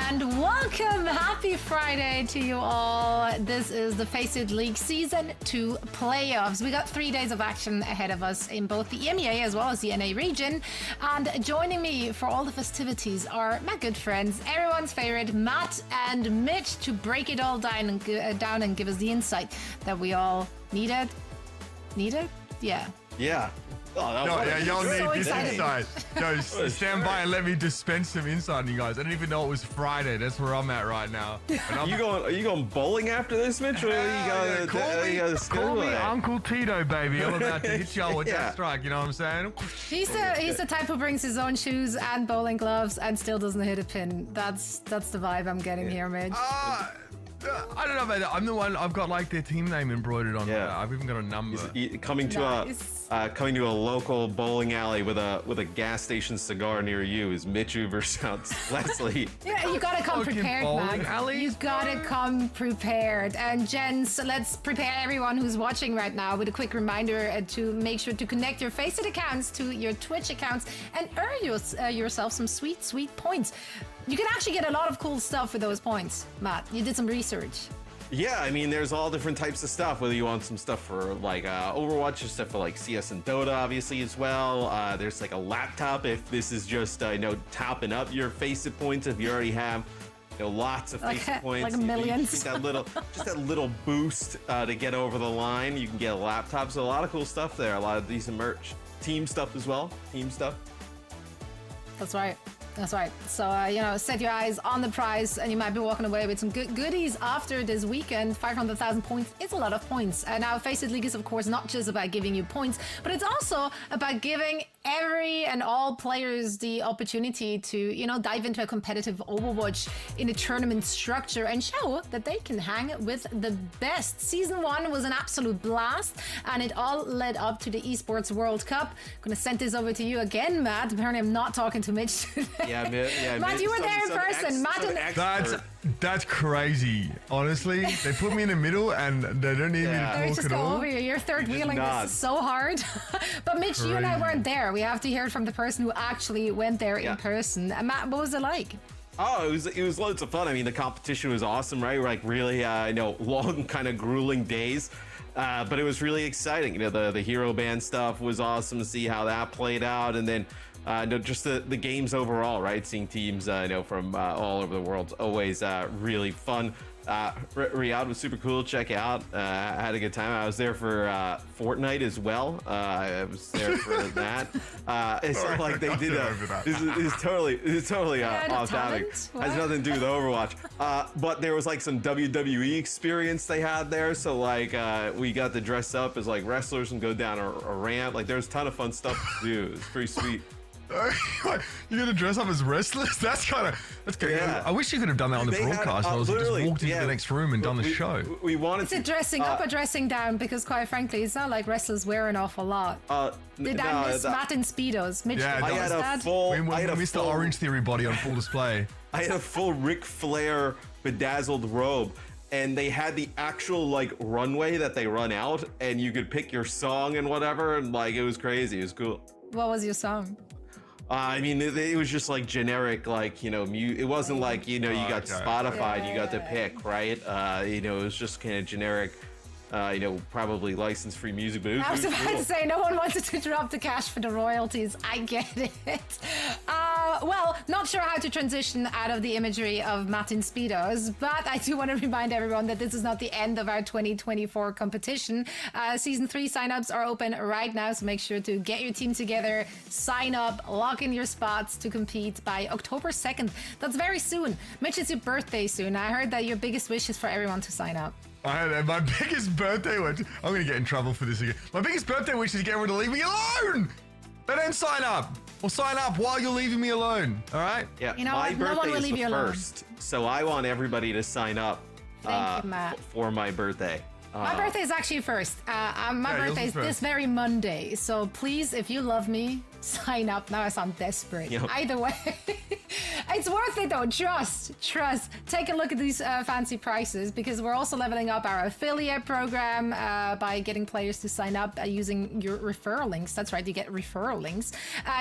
and welcome. Happy Friday to you all. This is the FACEIT League Season 2 playoffs. We got 3 days of action ahead of us in both the EMEA as well as the NA region. And joining me for all the festivities are my good friends, everyone's favorite, Matt and Mitch, to break it all down and give us the insight that we all needed. Needed? Yeah. Yeah. Oh, y'all so need this excited. insight. Yo, stand by and let me dispense some insight on you guys. I didn't even know it was Friday. That's where I'm at right now. Are you going bowling after this, Mitch? Or Call me Uncle Tito, baby. I'm about to hit y'all with Yeah. that strike. You know what I'm saying? He's the type who brings his own shoes and bowling gloves and still doesn't hit a pin. That's the vibe I'm getting here, Mitch. I don't know about that. I'm the one. I've got like their team name embroidered on. Yeah. I've even got a number. Coming to a local bowling alley with a gas station cigar near you is Mitchu versus Leslie. Yeah, you gotta come Fucking prepared, bowling man. alleys, You gotta come prepared. And gents, let's prepare everyone who's watching right now with a quick reminder to make sure to connect your FACEIT accounts to your Twitch accounts and earn yourself some sweet, sweet points. You can actually get a lot of cool stuff with those points, Matt. You did some research. Yeah, I mean, there's all different types of stuff. Whether you want some stuff for like Overwatch, or stuff for like CS and Dota, obviously as well. There's like a laptop if this is just topping up your FACEIT points. If you already have lots of FACEIT points, like millions. You need that little boost to get over the line. You can get a laptop. So a lot of cool stuff there. A lot of decent merch. Team stuff as well. Team stuff. That's right. That's right. So, set your eyes on the prize and you might be walking away with some good goodies after this weekend. 500,000 points is a lot of points. And now FACEIT League is, of course, not just about giving you points, but it's also about giving every and all players the opportunity to, dive into a competitive Overwatch in a tournament structure and show that they can hang with the best. Season 1 was an absolute blast and it all led up to the Esports World Cup. I'm going to send this over to you again, Matt. Apparently I'm not talking to Mitch today. Yeah, Matt, you were there in person. That's crazy. Honestly, they put me in the middle and they don't need me to Let's talk just at go all. over you. You're third wheeling nod. this so hard. But Mitch, you and I Crazy. weren't there. We have to hear it from the person who actually went there in person. And Matt, what was it like? Oh, it was loads of fun. I mean, the competition was awesome, right? Like really, long, kind of grueling days. But it was really exciting. The hero band stuff was awesome to see how that played out. And then just the games overall, right? Seeing teams, from all over the world, always really fun. Riyadh was super cool to check out. I had a good time. I was there for Fortnite as well. I was there for that. It's not like they did it's totally off topic. Has nothing to do with Overwatch. But there was like some WWE experience they had there. So like we got to dress up as like wrestlers and go down a ramp. Like there's a ton of fun stuff to do. It's pretty sweet. You're gonna dress up as wrestlers? That's kind of Yeah. I wish you could have done that on the They had, broadcast. I was just walked into yeah, the next room and done the show. We wanted Is it dressing up or dressing down? Because quite frankly, it's not like wrestlers wear an awful lot. Did I miss Matt in Speedos? Mitch, Yeah, I had a full. I had a Mr. full Orange Theory body on full display. I had a full Ric Flair bedazzled robe. And they had the actual like runway that they run out, and you could pick your song and whatever, and like it was crazy. It was cool. what was your song? I mean, it was just like generic, like it wasn't like you got Spotify, you got to pick, right? It was just kind of generic. Probably license-free music, but I was it was about cool. to say, no one wanted to drop the cash for the royalties. I get it. Well, not sure how to transition out of the imagery of Matt in Speedos, but I do want to remind everyone that this is not the end of our 2024 competition. Season 3 signups are open right now, so make sure to get your team together, sign up, lock in your spots to compete by October 2nd. That's very soon. Mitch, it's your birthday soon. I heard that your biggest wish is for everyone to sign up. My biggest birthday wish. I'm gonna get in trouble for this again. My biggest birthday wish is to get everyone to leave me alone. They don't sign up. Or sign up while you're leaving me alone. All right? Yeah, You know my what? No one birthday will is leave the you alone. first, so I want everybody to sign up Thank you, Matt. for my birthday. My birthday is actually first. My yours birthday is is first. this very Monday. So please, if you love me, sign up. Now I sound desperate. Yep. Either way. It's worth it though. Trust. Take a look at these fancy prices, because we're also leveling up our affiliate program by getting players to sign up using your referral links. That's right, you get referral links.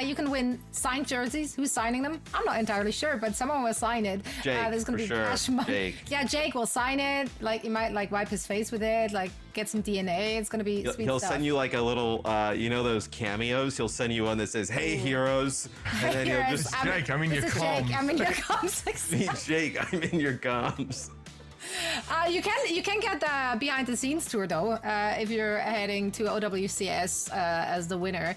You can win signed jerseys. Who's signing them? I'm not entirely sure, but someone will sign it. Jake, there's gonna for be sure. cash money. Jake. Yeah, Jake will sign it. Like, he might like wipe his face with it, like get some DNA. It's gonna be sweet He'll stuff. send you like a little, those cameos. He'll send you one that says, "Hey, heroes," and then he'll Heroes. just Jake, I'm in your This is Jake, comms. I'm in your comms. "Hey, Jake, I'm in your comms." You can get the behind the scenes tour though if you're heading to OWCS as the winner,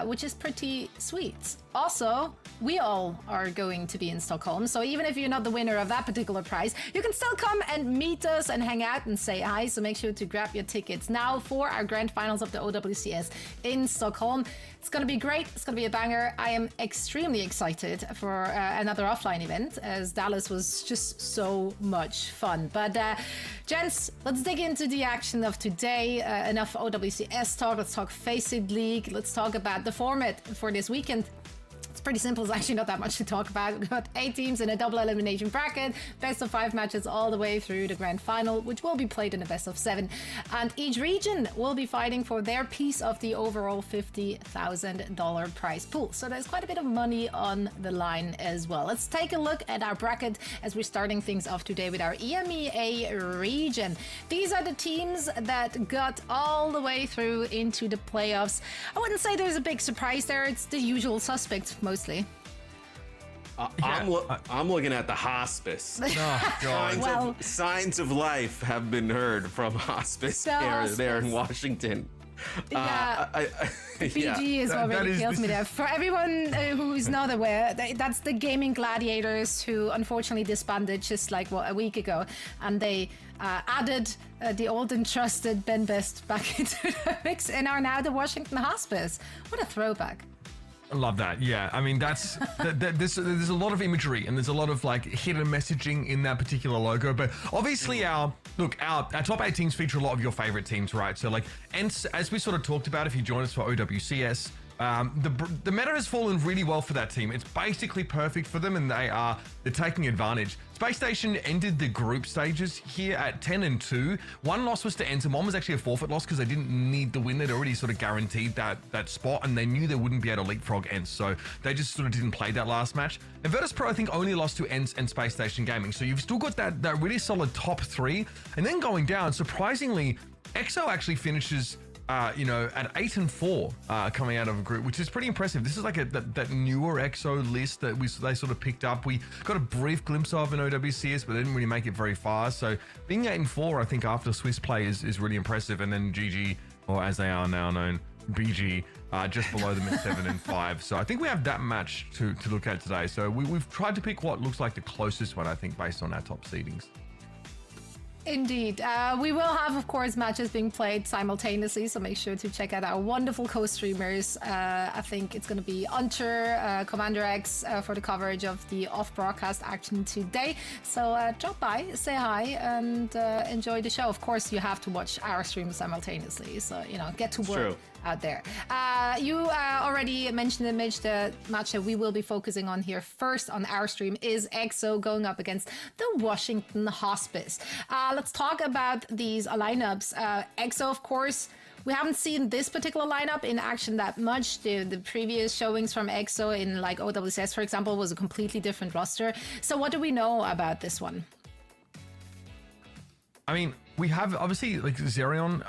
which is pretty sweet. Also, we all are going to be in Stockholm, so even if you're not the winner of that particular prize, you can still come and meet us and hang out and say hi. So make sure to grab your tickets now for our grand finals of the OWCS in Stockholm. It's going to be great. It's going to be a banger. I am extremely excited for another offline event, as Dallas was just so much fun. But gents, let's dig into the action of today. Enough OWCS talk. Let's talk FACEIT League. Let's talk about the format for this weekend. It's pretty simple. It's actually not that much to talk about. We've got 8 teams in a double elimination bracket, best of 5 matches all the way through the grand final, which will be played in a best of 7. And each region will be fighting for their piece of the overall $50,000 prize pool. So there's quite a bit of money on the line as well. Let's take a look at our bracket as we're starting things off today with our EMEA region. These are the teams that got all the way through into the playoffs. I wouldn't say there's a big surprise there. It's the usual suspects mostly. I'm looking at the hospice. Oh, God. Well- Signs of life have been heard from hospice The there in hospice. Washington. Yeah. BG is what That really is- kills me this there. is- For everyone who's not aware, that's the Gaming Gladiators, who unfortunately disbanded just like a week ago, and they added the old and trusted Ben Best back into the mix and are now the Washington Hospice. What a throwback. I love that. Yeah, I mean there's a lot of imagery and there's a lot of like hidden messaging in that particular logo. But obviously our top 8 teams feature a lot of your favorite teams, right? So like, and as we sort of talked about, if you join us for OWCS, the meta has fallen really well for that team. It's basically perfect for them, and they're taking advantage. Space Station ended the group stages here at 10-2. One loss was to Ensign. One was actually a forfeit loss because they didn't need the win. They'd already sort of guaranteed that spot, and they knew they wouldn't be able to leapfrog Ents, so they just sort of didn't play that last match. And Virtus Pro, I think, only lost to Ents and Space Station Gaming. So you've still got that really solid top 3. And then going down, surprisingly, EXO actually finishes at 8-4 coming out of a group, which is pretty impressive. This is like that newer EXO list that they sort of picked up. We got a brief glimpse of in OWCS, but they didn't really make it very far. So being 8-4, I think after Swiss play is really impressive. And then GG, or as they are now known, BG, just below them at 7-5. So I think we have that match to look at today. So we've tried to pick what looks like the closest one, I think, based on our top seedings. Indeed. We will have, of course, matches being played simultaneously, so make sure to check out our wonderful co-streamers. I think it's going to be Unter, Commander X for the coverage of the off-broadcast action today. So drop by, say hi, and enjoy the show. Of course, you have to watch our stream simultaneously, so, get to work. True. Out there. You already mentioned it, Mitch. The match that we will be focusing on here first on our stream is EXO going up against the Washington Hospice. Let's talk about these lineups. EXO, of course, we haven't seen this particular lineup in action that much. The previous showings from EXO in like OWCS, for example, was a completely different roster. So what do we know about this one? I mean, we have obviously like Zerion,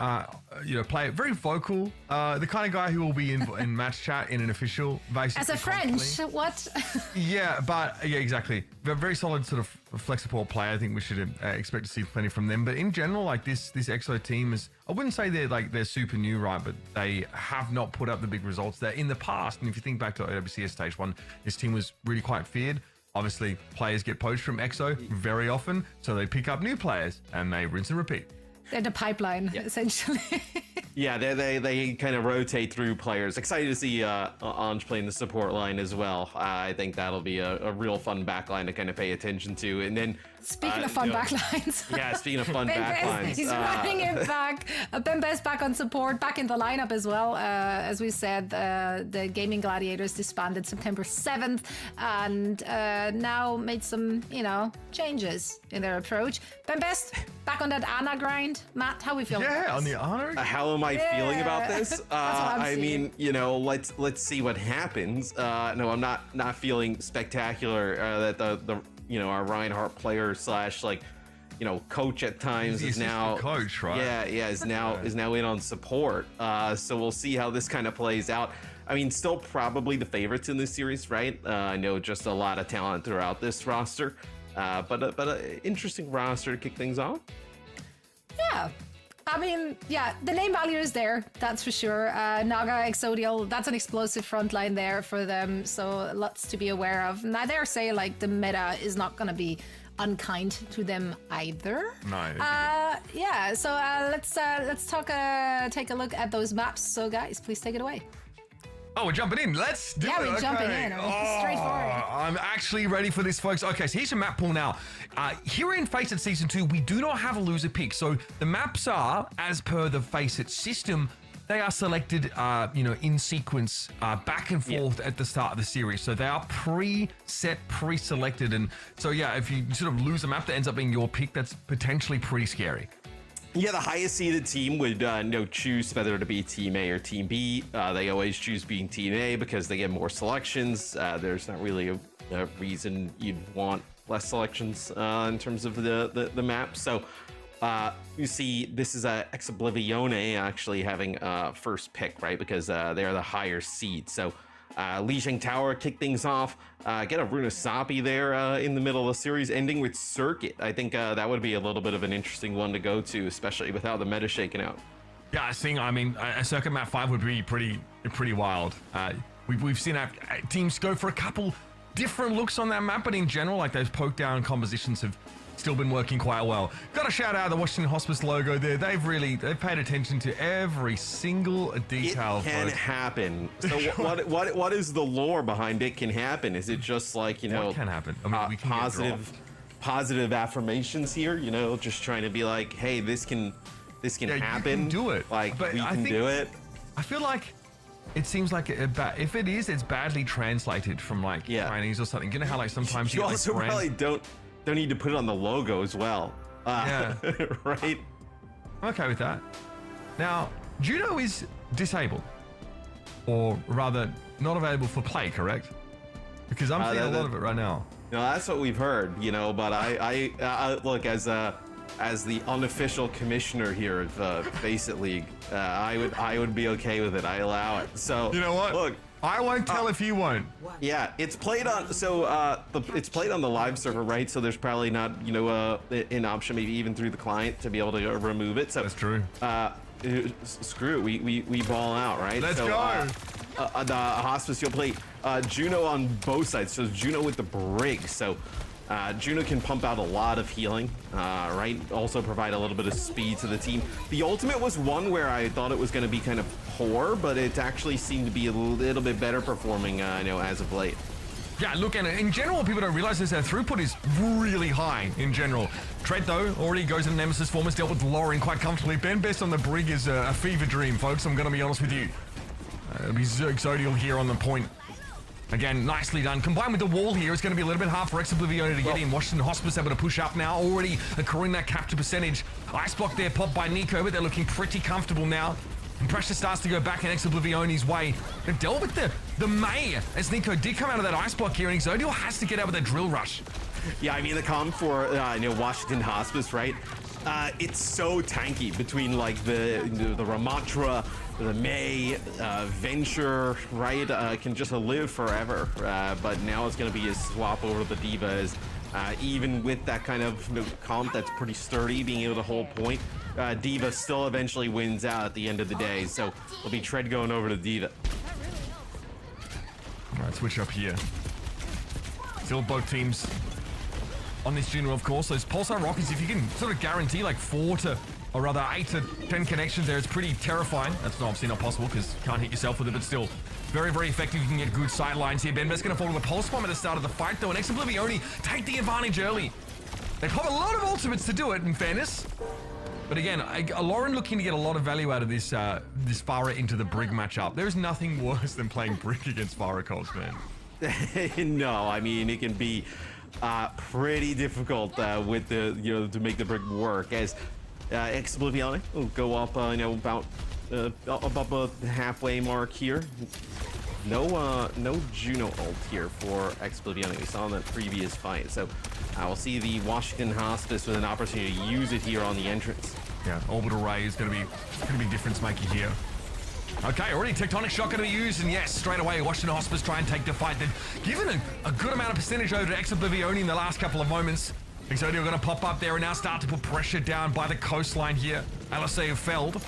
play very vocal, the kind of guy who will be in match chat in an official basis. As a French, what? Yeah, exactly. They're very solid sort of flex support player. I think we should expect to see plenty from them. But in general, like this EXO team is, I wouldn't say they're super new, right? But they have not put up the big results there in the past. And if you think back to OWCS Stage 1, this team was really quite feared. Obviously, players get poached from EXO very often, so they pick up new players and they rinse and repeat. They're the pipeline, essentially. Yeah, they kind of rotate through players. Excited to see Ange playing the support line as well. I think that'll be a real fun backline to kind of pay attention to. And then Speaking of fun backlines. Yeah, speaking of fun backlines. He's running it back. Bembest back on support, back in the lineup as well. As we said, the Gaming Gladiators disbanded September 7th and now made some, changes in their approach. Bembest back on that Ana grind. Matt, how we feel? Yeah, on the Ana. How am I feeling about this? I seeing. mean, let's see what happens. No, I'm not feeling spectacular that the our Reinhardt player / coach at times He's is now coach, right? Yeah, is now in on support. So we'll see how this kind of plays out. I mean, still probably the favorites in this series, right? I know just a lot of talent throughout this roster, but an interesting roster to kick things off. Yeah. I mean, yeah, the name value is there, that's for sure. Naga, Exodial, that's an explosive front line there for them, so lots to be aware of. And I dare say, the meta is not going to be unkind to them either. No. Yeah, so let's take a look at those maps. So guys, please take it away. Oh, we're jumping in. Let's do it. Yeah, we're jumping in. Straightforward. I'm actually ready for this, folks. Okay, so here's your map pool now. Here in FACEIT Season 2, we do not have a loser pick. So the maps are, as per the FACEIT system, they are selected, in sequence, back and forth at the start of the series. So they are pre-set, pre-selected. And so, yeah, if you sort of lose a map that ends up being your pick, that's potentially pretty scary. Yeah, the highest seeded team would choose whether to be Team A or Team B. They always choose being Team A because they get more selections. There's not really a reason you'd want less selections in terms of the map. So you see, this is Ex Oblivione actually having first pick, right? Because they're the higher seed. So Lijiang Tower kick things off. Get a Runa Sapi there in the middle of the series, ending with Circuit. I think that would be a little bit of an interesting one to go to, especially with how the meta shaking out. Yeah, a Circuit map 5 would be pretty wild. We've seen our teams go for a couple different looks on that map, but in general, those poke down compositions have still been working quite well. Got to shout out the Washington Hospice logo there. They've paid attention to every single detail. It can happen. So what is the lore behind it can happen? Is it just what can happen? I mean, we can positive affirmations here, just trying to be like, hey, this can happen. You can do it. We can do it. I feel like it seems like if it is, it's badly translated from Chinese or something. You know how sometimes you also probably don't need to put it on the logo as well. Yeah. Right? I'm okay with that. Now, Juno is disabled, or rather not available for play, correct? Because I'm seeing a lot of it right now. No, that's what we've heard, but I look, as the unofficial commissioner here of FACEIT League, I would be okay with it. I allow it. So you know what? Look, I won't tell if you won't. Yeah, it's played on. So it's played on the live server, right? So there's probably not an option, maybe even through the client, to be able to remove it. So that's true. Screw it. We ball out, right? Let's go. The Hospice, you'll play Juno on both sides. So Juno with the Brig. So Juno can pump out a lot of healing, right? Also provide a little bit of speed to the team. The ultimate was one where I thought it was going to be kind of poor, but it actually seemed to be a little bit better performing, as of late. Yeah, look, and in general, people don't realize this, their throughput is really high in general. Tread, though, already goes in Nemesis form, has dealt with Lauren quite comfortably. Bembest on the Brig is a fever dream, folks. I'm going to be honest with you. It'll be Exodial here on the point. Again, nicely done. Combined with the wall here, it's going to be a little bit hard for Ex Oblivione to get in. Washington Hospice able to push up now, already accruing that capture percentage. Ice block there popped by Nico, but they're looking pretty comfortable now. And pressure starts to go back in Ex Oblivione's way. And dealt with the May, as Nico did come out of that ice block here, and Exodial has to get out with a drill rush. Yeah, I mean, the comp for Washington Hospice, right? It's so tanky between the Ramatra, the May, Venture, right? Can just live forever. But now it's going to be a swap over to the Divas. Even with that kind of comp that's pretty sturdy, being able to hold point, Diva still eventually wins out at the end of the day. So it'll be Tread going over to Diva. All right, switch up here. Still both teams on this Juno, of course. Those Pulsar Rockets, if you can sort of guarantee 4 to or rather 8 to 10 connections there. It's pretty terrifying. That's obviously not possible because you can't hit yourself with it, but still very, very effective. You can get good sight lines here. Benbet's going to fall to the pulse bomb at the start of the fight, though, and Oblivioni take the advantage early. They pop a lot of ultimates to do it, in fairness. But again, Lauren looking to get a lot of value out of this this Pharah into the Brig matchup. There's nothing worse than playing Brig against Pharah Colts, man. No, I mean, it can be pretty difficult with the, to make the Brig work, as Oblivioni will go up, about above the halfway mark here. No Juno ult here for Oblivioni. We saw in that previous fight, so we'll see the Washington Hospice with an opportunity to use it here on the entrance. Yeah, orbital ray is going to be difference maker here. Okay, already Tectonic Shock going to be used, and yes, straight away Washington Hospice try and take the fight. They've given a good amount of percentage over to Oblivioni in the last couple of moments. Exodia are going to pop up there and now start to put pressure down by the coastline here. LSA have failed.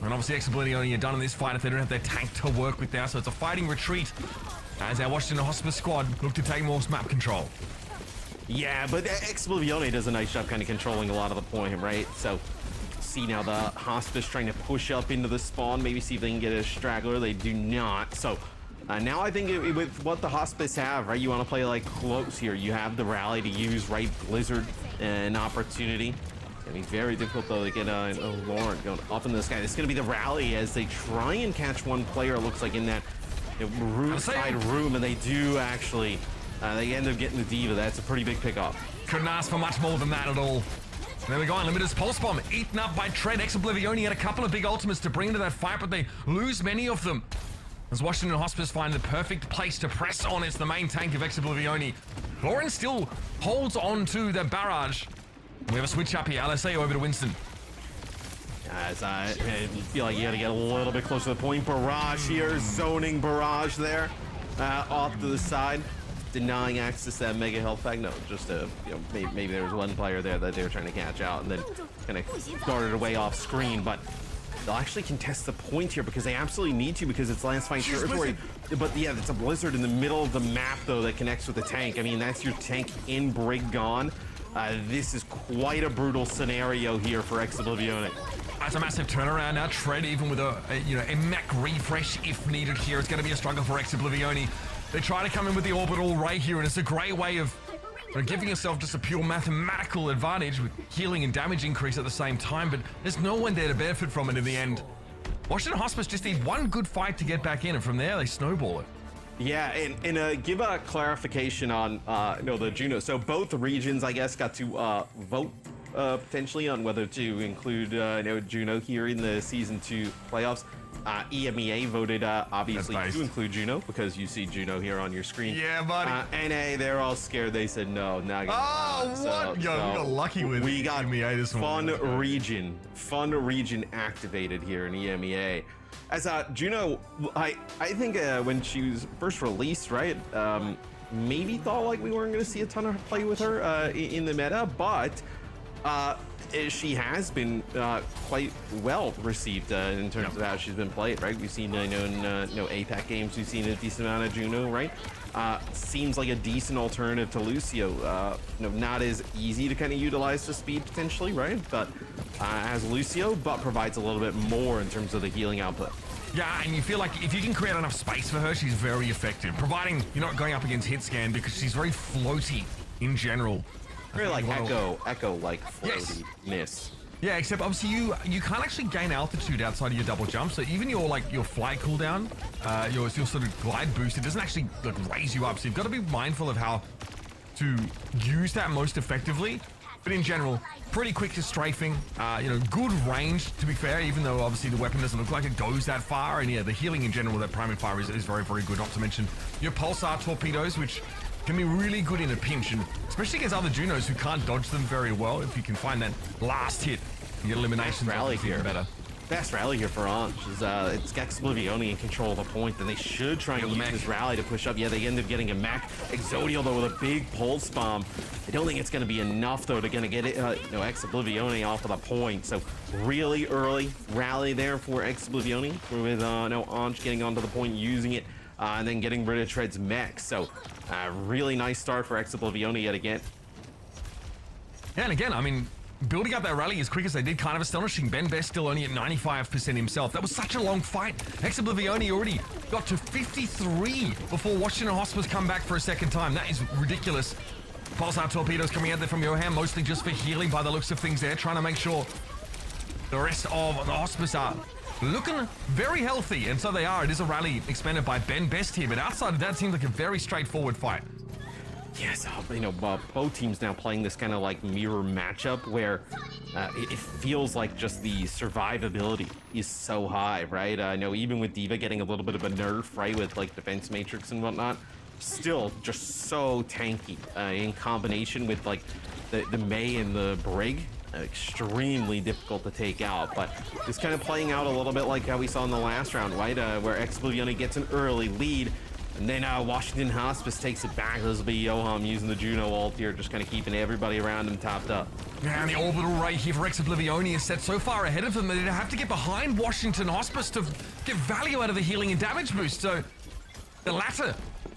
And obviously Oblivioni are done in this fight if they don't have their tank to work with now, so it's a fighting retreat as our Washington Hospice squad look to take more map control. Yeah, but Oblivioni does a nice job kind of controlling a lot of the point, right? So see now the Hospice trying to push up into the spawn, maybe see if they can get a straggler. They do not. So now I think with what the Hospice have, right, you want to play like close here. You have the rally to use, right? Blizzard, an opportunity. I mean, very difficult though to get Lauren going up in the sky. This is going to be the rally as they try and catch one player, it looks like, in that side room, and they do actually, they end up getting the Diva. That's a pretty big pickup. Couldn't ask for much more than that at all. There we go, Unlimited's Pulse Bomb, eaten up by Tread. Oblivioni had a couple of big ultimates to bring into that fight, but they lose many of them. As Washington Hospice find the perfect place to press on, it's the main tank of Oblivioni. Lauren still holds on to the barrage. We have a switch up here, LSA over to Winston. As I feel like you gotta get a little bit closer to the point. Barrage here, zoning Barrage there, off to the side, denying access to that mega health pack. No, just maybe there was one player there that they were trying to catch out and then kind of darted away off screen, but they'll actually contest the point here because they absolutely need to, because it's last fight territory. But yeah, it's a Blizzard in the middle of the map though that connects with the tank. I mean, that's your tank in Brig gone. This is quite a brutal scenario here for Oblivioni. That's a massive turnaround now. Tread, even with a mech refresh if needed here, it's going to be a struggle for Oblivioni. They try to come in with the orbital ray here, and it's a great way of giving yourself just a pure mathematical advantage with healing and damage increase at the same time, but there's no one there to benefit from it in the end. Washington Hospice just need one good fight to get back in, and from there they snowball it. Yeah, and give a clarification on the Juno. So both regions, I guess, got to vote potentially on whether to include Juno here in the season 2 playoffs. EMEA voted obviously to include Juno because you see Juno here on your screen. Yeah, buddy. NA, they're all scared. They said no, not gonna. Oh, what? We got lucky with EMEA this morning. Fun region activated here in EMEA. As Juno, I think when she was first released, right, maybe thought like we weren't going to see a ton of play with her in the meta, but she has been quite well received in terms of how she's been played, right? We've seen, in APAC games, we've seen a decent amount of Juno, right? Seems like a decent alternative to Lucio. Not as easy to kind of utilize the speed potentially, right? But as Lucio, but provides a little bit more in terms of the healing output. Yeah, and you feel like if you can create enough space for her, she's very effective, providing you're not going up against hit scan because she's very floaty in general. Very like echo like floatiness. Yes. Yeah, except obviously you can't actually gain altitude outside of your double jump. So even your flight cooldown, your sort of glide boost, it doesn't actually raise you up. So you've got to be mindful of how to use that most effectively. But in general, pretty quick to strafing. Good range to be fair, even though obviously the weapon doesn't look like it goes that far. And yeah, the healing in general with that priming fire is very, very good. Not to mention your pulsar torpedoes, which can be really good in a pinch, and especially against other Junos who can't dodge them very well. If you can find that last hit and get elimination, rally here better. Best rally here for Ange is it's got Oblivioni in control of the point, and they should try and use this rally to push up. Yeah, they end up getting a mech. Exodia though with a big pulse bomb. I don't think it's going to be enough though to get it. Oblivioni off of the point. So really early rally there for Oblivioni with Ange getting onto the point, using it, and then getting rid of Tread's mech. So really nice start for Oblivioni yet again. Yeah, and again, I mean, building up that rally as quick as they did, kind of astonishing. Ben Best still only at 95% himself. That was such a long fight. FACEIT already got to 53 before Washington Hospice come back for a second time. That is ridiculous. Pulsar torpedoes coming out there from Johan, mostly just for healing by the looks of things there, trying to make sure the rest of the Hospice are looking very healthy, and so they are. It is a rally expanded by Ben Best here, but outside of that, it seems like a very straightforward fight. Yes, both teams now playing this kind of like mirror matchup where it feels like just the survivability is so high, right? I know even with D.Va getting a little bit of a nerf, right, with like defense matrix and whatnot, still just so tanky in combination with like the Mei and the Brig. Extremely difficult to take out, but it's kind of playing out a little bit like how we saw in the last round, right? Where FACEIT gets an early lead, and then Washington Hospice takes it back. This will be Johan using the Juno ult here, just kind of keeping everybody around him topped up. And the orbital right here for FACEIT is set so far ahead of them that they have to get behind Washington Hospice to get value out of the healing and damage boost. So the latter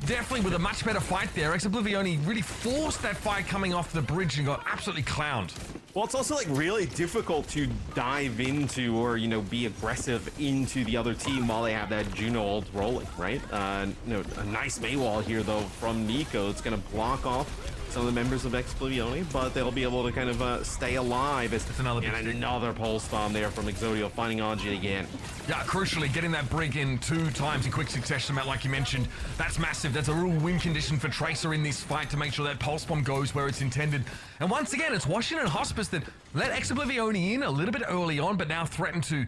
definitely with a much better fight there. FACEIT really forced that fight coming off the bridge and got absolutely clowned. Well, it's also like really difficult to dive into or, be aggressive into the other team while they have that Juno ult rolling, right? A nice Maywall here, though, from Nico. It's going to block off some of the members of FACEIT, but they'll be able to kind of stay alive. That's another pulse bomb there from Exodio, finding Anji again. Yeah, crucially, getting that Brig in 2 times in quick succession, Matt, like you mentioned, that's massive. That's a real win condition for Tracer in this fight to make sure that pulse bomb goes where it's intended. And once again, it's Washington Hospice that let FACEIT in a little bit early on, but now threaten to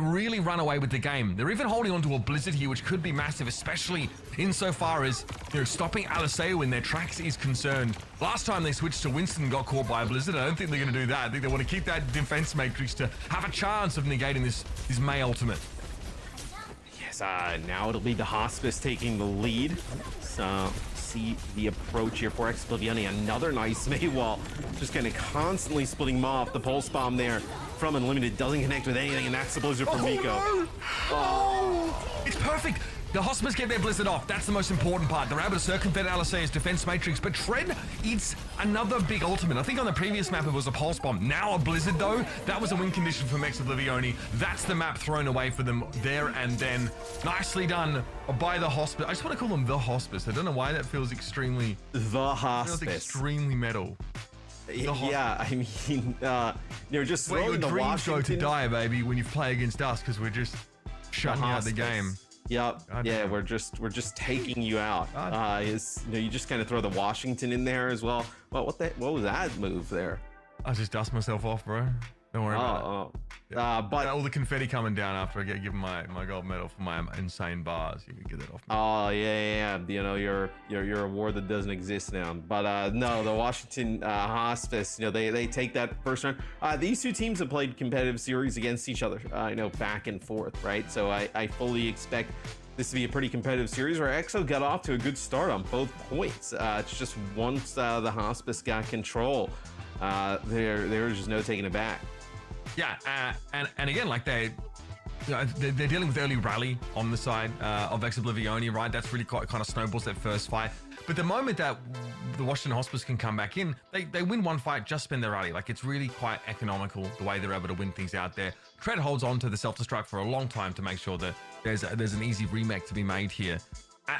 really run away with the game. They're even holding on to a Blizzard here, which could be massive, especially insofar as stopping Aliseo in their tracks is concerned. Last time they switched to Winston and got caught by a Blizzard. I don't think they're going to do that. I think they want to keep that defense matrix to have a chance of negating this Mei ultimate. Yes, now it'll be the Hospice taking the lead. So see the approach here for FACEIT. Another nice Maywall, just kind of constantly splitting them off. The pulse bomb there from Unlimited doesn't connect with anything, and that's the Blizzard from Miko. No. Oh, it's perfect. The Hospice get their Blizzard off. That's the most important part. They're able to circumvent Aliceo's defense matrix, but Tread eats another big ultimate. I think on the previous map it was a pulse bomb. Now a Blizzard, though. That was a win condition for FACEIT. That's the map thrown away for them there and then. Nicely done by the Hospice. I just want to call them the Hospice. I don't know why that feels extremely... The Hospice. Feels extremely metal. Yeah, I mean, just throwing the dreams Washington... go to die, baby, when you play against us, because we're just shutting out the game. Yep. Yeah, we're just taking you out. You just kind of throw the Washington in there as well. Well, what was that move there? I just dust myself off, bro. Don't worry about it. But all the confetti coming down after I get given my gold medal for my insane bars. You can get that off me. Oh yeah. Your award that doesn't exist now. But no, the Washington Hospice. They take that first round. These two teams have played competitive series against each other. Back and forth, right? So I fully expect this to be a pretty competitive series where EXO got off to a good start on both points. It's just once the Hospice got control, there was just no taking it back. Yeah, and again, like they're dealing with early rally on the side of FACEIT, right? That's really kind of snowballs that first fight. But the moment that the Washington Hospice can come back in, they win one fight, just spend their rally. Like, it's really quite economical the way they're able to win things out there. Tread holds on to the self-destruct for a long time to make sure that there's an easy remake to be made here.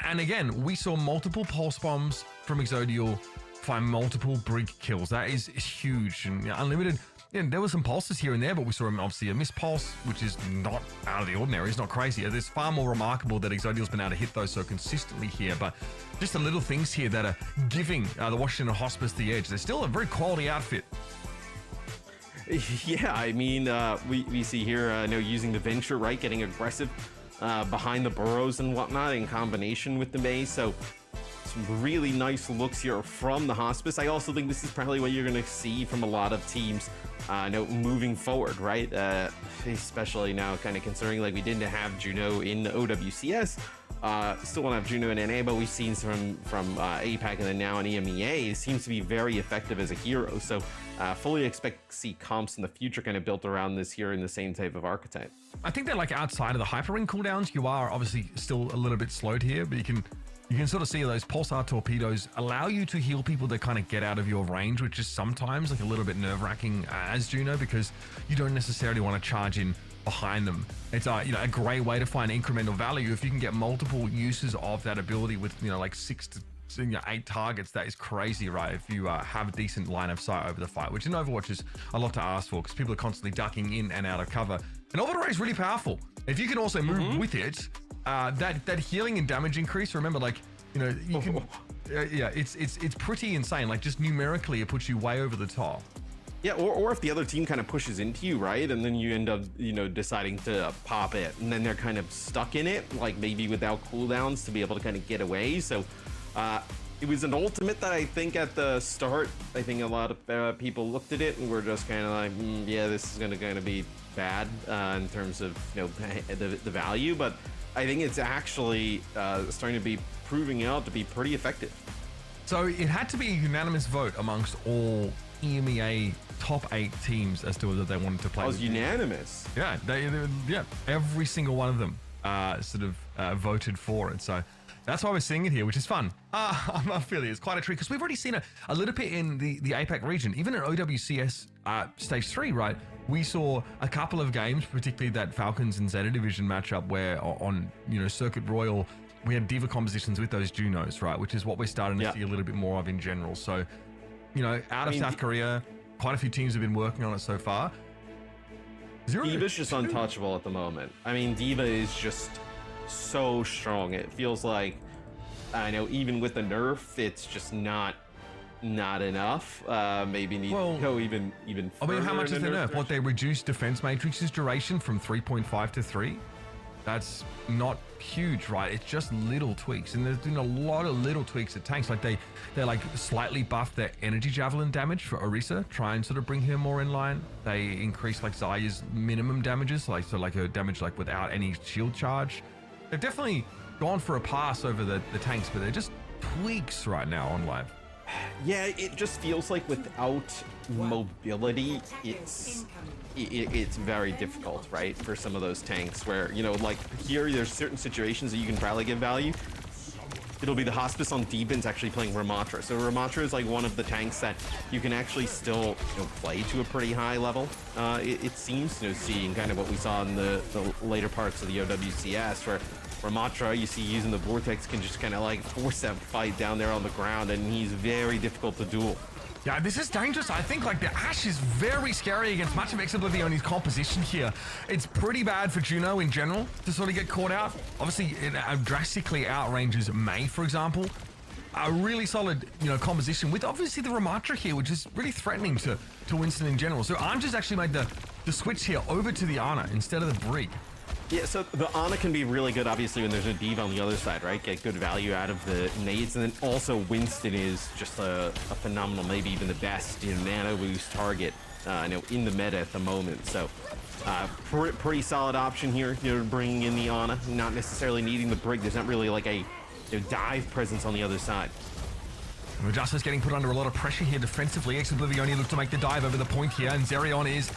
And again, we saw multiple pulse bombs from Exodio find multiple Brig kills. That is huge. And Unlimited... Yeah, there were some pulses here and there, but we saw obviously a missed pulse, which is not out of the ordinary. It's not crazy. It's far more remarkable that Exodio's been able to hit those so consistently here. But just the little things here that are giving the Washington Hospice the edge. They're still a very quality outfit. Yeah, I mean, we see here, using the Venture, right, getting aggressive behind the burrows and whatnot in combination with the Mei. So some really nice looks here from the Hospice. I also think this is probably what you're going to see from a lot of teams moving forward, right? Especially now, kind of considering like we didn't have Juno in OWCS. Still want to have Juno in NA, but we've seen from APAC and then now in EMEA. It seems to be very effective as a hero. So fully expect to see comps in the future kind of built around this here in the same type of archetype. I think that like outside of the hyper ring cooldowns, you are obviously still a little bit slowed here, but you can you can sort of see those pulsar torpedoes allow you to heal people that kind of get out of your range, which is sometimes like a little bit nerve-wracking as Juno, because you don't necessarily want to charge in behind them. It's a great way to find incremental value if you can get multiple uses of that ability with like 6 to 8 targets. That is crazy, right? If you have a decent line of sight over the fight, which in Overwatch is a lot to ask for because people are constantly ducking in and out of cover. And Orbital Ray is really powerful. If you can also move with it, that healing and damage increase. Remember, you can, it's pretty insane. Like just numerically, it puts you way over the top. Yeah, or if the other team kind of pushes into you, right? And then you end up, deciding to pop it, and then they're kind of stuck in it, like maybe without cooldowns to be able to kind of get away. So it was an ultimate that I think at the start, I think a lot of people looked at it and were just kind of like, yeah, this is going to be bad in terms of, the value. But I think it's actually starting to be proving out to be pretty effective. So it had to be a unanimous vote amongst all EMEA top 8 teams as to whether they wanted to play. It was unanimous. Yeah, every single one of them voted for it. So that's why we're seeing it here, which is fun. I feel it's quite a treat because we've already seen a little bit in the APAC region, even in OWCS Stage 3, right? We saw a couple of games, particularly that Falcons and Zeta Division matchup where on Circuit Royal, we had diva compositions with those Junos, right? Which is what we're starting to see a little bit more of in general. So, out of South Korea, quite a few teams have been working on it so far. Diva's just untouchable at the moment. I mean, Diva is just so strong. It feels like, I know, even with the nerf, it's just not enough. Maybe need to go even further. I mean, how much is the nerf? What, they reduced defense matrix's duration from 3.5 to 3? That's not huge, right? It's just little tweaks, and there's been a lot of little tweaks at tanks. Like they like slightly buffed their energy javelin damage for Orisa, try and sort of bring her more in line. They increased like Zarya's minimum damages, like her damage like without any shield charge. They've definitely gone for a pass over the tanks, but they're just tweaks right now on live. Yeah, it just feels like without mobility, it's very difficult, right? For some of those tanks where, like here, there's certain situations that you can probably get value. It'll be the Hospice on Deepin's actually playing Ramatra. So Ramatra is like one of the tanks that you can actually still play to a pretty high level. It seems, seeing kind of what we saw in the later parts of the OWCS, where Ramatra, you see using the Vortex, can just kind of like force that fight down there on the ground, and he's very difficult to duel. Yeah, this is dangerous. I think like the Ashe is very scary against much of Oblivion's composition here. It's pretty bad for Juno in general to sort of get caught out. Obviously, it drastically outranges Mei, for example. A really solid, composition with obviously the Ramatra here, which is really threatening to Winston in general. So Armcha's actually made the switch here over to the Ana instead of the Brig. Yeah, so the Ana can be really good, obviously, when there's a diva on the other side, right? Get good value out of the nades, and then also Winston is just a phenomenal, maybe even the best, nano boost target, in the meta at the moment. So, pretty solid option here, bringing in the Ana, not necessarily needing the Brig. There's not really like a dive presence on the other side. Justice getting put under a lot of pressure here defensively. Oblivion look to make the dive over the point here, and Zerion is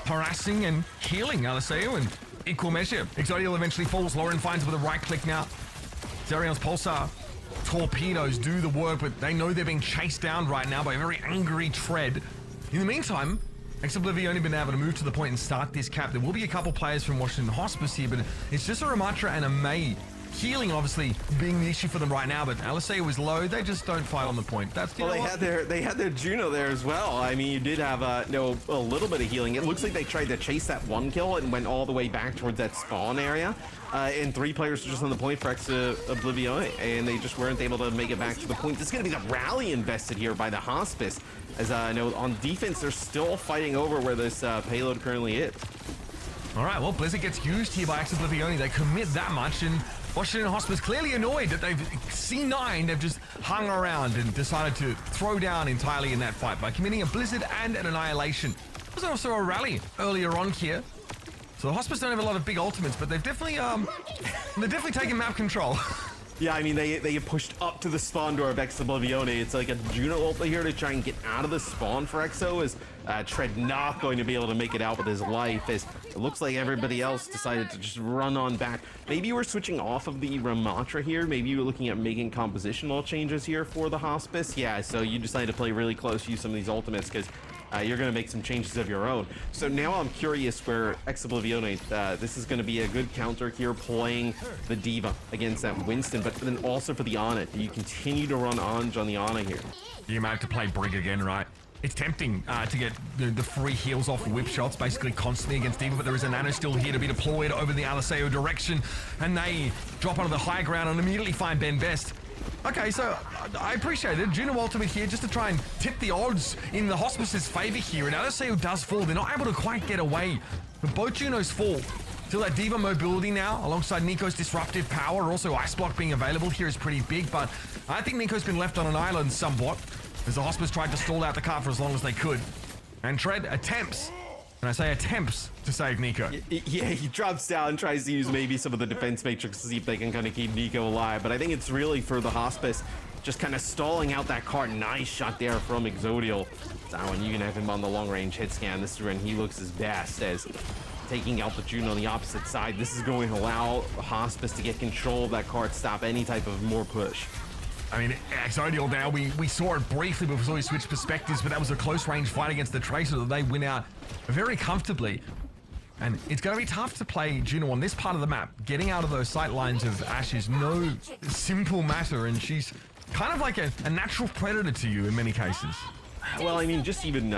harassing and healing Aliseo and equal measure. Exodial eventually falls. Lauren finds with a right click now. Zerion's Pulsar torpedoes do the work, but they know they're being chased down right now by a very angry Tread. In the meantime, Oblivion only been able to move to the point and start this cap. There will be a couple players from Washington Hospice here, but it's just a Ramatra and a Mei. Healing obviously being the issue for them right now, but Aliseo was low. They just don't fight on the point. That's well, they had their Juno there as well. I mean, you did have a little bit of healing. It looks like they tried to chase that one kill and went all the way back towards that spawn area. And 3 players were just on the point for Oblivion, and they just weren't able to make it back to the point. This is going to be the rally invested here by the Hospice. As I know, on defense, they're still fighting over where this payload currently is. All right, well, Blizzard gets used here by Oblivion. They commit that much, and Washington Hospice clearly annoyed that they've C9. They've just hung around and decided to throw down entirely in that fight by committing a Blizzard and an Annihilation. There was also a rally earlier on here. So the Hospice don't have a lot of big ultimates, but they've definitely taken map control. Yeah, I mean, they get pushed up to the spawn door of Exo Oblivione. It's like a Juno ult here to try and get out of the spawn for Exo, as Tread not going to be able to make it out with his life, as it looks like everybody else decided to just run on back. Maybe you were switching off of the Ramatra here. Maybe you were looking at making compositional changes here for the Hospice. Yeah, so you decided to play really close, use some of these ultimates, because you're going to make some changes of your own. So now I'm curious where Ex Oblivione, this is going to be a good counter here, playing the Diva against that Winston, but then also for the Ana. Do you continue to run Anj on the Ana here? You might have to play Brig again, right? It's tempting to get the free heals off whip shots basically constantly against Diva, but there is a Nano still here to be deployed over the Aliseo direction, and they drop onto the high ground and immediately find Ben Best. Okay, so I appreciate it. Juno ultimate here just to try and tip the odds in the Hospice's favor here, and Aliseo does fall. They're not able to quite get away, but both Junos fall. Still that Diva mobility now, alongside Nico's disruptive power. Also, Ice Block being available here is pretty big, but I think Nico's been left on an island somewhat, as the Hospice tried to stall out the cart for as long as they could. And Tread attempts, and I say attempts, to save Nico. Yeah, he drops down, tries to use maybe some of the defense matrix to see if they can kind of keep Nico alive, but I think it's really for the Hospice just kind of stalling out that cart. Nice shot there from Exodial. When you can have him on the long range hit scan. This is when he looks his best, as taking out the Juno on the opposite side. This is going to allow the Hospice to get control of that cart, stop any type of more push. I mean, Exodial now, we saw it briefly before we switched perspectives, but that was a close range fight against the Tracer that they win out very comfortably. And it's going to be tough to play Juno on this part of the map. Getting out of those sight lines of Ashe is no simple matter, and she's kind of like a natural predator to you in many cases. Well, I mean, just even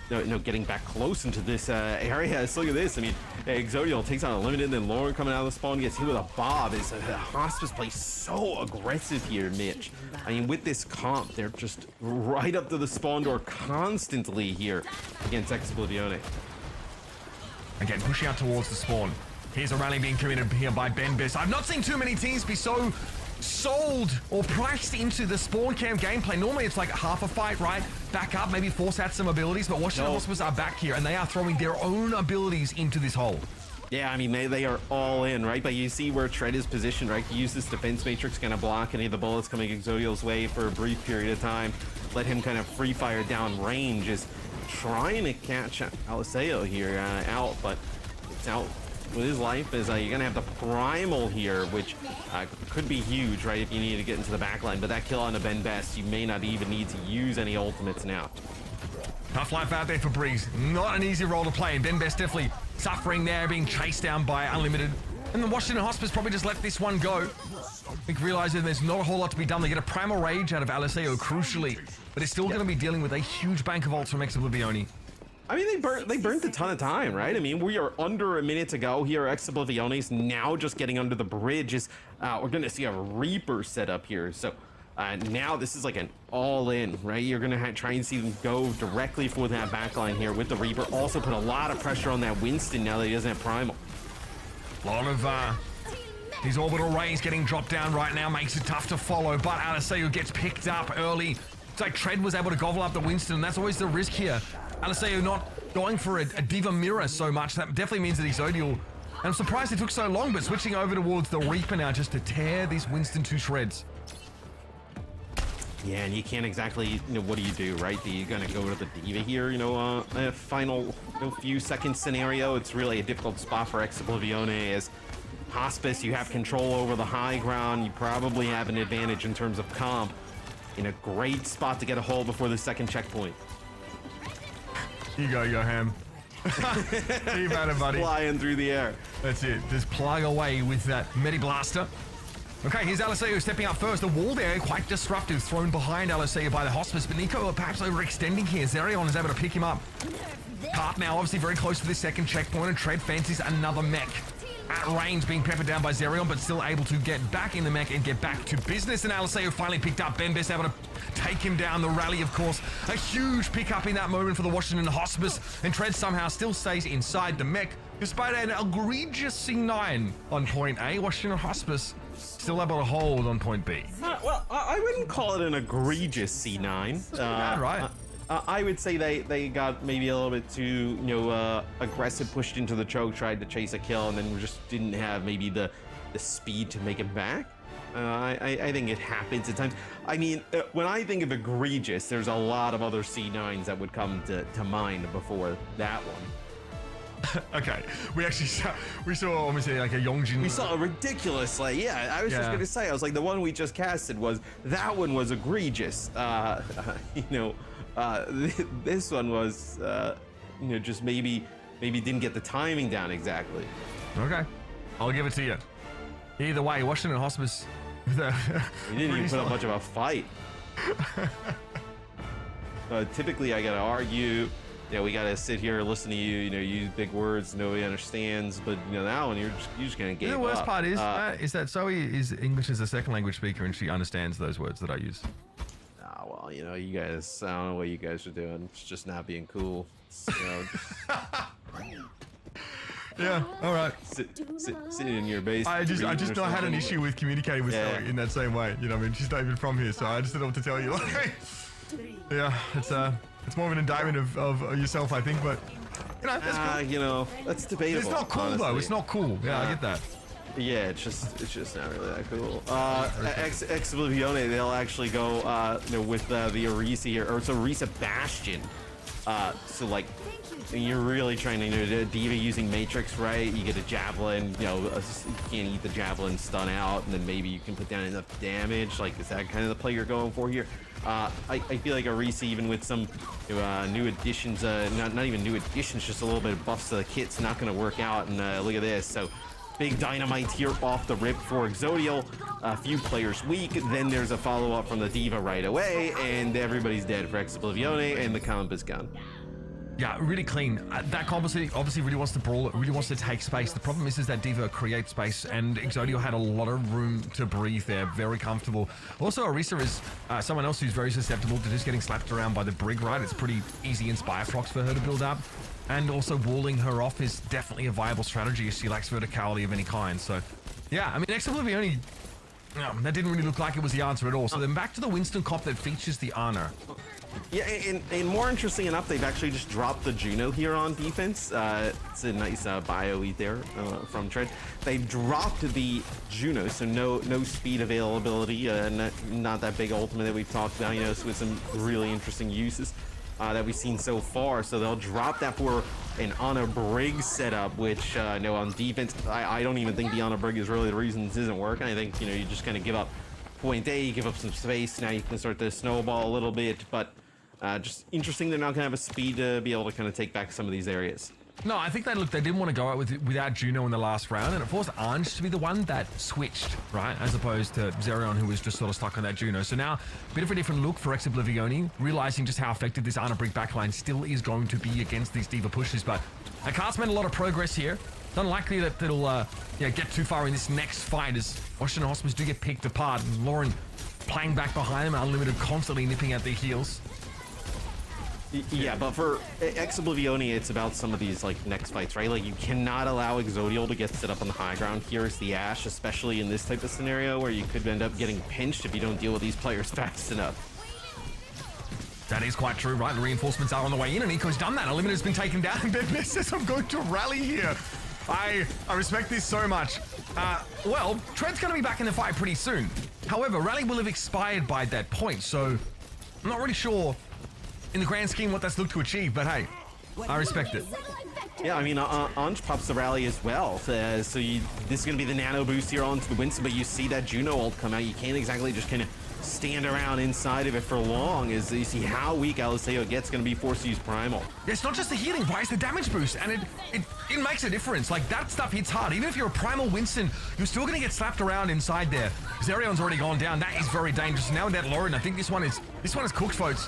getting back close into this area. Let's look at this. I mean, Exodial takes out a limited, then Lauren coming out of the spawn gets hit with a Bob. Is the Hospice plays so aggressive here, Mitch. I mean, with this comp, they're just right up to the spawn door constantly here against Ex Oblivione. Again, pushing out towards the spawn. Here's a rally being committed here by Ben Biss. I've not seen too many teams be so sold or priced into the spawn camp gameplay. Normally it's like half a fight, right? Back up, maybe force out some abilities, but Washington Hospice are back here and they are throwing their own abilities into this hole. Yeah, I mean, they are all in, right? But you see where Tread is positioned, right? Use this defense matrix, kind of block any of the bullets coming Exodial's way for a brief period of time. Let him kind of free fire down range, is trying to catch Aliseo here out, but it's out with his life. Is you're gonna have the primal here, which could be huge, right, if you need to get into the back line. But that kill on the Ben Best, you may not even need to use any ultimates now. Tough life out there for Breeze. Not an easy role to play, and Ben Best definitely suffering there, being chased down by Unlimited. And the Washington Hospice probably just let this one go. I think realizing there's not a whole lot to be done. They get a primal rage out of Aliseo, crucially, but it's still going to be dealing with a huge bank of ults from Ex Oblivione. I mean, they burnt a ton of time, right? I mean, we are under a minute to go here. Ex Oblivione's now just getting under the bridge. We're going to see a Reaper set up here. So now this is like an all-in, right? You're going to try and see them go directly for that backline here with the Reaper. Also put a lot of pressure on that Winston now that he doesn't have primal. A lot of these orbital rays getting dropped down right now makes it tough to follow, but Aliseo gets picked up early. It's like Tread was able to gobble up the Winston, and that's always the risk here. Aliseo not going for a Diva mirror so much. That definitely means that Exodial, and I'm surprised it took so long, but switching over towards the Reaper now just to tear this Winston to shreds. Yeah, and you can't exactly, what do you do, right? Are you going to go to the Diva here, a final few seconds scenario? It's really a difficult spot for Ex Oblivione. As Hospice, you have control over the high ground. You probably have an advantage in terms of comp. In a great spot to get a hold before the second checkpoint. You go, Yoham. You better, buddy. Flying through the air. That's it. Just plug away with that Medi Blaster. Okay, here's Aliseo stepping up first. The wall there, quite disruptive, thrown behind Aliseo by the Hospice, but Nico perhaps overextending here. Zerion is able to pick him up. Cart now obviously very close to the second checkpoint, and Tread fancies another mech. At range, being peppered down by Zerion, but still able to get back in the mech and get back to business. And Aliseo finally picked up Ben Best, able to take him down. The rally, of course, a huge pickup in that moment for the Washington Hospice. And Tread somehow still stays inside the mech, despite an egregious C9 on point A. Washington Hospice still able to hold on point B. Well, I wouldn't call it an egregious C9. Right. I would say they got maybe a little bit too, aggressive, pushed into the choke, tried to chase a kill, and then just didn't have maybe the speed to make it back. I think it happens at times. I mean, when I think of egregious, there's a lot of other C9s that would come to mind before that one. Okay, we saw almost like a Yongjin. We saw a ridiculous, like, yeah, I was just gonna say, I was like, the one we just casted that one was egregious. This one was, just maybe didn't get the timing down exactly. Okay, I'll give it to you. Either way, Washington Hospice. You didn't even put up much of a fight. Typically, I gotta argue. We gotta sit here, listen to you. Use big words nobody understands. But that one, you're just gonna give up. The worst part is that Zoe is English as a second language speaker, and she understands those words that I use. Well, you guys. I don't know what you guys are doing. It's just not being cool. Yeah, all right. Sitting in your base. I just not had an issue with communicating with Zoe in that same way. She's not even from here, so I just don't know what to tell you. Yeah, it's more of an indictment of yourself, I think, but that's cool. That's debatable. It's not cool honestly. though. It's not cool. Yeah, I get that. Yeah, it's just not really that cool. Ex Oblivione, they'll actually go with the Orisa here, or it's Orisa Bastion. So like, you're really trying to do D.Va using Matrix, right? You get a Javelin, you can't eat the Javelin stun out, and then maybe you can put down enough damage. Like, is that kind of the play you're going for here? I feel like Orisa, even with some new additions, not even new additions, just a little bit of buffs to the kit's not going to work out. And look at this. So big dynamite here off the rip for Exodial. A few players weak. Then there's a follow-up from the D.Va right away, and everybody's dead for Ex Oblivione, and the comp is gone. Yeah, really clean. That comp obviously really wants to brawl. It really wants to take space. The problem is that D.Va creates space, and Exodial had a lot of room to breathe there. Very comfortable. Also, Orisa is someone else who's very susceptible to just getting slapped around by the Brig, right? It's pretty easy Inspire Procs for her to build up. And also walling her off is definitely a viable strategy if she lacks verticality of any kind. So, yeah, I mean, Ex Oblivione, that didn't really look like it was the answer at all. So then back to the Winston comp that features the Ana. Yeah, and more interesting enough, they've actually just dropped the Juno here on defense. It's a nice bio eat there from Tread. They dropped the Juno, so no speed availability, not that big ultimate that we've talked about, so with some really interesting uses that we've seen so far. So they'll drop that for an Ana Brig setup, which on defense, I don't even think the Ana Brig is really the reason this isn't working. I think you just kind of give up point A, you give up some space, now you can start to snowball a little bit, but just interesting they're not gonna have a speed to be able to kind of take back some of these areas. No, I think they didn't want to go out without Juno in the last round, and it forced Ange to be the one that switched, right? As opposed to Zerion, who was just sort of stuck on that Juno. So now, a bit of a different look for Ex Oblivione, realizing just how effective this Ana Brig backline still is going to be against these D.Va pushes, but I can't spend a lot of progress here. It's unlikely that it'll get too far in this next fight as Washington Hospice do get picked apart, and Lauren playing back behind them, Unlimited constantly nipping at their heels. Yeah, but for Ex Oblivione, it's about some of these next fights, right? Like, you cannot allow Exodial to get set up on the high ground. Here is the Ashe, especially in this type of scenario where you could end up getting pinched if you don't deal with these players fast enough. That is quite true, right? The reinforcements are on the way in, and Eco's done that. Unlimited has been taken down, and Ben says, I'm going to rally here. I respect this so much. Well, Tread's going to be back in the fight pretty soon. However, rally will have expired by that point, so I'm not really sure in the grand scheme what that's looked to achieve, but hey, I respect it. Yeah, I mean, Ange pops the rally as well. So this is going to be the nano boost here onto the Winston, but you see that Juno ult come out. You can't exactly just kind of stand around inside of it for long, as you see how weak Aliseo gets, going to be forced to use Primal. Yeah, it's not just the healing, right? It's the damage boost, and it makes a difference. Like, that stuff hits hard. Even if you're a Primal Winston, you're still going to get slapped around inside there. Zerion's already gone down. That is very dangerous. Now with that Lauren, I think this one is cooked, folks.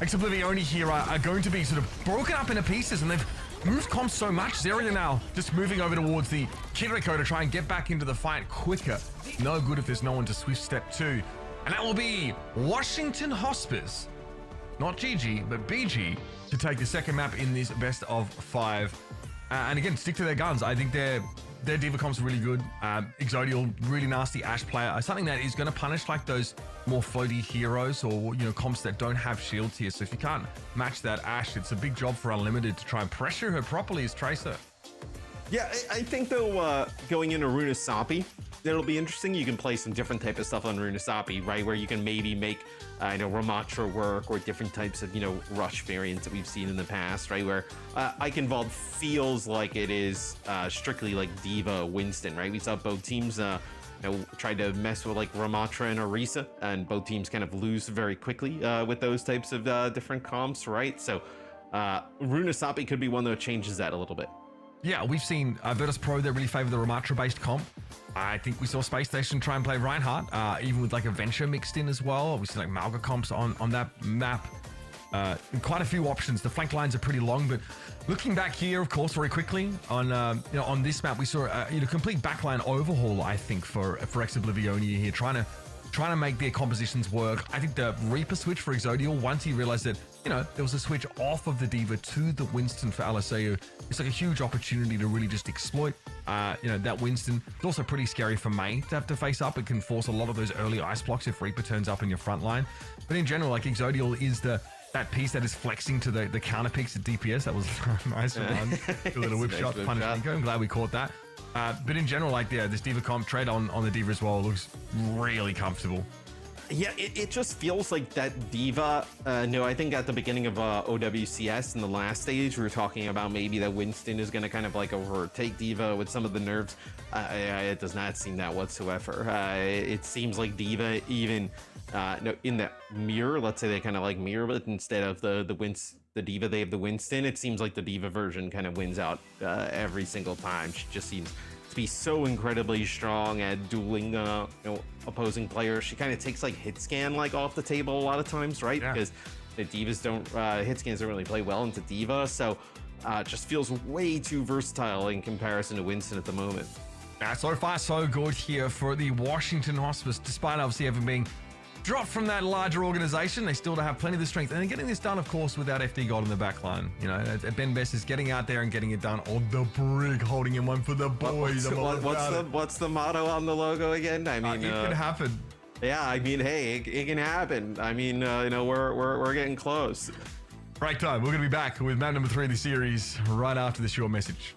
Ex Oblivione here are going to be sort of broken up into pieces, and they've moved comps so much. Zerion now just moving over towards the Kiriko to try and get back into the fight quicker. No good if there's no one to swift step to. And that will be Washington Hospice, not GG, but BG, to take the second map in this best of 5. And again, stick to their guns. I think their D.Va comps are really good. Exodial, really nasty Ashe player. Something that is going to punish those more floaty heroes or comps that don't have shields here. So if you can't match that Ashe, it's a big job for Unlimited to try and pressure her properly as Tracer. Yeah, I think though, going into Runa Sapi, it'll be interesting. You can play some different type of stuff on Runasapi, right? Where you can maybe make, Ramatra work, or different types of, rush variants that we've seen in the past, right? Where Eichenwald feels like it is strictly like Diva Winston, right? We saw both teams tried to mess with like Ramatra and Orisa, and both teams kind of lose very quickly with those types of different comps, right? So Runasapi could be one that changes that a little bit. Yeah, we've seen Virtus Pro that really favor the Ramatra-based comp. I think we saw Space Station try and play Reinhardt, even with like a Venture mixed in as well. We see like Malga comps on that map. Quite a few options. The flank lines are pretty long, but looking back here, of course, very quickly on this map, we saw a complete backline overhaul. I think for Ex-Oblivionia here, trying to make their compositions work. I think the Reaper switch for Exodial, once he realized that there was a switch off of the Diva to the Winston for Aliseo, it's like a huge opportunity to really just exploit that Winston. It's also pretty scary for Mei to have to face up. It can force a lot of those early ice blocks if Reaper turns up in your front line. But in general, like Exodial is that piece that is flexing to the counter picks at DPS. That was a nice one. A little whip shot, punish Nico. I'm glad we caught that. But in general, this Diva comp tread on the Diva as well looks really comfortable. Yeah, it just feels like that Diva. I think at the beginning of OWCS in the last stage, we were talking about maybe that Winston is going to kind of like overtake Diva with some of the nerfs. It does not seem that whatsoever. It seems like Diva, even in the mirror, let's say they kind of like mirror, but instead of the Diva, they have the Winston. It seems like the Diva version kind of wins out every single time. She just seems to be so incredibly strong at dueling opposing players. She kind of takes like hit scan like off the table a lot of times, right? Yeah. Because the Divas don't hit scans don't really play well into Diva, so just feels way too versatile in comparison to Winston at the moment. So far so good here for the Washington Hospice, despite obviously having been dropped from that larger organization. They still have plenty of the strength, and they're getting this done, of course, without FD Gold in the back line. Ben Best is getting out there and getting it done. Oh, the Brig holding in one for the boys. What's the motto on the logo again? I mean, it can happen. Yeah, I mean, hey, it can happen. I mean, we're getting close. Right time. We're going to be back with map number 3 of the series right after this short message.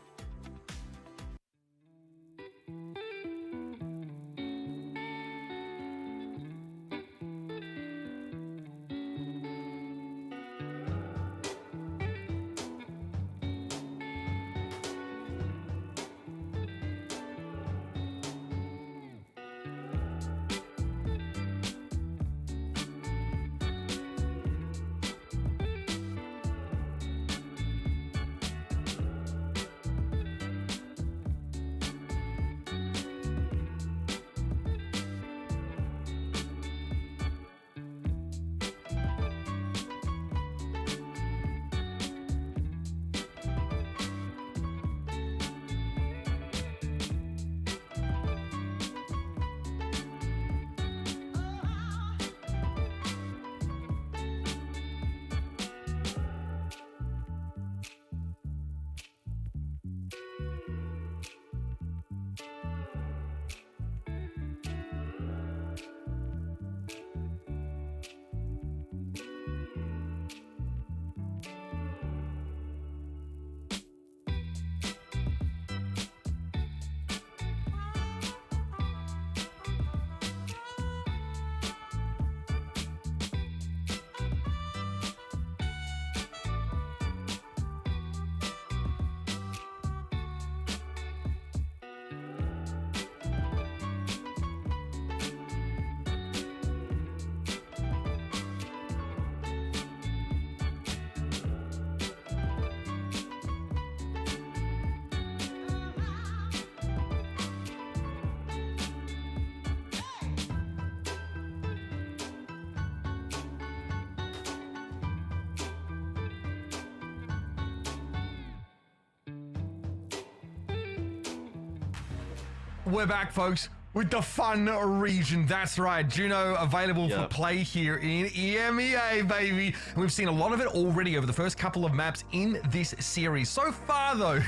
We're back, folks, with the fun region. That's right, Juno available for play here in EMEA, baby. And we've seen a lot of it already over the first couple of maps in this series. So far, though,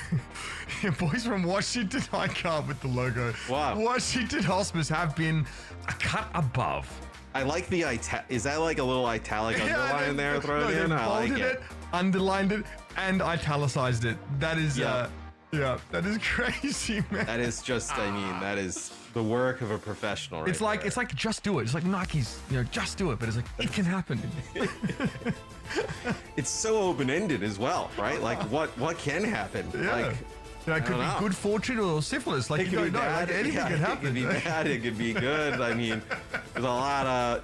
boys from Washington, I can't with the logo. Wow. Washington Hospice have been a cut above. I like the is that like a little italic underline there thrown in? I like it. Underlined it, and italicized it. That is, that is crazy, man. That is just, I mean, that is the work of a professional. Right It's like there. it's like just do it. It's like Nike's, just do it. But it's like it can happen. It's so open-ended as well, right? Like what can happen? Yeah. Like, It could don't be know. good fortune or syphilis. Like it you could don't be know. bad. Like anything can happen. It could be bad. It could be good. I mean, there's a lot of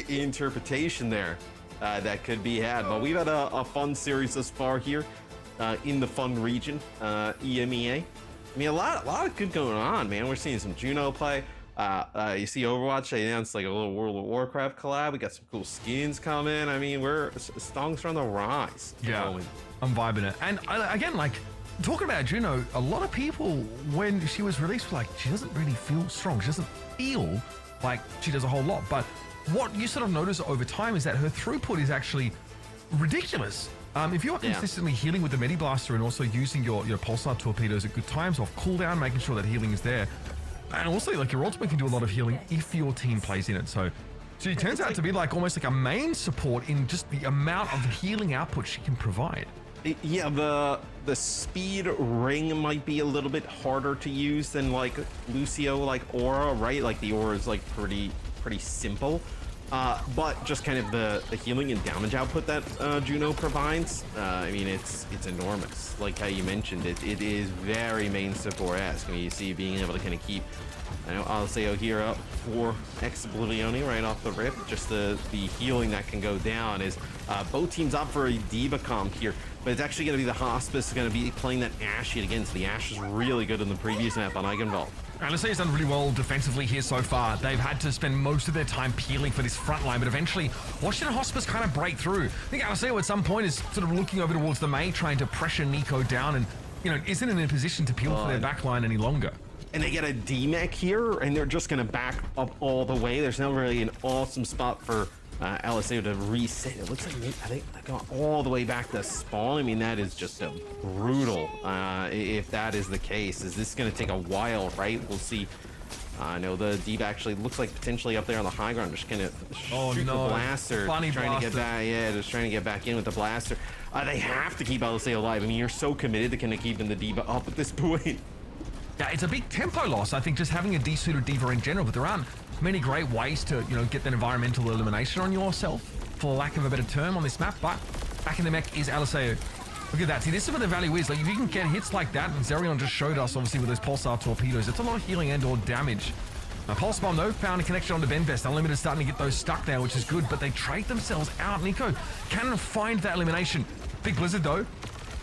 interpretation there that could be had. But we've had a fun series thus far here in the fun region, EMEA. I mean, a lot of good going on, man. We're seeing some Juno play. You see Overwatch, they announced like a little World of Warcraft collab. We got some cool skins coming. I mean, Stong's on the rise. Yeah, I'm vibing it. And again, like, talking about Juno, a lot of people, when she was released, were like, she doesn't really feel strong. She doesn't feel like she does a whole lot. But what you sort of notice over time is that her throughput is actually ridiculous. If you are consistently healing with the Medi Blaster and also using your pulsar torpedoes at good times off cooldown, making sure that healing is there, and also like your ultimate can do a lot of healing if your team plays in it. So it turns out to be like almost like a main support in just the amount of healing output she can provide. Yeah, the speed ring might be a little bit harder to use than like Lucio, like Aura, right? Like the Aura is like pretty simple. But just kind of the healing and damage output that Juno provides, I mean, it's enormous. Like how you mentioned, it is very main support-esque. I mean, you see being able to kind of keep, I know Alceo here up for Oblivione right off the rip. Just the healing that can go down is both teams up for a D.Va comp here. But it's actually going to be the Hospice going to be playing that Ashe yet again. So the Ashe is really good in the previous map on Eigenvald. Alice's done really well defensively here so far. They've had to spend most of their time peeling for this front line, but eventually Washington Hospice kind of break through. I think Aliceo at some point is sort of looking over towards the Mei, trying to pressure Nico down and, isn't in a position to peel for their back line any longer. And they get a D-Mech here, and they're just going to back up all the way. There's not really an awesome spot for Aliceo to reset. It looks like I think they got all the way back to spawn. I mean, that is just a brutal, if that is the case. Is this going to take a while, right? We'll see. No, the D.Va actually looks like potentially up there on the high ground. Just going to shoot the blaster. Funny trying blaster. to get back. Yeah, just trying to get back in with the blaster. They have to keep Aliceo alive. I mean, you're so committed to kind of keeping the D.Va up at this point. Yeah, it's a big tempo loss, I think, just having a desuited D.Va in general, but there aren't many great ways to, get that environmental elimination on yourself, for lack of a better term, on this map. But back in the mech is Aliceo. Look at that. See, this is where the value is. Like, if you can get hits like that, and Zerion just showed us, obviously, with those pulsar torpedoes, it's a lot of healing and or damage. Pulse Bomb, though, found a connection on the Benvest. Unlimited starting to get those stuck now, which is good, but they trade themselves out. Nico can find that elimination. Big Blizzard, though.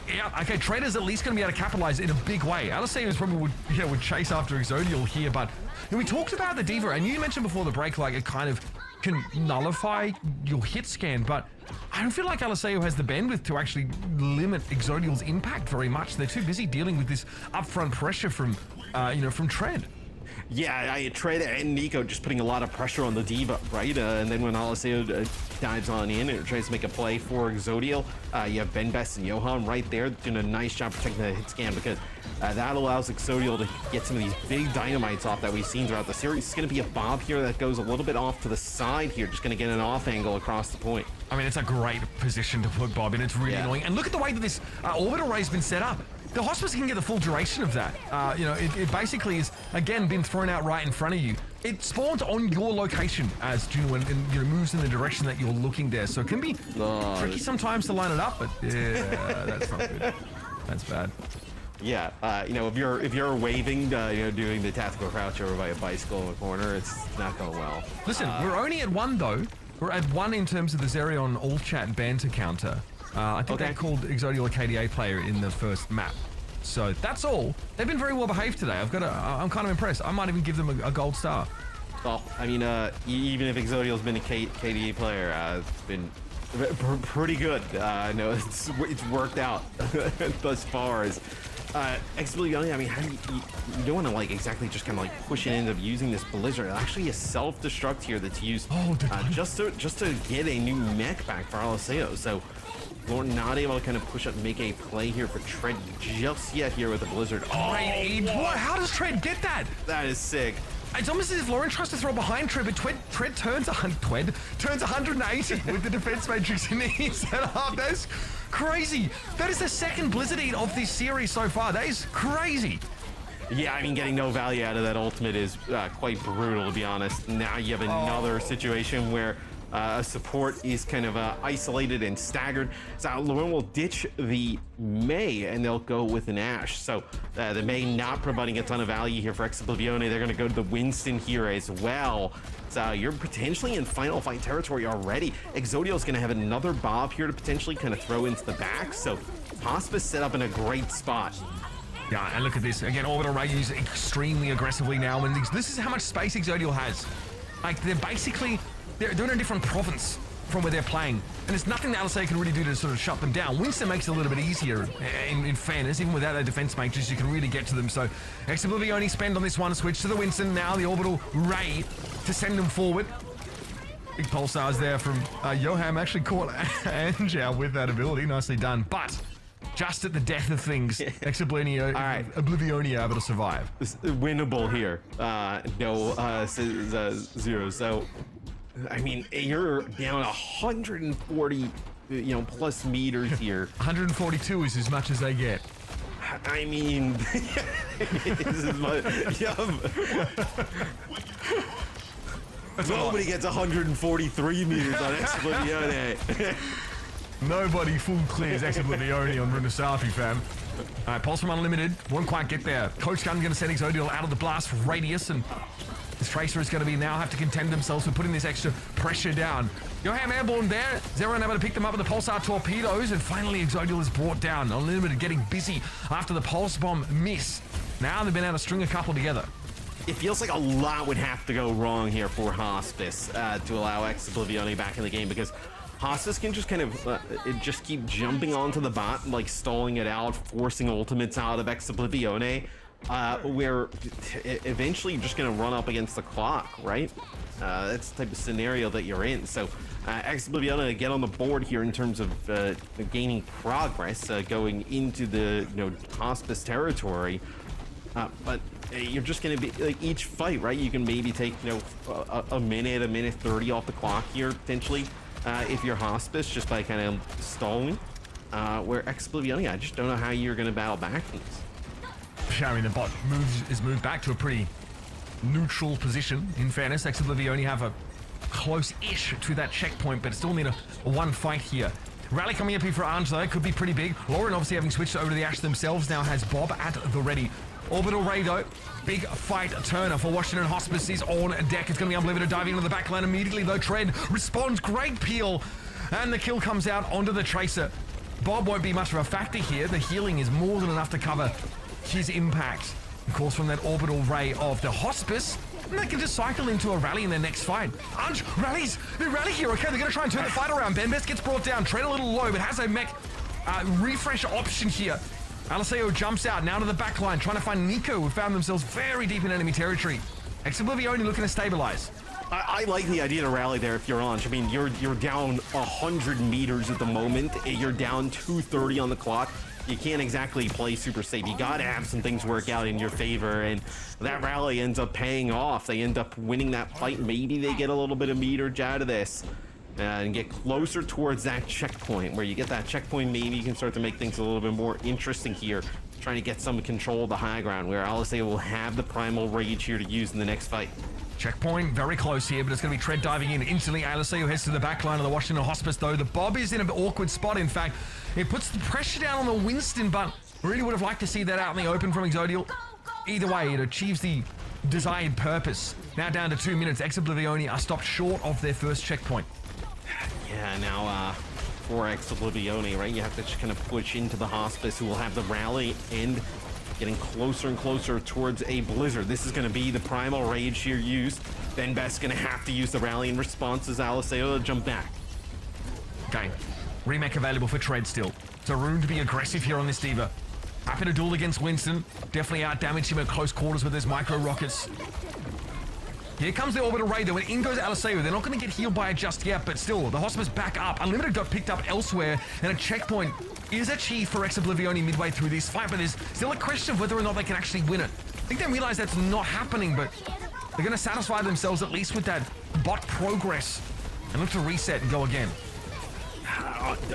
Yeah, okay, Trader's at least going to be able to capitalize in a big way. Aliceo probably would chase after Exodial here, but we talked about the D.Va, and you mentioned before the break, like, it kind of can nullify your hit scan, but I don't feel like Aliceo has the bandwidth to actually limit Exodial's impact very much. They're too busy dealing with this upfront pressure from Tread. Yeah, Trey and Nico just putting a lot of pressure on the D.Va, right? And then when Aliceo dives on in and tries to make a play for Exodial, you have Benbest and Johan right there doing a nice job protecting the hit scan, because that allows Exodial to get some of these big dynamites off that we've seen throughout the series. It's going to be a Bob here that goes a little bit off to the side here, just going to get an off angle across the point. I mean, it's a great position to put Bob in. It's really annoying. And look at the way that this orbital array has been set up. The Hospice can get the full duration of that. It basically is, again, been thrown out right in front of you. It spawns on your location as Juno and moves in the direction that you're looking there. So it can be tricky sometimes to line it up, but yeah, that's not good. That's bad. Yeah, if you're waving, doing the tactical crouch over by a bicycle in the corner, it's not going well. Listen, we're only at 1 though. We're at 1 in terms of the Zerion all chat banter counter. I think they called Exodial a KDA player in the first map. So that's all. They've been very well behaved today. I'm kind of impressed. I might even give them a gold star. Well, I mean, even if Exodial's been a KDA player, it's been pretty good. No, it's worked out thus far. As Oblivione, I mean, how do you don't want to like exactly just kind of like push it into using this Blizzard. Actually, a self-destruct here that's used just to get a new mech back for Aliceo. So we're not able to kind of push up and make a play here for Tread just yet here with the Blizzard. How does Tread get that? That is sick. It's almost as if Lauren tries to throw behind Tread, but Tread turns 180 with the defense matrix in the setup. That's crazy. That is the second Blizzard eat of this series so far. That is crazy. Yeah, I mean, getting no value out of that ultimate is quite brutal, to be honest. Now you have another situation where a support is kind of isolated and staggered. So Lauren will ditch the Mei, and they'll go with an Ashe. So the Mei not providing a ton of value here for Exoblivione. They're going to go to the Winston here as well. So you're potentially in final fight territory already. Exodio's going to have another Bob here to potentially kind of throw into the back. So Hospice set up in a great spot. Yeah, and look at this. Again, Orbital Ray used extremely aggressively now. And this is how much space Exodial has. Like, they're in a different province from where they're playing. And there's nothing that Alisei can really do to sort of shut them down. Winston makes it a little bit easier, in fairness. Even without their defense matrix, you can really get to them. So Exoblivione spend on this one, switch to the Winston. Now the Orbital Ray to send them forward. Big pulsars there from Yoham. Actually caught Ange out with that ability. Nicely done. But just at the death of things, Oblivione able to survive. It's winnable here. Zero. So, I mean, you're down 140, plus meters here. 142 is as much as they get. I mean, this is nobody gets 143 meters on Exoblivione. Nobody full clears Exoblivione on Runasafi, fam. All right, Pulse from Unlimited won't quite get there. Coach Gun going to send Exodial out of the blast radius, and this Tracer is going to now have to contend themselves with putting this extra pressure down. Yoham airborne there. Zeron able to pick them up with the Pulsar torpedoes, and finally Exodial is brought down. Unlimited getting busy after the Pulse Bomb miss. Now they've been able to string a couple together. It feels like a lot would have to go wrong here for Hospice to allow Exoblivione back in the game, because Hospice can just kind of just keep jumping onto the bot, like stalling it out, forcing ultimates out of Exoblivione, where eventually you're just going to run up against the clock, right? That's the type of scenario that you're in. So Exoblivione get on the board here in terms of gaining progress, going into the Hospice territory, but you're just going to be like each fight, right? You can maybe take a minute 30 off the clock here potentially. If you're Hospice, just by kind of stalling, where Exoblivione, I just don't know how you're going to battle back from this. I mean, the bot is moved back to a pretty neutral position. In fairness, Exoblivione have a close-ish to that checkpoint, but still need a one fight here. Rally coming up here for Ange, though, could be pretty big. Lauren, obviously having switched over to the Ashe themselves, now has Bob at the ready. Orbital Ray, though, big fight turner for Washington Hospice is on deck. It's going to be Unlimited diving into the back line immediately, though. Tread responds, great peel, and the kill comes out onto the Tracer. Bob won't be much of a factor here. The healing is more than enough to cover his impact. Of course, from that Orbital Ray of the Hospice, and they can just cycle into a rally in their next fight. Ange rallies! They rally here, okay? They're going to try and turn the fight around. Benbest gets brought down. Tread a little low, but has a mech refresh option here. Aliseo jumps out, now to the back line, trying to find Nico, who found themselves very deep in enemy territory. Exoblivione looking to stabilize. I like the idea to rally there if you're on. I mean, you're down 100 meters at the moment. You're down 230 on the clock. You can't exactly play super safe. You gotta have some things work out in your favor, and that rally ends up paying off. They end up winning that fight. Maybe they get a little bit of meterage out of this. And get closer towards that checkpoint. Where you get that checkpoint, maybe you can start to make things a little bit more interesting here. Trying to get some control of the high ground, where Alisei will have the Primal Rage here to use in the next fight. Checkpoint very close here, but it's going to be Tread diving in instantly. Alisei heads to the back line of the Washington Hospice, though. The Bob is in an awkward spot, in fact. It puts the pressure down on the Winston, but really would have liked to see that out in the open from Exodial. Either way, it achieves the desired purpose. Now down to 2 minutes. Exoblivione are stopped short of their first checkpoint. Yeah, now for Exoblivione, right? You have to just kind of push into the Hospice, who will have the rally and getting closer and closer towards a Blizzard. This is going to be the Primal Rage here used. Then Best's going to have to use the rally in response as Aliseo to jump back. Okay, remake available for Tread still. So room to be aggressive here on this Diva. Happy to duel against Winston. Definitely out-damage him at close quarters with his micro rockets. Here comes the Orbital Ray, though, and in goes Aliseo. They're not going to get healed by it just yet, but still, the Hospice back up. Unlimited got picked up elsewhere, and a checkpoint is achieved for Exoblivione midway through this fight, but there's still a question of whether or not they can actually win it. I think they realize that's not happening, but they're going to satisfy themselves at least with that bot progress and look to reset and go again.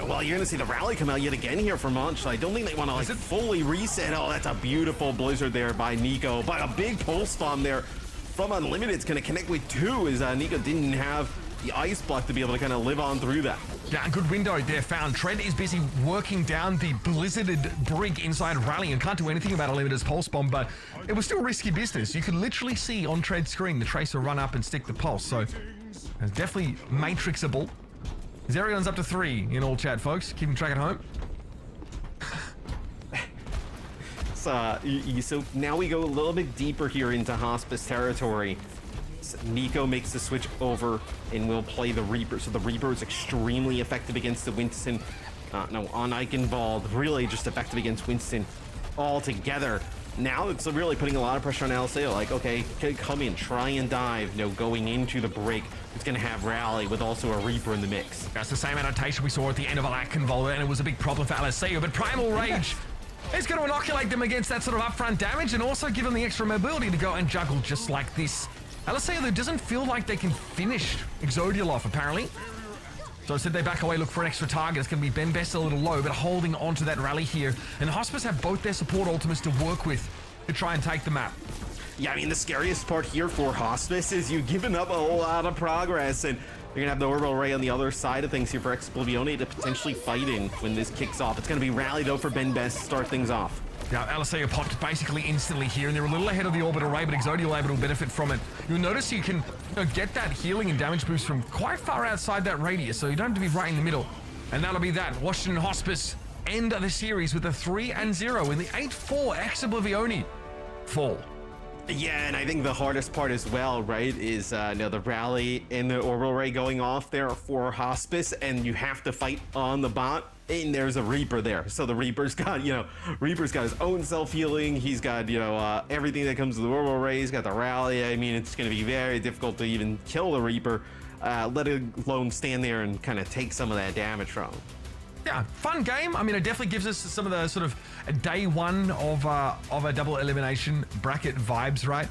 Well, you're going to see the rally come out yet again here for Munch. So I don't think they want to like fully reset. Oh, that's a beautiful blizzard there by Nico. But a big pulse bomb there from Unlimited. It's going to connect with 2 as Nico didn't have the ice block to be able to kind of live on through that. Yeah, good window there found. Tread is busy working down the blizzarded brig inside Rally and can't do anything about Unlimited's pulse bomb, but it was still risky business. You could literally see on Tread's screen the Tracer run up and stick the pulse, so it's definitely matrixable. Zerion's up to 3 in all chat, folks. Keeping track at home. So now we go a little bit deeper here into Hospice territory. So Nico makes the switch over and will play the Reaper. So the Reaper is extremely effective against the Winston. No, on Eichenwald, really just effective against Winston altogether. Now it's really putting a lot of pressure on Aliseo. Like, okay, come in, try and dive. No, going into the break. It's going to have Rally with also a Reaper in the mix. That's the same adaptation we saw at the end of Eichenwald, and it was a big problem for Aliseo, but Primal Rage is going to inoculate them against that sort of upfront damage and also give them the extra mobility to go and juggle just like this. Aliseo, though, doesn't feel like they can finish Exodial off, apparently. So instead they back away, look for an extra target. It's going to be Ben Best a little low, but holding on to that Rally here. And Hospice have both their support ultimates to work with to try and take the map. Yeah, I mean, the scariest part here for Hospice is you've given up a whole lot of progress, and you're going to have the Orbital Ray on the other side of things here for Explosione to potentially fight in when this kicks off. It's going to be Rally, though, for Ben Best to start things off. Now, Aliseo popped basically instantly here, and they're a little ahead of the Orbital Ray, but Exodial able to benefit from it. You'll notice you can get that healing and damage boost from quite far outside that radius, so you don't have to be right in the middle. And that'll be that. Washington Hospice end the series with a 3-0 in the 8-4 Exoblivione fall. Yeah, and I think the hardest part as well, right, is the Rally and the Orbital Ray going off there for Hospice, and you have to fight on the bot. And there's a Reaper there, so the Reaper's got his own self-healing. He's got everything that comes with the Orbital Ray. He's got the Rally. I mean, it's going to be very difficult to even kill the Reaper, let alone stand there and kind of take some of that damage from him. Yeah, fun game. I mean, it definitely gives us some of the sort of day one of a double elimination bracket vibes, right?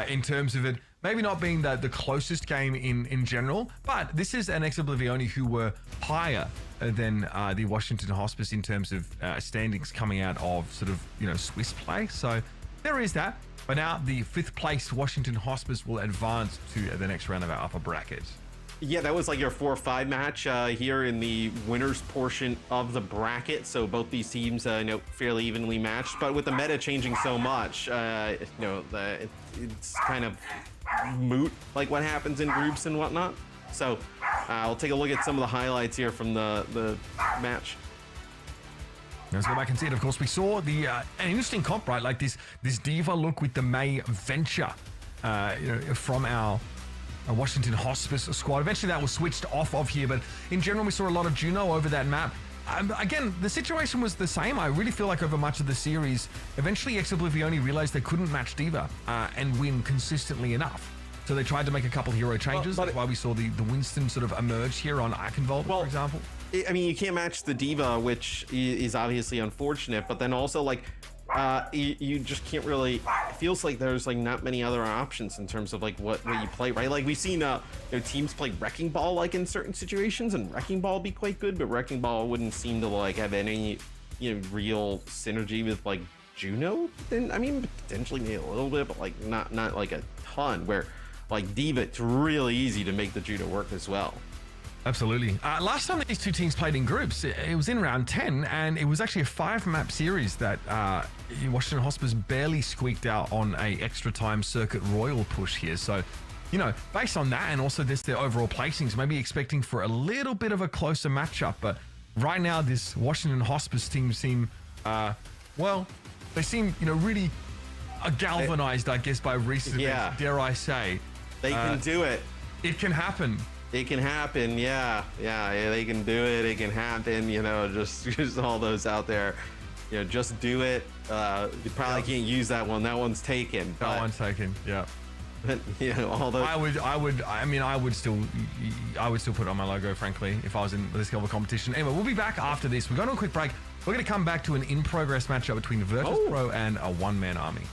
In terms of it maybe not being the closest game in general, but this is an Exoblivione who were higher than the Washington Hospice in terms of standings coming out of sort of Swiss play. So there is that. But now the 5th place Washington Hospice will advance to the next round of our upper bracket. Yeah, that was like your 4-5 match here in the winners portion of the bracket. So both these teams, fairly evenly matched. But with the meta changing so much, it's kind of moot, like what happens in groups and whatnot. So I'll take a look at some of the highlights here from the match. Let's go back and see it. Of course, we saw an interesting comp, right? Like this D.Va look with the May Venture, from our Washington Hospice squad. Eventually that was switched off of here, but in general we saw a lot of Juno over that map. Again, the situation was the same. I really feel like over much of the series, eventually Exoblivione realized they couldn't match D.Va and win consistently enough. So they tried to make a couple hero changes. That's why we saw the Winston sort of emerge here on Eichenwald, for example. I mean, you can't match the D.Va, which is obviously unfortunate, but then also like you just can't really. It feels like there's like not many other options in terms of like what you play, right? Like we've seen teams play Wrecking Ball like in certain situations, and Wrecking Ball be quite good, but Wrecking Ball wouldn't seem to like have any real synergy with like Juno. And I mean, potentially maybe a little bit, but like not like a ton. Where like D.Va, it's really easy to make the Juno work as well. Absolutely. Last time these two teams played in groups, it was in round 10, and it was actually a 5-map series that Washington Hospice barely squeaked out on a extra time circuit royal push here. So, based on that and also this their overall placings, maybe expecting for a little bit of a closer matchup. But right now, this Washington Hospice team seem, they seem, really galvanized, I guess, by recent events, dare I say. They can do it. It can happen. It can happen, yeah, they can do it. It can happen, just all those out there, just do it. You probably can't use that one. That one's taken. That one's taken, yeah. But all those. I would still put it on my logo, frankly, if I was in this kind of a competition. Anyway, we'll be back after this. We're going to a quick break. We're going to come back to an in-progress matchup between Virtus Pro and a one-man army.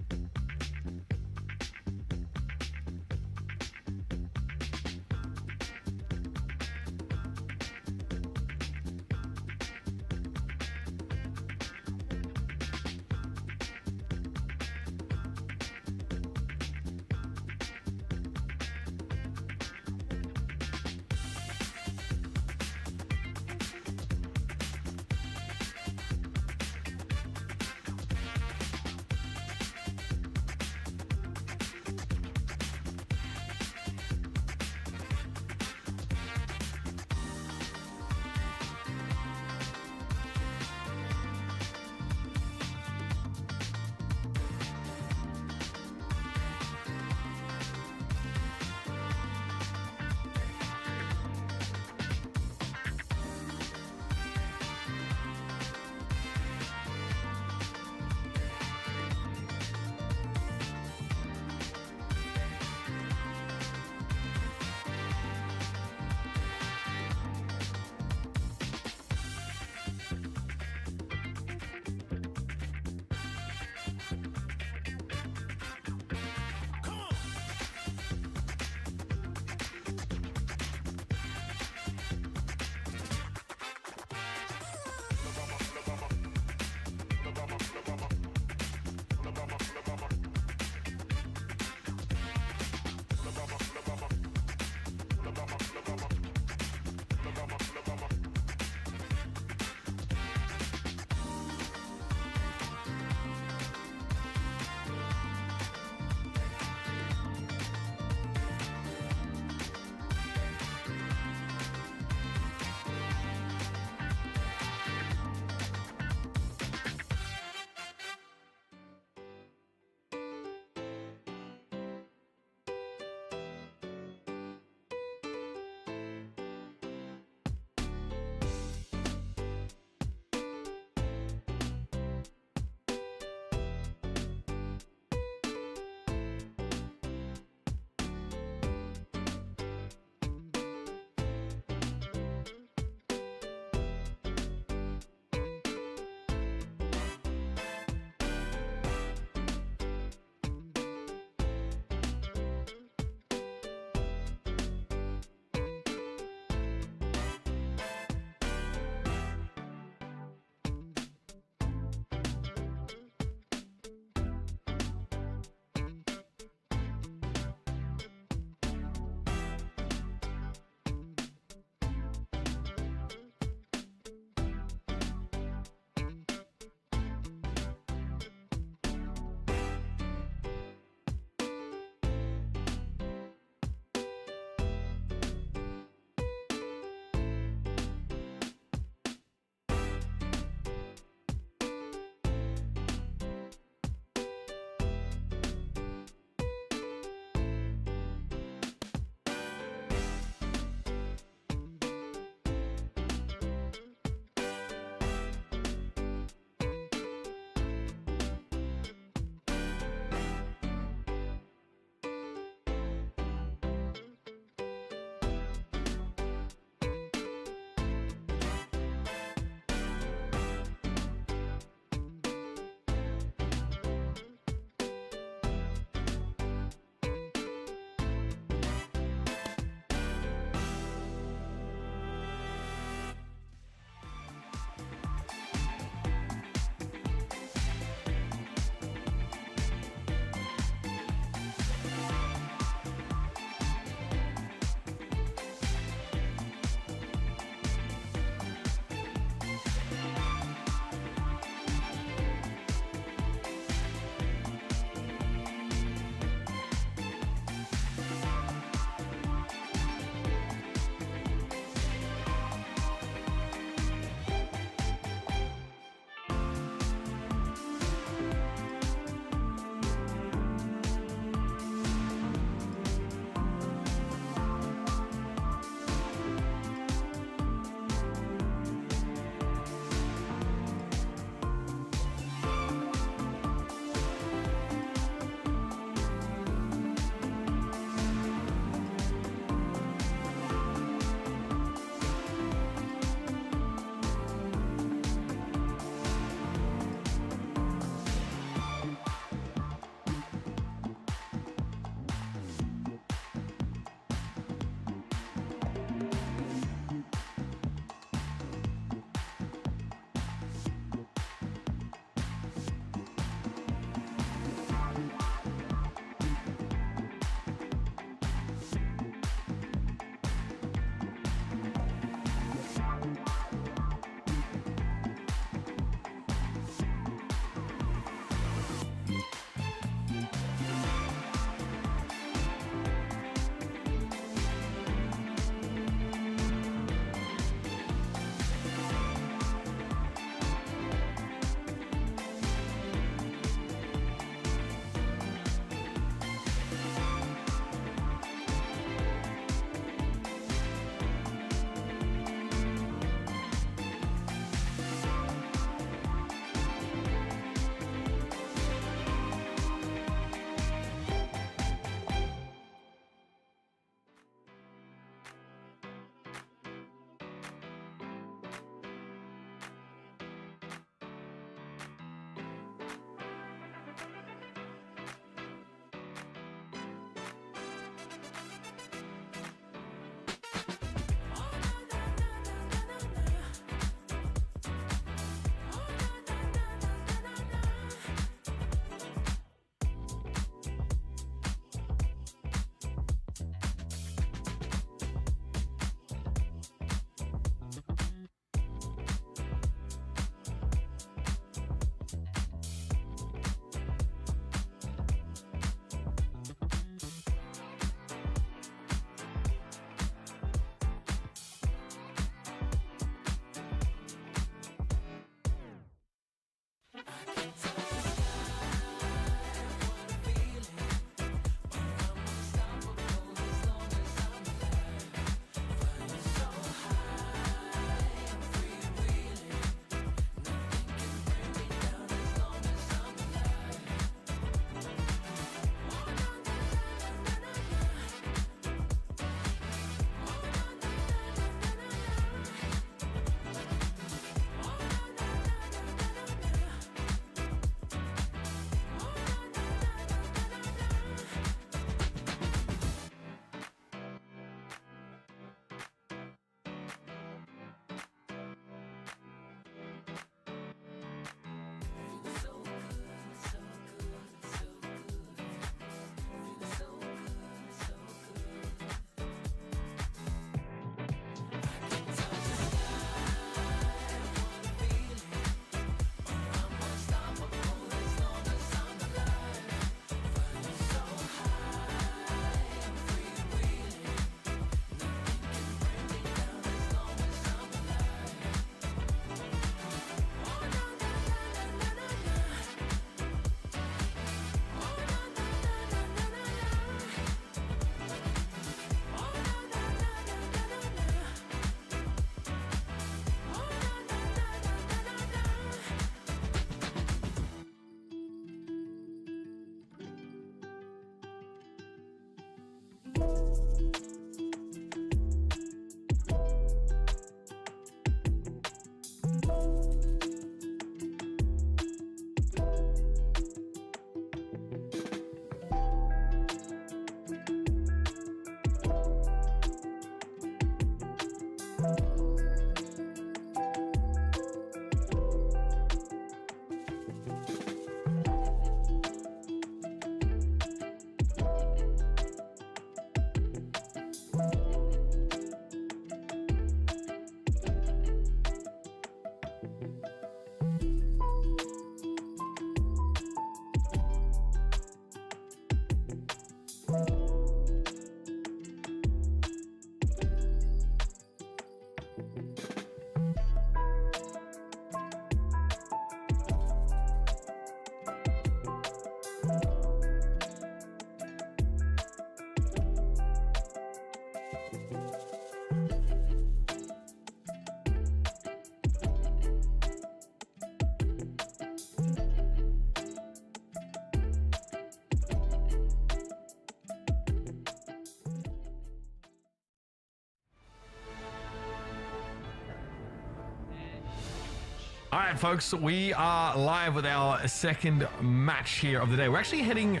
All right, folks, we are live with our second match here of the day. We're actually heading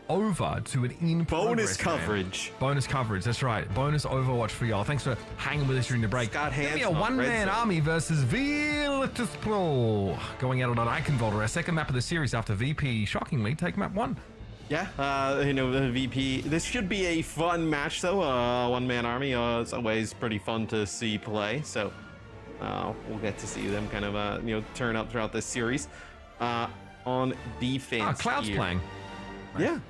over to an bonus coverage. Bonus coverage, that's right. Bonus Overwatch for y'all. Thanks for hanging with us during the break. Scott It's gonna be a Hansen, one-man Red army versus Virtus Pro going out on Eichenwalder, our second map of the series after VP, shockingly, take map 1. Yeah, the VP. This should be a fun match, though. One-man army. It's always pretty fun to see play. So we'll get to see them kind of, turn up throughout this series. On defense, Cloud's here. playing. Yeah,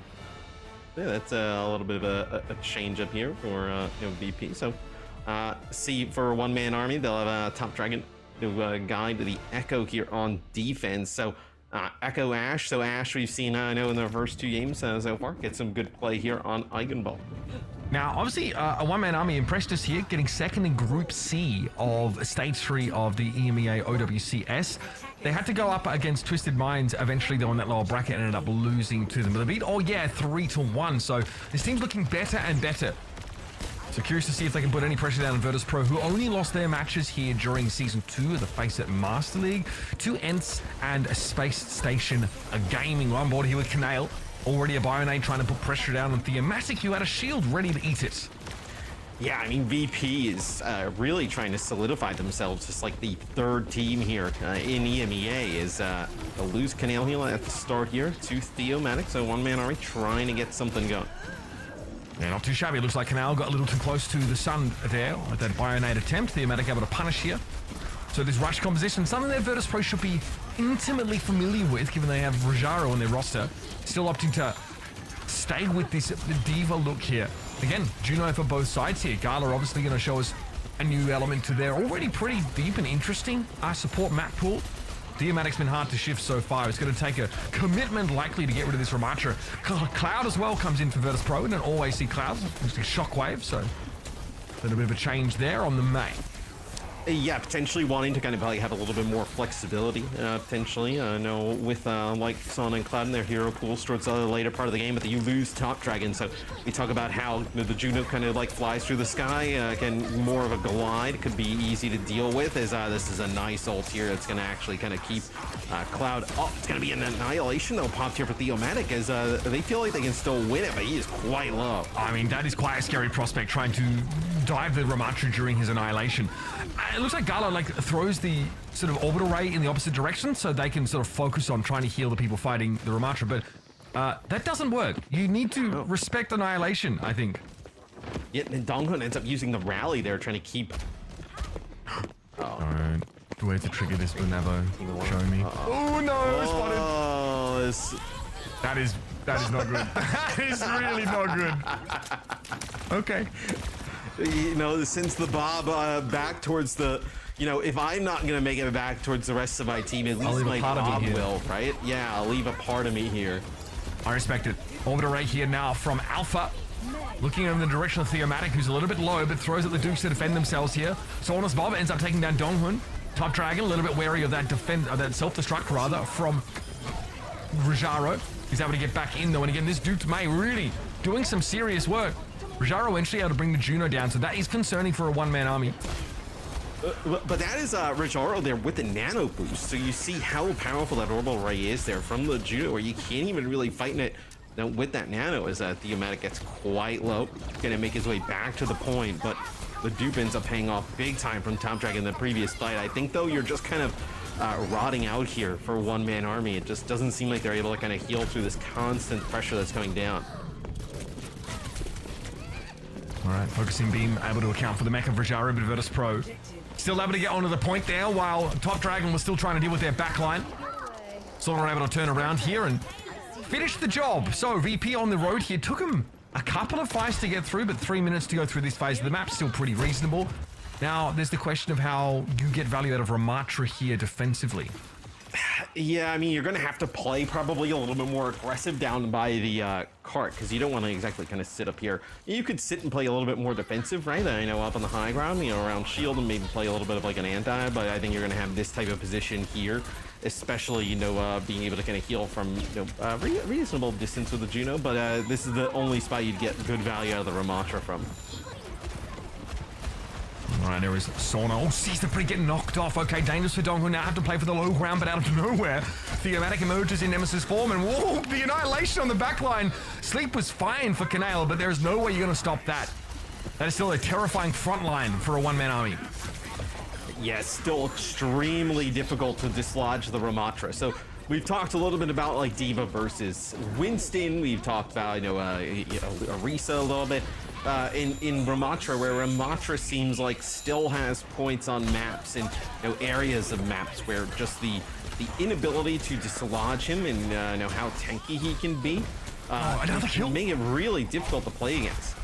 that's a little bit of a change up here for VP. So, see for one-man army, they'll have a Top Dragon to guide the Echo here on defense. So. Echo Ashe. So Ashe, we've seen, I know in the first 2 games so far, get some good play here on Eichenwalder. Now, obviously, a one-man army impressed us here, getting second in Group C of Stage 3 of the EMEA OWCS. They had to go up against Twisted Minds eventually, though, in that lower bracket, and ended up losing to them. But they beat, 3-1. So this team's looking better and better. So curious to see if they can put any pressure down on Virtus Pro, who only lost their matches here during Season 2 of the FACEIT Master League to ENTS and a Space Station Gaming. On board here with Canale, already a Bionade trying to put pressure down on Theomatic, who had a shield ready to eat it. Yeah, I mean, VP is really trying to solidify themselves as like the 3rd team here in EMEA. Is they'll lose Canale Heal at the start here to Theomatic, so one-man army trying to get something going. Yeah, not too shabby. Looks like Canal got a little too close to the sun there with that Bionade attempt. Theomatic able to punish here. So this rush composition, something that Virtus Pro should be intimately familiar with, given they have Rajaro on their roster. Still opting to stay with this diva look here. Again, Juno for both sides here. Gala obviously going to show us a new element to their already pretty deep and interesting support map pool. Theomatic's been hard to shift so far. It's going to take a commitment likely to get rid of this Ramatra. Cloud as well comes in for Virtus Pro. We don't always see Cloud. We see Shockwave, so a little bit of a change there on the main. Yeah, potentially wanting to kind of probably have a little bit more flexibility, potentially. I know with like Son and Cloud in their hero pools towards the later part of the game, but you lose Top Dragon. So we talk about how the Juno kind of like flies through the sky. Again, more of a glide, could be easy to deal with. As this is a nice ult here that's going to actually kind of keep Cloud up. It's going to be an annihilation though, popped here for Theomatic, as they feel like they can still win it, but he is quite low. I mean, that is quite a scary prospect, trying to dive the Ramatra during his annihilation. It looks like Gala like throws the sort of orbital ray in the opposite direction so they can sort of focus on trying to heal the people fighting the Ramatra, but that doesn't work. You need to respect annihilation, I think. Yeah, and Donghun ends up using the rally there, trying to keep... Alright, where to trigger this, Benavo? Show me. Oh no, spotted! Oh, this... That is not good. That is really not good. Okay. Since the Bob back towards the, if I'm not going to make it back towards the rest of my team, at least my Bob will, right? Yeah, I'll leave a part of me here. I respect it. Orbital Ray here now from Alpha. Looking in the direction of Theomatic, who's a little bit low, but throws at the Dukes to defend themselves here. Saunus Bob ends up taking down Donghun. Top Dragon, a little bit wary of that self-destruct, rather, from Rajaro. He's able to get back in, though, and again, this Duke May really doing some serious work. Rajaro eventually able to bring the Juno down, so that is concerning for a one-man army. But that is Rajaro there with the nano boost, so you see how powerful that orbital ray is there from the Juno, where you can't even really fight it. Now with that nano, as Theomatic gets quite low, gonna make his way back to the point, but the dupe ends up paying off big time from Top Dragon in the previous fight. I think though you're just kind of rotting out here for a one-man army. It just doesn't seem like they're able to kind of heal through this constant pressure that's coming down. All right, focusing beam able to account for the mech of Rajaro, but Virtus Pro still able to get onto the point there while Top Dragon was still trying to deal with their backline. So they're able to turn around here and finish the job. So VP on the road here. Took him a couple of fights to get through, but 3 minutes to go through this phase of the map. Still pretty reasonable. Now, there's the question of how you get value out of Ramatra here defensively. Yeah, I mean, you're going to have to play probably a little bit more aggressive down by the cart, because you don't want to exactly kind of sit up here. You could sit and play a little bit more defensive, right? I know up on the high ground, you know, around shield, and maybe play a little bit of like an anti, but I think you're going to have this type of position here, especially, you know, being able to kind of heal from, you know, reasonable distance with the Juno, but this is the only spot you'd get good value out of the Ramatra from. All right, there is Sauna. Oh, sees the pretty getting knocked off. Okay, dangerous for Dong, who now have to play for the low ground, but out of nowhere, Theomatic emerges in Nemesis form, and whoa, the annihilation on the backline. Sleep was fine for Canale, but there's no way you're going to stop that. That is still a terrifying front line for a one-man army. Yeah, still extremely difficult to dislodge the Ramatra. So we've talked a little bit about like D.Va versus Winston. We've talked about, you know, Orisa a little bit. In Ramatra, where Ramatra seems like still has points on maps and, you know, areas of maps where just the inability to dislodge him and know how tanky he can be another kill. Make it really difficult to play against.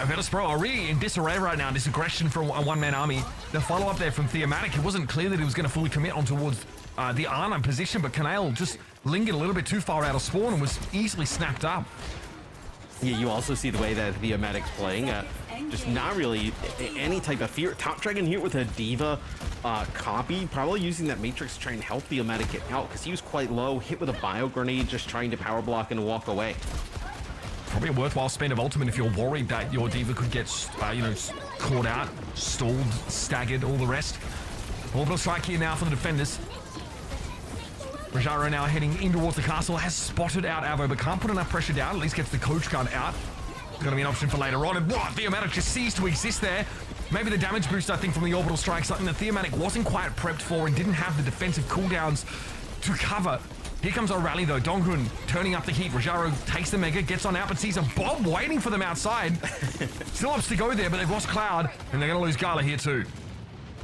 Virtus Pro are really in disarray right now, this aggression for a one-man army. The follow-up there from Theomatic, it wasn't clear that he was going to fully commit on towards the Ana position, but Canale just lingered a little bit too far out of spawn and was easily snapped up. Yeah, you also see the way that Theomatic's playing, just not really any type of fear. Top Dragon here with a D.Va copy, probably using that Matrix to try and help Theomatic get out, because he was quite low, hit with a bio grenade, just trying to power block and walk away. Probably a worthwhile spend of ultimate if you're worried that your D.Va could get, you know, caught out, stalled, staggered, all the rest. Orbital strike here now for the defenders. Rajaro now heading in towards the castle, has spotted out Avo, but can't put enough pressure down, at least gets the coach gun out. It's gonna be an option for later on, and what? Theomatic just ceased to exist there. Maybe the damage boost, I think, from the orbital strike, something that Theomatic wasn't quite prepped for and didn't have the defensive cooldowns to cover. Here comes our rally though, Donghun turning up the heat. Rajaro takes the mega, gets on out, but sees a Bob waiting for them outside. Still opts to go there, but they've lost Cloud, and they're gonna lose Gala here too.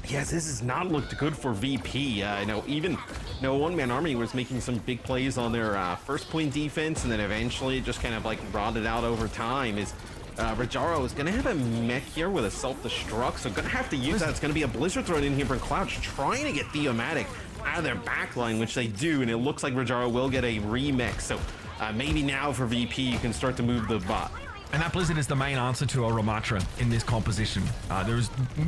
Yes, this has not looked good for VP. You know, even one-man army was making some big plays on their first point defense, and then eventually just kind of like rotted out over time. Is Rajaro is going to have a mech here with a self-destruct, so going to have to use that. It's going to be a blizzard thrown in here from Cloud, trying to get Theomatic out of their backline, which they do, and it looks like Rajaro will get a remix. So maybe now for VP, you can start to move the bot. And that Blizzard is the main answer to a Ramatra in this composition.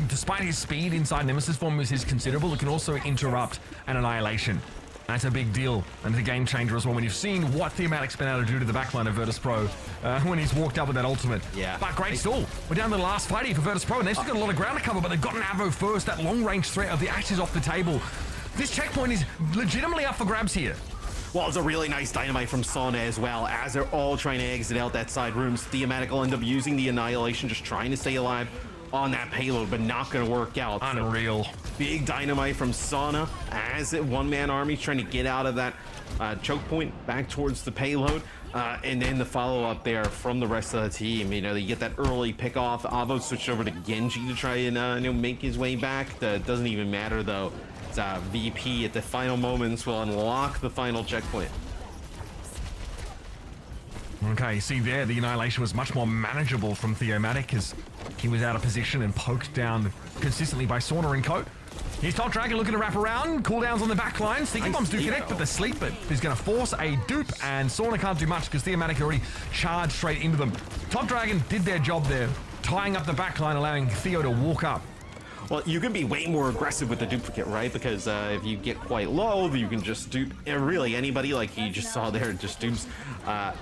Despite his speed inside Nemesis form is considerable, it can also interrupt an annihilation. That's a big deal, and it's a game changer as well when you've seen what Theomatic's been able to do to the backline of Virtus Pro when he's walked up with that ultimate. Yeah. But great stall. We're down to the last fight here for Virtus Pro, and they've still got a lot of ground to cover, but they've got an Avo first. That long-range threat of the Ashes off the table. This checkpoint is legitimately up for grabs here. Well, it's a really nice dynamite from Sauna as well, as they're all trying to exit out that side rooms. Theomatic will end up using the Annihilation, just trying to stay alive on that payload, but not going to work out. Unreal. So, big dynamite from Sauna as a one-man army trying to get out of that choke point back towards the payload. And then the follow-up there from the rest of the team. You know, they get that early pick-off. Avo switched over to Genji to try and make his way back. That doesn't even matter, though. VP at the final moments will unlock the final checkpoint. Okay, see there, the Annihilation was much more manageable from Theomatic as he was out of position and poked down consistently by Sauna and Co. Here's Top Dragon looking to wrap around, cooldowns on the back line. Sneaky bombs do connect, but the sleep, but he's going to force a dupe, and Sauna can't do much because Theomatic already charged straight into them. Top Dragon did their job there, tying up the back line, allowing Theo to walk up. Well, you can be way more aggressive with the duplicate, right? Because if you get quite low, you can just dupe really anybody, like you just saw there, just dupes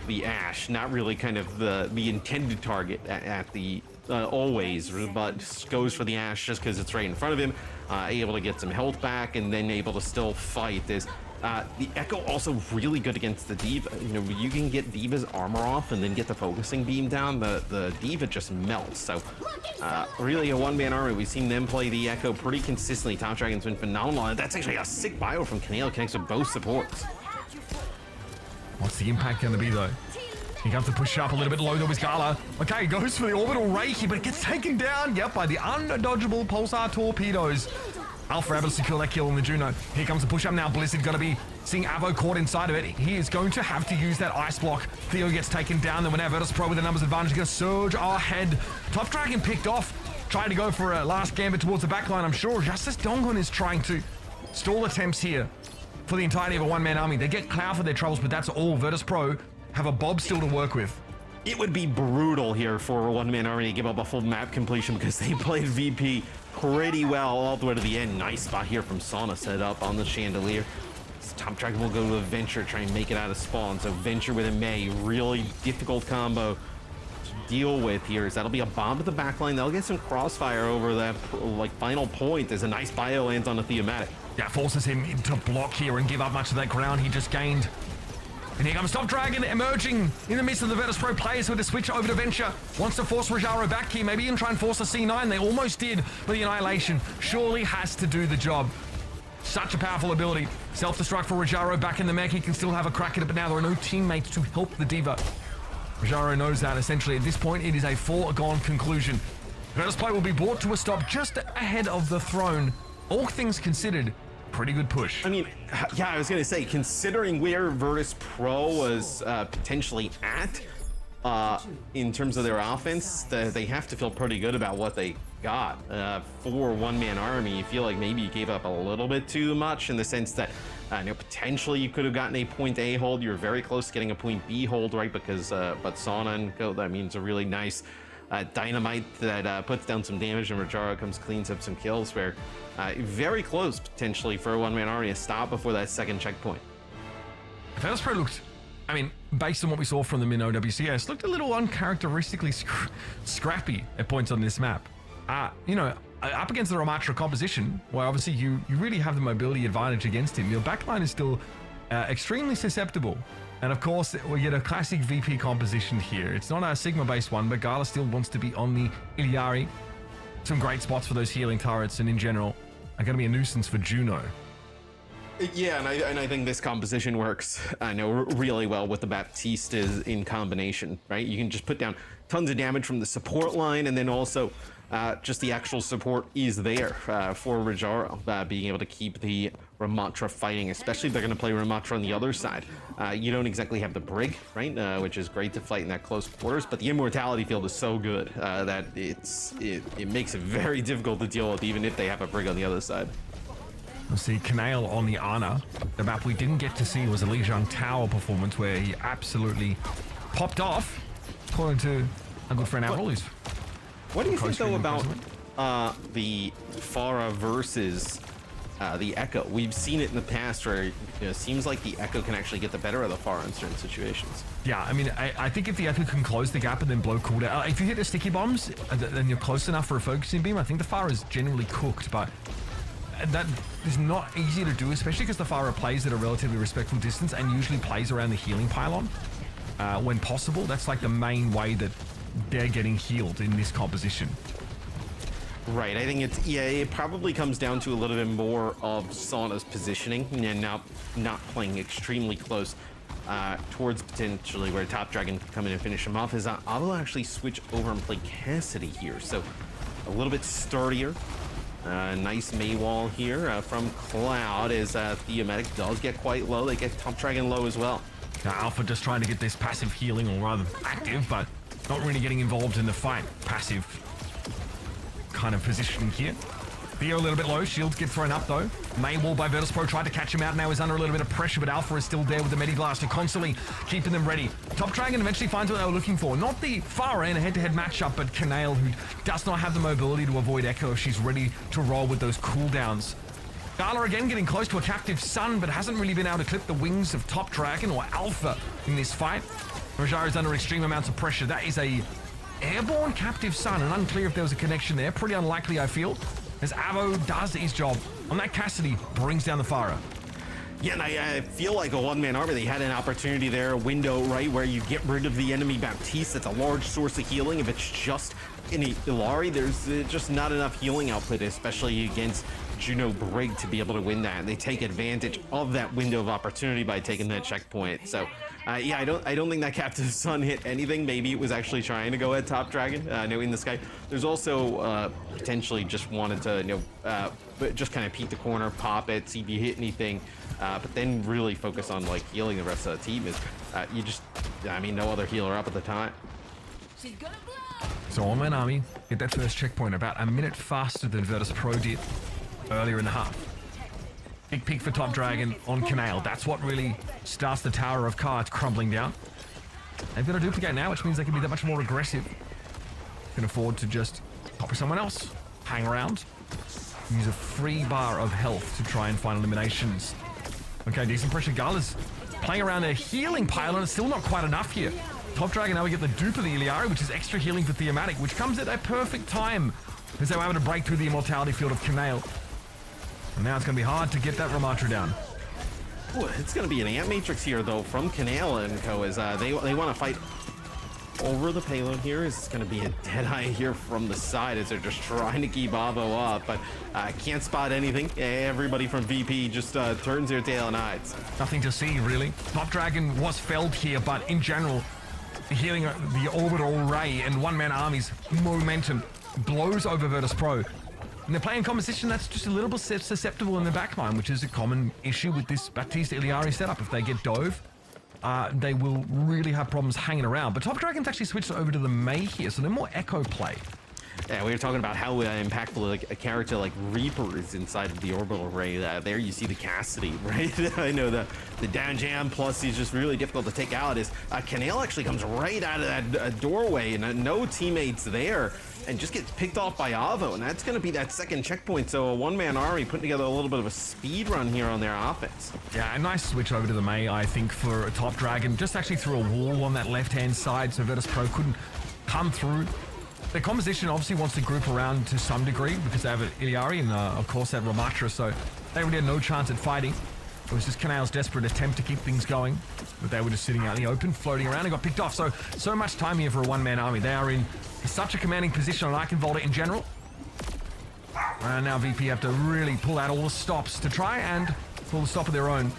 the Ashe. Not really kind of the intended target at the always, but goes for the Ashe just because it's right in front of him, able to get some health back, and then able to still fight this. The Echo also really good against the D.Va. You know, you can get D.Va's armor off and then get the focusing beam down. The D.Va just melts. So really a one-man army. We've seen them play the Echo pretty consistently. Top Dragon's been phenomenal. And that's actually a sick bio from Kaneo. Connects with both supports. What's the impact going to be, though? He comes to push up a little bit low, though, with Gala. Okay, goes for the orbital Reiki, but it gets taken down, yep, by the undodgeable Pulsar torpedoes. Alpha able to secure that kill on the Juno. Here comes the push up now. Blizzard going to be seeing Avo caught inside of it. He is going to have to use that ice block. Theo gets taken down. Then when Virtus Pro with the numbers advantage, going to surge ahead. Top Dragon picked off. Trying to go for a last gambit towards the backline, I'm sure. Just as Dongun is trying to stall attempts here for the entirety of a one-man army. They get Cloud for their troubles, but that's all. Virtus Pro have a Bob still to work with. It would be brutal here for a one-man army to give up a full map completion because they played VP pretty well all the way to the end. Nice spot here from Sauna, set up on the Chandelier. Top Dragon will go to a Venture, try and make it out of spawn. So Venture with a Mei, really difficult combo to deal with here. Is that'll be a bomb to the backline. They'll get some crossfire over that like final point. There's a nice bio lands on the Theomatic. Yeah, forces him to block here and give up much of that ground he just gained. And here comes Top Dragon emerging in the midst of the Virtus Pro players with a switch over to Venture. Wants to force Rajaro back here, maybe even try and force a C9. They almost did, but the Annihilation surely has to do the job. Such a powerful ability. Self-destruct for Rajaro back in the mech. He can still have a crack at it, but now there are no teammates to help the D.Va. Rajaro knows that essentially at this point it is a foregone conclusion. Virtus Play will be brought to a stop just ahead of the throne. All things considered, pretty good push. I mean, yeah, I was going to say, considering where Virtus Pro was potentially at in terms of their offense, they have to feel pretty good about what they got. For one-man army, you feel like maybe you gave up a little bit too much in the sense that you know, potentially you could have gotten a point A hold. You're very close to getting a point B hold, right? Because but Sauna and Go, that means a really nice dynamite that puts down some damage, and Rajaro comes, cleans up some kills. Where very close potentially for a one-man army to stop before that second checkpoint. Virtus Pro looked, I mean, based on what we saw from them in OWCS, looked a little uncharacteristically scrappy at points on this map. You know, up against the Ramatra composition, where obviously you really have the mobility advantage against him, your backline is still extremely susceptible. And of course, we get a classic VP composition here. It's not a Sigma-based one, but Gala still wants to be on the Iliari. Some great spots for those healing turrets, and in general, are going to be a nuisance for Juno. Yeah, and I think this composition works, I know, really well with the Baptistas in combination, right? You can just put down tons of damage from the support line, and then also just the actual support is there for Rajaro, being able to keep the Ramatra fighting, especially if they're going to play Ramatra on the other side. You don't exactly have the Brig, right? Which is great to fight in that close quarters, but the Immortality field is so good that it makes it very difficult to deal with, even if they have a Brig on the other side. We'll see Canale on the Ana. The map we didn't get to see was a Lijiang Tower performance where he absolutely popped off, according to a good friend Avril. What do you think, though, about the Pharah versus the Echo? We've seen it in the past where it seems like the Echo can actually get the better of the Pharah in certain situations. Yeah, I mean, I think if the Echo can close the gap and then blow cooldown, if you hit the sticky bombs, then you're close enough for a focusing beam. I think the Pharah is generally cooked, but that is not easy to do, especially because the Pharah plays at a relatively respectful distance and usually plays around the healing pylon when possible. That's like the main way that they're getting healed in this composition. Right, I think it probably comes down to a little bit more of Sauna's positioning and not playing extremely close towards potentially where Top Dragon can come in and finish him off. I will actually switch over and play Cassidy here, so a little bit sturdier. Nice Maywall here from Cloud as Theomatic does get quite low. They get Top Dragon low as well. Alpha just trying to get this passive healing, or rather active, but not really getting involved in the fight. Passive kind of positioning here. Theo a little bit low. Shields get thrown up though. May wall by Virtus.pro tried to catch him out. Now he's under a little bit of pressure, but Alpha is still there with the Medi Blaster, constantly keeping them ready. Top Dragon eventually finds what they were looking for. Not the Pharah in a head-to-head matchup, but Kanail, who does not have the mobility to avoid Echo if she's ready to roll with those cooldowns. Gala again getting close to a captive Sun, but hasn't really been able to clip the wings of Top Dragon or Alpha in this fight. Rajaro's under extreme amounts of pressure. That is a airborne captive Sun, and unclear if there was a connection there. Pretty unlikely, I feel, as Avo does his job on that Cassidy, brings down the Pharah. Yeah, and I feel like a one-man army, they had an opportunity there, a window, right, where you get rid of the enemy Baptiste. That's a large source of healing. If it's just an Illari, there's just not enough healing output, especially against Juno Brig, to be able to win that. And they take advantage of that window of opportunity by taking that checkpoint. So, yeah, I don't think that Captive Sun hit anything. Maybe it was actually trying to go at Top Dragon, no, in the sky. There's also potentially just wanted to, just kind of peek the corner, pop it, see if you hit anything. But then really focus on like healing the rest of the team. Is no other healer up at the time. So One Man Army get that first checkpoint about a minute faster than Virtus.pro did earlier in the half. Big peak for Top Dragon on Kanail. That's what really starts the tower of cards crumbling down. They've got a duplicate now, which means they can be that much more aggressive. Can afford to just copy someone else, hang around, use a free bar of health to try and find eliminations. Okay, decent pressure. Gala's playing around their healing pylon. It's still not quite enough here. Top Dragon now we get the dupe of the Illari, which is extra healing for Thematic, which comes at a perfect time because they were able to break through the immortality field of Kanail. And now it's going to be hard to get that Ramatra down. Ooh, it's going to be an Ant Matrix here, though, from Kanail and co. As they want to fight over the payload here. It's going to be a Deadeye here from the side as they're just trying to keep Avo up, but can't spot anything. Everybody from VP just turns their tail and hides. Nothing to see, really. Top Dragon was felled here, but in general, the healing, the orbital ray and One Man Army's momentum blows over Virtus.pro. And they're playing composition that's just a little bit susceptible in the backline, which is a common issue with this Baptiste Illari setup. If they get dove, they will really have problems hanging around. But Top Dragon's actually switched over to the Mei here, so they're more echo play. Yeah, we were talking about how impactful like a character like Reaper is inside of the orbital array. There you see the Cassidy, right? I know the down jam, plus he's just really difficult to take out. Is Kanail actually comes right out of that doorway and no teammates there, and just gets picked off by Avo, and that's going to be that second checkpoint. So a one-man army putting together a little bit of a speed run here on their offense. Yeah, a nice switch over to the Mei, I think, for Top Dragon. Just actually threw a wall on that left-hand side, so Virtus.pro couldn't come through. The composition obviously wants to group around to some degree because they have an Illari and, of course, that Ramatra, so they really had no chance at fighting. It was just Kanail's desperate attempt to keep things going, but they were just sitting out in the open, floating around, and got picked off. So much time here for a one-man army. They are in such a commanding position on Eichenwalde in general. And now VP have to really pull out all the stops to try and pull the stop of their own.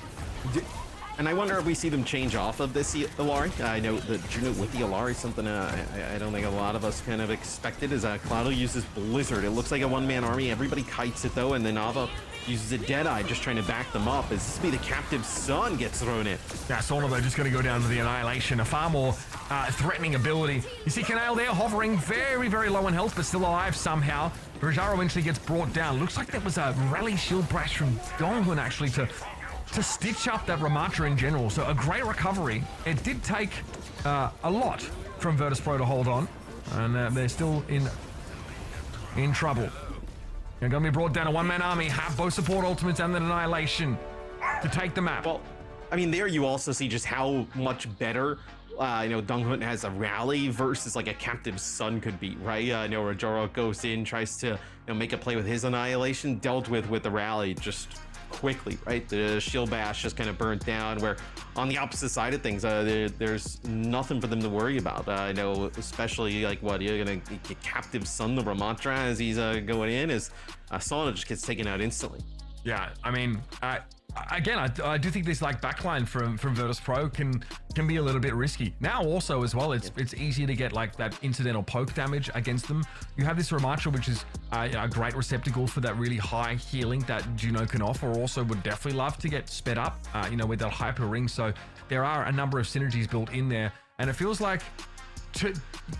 And I wonder if we see them change off of this Illari. I know that Juno with the Illari is something I don't think a lot of us kind of expected. Is Cloudo uses Blizzard. It looks like a one-man army. Everybody kites it though, and then Ava uses a Deadeye, just trying to back them up. As this be the Captive Sun gets thrown in. Yeah, Sornovo just going to go down to the Annihilation. A far more threatening ability. You see Kanail there hovering very, very low in health, but still alive somehow. Rajaro eventually gets brought down. Looks like that was a rally shield brash from Donghun actually to stitch up that Ramatra in general. So a great recovery. It did take a lot from Virtus.pro to hold on, and they're still in trouble. They're going to be brought down. A one-man army, have both support ultimates and the Annihilation to take the map. Well, I mean, there you also see just how much better Donghun has a rally versus like a Captive Sun could be, right? Rajaro goes in, tries to make a play with his Annihilation, dealt with the rally just quickly, right? The shield bash just kind of burnt down, where on the opposite side of things, there's nothing for them to worry about. I know, especially like what you're gonna get Captive Sun the Ramatra as he's going in, is Solana just gets taken out instantly. Yeah, I mean, again, I do think this like backline from Virtus.pro can be a little bit risky. Now also as well, it's easier to get like that incidental poke damage against them. You have this Ramatra, which is a great receptacle for that really high healing that Juno can offer. Also would definitely love to get sped up, with that hyper ring. So there are a number of synergies built in there, and it feels like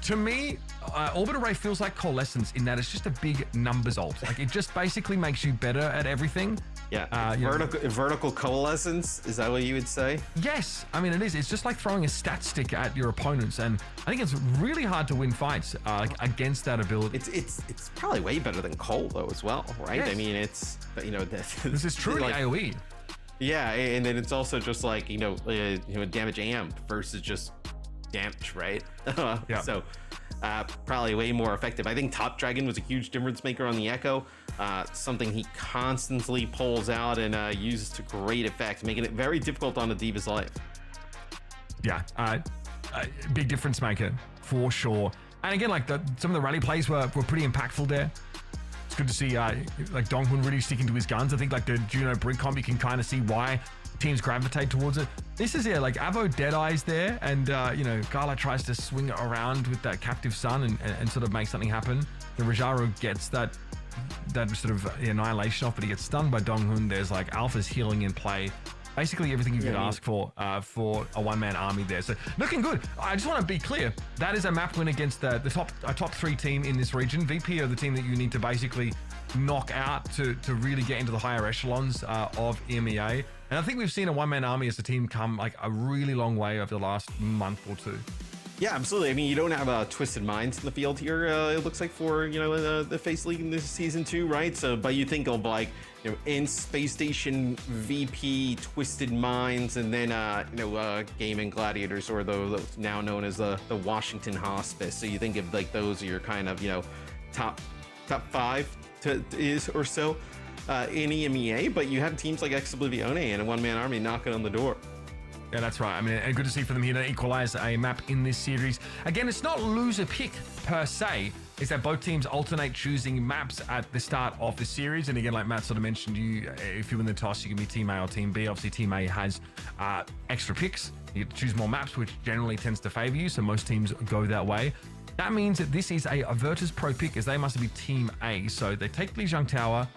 to me, Orbit Array feels like Coalescence in that it's just a big numbers ult. Like it just basically makes you better at everything. Yeah, vertical coalescence, is that what you would say? Yes, I mean it is. It's just like throwing a stat stick at your opponents, and I think it's really hard to win fights against that ability. It's probably way better than Cole though as well, right? Yes. I mean, it's this is truly like, AOE. Yeah, and then it's also just like damage amp versus just damage, right? Yeah. So probably way more effective. I think Top Dragon was a huge difference maker on the Echo. Something he constantly pulls out and uses to great effect, making it very difficult on the D.Va's life. Yeah, big difference maker for sure. And again, like some of the rally plays were pretty impactful there. It's good to see like Donghun really sticking to his guns. I think like the Juno Brig comp, you can kind of see why teams gravitate towards it. This is like Avo Deadeye's there, and Gala tries to swing it around with that captive sun and sort of make something happen. The Rajaro gets that sort of annihilation off, but he gets stunned by Donghun. There's like Alpha's healing in play. Basically everything you could ask for a one-man army there. So looking good. I just want to be clear. That is a map win against the top 3 team in this region. VP are the team that you need to basically knock out to really get into the higher echelons of EMEA. And I think we've seen a one-man army as a team come like a really long way over the last month or two. Yeah, absolutely. I mean, you don't have Twisted Minds in the field here. It looks like for the Face League in this season 2, right? So, but you think of like in Space Station VP, Twisted Minds, and then Gaming Gladiators, or those now known as the Washington Hospice. So you think of like those are your kind of top 5 or so in EMEA. But you have teams like Ex Oblivione and a one-man army knocking on the door. Yeah, that's right. I mean, and good to see for them here to equalize a map in this series. Again, it's not loser pick per se. It's that both teams alternate choosing maps at the start of the series. And again, like Matt sort of mentioned, if you win the toss, you can be Team A or Team B. Obviously, Team A has extra picks. You get to choose more maps, which generally tends to favor you. So most teams go that way. That means that this is a Virtus Pro pick, as they must be Team A. So they take Lijiang Tower,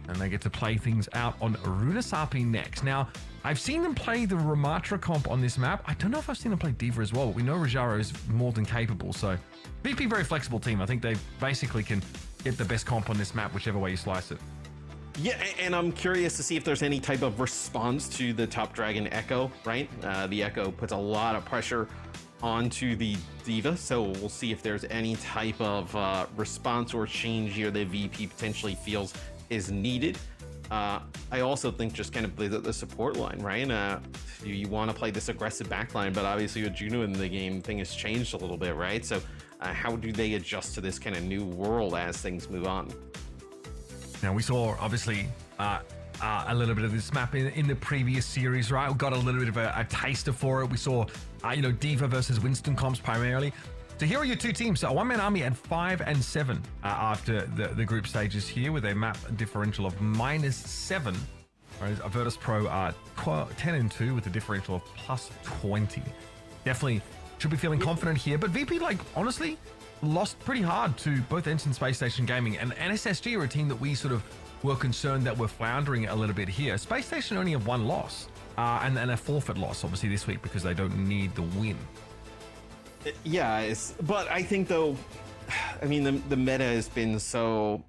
and they get to play things out on Runesapi next. Now, I've seen them play the Ramatra comp on this map. I don't know if I've seen them play D.Va as well. We know Rajaro is more than capable, so VP, very flexible team. I think they basically can get the best comp on this map, whichever way you slice it. Yeah, and I'm curious to see if there's any type of response to the Top Dragon Echo, right? The Echo puts a lot of pressure onto the D.Va, so we'll see if there's any type of response or change here that VP potentially feels is needed. I also think just kind of the support line, right? You want to play this aggressive backline, but obviously with Juno in the game, thing has changed a little bit, right? So how do they adjust to this kind of new world as things move on? Now, we saw obviously a little bit of this map in the previous series, right? We got a little bit of a taster for it. We saw D.Va versus Winston comps primarily. So here are your two teams. So a one-man army at 5 and 7 after the group stages here, with a map differential of -7. Whereas a Virtus Pro are 10 and 2 with a differential of +20. Definitely should be feeling confident here. But VP, like, honestly, lost pretty hard to both Ensign Space Station Gaming and NSSG, are a team that we sort of were concerned that we're floundering a little bit here. Space Station only have 1 loss and a forfeit loss, obviously, this week because they don't need the win. Yeah, but I think though, I mean the meta has been so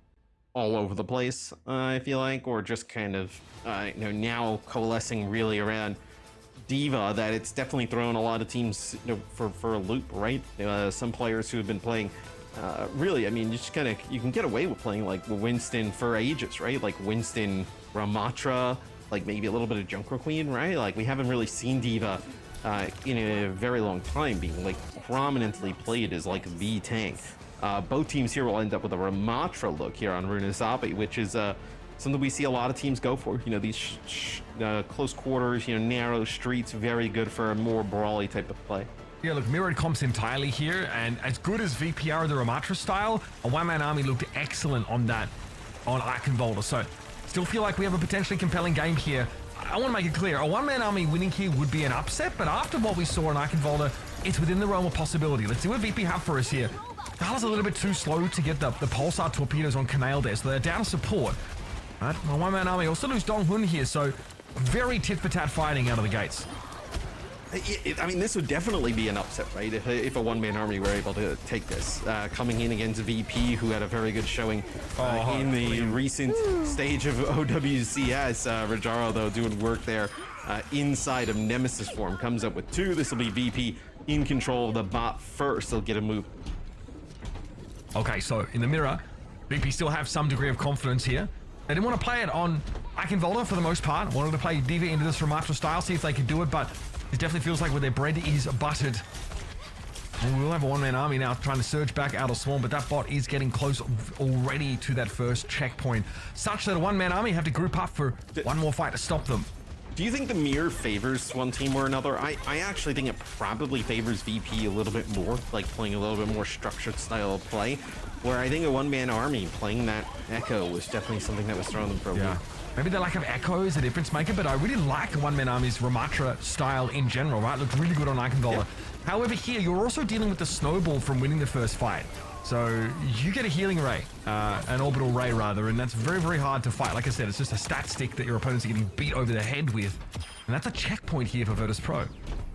all over the place. I feel like, or just kind of now coalescing really around D.Va, that it's definitely thrown a lot of teams for a loop, right? Some players who have been playing really, I mean, you can get away with playing like Winston for ages, right? Like Winston, Ramatra, like maybe a little bit of Junker Queen, right? Like we haven't really seen D.Va in a very long time being like prominently played as like the tank. Both teams here will end up with a Ramatra look here on Runesapi, which is something we see a lot of teams go for. These close quarters, narrow streets, very good for a more brawly type of play. Yeah, look, mirrored comps entirely here, and as good as VPR the Ramatra style, a one-man army looked excellent on Eichenwalder. So still feel like we have a potentially compelling game here. I want to make it clear, a one-man army winning here would be an upset, but after what we saw in Eichenwalder, it's within the realm of possibility. Let's see what VP have for us here. Gala's a little bit too slow to get the pulsar torpedoes on Canale there, so they're down support. Right, my one-man army also lose Donghun here, so very tit-for-tat fighting out of the gates. I mean, this would definitely be an upset, right? If a one-man army were able to take this. Coming in against VP, who had a very good showing in the recent stage of OWCS. Rajaro, though, doing work there inside of Nemesis form. Comes up with 2. This will be VP in control of the bot first. They'll get a move. Okay, so in the mirror, VP still have some degree of confidence here. They didn't want to play it on Akinvolda for the most part. Wanted to play Diva into this Ramatra style, see if they could do it, but it definitely feels like where their bread is buttered. And we'll have a one-man army now trying to surge back out of Swarm, but that bot is getting close already to that first checkpoint, such that a one-man army have to group up for one more fight to stop them. Do you think the mirror favors one team or another? I actually think it probably favors VP a little bit more, like playing a little bit more structured style of play, where I think a one-man army playing that Echo was definitely something that was throwing them for a loop. Maybe the lack of Echo is a difference maker, but I really like the one-man army's Ramatra style in general, right? Looked really good on Iconvola. However, here, you're also dealing with the snowball from winning the first fight. So you get a healing ray, an orbital ray rather, and that's very, very hard to fight. Like I said, it's just a stat stick that your opponents are getting beat over the head with. And that's a checkpoint here for Virtus Pro.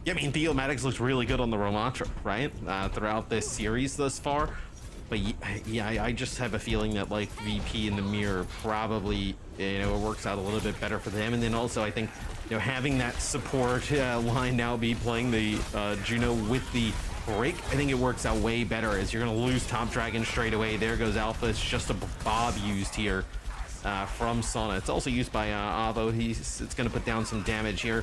Yeah, I mean, Theomatics looks really good on the Ramatra, right? Throughout this series thus far. But yeah, I just have a feeling that like VP in the mirror probably, it works out a little bit better for them. And then also I think, having that support line now be playing the Juno with the break, I think it works out way better as you're going to lose Top Dragon straight away. There goes Alpha. It's just a Bob used here from Sona. It's also used by Avo. It's going to put down some damage here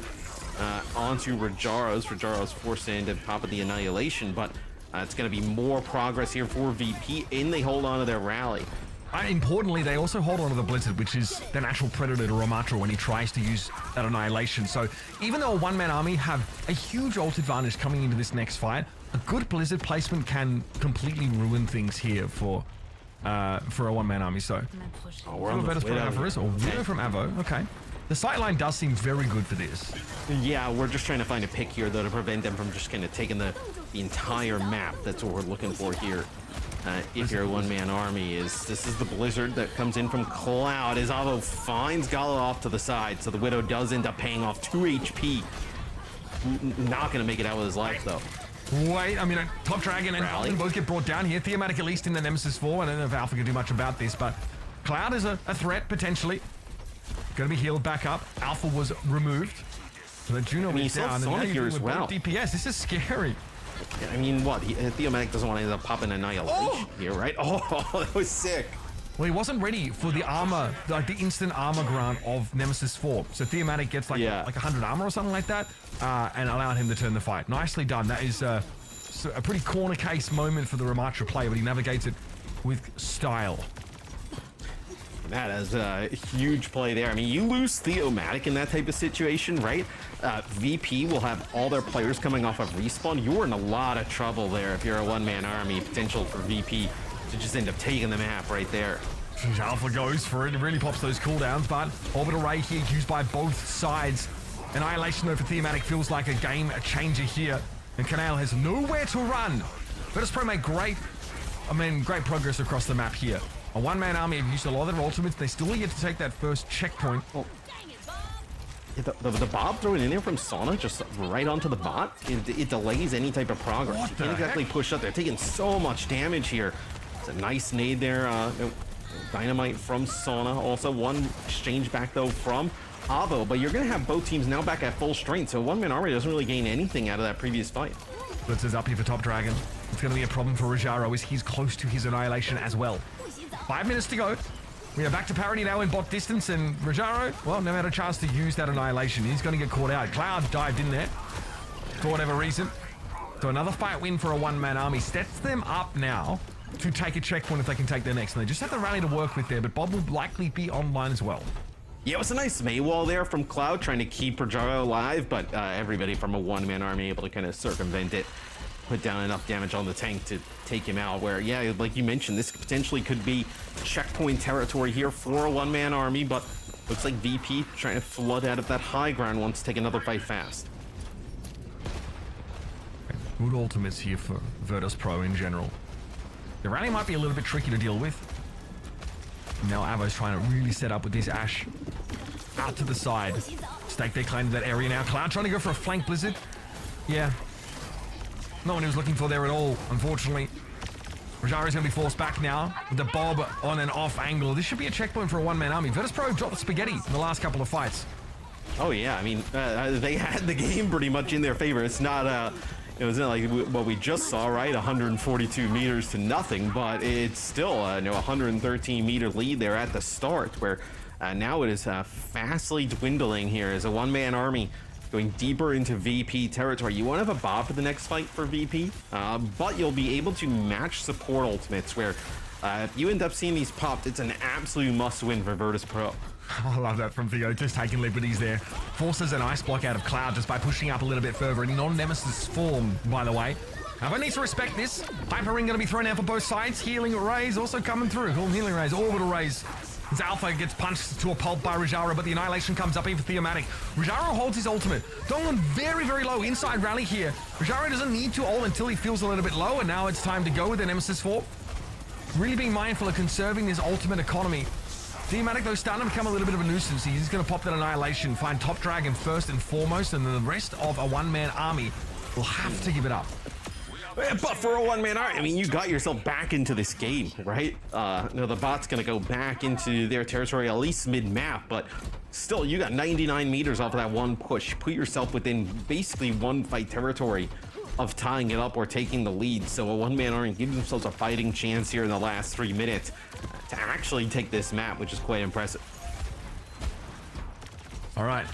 onto Rajaros. Rajaros forced into Pop of the Annihilation, but it's going to be more progress here for VP, and they hold on to their rally. Importantly, they also hold on to the Blizzard, which is the natural predator to Ramatra when he tries to use that Annihilation. So even though a one-man army have a huge ult advantage coming into this next fight, a good Blizzard placement can completely ruin things here for a one-man army. So we're on the Widow from Avo. Okay. The sightline does seem very good for this. Yeah, we're just trying to find a pick here, though, to prevent them from just kind of taking the entire map. That's what we're looking for here. If you're a one-man army, this is the Blizzard that comes in from Cloud as Avo finds Gala off to the side, so the Widow does end up paying off 2 HP. Not going to make it out with his life, though. Wait, I mean, Top Dragon and Alpha both get brought down here. Theomatic at least in the Nemesis 4. I don't know if Alpha can do much about this, but Cloud is a threat, potentially. Going to be healed back up. Alpha was removed. So the Juno is down. Sonic and here as well. DPS. This is scary. I mean, what? Theomatic doesn't want to end up popping Annihilation here, right? Oh, that was sick. Well, he wasn't ready for the armor, like the instant armor grant of Nemesis 4. So Theomatic gets like 100 armor or something like that, and allowed him to turn the fight. Nicely done. That is a pretty corner case moment for the Ramatra player, but he navigates it with style. That is a huge play there. I mean, you lose Theomatic in that type of situation, right? VP will have all their players coming off of respawn. You're in a lot of trouble there if you're a one-man army. Potential for VP to just end up taking the map right there. Alpha goes for it. It really pops those cooldowns, but Orbital Ray here used by both sides. Annihilation, though, for Theomatic feels like a game changer here. And Canal has nowhere to run. Virtus Pro made great progress across the map here. A one-man army have used a lot of their ultimates. They still get to take that first checkpoint. Oh. Yeah, the Bob throwing in there from Sona just right onto the bot, it delays any type of progress. You can't exactly push up. They're taking so much damage here. It's a nice nade there. Dynamite from Sona. Also one exchange back, though, from Avo. But you're going to have both teams now back at full strength. So one-man army doesn't really gain anything out of that previous fight. Blitz is up here for Top Dragon. It's going to be a problem for Rajaro as he's close to his Annihilation as well. 5 minutes to go. We are back to parity now in bot distance, and Rajaro, well, never had a chance to use that Annihilation. He's going to get caught out. Cloud dived in there for whatever reason. So another fight win for a one-man army sets them up now to take a checkpoint if they can take their next. And they just have the rally to work with there, but Bob will likely be online as well. Yeah, it was a nice Maywall there from Cloud trying to keep Rajaro alive, but everybody from a one-man army able to kind of circumvent it. Put down enough damage on the tank to take him out, where, yeah, like you mentioned, this potentially could be checkpoint territory here for a one-man army, but looks like VP trying to flood out of that high ground wants to take another fight fast. Good ultimates here for Virtus Pro in general. The rally might be a little bit tricky to deal with. Now Avo's trying to really set up with this Ashe out to the side. Stake their claim to that area now. Cloud trying to go for a flank Blizzard. Yeah. Not what he was looking for there at all, unfortunately. Rojaro's going to be forced back now with the Bob on an off angle. This should be a checkpoint for a one-man army. Virtus.pro dropped the spaghetti in the last couple of fights. Oh yeah, I mean, they had the game pretty much in their favor. It's not, it was not like what we just saw, right? 142 meters to nothing, but it's still a 113 meter lead there at the start, where now it is fastly dwindling here as a one-man army going deeper into VP territory. You won't have a Bob for the next fight for VP, but you'll be able to match support ultimates where if you end up seeing these popped, it's an absolute must-win for Virtus.pro. I love that from Theo, just taking liberties there. Forces an ice block out of Cloud just by pushing up a little bit further in non-nemesis form, by the way. Everyone needs to respect this. Hyper Ring going to be thrown out for both sides. Healing Rays also coming through. Cool, Healing Rays, Orbital Rays. As Alpha gets punched to a pulp by Rajaro, but the Annihilation comes up in for Theomatic. Rajaro holds his ultimate. Donglin very, very low inside rally here. Rajaro doesn't need to ult until he feels a little bit low, and now it's time to go with the Nemesis 4. Really being mindful of conserving this ultimate economy. Theomatic, though, starting to become a little bit of a nuisance. He's going to pop that Annihilation, find Top Dragon first and foremost, and then the rest of a one-man army will have to give it up. But for a one-man army, I mean, you got yourself back into this game, right? The bot's going to go back into their territory, at least mid-map, but still, you got 99 meters off of that one push. Put yourself within basically one fight territory of tying it up or taking the lead. So a one-man army gives themselves a fighting chance here in the last 3 minutes to actually take this map, which is quite impressive. All right,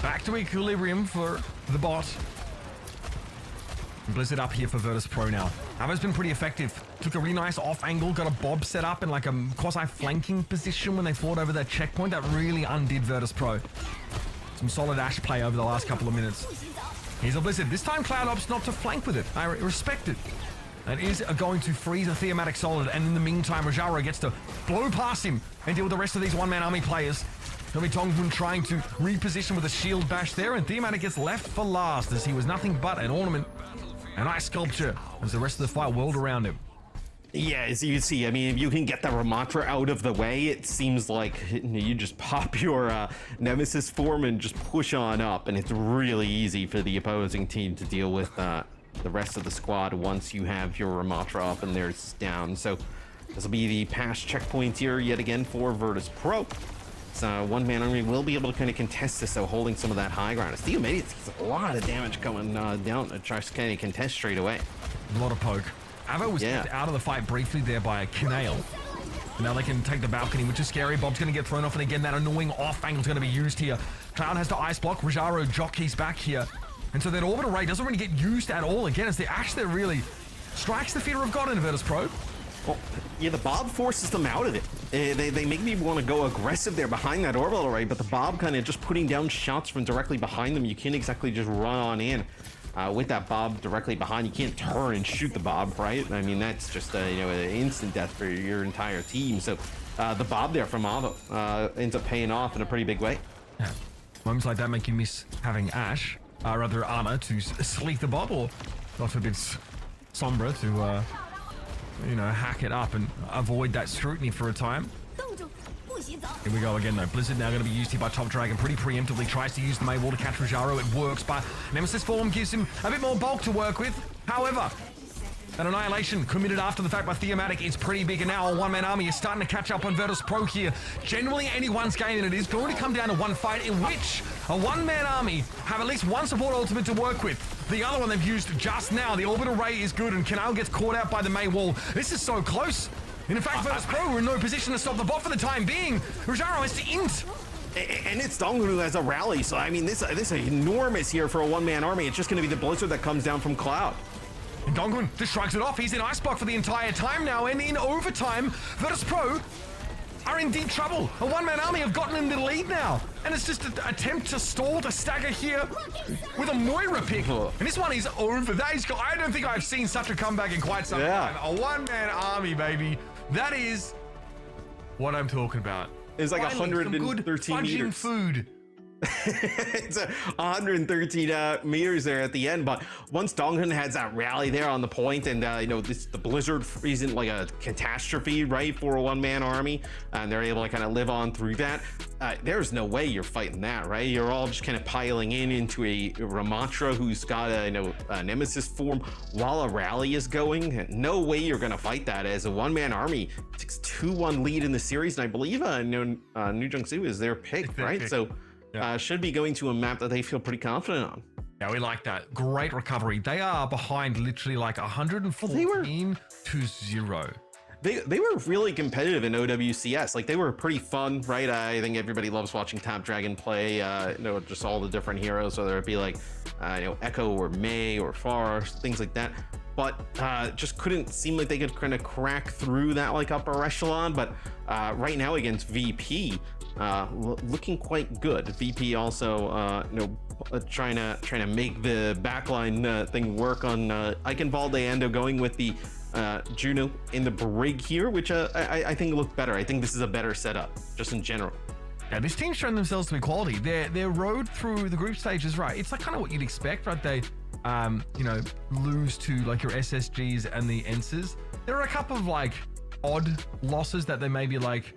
back to equilibrium for the bot. Blizzard up here for Virtus.pro now. Ava's been pretty effective. Took a really nice off angle, got a Bob set up in like a quasi-flanking position when they fought over that checkpoint. That really undid Virtus.pro. Some solid Ash play over the last couple of minutes. Here's a Blizzard. This time Cloud opts not to flank with it. I respect it. That is going to freeze a Theomatic solid, and in the meantime, Rajaro gets to blow past him and deal with the rest of these one-man army players. There'll be Tongun trying to reposition with a shield bash there, and Theomatic gets left for last as he was nothing but an ornament. An ice sculpture as the rest of the fight whirled around him. Yeah, as you see, I mean, if you can get the Ramatra out of the way, it seems like you just pop your Nemesis form and just push on up, and it's really easy for the opposing team to deal with the rest of the squad once you have your Ramatra up and theirs down. So this will be the past checkpoint here yet again for Virtus.pro. So one-man army will be able to kind of contest this, so holding some of that high ground. It's a lot of damage coming down to try to kind of contest straight away. A lot of poke. Avo was kept out of the fight briefly there by a Kinale. Now they can take the balcony, which is scary. Bob's going to get thrown off, and again, that annoying off angle is going to be used here. Cloud has to ice block. Rajaro jockeys back here. And so that Orbital Ray doesn't really get used at all. Again, it's the Ash that really strikes the fear of God in Virtus.pro. Well, yeah, the Bob forces them out of it. They make me want to go aggressive there behind that Orbital Array, but the Bob kind of just putting down shots from directly behind them. You can't exactly just run on in with that Bob directly behind. You can't turn and shoot the Bob, right? I mean, that's just an instant death for your entire team. So the Bob there from Avo ends up paying off in a pretty big way. Yeah. Moments like that make you miss having Ash, rather Ana, to sleek the Bob, or God forbid Sombra to hack it up and avoid that scrutiny for a time. Here we go again though. Blizzard now going to be used here by Top Dragon. Pretty preemptively tries to use the Maywall to catch Rajaro. It works, but Nemesis form gives him a bit more bulk to work with. However, that Annihilation committed after the fact by Theomatic is pretty big, and now a one-man army is starting to catch up on Virtus.pro here. Generally anyone's game, and it is going to come down to one fight in which a one-man army have at least one support ultimate to work with. The other one they've used just now, the Orbital Ray, is good, and Canal gets caught out by the May wall. This is so close. And in fact, Virtus.pro are in no position to stop the bot for the time being. Rajaro has to int. And it's Dongun who has a rally, so I mean, this is enormous here for a one-man army. It's just going to be the Blizzard that comes down from Cloud. And Dongun just shrugs it off. He's in ice block for the entire time now, and in overtime, Virtus.pro are in deep trouble. A one-man army have gotten in the lead now, and it's just an attempt to stall, to stagger here with a Moira pick. And this one is over. I don't think I've seen such a comeback in quite some time. A one-man army, baby. That is what I'm talking about. It's like Finally, 113 some good fudging meters. Food. It's 113 meters there at the end, but once Donghun has that rally there on the point, and the blizzard isn't like a catastrophe, right, for a one-man army, and they're able to kind of live on through that. There's no way you're fighting that, right? You're all just kind of piling into a Ramatra who's got a Nemesis form while a rally is going. No way you're gonna fight that as a one-man army. Takes 2-1 lead in the series, and I believe New Jungsu is their pick, right? So should be going to a map that they feel pretty confident on. Yeah, we like that. Great recovery. They are behind literally like 114 to 0. They were really competitive in OWCS. Like, they were pretty fun, right? I think everybody loves watching Top Dragon play. Just all the different heroes, whether it be like Echo or Mei or Far, things like that. But just couldn't seem like they could kind of crack through that like upper echelon. But right now against VP, looking quite good. VP also trying to make the backline thing work on Eichenwalde Ando, going with the Juno in the brig here, which I think looked better. I think this is a better setup just in general. Yeah, this team's shown themselves to be quality. Their road through the group stages, right? It's like kind of what you'd expect, right? They lose to like your SSGs and the Ences. There are a couple of like odd losses that they maybe like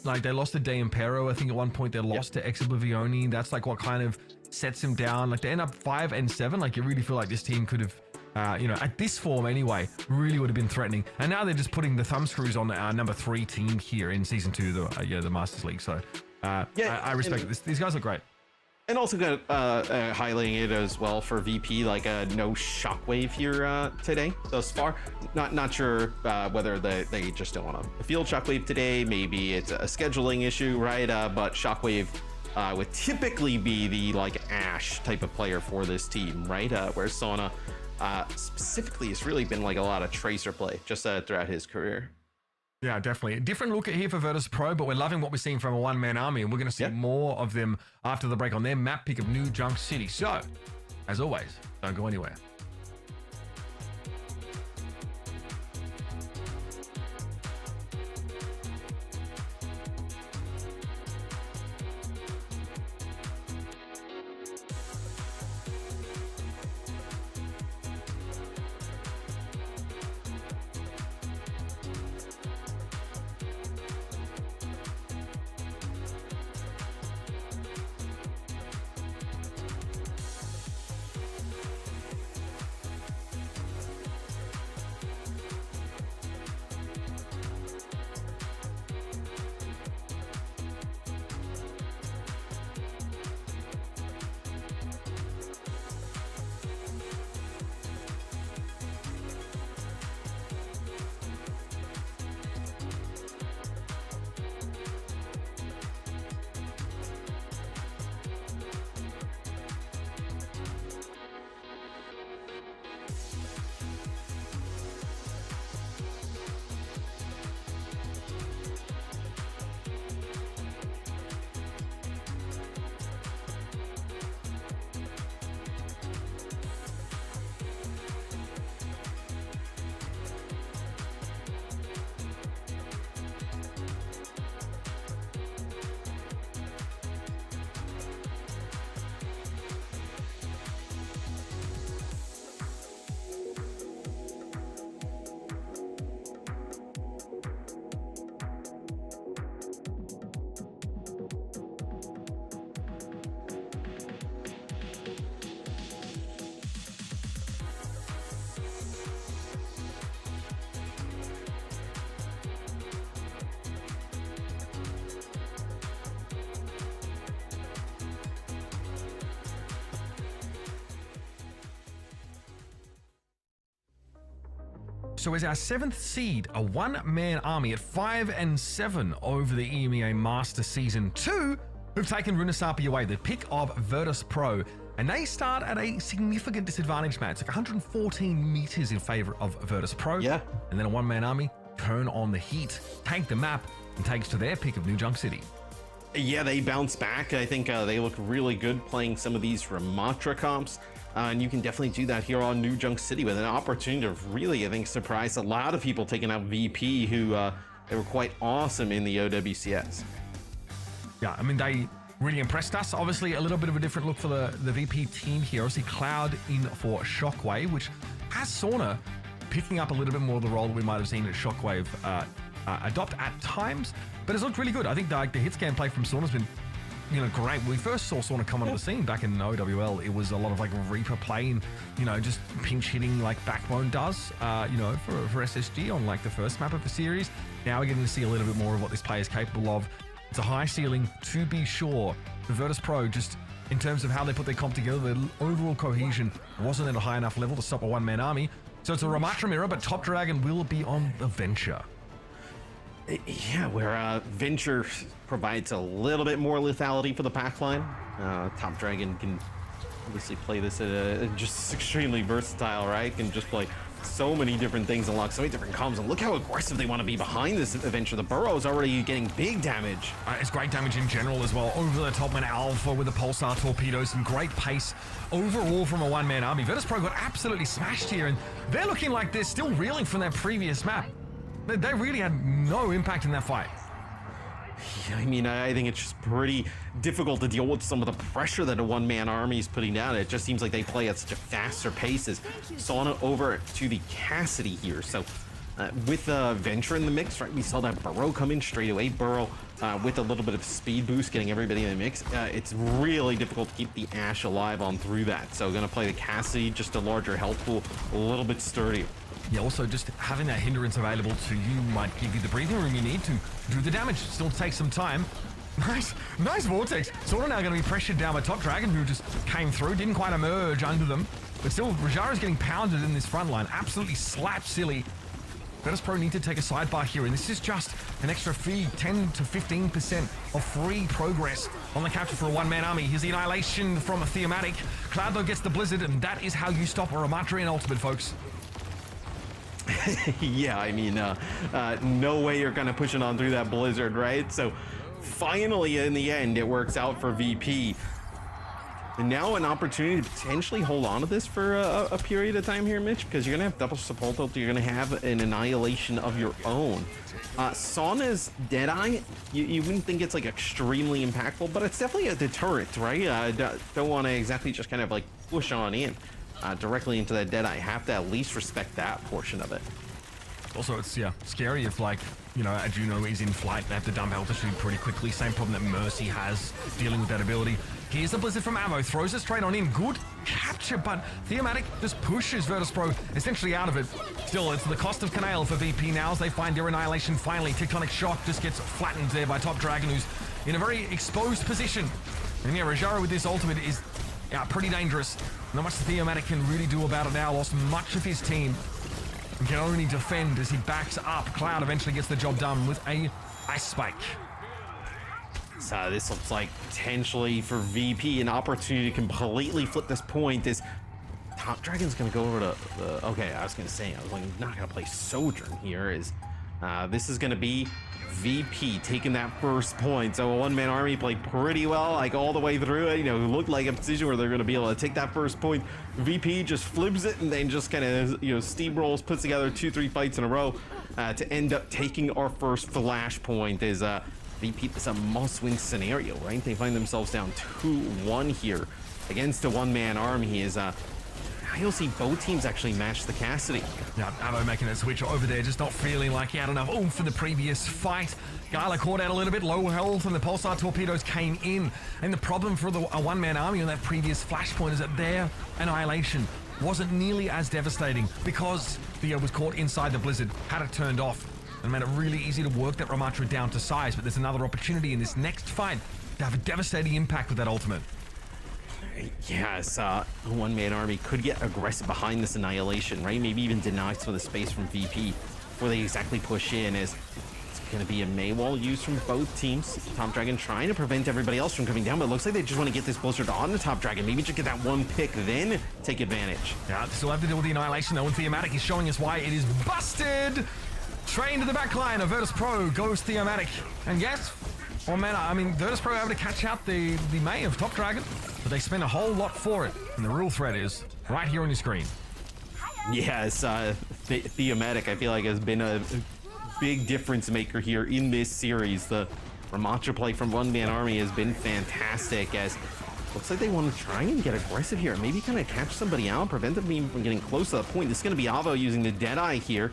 they lost to De Impero. I think at one point they lost to Ex Oblivioni. That's like what kind of sets him down. Like, they end up 5-7. Like, you really feel like this team could have at this form anyway, really would have been threatening. And now they're just putting the thumb screws on our number 3 team here in season 2, the Masters League. So I respect this. These guys look great. And also got highlighting it as well for VP, like no shockwave here today thus far. Not sure whether they just don't want to field shockwave today. Maybe it's a scheduling issue, right? But shockwave would typically be the like Ashe type of player for this team, right? Where Sona specifically has really been like a lot of tracer play just throughout his career. Yeah, definitely. A different look at here for Virtus Pro, but we're loving what we're seeing from a one-man army, and we're going to see more of them after the break on their map pick of New Junk City. So, as always, don't go anywhere. So as our 7th seed, a one-man army at 5-7 over the EMEA Master Season 2, who've taken Runesarpy away, the pick of Virtus Pro. And they start at a significant disadvantage, Matt. It's like 114 meters in favor of Virtus Pro. Yeah. And then a one-man army turn on the heat, take the map, and takes to their pick of New Junk City. Yeah, they bounce back. I think they look really good playing some of these Ramatra comps. And you can definitely do that here on New Junk City with an opportunity to really, I think, surprise a lot of people taking out VP, who they were quite awesome in the OWCS. Yeah, I mean, really impressed us. Obviously, a little bit of a different look for the VP team here. Obviously, Cloud in for Shockwave, which has Sauna picking up a little bit more of the role that we might have seen at Shockwave adopt at times, but it's looked really good. I think the hit scan play from Sauna's been great. When we first saw Sauna come onto the scene back in OWL, it was a lot of like Reaper playing, just pinch hitting like Backbone does, for SSG on like the first map of the series. Now we're getting to see a little bit more of what this player is capable of. It's a high ceiling, to be sure. The Virtus Pro, just in terms of how they put their comp together, the overall cohesion wasn't at a high enough level to stop a one-man army. So it's a Ramatra mirror, but Top Dragon will be on the Venture. Yeah, where Venture provides a little bit more lethality for the pack line. Top Dragon can obviously play this at just extremely versatile, right? Can just play so many different things, unlock so many different comms, and look how aggressive they want to be behind this Venture. The Burrow is already getting big damage. It's great damage in general as well. Over the top went Alpha with the Pulsar torpedoes and great pace overall from a one-man army. Virtus Pro got absolutely smashed here, and they're looking like they're still reeling from their previous map. They really had no impact in that fight. Yeah, I mean, I think it's just pretty difficult to deal with some of the pressure that a one-man army is putting down. It just seems like they play at such a faster pace. As Sauna over to the Cassidy here. So with Venture in the mix, right, we saw that Burrow come in straight away. Burrow with a little bit of speed boost, getting everybody in the mix. It's really difficult to keep the Ashe alive on through that. So going to play the Cassidy, just a larger health pool, a little bit sturdier. Yeah, also just having that hindrance available to you might give you the breathing room you need to do the damage. Still takes some time. Nice Vortex. Sort of now going to be pressured down by Top Dragon, who just came through, didn't quite emerge under them. But still, Rajara's getting pounded in this front line. Absolutely slap silly. Virtus Pro need to take a sidebar here, and this is just an extra fee, 10 to 15% of free progress on the capture for a one-man army. Here's the Annihilation from a Thematic. Cloud though gets the Blizzard, and that is how you stop a Ramatra in Ultimate, folks. Yeah, I mean, no way you're gonna push it on through that Blizzard, right? So finally, in the end, it works out for VP. And now an opportunity to potentially hold on to this for a period of time here, Mitch, because you're gonna have double Sepulto, you're gonna have an Annihilation of your own. Sauna's Deadeye, you wouldn't think it's like extremely impactful, but it's definitely a deterrent, right? Don't want to exactly just kind of like push on in directly into that Deadeye. Have to at least respect that portion of it. Also, it's scary if a Juno is in flight. They have to dump altitude pretty quickly. Same problem that Mercy has dealing with that ability. Here's the Blizzard from Ammo, throws it straight on in. Good capture, but Thematic just pushes Virtus Pro essentially out of it. Still, it's the cost of Canale for VP now as they find their Annihilation finally. Tectonic Shock just gets flattened there by Top Dragon, who's in a very exposed position. And Rajara with this ultimate is pretty dangerous. Not much the Thematic can really do about it now. Lost much of his team and can only defend as he backs up. Cloud eventually gets the job done with a Ice Spike. So this looks like potentially for VP an opportunity to completely flip this point. Is Top Dragon's gonna go over to the okay, I was gonna say I was like not gonna play Sojourn here. Is this is gonna be VP taking that first point. So a one-man army played pretty well, like all the way through it. It looked like a position where they're going to be able to take that first point. VP just flips it and then just kind of steamrolls, puts together 2-3 fights in a row to end up taking our first flash point. Is VP is a must-win scenario, right? They find themselves down 2-1 here against a one-man army. Is you'll see both teams actually match the Cassidy. Yeah, Avo making a switch over there, just not feeling like he had enough oomph for the previous fight. Gala caught out a little bit, low health, and the Pulsar torpedoes came in. And the problem for a one-man army on that previous flashpoint is that their Annihilation wasn't nearly as devastating because Theo was caught inside the Blizzard, had it turned off, and made it really easy to work that Ramatra down to size. But there's another opportunity in this next fight to have a devastating impact with that ultimate. Yes, a one-man army could get aggressive behind this Annihilation, right? Maybe even deny some of the space from VP before they exactly push in. As it's going to be a Maywall used from both teams. Top Dragon trying to prevent everybody else from coming down, but it looks like they just want to get this Blizzard on the Top Dragon. Maybe just get that one pick, then take advantage. Yeah, still have to deal with the Annihilation though, and Thematic is showing us why it is busted. Train to the back line of Virtus Pro goes Thematic. And yes, Virtus Pro able to catch out the May of Top Dragon, but they spend a whole lot for it. And the real threat is right here on your screen. Yes, Thematic I feel like has been a big difference maker here in this series. The Ramacha play from One Man Army has been fantastic, as looks like they want to try and get aggressive here. Maybe kind of catch somebody out, prevent them from getting close to the point. This is going to be Avo using the Deadeye here.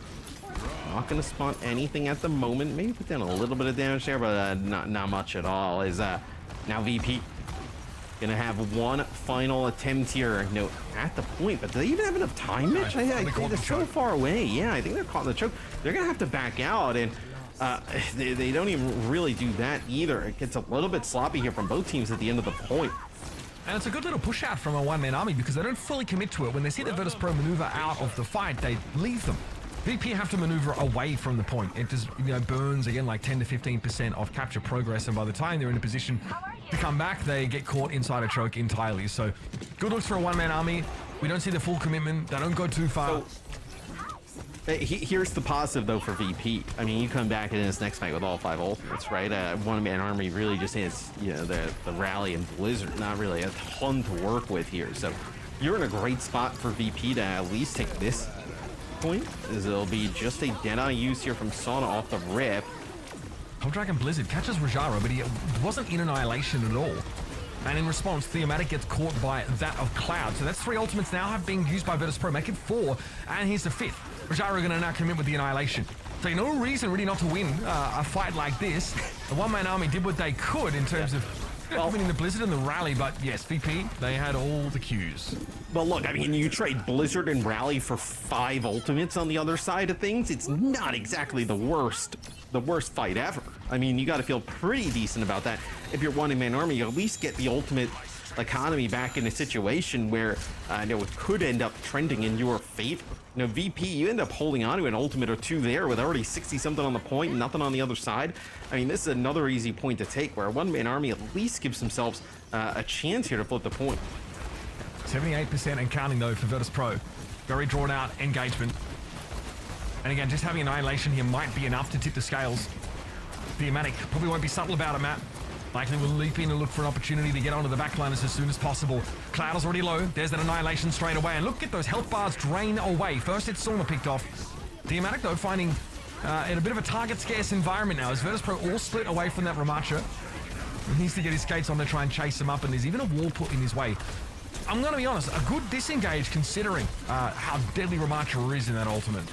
Not going to spawn anything at the moment. Maybe put down a little bit of damage there, but not much at all. Is now VP going to have one final attempt here. No, at the point, but do they even have enough time, Mitch? I think they're so far away. Yeah, I think they're caught in the choke. They're going to have to back out, and they don't even really do that either. It gets a little bit sloppy here from both teams at the end of the point. And it's a good little push out from a one-man army because they don't fully commit to it. When they see the Virtus.pro maneuver out of the fight, they leave them. VP have to maneuver away from the point. It just, burns again like 10 to 15% of capture progress, and by the time they're in a position to come back, they get caught inside a choke entirely. So good looks for a one-man army. We don't see the full commitment. They don't go too far. Here's the positive, though, for VP. I mean, you come back in this next fight with all 5 ultimates, right? One-man army really just has, the rally and Blizzard, not really a ton to work with here. So you're in a great spot for VP to at least take this point, as it'll be just a Deadeye use here from Sauna off the rip. Top Dragon Blizzard catches Rajaro, but he wasn't in Annihilation at all. And in response, Theomatic gets caught by that of Cloud. So that's 3 ultimates now have been used by Virtus.pro, make it 4, and here's the 5th. Rajaro going to now commit with the Annihilation. So no reason really not to win a fight like this. The one-man army did what they could in terms of winning the Blizzard and the Rally, but yes, VP, they had all the cues. Well, look, I mean, you trade Blizzard and Rally for 5 ultimates on the other side of things. It's not exactly the worst fight ever. I mean, you got to feel pretty decent about that. If you're one-man army, you at least get the ultimate economy back in a situation where it could end up trending in your favor. VP, you end up holding on to an ultimate or 2 there with already 60-something on the point, nothing on the other side. I mean, this is another easy point to take where a one-man army at least gives themselves a chance here to flip the point. 78% and counting, though, for Virtus.pro. Very drawn out engagement. And again, just having Annihilation here might be enough to tip the scales. Theomatic probably won't be subtle about it, Matt. Likely will leap in and look for an opportunity to get onto the backliners as soon as possible. Cloud is already low. There's that Annihilation straight away. And look at those health bars drain away. First, it's Sauna picked off. Theomatic, though, finding in a bit of a target-scarce environment now as Virtus.pro all split away from that Ramacha. He needs to get his skates on to try and chase him up, and there's even a wall put in his way. I'm going to be honest, a good disengage considering how deadly Ramacha is in that ultimate.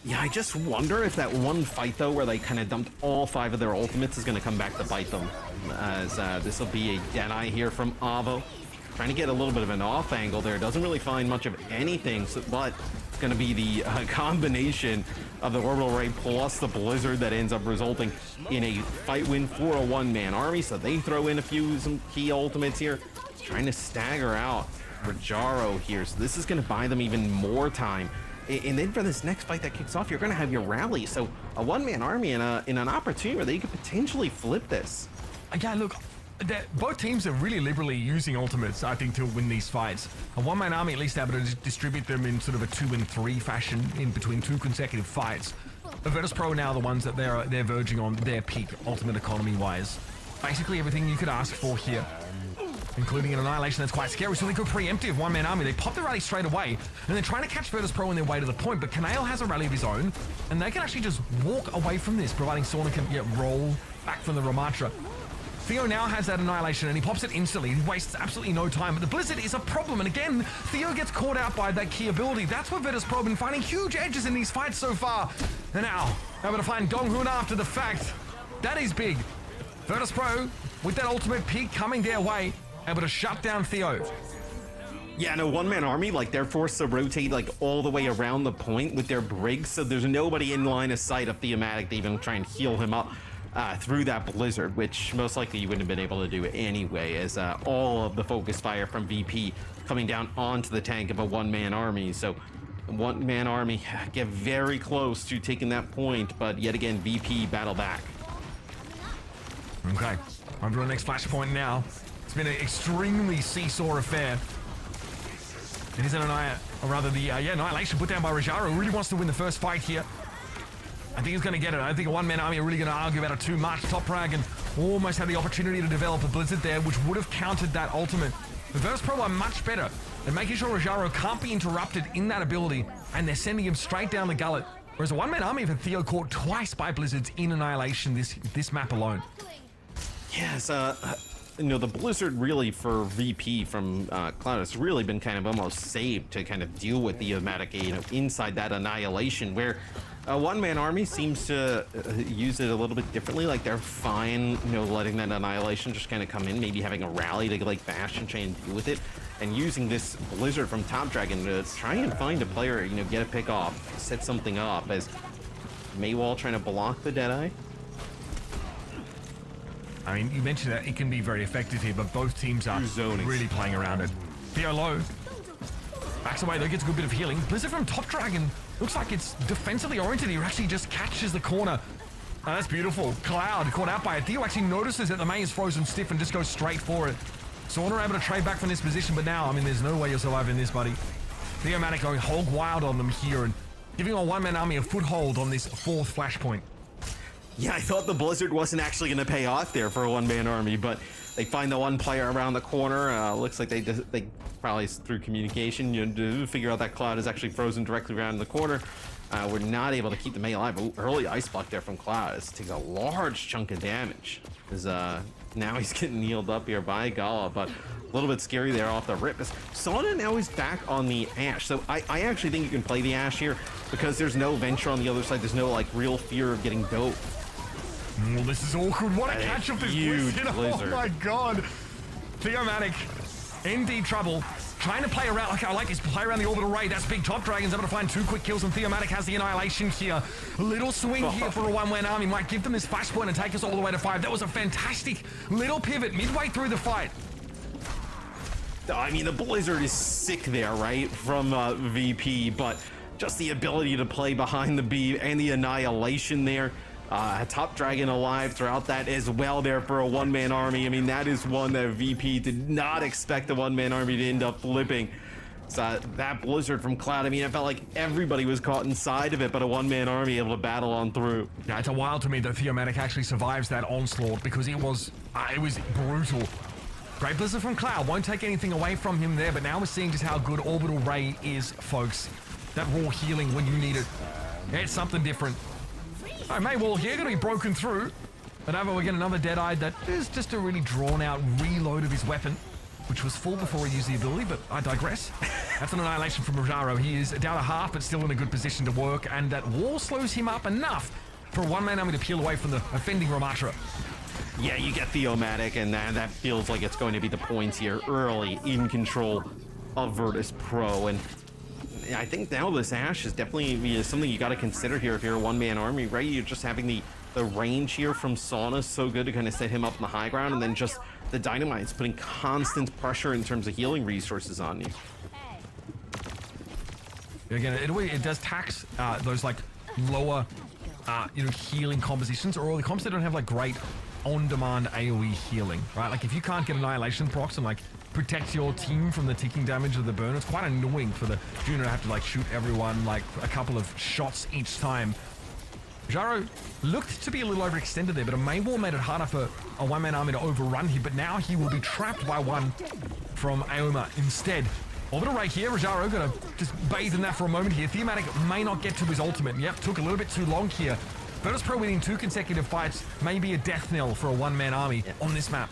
Yeah, I just wonder if that one fight, though, where they kind of dumped all 5 of their ultimates is going to come back to bite them. As this will be a Deadeye here from Avo. Trying to get a little bit of an off angle there. Doesn't really find much of anything, but it's going to be the combination of the Orbital Ray plus the Blizzard that ends up resulting in a fight win for a one-man army. So they throw in some key ultimates here. Trying to stagger out Rajaro here. So this is going to buy them even more time. And then for this next fight that kicks off, you're going to have your Rally. So a one-man army in an opportunity where they could potentially flip this. Yeah, look, both teams are really liberally using ultimates, I think, to win these fights. A one-man army at least able to distribute them in sort of a 2 and 3 fashion in between 2 consecutive fights. The Virtus.pro now are the ones that they're verging on their peak ultimate economy-wise. Basically everything you could ask for here, including an Annihilation that's quite scary. So they go preemptive one-man army. They pop the Rally straight away, and they're trying to catch Virtus.pro on their way to the point, but Kanail has a Rally of his own, and they can actually just walk away from this, providing Sauna can roll back from the Ramacha. Theo now has that Annihilation, and he pops it instantly. He wastes absolutely no time, but the Blizzard is a problem, and again, Theo gets caught out by that key ability. That's what Virtus.pro have been finding huge edges in these fights so far. And now, able to find Donghun after the fact. That is big. Virtus.pro, with that ultimate peak coming their way, able to shut down Theo. Yeah, no, one-man army, they're forced to rotate, all the way around the point with their Briggs, so there's nobody in line of sight of Theomatic to even try and heal him up through that Blizzard, which most likely you wouldn't have been able to do anyway, as all of the focus fire from VP coming down onto the tank of a one-man army. So one-man army get very close to taking that point, but yet again, VP battle back. Okay, on to the next flashpoint now. It's been an extremely seesaw affair. It is an Annihilation put down by Rajaro, who really wants to win the first fight here. I think he's going to get it. I think a one-man army are really going to argue about it too much. Top Dragon almost had the opportunity to develop a Blizzard there, which would have countered that ultimate. The Virtus.pro are much better at making sure Rajaro can't be interrupted in that ability, and they're sending him straight down the gullet. Whereas a one-man army of Theo caught twice by Blizzard's in Annihilation this map alone. Yes, the Blizzard really for VP from Cloud has really been kind of almost saved to kind of deal with the Omatic, inside that Annihilation, where a one-man army seems to use it a little bit differently. Like they're fine, letting that Annihilation just kind of come in, maybe having a rally to like bash and try and deal with it, and using this Blizzard from Top Dragon to try and find a player, get a pick off, set something up, as Maywall trying to block the Deadeye. I mean, you mentioned that it can be very effective here, but both teams are really playing around it. Theo low. Backs away though, gets a good bit of healing. Blizzard from Top Dragon looks like it's defensively oriented. He actually just catches the corner. Oh, that's beautiful. Cloud caught out by it. Theo actually notices that the Mei is frozen stiff and just goes straight for it. Sauna able to trade back from this position, but now, there's no way you're surviving this, buddy. Theomatic going hog wild on them here and giving a one-man army a foothold on this 4th flashpoint. Yeah, I thought the Blizzard wasn't actually going to pay off there for a one-man army, but they find the one player around the corner. Looks like they probably through communication, to figure out that Cloud is actually frozen directly around the corner. We're not able to keep the Mei alive. Ooh, early ice block there from Cloud. This takes a large chunk of damage. Now he's getting kneeled up here by Gala, but a little bit scary there off the rip. Sauna now is back on the Ashe, so I actually think you can play the Ashe here because there's no Venture on the other side. There's no real fear of getting dope. Well, this is awkward. What a catch of this Blizzard. Oh my god. Theomatic in deep trouble. Trying to play around. Okay, I like his play around the orbital ray. That's big. Top Dragon's able to find 2 quick kills, and Theomatic has the Annihilation here. A little swing here for a one-man army. Might give them this flashpoint and take us all the way to 5. That was a fantastic little pivot midway through the fight. The Blizzard is sick there, right, from VP, but just the ability to play behind the beam and the Annihilation there. Top Dragon alive throughout that as well there for a one-man army. That is one that VP did not expect the one-man army to end up flipping. So that Blizzard from Cloud, it felt like everybody was caught inside of it, but a one-man army able to battle on through. Yeah, it's a wild to me that Theomatic actually survives that onslaught because it was brutal. Great Blizzard from Cloud, won't take anything away from him there, but now we're seeing just how good Orbital Ray is, folks. That raw healing when you need it. It's something different. All right, Maywall here, going to be broken through. But over we get another Deadeye that is just a really drawn-out reload of his weapon, which was full before he used the ability, but I digress. That's an Annihilation from Rojaro. He is down a half, but still in a good position to work, and that wall slows him up enough for a one-man army to peel away from the offending Ramatra. Yeah, you get Theomatic, and that feels like it's going to be the points here early in control of Virtus Pro, and I think now this Ashe is definitely something you got to consider here if you're a one-man army, right? You're just having the range here from Sauna so good to kind of set him up in the high ground, and then just the Dynamite's putting constant pressure in terms of healing resources on you. Again, it does tax those lower healing compositions, or the comps that don't have great on-demand AoE healing, right? If you can't get Annihilation procs and protect your team from the ticking damage of the burn, it's quite annoying for the Juno to have to shoot everyone a couple of shots each time. Jaro looked to be a little overextended there, but a Maywall made it harder for a one-man army to overrun him, but now he will be trapped by one from Aoma instead. Orbital Ray here, Rojaro gonna just bathe in that for a moment here. Theomatic may not get to his ultimate. Yep, took a little bit too long here. Virtus Pro winning 2 consecutive fights may be a death knell for a one-man army on this map.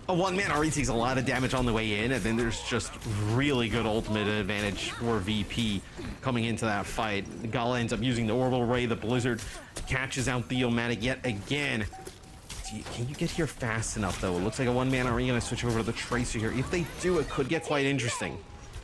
A one-man army takes a lot of damage on the way in, and then there's just really good ultimate advantage for VP coming into that fight. Gala ends up using the Orbital Ray. The Blizzard catches out Theomatic yet again. Can you get here fast enough, though? It looks like a one-man army going to switch over to the Tracer here. If they do, it could get quite interesting.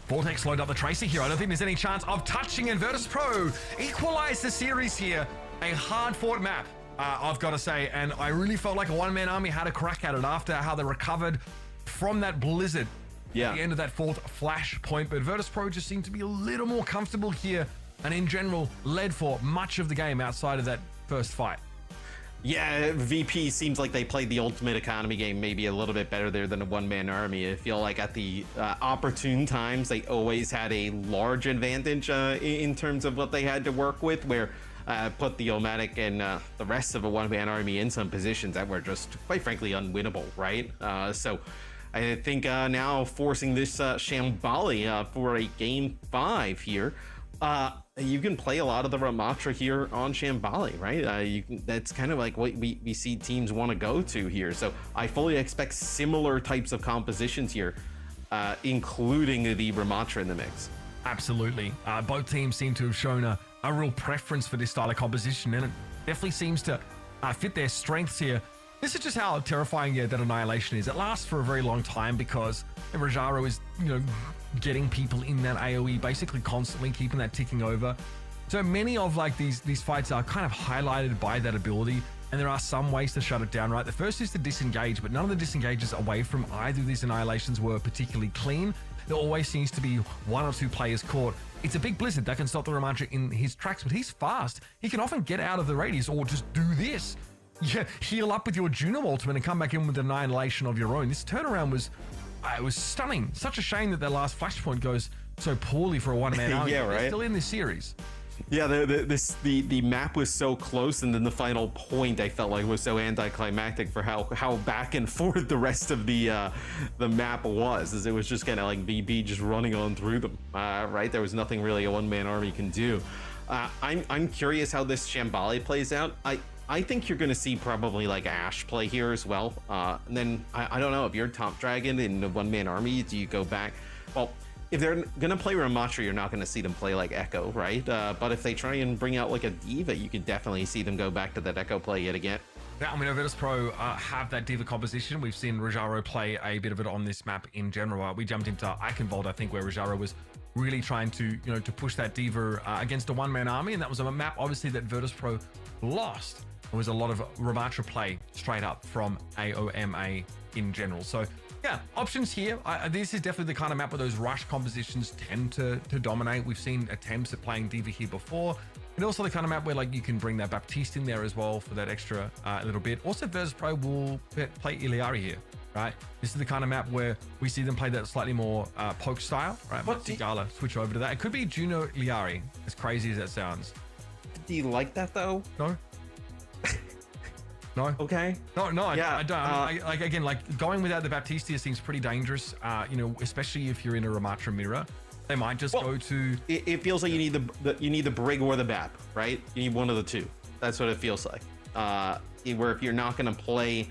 Vortex load up the Tracer here. I don't think there's any chance of touching, and Virtus Pro equalize the series here. A hard-fought map, I've got to say, and I really felt like a one-man army had a crack at it after how they recovered from that Blizzard at the end of that 4th flash point, but Virtus Pro just seemed to be a little more comfortable here, and in general led for much of the game outside of that first fight. Yeah, VP seems like they played the ultimate economy game maybe a little bit better there than a one-man army. I feel like at the opportune times, they always had a large advantage in terms of what they had to work with, where put the Omatic and the rest of a one-man army in some positions that were just, quite frankly, unwinnable, right? So I think now forcing this Shambali for a game 5 here. You can play a lot of the Ramatra here on Shambali, right? That's kind of like what we see teams want to go to here. So I fully expect similar types of compositions here, including the Ramatra in the mix. Absolutely. Both teams seem to have shown a real preference for this style of composition, and it definitely seems to fit their strengths here. This is just how terrifying that Annihilation is. It lasts for a very long time because Rajaro is, getting people in that AoE, basically constantly keeping that ticking over. So many of like these fights are kind of highlighted by that ability, and there are some ways to shut it down, right? The first is to disengage, but none of the disengages away from either of these Annihilations were particularly clean. There always seems to be one or two players caught. It's a big blizzard that can stop the Ramatra in his tracks, but he's fast. He can often get out of the radius or just do this. Yeah, heal up with your Juno ultimate and come back in with an Annihilation of your own. This turnaround was it was stunning. Such a shame that their last flashpoint goes so poorly for a one-man army. Yeah, right. They're still in this series. Yeah, the map was so close, and then the final point I felt like was so anticlimactic for how back and forth the rest of the map was, as it was just kind of like VB just running on through them. Right, there was nothing really a one-man army can do. I'm curious how this Shambali plays out. I think you're going to see probably like Ashe play here as well. And then I don't know if you're Top Dragon in a one-man army, do you go back? Well, if they're going to play Ramatra, you're not going to see them play like Echo, right? But if they try and bring out like a D.Va, you could definitely see them go back to that Echo play yet again. Yeah, I mean, Virtus Pro have that D.Va composition. We've seen Rajaro play a bit of it on this map in general. We jumped into Eichenwald, I think, where Rajaro was really trying to, to push that D.Va against a one-man army, and that was a map, obviously, that Virtus Pro lost. There was a lot of Ramatra play straight up from AOMA in general. So yeah, options here. This is definitely the kind of map where those rush compositions tend to dominate. We've seen attempts at playing D.Va here before. And also the kind of map where like you can bring that Baptiste in there as well for that extra little bit. Also, Virtus Pro will play Iliari here, right? This is the kind of map where we see them play that slightly more poke style, right? But Tigala switch over to that. It could be Juno Iliari, as crazy as that sounds. Do you like that though? No. No. Okay. No. Yeah. I don't. Like again, like going without the Baptiste seems pretty dangerous. Especially if you're in a Ramatra mirror, they might just go to. It feels like you need the Brig or the Bap, right? You need one of the two. That's what it feels like. Where if you're not going to play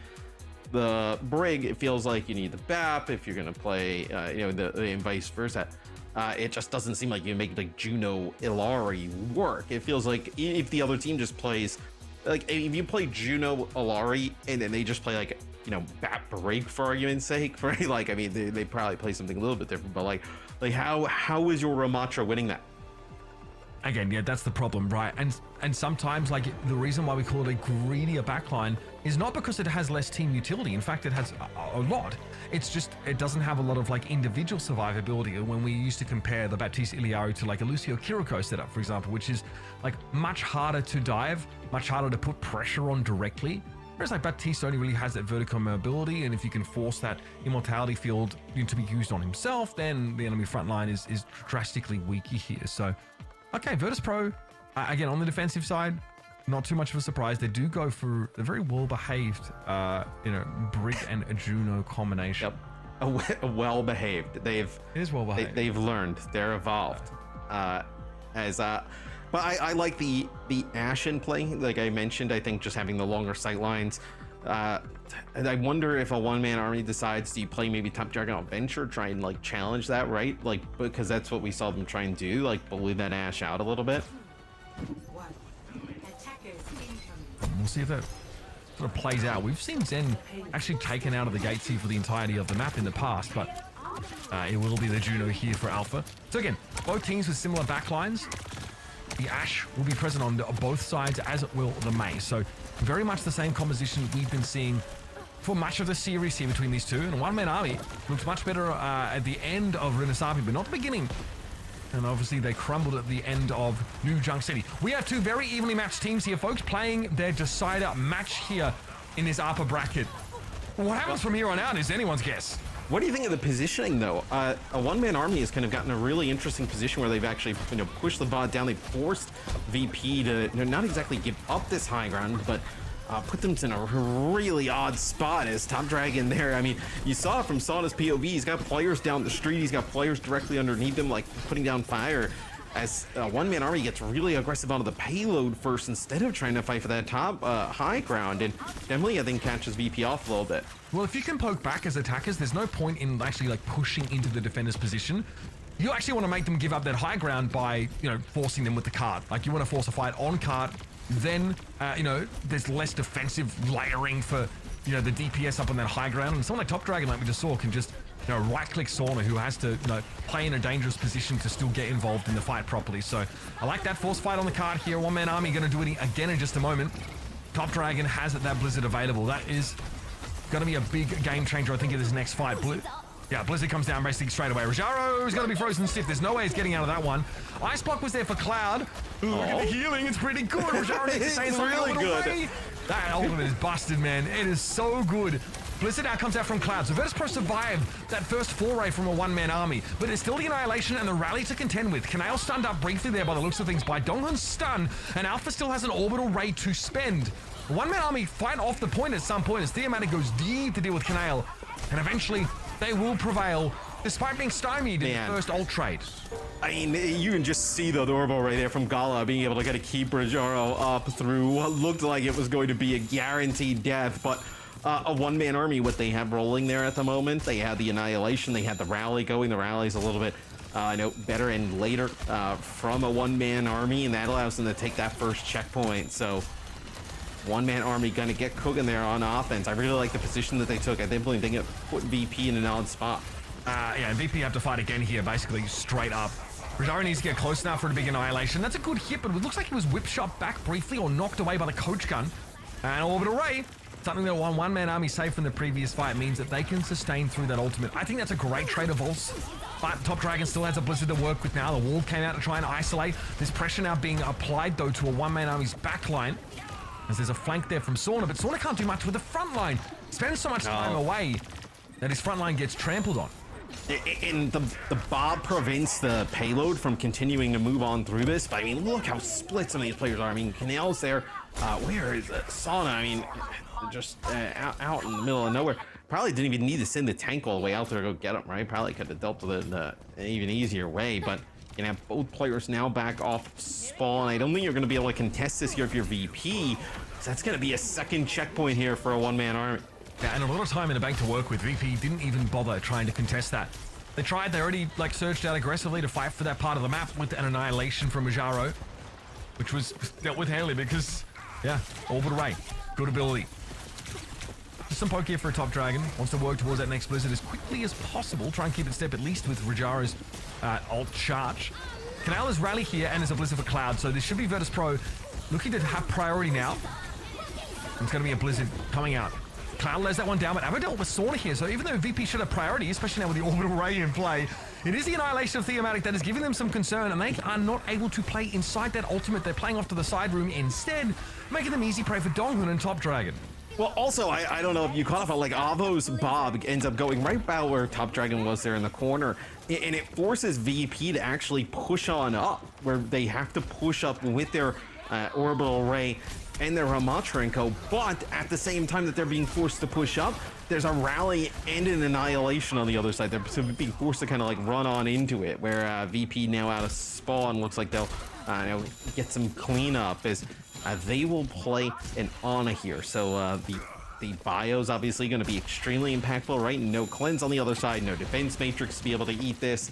the Brig, it feels like you need the Bap. If you're going to play, and vice versa. It just doesn't seem like you make like Juno Illari work. It feels like if the other team just plays. Like if you play Juno Illari and then they just play like Bat Brig for argument's sake, right? Like I mean they probably play something a little bit different, but like how is your Ramatra winning that? Again, yeah, that's the problem, right? And sometimes like the reason why we call it a greedier backline is not because it has less team utility. In fact, it has a lot. It's just it doesn't have a lot of like individual survivability. When we used to compare the Baptiste Iliari to like a Lucio Kiriko setup, for example, which is like much harder to dive, much harder to put pressure on directly. Whereas like Baptiste only really has that vertical mobility, and if you can force that immortality field to be used on himself, then the enemy front line is drastically weaker here. So, okay, Virtus Pro, again, on the defensive side, not too much of a surprise. They do go for a very well-behaved, Brig and a Juno combination. Yep, well-behaved. It is well-behaved. They've learned. They're evolved. But I like the Ashen play, like I mentioned. I think just having the longer sight lines. And I wonder if a one-man army decides, do you play maybe Top Dragon on Venture, try and like challenge that, right? Like because that's what we saw them try and do, like bully that Ashe out a little bit. We'll see if that sort of plays out. We've seen Zen actually taken out of the gates here for the entirety of the map in the past, but it will be the Juno here for Alpha. So again, both teams with similar backlines. The Ashe will be present on both sides, as will the Mei. So very much the same composition we've been seeing for much of the series here between these two. And one-man army looks much better at the end of Renasapi, but not the beginning. And obviously they crumbled at the end of New Junk City. We have two very evenly matched teams here, folks, playing their decider match here in this upper bracket. What happens from here on out is anyone's guess. What do you think of the positioning, though? A one-man army has kind of gotten a really interesting position where they've actually, pushed the bot down. They've forced VP to not exactly give up this high ground, but put them in a really odd spot as Top Dragon there. I mean, you saw it from Sauna's POV. He's got players down the street. He's got players directly underneath him, like putting down fire. as one-man army gets really aggressive onto the payload first instead of trying to fight for that top high ground, and definitely I think catches VP off a little bit. Well, if you can poke back as attackers, there's no point in actually like pushing into the defender's position. You actually want to make them give up that high ground by, forcing them with the cart. Like, you want to force a fight on cart, then, there's less defensive layering for, the DPS up on that high ground. And someone like Top Dragon, like we just saw, can just, right-click Sauna, who has to, play in a dangerous position to still get involved in the fight properly. So, I like that force fight on the cart here. One-man army going to do it again in just a moment. Top Dragon has that Blizzard available. That is going to be a big game changer, I think, in this next fight. Yeah, Blizzard comes down basically straight away. Rajaro is going to be frozen stiff. There's no way he's getting out of that one. Ice Block was there for Cloud. Ooh, look at the healing. It's pretty good. Rajaro needs to say it's really good. Away. That ultimate is busted, man. It is so good. Blizzard now comes out from Cloud. So Virtus Pro survived that first foray from a one-man army, but it's still the Annihilation and the rally to contend with. Kanail stunned up briefly there by the looks of things by Donghun's stun, and Alpha still has an orbital ray to spend. One-man army fight off the point at some point as Theomatic goes deep to deal with Kanail, and eventually they will prevail despite being stymied in the first ult trade. I mean, you can just see the orbital right there from Gala being able to kind of keep Rajaro up through what looked like it was going to be a guaranteed death, but a one-man army, what they have rolling there at the moment, they had the Annihilation, they had the rally going. The rally's a little bit better and later from a one-man army, and that allows them to take that first checkpoint. So one-man army gonna get cooking there on offense. I really like the position that they took. I think they can put VP in an odd spot. Yeah, VP have to fight again here, basically straight up. Rajaro needs to get close now for a big Annihilation. That's a good hit, but it looks like he was whip shot back briefly or knocked away by the coach gun. And orbital ray, something that one-man army saved from the previous fight, means that they can sustain through that ultimate. I think that's a great trade of Volts. But Top Dragon still has a Blizzard to work with now. The wall came out to try and isolate. There's pressure now being applied, though, to a one-man army's backline, as there's a flank there from Sauna, but Sauna can't do much with the front line. Spends so much time away that his front line gets trampled on. And the Bob prevents the payload from continuing to move on through this. But I mean, look how split some of these players are. I mean, Kanail's there. Where is Sauna? I mean, just out in the middle of nowhere. Probably didn't even need to send the tank all the way out there to go get him, right? Probably could have dealt with it an even easier way. But you can have both players now back off spawn. I don't think you're going to be able to contest this here if you're VP. So that's going to be a second checkpoint here for a one-man army. Yeah, and a lot of time in the bank to work with. VP didn't even bother trying to contest that. They tried, they already surged out aggressively to fight for that part of the map with an Annihilation from Rajaro, which was dealt with handily because, orbital ray, good ability. Just some poke here for a Top Dragon. Wants to work towards that next Blizzard as quickly as possible. Try and keep it step at least with Rajaro's ult charge. Kanail is rally here and there's a Blizzard for Cloud, so this should be Virtus Pro looking to have priority now. And it's going to be a Blizzard coming out. Cloud lays that one down, but Avo dealt with Sauna here, so even though VP should have priority, especially now with the orbital ray in play, it is the Annihilation of Theomatic that is giving them some concern, and they are not able to play inside that ultimate. They're playing off to the side room instead, making them easy prey for Donghun and Top Dragon. Well, also, I don't know if you caught it, like Avo's Bob ends up going right about where Top Dragon was there in the corner, and it forces VP to actually push on up, where they have to push up with their orbital ray and their Ramatrenko, but at the same time that they're being forced to push up, there's a rally and an Annihilation on the other side. They're being forced to kind of like run on into it, where VP now out of spawn looks like they'll get some cleanup as they will play an Ana here. So the bio's obviously going to be extremely impactful, right? No cleanse on the other side, no defense matrix to be able to eat this.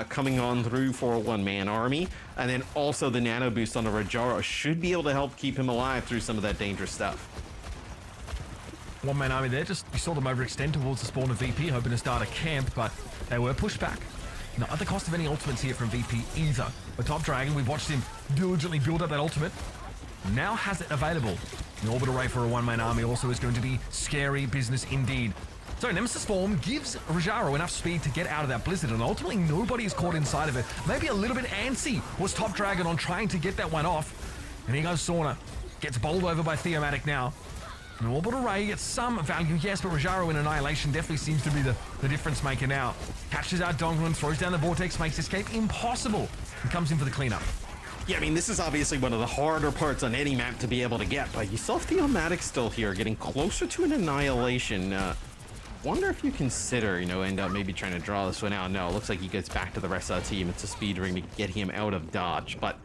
Coming on through for a one-man army, and then also the nano boost on the Rajaro should be able to help keep him alive through some of that dangerous stuff. One-man army there, just you saw them overextend towards the spawn of VP, hoping to start a camp, but they were pushed back. Not at the cost of any ultimates here from VP either. But Top Dragon, we've watched him diligently build up that ultimate, now has it available. An orbital ray for a one-man army also is going to be scary business indeed. So Nemesis form gives Rajaro enough speed to get out of that Blizzard, and ultimately nobody is caught inside of it. Maybe a little bit antsy was Top Dragon on trying to get that one off. And here goes Sauna. Gets bowled over by Theomatic now. An orbital ray gets some value, yes, but Rajaro in Annihilation definitely seems to be the difference maker now. Catches out Donghun, throws down the Vortex, makes escape impossible, and comes in for the cleanup. Yeah, I mean, this is obviously one of the harder parts on any map to be able to get, but you saw Theomatic still here, getting closer to an Annihilation. wonder if you consider, end up maybe trying to draw this one out. No, it looks like he gets back to the rest of the team. It's a speed ring to get him out of dodge. But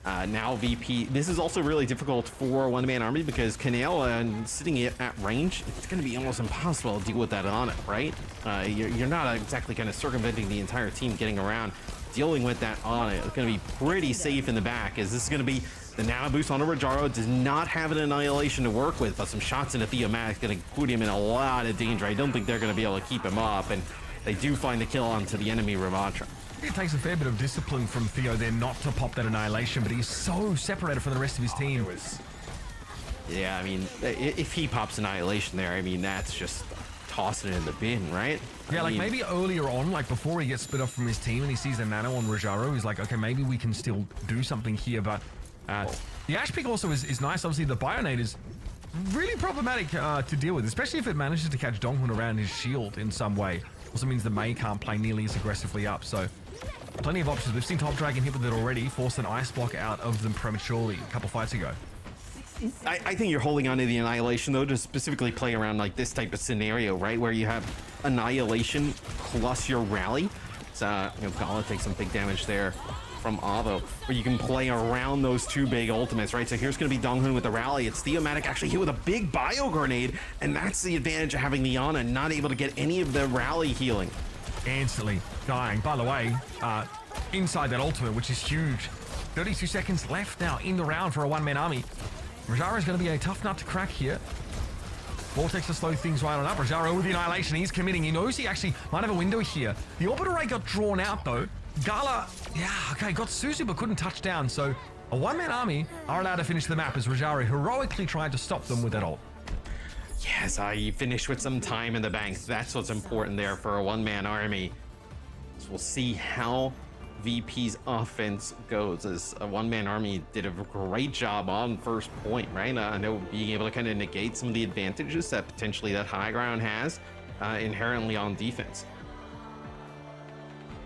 now VP, this is also really difficult for one-man army because Kanale sitting at range, it's going to be almost impossible to deal with that on it, right? You're not exactly kind of circumventing the entire team getting around. Dealing with that on it, it's going to be pretty safe in the back, as this is going to be the nano boost on Rajaro. Does not have an annihilation to work with, but some shots into Theomatic going to put him in a lot of danger. I don't think they're going to be able to keep him up, and they do find the kill onto the enemy Ramatra. It takes a fair bit of discipline from Theo there not to pop that annihilation, but he's so separated from the rest of his team. Yeah, I mean, if he pops annihilation there, I mean, that's just tossing it in the bin, right? Yeah, like maybe earlier on, like before he gets split off from his team and he sees a nano on Rajaro, he's like, okay, maybe we can still do something here, but the Ash Pick also is nice. Obviously, the Bionade is really problematic to deal with, especially if it manages to catch Donghun around his shield in some way. Also means the Mei can't play nearly as aggressively up, so plenty of options. We've seen Top Dragon hit with it already, forced an ice block out of them prematurely a couple fights ago. I think you're holding on to the annihilation though to specifically play around like this type of scenario, right, where you have annihilation plus your rally. So Gala takes some big damage there from Avo, where you can play around those two big ultimates, right? So here's going to be Donghun with the rally. It's Theomatic actually hit with a big bio grenade, and that's the advantage of having the Ana not able to get any of the rally healing. Instantly dying. By the way, inside that ultimate, which is huge. 32 seconds left now in the round for a one-man army. Rajaro is going to be a tough nut to crack here. Vortex to slow things right on up. Rajaro with the annihilation. He's committing. He knows he actually might have a window here. The orbital ray got drawn out though. Gala, got Suzu but couldn't touch down. So a one-man army are allowed to finish the map as Rajaro heroically tried to stop them with that ult. Yes, you finish with some time in the bank. That's what's important there for a one-man army. So we'll see how VP's offense goes, as a one-man army did a great job on first point, right? I know being able to kind of negate some of the advantages that potentially that high ground has inherently on defense.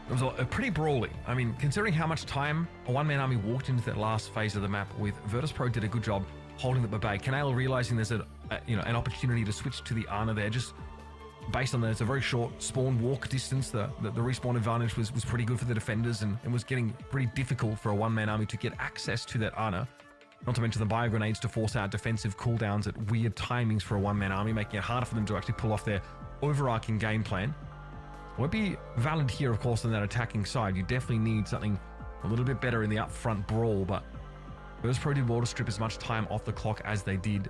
It was a pretty brawly. I mean, considering how much time a one-man army walked into that last phase of the map with, Virtus.pro did a good job holding them at bay. Kanale realizing there's an opportunity to switch to the Ana there, just based on that. It's a very short spawn walk distance. The respawn advantage was pretty good for the defenders, and it was getting pretty difficult for a one-man army to get access to that Ana. Not to mention the bio grenades to force out defensive cooldowns at weird timings for a one-man army, making it harder for them to actually pull off their overarching game plan. Won't be valid here, of course, on that attacking side. You definitely need something a little bit better in the upfront brawl, but Virtus.pro did well to strip as much time off the clock as they did.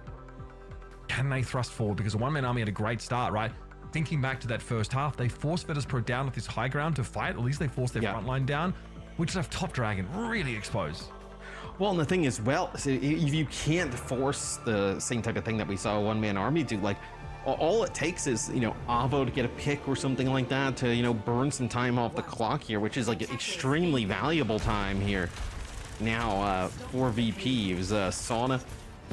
Can they thrust forward? Because a one-man army had a great start, right? Thinking back to that first half, they forced Virtus.pro down with this high ground to fight. At least they forced their front line down, which left Top Dragon really exposed. Well, and the thing is, if you can't force the same type of thing that we saw a one-man army do, like, all it takes is, Avo to get a pick or something like that to, burn some time off the clock here, which is like extremely valuable time here. Now, for VP, it was Sauna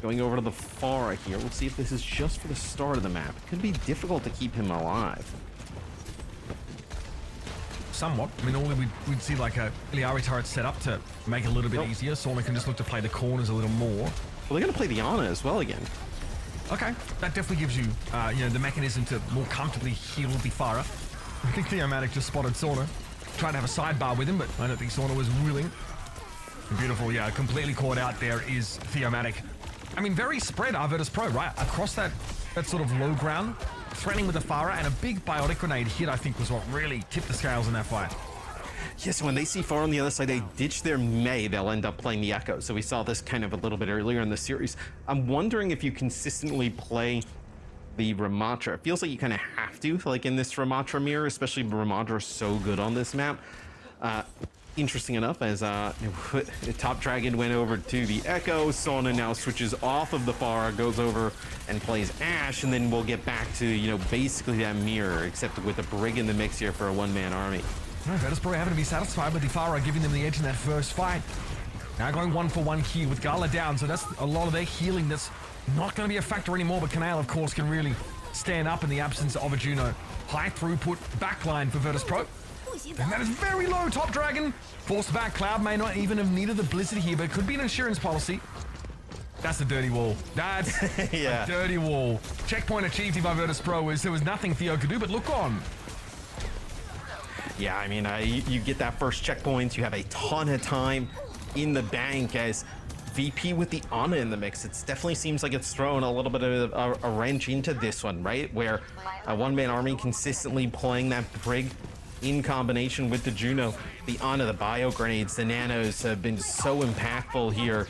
going over to the Pharah here. We'll see if this is just for the start of the map. It could be difficult to keep him alive. Somewhat. I mean, normally we'd see like a Iliari turret set up to make it a little bit easier. Sauna can just look to play the corners a little more. Well, they're going to play the Ana as well again. Okay, that definitely gives you, the mechanism to more comfortably heal the Pharah. I think Theomatic just spotted Sauna. Tried to have a sidebar with him, but I don't think Sauna was willing. Beautiful, completely caught out there is Theomatic. I mean, very spread are Virtus.pro, right? Across that sort of low ground, threatening with the Pharah, and a big biotic grenade hit, I think, was what really tipped the scales in that fight. Yes, when they see Pharah on the other side, they ditch their Mei, they'll end up playing the Echo. So we saw this kind of a little bit earlier in the series. I'm wondering if you consistently play the Ramatra. It feels like you kind of have to, like in this Ramatra mirror, especially Ramatra is so good on this map. Interesting enough, as Top Dragon went over to the Echo, Sauna now switches off of the Pharah, goes over and plays Ashe, and then we'll get back to, basically that mirror, except with a Brig in the mix here for a one-man army. No, Virtus.pro having to be satisfied with the Pharah giving them the edge in that first fight. Now going 1-for-1 here with Gala down, so that's a lot of their healing that's not going to be a factor anymore, but Kanale, of course, can really stand up in the absence of a Juno. High throughput backline for Virtus.pro. And that is very low, Top Dragon. Forced back, Cloud may not even have needed the Blizzard here, but it could be an insurance policy. That's a dirty wall. That's Yeah. a dirty wall. Checkpoint achieved by Virtus Pro. There was nothing Theo could do but look on. Yeah, I mean, you get that first checkpoint. You have a ton of time in the bank as VP with the Ana in the mix. It definitely seems like it's thrown a little bit of a wrench into this one, right? Where a one-man army consistently playing that Brig in combination with the Juno, the Ana, the bio grenades, the nanos have been so impactful here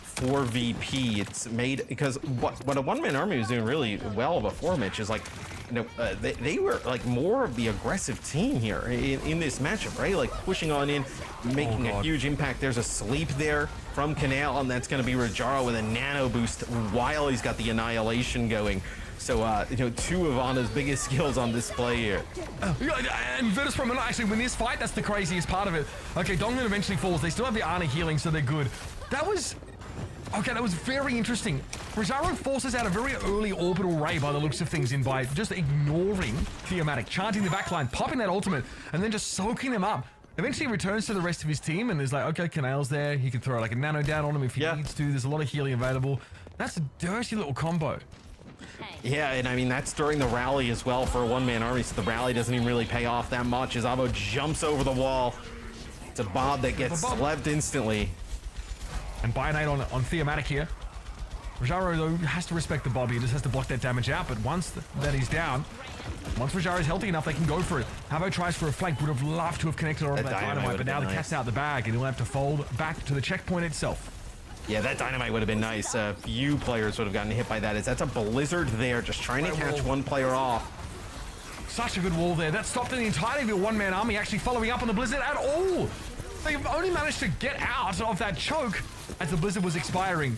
for VP. It's made because what a one-man army was doing really well before, Mitch, is like, you know, they were like more of the aggressive team here in this matchup, right? Like pushing on in, making a huge impact. There's a sleep there from Canal, and that's going to be Rajaro with a nano boost while he's got the annihilation going. So, you know, two of Ana's biggest skills on display here. And Virtus Pro might not actually win this fight. That's the craziest part of it. Okay, Dongan eventually falls. They still have the Ana healing, so they're good. That was very interesting. Rajaro forces out a very early orbital ray by the looks of things in by just ignoring Theomatic, charging the backline, popping that ultimate, and then just soaking them up. Eventually returns to the rest of his team and is like, okay, Canal's there. He can throw like a nano down on him if he needs to. There's a lot of healing available. That's a dirty little combo. Yeah, and I mean, that's during the rally as well for a one-man army, so the rally doesn't even really pay off that much as Avo jumps over the wall. It's a Bob that gets slept instantly. And Bionate on Theomatic here. Rajaro, though, has to respect the Bob. He just has to block that damage out, but once that he's down, once Rajaro's healthy enough, they can go for it. Havo tries for a flank, would have loved to have connected on that dynamite, but now the cat's out the bag, and he'll have to fold back to the checkpoint itself. Yeah, that dynamite would have been nice. A few players would have gotten hit by that, as that's a blizzard there, just trying to catch one player off. Such a good wall there. That stopped the entirety of your one-man army actually following up on the blizzard at all. They've only managed to get out of that choke as the blizzard was expiring.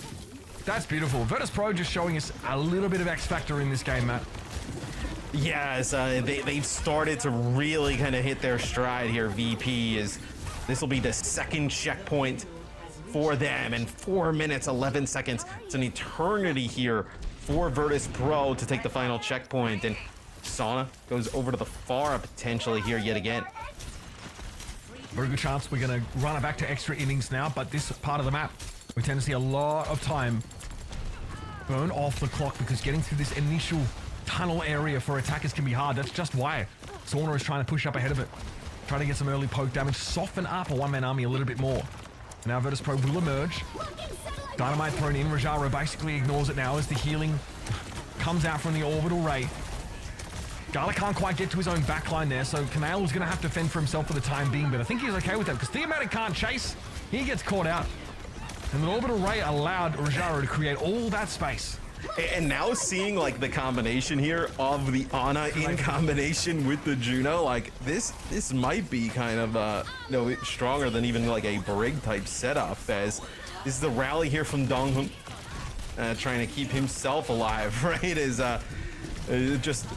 That's beautiful. Virtus Pro just showing us a little bit of X factor in this game, Matt. Yes, they've started to really kind of hit their stride here. VP is, this will be the second checkpoint for them in 4 minutes, 11 seconds. It's an eternity here for Virtus Pro to take the final checkpoint, and Sauna goes over to the far potentially here yet again. Very good chance we're going to run it back to extra innings now, but this part of the map, we tend to see a lot of time burn off the clock because getting through this initial tunnel area for attackers can be hard. That's just why Sauna is trying to push up ahead of it, trying to get some early poke damage, soften up a one-man army a little bit more. Now Virtus Pro will emerge. Dynamite thrown in. Rajaro basically ignores it now as the healing comes out from the orbital ray. Gala can't quite get to his own backline there, so Canal is going to have to fend for himself for the time being, but I think he's okay with that because Theomatic can't chase. He gets caught out. And the orbital ray allowed Rajaro to create all that space. And now seeing like the combination here of the Ana in combination with the Juno, like this might be kind of stronger than even like a Brig type setup, as this is the rally here from Donghun, trying to keep himself alive, right? Is just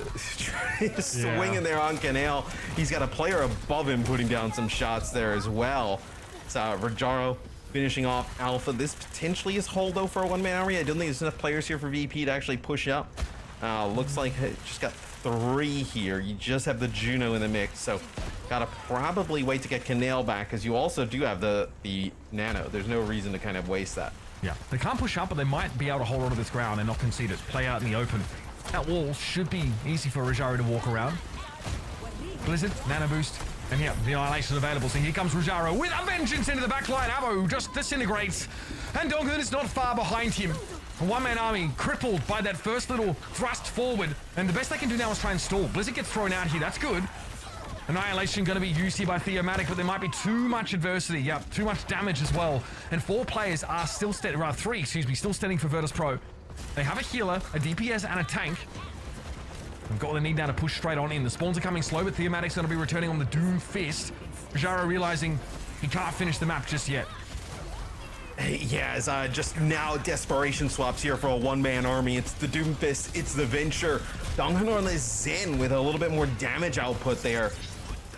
swinging there on Canal. He's got a player above him putting down some shots there as well. It's Rajaro finishing off Alpha. This potentially is holdo for a one-man army. I don't think there's enough players here for VP to actually push up. Looks like it just got 3 here. You just have the Juno in the mix, so gotta probably wait to get Canal back, because you also do have the Nano. There's no reason to kind of waste that. Yeah, they can't push up, but they might be able to hold on to this ground and not concede it. Play out in the open. That wall should be easy for Rajaro to walk around. Blizzard, Nano Boost. And yeah, the annihilation available. So here comes Rajaro with a vengeance into the backline. Avo just disintegrates. And Donghun is not far behind him. A one-man army crippled by that first little thrust forward. And the best they can do now is try and stall. Blizzard gets thrown out here. That's good. Annihilation going to be used here by Theomatic, but there might be too much adversity. Yep, too much damage as well. And 4 players are still standing, rather 3, excuse me, still standing for Virtus Pro. They have a healer, a DPS, and a tank. They've got what they need now to push straight on in. The spawns are coming slow, but Theomatic's going to be returning on the Doom Fist. Rajaro realizing he can't finish the map just yet. Yeah, as just now desperation swaps here for a one-man army. It's the Doom Fist, it's the Venture. Donghun on the Zen with a little bit more damage output there.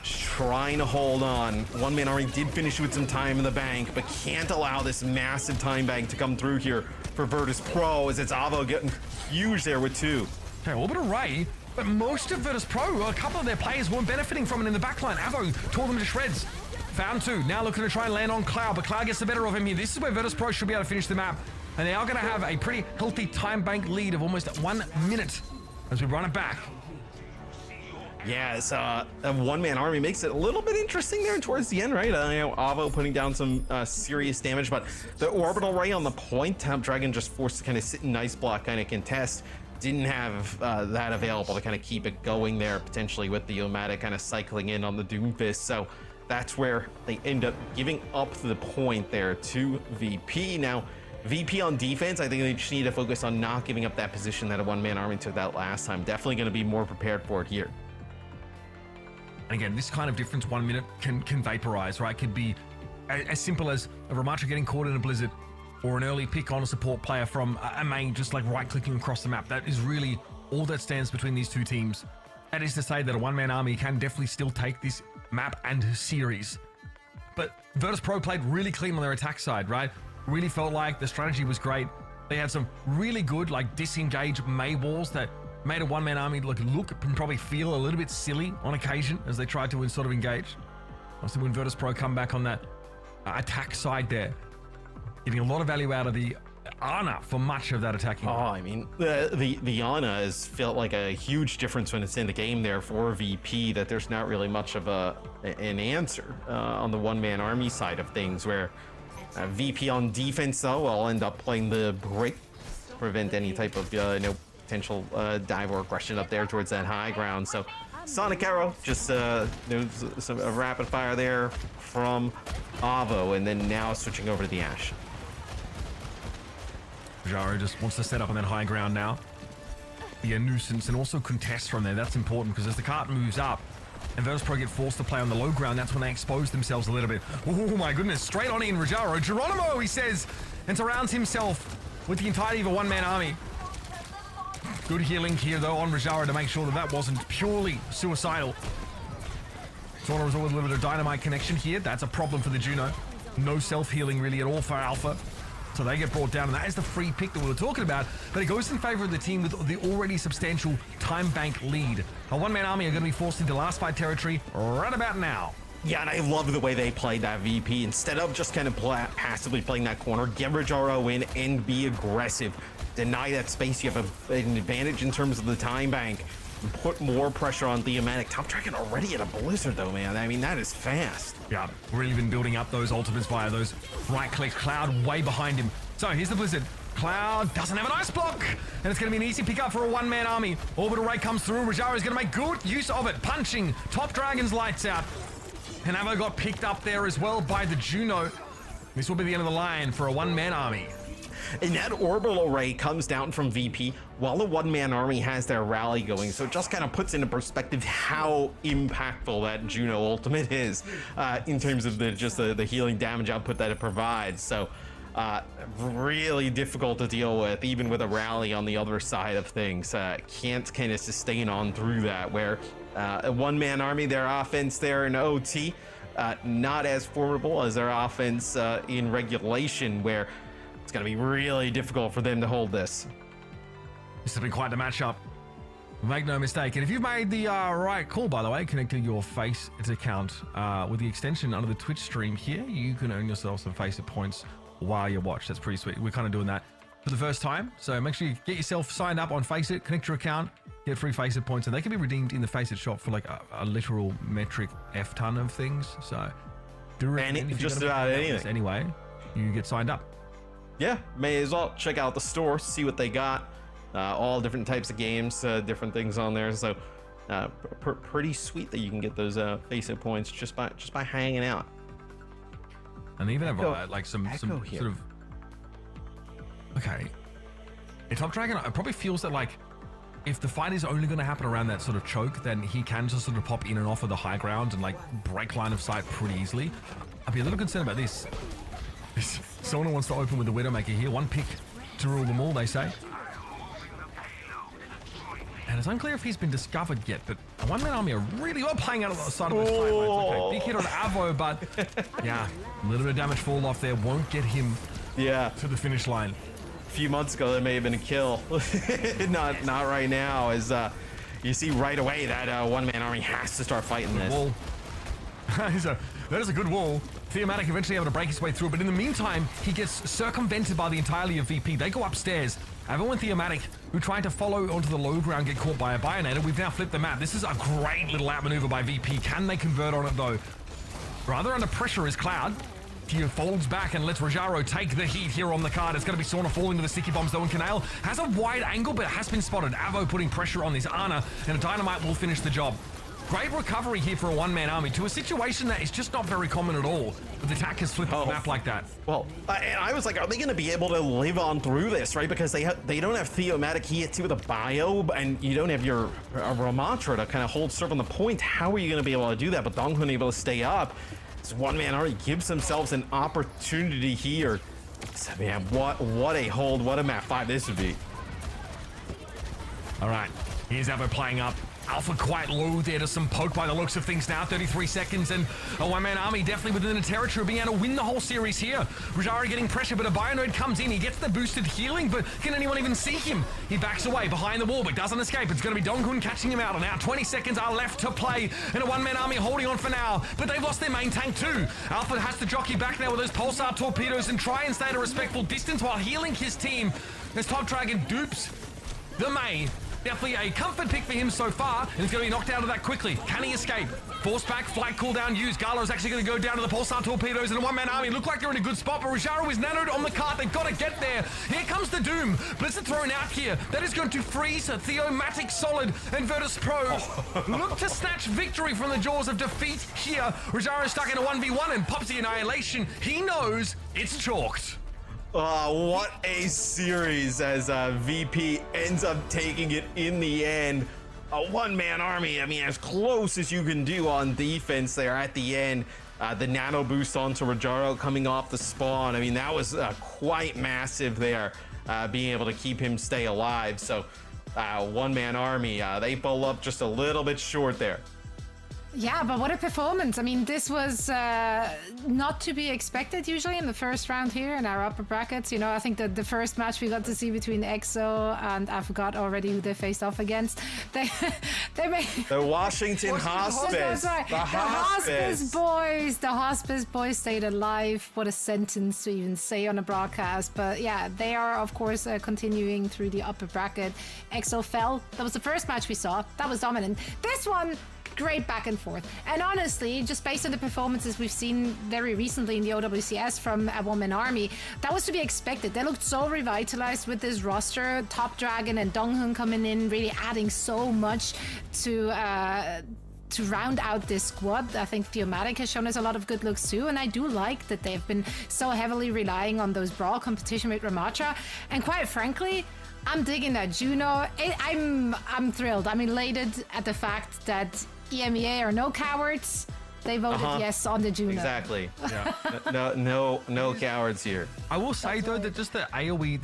Just trying to hold on. One-man army did finish with some time in the bank, but can't allow this massive time bank to come through here for Virtus Pro, as it's Avo getting huge there with 2. Okay, orbital ray. But most of Virtus Pro, a couple of their players weren't benefiting from it in the backline. Avo tore them to shreds. Found 2. Now looking to try and land on Cloud, but Cloud gets the better of him here. This is where Virtus Pro should be able to finish the map. And they are going to have a pretty healthy time bank lead of almost 1 minute as we run it back. Yeah, it's a one-man army makes it a little bit interesting there towards the end, right? You know, Avo putting down some serious damage, but the orbital ray on the point, Dragon just forced to kind of sit in nice block, kind of contest. Didn't have that available to kind of keep it going there, potentially with the Omatic kind of cycling in on the Doomfist. So that's where they end up giving up the point there to VP. Now, VP on defense, I think they just need to focus on not giving up that position that a one-man army took that last time. Definitely going to be more prepared for it here. And again, this kind of difference 1 minute can vaporize, right? Could be as simple as a Ramattra getting caught in a blizzard, or an early pick on a support player from a main just like right-clicking across the map. That is really all that stands between these two teams. That is to say that a one-man army can definitely still take this map and series. But Virtus.pro played really clean on their attack side, right? Really felt like the strategy was great. They had some really good like disengage May walls that made a one-man army look and probably feel a little bit silly on occasion as they tried to sort of engage. Obviously when Virtus.pro come back on that attack side there, getting a lot of value out of the Ana for much of that attacking. Oh, I mean, the Ana has felt like a huge difference when it's in the game there for VP, that there's not really much of an answer on the one-man army side of things, where VP on defense, though, will end up playing the break to prevent any type of potential dive or aggression up there towards that high ground. So Sonic Arrow, just there's some rapid fire there from Avo, and then now switching over to the Ashe. Jaro just wants to set up on that high ground now. Be a nuisance and also contest from there. That's important because as the cart moves up and Virtus.pro get forced to play on the low ground, that's when they expose themselves a little bit. Oh my goodness, straight on in Rajaro. Geronimo, he says, and surrounds himself with the entirety of a one-man army. Good healing here though on Rajaro to make sure that that wasn't purely suicidal. Sauna was with a little bit of dynamite connection here. That's a problem for the Juno. No self-healing really at all for Alpha. So they get brought down, and that is the free pick that we were talking about, but it goes in favor of the team with the already substantial time bank lead. A one-man army are going to be forced into last fight territory right about now. Yeah, and I love the way they played that VP. Instead of just kind of passively playing that corner, get Rajaro in and be aggressive. Deny that space. You have an advantage in terms of the time bank. And put more pressure on Theomatic. Top Dragon already at a blizzard though, man. I mean, that is fast. Yeah, really been building up those ultimates via those right clicks. Cloud way behind him. So here's the blizzard. Cloud doesn't have an ice block, and it's going to be an easy pickup for a one-man army. Orbital Ray comes through. Rajaro is going to make good use of it, punching Top Dragon's lights out. And Avo got picked up there as well by the Juno. This will be the end of the line for a one-man army. And that orbital ray comes down from VP while the one-man army has their rally going. So it just kind of puts into perspective how impactful that Juno ultimate is in terms of the healing damage output that it provides. So really difficult to deal with, even with a rally on the other side of things. Can't kind of sustain on through that, where a one-man army, their offense there in OT, not as formidable as their offense in regulation, where it's going to be really difficult for them to hold this. This has been quite the matchup. Make no mistake. And if you've made the right call, by the way, connecting your FACEIT account with the extension under the Twitch stream here, you can earn yourself some FACEIT points while you watch. That's pretty sweet. We're kind of doing that for the first time. So make sure you get yourself signed up on FACEIT, connect your account, get free FACEIT points, and they can be redeemed in the FACEIT shop for like a literal metric F ton of things. So do it. And just about anything. Anyway, you get signed up. Yeah, may as well check out the store, see what they got. All different types of games, different things on there. So pretty sweet that you can get those FACEIT points just by hanging out. And they even have like some sort of okay. In Top Dragon, it probably feels that like if the fight is only going to happen around that sort of choke, then he can just sort of pop in and off of the high ground and like break line of sight pretty easily. I'd be a little concerned about this. Someone wants to open with the Widowmaker here. One pick to rule them all, they say. And it's unclear if he's been discovered yet, but a one-man army are really well playing out of the side of this fight. Okay, big hit on Avo, but yeah, a little bit of damage fall off there. Won't get him to the finish line. A few months ago, there may have been a kill. not right now, as you see right away that one-man army has to start fighting this. Wall. So that is a good wall. Theomatic eventually able to break his way through, but in the meantime, he gets circumvented by the entirety of VP. They go upstairs. Everyone Theomatic, who tried to follow onto the low ground, get caught by a Bionator. We've now flipped the map. This is a great little outmaneuver by VP. Can they convert on it, though? Rather under pressure is Cloud. He folds back and lets Rajaro take the heat here on the card. It's going to be Sauna falling to the sticky bombs, though, and Canale has a wide angle, but it has been spotted. Avo putting pressure on this Ana, and a Dynamite will finish the job. Great recovery here for a one-man army to a situation that is just not very common at all, with attackers flipping the map like that. Well, and I was like, are they going to be able to live on through this, right? Because they don't have Theomatic here too with a bio, and you don't have your Ramatra to kind of hold serve on the point. How are you going to be able to do that? But Donghun able to stay up. This one-man army gives themselves an opportunity here. So, man, what a hold, what a map 5 this would be. All right, here's Avo playing up. Alpha quite low there to some poke by the looks of things now. 33 seconds and a one-man army definitely within the territory of being able to win the whole series here. Rajari getting pressure, but a Bionode comes in. He gets the boosted healing, but can anyone even see him? He backs away behind the wall, but doesn't escape. It's going to be Donghun catching him out. And now 20 seconds are left to play. And a one-man army holding on for now, but they've lost their main tank too. Alpha has to jockey back now with those pulsar torpedoes and try and stay at a respectful distance while healing his team. As Top Dragon dupes the May. Definitely a comfort pick for him so far, and he's going to be knocked out of that quickly. Can he escape? Force back, flight cooldown used. Galo's actually going to go down to the Pulsar Torpedoes and a one-man army. Look like they're in a good spot, but Rajaro is nanoed on the cart. They've got to get there. Here comes the Doom. Blizzard thrown out here. That is going to freeze Theomatic Solid and Virtus Pro. Look to snatch victory from the jaws of defeat here. Rajaro stuck in a 1v1 and pops the Annihilation. He knows it's chalked. What a series as VP ends up taking it in the end. A one-man army, I mean, as close as you can do on defense there at the end. The nano boost onto Rajaro coming off the spawn. I mean, that was quite massive there, being able to keep him stay alive. So one-man army, they pull up just a little bit short there. Yeah, but what a performance. I mean, this was not to be expected usually in the first round here in our upper brackets. You know, I think that the first match we got to see between EXO and I forgot already who they faced off against. They made... The Washington Hospice. That's right. The Hospice boys stayed alive. What a sentence to even say on a broadcast. But yeah, they are, of course, continuing through the upper bracket. EXO fell. That was the first match we saw. That was dominant. This one... great back and forth. And honestly, just based on the performances we've seen very recently in the OWCS from a one-man army, that was to be expected. They looked so revitalized with this roster. Top Dragon and Donghun coming in, really adding so much to round out this squad. I think Theomatic has shown us a lot of good looks too, and I do like that they've been so heavily relying on those brawl competition with Ramatra. And quite frankly, I'm digging that Juno. I'm thrilled. I'm elated at the fact that EMEA are no cowards. They voted yes on the Juno. Exactly. Yeah. no cowards here. I will say though that just the AoE,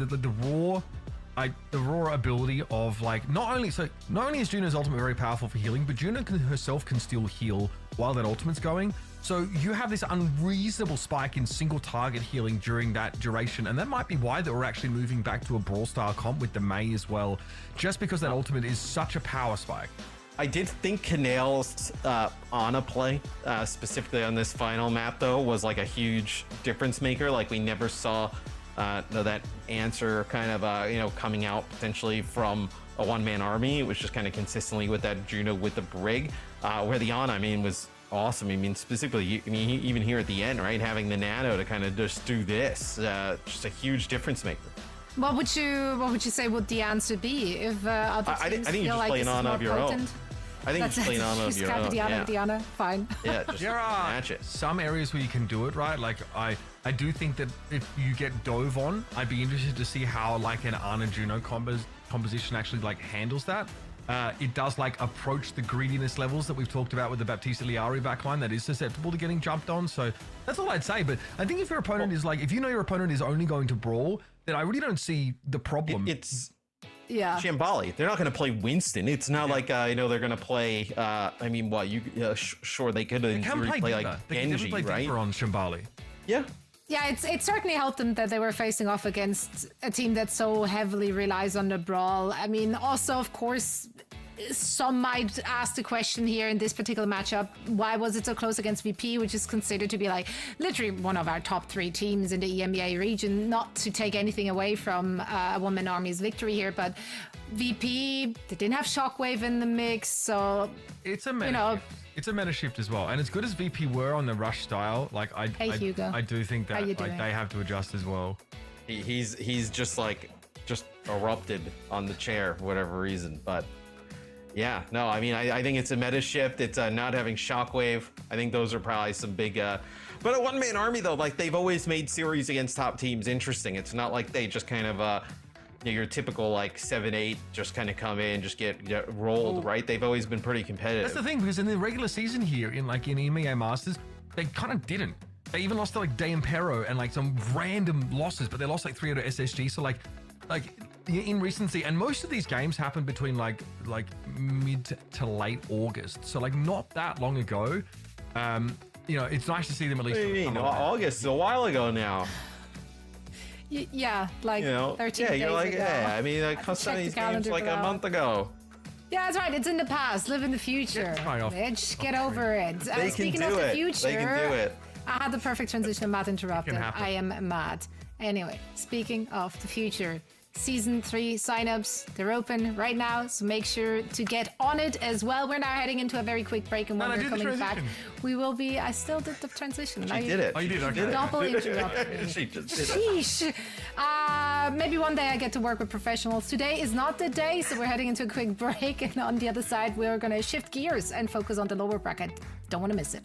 the raw ability of like not only is Juno's ultimate very powerful for healing, but Juno herself can still heal while that ultimate's going. So you have this unreasonable spike in single target healing during that duration, and that might be why that we're actually moving back to a Brawl style comp with the Mei as well, just because that ultimate is such a power spike. I did think Canale's Ana play, specifically on this final map though, was like a huge difference maker. Like we never saw that answer kind of coming out potentially from a one-man army. It was just kind of consistently with that Juno with the Brig, where the Ana, I mean, was awesome. I mean, specifically, I mean, even here at the end, right, having the nano to kind of just do this, just a huge difference maker. What would you say would the answer be if other teams I think you just play an Ana of your own. I think you just play an Ana of your own. The Ana, fine. Yeah, just match it. Some areas where you can do it, right? Like I do think that if you get Dove on, I'd be interested to see how like an Ana Juno composition actually like handles that. It does like approach the greediness levels that we've talked about with the Baptiste Liari backline that is susceptible to getting jumped on. So that's all I'd say. But I think if your opponent is like, if you know your opponent is only going to brawl, then I really don't see the problem. It's Shambali. They're not going to play Winston. It's not like they're going to play. I mean, what you? Sure, they could play like Genji, right? On Shambali. Yeah. Yeah, it certainly helped them that they were facing off against a team that so heavily relies on the brawl. I mean, also, of course, some might ask the question here in this particular matchup, why was it so close against VP, which is considered to be like literally one of our top 3 teams in the EMEA region? Not to take anything away from a one-man army's victory here, but VP, they didn't have Shockwave in the mix, so it's a shift. It's a meta shift as well, and as good as VP were on the rush style, like I do think that like they have to adjust as well. He's just erupted on the chair for whatever reason, but yeah, no, I mean, I think it's a meta shift. It's not having Shockwave. I think those are probably some big, but a one-man army though, like they've always made series against top teams interesting. It's not like they just kind of, your typical like 7-8 just kind of come in, just get rolled, right? They've always been pretty competitive. That's the thing, because in the regular season here, in EMEA Masters, they kind of didn't. They even lost to like Day Impero and like some random losses, but they lost like 3 out of SSG. So like in recency, and most of these games happened between like mid to late August, so like not that long ago. It's nice to see them at least. What do you mean? August is a while ago now. Yeah, like 13 yeah, you're days like, ago. yeah, I mean, like some of these games like a month ago. Yeah, that's right. It's in the past. Live in the future. Bitch, get over it. Speaking of the future, they can do it. I had the perfect transition. Matt interrupted. I am mad. Anyway, speaking of the future, Season 3 signups, they're open right now, so make sure to get on it as well. We're now heading into a very quick break, and when we're coming back, we will be... I still did the transition. She did it. Oh, you did? Okay. Double interrupt. She just did it. Sheesh. Maybe one day I get to work with professionals. Today is not the day, so we're heading into a quick break, and on the other side, we're going to shift gears and focus on the lower bracket. Don't want to miss it.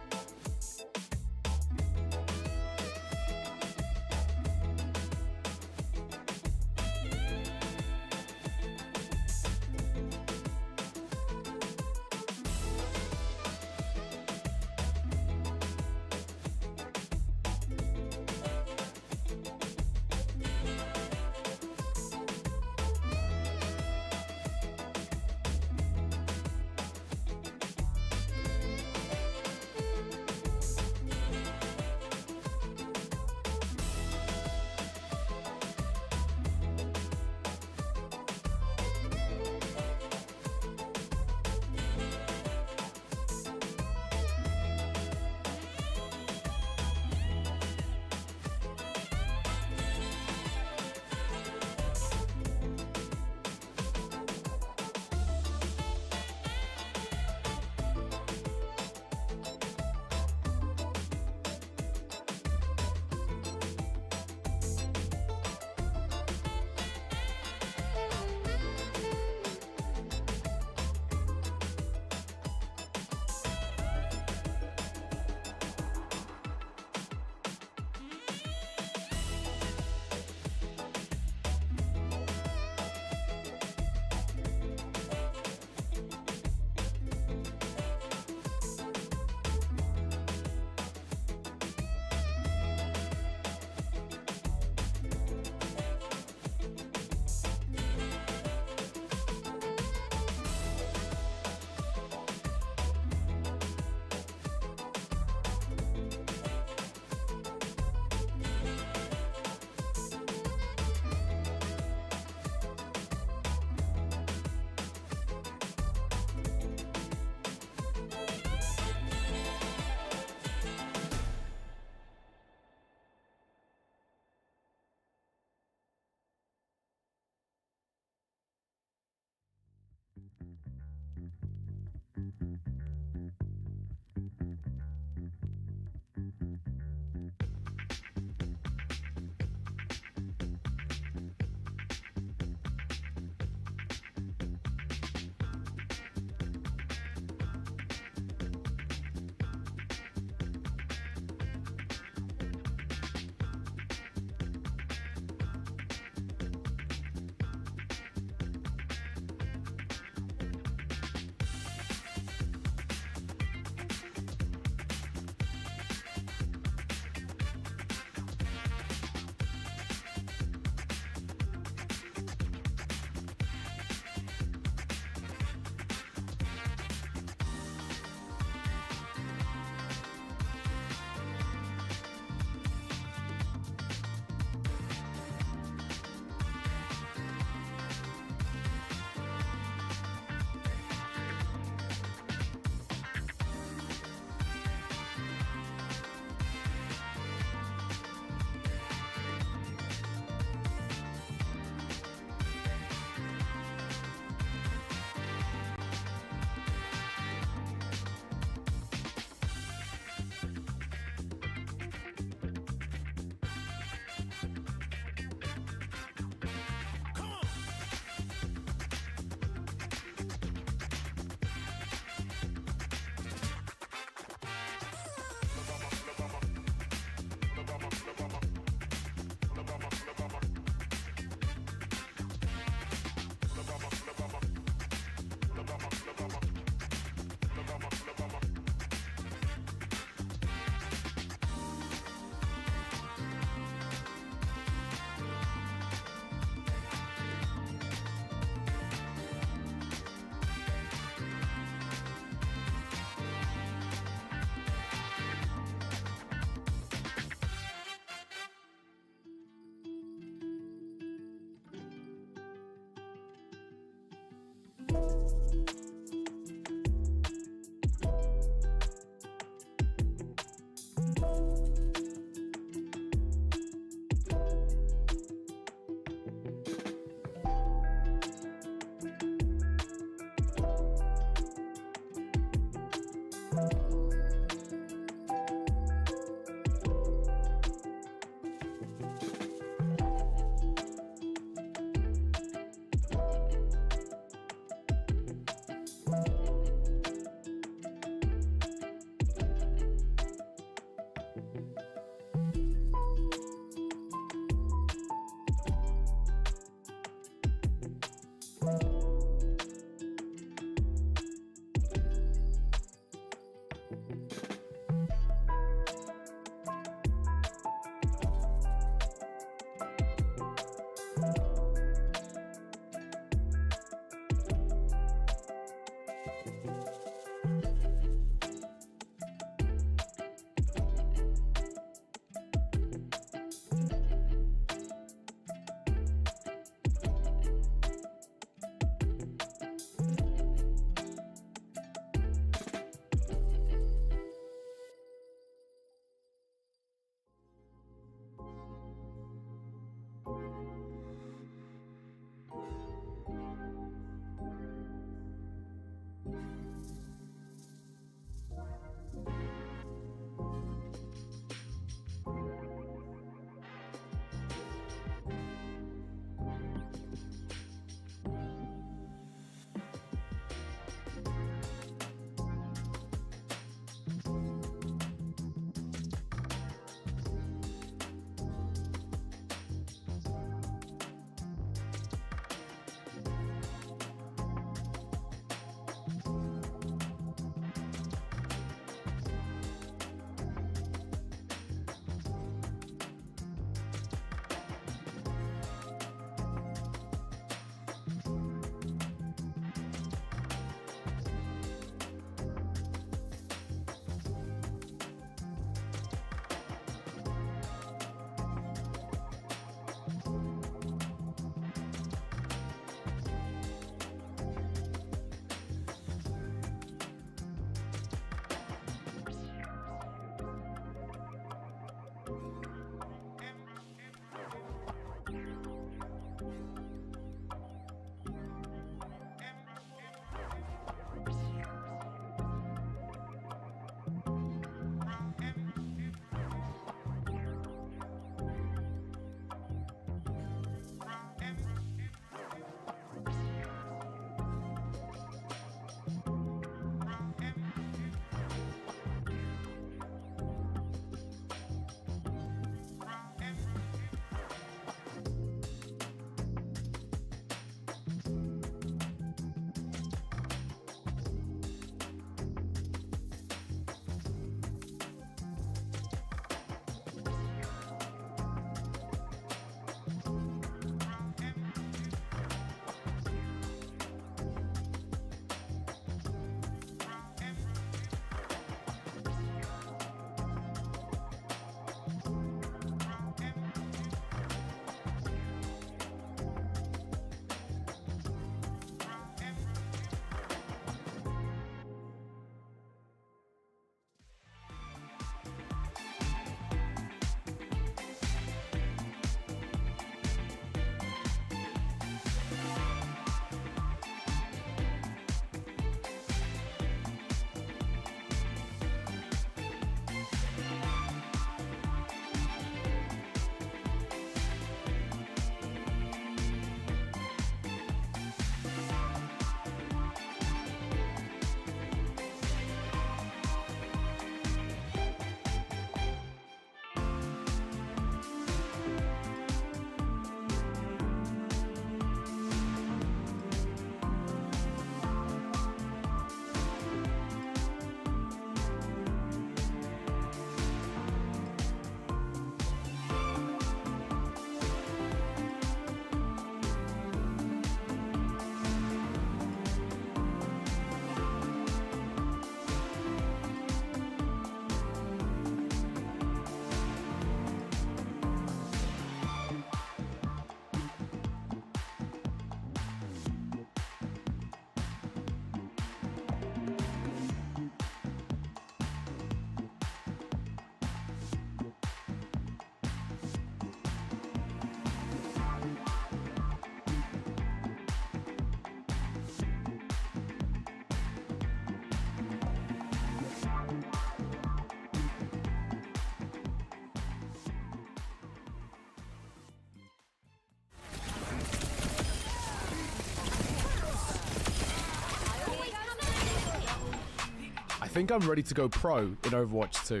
think I'm ready to go pro in Overwatch 2.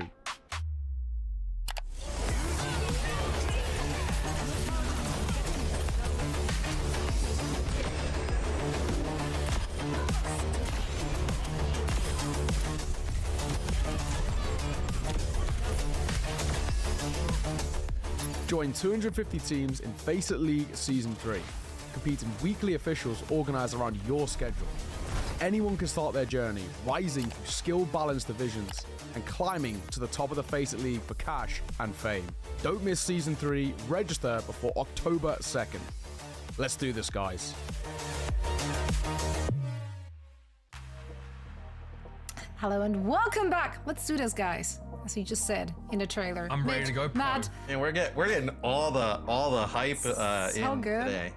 Join 250 teams in FACEIT League Season 3. Compete in weekly officials organised around your schedule. Anyone can start their journey, rising through skill-balanced divisions and climbing to the top of the FACEIT League for cash and fame. Don't miss Season 3. Register before October 2nd. Let's do this, guys. Hello and welcome back. Let's do this, guys. As you just said in the trailer. I'm ready to go pro. Mad. And we're getting all the hype So in good. today.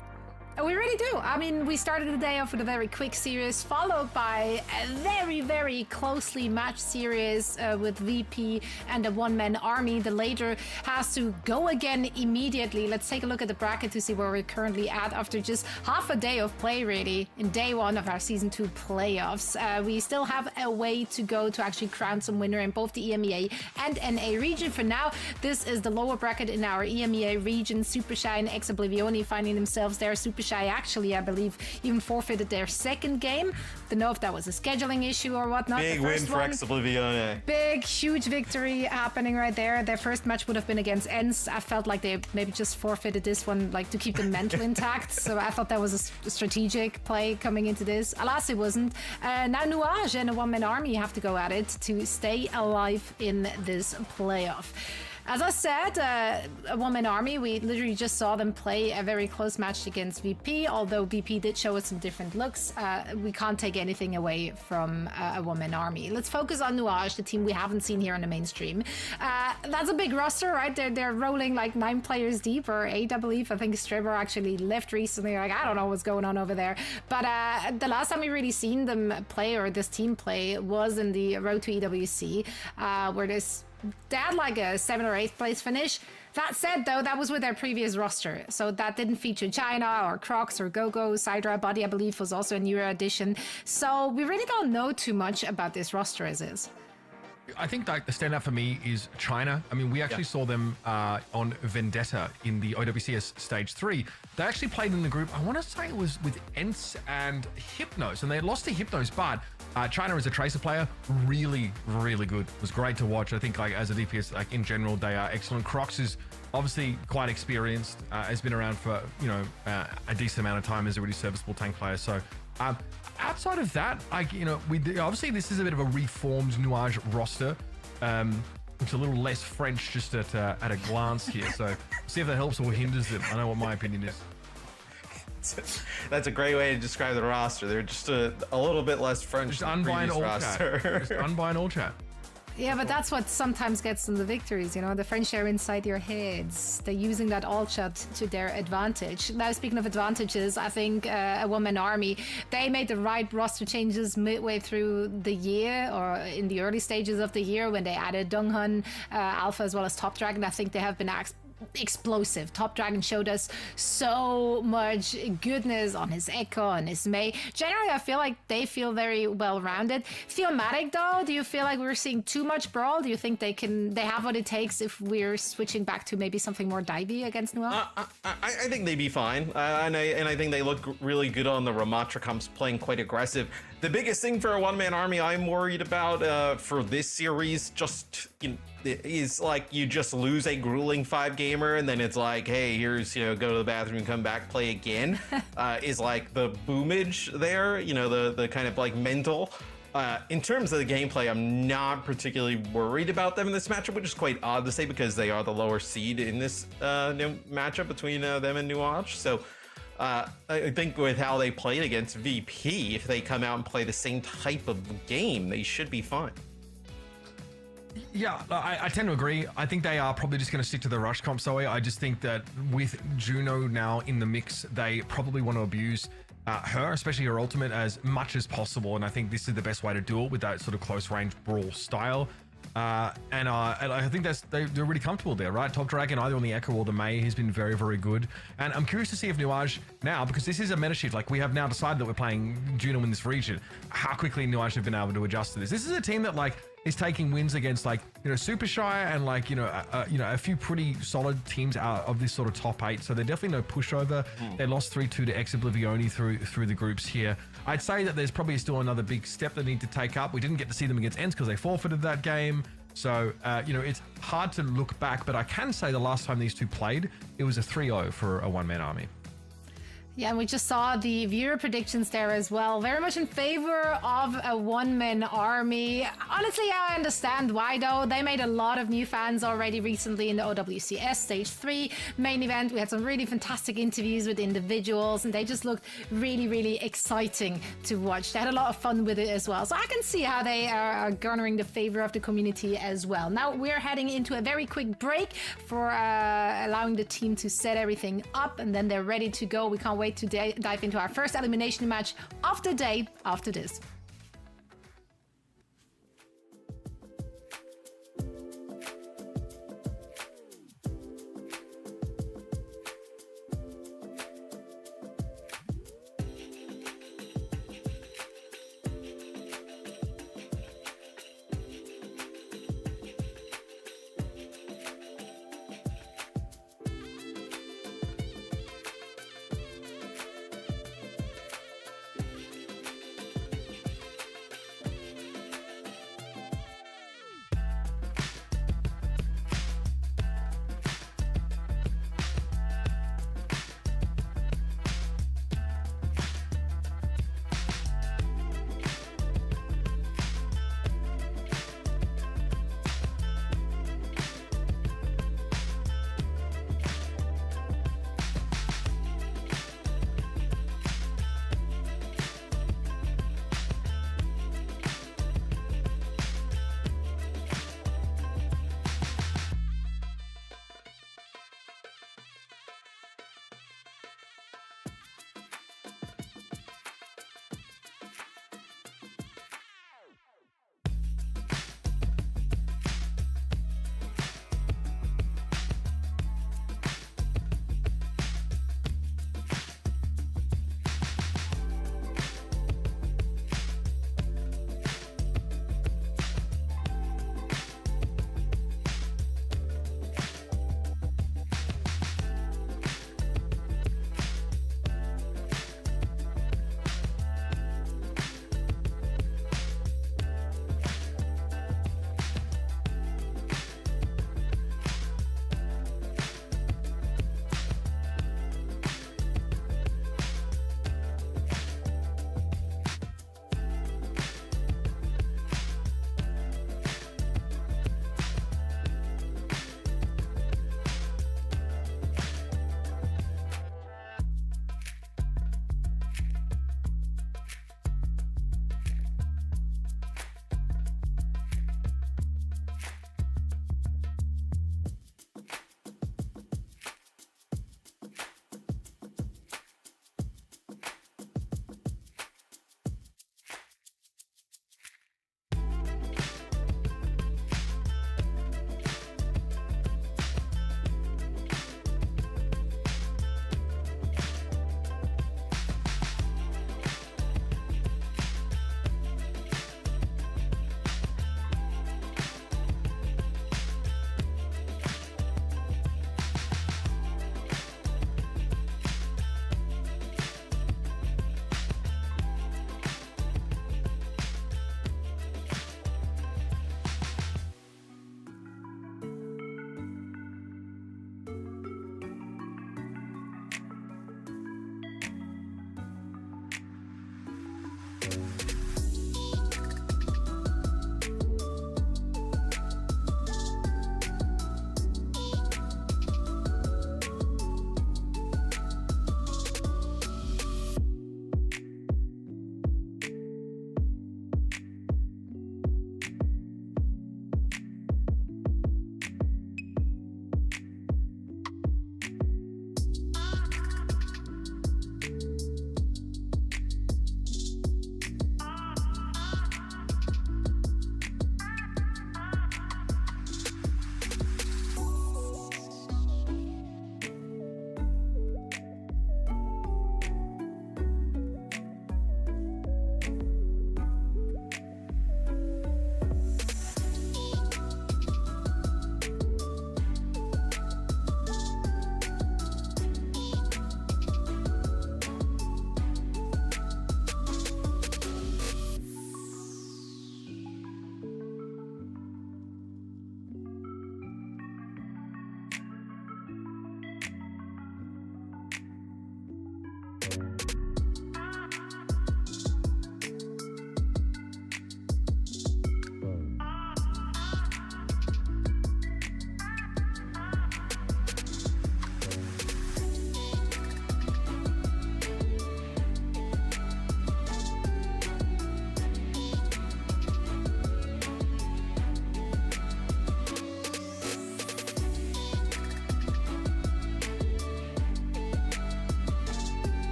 We really do. I mean, we started the day off with a very quick series, followed by a very, very closely matched series with VP and a one-man army. The later has to go again immediately. Let's take a look at the bracket to see where we're currently at after just half a day of play, really, in day one of our Season 2 playoffs. We still have a way to go to actually crown some winner in both the EMEA and NA region. For now, this is the lower bracket in our EMEA region. Super Shy and Ex Oblivioni finding themselves there. Super Shy actually, I believe, even forfeited their second game. Don't know if that was a scheduling issue or whatnot. Big win for Ex Oblivion. Big, huge victory happening right there. Their first match would have been against ENCE. I felt like they maybe just forfeited this one, like to keep the mental intact. So I thought that was a strategic play coming into this. Alas, it wasn't. Now Nuage and a one-man army have to go at it to stay alive in this playoff. As I said, a one-man army, we literally just saw them play a very close match against VP, although VP did show us some different looks. We can't take anything away from a one-man army. Let's focus on Nuage, the team we haven't seen here on the mainstream. That's a big roster, right? They're rolling like 9 players deep, or 8, I believe. I think Stribber actually left recently. Like, I don't know what's going on over there. But the last time we really seen them play, or this team play, was in the Road to EWC, where they had like a 7th or 8th place finish. That said, though, that was with their previous roster. So that didn't feature China or Crocs or GoGo. Sidra Body, I believe, was also a newer addition. So we really don't know too much about this roster as is. I think like the standout for me is China. I mean, we actually saw them on Vendetta in the OWCS Stage 3. They actually played in the group, I want to say it was with ENCE and Hypnos, and they lost to Hypnos, but China as a Tracer player, really, really good. It was great to watch. I think like as a DPS, like in general, they are excellent. Crocs is obviously quite experienced, has been around for, you know, a decent amount of time as a really serviceable tank player. So outside of that, obviously this is a bit of a reformed Nuage roster. It's a little less French just at a glance here. So see if that helps or hinders them. I know what my opinion is. That's a great way to describe the roster. They're just a little bit less French than the previous roster. Just unbind all chat. Yeah, but that's what sometimes gets them the victories, you know? The French are inside your heads. They're using that all chat to their advantage. Now, speaking of advantages, I think a one-man army, they made the right roster changes midway through the year, or in the early stages of the year, when they added Donghun, Alpha, as well as Top Dragon. I think they have been explosive. Top Dragon showed us so much goodness on his Echo and his Mei. Generally, I feel like they feel very well-rounded. Thematic, though, do you feel like we're seeing too much brawl? Do you think they have what it takes if we're switching back to maybe something more divey against Nuage? I think they'd be fine, and I think they look really good on the Ramatra comps, playing quite aggressive. The biggest thing for a one-man army I'm worried about for this series is like you just lose a grueling 5-gamer and then it's like, hey, here's, go to the bathroom, come back, play again. Is like the boomage there, the kind of like mental. In terms of the gameplay, I'm not particularly worried about them in this matchup, which is quite odd to say because they are the lower seed in this matchup between them and Nuage. So I think with how they played against VP, if they come out and play the same type of game, they should be fine. Yeah, I tend to agree. I think they are probably just going to stick to the rush comp, Zoe. I just think that with Juno now in the mix, they probably want to abuse her, especially her ultimate, as much as possible. And I think this is the best way to do it with that sort of close range brawl style. And I think they're really comfortable there, right? Top Dragon either on the Echo or the Mei has been very, very good. And I'm curious to see if Nuage now, because this is a meta shift, like we have now decided that we're playing Juno in this region, how quickly Nuage have been able to adjust to this. This is a team that like is taking wins against like, Super Shy and like, a few pretty solid teams out of this sort of top 8. So they're definitely no pushover. They lost 3-2 to Ex Oblivioni through the groups here. I'd say that there's probably still another big step they need to take up. We didn't get to see them against Ents because they forfeited that game. So, it's hard to look back, but I can say the last time these two played, it was a 3-0 for a one-man army. Yeah, and we just saw the viewer predictions there as well. Very much in favor of a one-man army. Honestly, I understand why though. They made a lot of new fans already recently in the OWCS Stage 3 main event. We had some really fantastic interviews with individuals and they just looked really, really exciting to watch. They had a lot of fun with it as well. So I can see how they are garnering the favor of the community as well. Now we're heading into a very quick break for allowing the team to set everything up and then they're ready to go. We can't wait to dive into our first elimination match of the day after this.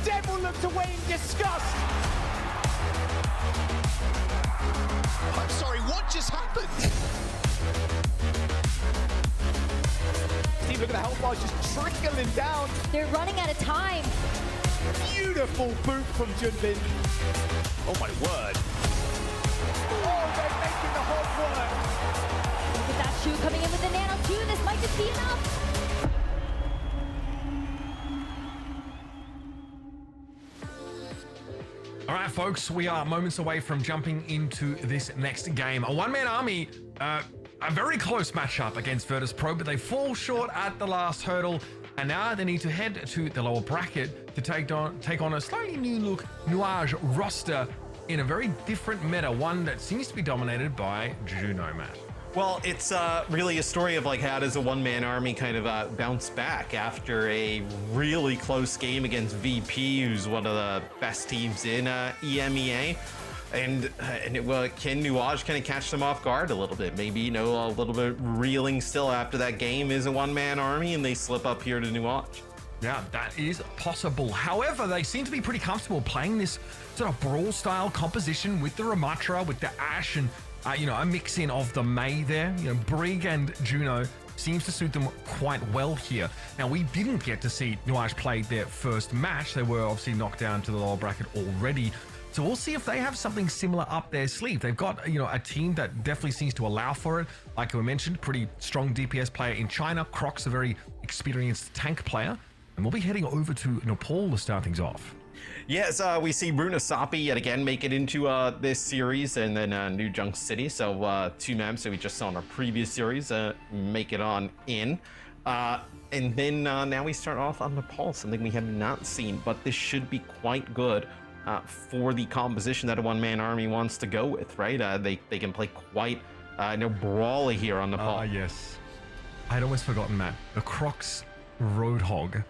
Devil looks away in disgust. I'm sorry, what just happened? Steve, look at the health bars just trickling down. They're running out of time. Beautiful boot from Junbin. Oh my word. Oh, they're making the hog work. Look at that shoe coming in with the nano too. This might just be enough. All right, folks, we are moments away from jumping into this next game. A one-man army, a very close matchup against Virtus Pro, but they fall short at the last hurdle, and now they need to head to the lower bracket to take on a slightly new look Nuage roster in a very different meta, one that seems to be dominated by Juno, Matt. Well, it's really a story of like how does a one-man army kind of bounce back after a really close game against VP, who's one of the best teams in EMEA, and can Nuage kind of catch them off guard a little bit? Maybe a little bit reeling still after that game is a one-man army, and they slip up here to Nuage. Yeah, that is possible. However, they seem to be pretty comfortable playing this sort of brawl-style composition with the Ramatra, with the Ashe, and a mix in of the Mei there. Brig and Juno seems to suit them quite well here. Now, we didn't get to see Nuage play their first match. They were obviously knocked down to the lower bracket already. So we'll see if they have something similar up their sleeve. They've got, a team that definitely seems to allow for it. Like we mentioned, pretty strong DPS player in China. Croc's a very experienced tank player. And we'll be heading over to Nepal to start things off. Yes, we see Bruna Sapi yet again make it into this series, and then New Junk City. So two maps that we just saw in our previous series make it on in. And then now we start off on Nepal, something we have not seen, but this should be quite good for the composition that a one-man army wants to go with, right? They can play quite brawly here on Nepal. Yes. I'd almost forgotten, Matt. The Crocs Roadhog.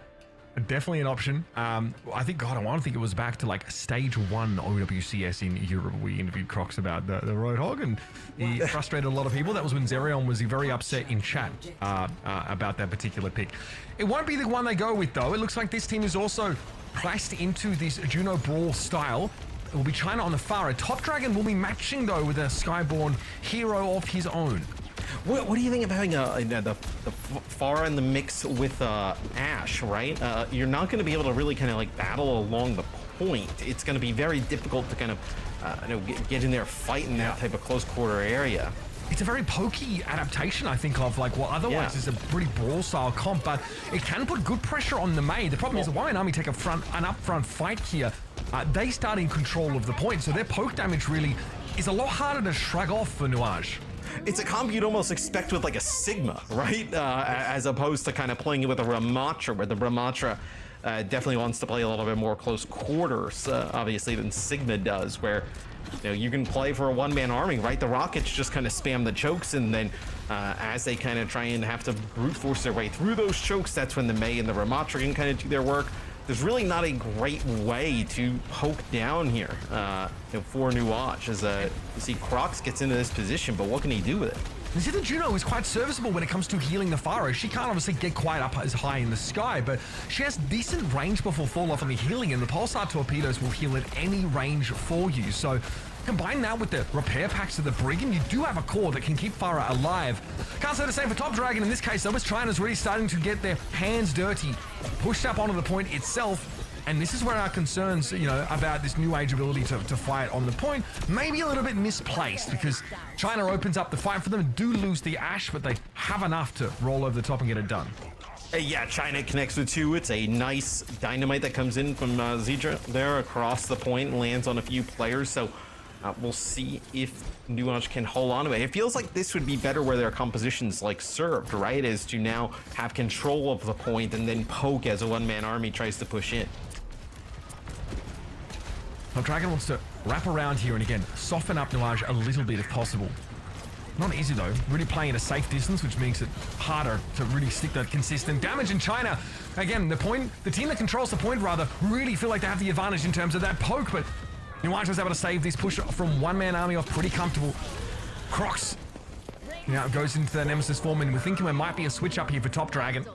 Definitely an option. I want to think it was back to like stage 1 OWCS in Europe. We interviewed Crocs about the Roadhog, and he frustrated a lot of people. That was when Zerion was very upset in chat about that particular pick. It won't be the one they go with, though. It looks like this team is also priced into this Juno Brawl style. It will be China on the far. Top Dragon will be matching, though, with a Skyborn hero of his own. What do you think of having the Pharah in the mix with Ashe, right? You're not going to be able to really kind of like battle along the point. It's going to be very difficult to kind of get in there, fight in that type of close quarter area. It's a very pokey adaptation, I think, of like what otherwise is a pretty brawl style comp, but it can put good pressure on the Mei. The problem is the one army take an upfront fight here. They start in control of the point, so their poke damage really is a lot harder to shrug off for Nuage. It's a comp you'd almost expect with like a Sigma, right? As opposed to kind of playing it with a Ramatra, where the Ramatra definitely wants to play a little bit more close quarters, obviously, than Sigma does, where you can play for a one-man army, right? The Rockets just kind of spam the chokes, and then as they kind of try and have to brute force their way through those chokes, that's when the Mei and the Ramatra can kind of do their work. There's really not a great way to poke down here for Nuage, as you see Crocs gets into this position, but what can he do with it? You see, the Juno is quite serviceable when it comes to healing the Pharaoh. She can't obviously get quite up as high in the sky, but she has decent range before fall off on the healing, and the Pulsar torpedoes will heal at any range for you. So combine that with the repair packs of the Brig, and you do have a core that can keep Farah alive. Can't say the same for Top Dragon in this case, though, as China's really starting to get their hands dirty, pushed up onto the point itself. And this is where our concerns, about this new age ability to fight on the point, maybe a little bit misplaced, because China opens up the fight for them, do lose the Ashe, but they have enough to roll over the top and get it done. Yeah, China connects with 2. It's a nice dynamite that comes in from Zedra there across the point and lands on a few players. So we'll see if Nuage can hold on to it. It feels like this would be better where their composition's like served, right? Is to now have control of the point and then poke as a one-man army tries to push in. Now, Dragon wants to wrap around here and again, soften up Nuage a little bit if possible. Not easy though, really playing at a safe distance, which makes it harder to really stick that consistent damage in China. Again, the team that controls the point rather, really feel like they have the advantage in terms of that poke, but Nuage was able to save this push from one-man army off pretty comfortable. Crocs goes into the Nemesis form, and we're thinking there might be a switch up here for Top Dragon.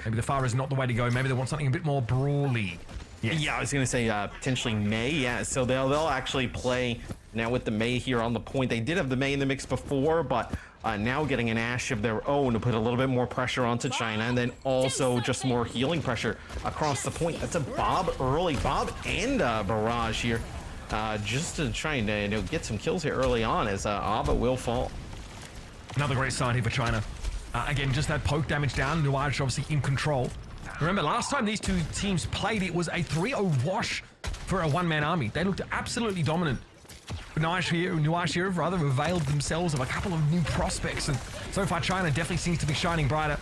Maybe the Far is not the way to go. Maybe they want something a bit more brawly. Yes. Yeah, I was gonna say potentially May. Yeah, so they'll actually play now with the May here on the point. They did have the May in the mix before, but now getting an Ashe of their own to put a little bit more pressure onto China, and then also just more healing pressure across the point. That's a Bob early, Bob and Barrage here, just to try and get some kills here early on as Ava will fall. Another great start here for China. Again, just that poke damage down. Nuage obviously in control. Remember, last time these two teams played, it was a 3-0 wash for a one-man army. They looked absolutely dominant. But Nuage here rather availed themselves of a couple of new prospects, and so far China definitely seems to be shining brighter.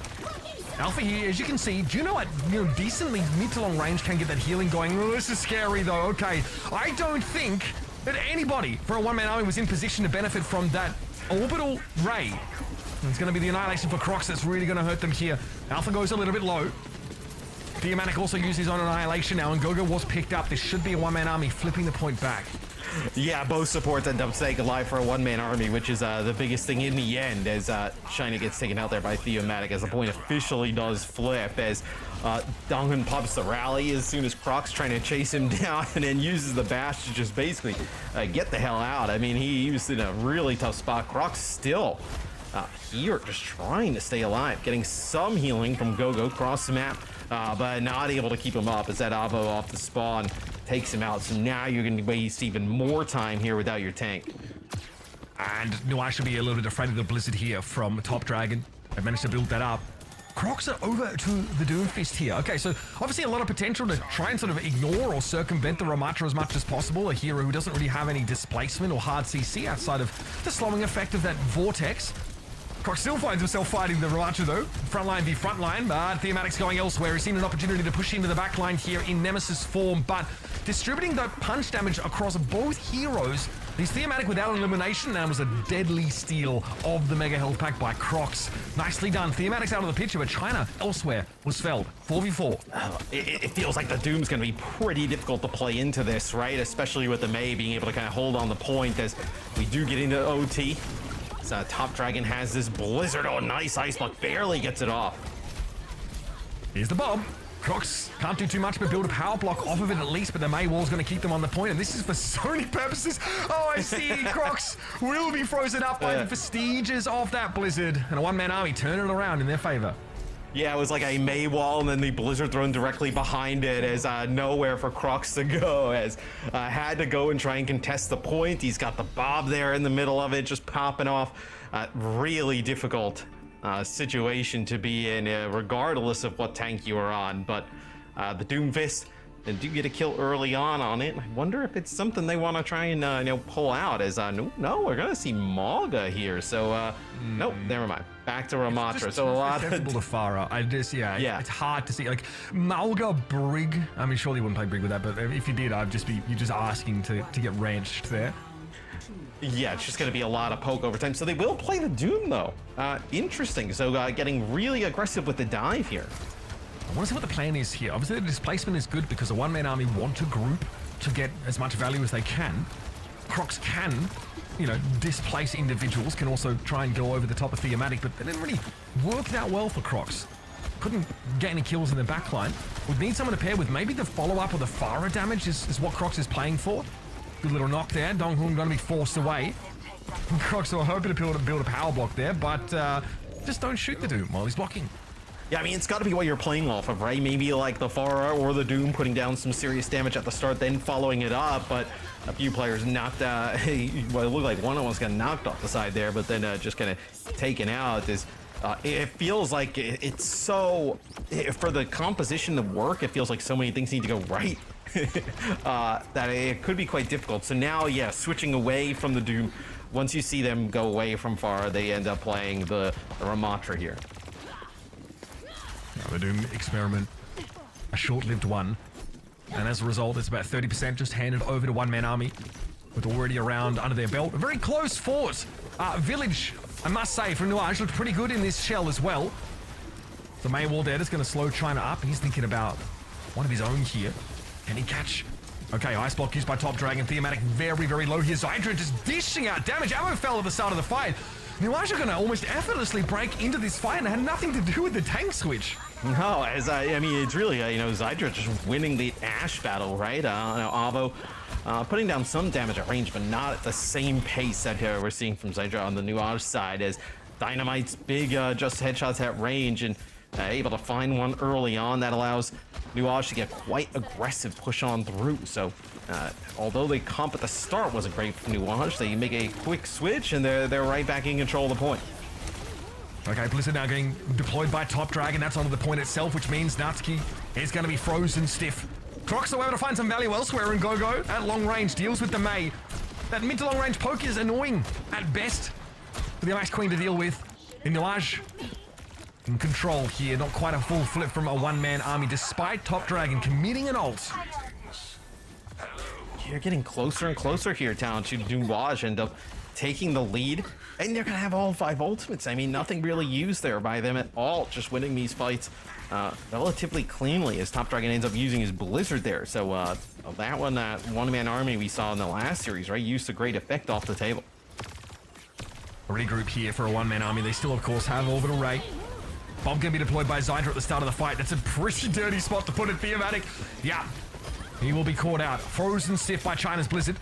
Alpha here, as you can see, do you know what, decently mid to long range can get that healing going. Oh, this is scary though. Okay, I don't think that anybody for a one-man army was in position to benefit from that orbital ray. And it's going to be the annihilation for Crocs that's really going to hurt them here. Alpha goes a little bit low. Theomatic also used his own annihilation now, and Gogo was picked up. This should be a one-man army flipping the point back. Yeah, both supports end up staying alive for a one-man army, which is the biggest thing in the end, as China gets taken out there by Theomatic, as the point officially does flip, as Donghun pops the rally as soon as Croc's trying to chase him down, and then uses the bash to just basically get the hell out. I mean, he was in a really tough spot. Croc's still here, just trying to stay alive, getting some healing from Gogo across the map, but not able to keep him up as that Avo off the spawn takes him out. So now you're going to waste even more time here without your tank. And Nuage should be a little bit afraid of the Blizzard here from Top Dragon. They've managed to build that up. Crocs are over to the Doomfist here. Okay, so obviously a lot of potential to try and sort of ignore or circumvent the Ramatra as much as possible. A hero who doesn't really have any displacement or hard CC outside of the slowing effect of that Vortex. Croc still finds himself fighting the Ramatra though. Frontline v frontline, but Theomatic's going elsewhere. He's seen an opportunity to push into the backline here in Nemesis form, but distributing the punch damage across both heroes. He's Theomatic without elimination, and was a deadly steal of the Mega Health Pack by Crocs. Nicely done. Theomatic's out of the picture, but China elsewhere was felled. 4v4. It feels like the Doom's going to be pretty difficult to play into this, right? Especially with the Mei being able to kind of hold on the point as we do get into OT. So Top Dragon has this Blizzard. Oh, nice Ice Block. Barely gets it off. Here's the bomb. Crocs can't do too much but build a power block off of it at least, but the Mei Wall's going to keep them on the point, and this is for Sony purposes. Oh, I see. Crocs will be frozen up by the vestiges of that Blizzard, and a one-man army turn it around in their favor. Yeah, it was like a Mei Wall and then the Blizzard thrown directly behind it as nowhere for Crocs to go, as had to go and try and contest the point. He's got the Bob there in the middle of it, just popping off. Really difficult situation to be in, regardless of what tank you are on. But the Doomfist, they do get a kill early on it. I wonder if it's something they want to try and pull out. As no, we're gonna see Malga here. So nope, never mind. Back to Ramatra. So a lot of Farah. I just it's hard to see. Like Malga Brig. I mean, surely you wouldn't play Brig with that, but if you did, you're just asking to get ranched there. Yeah, it's just going to be a lot of poke over time. So they will play the Doom, though. Interesting. So getting really aggressive with the dive here. I want to see what the plan is here. Obviously, the displacement is good because a one-man army want to group to get as much value as they can. Crocs can, displace individuals, can also try and go over the top of Theomatic, but that didn't really work that well for Crocs. Couldn't get any kills in the backline. Would need someone to pair with. Maybe the follow-up or the Farah damage is what Crocs is playing for. Good little knock there. Donghun going to be forced away. Crocs are hoping to build a power block there, but just don't shoot the Doom while he's blocking. Yeah, I mean, it's got to be what you're playing off of, right? Maybe like the Farah or the Doom putting down some serious damage at the start, then following it up, but a few players knocked well, it looked like one of them got knocked off the side there, but then just kind of taken out. It feels like it's so, for the composition to work, it feels like so many things need to go right. That it could be quite difficult. So now, yeah, switching away from the Doom. Once you see them go away from Farah, they end up playing the Ramatra here. Now the Doom experiment, a short-lived one, and as a result, it's about 30% just handed over to one-man army, with already a round under their belt. A very close fought village, I must say, from Nuage looked pretty good in this shell as well. The Mei Wall dead is going to slow China up. He's thinking about one of his own here. Can he catch? Okay, Ice Block used by Top Dragon. Theomatic very, very low here. Zydra just dishing out damage. Ammo fell at the start of the fight. Nuage are going to almost effortlessly break into this fight and had nothing to do with the tank switch. No, I mean, it's really, Zydra just winning the Ashe battle, right? Avo putting down some damage at range, but not at the same pace that we're seeing from Zydra on the Nuage side, as Dynamite's big just headshots at range and able to find one early on that allows Nuage to get quite aggressive push on through. So although the comp at the start wasn't great for Nuage, they make a quick switch and they're right back in control of the point. Okay, Blizzard now getting deployed by Top Dragon. That's onto the point itself, which means Natsuki is going to be frozen stiff. Crocs are able to find some value elsewhere, and Gogo at long range deals with the Mei. That mid to long range poke is annoying at best for the Ice Queen to deal with. Nuage in control here, not quite a full flip from a one-man army, despite Top Dragon committing an ult. You're getting closer and closer here, Talon, to Nuage end up taking the lead, and they're gonna have all 5 ultimates. I mean, nothing really used there by them at all, just winning these fights relatively cleanly, as Top Dragon ends up using his Blizzard there. So that one-man army we saw in the last series, right, used to great effect off the table. A regroup here for a one-man army. They still, of course, have Orbital Ray. Bob gonna be deployed by Zydra at the start of the fight. That's a pretty dirty spot to put it, Theomatic. Yeah, he will be caught out. Frozen stiff by China's Blizzard.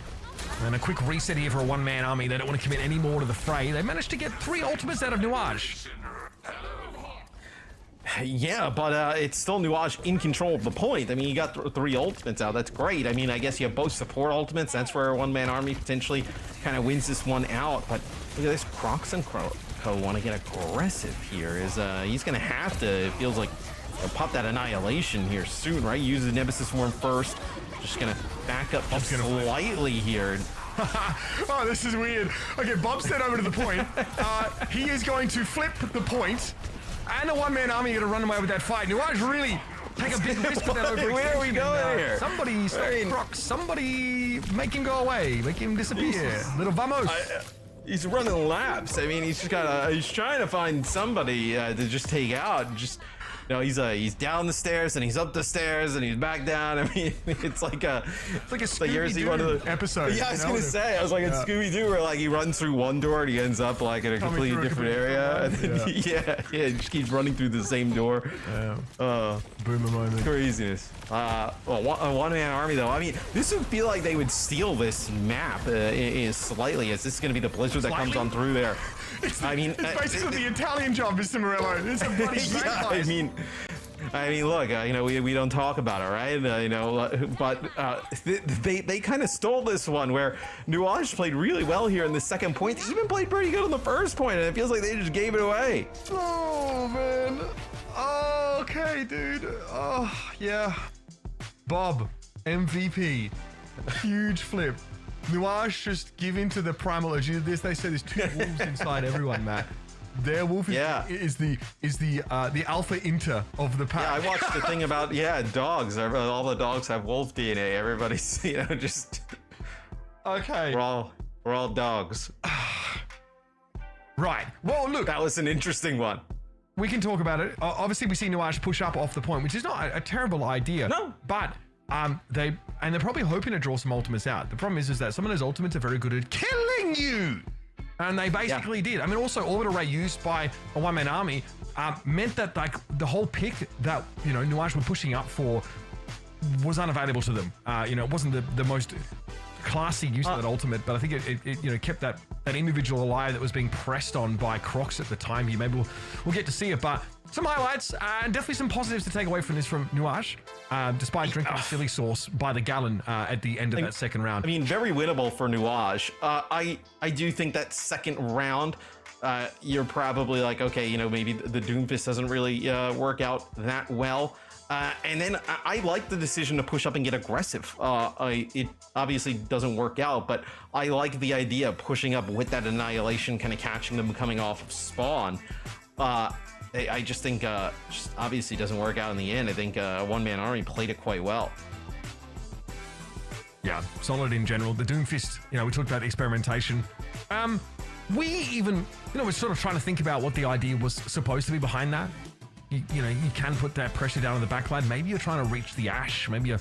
And a quick reset here for a one-man army. They don't want to commit any more to the fray. They managed to get 3 ultimates out of Nuage. Yeah, but it's still Nuage in control of the point. I mean, you got 3 ultimates out. That's great. I mean, I guess you have both support ultimates. That's where a one-man army potentially kind of wins this one out. But look at this. Crocs and Co want to get aggressive here. He's going to have to, it feels like, pop that Annihilation here soon, right? Use the Nemesis Worm first. Just going to back up just slightly here. Oh, this is weird. Okay, Bob's sent over to the point. He is going to flip the point, and a one-man army going to run away with that fight. Nuage really take a big risk with that over. Where are we going here? Somebody stop Crocs. Somebody make him go away. Make him disappear. Little vamos. He's running laps. I mean, he's trying to find somebody to just take out. Just, he's down the stairs and he's up the stairs and he's back down. I mean, it's like a Scooby-Doo episode. Yeah, I was gonna say, I was like in Scooby-Doo where like he runs through one door and he ends up like in a completely different area. And then, he just keeps running through the same door. Boomer moment. Craziness. A one-man army though. I mean, this would feel like they would steal this map slightly, as this is gonna be the Blizzard that comes on through there. It's basically the Italian job, Mr. Morello. It's a bloody I mean, look, we don't talk about it, right? But they kind of stole this one where Nuage played really well here in the second point. They even played pretty good on the first point, and it feels like they just gave it away. Oh, man. Oh, okay, dude. Oh, yeah. Bob, MVP. Huge flip. Nuage just give in to the primal urge. They say there's 2 wolves inside everyone, Matt. Their wolf is the alpha inter of the pack. Yeah, I watched the thing about dogs. All the dogs have wolf DNA. Everybody's just okay. We're all dogs. Right. Well, look, that was an interesting one. We can talk about it. Obviously, we see Nuage push up off the point, which is not a terrible idea. No, but they're probably hoping to draw some ultimates out. The problem is that some of those ultimates are very good at killing you. And they basically did. I mean, also Orbital Ray used by a one-man army meant that like the whole pick that Nuage were pushing up for was unavailable to them. It wasn't the most classy use of that ultimate, but I think it kept that individual alive that was being pressed on by Crocs at the time. Maybe we'll get to see it, but some highlights and definitely some positives to take away from this from Nuage, despite drinking a silly sauce by the gallon at the end of that second round. I mean, very winnable for Nuage. I do think that second round, you're probably like, okay, maybe the Doomfist doesn't really work out that well. And then I like the decision to push up and get aggressive. It obviously doesn't work out, but I like the idea of pushing up with that Annihilation, kind of catching them coming off of spawn. I just think just obviously doesn't work out in the end. I think one-man army played it quite well. Yeah, solid in general. The Doomfist, we talked about the experimentation. We even, we're sort of trying to think about what the idea was supposed to be behind that. You can put that pressure down on the backline. Maybe you're trying to reach the Ashe. Maybe you're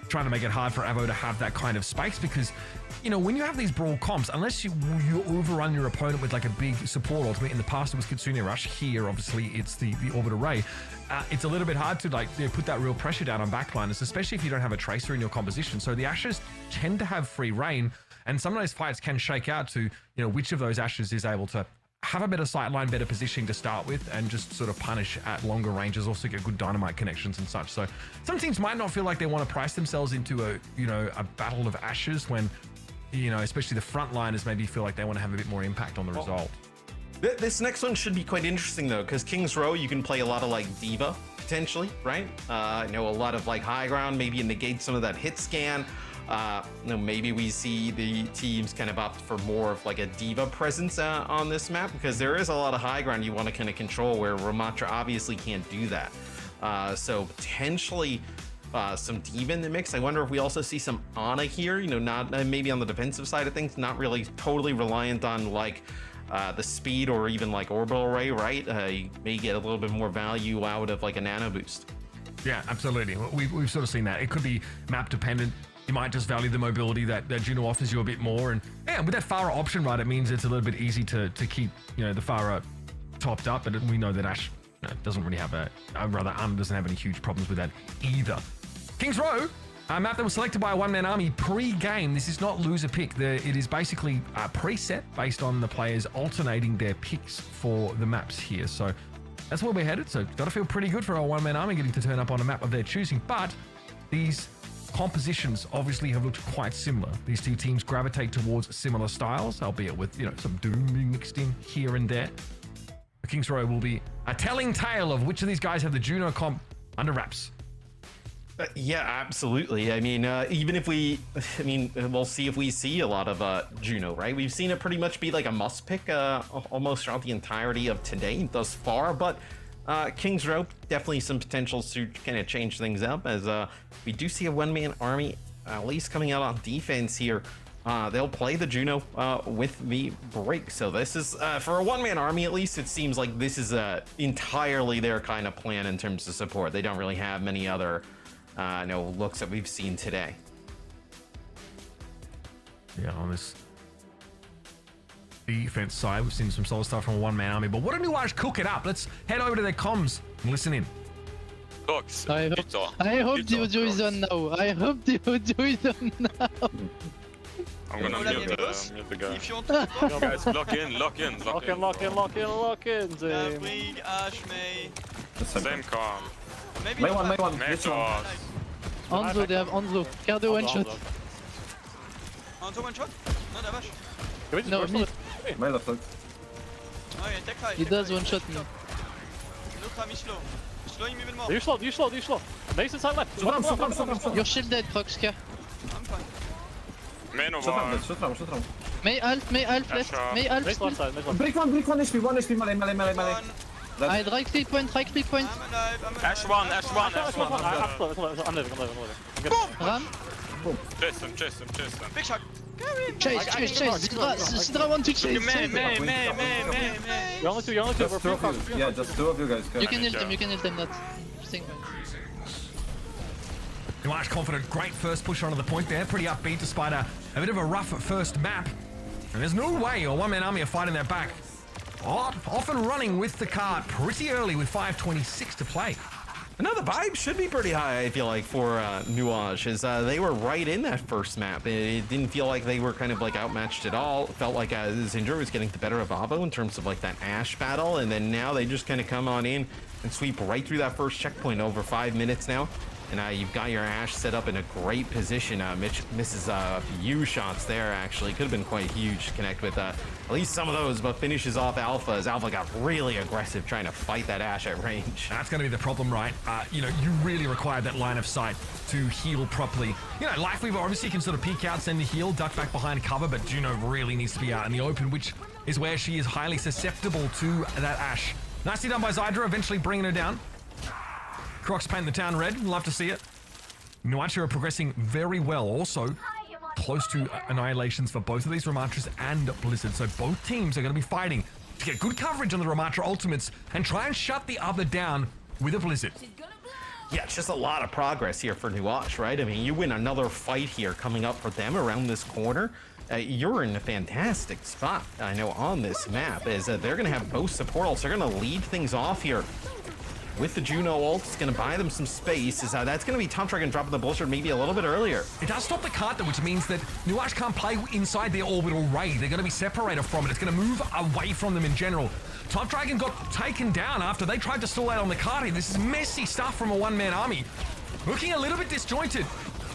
trying to make it hard for Avo to have that kind of space because, you know, when you have these brawl comps, unless you overrun your opponent with like a big support ultimate, in the past it was Kitsune Rush, here obviously it's the Orbit Array, it's a little bit hard to like put that real pressure down on backliners, especially if you don't have a Tracer in your composition. So the Ashes tend to have free reign, and some of those fights can shake out to, you know, which of those Ashes is able to have a better sightline, better positioning to start with, and just sort of punish at longer ranges, also get good dynamite connections and such. So some teams might not feel like they want to price themselves into a, you know, a battle of Ashes when, you know, especially the frontliners maybe feel like they want to have a bit more impact on the result. This next one should be quite interesting though, because King's Row, you can play a lot of like Diva potentially, right? I know a lot of like high ground, maybe negate some of that hit scan. You know, maybe we see the teams kind of opt for more of like a Diva presence on this map, because there is a lot of high ground you want to kind of control where Ramattra obviously can't do that. So potentially some Diva in the mix. I wonder if we also see some Ana here, you know, not maybe on the defensive side of things, not really totally reliant on like the speed or even like Orbital Array, right? You may get a little bit more value out of like a nano boost. Yeah, absolutely. We've sort of seen that. It could be map dependent. You might just value the mobility that Juno offers you a bit more. And yeah, with that Pharah option, right, it means it's a little bit easy to keep, you know, the Pharah topped up. But we know that Ash doesn't really have doesn't have any huge problems with that either. King's Row, a map that was selected by a one-man army pre-game. This is not loser pick. It is basically a preset based on the players alternating their picks for the maps here. So that's where we're headed. So got to feel pretty good for a one-man army getting to turn up on a map of their choosing. But these compositions obviously have looked quite similar. These two teams gravitate towards similar styles, albeit with, you know, some Doom being mixed in here and there. The King's Row will be a telling tale of which of these guys have the Juno comp under wraps. Yeah, absolutely. I mean, even if we'll see if we see a lot of Juno, right? We've seen it pretty much be like a must pick almost throughout the entirety of today thus far, but King's Row, definitely some potential to kind of change things up, as we do see a one-man army at least coming out on defense here. They'll play the Juno with the break. So this is, for a one-man army at least, it seems like this is entirely their kind of plan in terms of support. They don't really have many other looks that we've seen today. Yeah, on this defense side, we've seen some solid stuff from a one-man army, but what a new Irish cook it up. Let's head over to their comms and listen in. Cox, I hope the audio is on now. I hope the audio is on now. I'm gonna mute the guy. If you want to talk, Guys, lock in. Lock in. Brig, Ash, May. Same calm. Maybe May one. Metos. Anzo, they have Anzo. Cardo one shot. Anzo one shot? No, that Ash. No, me. May left side. Oh yeah, take high. He does one shot me. Look how he's slow. Slow him even more. You slow. Mason side left. Your shield dead, Proxka. I'm fine. Men Shoot round. May Alf left. May Alf Mace still. left side. Break one HP, one HP, melee. I right click point. I'm alive. Ash one. I'm living. Ram. Chase him. Big shot. Chase. Sidra want to chase. May. You're only two. Just two of you. Yeah, just two of you guys. You can heal them, that thing. New Irish confident, great first push onto the point there. Pretty upbeat despite a bit of a rough first map. And there's no way a one-man army are fighting their back. Off and running with the cart pretty early with 5:26 to play. Another vibe should be pretty high, I feel like, for Nuage, as they were right in that first map. It didn't feel like they were kind of like outmatched at all. It felt like Zinder was getting the better of Avo in terms of like that Ashe battle, and then now they just kind of come on in and sweep right through that first checkpoint over 5 minutes now. And you've got your Ashe set up in a great position. Mitch misses a few shots there, actually. Could have been quite huge to connect with at least some of those, but finishes off Alpha as Alpha got really aggressive trying to fight that Ashe at range. That's going to be the problem, right? You really require that line of sight to heal properly. Lifeweaver obviously can sort of peek out, send the heal, duck back behind cover, but Juno really needs to be out in the open, which is where she is highly susceptible to that Ashe. Nicely done by Zydra, eventually bringing her down. Crocs paint the town red. Love to see it. Nuancia are progressing very well. Also, close to annihilations for both of these Ramattras and Blizzard. So both teams are going to be fighting to get good coverage on the Ramatra ultimates and try and shut the other down with a Blizzard. Yeah, it's just a lot of progress here for Nuash, right? I mean, you win another fight here coming up for them around this corner. You're in a fantastic spot, I know, on this map, is that they're going to have both support ults. They're going to lead things off here with the Juno ult. It's going to buy them some space. That's going to be Top Dragon dropping the Blizzard maybe a little bit earlier. It does stop the cart, though, which means that Nuash can't play inside their orbital raid. They're going to be separated from it. It's going to move away from them in general. Top Dragon got taken down after they tried to stall out on the cart here. This is messy stuff from a one-man army. Looking a little bit disjointed.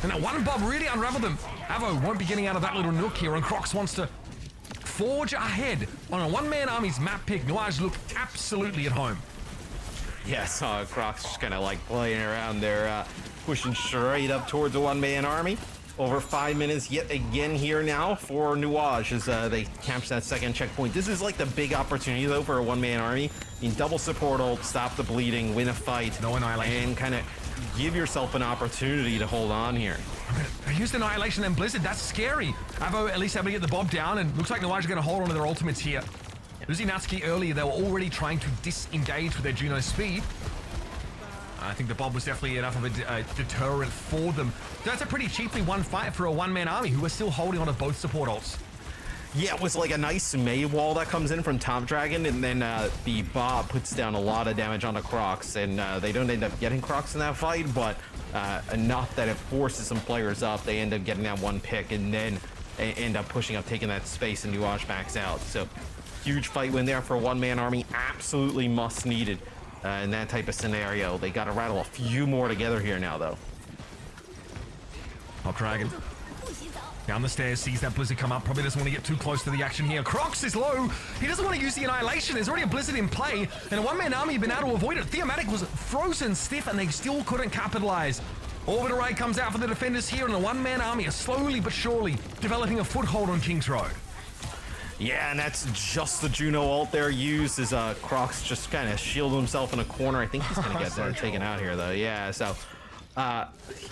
And that one bob really unraveled them. Avo won't be getting out of that little nook here, and Crocs wants to forge ahead on a one-man army's map pick. Nuash look absolutely at home. Yes, Crocs just kind of like playing around there, pushing straight up towards a one-man army. Over 5 minutes yet again here now for Nuash as they capture that second checkpoint. This is like the big opportunity, though, for a one-man army. You can double support ult, stop the bleeding, win a fight, No annihilation, and kind of give yourself an opportunity to hold on here. I used Annihilation and Blizzard. That's scary. Avo at least able to get the bob down, and looks like Nuash are going to hold on to their ultimates here. Losing Natsuki earlier, they were already trying to disengage with their Juno speed. I think the bob was definitely enough of a deterrent for them. So that's a pretty cheaply won fight for a one-man army who are still holding on to both support ults. Yeah, it was like a nice May wall that comes in from Top Dragon, and then the Bob puts down a lot of damage on the Crocs, and they don't end up getting Crocs in that fight, but enough that it forces some players up. They end up getting that one pick, and then end up pushing up, taking that space, and Nuash backs out. So huge fight win there for a one-man army. Absolutely must needed in that type of scenario. They got to rattle a few more together here now, though. Top Dragon down the stairs, sees that Blizzard come up, probably doesn't want to get too close to the action here. Crocs is low. He doesn't want to use the Annihilation. There's already a Blizzard in play, and a one-man army have been able to avoid it. Theomatic was frozen stiff, and they still couldn't capitalize. Orbital Raid comes out for the defenders here, and a one-man army is slowly but surely developing a foothold on King's Road. Yeah, and that's just the Juno ult there used as Crocs just kind of shield himself in a corner. I think he's going to get taken out here, though. Yeah, so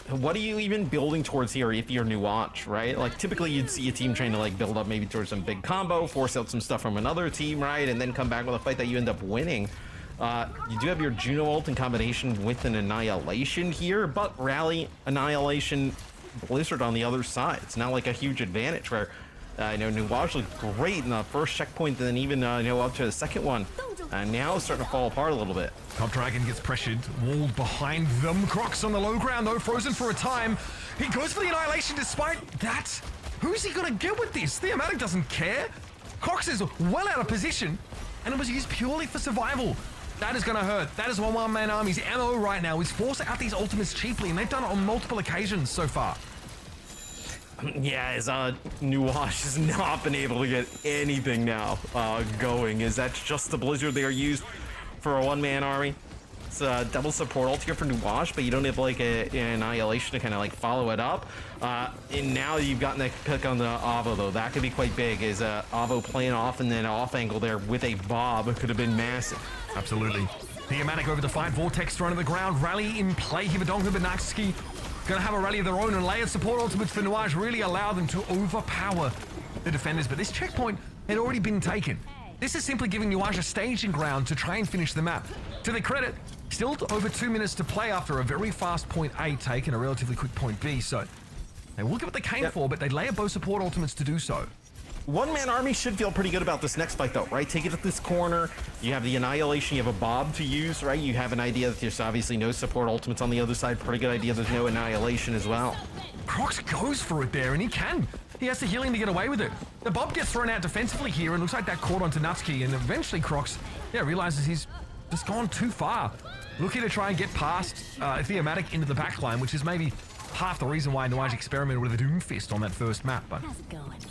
what are you even building towards here if you're Nuash, right? Like, typically you'd see a team trying to, like, build up maybe towards some big combo, force out some stuff from another team, right? And then come back with a fight that you end up winning. You do have your Juno ult in combination with an Annihilation here, but Rally, Annihilation, Blizzard on the other side. It's not like a huge advantage where Nuash looked great in the first checkpoint, and then even up to the second one. Now it's starting to fall apart a little bit. Top Dragon gets pressured, walled behind them. Crocs on the low ground, though, frozen for a time. He goes for the Annihilation despite that. Who's he going to get with this? Theomatic doesn't care. Crocs is well out of position, and it was used purely for survival. That is going to hurt. That is one-man army's ammo right now. He's forced out these ultimates cheaply, and they've done it on multiple occasions so far. Yeah, as Nuash has not been able to get anything now going. Is that just the Blizzard they are used for a one-man army? It's a double support ult here for Nuash, but you don't have like an Annihilation to kind of like follow it up. And now you've gotten that pick on the Avo, though. That could be quite big. Is Avo playing off and then off angle there with a Bob could have been massive. Absolutely. Theomatic over the fight. Vortex thrown to the ground. Rally in play here for Donka Benakski. Going to have a rally of their own, and layered support ultimates for Nuash really allow them to overpower the defenders. But this checkpoint had already been taken. This is simply giving Nuash a staging ground to try and finish the map. To their credit, still over 2 minutes to play after a very fast point A take and a relatively quick point B. So they will get what they came for, but they layer both support ultimates to do so. One-man army should feel pretty good about this next fight, though, right? Take it at this corner. You have the Annihilation. You have a Bob to use, right? You have an idea that there's obviously no support ultimates on the other side. Pretty good idea there's no Annihilation as well. Crocs goes for it there, and he can. He has the healing to get away with it. The Bob gets thrown out defensively here, and looks like that caught onto Natsuki, and eventually Crocs, realizes he's just gone too far. Looking to try and get past Theomatic into the backline, which is maybe half the reason why Nuash experimented with a Doomfist on that first map, but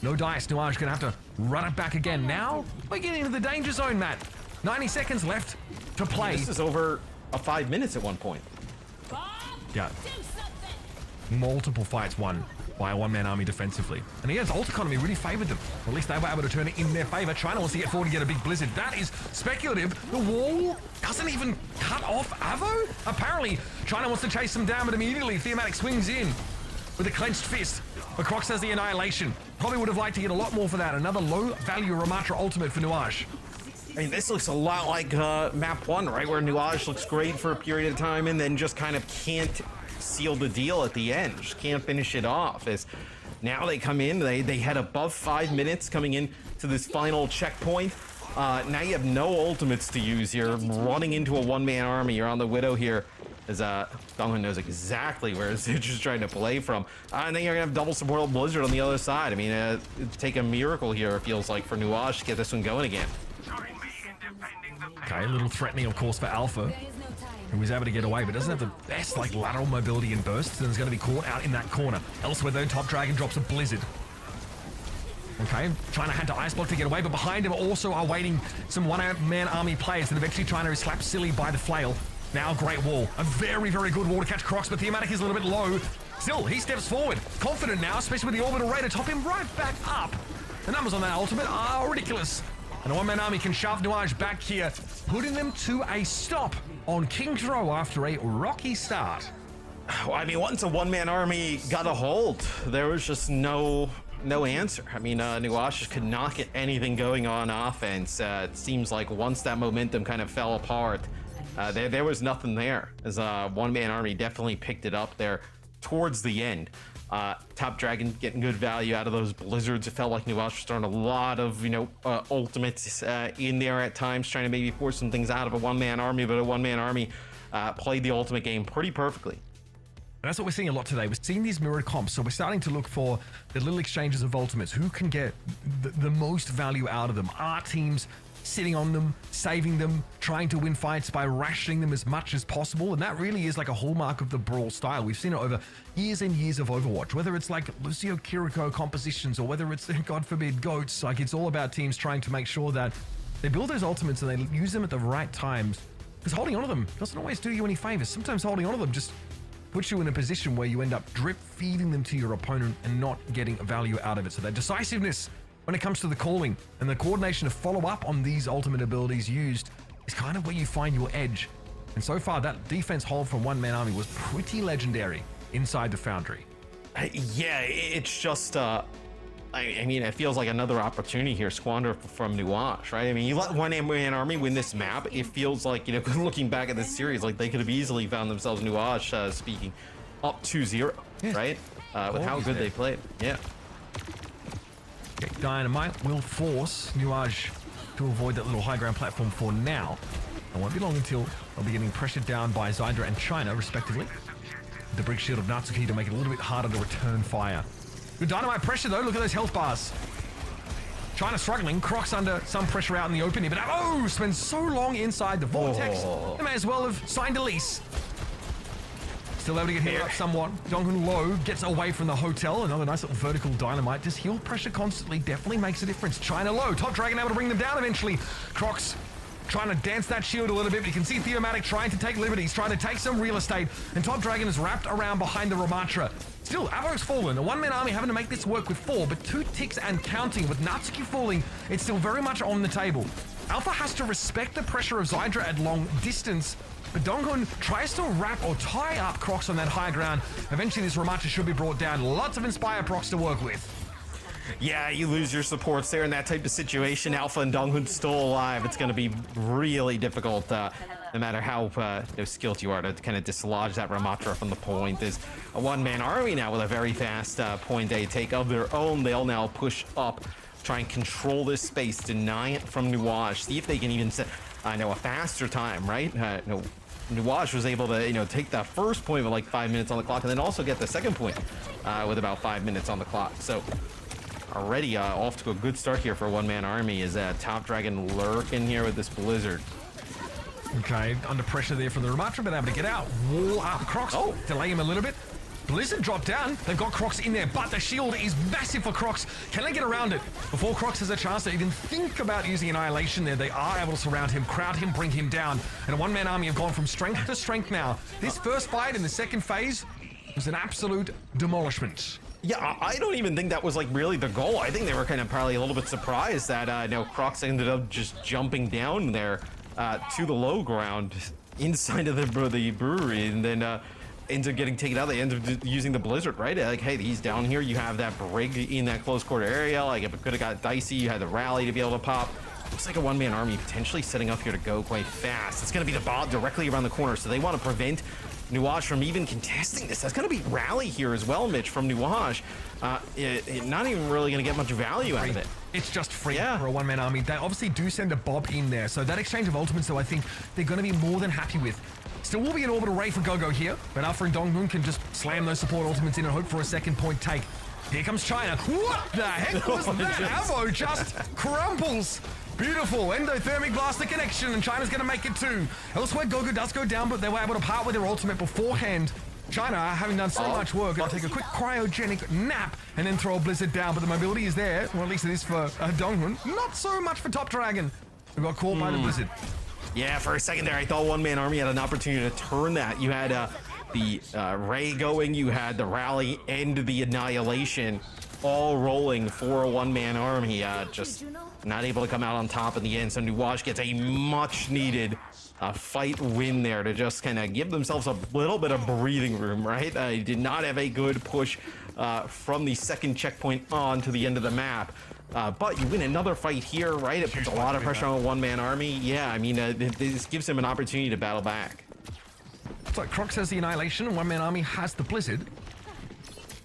no dice. Nuash gonna have to run it back again. Now we're getting into the danger zone, Matt. 90 seconds left to play. This is over 5 minutes at one point. Yeah. Multiple fights won by a one-man army defensively. And Ian's ult economy really favored them. Or at least they were able to turn it in their favor. China wants to get forward and get a big Blizzard. That is speculative. The wall doesn't even cut off Avo? Apparently, China wants to chase them down, but immediately Theomatic swings in with a clenched fist. But Crocs has the Annihilation. Probably would have liked to get a lot more for that. Another low-value Ramatra ultimate for Nuash. I mean, this looks a lot like map 1, right? Where Nuage looks great for a period of time and then just kind of can't seal the deal at the end. Just can't finish it off. As now they come in, they head above 5 minutes coming in to this final checkpoint. Now you have no ultimates to use here. Running into a one-man army. You're on the Widow here. As Donghun knows exactly where Zidge trying to play from. And then you're going to have double support Blizzard on the other side. I mean, it'd take a miracle here, it feels like, for Nuage to get this one going again. Okay, a little threatening, of course, for Alpha, who was able to get away, but doesn't have the best like lateral mobility and bursts, and is going to be caught out in that corner. Elsewhere, though, Top Dragon drops a Blizzard. Okay, trying to head to Ice Block to get away, but behind him also are waiting some one-man army players that eventually trying to slap Silly by the flail. Now Great Wall, a very, very good wall to catch Crocs, but Thematic is a little bit low. Still, he steps forward, confident now, especially with the Orbital Ray to top him right back up. The numbers on that ultimate are ridiculous. And a one-man army can shove Nuage back here, putting them to a stop on King's Row after a rocky start. Well, I mean, once a one-man army got a hold, there was just no answer. I mean, Nuage just could not get anything going on offense. It seems like once that momentum kind of fell apart, there was nothing there, as one-man army definitely picked it up there towards the end. Top Dragon getting good value out of those blizzards. It felt like Nuage was throwing a lot of, ultimates in there at times, trying to maybe force some things out of a one-man army, but a one-man army played the ultimate game pretty perfectly. And that's what we're seeing a lot today. We're seeing these mirrored comps, so we're starting to look for the little exchanges of ultimates. Who can get the most value out of them? Are teams sitting on them, saving them, trying to win fights by rationing them as much as possible? And that really is like a hallmark of the Brawl style. We've seen it over years and years of Overwatch, whether it's like Lucio Kiriko compositions or whether it's, God forbid, GOATs. Like, it's all about teams trying to make sure that they build those ultimates and they use them at the right times, because holding on to them doesn't always do you any favors. Sometimes holding on to them just puts you in a position where you end up drip feeding them to your opponent and not getting value out of it. So that decisiveness when it comes to the calling and the coordination to follow up on these ultimate abilities used is kind of where you find your edge. And so far, that defense hold from one-man army was pretty legendary inside the Foundry. Yeah, it's just, I mean, it feels like another opportunity here squandered from Nuage, right? I mean, you let one-man army win this map, it feels like, looking back at this series, like they could have easily found themselves, Nuage speaking, up 2-0, right? With how good they played. Yeah. Okay, Dynamite will force Nuage to avoid that little high ground platform for now. It won't be long until they'll be getting pressured down by Zydra and China, respectively. The Brig Shield of Natsuki to make it a little bit harder to return fire. Good Dynamite pressure, though. Look at those health bars. China struggling. Crocs under some pressure out in the open here, but spends so long inside the vortex. They may as well have signed a lease. Still able to get hit up somewhat. Donghun low gets away from the hotel. Another nice little vertical dynamite. Just heal pressure constantly definitely makes a difference. China low. Top Dragon able to bring them down eventually. Crocs trying to dance that shield a little bit. But you can see Theomatic trying to take liberties, trying to take some real estate. And Top Dragon is wrapped around behind the Ramatra. Still, Avo's fallen. A one-man army having to make this work with 4, but 2 ticks and counting. With Natsuki falling, it's still very much on the table. Alpha has to respect the pressure of Zydra at long distance. But Donghun tries to wrap or tie up Crocs on that high ground. Eventually, this Ramatra should be brought down. Lots of Inspire procs to work with. Yeah, you lose your supports there in that type of situation. Alpha and Donghun still alive. It's going to be really difficult, no matter how skilled you are, to kind of dislodge that Ramatra from the point. There's a one-man army now with a very fast point A take of their own. They'll now push up, try and control this space, deny it from Nuage. See if they can even set, a faster time, right? Nuage was able to, take that first point with like 5 minutes on the clock, and then also get the second point with about 5 minutes on the clock. So already off to a good start here for one-man army. Is Top Dragon lurking here with this Blizzard. Okay, under pressure there from the Ramatra, but able to get out. Wall up. Crocs delay him a little bit. Blizzard dropped down. They've got Crocs in there, but the shield is massive for Crocs. Can they get around it before Crocs has a chance to even think about using Annihilation there? They are able to surround him, crowd him, bring him down. And a one-man army have gone from strength to strength now. This first fight in the second phase was an absolute demolishment. Yeah, I don't even think that was like really the goal. I think they were kind of probably a little bit surprised that Crocs ended up just jumping down there to the low ground inside of the brewery, and then ends up getting taken out. They end up using the Blizzard, right? Like, hey, he's down here. You have that Brig in that close quarter area. Like, if it could have got dicey, you had the rally to be able to pop. Looks like a one-man army potentially setting up here to go quite fast. It's going to be the Bob directly around the corner, so they want to prevent Nuage from even contesting this. That's going to be Rally here as well, Mitch, from Nuage. Not even really going to get much value out of it. It's just free for a one-man army. They obviously do send a Bob in there, so that exchange of ultimates, though, I think they're going to be more than happy with. Still will be an orbital ray for Gogo here, but Alpha and Donghun can just slam those support ultimates in and hope for a second point take. Here comes China. What the heck was that? Avo just crumples. Beautiful endothermic blaster connection, and China's going to make it too. Elsewhere, Gogo does go down, but they were able to part with their ultimate beforehand. China, having done so much work, going to take a quick cryogenic nap and then throw a blizzard down, but the mobility is there, or at least it is for Donghun. Not so much for Top Dragon, who got caught by the blizzard. Yeah, for a second there, I thought one-man army had an opportunity to turn that. You had the Ray going, you had the Rally, and the Annihilation all rolling for a one-man army. Just not able to come out on top in the end, so Nuage gets a much-needed fight win there to just kind of give themselves a little bit of breathing room, right? Did not have a good push from the second checkpoint on to the end of the map. But you win another fight here, right? It puts a lot of pressure on a one-man army. Yeah, I mean, this gives him an opportunity to battle back. So Crocs has the Annihilation, and one-man army has the Blizzard.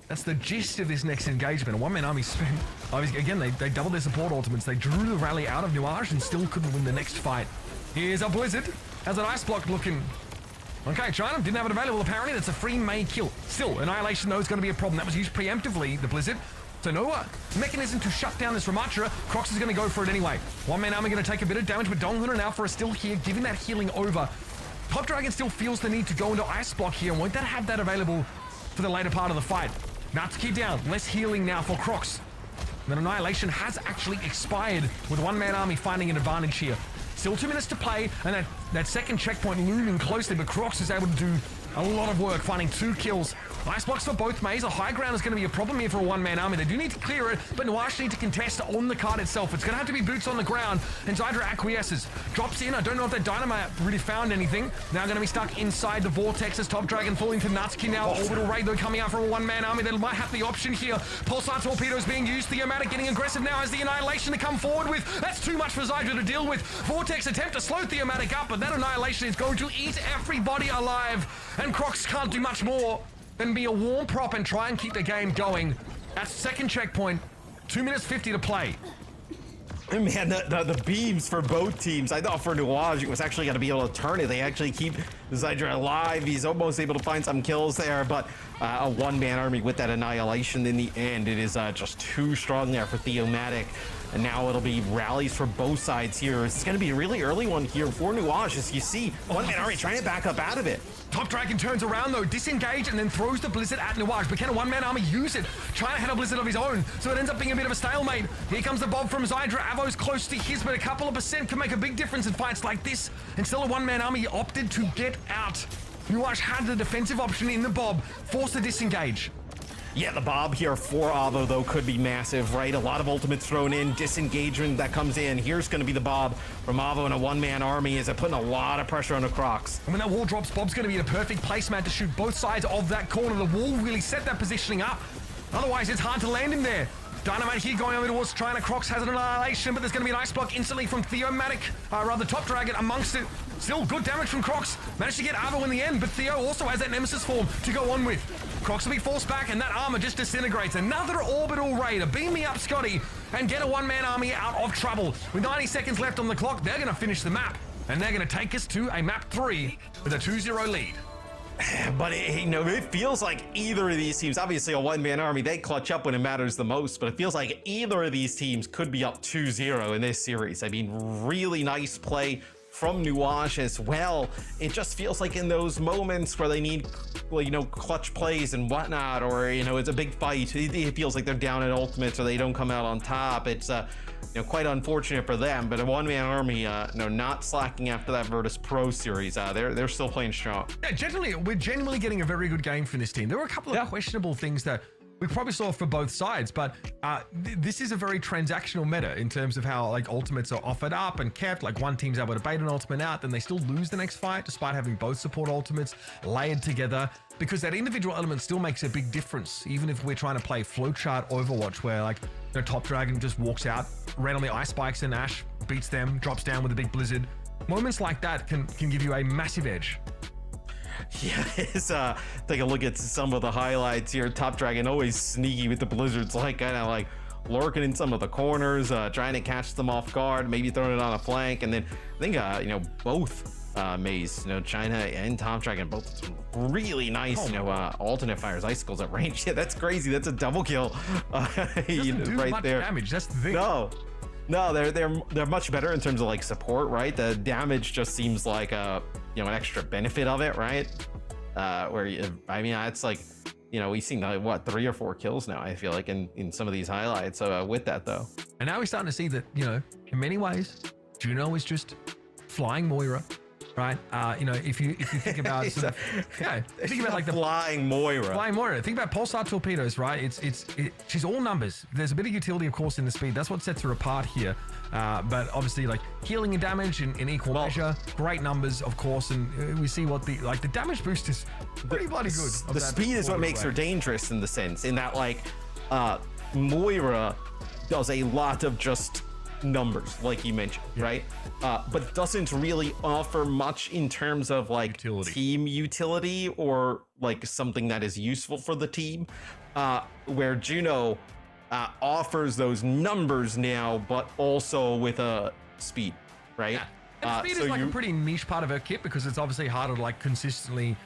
That's the gist of this next engagement. A one-man army spent... Again, they doubled their support ultimates. They drew the Rally out of Nuage and still couldn't win the next fight. Here's a Blizzard. Has an ice block looking... Okay, China didn't have it available apparently. That's a free May kill. Still, Annihilation though is going to be a problem. That was used preemptively, the Blizzard. So no mechanism to shut down this Ramatra. Crocs is going to go for it anyway. One-man army going to take a bit of damage, but Donghun and Alpha are still here, giving that healing over. Top Dragon still feels the need to go into ice block here, and won't that have that available for the later part of the fight? Natsuki down, less healing now for Crocs. Then Annihilation has actually expired with one-man army finding an advantage here. Still 2 minutes to play, and that second checkpoint looming closely, but Crocs is able to do a lot of work, finding 2 kills. Ice blocks for both Mays. A high ground is going to be a problem here for a one-man army. They do need to clear it, but Nuage need to contest on the card itself. It's going to have to be boots on the ground, and Zydra acquiesces. Drops in. I don't know if that Dynamite really found anything. Now going to be stuck inside the Vortex as Top Dragon falling to Natsuki now. Orbital Raid, though, coming out from a one-man army. They might have the option here. Pulsar Torpedoes being used. Theomatic getting aggressive now as the Annihilation to come forward with. That's too much for Zydra to deal with. Vortex attempt to slow Theomatic up, but that Annihilation is going to eat everybody alive, and Crocs can't do much more than be a warm prop and try and keep the game going. That's second checkpoint. 2 minutes 50 to play. Man, the beams for both teams. I thought for Nuage it was actually going to be able to turn it. They actually keep Zydra alive. He's almost able to find some kills there, but a one-man army with that Annihilation in the end. It is just too strong there for Theomatic. And now it'll be rallies for both sides here. It's going to be a really early one here for Nuage, as you see one-man army trying to back up out of it. Top Dragon turns around though, disengage, and then throws the Blizzard at Nuage. But can a one-man army use it? China had a Blizzard of his own, so it ends up being a bit of a stalemate. Here comes the Bob from Zydra. Avo's close to his, but a couple of percent can make a big difference in fights like this. And still a one-man army opted to get out. Nuage had the defensive option in the Bob, forced to disengage. Yeah, the Bob here for Avo, though, could be massive, right? A lot of ultimates thrown in, disengagement that comes in. Here's going to be the Bob from Avo and a one-man army. Is it putting a lot of pressure on the Crocs? And when that wall drops, Bob's going to be in a perfect placemat to shoot both sides of that corner. The wall really set that positioning up. Otherwise, it's hard to land him there. Dynamite here going over towards China. Crocs has an Annihilation, but there's going to be an ice block instantly from Theomatic, rather Top Dragon amongst it. Still good damage from Crocs. Managed to get Avo in the end, but Theo also has that Nemesis form to go on with. Crocs will be forced back, and that armor just disintegrates. Another orbital raider. Beam me up, Scotty, and get a one-man army out of trouble. With 90 seconds left on the clock, they're going to finish the map, and they're going to take us to a map 3 with a 2-0 lead. But it feels like either of these teams, obviously a one-man army, they clutch up when it matters the most, but it feels like either of these teams could be up 2-0 in this series. I mean, really nice play from Nuage as well. It just feels like in those moments where they need, clutch plays and whatnot, or, it's a big fight, it feels like they're down at ultimates or they don't come out on top. It's, quite unfortunate for them, but a one-man army, not slacking after that Virtus Pro series. They're still playing strong. Yeah, we're genuinely getting a very good game from this team. There were a couple of questionable things that we probably saw for both sides, but this is a very transactional meta in terms of how like ultimates are offered up and kept. Like one team's able to bait an ultimate out, then they still lose the next fight despite having both support ultimates layered together, because that individual element still makes a big difference. Even if we're trying to play flowchart Overwatch where like Top Dragon just walks out, randomly ice spikes and Ashe beats them, drops down with a big blizzard. Moments like that can give you a massive edge. Yeah, it's take a look at some of the highlights here. Top Dragon always sneaky with the blizzards, like kind of like lurking in some of the corners, trying to catch them off guard, maybe throwing it on a flank. And then I think both Maze, China and Top Dragon, both really nice, alternate fires, icicles at range. Yeah, that's crazy. That's a double kill, Doesn't do right much there. damage. That's the thing. No, they're much better in terms of like support, right? The damage just seems like an extra benefit of it, right? It's like, we've seen what 3 or 4 kills now, I feel like, in some of these highlights. So with that though, and now we're starting to see that in many ways Juno is just flying Moira. Right, if you think about think about like the flying Moira. Think about pulsar torpedoes, right? She's all numbers. There's a bit of utility, of course, in the speed. That's what sets her apart here. But obviously, like healing and damage in equal measure, great numbers, of course. And we see what the damage boost is pretty bloody good. The speed is what makes her dangerous in the sense in that Moira does a lot of just numbers, like you mentioned, right? But it doesn't really offer much in terms of like team utility or like something that is useful for the team, where Juno offers those numbers now, but also with a speed, right? Yeah. And speed is like a pretty niche part of her kit, because it's obviously harder to like consistently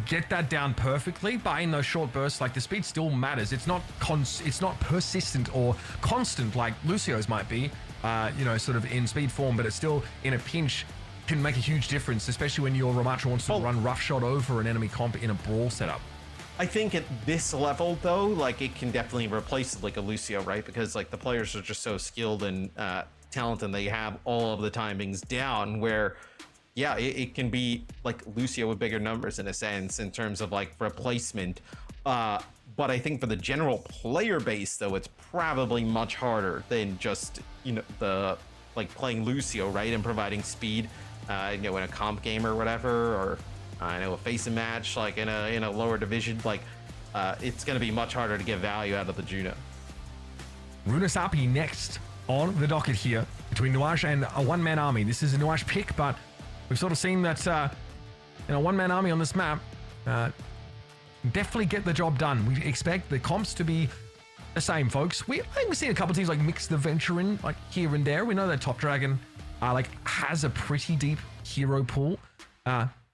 get that down perfectly, but in those short bursts, like the speed still matters. It's not persistent or constant like Lucio's might be, sort of in speed form, but it's still in a pinch can make a huge difference, especially when your Ramatra wants to run roughshod over an enemy comp in a brawl setup. I think at this level though, like it can definitely replace like a Lucio, right? Because like the players are just so skilled and talented, and they have all of the timings down where it can be like Lucio with bigger numbers in a sense in terms of like replacement. But I think for the general player base though, it's probably much harder than just, the like playing Lucio, right? And providing speed, in a comp game or whatever, or a FACEIT match, like in a lower division, like it's going to be much harder to get value out of the Juno. Runasapi next on the docket here between Nuage and a one-man army. This is a Nuage pick, but we've sort of seen that one-man army on this map definitely get the job done. We expect the comps to be the same, folks. I think we've seen a couple teams like mix the venture in like here and there. We know that Top Dragon has a pretty deep hero pool.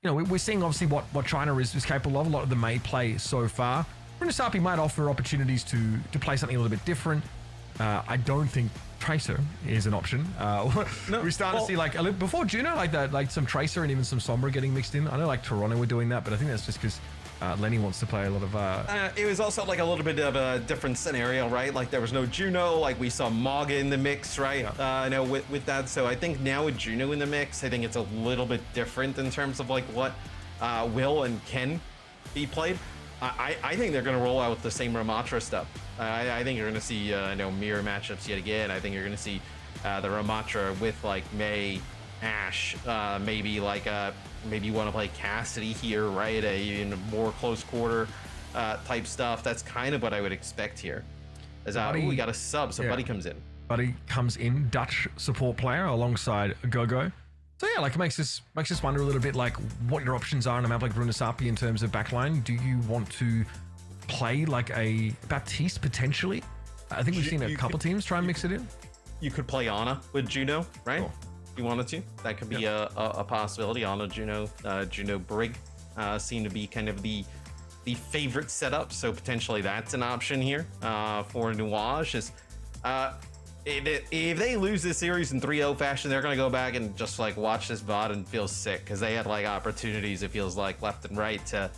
We're seeing obviously what China is capable of. A lot of the May play so far. Runasapi might offer opportunities to play something a little bit different. I don't think Tracer is an option. We're starting to see like a little, before Juno, like some Tracer and even some Sombra getting mixed in. I know like Toronto were doing that, but I think that's just because Lenny wants to play a lot of. It was also like a little bit of a different scenario, right? Like there was no Juno, like we saw Maga in the mix, right? Yeah. With that. So I think now with Juno in the mix, I think it's a little bit different in terms of like what will and can be played. I think they're going to roll out the same Ramatra stuff. I think you're going to see mirror matchups yet again. I think you're going to see the Ramatra with like May, Ashe, maybe like maybe you want to play Cassidy here, right? In more close quarter type stuff. That's kind of what I would expect here. We got a sub, so Buddy comes in. Buddy comes in, Dutch support player alongside Gogo. So yeah, like it makes us wonder a little bit like what your options are on a map like Runasapi in terms of backline. Do you want to play like a Baptiste potentially? I think we've seen a couple teams try and mix it in. You could play Ana with Juno, right? Cool. If you wanted to. That could be a possibility. Ana, Juno, Juno Brig seem to be kind of the favorite setup. So potentially that's an option here for Nuage. If they lose this series in 3-0 fashion, they're going to go back and just like watch this VOD and feel sick because they had like opportunities, it feels like, left and right to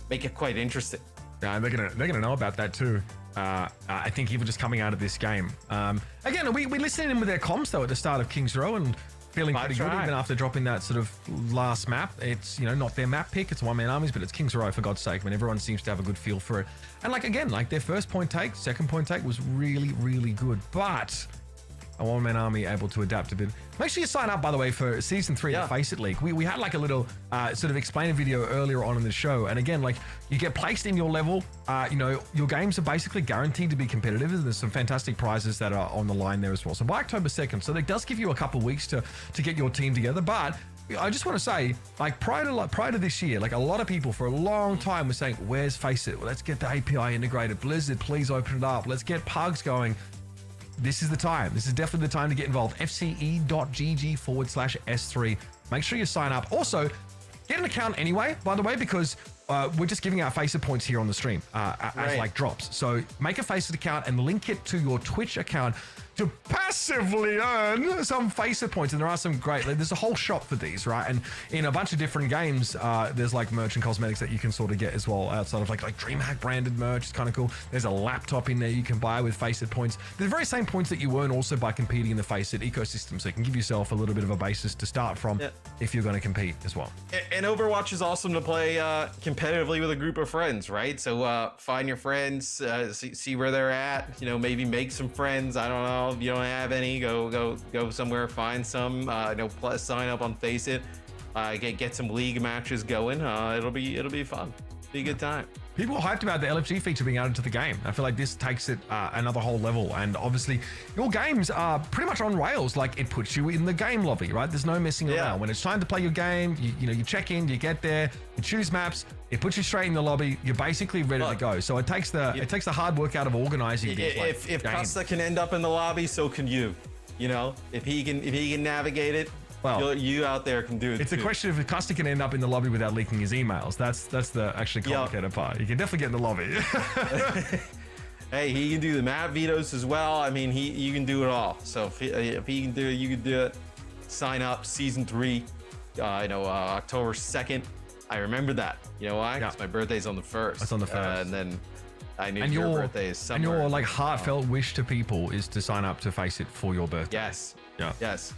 make it quite interesting. Yeah, they're gonna know about that too. I think even just coming out of this game. Again, we listened in with their comms though at the start of King's Row, and feeling pretty good even after dropping that sort of last map. It's, you know, not their map pick, it's one-man armies, but it's King's Row, for God's sake. I mean, everyone seems to have a good feel for it. And like, again, like their first point take, second point take was really, really good. But a one-man army able to adapt a bit. Make sure you sign up, by the way, for Season 3 of the FACEIT League. We had like a little sort of explainer video earlier on in the show. And again, like you get placed in your level, you know, your games are basically guaranteed to be competitive. And there's some fantastic prizes that are on the line there as well. So by October 2nd, so that does give you a couple of weeks to get your team together. But I just want to say, like prior to this year, like a lot of people for a long time were saying, where's FACEIT? Well, let's get the API integrated. Blizzard, please open it up. Let's get pugs going. This is the time. This is definitely the time to get involved. FCE.gg/S3. Make sure you sign up. Also, get an account anyway, by the way, because we're just giving out FACEIT points here on the stream as like drops. So make a FACEIT account and link it to your Twitch account to passively earn some FACEIT points. And there are some great, there's a whole shop for these, right? And in a bunch of different games, there's like merch and cosmetics that you can sort of get as well, outside of like DreamHack branded merch. It's kind of cool. There's a laptop in there you can buy with FACEIT points. They're the very same points that you earn also by competing in the FACEIT ecosystem. So you can give yourself a little bit of a basis to start from if you're going to compete as well. And Overwatch is awesome to play competitively with a group of friends, right? So find your friends, see where they're at, you know, maybe make some friends. I don't know if you don't have any, go somewhere, find some, you know, plus sign up on FACEIT, get some league matches going. It'll be fun, be a good time. People are hyped about the LFG feature being added to the game. I feel like this takes it another whole level. And obviously, your games are pretty much on rails. Like, it puts you in the game lobby, right? There's no messing around. When it's time to play your game, you know, you check in, you get there, you choose maps, it puts you straight in the lobby. You're basically ready to go. So it takes the hard work out of organizing these. If Costa can end up in the lobby, so can you. You know, if he can navigate it. Well, you out there can do it. It's a question of if Costa can end up in the lobby without leaking his emails. That's the actually complicated part. You can definitely get in the lobby. Hey, he can do the map vetoes as well. I mean, you can do it all. So if he can do it, you can do it. Sign up, Season 3. October 2nd. I remember that. You know why? Because my birthday's on the 1st. That's on the 1st. And then I knew your birthday is somewhere. And your like heartfelt wish to people is to sign up to FACEIT for your birthday. Yes. Yeah. Yes.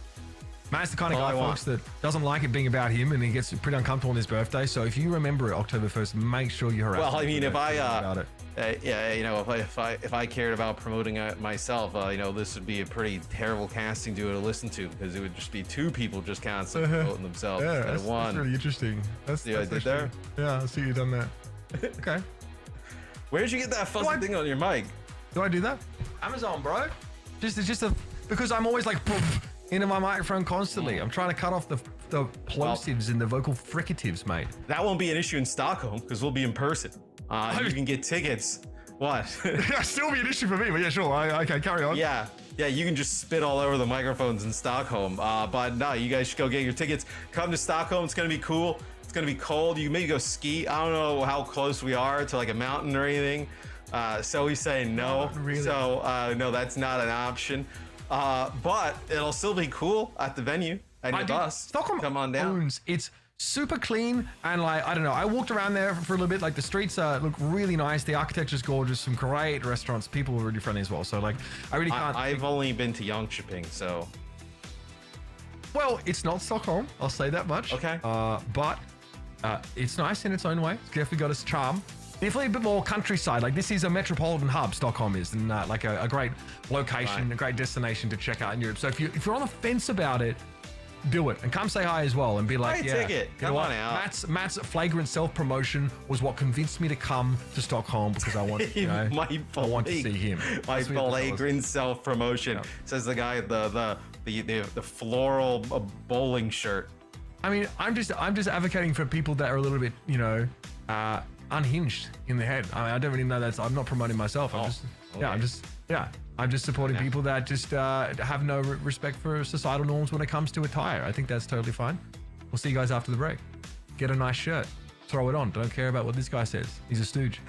Matt's the kind of guy, folks, that doesn't like it being about him, and he gets pretty uncomfortable on his birthday. So if you remember it, October 1st, make sure you harass him. Well, I mean, if I it. cared about promoting myself, you know, this would be a pretty terrible casting duo to listen to, because it would just be two people just constantly promoting themselves instead of one. That's really interesting. See what I did there? Yeah, I see you done that. Okay. Where'd you get that fuzzy thing on your mic? Do I do that? Amazon, bro. Because I'm always like into my microphone constantly. I'm trying to cut off the plosives and the vocal fricatives, mate. That won't be an issue in Stockholm because we'll be in person. You can get tickets. What? That'll still be an issue for me, but yeah, sure. Okay, carry on. Yeah, you can just spit all over the microphones in Stockholm. But no, you guys should go get your tickets. Come to Stockholm. It's gonna be cool. It's gonna be cold. You can maybe go ski. I don't know how close we are to like a mountain or anything. So we say no. Not really. So no, that's not an option. But it'll still be cool at the venue and the bus. Stockholm come on down. It's super clean, and like, I don't know, I walked around there for a little bit. Like, the streets look really nice, the architecture's gorgeous, some great restaurants, people are really friendly as well. So like, I really can't. I've only been to Jönköping, so. Well, it's not Stockholm, I'll say that much. Okay. But it's nice in its own way. It's definitely got its charm. Definitely a bit more countryside. Like, this is a metropolitan hub, Stockholm is, and like a great location, a great destination to check out in Europe. So if you're on the fence about it, do it and come say hi as well and be like, yeah, ticket. Come on out. Matt's flagrant self-promotion was what convinced me to come to Stockholm, because I want, I want to see him. My flagrant self-promotion, says the guy the floral bowling shirt. I mean, I'm just advocating for people that are a little bit, unhinged in the head. I mean, I don't really know I'm not promoting myself. I'm just supporting people that just have no respect for societal norms when it comes to attire. I think that's totally fine. We'll see you guys after the break. Get a nice shirt, throw it on. Don't care about what this guy says. He's a stooge.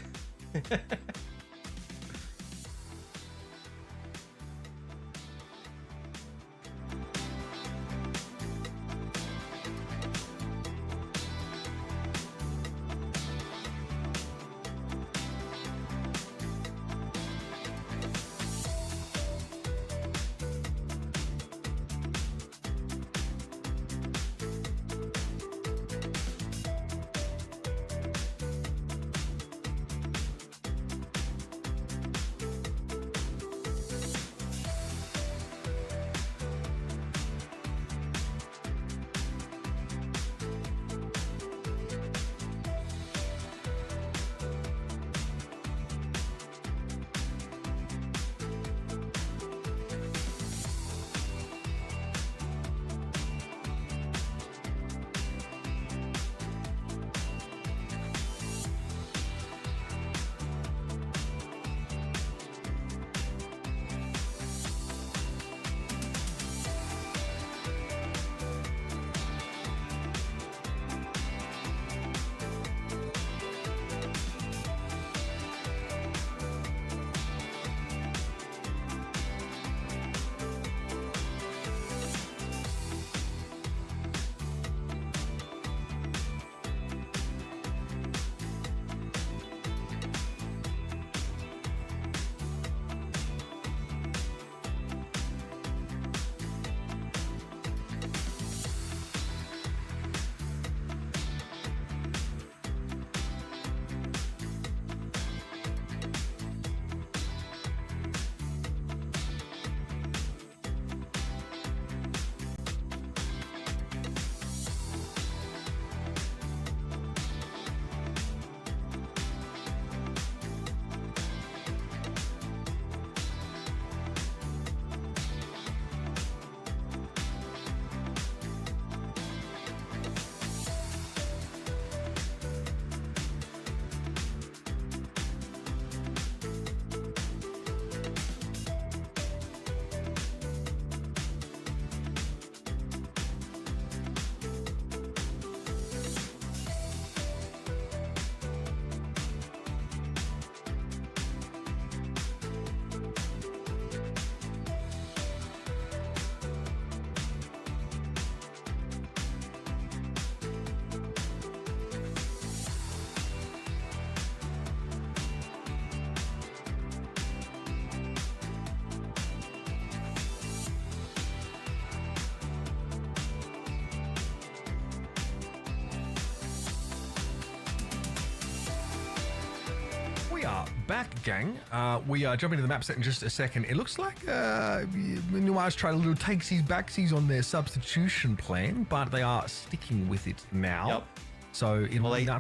we are back, gang. We are jumping into the map set in just a second. It looks like Nuage tried a little takesies-backsies on their substitution plan, but they are sticking with it now. Yep. So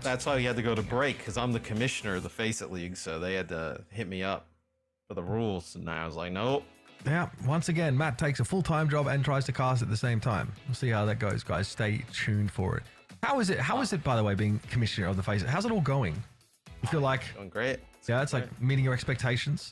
that's why we had to go to break, because I'm the commissioner of the FACEIT League, so they had to hit me up for the rules, and I was like, nope. Yeah, once again, Matt takes a full-time job and tries to cast at the same time. We'll see how that goes, guys. Stay tuned for it. How is it, by the way, being commissioner of the FACEIT? How's it all going? You feel like... Going great. It's like meeting your expectations?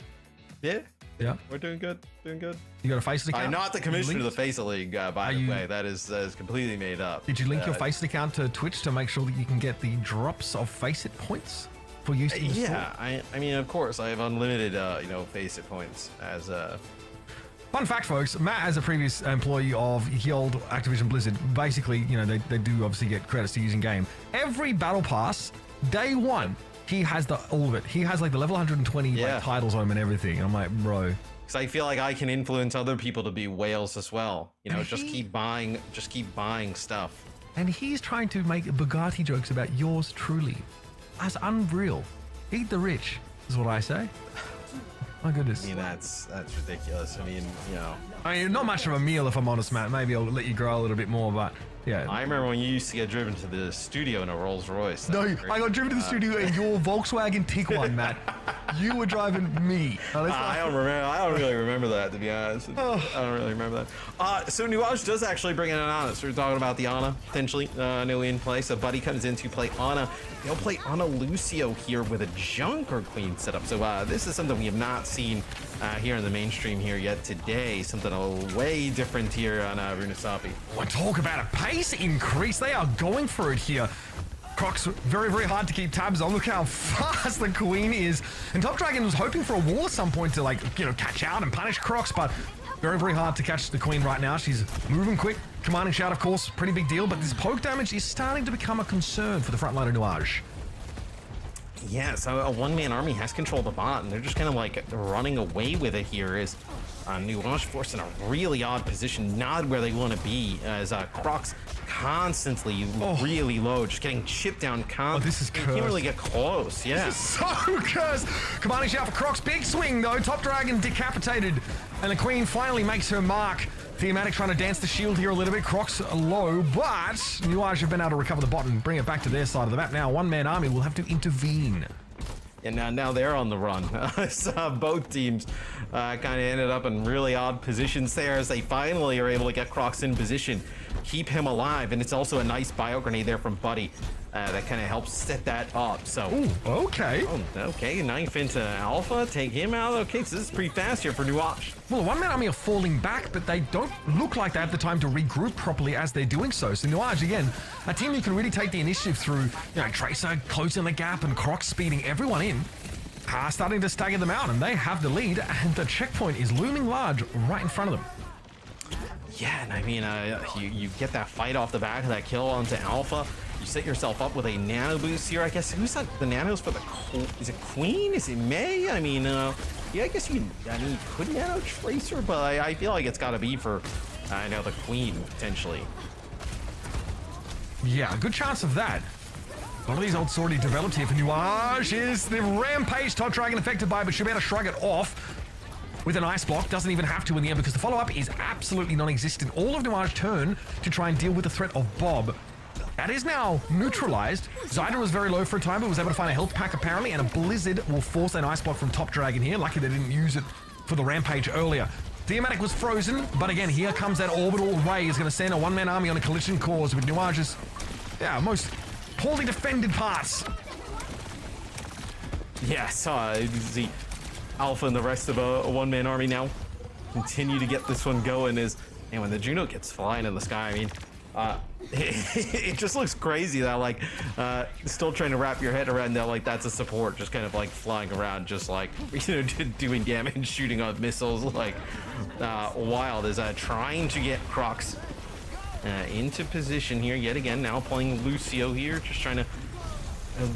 Yeah. Yeah. We're doing good. Doing good. You got a FACEIT account? I'm not the commissioner of the FACEIT League, by the way. That is completely made up. Did you link your FACEIT account to Twitch to make sure that you can get the drops of FACEIT points for use? Yeah, I mean, of course, I have unlimited, FACEIT points as a... Fun fact, folks, Matt, as a previous employee of the old Activision Blizzard, basically, they do obviously get credits to using game. Every battle pass, day one, he has all of it. He has like the level 120 like, titles on him and everything. And I'm like, bro. Because I feel like I can influence other people to be whales as well. Keep buying stuff. And he's trying to make Bugatti jokes about yours truly. That's unreal. Eat the rich, is what I say. My goodness. I mean, that's ridiculous. I mean, not much of a meal if I'm honest, Matt. Maybe I'll let you grow a little bit more, but yeah. I remember when you used to get driven to the studio in a Rolls Royce. No, I got driven to the studio in your Volkswagen Tiguan, Matt. You were driving me. I don't really remember that, to be honest. I don't really remember that. So Nuage does actually bring in an Ana. So we're talking about the Ana potentially new in play. So Buddy comes in to play Ana. They'll play Ana Lucio here with a Junker Queen setup. So this is something we have not seen here in the mainstream here yet today. Something way different here on Runasapi. Well, talk about a pace increase. They are going for it here. Croc's very, very hard to keep tabs on. Look how fast the Queen is. And Top Dragon was hoping for a wall at some point to catch out and punish Crocs, but very, very hard to catch the Queen right now. She's moving quick. Commanding Shout, of course, pretty big deal, but this poke damage is starting to become a concern for the front line of Nuage. Yeah, so a one-man army has control of the bot, and they're just kind of like running away with it here as Nuage forced in a really odd position, not where they want to be, as Crocs constantly really low, just getting chipped down constantly. This is cursed. You can't really get close, yeah. This is so cursed. Commanding Shout for Crocs, big swing though. Top Dragon decapitated, and the Queen finally makes her mark. Thematic trying to dance the shield here a little bit. Crocs low, but Nuage have been able to recover the bot and bring it back to their side of the map. Now, one-man army will have to intervene. And now they're on the run. So both teams kind of ended up in really odd positions there as they finally are able to get Crocs in position, keep him alive, and it's also a nice bio grenade there from Buddy that kind of helps set that up. So, okay. Okay, knife into Alpha, take him out. Okay, so this is pretty fast here for Nuage. Well, the one-man army are falling back, but they don't look like they have the time to regroup properly as they're doing so. So Nuage, again, a team who can really take the initiative through, Tracer closing the gap and Crocs speeding everyone in, starting to stagger them out, and they have the lead, and the checkpoint is looming large right in front of them. Yeah, and I mean, you get that fight off the back of that kill onto Alpha. You set yourself up with a nano boost here. I guess who's that? The nanos for the is it Queen? Is it May? I mean, yeah, I guess you could nano Tracer, but I feel like it's got to be for the Queen potentially. Yeah, a good chance of that. A lot of these ults already developed here for Nuage. Is the Rampage Top Dragon affected by it, but should be able to shrug it off with an ice block. Doesn't even have to in the end because the follow-up is absolutely non-existent. All of Nuage's turn to try and deal with the threat of Bob. That is now neutralized. Zyder was very low for a time, but was able to find a health pack apparently, and a Blizzard will force an ice block from Top Dragon here. Lucky they didn't use it for the Rampage earlier. Thematic was frozen, but again, here comes that orbital ray. Is going to send a one-man army on a collision course with Nuage's, most poorly defended parts. Yeah, so the Alpha and the rest of a one-man army now continue to get this one going. And when the Juno gets flying in the sky, I mean, it just looks crazy that still trying to wrap your head around that that's a support just kind of flying around, just doing damage, shooting off missiles wild. Is trying to get Crocs into position here yet again. Now playing Lucio here, just trying to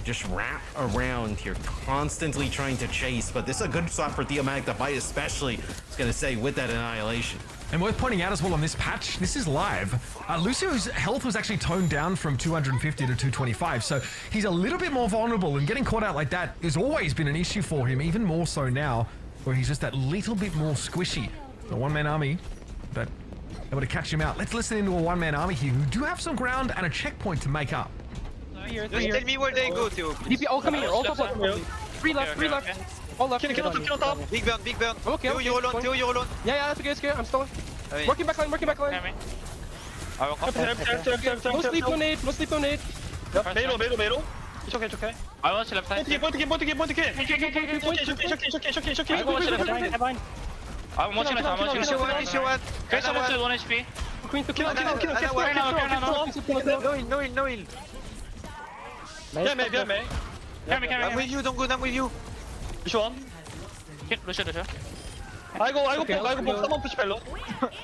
just wrap around here, constantly trying to chase. But this is a good spot for Theomatic to fight, especially, I was going to say, with that Annihilation. And worth pointing out as well on this patch, this is live. Lucio's health was actually toned down from 250 to 225, so he's a little bit more vulnerable, and getting caught out like that has always been an issue for him, even more so now, where he's just that little bit more squishy. The one-man army, but able to catch him out. Let's listen into a one-man army here who do have some ground and a checkpoint to make up. Just tell me where they go to. DP, all coming here, all top left. Three left. All left. Kill on top. Big burn. Okay. Theo, you're alone. Yeah, it's okay. I'm still. Working back line. No sleep, no nade. Middle. It's okay. I want to left side. Point to kill. I want to left side. I'm watching left. Issue one. There's someone still 1 HP. Queen to Kill. No heal. Bien, mais. I'm with you, don't go, I'm with you. Which one? Lucio. I go, someone push fellow.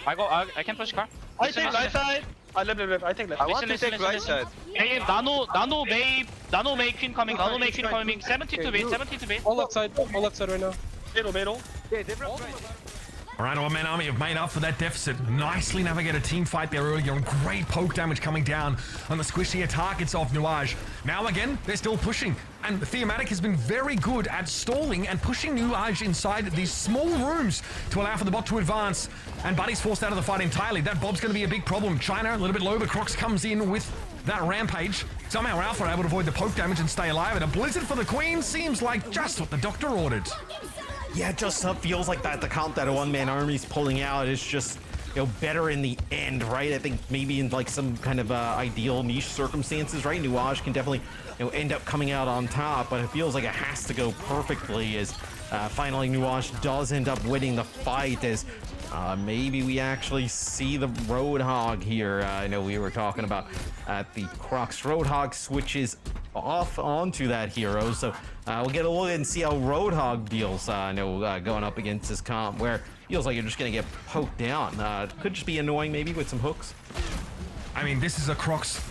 I can push car. I take right side. I left. I take left. I want to take right side. Hey, Nano May Queen coming. 70 to bait. All left side right now. Middle. Yeah, they broke right. All right, one-man army have made up for that deficit. Nicely navigated team fight there earlier and great poke damage coming down on the squishier targets of Nuage. Now again, they're still pushing, and Theomatic has been very good at stalling and pushing Nuage inside these small rooms to allow for the bot to advance, and Buddy's forced out of the fight entirely. That Bob's going to be a big problem. China a little bit low, but Crocs comes in with that rampage. Somehow Alpha are able to avoid the poke damage and stay alive, and a blizzard for the Queen seems like just what the doctor ordered. Yeah, it just feels like that the comp that a one-man army's pulling out is just, better in the end, right? I think maybe in like some kind of ideal niche circumstances, right? Nuage can definitely, end up coming out on top, but it feels like it has to go perfectly as finally Nuage does end up winning the fight as maybe we actually see the Roadhog here. I know we were talking about the Crocs. Roadhog switches off onto that hero, so we'll get a look and see how Roadhog deals. Going up against this comp where feels like you're just gonna get poked down. Could just be annoying maybe with some hooks. I mean, this is a Crocs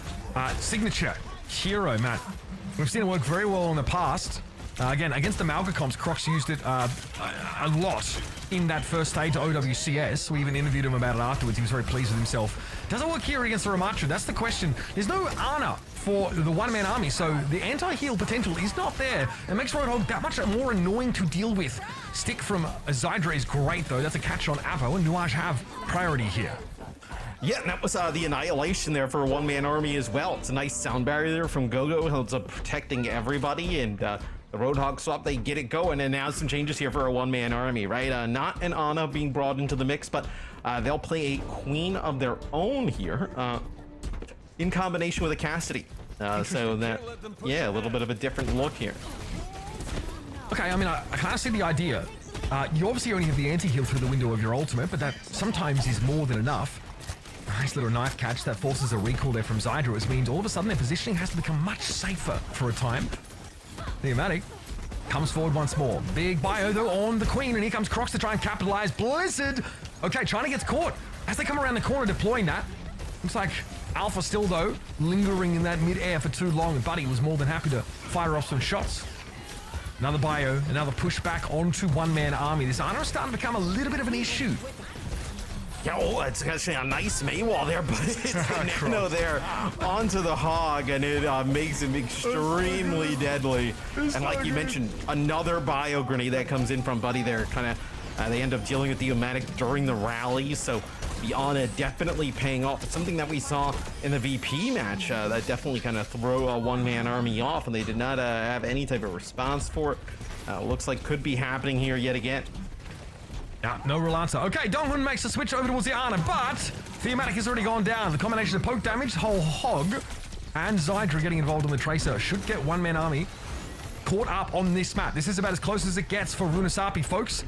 signature hero, Matt. We've seen it work very well in the past. Again, against the Malga comps, Crocs used it a lot in that first stage to OWCS. We even interviewed him about it afterwards. He was very pleased with himself. Does it work here against the Ramattra? That's the question. There's no Ana for the one-man army, so the anti-heal potential is not there. It makes Roadhog that much more annoying to deal with. Stick from Zydra is great, though. That's a catch on Avo, and Nuage have priority here. Yeah, and that was the Annihilation there for a one-man army as well. It's a nice sound barrier there from Gogo. It's protecting everybody, and the Roadhog swap, they get it going, and now some changes here for a one-man army, right? Not an Ana being brought into the mix, but they'll play a Queen of their own here in combination with a Cassidy. So that, a little bit of a different look here. Okay, I mean, I kind of see the idea. You obviously only have the anti-heal through the window of your ultimate, but that sometimes is more than enough. Nice little knife catch that forces a recall there from Zydra, which means all of a sudden their positioning has to become much safer for a time. Theomatic comes forward once more. Big bio though on the Queen, and here comes Crocs to try and capitalize. Blizzard! Okay, China gets caught as they come around the corner deploying that. Looks like Alpha still though, lingering in that mid-air for too long, and Buddy was more than happy to fire off some shots. Another bio, another pushback onto one-man army. This Ana is starting to become a little bit of an issue. Yeah, it's actually a nice Maywall there, but it's the Nano there onto the Hog, and it makes him extremely deadly. And like you mentioned, another bio grenade that comes in from Buddy there. Kind of, they end up dealing with the Theomatic during the rally, so the Ana definitely paying off. It's something that we saw in the VP match that definitely kind of throw a one-man army off, and they did not have any type of response for it. Looks like could be happening here yet again. No real answer. Okay, Donghun makes a switch over towards the Ana, but Theomatic has already gone down. The combination of poke damage, whole Hog, and Zydra getting involved on the Tracer should get one-man army caught up on this map. This is about as close as it gets for Runasapi, folks.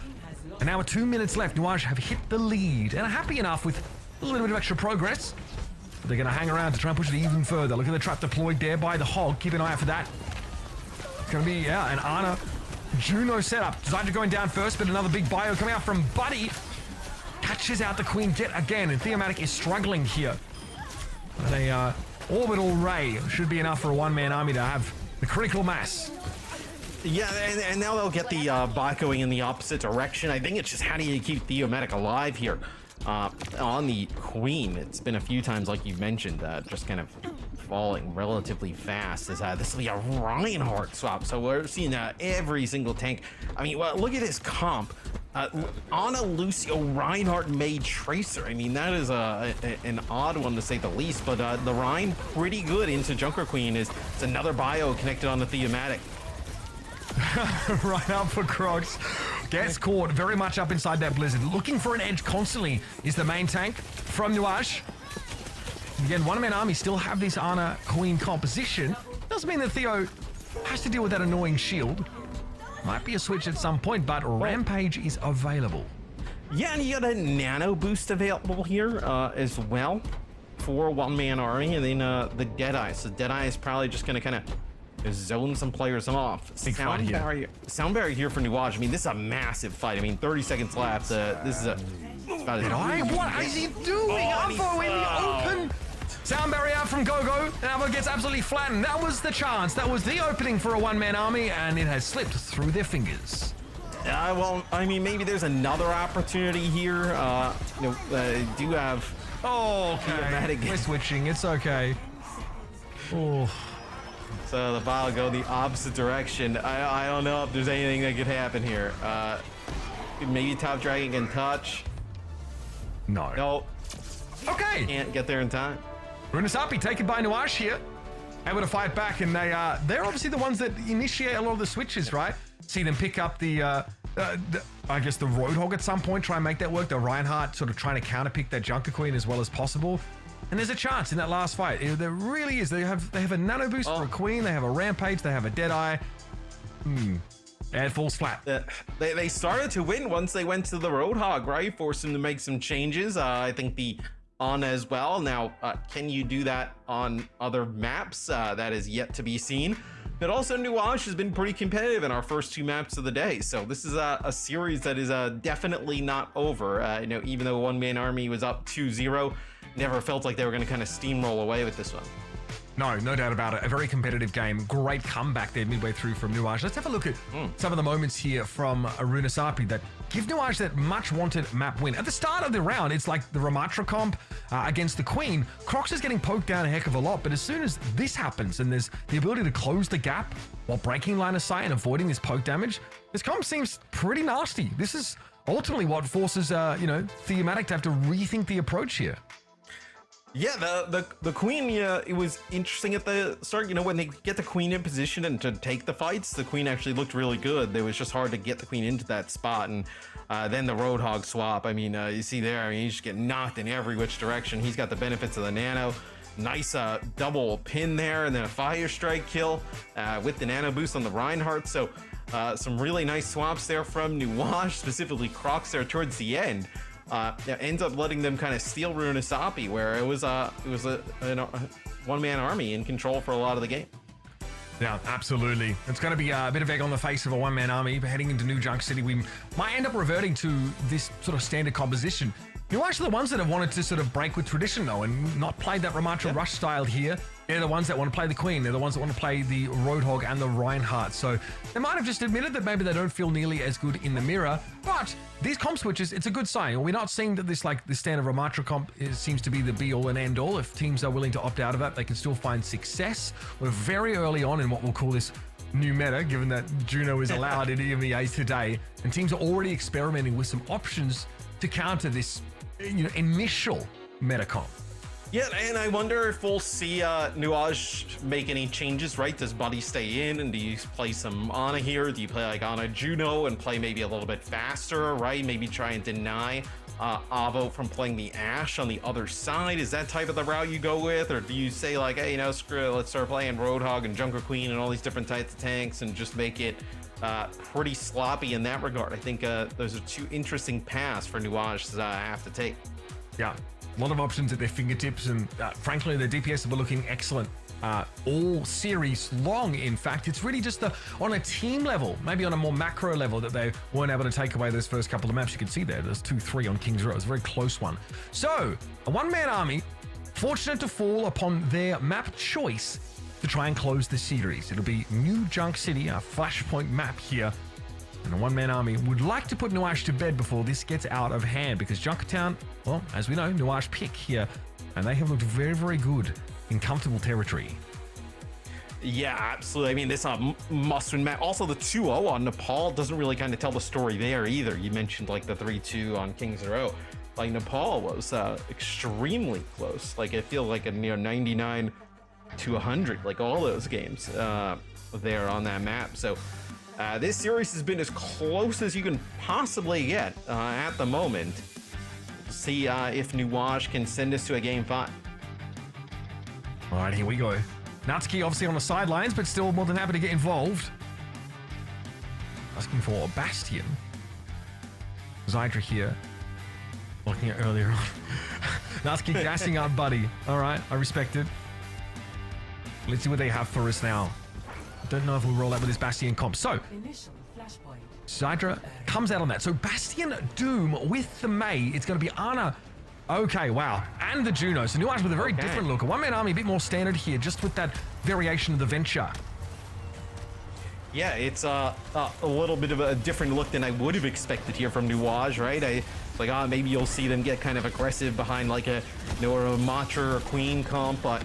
And now with 2 minutes left, Nuage have hit the lead and are happy enough with a little bit of extra progress. But they're going to hang around to try and push it even further. Look at the trap deployed there by the Hog. Keep an eye out for that. It's going to be, an Ana Juno setup. Zydra going down first, but another big bio coming out from Buddy. Catches out the Queen yet again, and Theomatic is struggling here. But a orbital ray should be enough for a one-man army to have the critical mass. Yeah, and now they'll get the bot going in the opposite direction. I think it's just how do you keep Theomatic alive here on the Queen. It's been a few times, like you mentioned, just kind of falling relatively fast. As this will be a Reinhardt swap, so we're seeing every single tank. I mean, well, look at his comp. On a Lucio Reinhardt made Tracer. I mean, that is an odd one to say the least, but the Rein pretty good into Junker Queen. It's another bio connected on the Theomatic. Right up for Crocs. Gets caught very much up inside that Blizzard. Looking for an edge constantly is the main tank from Nuage. Again, one-man army still have this Ana Queen composition. Doesn't mean that Theo has to deal with that annoying shield. Might be a switch at some point, but Rampage is available. Yeah, and you got a nano boost available here as well for one-man army, and then the Deadeye. So Deadeye is probably just going to kind of zone some players off. Sound barrier here for Nuage. I mean, this is a massive fight. I mean, 30 seconds left. This is about as What is he doing? Avo in the open. Sound barrier out from Gogo, and Avo gets absolutely flattened. That was the chance. That was the opening for a one-man army, and it has slipped through their fingers. Well, I mean, maybe there's another opportunity here. Do have. Oh, okay. We're switching. It's okay. Oh. So the ball go the opposite direction. I don't know if there's anything that could happen here. Maybe Top Dragon can touch. No. No. Okay. Can't get there in time. Runasapi taken by Nuage here. Able to fight back, and they're obviously the ones that initiate a lot of the switches, right? See them pick up I guess the Roadhog at some point, try and make that work. The Reinhardt sort of trying to counterpick that Junker Queen as well as possible. And there's a chance in that last fight. There really is. They have a nano boost for a Queen. They have a Rampage. They have a Deadeye. And it falls flat. They started to win once they went to the Roadhog, right? Forced them to make some changes. I think the on as well. Now, can you do that on other maps? That is yet to be seen. But also, Nuage has been pretty competitive in our first two maps of the day. So this is a series that is definitely not over. Even though one-man army was up 2-0, never felt like they were going to kind of steamroll away with this one. No doubt about it. A very competitive game. Great comeback there midway through from Nuage. Let's have a look at some of the moments here from Runasapi that give Nuage that much-wanted map win. At the start of the round, it's like the Ramatra comp against the Queen. Crocs is getting poked down a heck of a lot, but as soon as this happens and there's the ability to close the gap while breaking line of sight and avoiding this poke damage, this comp seems pretty nasty. This is ultimately what forces, Theomatic to have to rethink the approach here. Yeah, the Queen, it was interesting at the start, when they get the Queen in position and to take the fights, the Queen actually looked really good. It was just hard to get the Queen into that spot, and then the Roadhog swap, I mean, you see there, I mean, you just get knocked in every which direction. He's got the benefits of the nano. Nice double pin there, and then a fire strike kill with the nano boost on the Reinhardt. So some really nice swaps there from Nuage, specifically Crocs there towards the end. Ends up letting them kind of steal Runasapi, where it was a one-man army in control for a lot of the game. Yeah, absolutely. It's going to be a bit of egg on the face of a one-man army. But heading into New Junk City, we might end up reverting to this sort of standard composition. You're actually the ones that have wanted to sort of break with tradition, though, and not play that Ramatra Rush style here. They're the ones that want to play the Queen. They're the ones that want to play the Roadhog and the Reinhardt. So they might have just admitted that maybe they don't feel nearly as good in the mirror. But these comp switches, it's a good sign. We're not seeing that this standard Ramatra comp seems to be the be-all and end-all. If teams are willing to opt out of that, they can still find success. We're very early on in what we'll call this new meta, given that Juno is allowed in EMEA today. And teams are already experimenting with some options to counter this initial meta comp. Yeah, and I wonder if we'll see Nuage make any changes, right? Does Buddy stay in, and do you play some Ana here? Do you play like Ana Juno and play maybe a little bit faster, right? Maybe try and deny Avo from playing the Ashe on the other side? Is that type of the route you go with? Or do you say like, hey, screw it, let's start playing Roadhog and Junker Queen and all these different types of tanks and just make it pretty sloppy in that regard? I think those are two interesting paths for Nuage to have to take. Yeah, a lot of options at their fingertips, and frankly, the DPS were looking excellent all series long. In fact, it's really just on a team level, maybe on a more macro level, that they weren't able to take away those first couple of maps. You can see there's 2-3 on King's Row. It's a very close one. So, a one-man army, fortunate to fall upon their map choice to try and close the series. It'll be New Junk City, a flashpoint map here. And a one-man army would like to put Nuage to bed before this gets out of hand, because Junkertown, well, as we know, Nuage pick here, and they have looked very, very good in comfortable territory. Yeah, absolutely. I mean, this must-win match. Also, the 2-0 on Nepal doesn't really kind of tell the story there either. You mentioned like the 3-2 on Kings Row. Like Nepal was extremely close. Like I feel like a 99 to 100, like all those games there on that map. So this series has been as close as you can possibly get at the moment. See if Nuage can send us to a game 5. All right, here we go. Natsuki obviously on the sidelines, but still more than happy to get involved. Asking for Bastion. Zydra here. Looking at earlier on. Natsuki gassing up Buddy. All right, I respect it. Let's see what they have for us now. Don't know if we'll roll out with this Bastion comp. So, Zydra comes out on that. So Bastion Doom with the Mei. It's going to be Ana. Okay, wow. And the Juno. So Nuage with a very different look. A one-man army, a bit more standard here, just with that variation of the Venture. Yeah, it's a little bit of a different look than I would have expected here from Nuage, right? Like, maybe you'll see them get kind of aggressive behind like a, or a Matra or Queen comp, but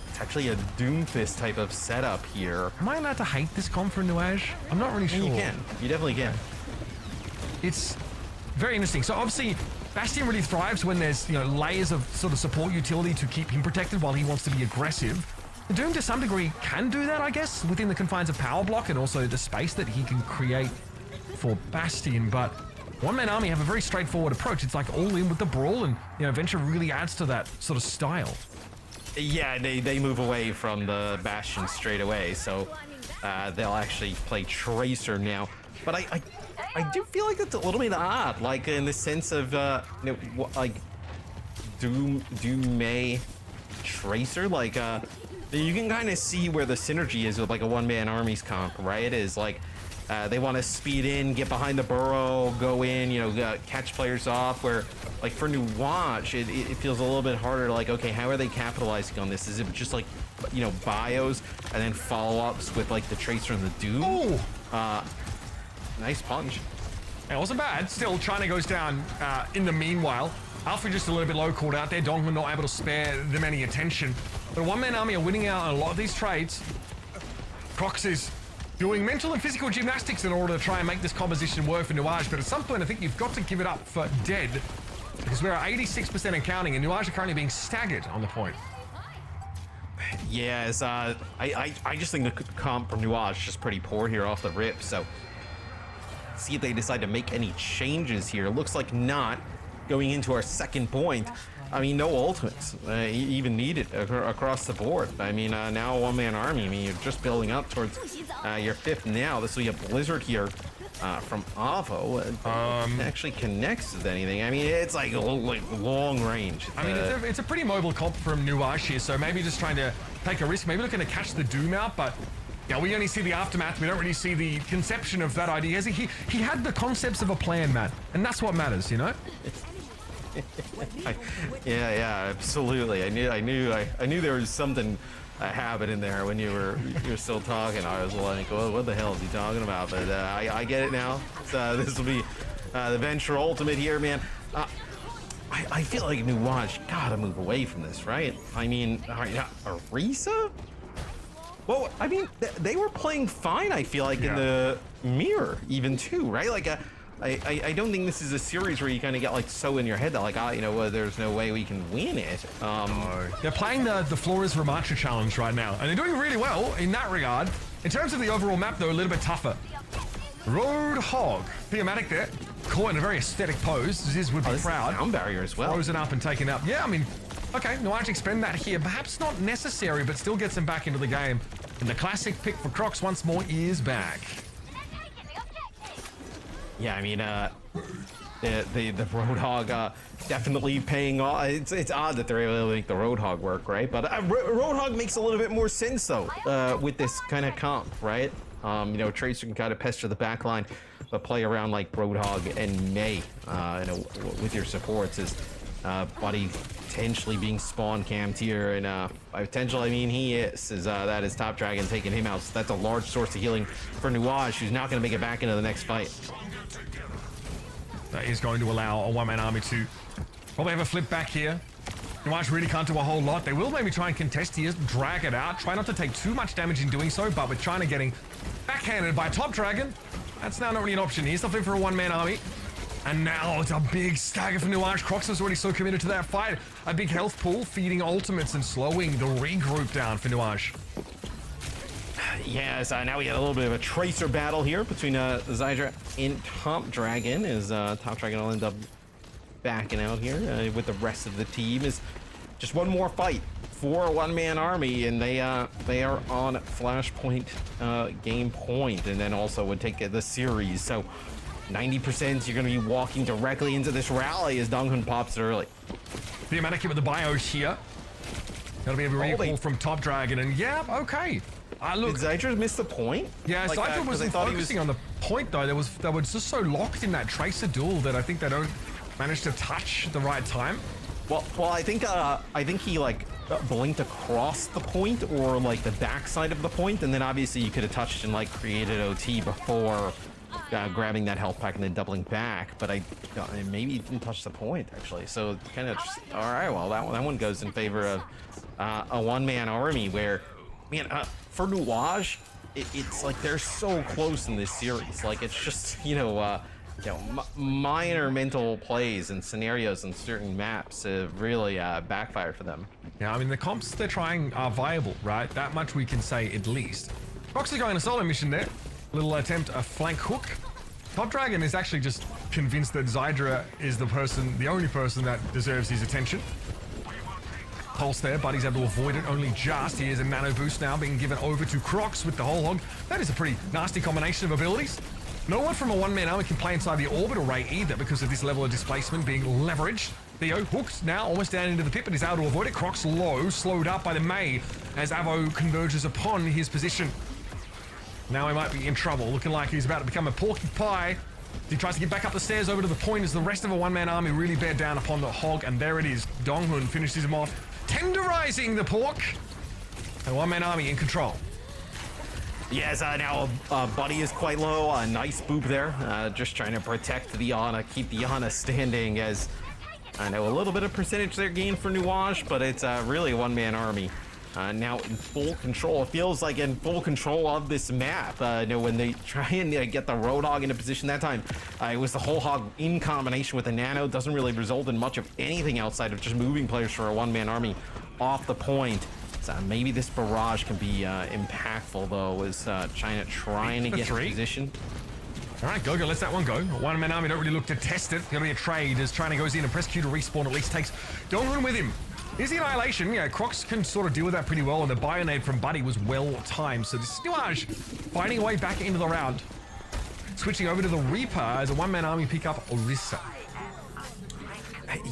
it's actually a Doomfist type of setup here. Am I allowed to hate this comp for Nuage? I'm not really sure. You can. You definitely can. It's very interesting. So obviously, Bastion really thrives when there's, layers of sort of support utility to keep him protected while he wants to be aggressive. Doom to some degree can do that, I guess, within the confines of Power Block and also the space that he can create for Bastion, but one-man army have a very straightforward approach. It's like all in with the brawl, and Venture really adds to that sort of style. Yeah, they move away from the Bastion straight away, so they'll actually play Tracer now. But I do feel like that's a little bit odd, like in the sense of like Doom Mei Tracer, like you can kind of see where the synergy is with like a one-man armies comp, right? It is like they want to speed in, get behind the burrow, go in, catch players off. Where like for Nuage, it feels a little bit harder. Like, okay, how are they capitalizing on this? Is it just like bios and then follow-ups with like the Tracer and the Doom? Oh! Nice punch. It wasn't bad. Still, China goes down in the meanwhile. Alpha just a little bit low called out there. Dongman not able to spare them any attention. But one-man army are winning out on a lot of these trades. Crocs is doing mental and physical gymnastics in order to try and make this composition work for Nuage. But at some point, I think you've got to give it up for dead, because we're at 86% and counting, and Nuage are currently being staggered on the point. Yes, I just think the comp for Nuage is just pretty poor here off the rip. So see if they decide to make any changes here. Looks like not. Going into our second point, I mean, no ultimates even needed across the board. I mean, now a one-man army. I mean, you're just building up towards your fifth now. This will be a Blizzard here from Avo. It actually connects with anything. I mean, it's like long range. I mean, it's a pretty mobile comp from Nuage here, so maybe just trying to take a risk, maybe looking to catch the Doom out, but yeah, we only see the aftermath. We don't really see the conception of that idea. He had the concepts of a plan, Matt, and that's what matters, Yeah, absolutely. I knew there was something habit in there when you were still talking. I was like, well, what the hell is he talking about? But I get it now. This will be the Venture Ultimate here, man. I feel like Nuage gotta move away from this, right? I mean, Arisa? Well, I mean, they were playing fine, I feel like, in the mirror even too, right? Like, I don't think this is a series where you kind of get like so in your head that like, well, there's no way we can win it. They're playing the Flores Ramatra challenge right now, and they're doing really well in that regard. In terms of the overall map, though, a little bit tougher. Roadhog, Theomatic there, caught in a very aesthetic pose. Ziz would be proud. Sound barrier as well. Frozen up and taken up. Yeah, I mean, okay, Nuage expend that here. Perhaps not necessary, but still gets him back into the game. And the classic pick for Crocs once more is back. Yeah, I mean, the Roadhog definitely paying off. It's odd that they're able to make the Roadhog work, right? But Roadhog makes a little bit more sense though with this kind of comp, right? Tracer can kind of pester the backline, but play around like Roadhog and Mei, with your supports is Buddy potentially being spawn camped here, and by potential I mean he is, that is Top Dragon taking him out. So that's a large source of healing for Nuage, who's not going to make it back into the next fight. That is going to allow a one-man army to probably have a flip back here. Nuage really can't do a whole lot. They will maybe try and contest here, drag it out, try not to take too much damage in doing so, but with China getting backhanded by Top Dragon, that's now not really an option. Here's the flip for a one-man army. And now it's a big stagger for Nuage. Crocs was already so committed to that fight. A big health pool, feeding ultimates and slowing the regroup down for Nuage. Yes, now we got a little bit of a tracer battle here between Zydra and Top Dragon, as Top Dragon will end up backing out here with the rest of the team. Is just one more fight for a one-man army, and they are on Flashpoint game point, and then also would take the series. So 90% you're going to be walking directly into this rally as Donghun pops it early. The Amatic with the bios here. That'll be a recall from Top Dragon, and yeah, okay. Look, did Zydra miss the point? Yeah, like Zydra wasn't focusing on the point though. They were just so locked in that Tracer duel that I think they don't manage to touch the right time. Well, I think he like blinked across the point or like the backside of the point, and then obviously you could have touched and like created OT before grabbing that health pack and then doubling back. But maybe he didn't touch the point actually. So kind of all right. Well, that one goes in favor of a one-man army where, man, for Nuage, it's like they're so close in this series. Like it's just minor mental plays and scenarios and certain maps really backfire for them. Yeah, I mean, the comps they're trying are viable, right? That much we can say at least. Crocs are going a solo mission there. Little attempt, a flank hook. Top Dragon is actually just convinced that Zydra is the only person that deserves his attention. Pulse there, but he's able to avoid it only just. He is a nano boost now being given over to Crocs with the whole hog. That is a pretty nasty combination of abilities. No one from a one-man army can play inside the orbital ray either because of this level of displacement being leveraged. Theo hooked now almost down into the pit, but he's able to avoid it. Crocs low, slowed up by the Mei as Avo converges upon his position. Now he might be in trouble, looking like he's about to become a porky pie. He tries to get back up the stairs over to the point as the rest of a one-man army really bear down upon the hog, and there it is. Donghun finishes him off, tenderizing the pork. And one-man army in control. Yes, now Buddy is quite low. A nice boop there. Just trying to protect the Ana, keep the Ana standing, as I know a little bit of percentage there gained for Nuage, but it's really a one-man army. Now in full control. It feels like in full control of this map. When they try and get the Roadhog into position that time, it was the whole hog in combination with the Nano. Doesn't really result in much of anything outside of just moving players for a one-man army off the point. So maybe this barrage can be impactful though, as China trying to get in position. All right, Gogo lets that one go. One-man army don't really look to test it. Gonna be a trade as China goes in and press Q to respawn, at least takes Donghun with him. Is the Annihilation. Yeah, Crocs can sort of deal with that pretty well, and the Bionade from Buddy was well timed. So this is Nuage finding a way back into the round. Switching over to the Reaper as a one-man army pick up Orisa.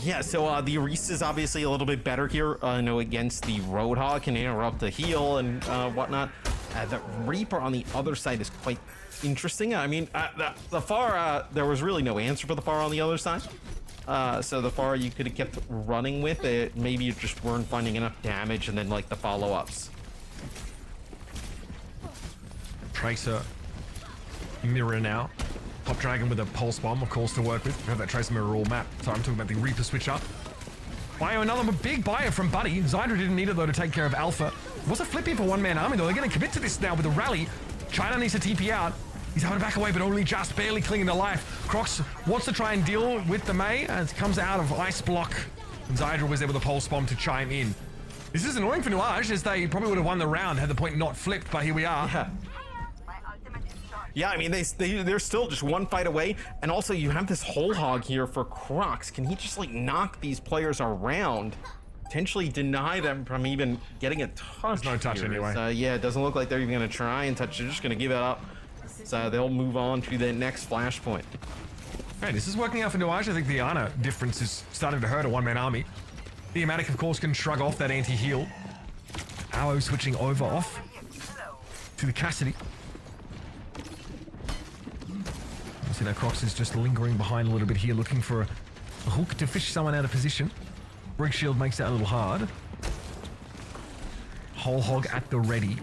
Yeah, so the Orisa is obviously a little bit better here, against the Roadhog, can interrupt the heal and whatnot. The Reaper on the other side is quite interesting. I mean, the Pharah, there was really no answer for the Pharah on the other side. So the Pharah you could have kept running with it. Maybe you just weren't finding enough damage, and then like the follow-ups. Tracer mirror now. Top Dragon with a pulse bomb, of course, to work with. We have that Tracer mirror all map. So I'm talking about the Reaper switch up. Bio, another big buyer from Buddy. Zydra didn't need it though to take care of Alpha. Was a flippy for one-man army though. They're going to commit to this now with the rally. China needs to TP out. He's having to back away, but only just barely clinging to life. Crocs wants to try and deal with the Mei as it comes out of ice block. And Zydra was able to pulse bomb to chime in. This is annoying for Nuage, as they probably would have won the round had the point not flipped, but here we are. Yeah, I mean, they're still just one fight away. And also, you have this whole hog here for Crocs. Can he just, like, knock these players around? Potentially deny them from even getting a touch. There's no touch here. anyway. Yeah, it doesn't look like they're even going to try and touch. They're just going to give it up. So they'll move on to the next flashpoint. Hey, this is working out for Nuage. I think the Ana difference is starting to hurt a one-man army. The Amatic, of course, can shrug off that anti-heal. Ao switching over off to the Cassidy. You see that Crocs is just lingering behind a little bit here, looking for hook to fish someone out of position. Brick shield makes that a little hard. Whole hog at the ready.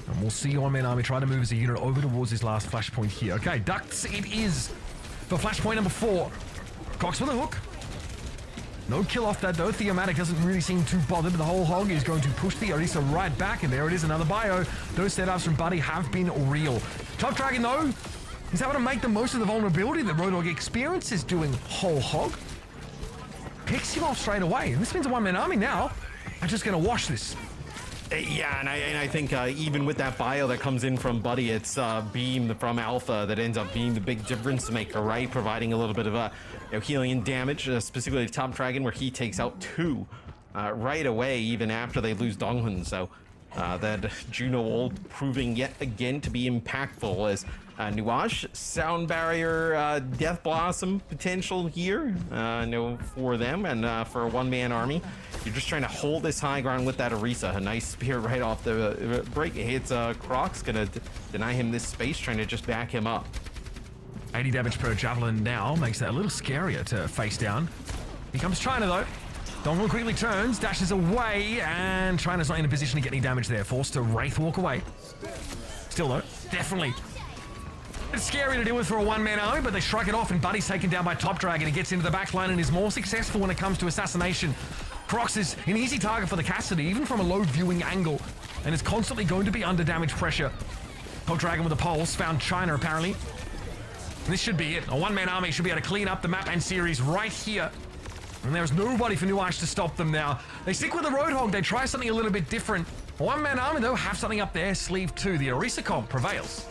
And we'll see One Man Army try to move as a unit over towards his last flashpoint here. Okay, ducts it is for flashpoint number 4. Cox with a hook. No kill off that though. Theomatic doesn't really seem too bothered, but the whole hog is going to push the Orisa right back, and there it is, another bio. Those setups from Buddy have been real. Top Dragon though, is able to make the most of the vulnerability that Roadhog experiences doing whole hog. Picks him off straight away, and this means a one-man army now. I'm just gonna wash this. Yeah, and I think even with that bio that comes in from Buddy, it's Beam from Alpha that ends up being the big difference maker, right? Providing a little bit of healing and damage, specifically Top Dragon, where he takes out 2 right away, even after they lose Donghun. So that Juno ult proving yet again to be impactful as Nuage, Sound Barrier, Death Blossom potential here, for them, and for a one-man army. You're just trying to hold this high ground with that Orisa. A nice spear right off the break. It hits Croc's gonna deny him this space, trying to just back him up. 80 damage per Javelin now makes that a little scarier to face down. Here comes China though. Donghun quickly turns, dashes away, and China's not in a position to get any damage there. Forced to Wraith walk away. Still though, definitely it's scary to deal with for a one-man army, but they shrug it off, and Buddy's taken down by Top Dragon. He gets into the back line and is more successful when it comes to assassination. Crocs is an easy target for the Cassidy, even from a low viewing angle, and is constantly going to be under damage pressure. Top Dragon with a pulse, found China apparently. And this should be it. A one-man army should be able to clean up the map and series right here. And there's nobody for Nuage to stop them now. They stick with the Roadhog, they try something a little bit different. A one-man army though have something up their sleeve too. The Orisa comp prevails.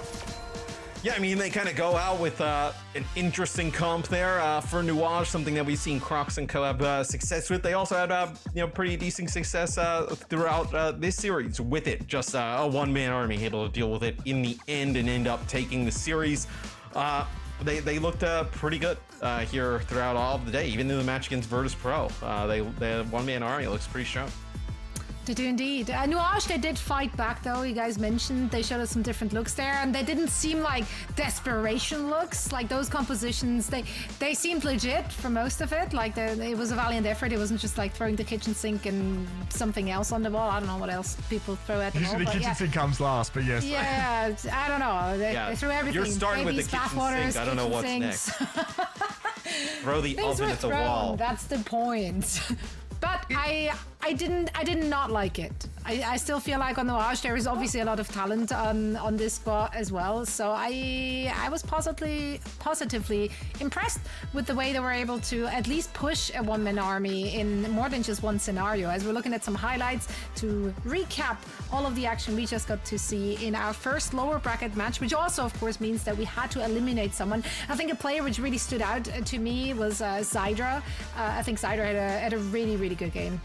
Yeah, I mean, they kind of go out with an interesting comp there for Nuage, something that we've seen Crocs and co have success with. They also had pretty decent success throughout this series with it. Just a one-man army able to deal with it in the end and end up taking the series. They looked pretty good here throughout all of the day, even in the match against Virtus Pro. The one-man army looks pretty strong. They do indeed. Nuage, they did fight back though. You guys mentioned they showed us some different looks there, and they didn't seem like desperation looks. Like those compositions, they seemed legit for most of it. Like it was a valiant effort. It wasn't just like throwing the kitchen sink and something else on the wall. I don't know what else people throw at the wall. Usually the kitchen sink comes last, but yes. Yeah, I don't know. They threw everything. You're starting Babies, with the kitchen bathters, sink. I don't know what's sinks. next. Throw the Things oven were at the thrown. wall. That's the point. But I did not like it. I still feel like on Nuage there is obviously a lot of talent on this squad as well. So I was positively impressed with the way they were able to at least push a one-man army in more than just one scenario. As we're looking at some highlights to recap all of the action we just got to see in our first lower bracket match, which also of course means that we had to eliminate someone. I think a player which really stood out to me was Zydra. I think Zydra had a really good game.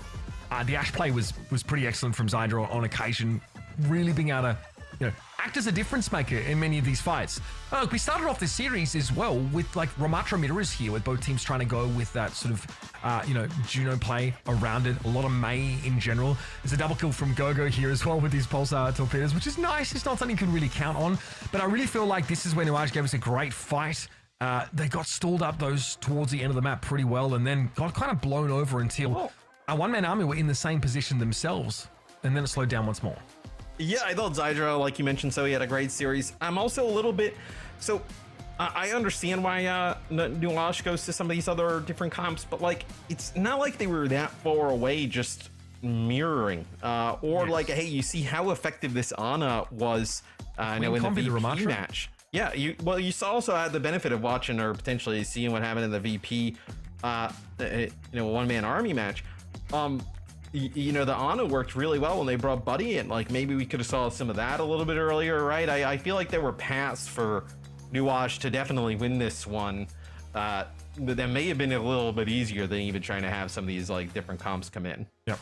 The Ashe play was pretty excellent from Zydra on occasion, really being able to act as a difference maker in many of these fights. Look, we started off this series as well with like Ramatra Midras here, with both teams trying to go with that sort of Juno play around it. A lot of Mei in general. There's a double kill from Gogo here as well with these pulsar torpedoes, which is nice. It's not something you can really count on, but I really feel like this is where Nuage gave us a great fight. They got stalled up those towards the end of the map pretty well, and then got kind of blown over until a one-man army were in the same position themselves, and then it slowed down once more. Yeah, I thought Zydra, like you mentioned, so he had a great series. I'm also a little bit... So, I understand why Nuage goes to some of these other different comps, but, like, it's not like they were that far away just mirroring. Like, hey, you see how effective this Ana was in the VP match. Yeah, you also had the benefit of watching or potentially seeing what happened in the VP, one-man army match. The Ana worked really well when they brought Buddy in. Like, maybe we could have saw some of that a little bit earlier, right? I feel like there were paths for Nuage to definitely win this one. But that may have been a little bit easier than even trying to have some of these like different comps come in. Yep.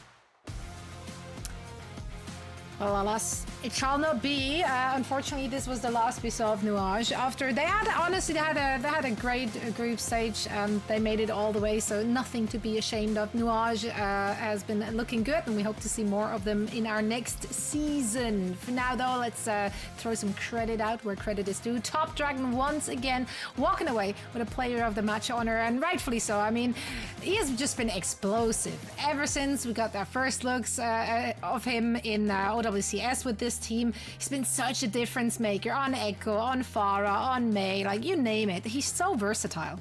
Well, alas, It shall not be. Unfortunately, this was the last we saw of Nuage. After they had a great group stage and they made it all the way, so nothing to be ashamed of. Nuage has been looking good, and we hope to see more of them in our next season. For now, though, let's throw some credit out where credit is due. Top Dragon once again walking away with a Player of the Match honor, and rightfully so. I mean, he has just been explosive ever since we got our first looks of him in OWCS with this team. He's been such a difference maker on Echo, on Pharah, on Mei, like you name it. He's so versatile.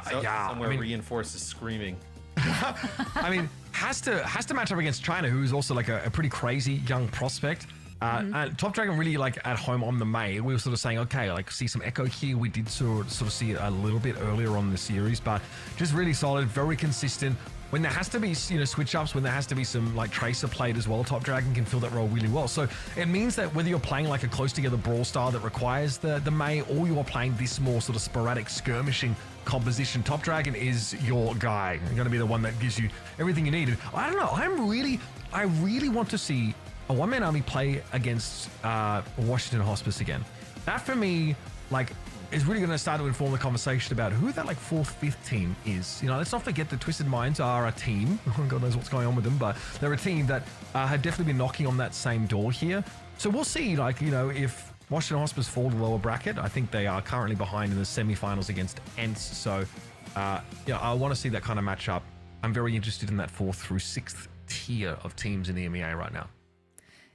Somewhere reinforces screaming. I mean, has to match up against China, who's also like a pretty crazy young prospect. And Top Dragon really like at home on the Mei. We were sort of saying, okay, like see some Echo here. We did sort of see it a little bit earlier on in the series, but just really solid, very consistent. When there has to be, switch ups, when there has to be some like Tracer played as well, Top Dragon can fill that role really well. So it means that whether you're playing like a close together brawl style that requires the Mei, or you are playing this more sort of sporadic skirmishing composition, Top Dragon is your guy. Going to be the one that gives you everything you need. I don't know. I really want to see a one-man army play against Washington Hospice again. That for me, like, is really going to start to inform the conversation about who that like 4th, 5th team is. Let's not forget the Twisted Minds are a team. God knows what's going on with them, but they're a team that had definitely been knocking on that same door here. So we'll see, like, if Washington Hospice fall to the lower bracket. I think they are currently behind in the semifinals against ENCE. So, I want to see that kind of matchup. I'm very interested in that 4th through 6th tier of teams in the EMEA right now.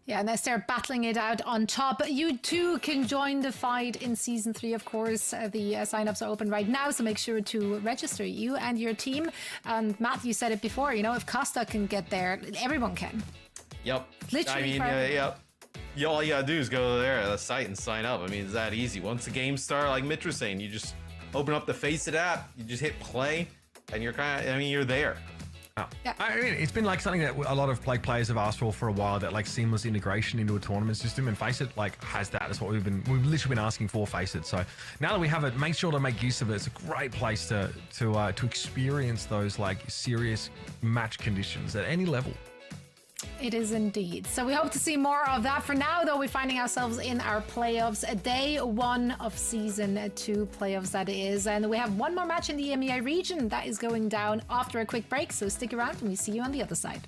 Yeah, and as they're battling it out on top, you too can join the fight in Season 3, of course. The signups are open right now, so make sure to register, you and your team. And Matt, you said it before, if Costa can get there, everyone can. Yep. Literally. Yep. All you gotta do is go there at the site and sign up. I mean, it's that easy. Once the game starts, like Mitch was saying, you just open up the FACEIT app, you just hit play, and you're you're there. Oh. Yeah. I mean, it's been like something that a lot of players have asked for a while, that like seamless integration into a tournament system, and FACEIT like has that. That's what we've literally been asking for, FACEIT. So now that we have it, make sure to make use of it. It's a great place to experience those like serious match conditions at any level. It is indeed. So we hope to see more of that. For now, though, we're finding ourselves in our playoffs, day 1 of Season 2 playoffs, that is. And we have one more match in the EMEA region that is going down after a quick break. So stick around and we see you on the other side.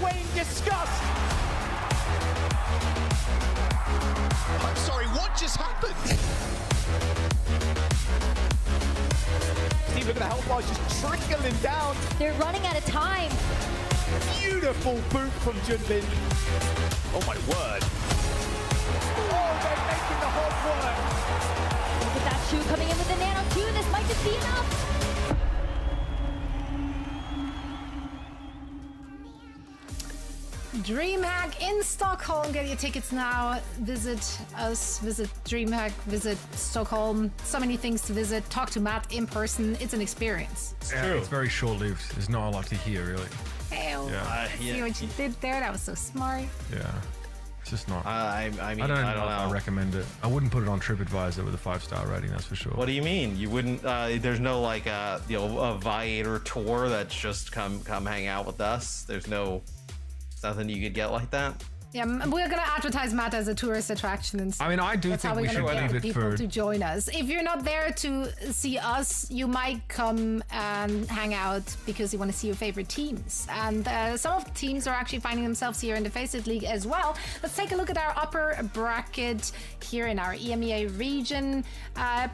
away in disgust. I'm sorry, what just happened? See, look at the health bars just trickling down. They're running out of time. Beautiful boot from Junbin. Oh my word. Oh, they're making the hard work. Look at that Shu coming in with the Nano 2. This might just be enough. DreamHack in Stockholm. Get your tickets now. Visit us. Visit DreamHack. Visit Stockholm. So many things to visit. Talk to Matt in person. It's an experience. It's true. It's very short-lived. There's not a lot to hear, really. Hey, Yeah. see what you did there? That was so smart. Yeah. It's just not. I mean, I don't know if I recommend it. I wouldn't put it on TripAdvisor with a 5-star rating, that's for sure. What do you mean? You wouldn't? There's no like a Viator tour that's just come hang out with us. There's nothing you could get like that. Yeah, we're gonna advertise Matt as a tourist attraction and stuff. I mean, I do That's think how we we're should gonna leave get it people for. to join us. If you're not there to see us, you might come and hang out because you want to see your favorite teams. And some of the teams are actually finding themselves here in the FACEIT League as well. Let's take a look at our upper bracket here in our EMEA region.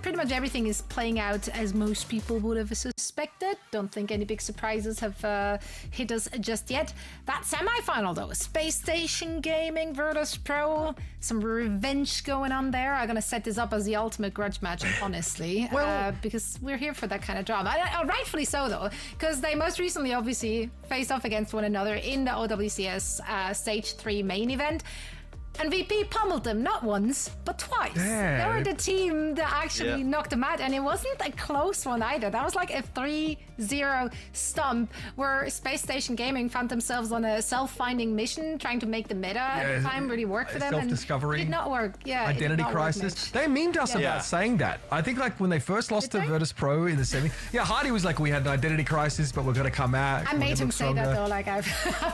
Pretty much everything is playing out as most people would have suspected. Don't think any big surprises have hit us just yet. That semi-final though, Space Station Gaming, Virtus Pro, some revenge going on there. I'm gonna set this up as the ultimate grudge match, honestly, because we're here for that kind of drama. Rightfully so though, because they most recently obviously faced off against one another in the OWCS Stage 3 main event. And VP pummeled them, not once, but twice. Yeah. They were the team that actually knocked them out, and it wasn't a close one either. That was like a 3-0 stomp where Space Station Gaming found themselves on a self-finding mission, trying to make the meta at the time really work for them. Self-discovery. It did not work. Yeah, Identity it did not crisis. Work, they memed us about saying that. I think like when they first lost to Virtus Pro in the semi. Yeah, Hardy was like, we had an identity crisis, but we're going to come out. I made him say that though, like I've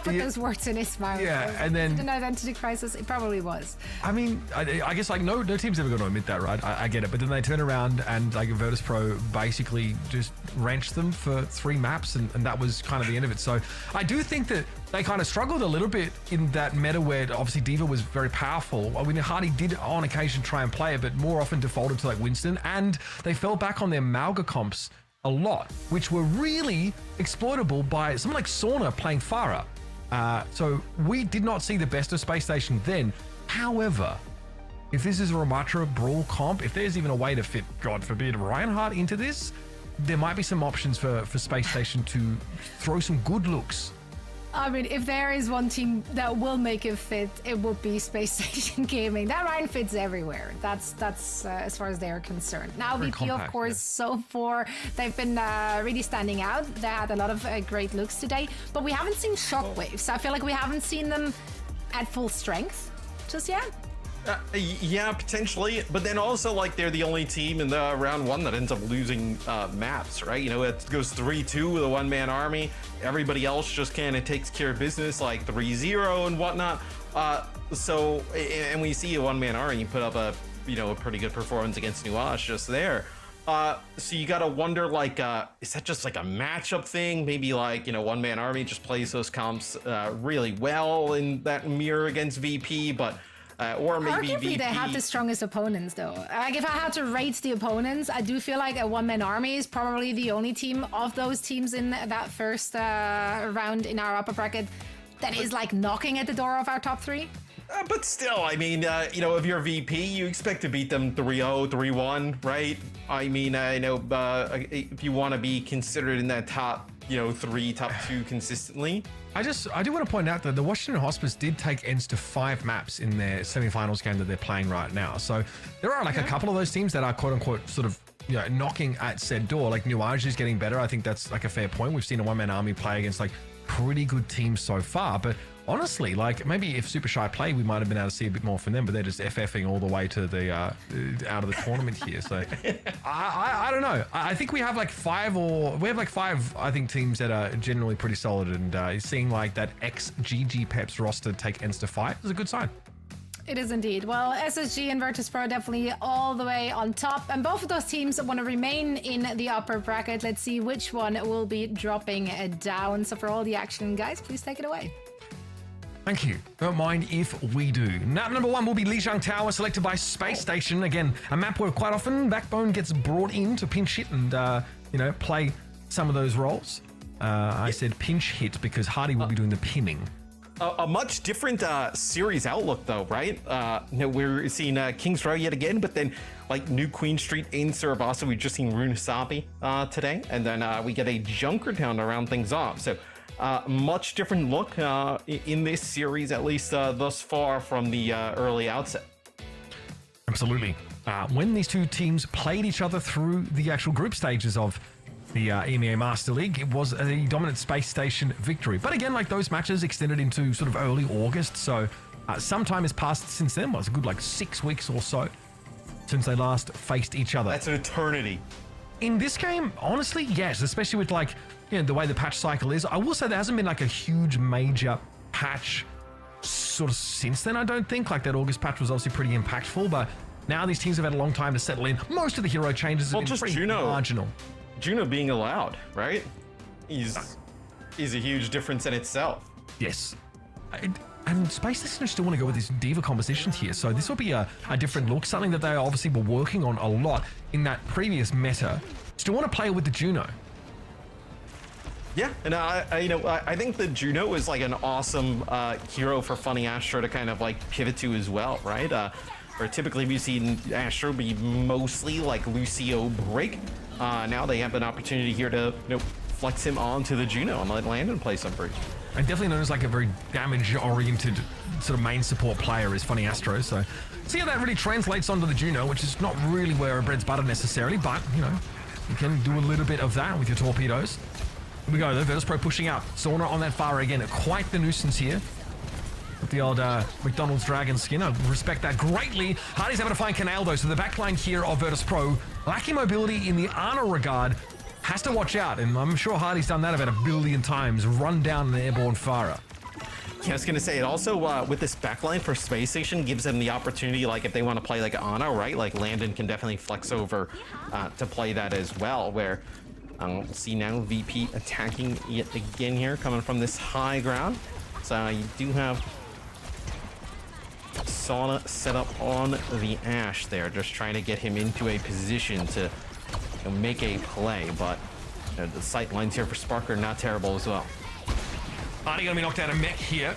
put those words in his mouth. Yeah, and then an identity crisis. It probably was. I mean, I guess like no team's ever going to admit that, right? I get it, but then they turn around and like Virtus Pro basically just wrenched them for 3 maps, and that was kind of the end of it. So I do think that they kind of struggled a little bit in that meta where obviously D.Va was very powerful. I mean, Hardy did on occasion try and play it, but more often defaulted to like Winston, and they fell back on their Malga comps a lot, which were really exploitable by someone like Sauna playing Pharah. So we did not see the best of Space Station then. However, if this is a Ramatra Brawl comp, if there's even a way to fit, God forbid, Reinhardt into this, there might be some options for Space Station to throw some good looks. I mean, if there is one team that will make it fit, it would be Space Station Gaming. That Ryan fits everywhere. That's as far as they're concerned. Now, Very VP, compact, of course, so far, they've been really standing out. They had a lot of great looks today, but we haven't seen Shockwaves. I feel like we haven't seen them at full strength just yet. Yeah, potentially, but then also like they're the only team in the round 1 that ends up losing maps, right? You know, it goes 3-2 with a one-man army. Everybody else just kind of takes care of business, like 3-0 and whatnot. So, and we see a one-man army put up a pretty good performance against Nuage just there. So you gotta wonder, like, is that just like a matchup thing? Maybe like, one-man army just plays those comps really well in that mirror against VP, but or maybe Arguably, VP. they had the strongest opponents, though. Like, if I had to rate the opponents, I do feel like a one-man army is probably the only team of those teams in that first round in our upper bracket that is like knocking at the door of our top 3. But still, I mean, if you're VP, you expect to beat them 3-0, 3-1, right? I mean, if you want to be considered in that top, 3, top 2 consistently. I do want to point out that the Washington Hospice did take ends to 5 maps in their semifinals game that they're playing right now. So there are like a couple of those teams that are quote unquote sort of knocking at said door. Like Nuage is getting better. I think that's like a fair point. We've seen a one-man army play against like pretty good teams so far, but honestly, like maybe if Super Shy played, we might have been able to see a bit more from them, but they're just FFing all the way to the out of the tournament here. So I don't know. I think we have like 5 I think teams that are generally pretty solid, and seeing like that ex-GG Peps roster take ends to 5 is a good sign. It is indeed. Well, SSG and Virtus Pro definitely all the way on top, and both of those teams want to remain in the upper bracket. Let's see which one will be dropping down. So for all the action, guys, please take it away. Thank you. Don't mind if we do. Map number 1 will be Lijiang Tower, selected by Space Station. Again, a map where quite often Backbone gets brought in to pinch hit and, play some of those roles. I said pinch hit because Hardy will be doing the pinning. A much different series outlook, though, right? We're seeing King's Row yet again, but then like New Queen Street in Surabaya, we've just seen Runasabi today, and then we get a Junkertown to round things off. So much different look in this series, at least thus far from the early outset. Absolutely. When these two teams played each other through the actual group stages of the EMEA Master League, it was a dominant Space Station victory. But again, like those matches extended into sort of early August, so some time has passed since then. Well, it's a good 6 weeks or so since they last faced each other. That's an eternity. In this game, honestly, yes, especially with the way the patch cycle is. I will say there hasn't been a huge major patch sort of since then, I don't think. That August patch was obviously pretty impactful, but now these teams have had a long time to settle in. Most of the hero changes have been pretty marginal. Juno being allowed, right? is a huge difference in itself. Yes. And Space Station still want to go with this Diva composition here, so this will be a different look, something that they obviously were working on a lot in that previous meta. Still want to play with the Juno. Yeah, and I think the Juno is an awesome hero for Funny Astro to kind of pivot to as well, right? Where typically we've seen Astro be mostly Lucio break. Now they have an opportunity here to flex him onto the Juno and let Landon play some bridge. And definitely known as a very damage-oriented sort of main support player is Funny Astro. So see how that really translates onto the Juno, which is not really where it bread's butter necessarily, but you can do a little bit of that with your torpedoes. Here we go, though. Virtus Pro pushing up. Sauna on that far again. Quite the nuisance here. With the old McDonald's Dragon skin. I respect that greatly. Hardy's able to find Canal, though, so the backline here of Virtus Pro, lacking mobility in the Ana regard, has to watch out, and I'm sure Hardy's done that about 1 billion times. Run down an airborne Farah. Yeah, I was gonna say, it also, with this backline for Space Station, gives them the opportunity, if they want to play Ana, right? Landon can definitely flex over to play that as well, where we'll see now VP attacking yet again here, coming from this high ground. So you do have Sauna set up on the Ash there, just trying to get him into a position to make a play, but the sight lines here for Spark are not terrible as well. Hardy gonna be knocked out of mech here.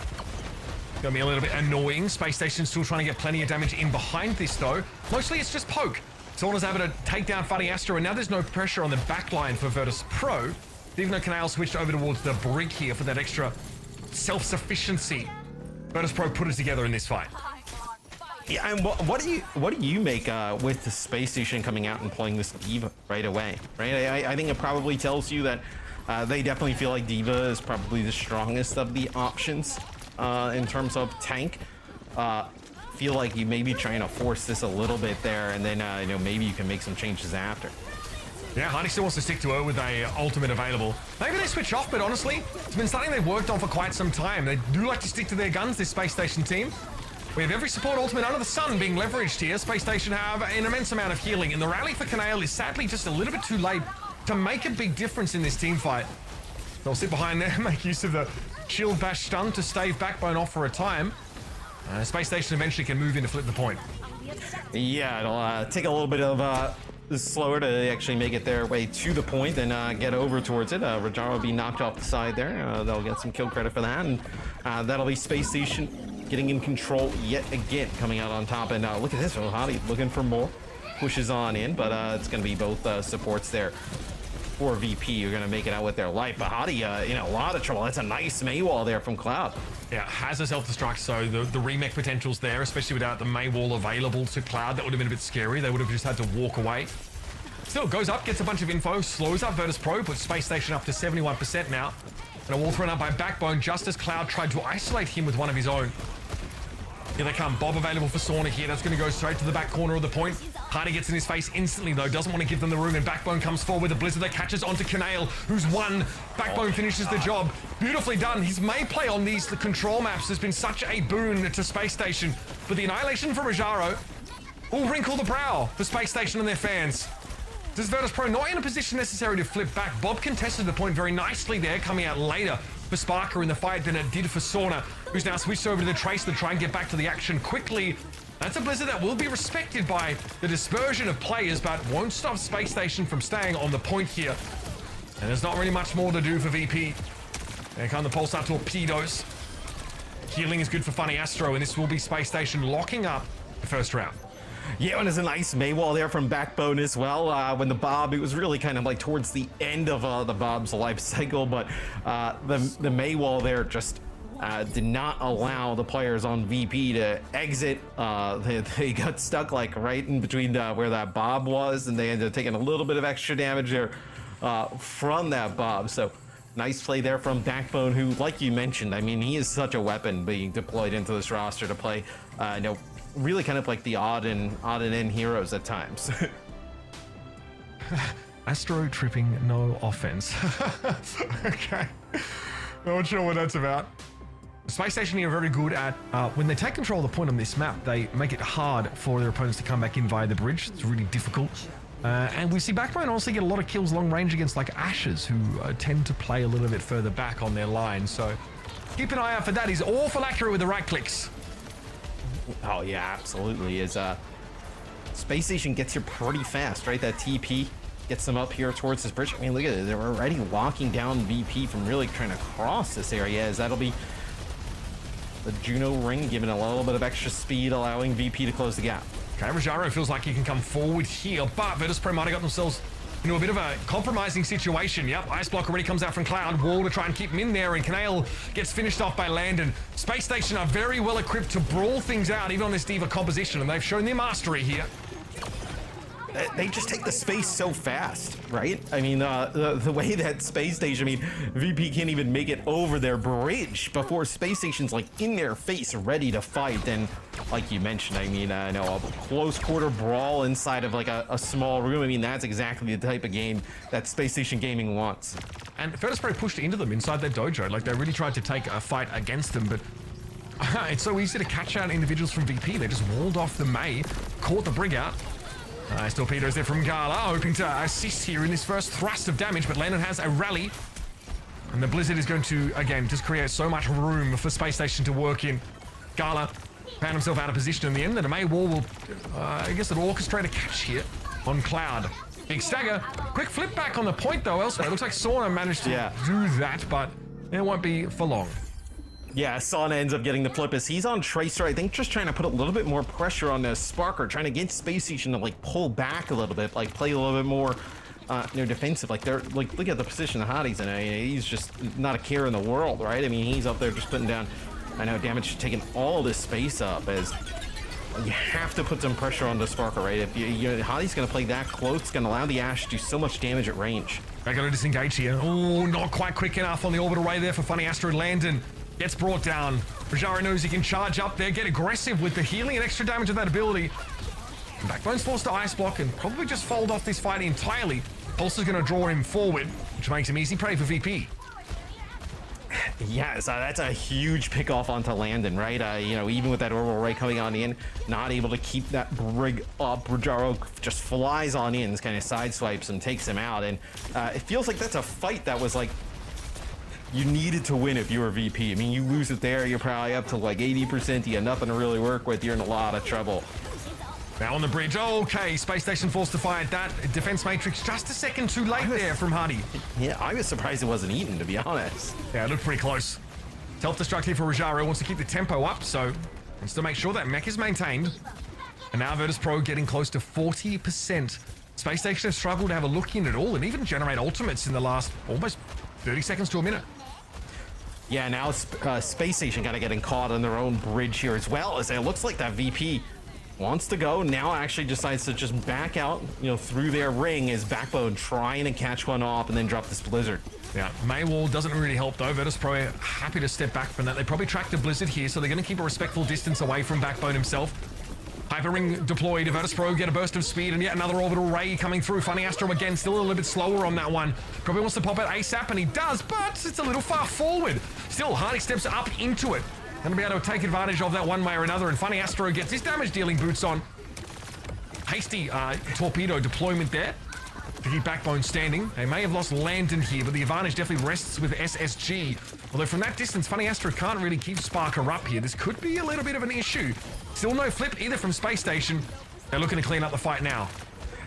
Gonna be a little bit annoying. Space Station still trying to get plenty of damage in behind this, though. Mostly it's just poke. Sauna's able to take down Funny Astro, and now there's no pressure on the backline for Virtus Pro. Even though Canal switched over towards the brig here for that extra self-sufficiency, Virtus Pro put it together in this fight. Yeah, and what do you make with the Space Station coming out and playing this Diva right away? Right, I think it probably tells you that they definitely feel like Diva is probably the strongest of the options in terms of tank. Feel like you may be trying to force this a little bit there, and then maybe you can make some changes after. Yeah, Hardy still wants to stick to her with a ultimate available. Maybe they switch off, but honestly, it's been something they've worked on for quite some time. They do like to stick to their guns, this Space Station team. We have every support ultimate under the sun being leveraged here. Space Station have an immense amount of healing, and the rally for Canale is sadly just a little bit too late to make a big difference in this team fight. They'll sit behind there, make use of the shield bash stun to stave Backbone off for a time. Space Station eventually can move in to flip the point. Yeah, it'll take a little bit of slower to actually make it their way to the point and get over towards it. Rajaro will be knocked off the side there. They'll get some kill credit for that, and that'll be Space Station getting in control yet again, coming out on top. And look at this, Hardy looking for more, pushes on in, but it's going to be both supports there for VP. You're going to make it out with their life, but Hardy in a lot of trouble. That's a nice May wall there from Cloud. Yeah, has a self-destruct, so the remake potential's there, especially without the May wall available to Cloud. That would have been a bit scary. They would have just had to walk away. Still goes up, gets a bunch of info, slows up Virtus Pro, puts Space Station up to 71% now. And a wall thrown up by Backbone just as Cloud tried to isolate him with one of his own. Here they come. Bob available for Sauna here. That's going to go straight to the back corner of the point. Hardy gets in his face instantly, though. Doesn't want to give them the room, and Backbone comes forward with a blizzard that catches onto Canale, who's won. Backbone finishes the job. Beautifully done. His May play on these control maps has been such a boon to Space Station. But the annihilation from Rajaro will wrinkle the brow for Space Station and their fans. Does Virtus Pro not in a position necessary to flip back? Bob contested the point very nicely there, coming out later for Sparker in the fight than it did for Sauna, who's now switched over to the Tracer to try and get back to the action quickly. That's a Blizzard that will be respected by the dispersion of players, but won't stop Space Station from staying on the point here. And there's not really much more to do for VP. There come the Pulsar Torpedoes. Healing is good for Funny Astro, and this will be Space Station locking up the first round. Yeah, and there's a nice Maywall there from Backbone as well. When the Bob, it was really kind of like towards the end of the Bob's life cycle, but the Maywall there just did not allow the players on VP to exit. They got stuck like right in between where that Bob was, and they ended up taking a little bit of extra damage there from that Bob. So nice play there from Backbone, who, like you mentioned, I mean, he is such a weapon being deployed into this roster to play, really kind of like the odd and end heroes at times. Astro tripping, no offense. Okay. Not sure what that's about. Space Station here are very good at, when they take control of the point on this map, they make it hard for their opponents to come back in via the bridge. It's really difficult. And we see Backbone also get a lot of kills long range against like Ashes, who tend to play a little bit further back on their line. So keep an eye out for that. He's awful accurate with the right clicks. Oh yeah, absolutely. Is Space Station gets here pretty fast, right? That TP gets them up here towards this bridge. I mean, look at it. They're already walking down VP from really trying to cross this area, as that'll be the Juno ring giving a little bit of extra speed, allowing VP to close the gap. Okay, Rajaro feels like he can come forward here, but Virtus.pro might have got themselves into a bit of a compromising situation. Yep, Ice Block already comes out from Cloud. Wall to try and keep him in there, and Canale gets finished off by Landon. Space Station are very well equipped to brawl things out, even on this D.Va composition, and they've shown their mastery here. They just take the space so fast, right? I mean, the way that Space Station, I mean, VP can't even make it over their bridge before Space Station's like in their face, ready to fight. And like you mentioned, I mean, a close quarter brawl inside of like a small room. I mean, that's exactly the type of game that Space Station Gaming wants. And Virtus.pro pushed into them inside their dojo. Like, they really tried to take a fight against them, but it's so easy to catch out individuals from VP. They just walled off the May, caught the Brig out. Nice torpedoes there from Gala, hoping to assist here in this first thrust of damage, but Landon has a rally. And the Blizzard is going to, again, just create so much room for Space Station to work in. Gala found himself out of position in the end, and a May Wall will, I guess, it'll orchestrate a catch here on Cloud. Big stagger. Quick flip back on the point, though, elsewhere. It looks like Sauna managed to do that, but it won't be for long. Yeah, Sauna ends up getting the flip as he's on Tracer, I think, just trying to put a little bit more pressure on the Sparker, trying to get Space Station to like pull back a little bit, like play a little bit more defensive. Like, they're like, look at the position Hadi's in. I mean, he's just not a care in the world, right? I mean, he's up there just putting down, I know, damage, taking all this space up, as you have to put some pressure on the Sparker, right? If Hadi's going to play that close, it's going to allow the Ash to do so much damage at range. They're going to disengage here. Oh, not quite quick enough on the orbital ray there for Funny Astro and Landon. Gets brought down. Rajaro knows he can charge up there, get aggressive with the healing and extra damage of that ability. And Backbone's forced to Ice Block and probably just fold off this fight entirely. Pulse is going to draw him forward, which makes him easy prey for VP. Yeah, so that's a huge pick off onto Landon, right? Even with that orbital ray coming on in, not able to keep that Brig up. Rajaro just flies on in, kind of sideswipes him, takes him out. And it feels like that's a fight that was like, you needed to win if you were VP. I mean, you lose it there, you're probably up to like 80%. You got nothing to really work with. You're in a lot of trouble. Now on the bridge. Okay, Space Station forced to fight that defense matrix just a second too late there from Hardy. Yeah, I was surprised it wasn't eaten, to be honest. Yeah, it looked pretty close. Self-destruct here for Rajaro. Wants to keep the tempo up, so wants to make sure that mech is maintained. And now Virtus.pro getting close to 40%. Space Station have struggled to have a look in at all and even generate ultimates in the last almost 30 seconds to a minute. Yeah, now Space Station kind of getting caught on their own bridge here as well, as it looks like that VP wants to go, now actually decides to just back out, through their ring, as Backbone trying to catch one off and then drop this Blizzard. Yeah, Maywall doesn't really help though. Virtus.pro happy to step back from that. They probably tracked the Blizzard here, so they're going to keep a respectful distance away from Backbone himself. Hyper Ring deployed, Virtus.pro get a burst of speed, and yet another orbital ray coming through. Funny Astro again, still a little bit slower on that one. Probably wants to pop out ASAP, and he does, but it's a little far forward. Still, Hardy steps up into it. Gonna be able to take advantage of that one way or another, and Funny Astro gets his damage dealing boots on. Hasty torpedo deployment there. to keep Backbone standing. They may have lost Lantern here, but the advantage definitely rests with SSG. Although from that distance, Funny Astra can't really keep Sparker up here. This could be a little bit of an issue. Still no flip either from Space Station. They're looking to clean up the fight now.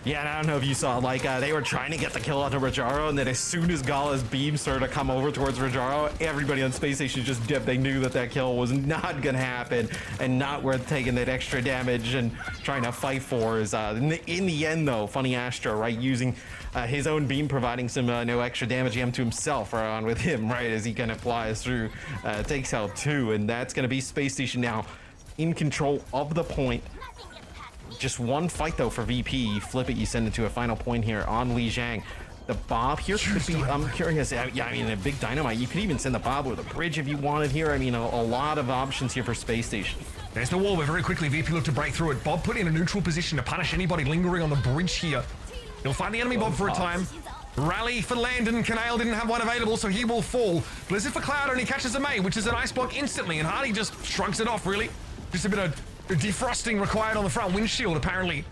Yeah, and I don't know if you saw, like, they were trying to get the kill onto Rajaro, and then as soon as Gala's beam started to come over towards Rajaro, everybody on Space Station just dipped. They knew that that kill was not gonna happen and not worth taking that extra damage and trying to fight for. Is in the end, though, Funny Astra, right, using his own beam, providing some no extra damage to himself on with him, right, as he kind of flies through, takes out 2, and that's gonna be Space Station now in control of the point. Just one fight though for VP. You flip it, you send it to a final point here on Li Jiang. The Bob here could be, I'm curious, yeah, I mean, a big dynamite. You could even send the Bob with a bridge if you wanted here. I mean, a lot of options here for Space Station. There's the wall, but very quickly VP look to break through it. Bob put in a neutral position to punish anybody lingering on the bridge here. He'll find the enemy Bob for a time. Rally for Landon. Canale didn't have one available, so he will fall. Blizzard for Cloud only catches a May, which is an ice block instantly, and Hardy just shrugs it off, really. Just a bit of defrosting required on the front windshield, apparently.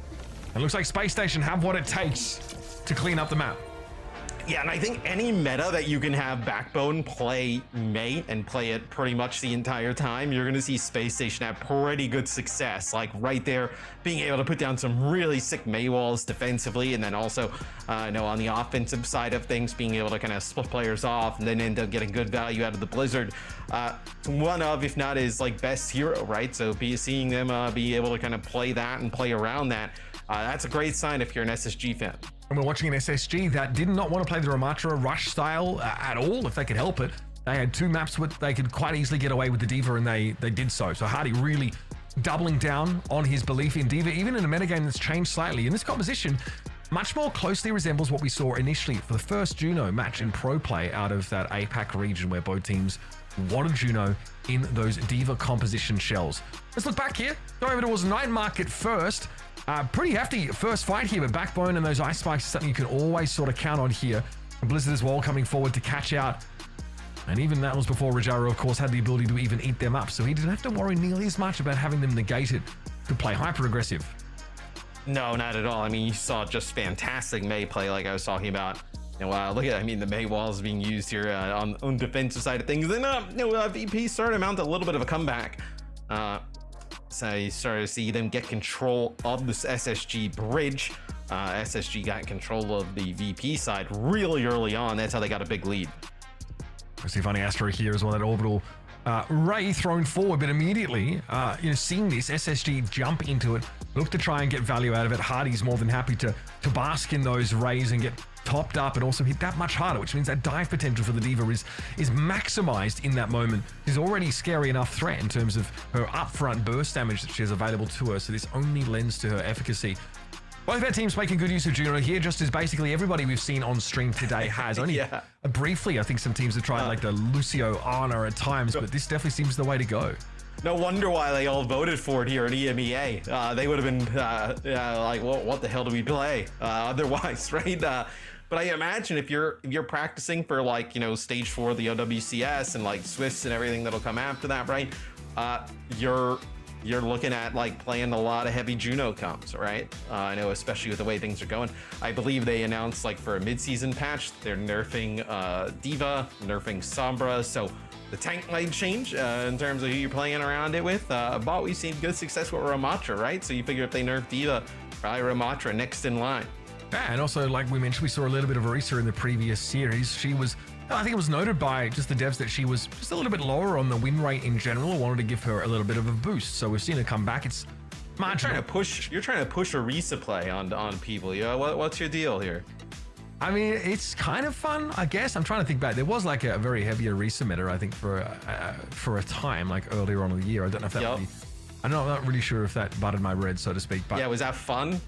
It looks like Space Station have what it takes to clean up the map. Yeah, and I think any meta that you can have Backbone play May and play it pretty much the entire time, you're going to see Space Station have pretty good success. Like right there, being able to put down some really sick May walls defensively, and then also, on the offensive side of things, being able to kind of split players off and then end up getting good value out of the Blizzard. One of, if not his like best hero, right? So seeing them be able to kind of play that and play around that, that's a great sign if you're an SSG fan. And we're watching an SSG that did not want to play the Ramatra rush style at all, if they could help it. They had 2 maps where they could quite easily get away with the D.Va, and they did so. So Hardy really doubling down on his belief in D.Va, even in a metagame that's changed slightly. And this composition much more closely resembles what we saw initially for the first Juno match in pro play out of that APAC region, where both teams wanted Juno in those D.Va composition shells. Let's look back here. Go over towards Night Market first. Pretty hefty first fight here, but Backbone and those ice spikes is something you can always sort of count on here. And Blizzard as well coming forward to catch out. And even that was before Rajaro, of course, had the ability to even eat them up, so he didn't have to worry nearly as much about having them negated. Could play hyper aggressive. No, not at all. I mean, you saw just fantastic May play, like I was talking about. And look at, the May walls being used here on the defensive side of things. And VP started to mount a little bit of a comeback. So you started to see them get control of this SSG bridge. SSG got control of the VP side really early on. That's how they got a big lead. I see Funny Astra here as well, that orbital ray thrown forward, but immediately, seeing this, SSG jump into it, look to try and get value out of it. Hardy's more than happy to bask in those rays and get topped up and also hit that much harder, which means that dive potential for the D.Va is maximized in that moment. She's already scary enough threat in terms of her upfront burst damage that she has available to her, so this only lends to her efficacy. Both our teams making good use of Juno here, just as basically everybody we've seen on stream today has. Only briefly, I think some teams have tried like the Lucio Ana at times, but this definitely seems the way to go. No wonder why they all voted for it here at EMEA. They would have been like, well, what the hell do we play otherwise, right? But I imagine if you're practicing for like, stage 4 of the OWCS and like Swifts and everything that'll come after that, right? You're looking at like playing a lot of heavy Juno comps, right? I know, especially with the way things are going. I believe they announced like for a mid-season patch, they're nerfing D.Va, nerfing Sombra, so the tank might change in terms of who you're playing around it with. But we've seen good success with Ramatra, right? So you figure if they nerf D.Va, probably Ramatra next in line. Yeah, and also, like we mentioned, we saw a little bit of Orisa in the previous series. She was, I think it was noted by just the devs that she was just a little bit lower on the win rate in general. Wanted to give her a little bit of a boost. So we've seen her come back. It's marginal. You're trying to push Orisa play on people. What's your deal here? I mean, it's kind of fun, I guess. I'm trying to think back. There was like a very heavy Orisa meta, I think, for a time, like earlier on in the year. I don't know if that really, I'm not really sure if that butted my red, so to speak. But yeah, was that fun?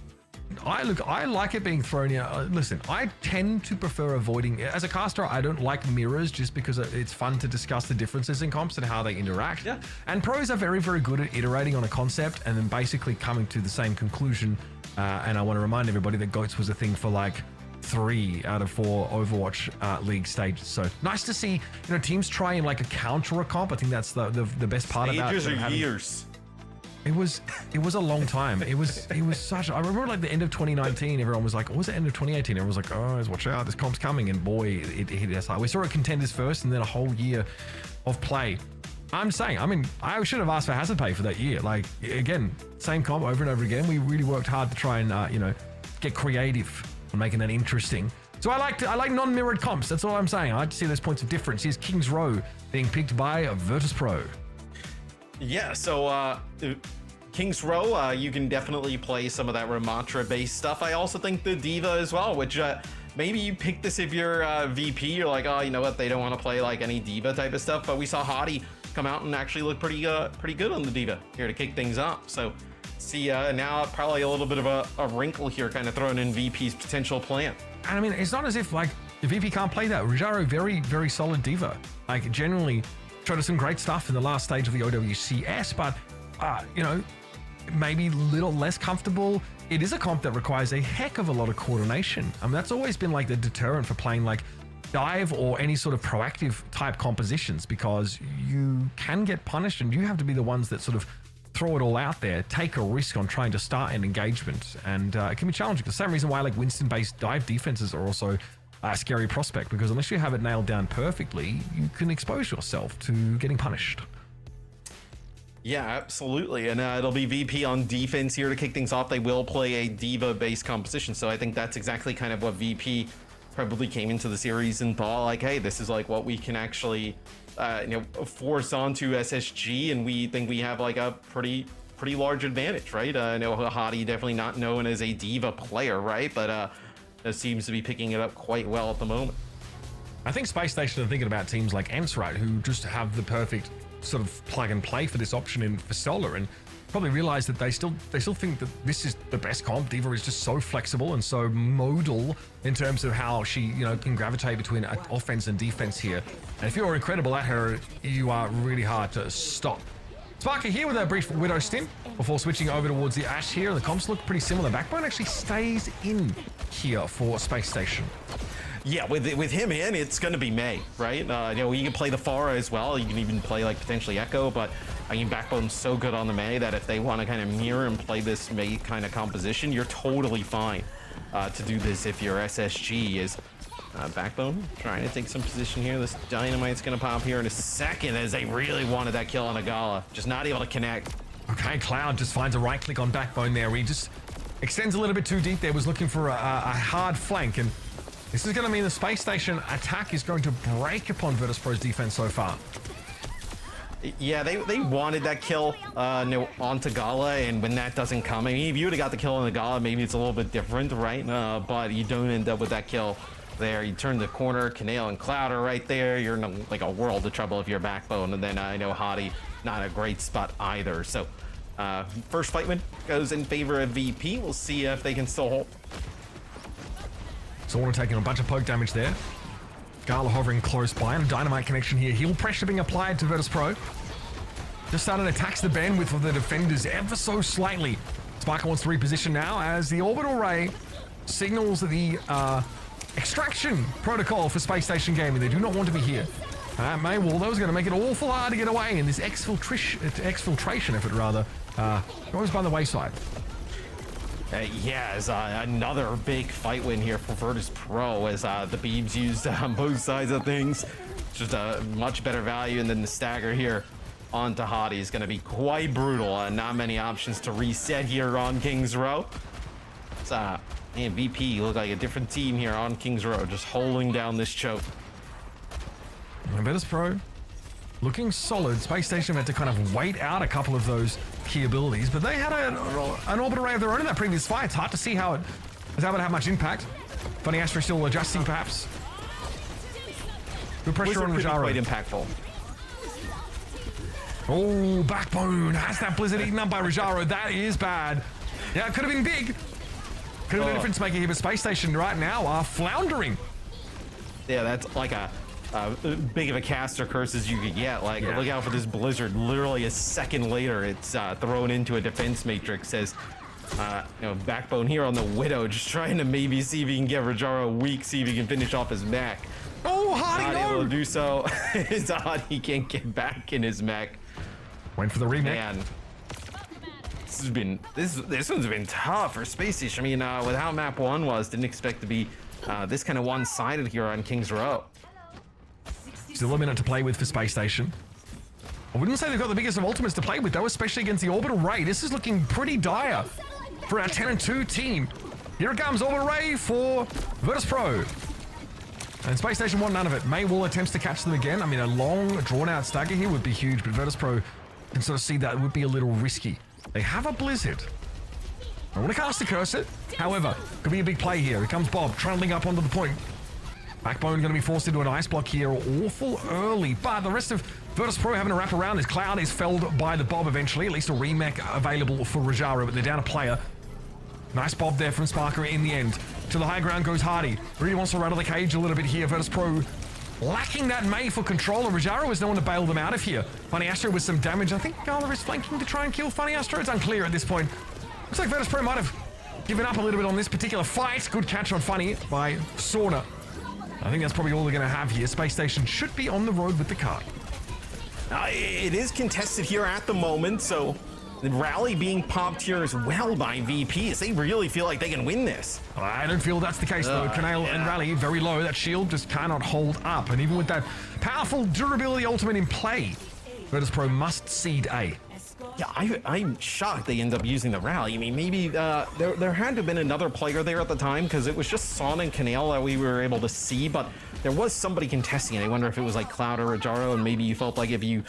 I like it being thrown in. Listen, I tend to prefer avoiding, as a caster, I don't like mirrors just because it's fun to discuss the differences in comps and how they interact. Yeah. And pros are very, very good at iterating on a concept and then basically coming to the same conclusion. And I want to remind everybody that GOATS was a thing for like 3 out of 4 Overwatch League stages. So nice to see, teams trying like a counter a comp. I think that's the best part about it. Stages or years? It was a long time. It was such. I remember like the end of 2019. Everyone was like, "What was the end of 2018?" Everyone was like, "Oh, watch out, this comp's coming!" And boy, it hit us hard. We saw it contenders first, and then a whole year of play. I'm saying, I mean, I should have asked for hazard pay for that year. Like again, same comp over and over again. We really worked hard to try and get creative and making that interesting. So I like non-mirrored comps. That's all I'm saying. I like to see those points of difference. Here's King's Row being picked by Virtus.pro. Yeah, so King's Row, you can definitely play some of that Ramattra-based stuff. I also think the Diva as well, which maybe you pick this if you're VP. You're like, oh, you know what? They don't want to play like any Diva type of stuff. But we saw Hottie come out and actually look pretty good on the Diva here to kick things off. So see now probably a little bit of a wrinkle here, kind of thrown in VP's potential plan. And I mean, it's not as if like the VP can't play that. Rajaro, very, very solid Diva. Like generally tried some great stuff in the last stage of the OWCS, but maybe a little less comfortable. It is a comp that requires a heck of a lot of coordination. I mean, that's always been like the deterrent for playing like dive or any sort of proactive type compositions, because you can get punished and you have to be the ones that sort of throw it all out there, take a risk on trying to start an engagement, and it can be challenging. The same reason why like Winston-based dive defenses are also a scary prospect, because unless you have it nailed down perfectly, you can expose yourself to getting punished. Yeah, absolutely. And it'll be VP on defense here to kick things off. They will play a Diva-based composition, so I think that's exactly kind of what VP probably came into the series and thought, like, hey, this is like what we can actually force onto SSG, and we think we have like a pretty large advantage, right? I know Hottie definitely not known as a Diva player, right? But seems to be picking it up quite well at the moment. I think Space Station are thinking about teams like ENCE, right, who just have the perfect sort of plug and play for this option in for Solar, and probably realize that they still think that this is the best comp. Diva is just so flexible and so modal in terms of how she can gravitate between offense and defense here. And if you're incredible at her, you are really hard to stop. Sparky here with a brief Widow stint before switching over towards the Ashe here. The comps look pretty similar. Backbone actually stays in here for Space Station. Yeah, with him in, it's going to be Mei, right? You can play the Pharah as well. You can even play like potentially Echo, but I mean, Backbone's so good on the Mei that if they want to kind of mirror and play this Mei kind of composition, you're totally fine to do this if your SSG is Backbone trying to take some position here. This Dynamite's going to pop here in a second, as they really wanted that kill on Agala. Just not able to connect. Okay, Cloud just finds a right click on Backbone there. He just extends a little bit too deep there, was looking for a hard flank, and this is going to mean the Space Station attack is going to break upon Virtus.pro's defense so far. Yeah, they wanted that kill on Tagala, and when that doesn't come, I mean, if you would have got the kill on Tagala, maybe it's a little bit different, right? But you don't end up with that kill there. You turn the corner, Kanale and Cloud are right there. You're in like a world of trouble if you're Backbone, and then I know Hottie, not a great spot either. So first fight win goes in favor of VP. We'll see if they can still hold. Solar taking a bunch of poke damage there. Gala hovering close by, and a Dynamite connection here. Heal pressure being applied to Virtus.pro. Just started attacks the bandwidth of the defenders ever so slightly. Sparker wants to reposition now as the Orbital Ray signals the extraction protocol for Space Station Gaming. They do not want to be here. May Waldo is going to make it awful hard to get away in this exfiltration effort, rather. Goes by the wayside. As another big fight win here for Virtus.pro, as the beams used on both sides of things. Just a much better value, and then the stagger here onto Hottie is going to be quite brutal. Not many options to reset here on King's Row. Man, VP look like a different team here on King's Row, just holding down this choke. Virtus.pro looking solid. Space Station had to kind of wait out a couple of those key abilities, but they had an orbital ray of their own in that previous fight. It's hard to see how it was able to have much impact. Funny Astro still adjusting, perhaps. Good pressure on Rajaro. Quite impactful. Oh, Backbone has that Blizzard eaten up by Rajaro. That is bad. Yeah, it could have been big. Could have been a difference maker here, but Space Station right now are floundering. Yeah, that's like a big of a caster curse as you could get. Like, look out for this Blizzard. Literally a second later, it's thrown into a defense matrix. As Backbone here on the Widow, just trying to maybe see if he can get Rajaro weak, see if he can finish off his mech. Oh, Hottie, not able to do so. His Hottie can't get back in his mech. Went for the remake. Man. this one's been tough for Space Station. I mean, with how map 1 was, didn't expect to be this kind of one-sided here on King's Row. Still a minute to play with for Space Station. I wouldn't say they've got the biggest of ultimates to play with, though, especially against the Orbital Ray. This is looking pretty dire for our 10-2 team. Here it comes, Orbital Ray for Virtus.pro. And Space Station want none of it. Maywall attempts to catch them again. I mean, a long, drawn-out stagger here would be huge, but Virtus.pro can sort of see that it would be a little risky. They have a Blizzard. I want to cast a Curse it. However, could be a big play here. Here comes Bob, trundling up onto the point. Backbone going to be forced into an ice block here awful early, but the rest of Virtus.pro having to wrap around. This Cloud is felled by the Bob eventually, at least a remake available for Rajaro, but they're down a player. Nice Bob there from Sparker in the end. To the high ground goes Hardy. Really wants to rattle the cage a little bit here. Virtus.pro lacking that May for control, and Rajaro is no one to bail them out of here. Funny Astro with some damage. I think Gala is flanking to try and kill Funny Astro. It's unclear at this point. Looks like Virtus.pro might have given up a little bit on this particular fight. Good catch on Funny by Sauna. I think that's probably all they're going to have here. Space Station should be on the road with the car. It is contested here at the moment, so the rally being popped here as well by VPs. They really feel like they can win this. I don't feel that's the case, though. Canale and Rally very low. That shield just cannot hold up. And even with that powerful durability ultimate in play, Virtus.pro must seed A. Yeah, I'm shocked they end up using the rally. I mean, maybe there had to have been another player there at the time, because it was just Son and Canale that we were able to see, but there was somebody contesting it. I wonder if it was like Cloud or Rajaro, and maybe you felt like if you,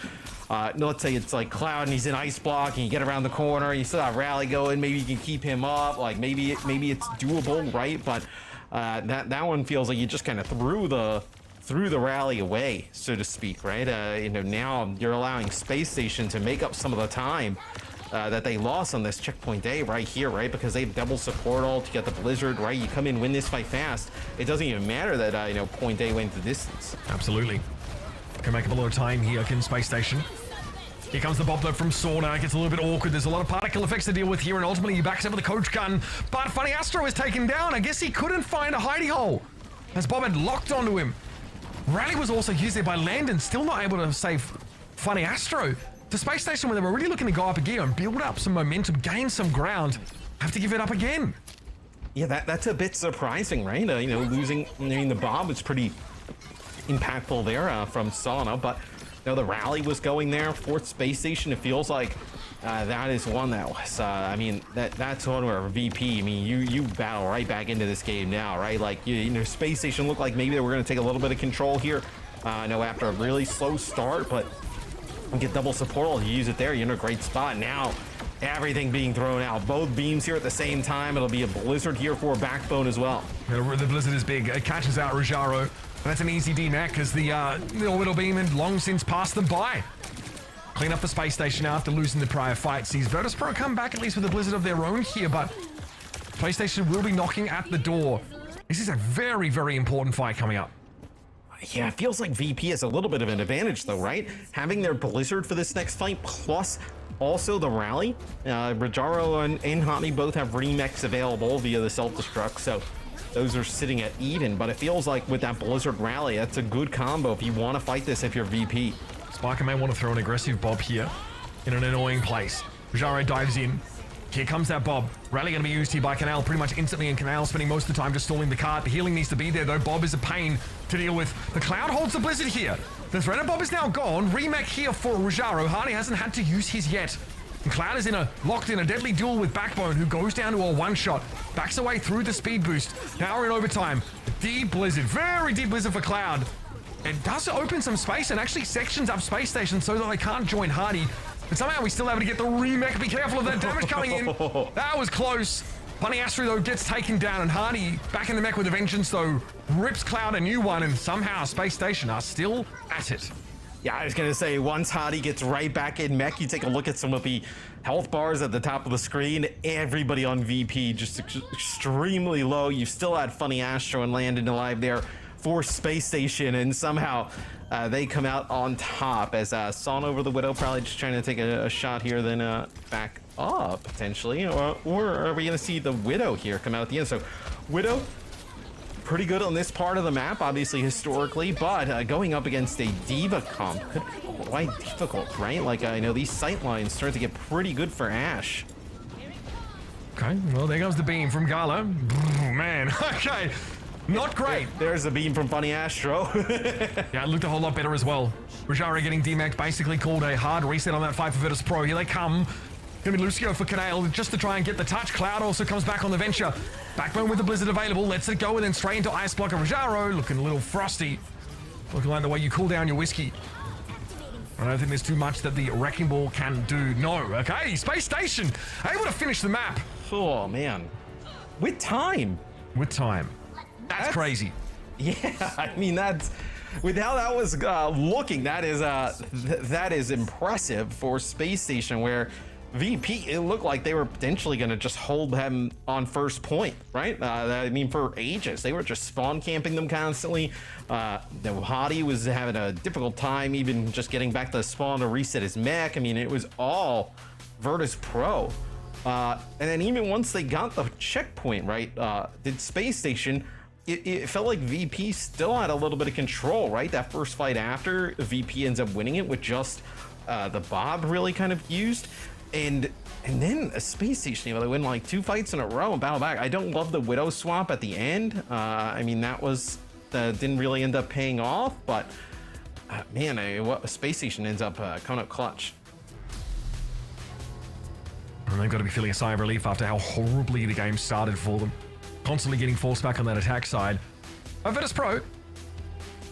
let's say it's like Cloud and he's in ice block and you get around the corner, you still have rally going, maybe you can keep him up, like maybe it's doable, right? But that one feels like you just kind of threw the rally away, so to speak, right? Now you're allowing Space Station to make up some of the time that they lost on this checkpoint A right here, right? Because they have double support ult to get the Blizzard, right? You come in, win this fight fast. It doesn't even matter that, point A went the distance. Absolutely. Can make up a lot of time here in Space Station. Here comes the Bob though from Sauna. It gets a little bit awkward. There's a lot of particle effects to deal with here, and ultimately he backs up with a coach gun. But Funny Astro is taken down. I guess he couldn't find a hidey hole as Bob had locked onto him. Rally was also used there by Landon, still not able to save Funny Astro. The Space Station, where they were really looking to go up a gear and build up some momentum, gain some ground, have to give it up again. Yeah, that's a bit surprising, right? Losing, the Bob was pretty impactful there from Sauna, but the rally was going there. Fourth Space Station, it feels like that is one that was, that's one where VP, you battle right back into this game now, right? Like, Space Station looked like maybe they were going to take a little bit of control here, after a really slow start, but get double support, you use it there, you're in a great spot. Now, everything being thrown out. Both beams here at the same time. It'll be a Blizzard here for Backbone as well. The Blizzard is big. It catches out Rajaro. That's an easy D-Mac because the orbital beam had long since passed them by. Clean up the Space Station after losing the prior fight. Sees Virtus.pro come back at least with a Blizzard of their own here, but Space Station will be knocking at the door. This is a very, very important fight coming up. Yeah, it feels like VP has a little bit of an advantage though, right? Having their Blizzard for this next fight, plus also the rally. Rajaro and Honey both have remix available via the self-destruct, so those are sitting at even, but it feels like with that Blizzard rally, that's a good combo if you want to fight this if you're VP. Sparker may want to throw an aggressive Bob here in an annoying place. Rajaro dives in. Here comes that Bob. Rally going to be used here by Canale pretty much instantly, and Canale spending most of the time just stalling the cart. The healing needs to be there though. Bob is a pain to deal with. The Cloud holds the Blizzard here. The threat of Bob is now gone. Remake here for Rajaro. Hardy hasn't had to use his yet. And Cloud is locked in a deadly duel with Backbone, who goes down to a one-shot. Backs away through the speed boost. Now we're in overtime. Deep Blizzard. Very deep Blizzard for Cloud. It does open some space and actually sections up Space Station so that they can't join Hardy. But somehow we still able to get the remake. Be careful of that damage coming in. That was close. Funny Astro, though, gets taken down, and Hardy back in the mech with a vengeance, though, rips Cloud a new one, and somehow Space Station are still at it. Yeah, I was going to say, once Hardy gets right back in mech, you take a look at some of the health bars at the top of the screen. Everybody on VP just extremely low. You still had Funny Astro and Landon alive there for Space Station, and somehow they come out on top as Son over the Widow, probably just trying to take a shot here, then back up potentially, or are we going to see the Widow here come out at the end? So Widow, pretty good on this part of the map, obviously historically, but going up against a Diva comp could be quite difficult, right? Like, I know these sight lines start to get pretty good for Ashe. Okay, well, there goes the beam from Gala. Oh, man, okay. Not great. There's a beam from Funny Astro. Yeah, it looked a whole lot better as well. Rajara getting DMAC basically called a hard reset on that fight for Virtus Pro. Here they come. Gonna be Lucio for Canale just to try and get the touch. Cloud also comes back on the venture. Backbone with the Blizzard available. Lets it go and then straight into Ice Blocker. Rajaro looking a little frosty. Looking like the way you cool down your whiskey. I don't think there's too much that the Wrecking Ball can do. No, okay. Space Station able to finish the map. Oh, man. With time. With time. That's crazy. Yeah, I mean, that's... With how that was looking, that is impressive for Space Station, where VP, it looked like they were potentially going to just hold them on first point, right? I mean, for ages, they were just spawn camping them constantly. Hadi was having a difficult time even just getting back to the spawn to reset his mech. I mean, it was all Virtus Pro. And then even once they got the checkpoint, right, did Space Station... It felt like VP still had a little bit of control, right? That first fight after, VP ends up winning it with just the Bob really kind of used. And then a Space Station, they win like 2 fights in a row and battle back. I don't love the Widow swap at the end. I mean, that was, didn't really end up paying off, but man, what Space Station ends up coming up clutch. And they've got to be feeling a sigh of relief after how horribly the game started for them. Constantly getting forced back on that attack side. Virtus Pro, and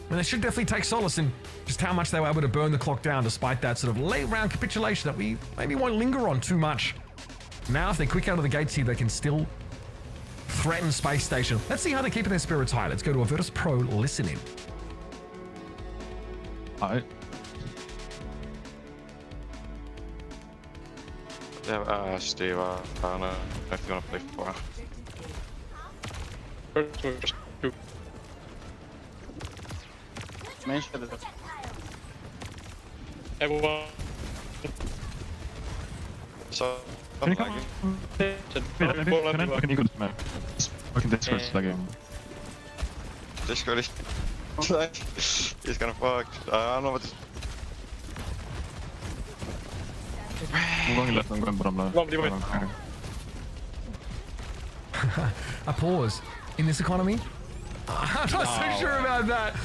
they should definitely take solace in just how much they were able to burn the clock down despite that sort of late round capitulation that we maybe won't linger on too much. Now, if they're quick out of the gates here, they can still threaten Space Station. Let's see how they're keeping their spirits high. Let's go to a Virtus Pro listen-in. Alright. Yeah, Steve, I don't know if you want to play for. Everyone. So, Can you come on? Can you go to map? I can Discord the game. Discord is... He's gonna fuck. I don't know what to... I'm going left, I'm going bottom left. A pause in this economy? I'm not so sure about that.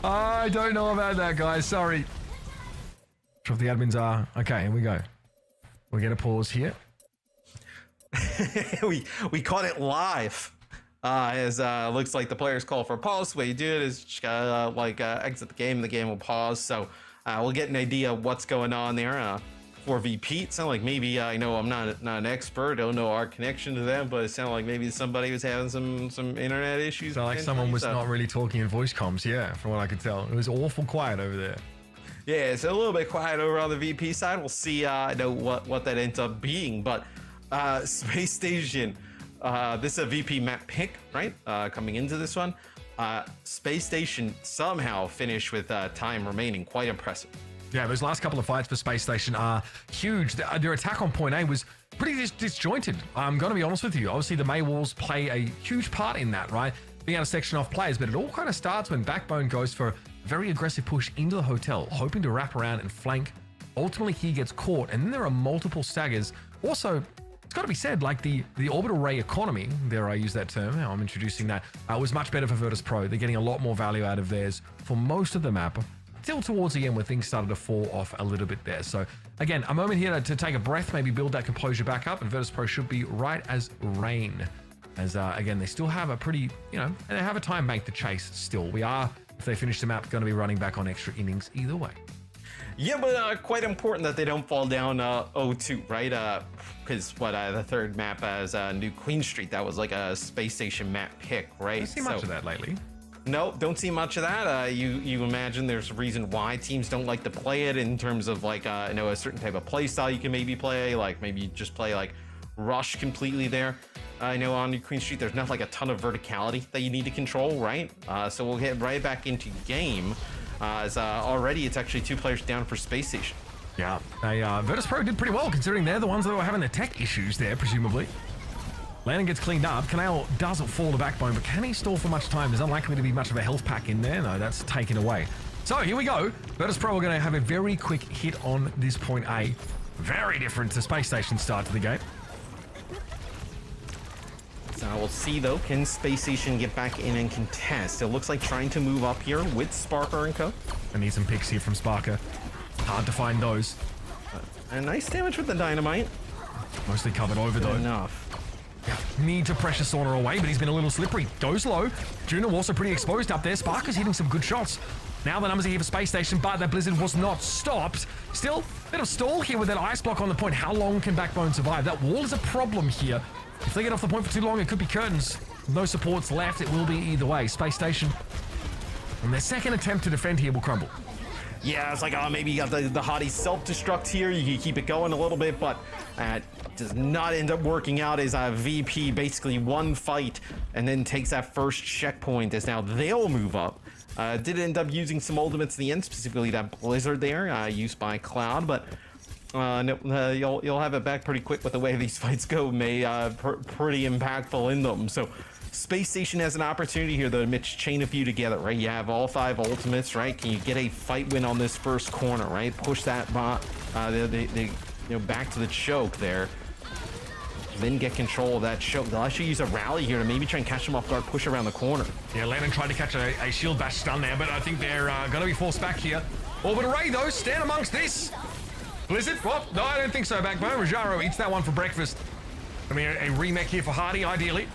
I don't know about that, guys. Sorry. Sure if the admins are. Okay, here we go. We get a pause here. we caught it live. As looks like the players call for a pause. The way you do it is just exit the game. The game will pause. So we'll get an idea of what's going on there. For VP, it sounded like maybe I know I'm not an expert, don't know our connection to them, but it sounded like maybe somebody was having some internet issues. So like someone was not really talking in voice comms, yeah, from what I could tell. It was awful quiet over there. Yeah, it's a little bit quiet over on the VP side. We'll see what that ends up being, but Space Station, this is a VP map pick, right? Coming into this one, Space Station somehow finished with time remaining. Quite impressive. Yeah, those last couple of fights for Space Station are huge. Their attack on point A was pretty disjointed. I'm going to be honest with you. Obviously, the May walls play a huge part in that, right? Being able to section off players, but it all kind of starts when Backbone goes for a very aggressive push into the hotel, hoping to wrap around and flank. Ultimately, he gets caught, and then there are multiple staggers. Also, it's got to be said, like the orbital ray economy, there I use that term, how I'm introducing that, was much better for Virtus Pro. They're getting a lot more value out of theirs for most of the map. Till towards the end where things started to fall off a little bit there. So again, a moment here to take a breath, maybe build that composure back up, and Virtus Pro should be right as rain. As again, they still have a pretty, they have a time bank to chase still. We are, if they finish the map, going to be running back on extra innings either way. Yeah, but quite important that they don't fall down 0-2, right? Because the third map as New Queen Street, that was like a Space Station map pick, right? I don't see much of that lately. No, don't see much of that. You imagine there's a reason why teams don't like to play it in terms of like a certain type of play style you can maybe play, like maybe just play like rush completely there. I know on New Queen Street there's not like a ton of verticality that you need to control, right? So we'll get right back into game as already it's actually 2 players down for Space Station. Yeah, Virtus Pro did pretty well considering they're the ones that were having the tech issues there, presumably. Landon gets cleaned up. Canale doesn't fall to Backbone, but can he stall for much time? There's unlikely to be much of a health pack in there. No, that's taken away. So here we go. Virtus Pro are going to have a very quick hit on this point A. Very different to Space Station start to the game. We'll see though, can Space Station get back in and contest? It looks like trying to move up here with Sparker and co. I need some picks here from Sparker. Hard to find those. A nice damage with the dynamite. Mostly covered over though. Enough. Need to pressure Sauna away, but he's been a little slippery. Goes low. Juno also pretty exposed up there. Sparker's hitting some good shots. Now the numbers are here for Space Station, but that Blizzard was not stopped. Still, a bit of stall here with that ice block on the point. How long can Backbone survive? That wall is a problem here. If they get off the point for too long, it could be curtains. With no supports left, it will be either way. Space Station, and their second attempt to defend here will crumble. Yeah, it's like, oh, maybe you got the Hottie self-destruct here. You can keep it going a little bit, but does not end up working out as VP basically one fight and then takes that first checkpoint as now they'll move up. Did end up using some ultimates in the end, specifically that Blizzard there, used by Cloud, but no, you'll have it back pretty quick with the way these fights go. Pretty impactful in them. So Space Station has an opportunity here though to chain a few together, right? You have all 5 ultimates, right? Can you get a fight win on this first corner, right? Push that bot, back to the choke there. Then get control of that choke. They'll actually use a rally here to maybe try and catch them off guard, push around the corner. Yeah, Landon tried to catch a shield bash stun there, but I think they're going to be forced back here. Orbital Ray, though, stand amongst this. Blizzard? Well, no, I don't think so. Backbone. Rajaro eats that one for breakfast. I mean, a remake here for Hardy, ideally.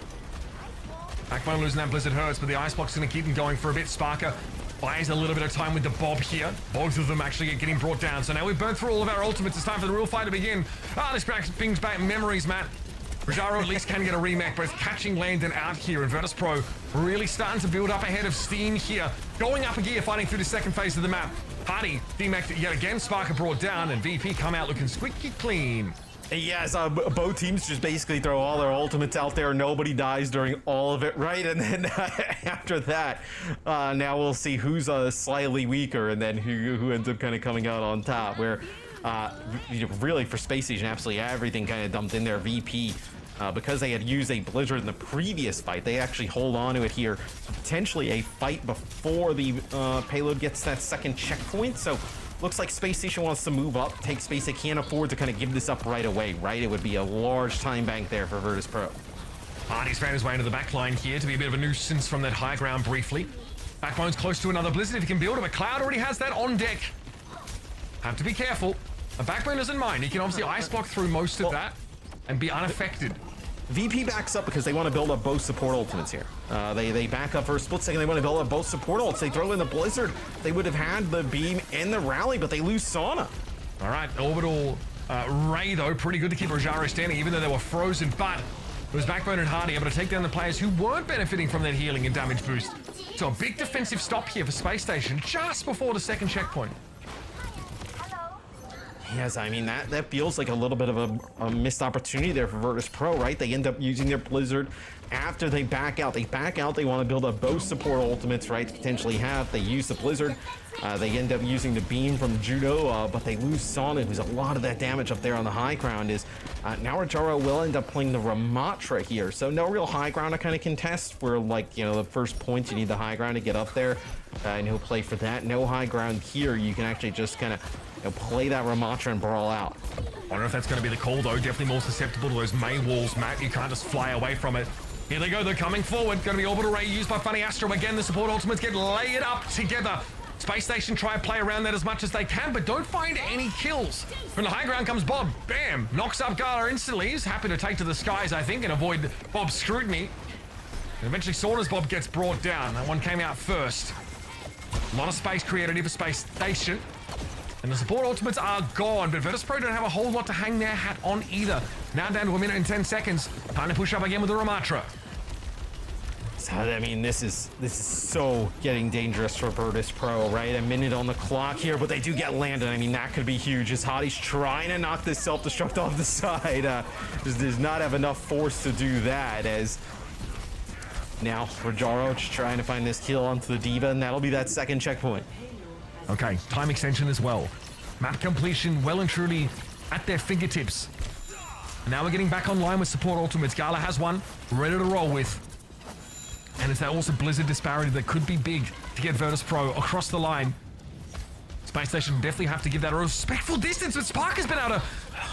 Backbone losing that Blizzard hurts, but the ice block's going to keep them going for a bit. Sparker buys a little bit of time with the Bob here. Both of them actually getting brought down. So now we've burned through all of our ultimates. It's time for the real fight to begin. This brings back memories, Matt. Rajaro at least can get a remake, both catching Landon out here, and Virtus Pro really starting to build up ahead of steam here. Going up a gear, fighting through the second phase of the map. Hardy demeched yet again, Sparker brought down, and VP come out looking squeaky clean. Yes, both teams just basically throw all their ultimates out there. Nobody dies during all of it, right? And then after that, now we'll see who's slightly weaker, and then who ends up kind of coming out on top. Where really for Space Station, absolutely everything kind of dumped in there. VP, because they had used a Blizzard in the previous fight, they actually hold on to it here. Potentially a fight before the payload gets that second checkpoint. So looks like Space Station wants to move up, take space. They can't afford to kind of give this up right away, right? It would be a large time bank there for Virtus Pro. Hardy's found his way into the back line here to be a bit of a nuisance from that high ground briefly. Backbone's close to another Blizzard if he can build it, but Cloud already has that on deck. Have to be careful. A Backbone doesn't mind. He can obviously ice block through most of that and be unaffected. VP backs up because they want to build up both support ultimates here. They back up for a split second. They want to build up both support ults. They throw in the Blizzard. They would have had the beam and the rally, but they lose Sauna. All right, Orbital Ray, though, pretty good to keep Rajaro standing, even though they were frozen. But it was Backbone and Hardy able to take down the players who weren't benefiting from that healing and damage boost. So a big defensive stop here for Space Station just before the second checkpoint. Yes, I mean, that feels like a little bit of a missed opportunity there for Virtus Pro, right? They end up using their Blizzard after they back out. They want to build up both support ultimates, right? To potentially have. They use the Blizzard. They end up using the beam from Judo, but they lose Sauna, who's a lot of that damage up there on the high ground. Now Rajaro will end up playing the Ramatra here. So no real high ground to kind of contest. Where, like, the first point, you need the high ground to get up there. And he'll play for that. No high ground here. You can actually just kind of play that Ramatra and brawl out. I don't know if that's going to be the call, though. Definitely more susceptible to those main walls, Matt. You can't just fly away from it. Here they go. They're coming forward. Going to be Orbital Ray used by Funny Astro. Again, the support ultimates get layered up together. Space Station try and play around that as much as they can, but don't find any kills. From the high ground comes Bob. Bam! Knocks up Gala instantly. He's happy to take to the skies, I think, and avoid Bob's scrutiny. And eventually, Sauna's Bob gets brought down. That one came out first. A lot of space created here for Space Station. And the support ultimates are gone, but Virtus Pro don't have a whole lot to hang their hat on either. Now down to a minute and 10 seconds. Time to push up again with the Ramatra. So, I mean, this is so getting dangerous for Virtus Pro, right? A minute on the clock here, but they do get landed. I mean, that could be huge as Hotti's trying to knock this self-destruct off the side. Just does not have enough force to do that, as now Rajaro just trying to find this kill onto the Diva, and that'll be that second checkpoint. Okay, time extension as well. Map completion well and truly at their fingertips. Now we're getting back online with support ultimates. Gala has one, ready to roll with. And it's that also Blizzard disparity that could be big to get Virtus Pro across the line. Space Station definitely have to give that a respectful distance, but Sparker's been able to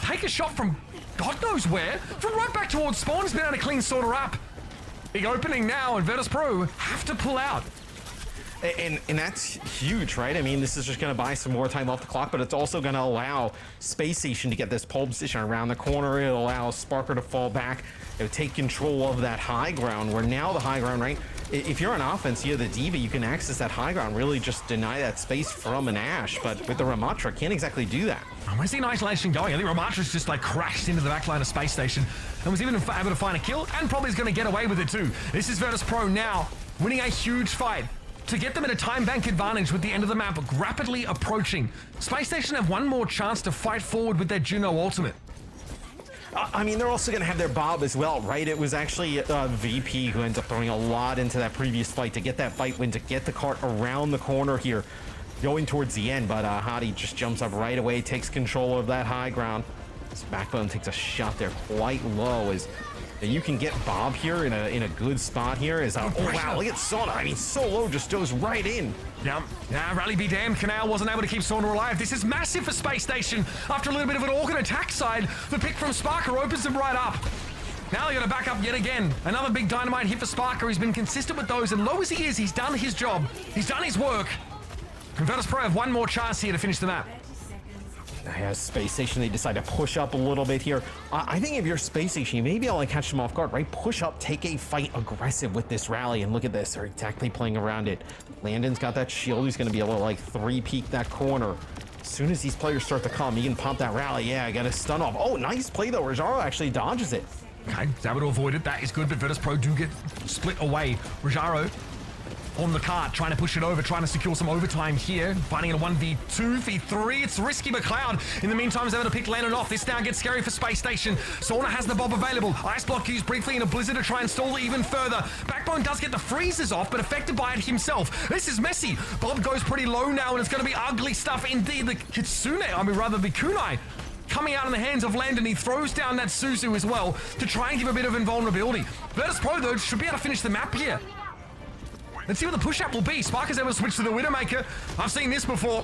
take a shot from God knows where. From right back towards spawn, he's been able to clean Sorter up. Big opening now, and Virtus Pro have to pull out. And that's huge, right? I mean, this is just going to buy some more time off the clock, but it's also going to allow Space Station to get this pole position around the corner. It'll allow Sparker to fall back, take control of that high ground, where now the high ground, right? If you're on offense, you have the Diva, you can access that high ground, really just deny that space from an Ashe, but with the Ramatra, can't exactly do that. Where's the isolation going? I think Ramatra's just like crashed into the backline of Space Station and was even able to find a kill, and probably is going to get away with it too. This is Virtus Pro now winning a huge fight to get them at a time bank advantage with the end of the map rapidly approaching. Space Station have one more chance to fight forward with their Juno ultimate. I mean, they're also going to have their Bob as well, right? It was actually VP who ends up throwing a lot into that previous fight to get that fight win, to get the cart around the corner here, going towards the end. But Hadi just jumps up right away, takes control of that high ground. His Backbone takes a shot there quite low as you can get Bob here in a good spot here. Oh wow, look at Sauna. I mean, so low, just goes right in. Yeah, Rally be damned. Canal wasn't able to keep Sauna alive. This is massive for Space Station. After a little bit of an Organ attack side, the pick from Sparker opens them right up. Now they're going to back up yet again. Another big dynamite hit for Sparker. He's been consistent with those, and low as he is, he's done his job. He's done his work. And Virtus Pro have one more chance here to finish the map. Yeah, Space Station, they decide to push up a little bit here. I think if you're Space Station, you may be able to catch them off guard, right? Push up, take a fight aggressive with this rally, and look at this. They're exactly playing around it. Landon's got that shield. He's going to be able to, like, three-peek that corner. As soon as these players start to come, he can pump that rally. Yeah, I got a stun off. Oh, nice play, though. Rajaro actually dodges it. Okay, able to avoid it. That is good, but Virtus Pro do get split away. Rajaro on the cart, trying to push it over, trying to secure some overtime here. Finding a 1v2, v3. It's risky, but Cloud, in the meantime, is able to pick Landon off. This now gets scary for Space Station. Sauna has the Bob available. Ice Block used briefly in a Blizzard to try and stall it even further. Backbone does get the freezes off, but affected by it himself. This is messy. Bob goes pretty low now, and it's going to be ugly stuff indeed. The Kitsune, the Kunai, coming out in the hands of Landon. He throws down that Suzu as well to try and give a bit of invulnerability. Virtus Pro, though, should be able to finish the map here. Let's see what the push-up will be. Sparker's able to switch to the Widowmaker. I've seen this before,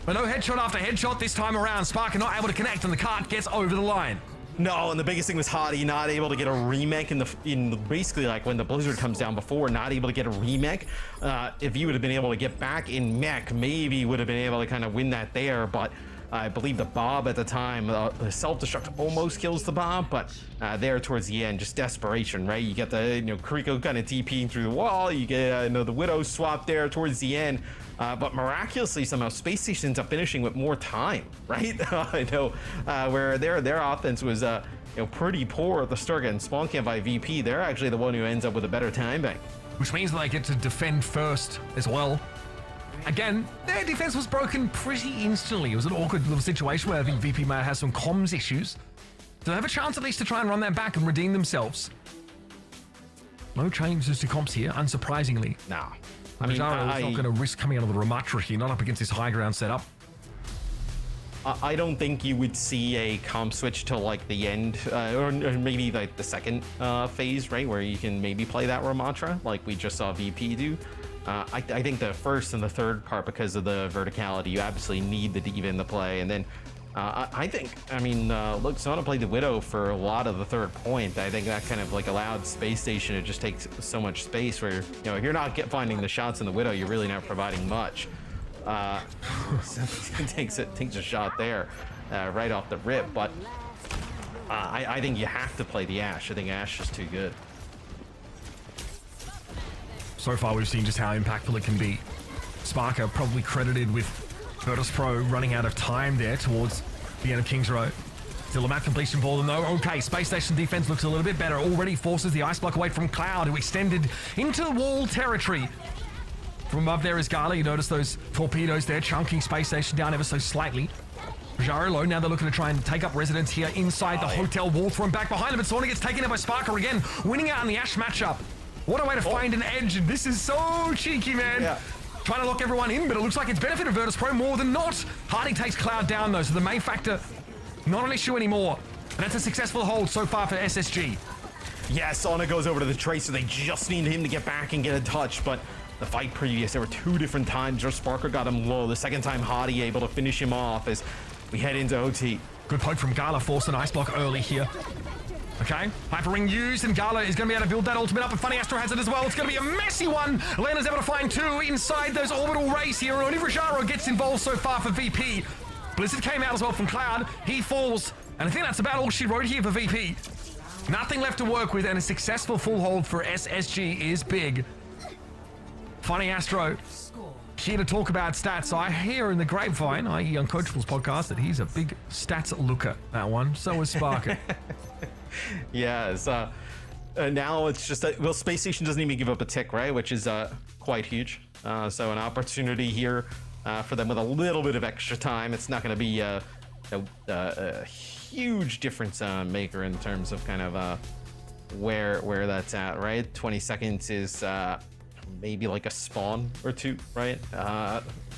but no headshot after headshot this time around. Sparker not able to connect, and the cart gets over the line. No, and the biggest thing was Hadi not able to get a remake in basically like when the Blizzard comes down before, not able to get a remake. If you would have been able to get back in mech, maybe you would have been able to kind of win that there, but I believe the Bob at the time, the self-destruct almost kills the Bob, but there towards the end, just desperation, right? You get the, Kuriko kind of TPing through the wall, you get, the Widow swap there towards the end, but miraculously somehow Space Station ends up finishing with more time, right? Where their offense was, pretty poor at the start, getting spawn camped by VP. They're actually the one who ends up with a better time bank. Which means that they get to defend first as well. Again, their defense was broken pretty instantly. It was an awkward little situation where I think VP might have some comms issues. So they have a chance at least to try and run that back and redeem themselves. No changes to comps here, unsurprisingly. Nah. I mean, not going to risk coming out of the Ramatra here, not up against this high ground setup. I don't think you would see a comp switch till like the end, or maybe like the second phase, right? Where you can maybe play that Ramatra like we just saw VP do. I think the first and the third part, because of the verticality, you absolutely need the Diva in the play. And then look, Sona played the Widow for a lot of the third point. I think that kind of like allowed Space Station to just take so much space where, if you're not finding the shots in the Widow, you're really not providing much. Takes a shot there right off the rip, but I think you have to play the Ashe. I think Ashe is too good. So far, we've seen just how impactful it can be. Sparker probably credited with Virtus Pro running out of time there towards the end of King's Row. Still a map completion for them though. Okay, Space Station defense looks a little bit better. Already forces the ice block away from Cloud, who extended into wall territory. From above there is Gala. You notice those torpedoes there, chunking Space Station down ever so slightly. Jaro low, now they're looking to try and take up residence here inside the hotel wall. From back behind him, but Sauna gets taken out by Sparker again, winning out in the Ashe matchup. What a way to find an edge. This is so cheeky, man. Yeah. Trying to lock everyone in, but it looks like it's benefited Virtus Pro more than not. Hadi takes Cloud down, though, so the main factor, not an issue anymore. And that's a successful hold so far for SSG. Yeah, Sauna goes over to the Tracer. They just need him to get back and get a touch, but the fight previous, there were two different times where Sparker got him low. The second time, Hadi able to finish him off as we head into OT. Good poke from Gala, forced an ice block early here. Okay, Hyper Ring used, and Gala is going to be able to build that ultimate up, and Funny Astro has it as well. It's going to be a messy one. Lena's able to find two inside those orbital rays here. Only Rajaro gets involved so far for VP. Blizzard came out as well from Cloud. He falls, and I think that's about all she wrote here for VP. Nothing left to work with, and a successful full hold for SSG is big. Funny Astro here to talk about stats. I hear in the grapevine, i.e. Uncoachable's podcast, that he's a big stats looker, that one. So is Sparker. Yeah, it's, now it's just well, Space Station doesn't even give up a tick, right? Which is quite huge. So an opportunity here for them with a little bit of extra time. It's not going to be a huge difference maker in terms of kind of where that's at, right? 20 seconds is maybe like a spawn or two, right?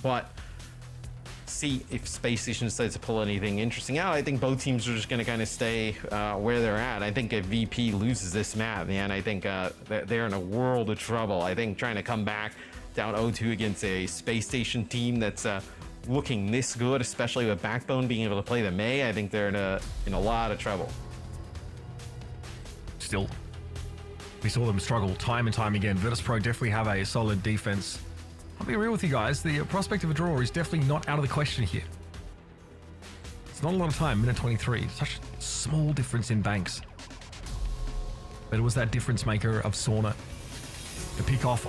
But see if Space Station decides to pull anything interesting out. I think both teams are just going to kind of stay where they're at. I think if VP loses this map, man, I think they're in a world of trouble. I think trying to come back down 0-2 against a Space Station team that's looking this good, especially with Backbone being able to play the Mei, I think they're in a lot of trouble. Still, we saw them struggle time and time again. Virtus.pro definitely have a solid defense. I'll be real with you guys, the prospect of a draw is definitely not out of the question here. It's not a lot of time, minute 23. Such a small difference in banks. But it was that difference maker of Sauna. The pick off,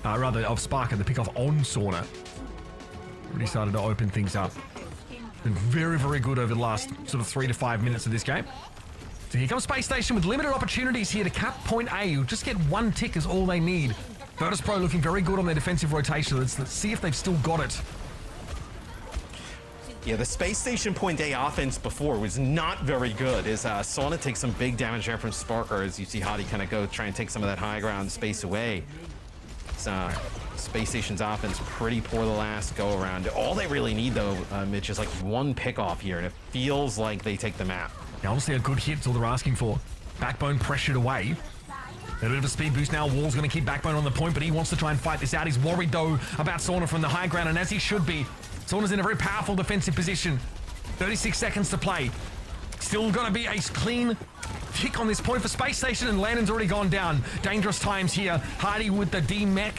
rather of Sparker, the pick off on Sauna. Really started to open things up. Been very, very good over the last sort of 3 to 5 minutes of this game. So here comes Space Station with limited opportunities here to cap point A. You'll just get one tick is all they need. Virtus.pro looking very good on their defensive rotation. Let's see if they've still got it. Yeah, the Space Station point A offense before was not very good as Sauna takes some big damage there from Sparker as you see Hottie kind of go try and take some of that high ground space away. Space Station's offense pretty poor the last go around. All they really need though, Mitch, is like one pick off here and it feels like they take the map. Yeah, honestly a good hit's all they're asking for. Backbone pressured away. A bit of a speed boost now. Wall's going to keep Backbone on the point, but he wants to try and fight this out. He's worried, though, about Sauna from the high ground, and as he should be. Sauna's in a very powerful defensive position. 36 seconds to play. Still going to be a clean tick on this point for Space Station, and Landon's already gone down. Dangerous times here. Hardy with the D-Mech.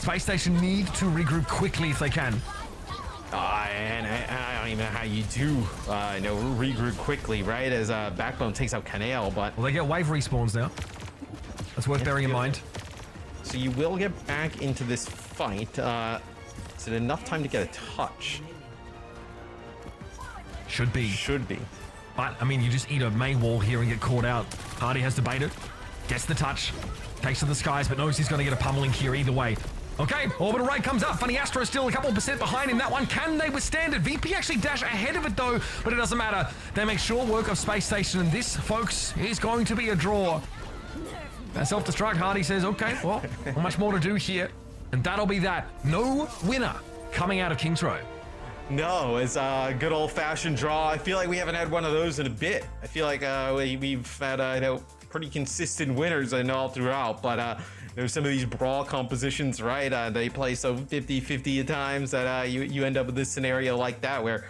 Space Station need to regroup quickly if they can. And I don't even know how you do, regroup quickly, right? As Backbone takes out Canale, but... Well, they get wave respawns now. That's worth bearing in mind. So you will get back into this fight. Is it enough time to get a touch? Should be. Should be. But, I mean, you just eat a Mei wall here and get caught out. Hardy has to bait it. Gets the touch. Takes to the skies, but knows he's going to get a pummeling here either way. Okay, Orbital Ray comes up. Funny Astro still a couple % behind in that one. Can they withstand it? VP actually dash ahead of it, though, but it doesn't matter. They make short work of Space Station, and this, folks, is going to be a draw. Self-destruct, Hardy says, okay, well, not much more to do here. And that'll be that. No winner coming out of Kings Row. No, it's a good old-fashioned draw. I feel like we haven't had one of those in a bit. I feel like we've had, pretty consistent winners and all throughout, but some of these brawl compositions, right? They play so 50-50 at times that you end up with this scenario like that where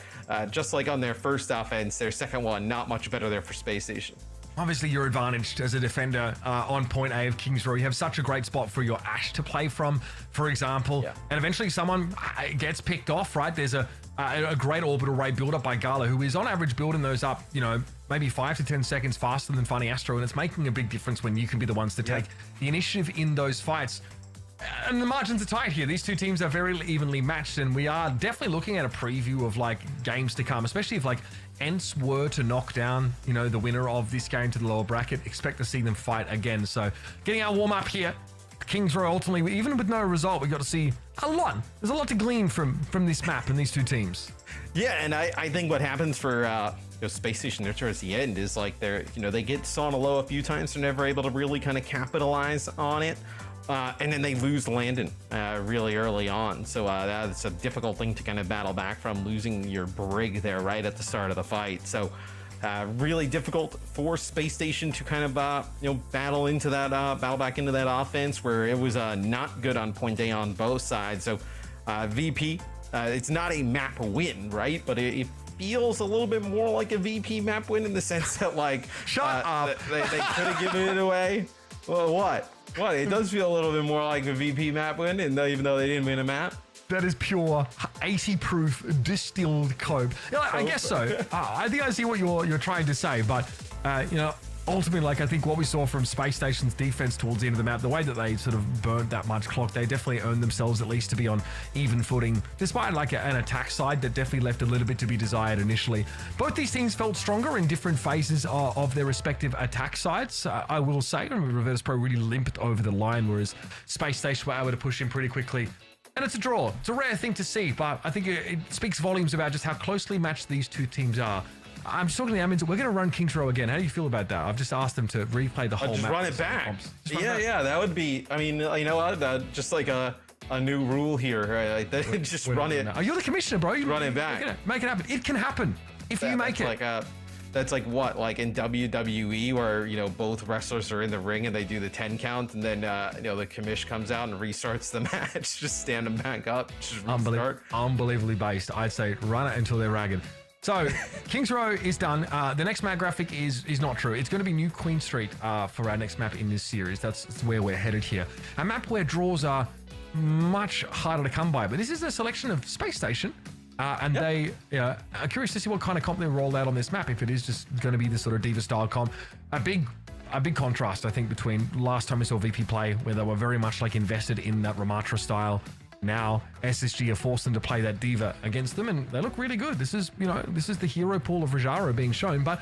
just like on their first offense, their second one, not much better there for Space Station. Obviously, you're advantaged as a defender on point A of Kings Row. You have such a great spot for your Ashe to play from, for example. Yeah. And eventually someone gets picked off, right? There's a great orbital ray build up by Gala, who is on average building those up, maybe 5 to 10 seconds faster than Funny Astro. And it's making a big difference when you can be the ones to take the initiative in those fights. And the margins are tight here. These two teams are very evenly matched, and we are definitely looking at a preview of games to come, especially if Ents were to knock down, the winner of this game to the lower bracket. Expect to see them fight again. So getting our warm up here. Kings Row ultimately, even with no result, we got to see a lot. There's a lot to glean from this map and these two teams. Yeah, and I think what happens for Space Station there towards the end is they get Sauna low a few times. They're never able to really kind of capitalize on it. And then they lose Landon really early on. So that's a difficult thing to kind of battle back from, losing your Brig there right at the start of the fight. So really difficult for Space Station to kind of battle back into that offense where it was not good on point A on both sides. So VP It's not a map win, right? But it feels a little bit more like a VP map win in the sense that, like, Shut up. They could have given it away. Well, what? It does feel a little bit more like a VP map win, and even though they didn't win a map. That is pure 80 proof distilled cope. You know, I guess so. I think I see what you're trying to say, but you know, ultimately, like, I think what we saw from Space Station's defense towards the end of the map, the way that they sort of burnt that much clock, they definitely earned themselves at least to be on even footing, despite like an attack side that definitely left a little bit to be desired initially. Both these teams felt stronger in different phases of their respective attack sides. I will say, Reverse Pro really limped over the line, whereas Space Station were able to push in pretty quickly. And it's a draw. It's a rare thing to see, but I think it speaks volumes about just how closely matched these two teams are. I'm just talking to the admins. We're going to run Kings Row again. How do you feel about that? I've just asked them to replay the whole just map. run it back. Yeah, that would be. I mean, you know what? Just like a new rule here, right? Like, just run it. Oh, you're the commissioner, bro. You run it back. Make it happen. It can happen if you make it. That's like what, like in WWE, where, you know, both wrestlers are in the ring and they do the 10 count, and then you know, the commish comes out and restarts the match. Just stand them back up. Just restart. Unbelievably based. I'd say run it until they're ragged. So, Kings Row is done. The next map graphic is not true. It's going to be New Queen Street for our next map in this series. That's where we're headed here. A map where draws are much harder to come by. But this is a selection of Space Station. And they are curious to see what kind of comp they roll out on this map, if it is just going to be this sort of Diva-style comp. A big contrast, I think, between last time we saw VP play, where they were very much like invested in that Ramatra style. Now SSG have forced them to play that Diva against them, and they look really good. This is the hero pool of Rajaro being shown. But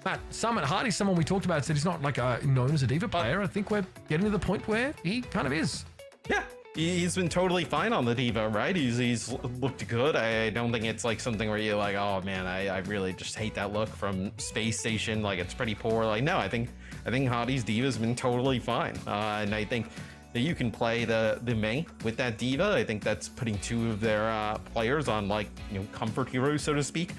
Matt, Summit Hardy's someone we talked about, said he's not like known as a Diva player. I think we're getting to the point where he kind of is. Yeah. He's been totally fine on the Diva, right? He's looked good. I don't think it's like something where you're like, oh man, I really just hate that look from Space Station. Like, it's pretty poor. Like, no, I think Hardy's Diva's been totally fine. And I think that you can play the Mei with that Diva. I think that's putting two of their players on, like, you know, comfort heroes, so to speak.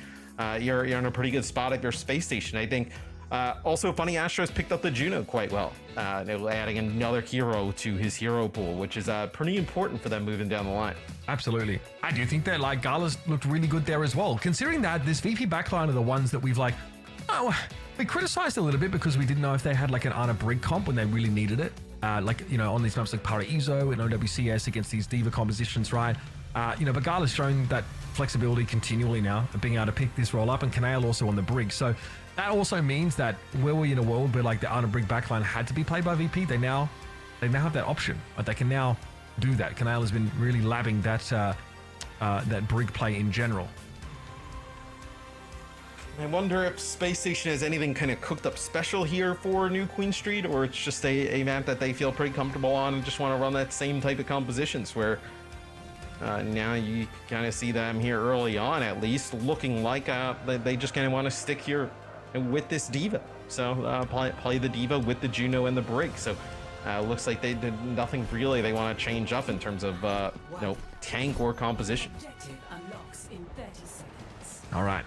You're in a pretty good spot if you're Space Station. I think also Funny Astro's picked up the Juno quite well, adding another hero to his hero pool, which is pretty important for them moving down the line. Absolutely. I do think that, like, Gala's looked really good there as well, considering that this VP backline are the ones that we've, like, we criticized a little bit because we didn't know if they had like an Ana Brig comp when they really needed it. Like, you know, on these maps like Paraiso and OWCS against these Diva compositions, right? You know, but Gala's showing that flexibility continually now, of being able to pick this roll up, and Canale also on the Brig. So that also means that where we're in a world where like the Ana Brig backline had to be played by VP, they now have that option. Like, they can now do that. Canale has been really labbing that Brig play in general. I wonder if Space Station has anything kind of cooked up special here for New Queen Street, or it's just a map that they feel pretty comfortable on and just want to run that same type of compositions where now you kind of see them here early on, at least, looking like they just kind of want to stick here with this Diva. So play the Diva with the Juno and the Brig. So looks like they did nothing really they want to change up in terms of you know, tank or composition. All right.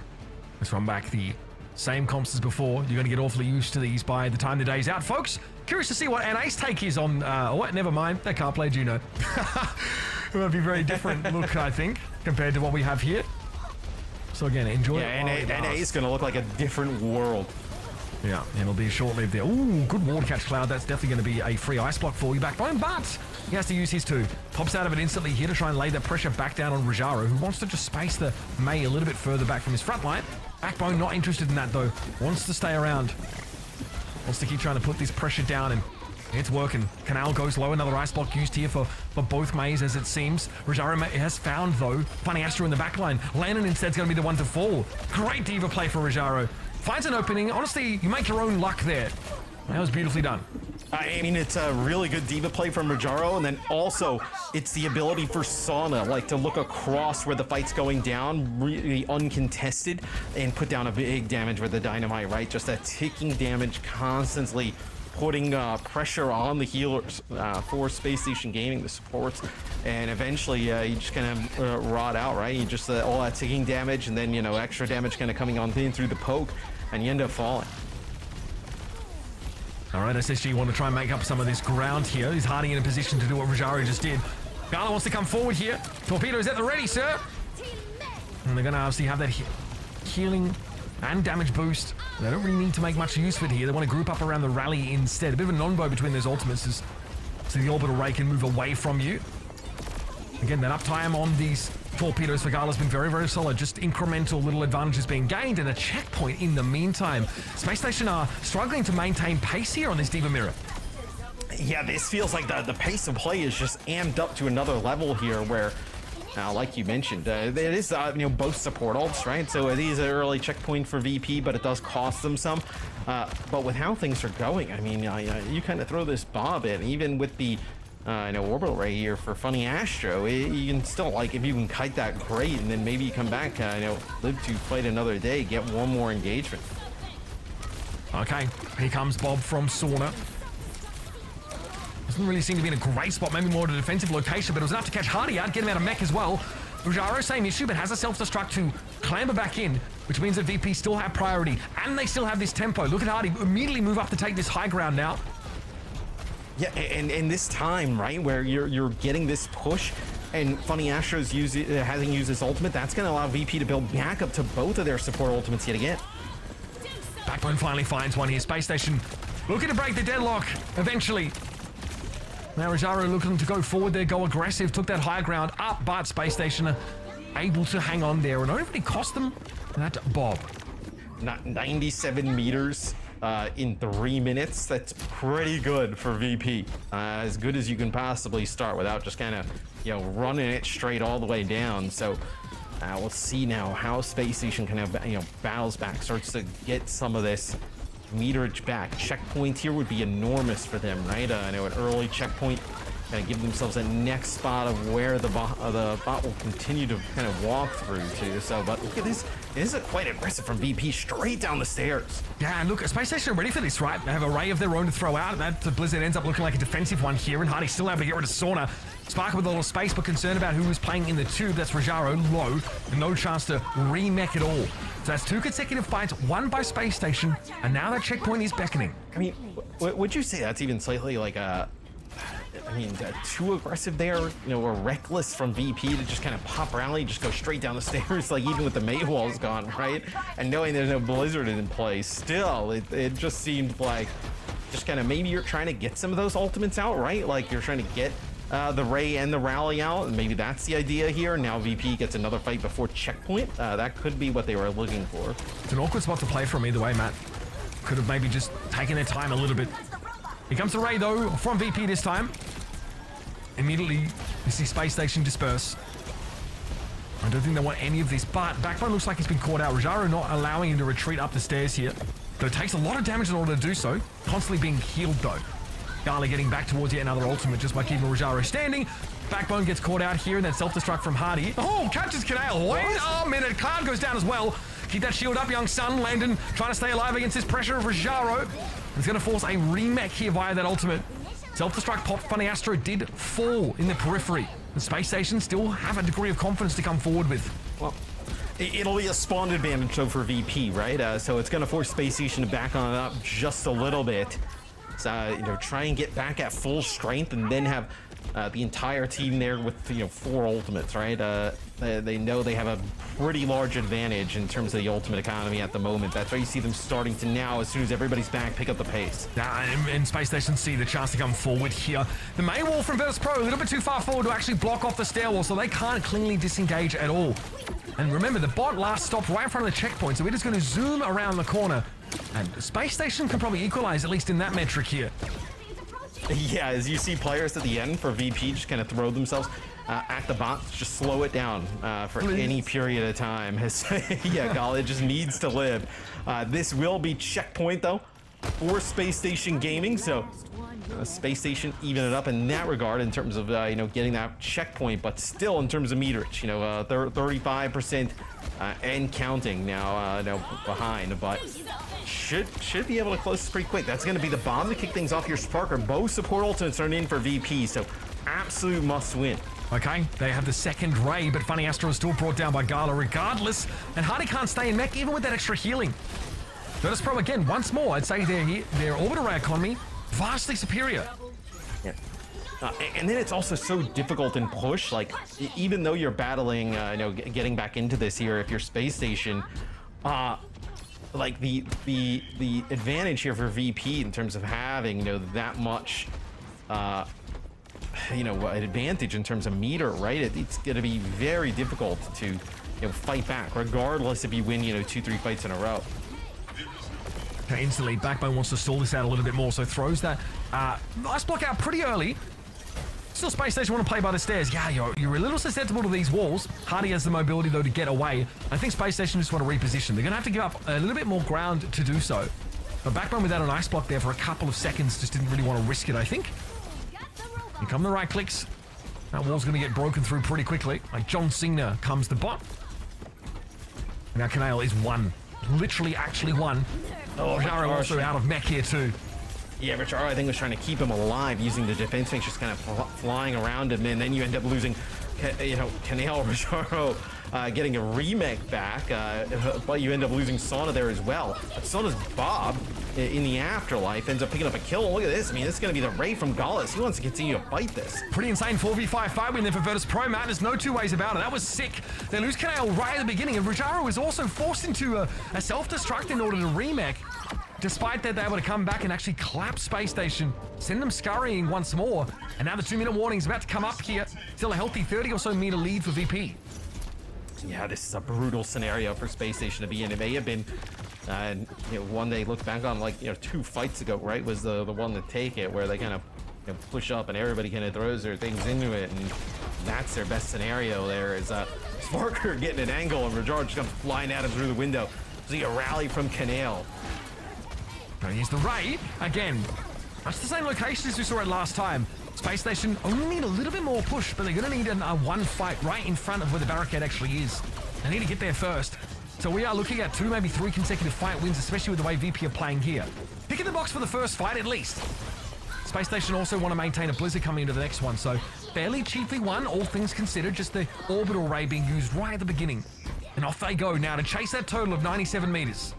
Let's run back the same comps as before. You're going to get awfully used to these by the time the day's out, folks. Curious to see what NA's take is on... what? Never mind. They can't play Juno. It would be a very different look, I think, compared to what we have here. So again, enjoy it. NA is going to look like a different world. Yeah, and it'll be short-lived there. Ooh, good ward catch, Cloud. That's definitely going to be a free ice block for you, Backbone, but he has to use his two. Pops out of it instantly here to try and lay that pressure back down on Rajaro, who wants to just space the Mei a little bit further back from his front line. Backbone not interested in that, though. Wants to stay around. Wants to keep trying to put this pressure down, and it's working. Canale goes low. Another ice block used here for both Meis, as it seems. Rajaro has found, though, Funny Astro in the back line. Landon instead's going to be the one to fall. Great Diva play for Rajaro. Finds an opening. Honestly, you make your own luck there. That was beautifully done. I mean, it's a really good Diva play from Rajaro, and then also it's the ability for Sauna, like, to look across where the fight's going down, really uncontested, and put down a big damage with the Dynamite, right? Just that ticking damage, constantly putting pressure on the healers for Space Station Gaming, the supports, and eventually you just kind of rot out, right? You just all that ticking damage, and then, you know, extra damage kind of coming on in through the poke, and you end up falling. All right, SSG want to try and make up some of this ground here. He's Hardy in a position to do what Rajaro just did. Gala wants to come forward here. Torpedo is at the ready, sir. And they're going to obviously have that healing and damage boost. They don't really need to make much use of it here. They want to group up around the rally instead. A bit of a non-bow between those ultimates so the orbital ray can move away from you. Again, that uptime on these torpedoes for Gala has been very, very solid. Just incremental little advantages being gained and a checkpoint in the meantime. Space Station are struggling to maintain pace here on this Diva Mirror. Yeah, this feels like the pace of play is just amped up to another level here where, like you mentioned, it is, both support ults, right? So it is an early checkpoint for VP, but it does cost them some. But with how things are going, I mean, you kind of throw this Bob in, even with the orbital ray here for Funny Astro, you can still, like, if you can kite that, great, and then maybe you come back, live to fight another day, get one more engagement. Okay, here comes Bob from Sauna. Doesn't really seem to be in a great spot, maybe more at a defensive location, but it was enough to catch Hardy out, get him out of mech as well. Rujaro, same issue, but has a self-destruct to clamber back in, which means that VP still have priority, and they still have this tempo. Look at Hardy immediately move up to take this high ground now. Yeah, and this time, right, where you're getting this push, and Funny Astro's hasn't used his ultimate, that's going to allow VP to build back up to both of their support ultimates yet again. Backbone finally finds one here. Space Station looking to break the deadlock eventually. Now Rujaro looking to go forward there, go aggressive, took that high ground up, but Space Station able to hang on there, and only really cost them that Bob. Not 97 meters in 3 minutes. That's pretty good for VP. As good as you can possibly start without just kind of, running it straight all the way down. So we'll see now how Space Station kind of, battles back, starts to get some of this meterage back. Checkpoint here would be enormous for them, right? I know an early checkpoint, kind of give themselves a next spot of where the bot will continue to kind of walk through to. So, but look at this. This is quite aggressive from VP, straight down the stairs. Yeah, and look, Space Station are ready for this, right? They have a ray of their own to throw out. That Blizzard ends up looking like a defensive one here, and Hardy still able to get rid of Sauna. Sparker with a little space, but concerned about who was playing in the tube. That's Rujaro, low, and no chance to remech it all. So that's 2 consecutive fights, won by Space Station, and now that checkpoint is beckoning. I mean, would you say that's even slightly like too aggressive there, or reckless from VP to just kind of pop rally, just go straight down the stairs, like even with the May walls gone, right? And knowing there's no Blizzard in play, still, it just seemed like just kind of maybe you're trying to get some of those ultimates out, right? Like you're trying to get the Ray and the Rally out, and maybe that's the idea here. Now VP gets another fight before checkpoint. That could be what they were looking for. It's an awkward spot to play from either way, Matt. Could have maybe just taken their time a little bit. Here comes the Ray, though, from VP this time. Immediately, you see Space Station disperse. I don't think they want any of this, but Backbone looks like he's been caught out. Rujaro not allowing him to retreat up the stairs here. Though it takes a lot of damage in order to do so. Constantly being healed, though. Gala getting back towards yet another ultimate just by keeping Rujaro standing. Backbone gets caught out here, and then self-destruct from Hardy. Oh, catches Canale. Wait a minute. Cloud goes down as well. Keep that shield up, young son. Landon trying to stay alive against this pressure of Rujaro. He's going to force a remech here via that ultimate. Self-destruct pop. Funny Astro did fall in the periphery. The Space Station still have a degree of confidence to come forward with. Well, it'll be a spawn advantage though for VP, right? So it's going to force Space Station to back on it up just a little bit. So, try and get back at full strength, and then have the entire team there with 4 ultimates, right? They know they have a pretty large advantage in terms of the ultimate economy at the moment. That's why you see them starting to now, as soon as everybody's back, pick up the pace. And Space Station see the chance to come forward here. The May wall from Virtus Pro a little bit too far forward to actually block off the stairwell, so they can't cleanly disengage at all. And remember, the bot last stopped right in front of the checkpoint, so we're just going to zoom around the corner. And Space Station can probably equalize, at least in that metric here. Yeah, as you see players at the end for VP just kind of throw themselves at the bot, just slow it down for any period of time. Yeah, Gala just needs to live. This will be checkpoint, though, for Space Station Gaming, so Space Station even it up in that regard in terms of, getting that checkpoint, but still in terms of meterage, 35% and counting now behind, but should be able to close this pretty quick. That's going to be the bomb to kick things off your Sparker. Both support ultimates are in for VP, so absolute must win. Okay, they have the second Ray, but Funny Astro is still brought down by Gala regardless, and Hardy can't stay in mech even with that extra healing. Virtus Pro again, once more, I'd say their orbital ray economy vastly superior. Yeah. And then it's also so difficult in push. Like, even though you're battling, getting back into this here, if you're Space Station, like the advantage here for VP in terms of having that much advantage in terms of meter, right? It's going to be very difficult to fight back, regardless if you win 2-3 fights in a row. Okay, instantly, Backbone wants to stall this out a little bit more, so throws that ice block out pretty early. Still, Space Station want to play by the stairs. Yeah, you're a little susceptible to these walls. Hardy has the mobility, though, to get away. I think Space Station just want to reposition. They're going to have to give up a little bit more ground to do so. But Backbone without an ice block there for a couple of seconds just didn't really want to risk it, I think. Here come the right clicks. That wall's going to get broken through pretty quickly. Like John Cena comes the bot. Now Canale is one. Literally, actually one. Oh, Jaro also out of mech here too. Yeah, Richaro, I think, was trying to keep him alive using the defense things, just kind of flying around him, and then you end up losing, Canale, Richaro getting a remake back, but you end up losing Sauna there as well. But so does Bob in the afterlife, ends up picking up a kill. Look at this. I mean, this is going to be the Ray from Gallus. He wants to continue to fight this. Pretty insane 4v5 fight win there for Virtus Pro, Matt. There's no two ways about it. That was sick. They lose Canale right at the beginning, and Richaro was also forced into a self-destruct in order to remake. Despite that, they're able to come back and actually clap Space Station, send them scurrying once more. And now the 2-minute warning is about to come up here. Still a healthy 30 or so meter lead for VP. Yeah, this is a brutal scenario for Space Station to be in. It may have been one they look back on, like 2 fights ago, right? Was the one to take it, where they kind of push up and everybody kind of throws their things into it, and that's their best scenario. There is Sparker getting an angle, and Rajar just comes flying at him through the window. See a rally from Canale. Here's the Ray again. That's the same location as we saw it last time. Space Station only need a little bit more push, but they're going to need a one fight right in front of where the barricade actually is. They need to get there first. So we are looking at 2, maybe 3 consecutive fight wins, especially with the way VP are playing here. Pick in the box for the first fight at least. Space Station also want to maintain a Blizzard coming into the next one, so fairly cheaply won, all things considered, just the orbital ray being used right at the beginning. And off they go now to chase that total of 97 meters.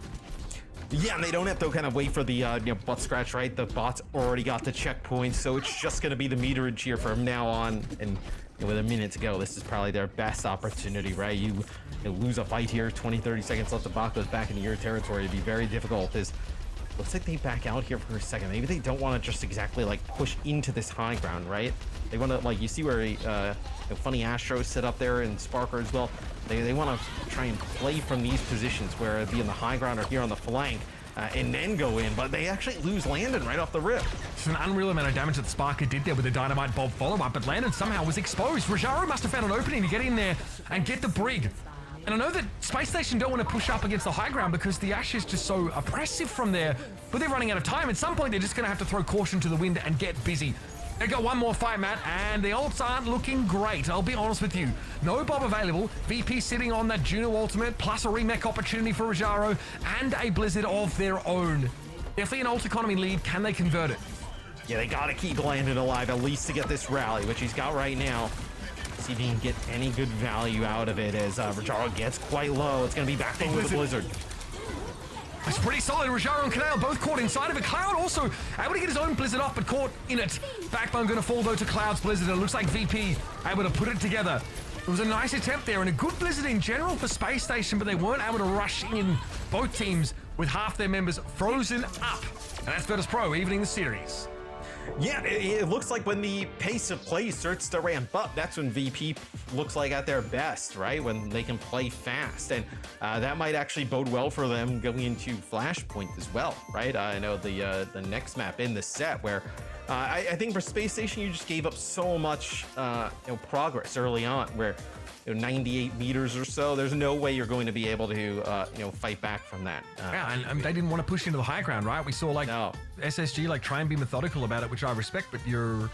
Yeah, and they don't have to kind of wait for the butt scratch, right? The bot's already got the checkpoint, so it's just going to be the meterage here from now on. And with a minute to go, this is probably their best opportunity, right? You lose a fight here, 20-30 seconds left, the bot goes back into your territory. It'd be very difficult. Looks like they back out here for a second. Maybe they don't want to just exactly push into this high ground, right? They want to, you see where Funny Astro set up there and Sparker as well. They want to try and play from these positions, where it'd be in the high ground or here on the flank, and then go in, but they actually lose Landon right off the rip. It's an unreal amount of damage that Sparker did there with the Dynamite Bob follow-up, but Landon somehow was exposed. Rajaro must have found an opening to get in there and get the brig. And I know that Space Station don't want to push up against the high ground because the Ash is just so oppressive from there, but they're running out of time. At some point, they're just going to have to throw caution to the wind and get busy. They got one more fight, Matt, and the ults aren't looking great. I'll be honest with you. No Bob available. VP sitting on that Juno ultimate, plus a remake opportunity for Rajaro, and a Blizzard of their own. Definitely an ult economy lead. Can they convert it? Yeah, they got to keep Landon alive, at least to get this rally, which he's got right now. See if he can get any good value out of it as Rajaro gets quite low. It's going to be back over the Blizzard. It's pretty solid. Rajaro and Canale both caught inside of it. Cloud also able to get his own Blizzard off, but caught in it. Backbone going to fall, though, to Cloud's Blizzard. It looks like VP able to put it together. It was a nice attempt there and a good Blizzard in general for Space Station, but they weren't able to rush in, both teams with half their members frozen up. And that's Virtus Pro evening the series. Yeah, it looks like when the pace of play starts to ramp up, that's when VP looks like at their best, right? When they can play fast. And that might actually bode well for them going into Flashpoint as well, right? I know the next map in the set where I think for Space Station, you just gave up so much progress early on, where 98 meters or so, there's no way you're going to be able to fight back from that. Yeah, and they didn't want to push into the high ground, right? We saw SSG try and be methodical about it, which I respect, but you've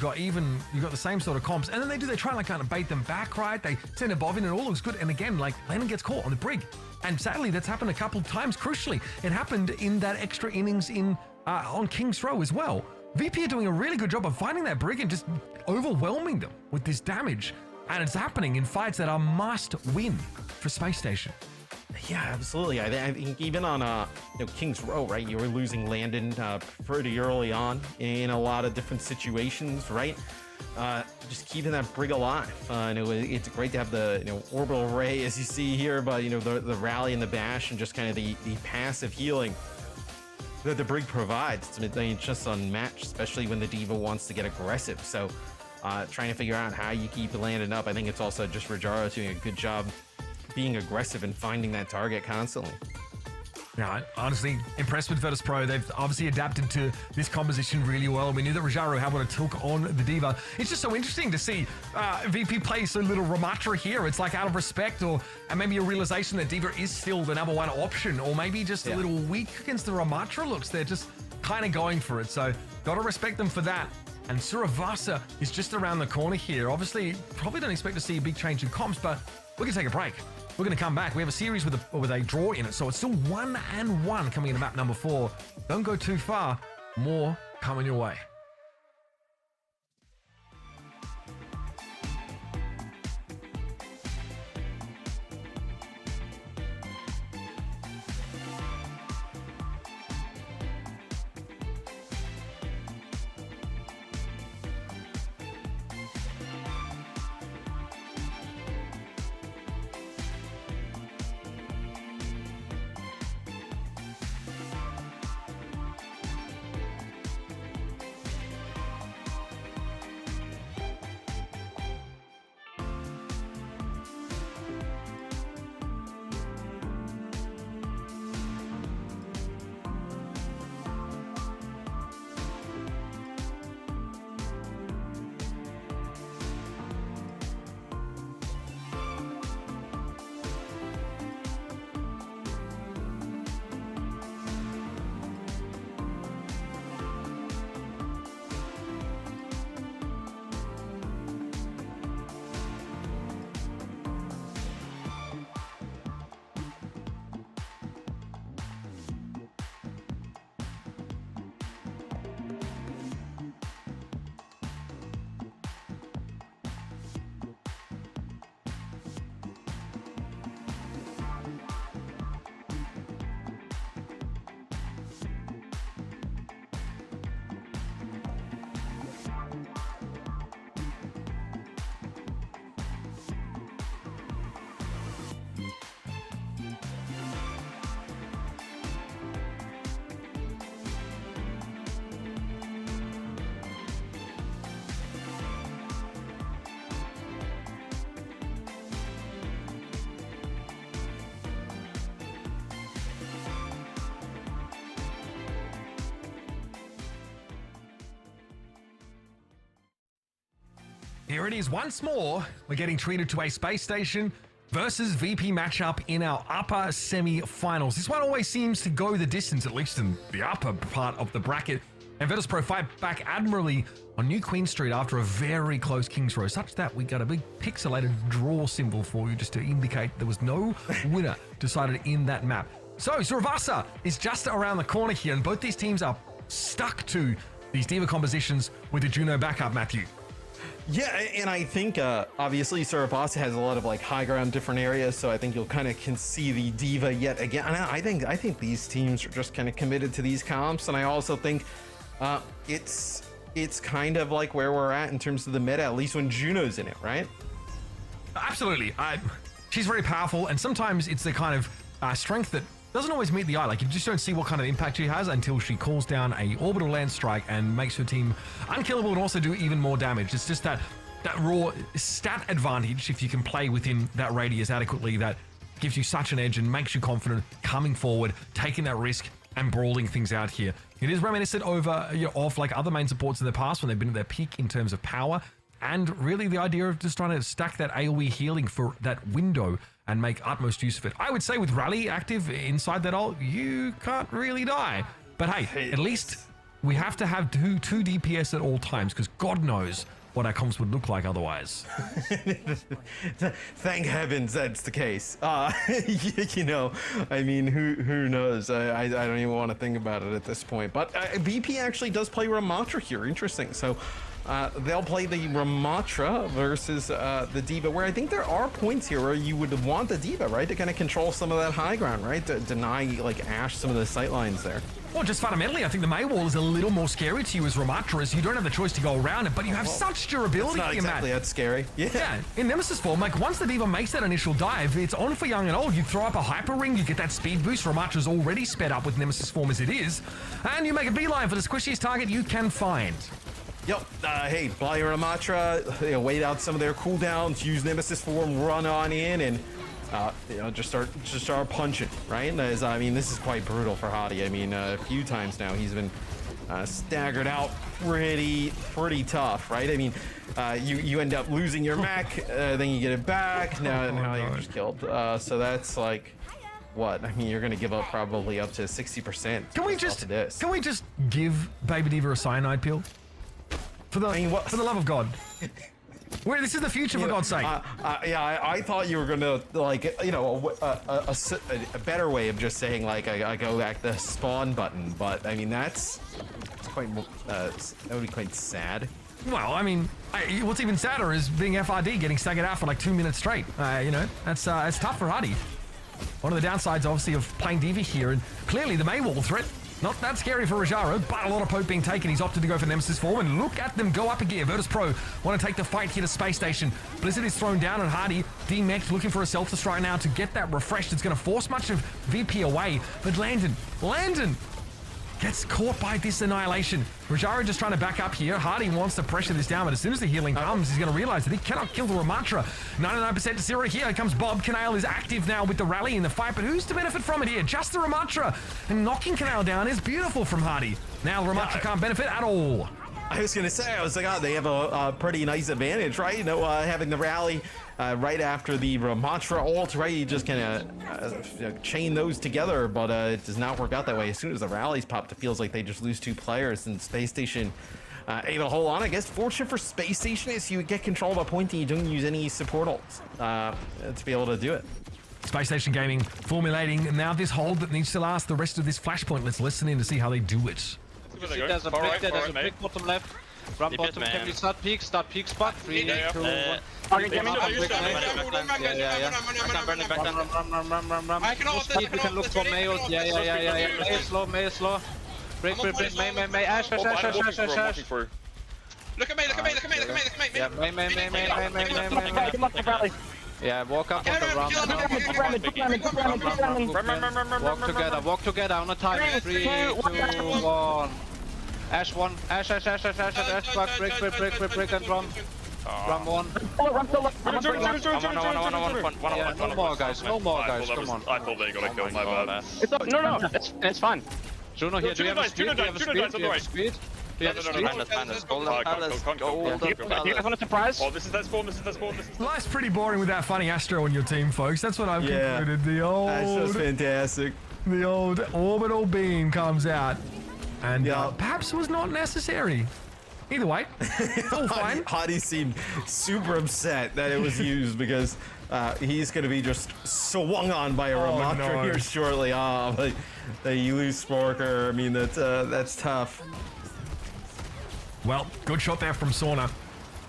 got the same sort of comps, and then they try and kind of bait them back, right? They send a Bob in and it all looks good, and again, Landon gets caught on the brig, and sadly that's happened a couple times. Crucially, it happened in that extra innings on King's Row as well. VP are doing a really good job of finding that brig and just overwhelming them with this damage. And it's happening in fights that are must win for Space Station. Yeah, absolutely. I think even on King's Row, right? You were losing Landon pretty early on in a lot of different situations, right? Just keeping that Brig alive. It's great to have the orbital ray as you see here, but the rally and the bash and just kind of the passive healing that the Brig provides. It's just unmatched, especially when the D.Va wants to get aggressive. So trying to figure out how you keep Landon up. I think it's also just Rajaro doing a good job being aggressive and finding that target constantly. Yeah, honestly, impressed with Virtus.pro. They've obviously adapted to this composition really well. We knew that Rajaro had what it took on the D.Va. It's just so interesting to see VP play so little Ramatra here. It's like out of respect and maybe a realization that D.Va is still the number one option, or maybe just a little weak against the Ramatra looks. They're just kind of going for it. So got to respect them for that. And Suravasa is just around the corner here. Obviously, probably don't expect to see a big change in comps, but we're going to take a break. We're going to come back. We have a series with a draw in it, so it's still 1-1 coming into map number 4. Don't go too far. More coming your way. Here it is once more. We're getting treated to a space station versus VP matchup in our upper semi-finals. This one always seems to go the distance, at least in the upper part of the bracket. And Virtus.pro fight back admirably on New Queen Street after a very close King's Row, such that we got a big pixelated draw symbol for you just to indicate there was no winner decided in that map. So Suravasa is just around the corner here, and both these teams are stuck to these D.Va compositions with the Juno backup, Matthew. Yeah, and I think obviously Suravasa has a lot of high ground different areas, so I think you'll kind of can see the D.Va yet again. And I think these teams are just kind of committed to these comps, and I also think it's kind of like where we're at in terms of the meta, at least when Juno's in it, right? Absolutely. She's very powerful, and sometimes it's the kind of strength that doesn't always meet the eye. Like, you just don't see what kind of impact she has until she calls down a orbital land strike and makes her team unkillable and also do even more damage. It's just that raw stat advantage, if you can play within that radius adequately, that gives you such an edge and makes you confident coming forward, taking that risk and brawling things out here. It is reminiscent of like other main supports in the past when they've been at their peak in terms of power, and really the idea of just trying to stack that AoE healing for that window and make utmost use of it. I would say with Rally active inside that ult, you can't really die. But hey, at least we have to have two DPS at all times, because God knows what our comps would look like otherwise. Thank heavens that's the case. I mean, who knows? I don't even want to think about it at this point. But VP actually does play Ramatra here. Interesting. So they'll play the Ramatra versus the D.Va, where I think there are points here where you would want the D.Va, right, to kind of control some of that high ground, right, to deny like Ashe some of the sight lines there. Well, just fundamentally, I think the Mei wall is a little more scary to you as Ramatra, as you don't have the choice to go around it, but you have such durability It's not in exactly that. that scary. Yeah. In Nemesis form, like once the D.Va makes that initial dive, it's on for young and old. You throw up a hyper ring, you get that speed boost. Ramatra's already sped up with Nemesis form as it is, and you make a beeline for the squishiest target you can find. Yep. Hey, buy your Ramatra, wait out some of their cooldowns, use Nemesis form, run on in, and just start punching, right? I mean, this is quite brutal for Hadi. I mean, a few times now he's been staggered out pretty tough, right? I mean, you end up losing your mech, then you get it back. Now you're just killed. So that's like, what? I mean, you're gonna give up probably up to 60%. Can we just give Baby D.Va a cyanide pill? For the love of God. This is the future, for God's sake. I thought you were gonna like, a better way of just saying like I go back the spawn button, but I mean that's quite that would be quite sad. Well, I mean, what's even sadder is being FRD getting staggered out for like 2 minutes straight. That's tough for Hadi. One of the downsides, obviously, of playing D.Va here, and clearly the Mei wall threat. Not that scary for Rajaro, but a lot of poke being taken. He's opted to go for Nemesis form, and look at them go up a gear. Virtus Pro want to take the fight here to Space Station. Blizzard is thrown down, and Hadi, D-Mech looking for a self-destruct now to get that refreshed. It's going to force much of VP away, but Landon gets caught by this annihilation. Rajaro just trying to back up here. Hadi wants to pressure this down, but as soon as the healing comes, he's going to realize that he cannot kill the Ramatra. 99% to 0 here. Here comes Bob. Canale is active now with the rally in the fight, but who's to benefit from it here? Just the Ramatra. And knocking Canale down is beautiful from Hadi. Now Ramatra can't benefit at all. I was gonna say, they have a pretty nice advantage, right? Having the rally right after the Ramatra ult, right? You just kind of chain those together, but it does not work out that way. As soon as the rallies popped, it feels like they just lose 2 players, and Space Station able to hold on. I guess fortunate for Space Station is you get control of a point and you don't use any support ults to be able to do it. Space Station Gaming formulating now this hold that needs to last the rest of this flashpoint. Let's listen in to see how they do it. There's a pick bottom left. Run bottom, can we start peak spot? 3, 2, 1. I You can look for Mayo. Yeah. May is slow. Break. May. Ash. Look at me. Yeah, May. Yeah, walk up on the Walk together on the time. 3, 2, 1. Ash 1. Ash. Back. Break and drum. Drum 1. No more guys. Come on. I thought they got a kill, my bad. No, it's fine. Juno here, do you have a speed? Do you have a You guys want a surprise? Oh, this is that spawn. Life's pretty boring without funny Astro on your team, folks. That's what I've concluded. That's just fantastic. The old orbital beam comes out, and perhaps was not necessary. Either way, it's all fine. Hadi seemed super upset that it was used because he's going to be just swung on by a Ramatra here shortly. But you lose Sporker. I mean, that's tough. Well, good shot there from Sauna.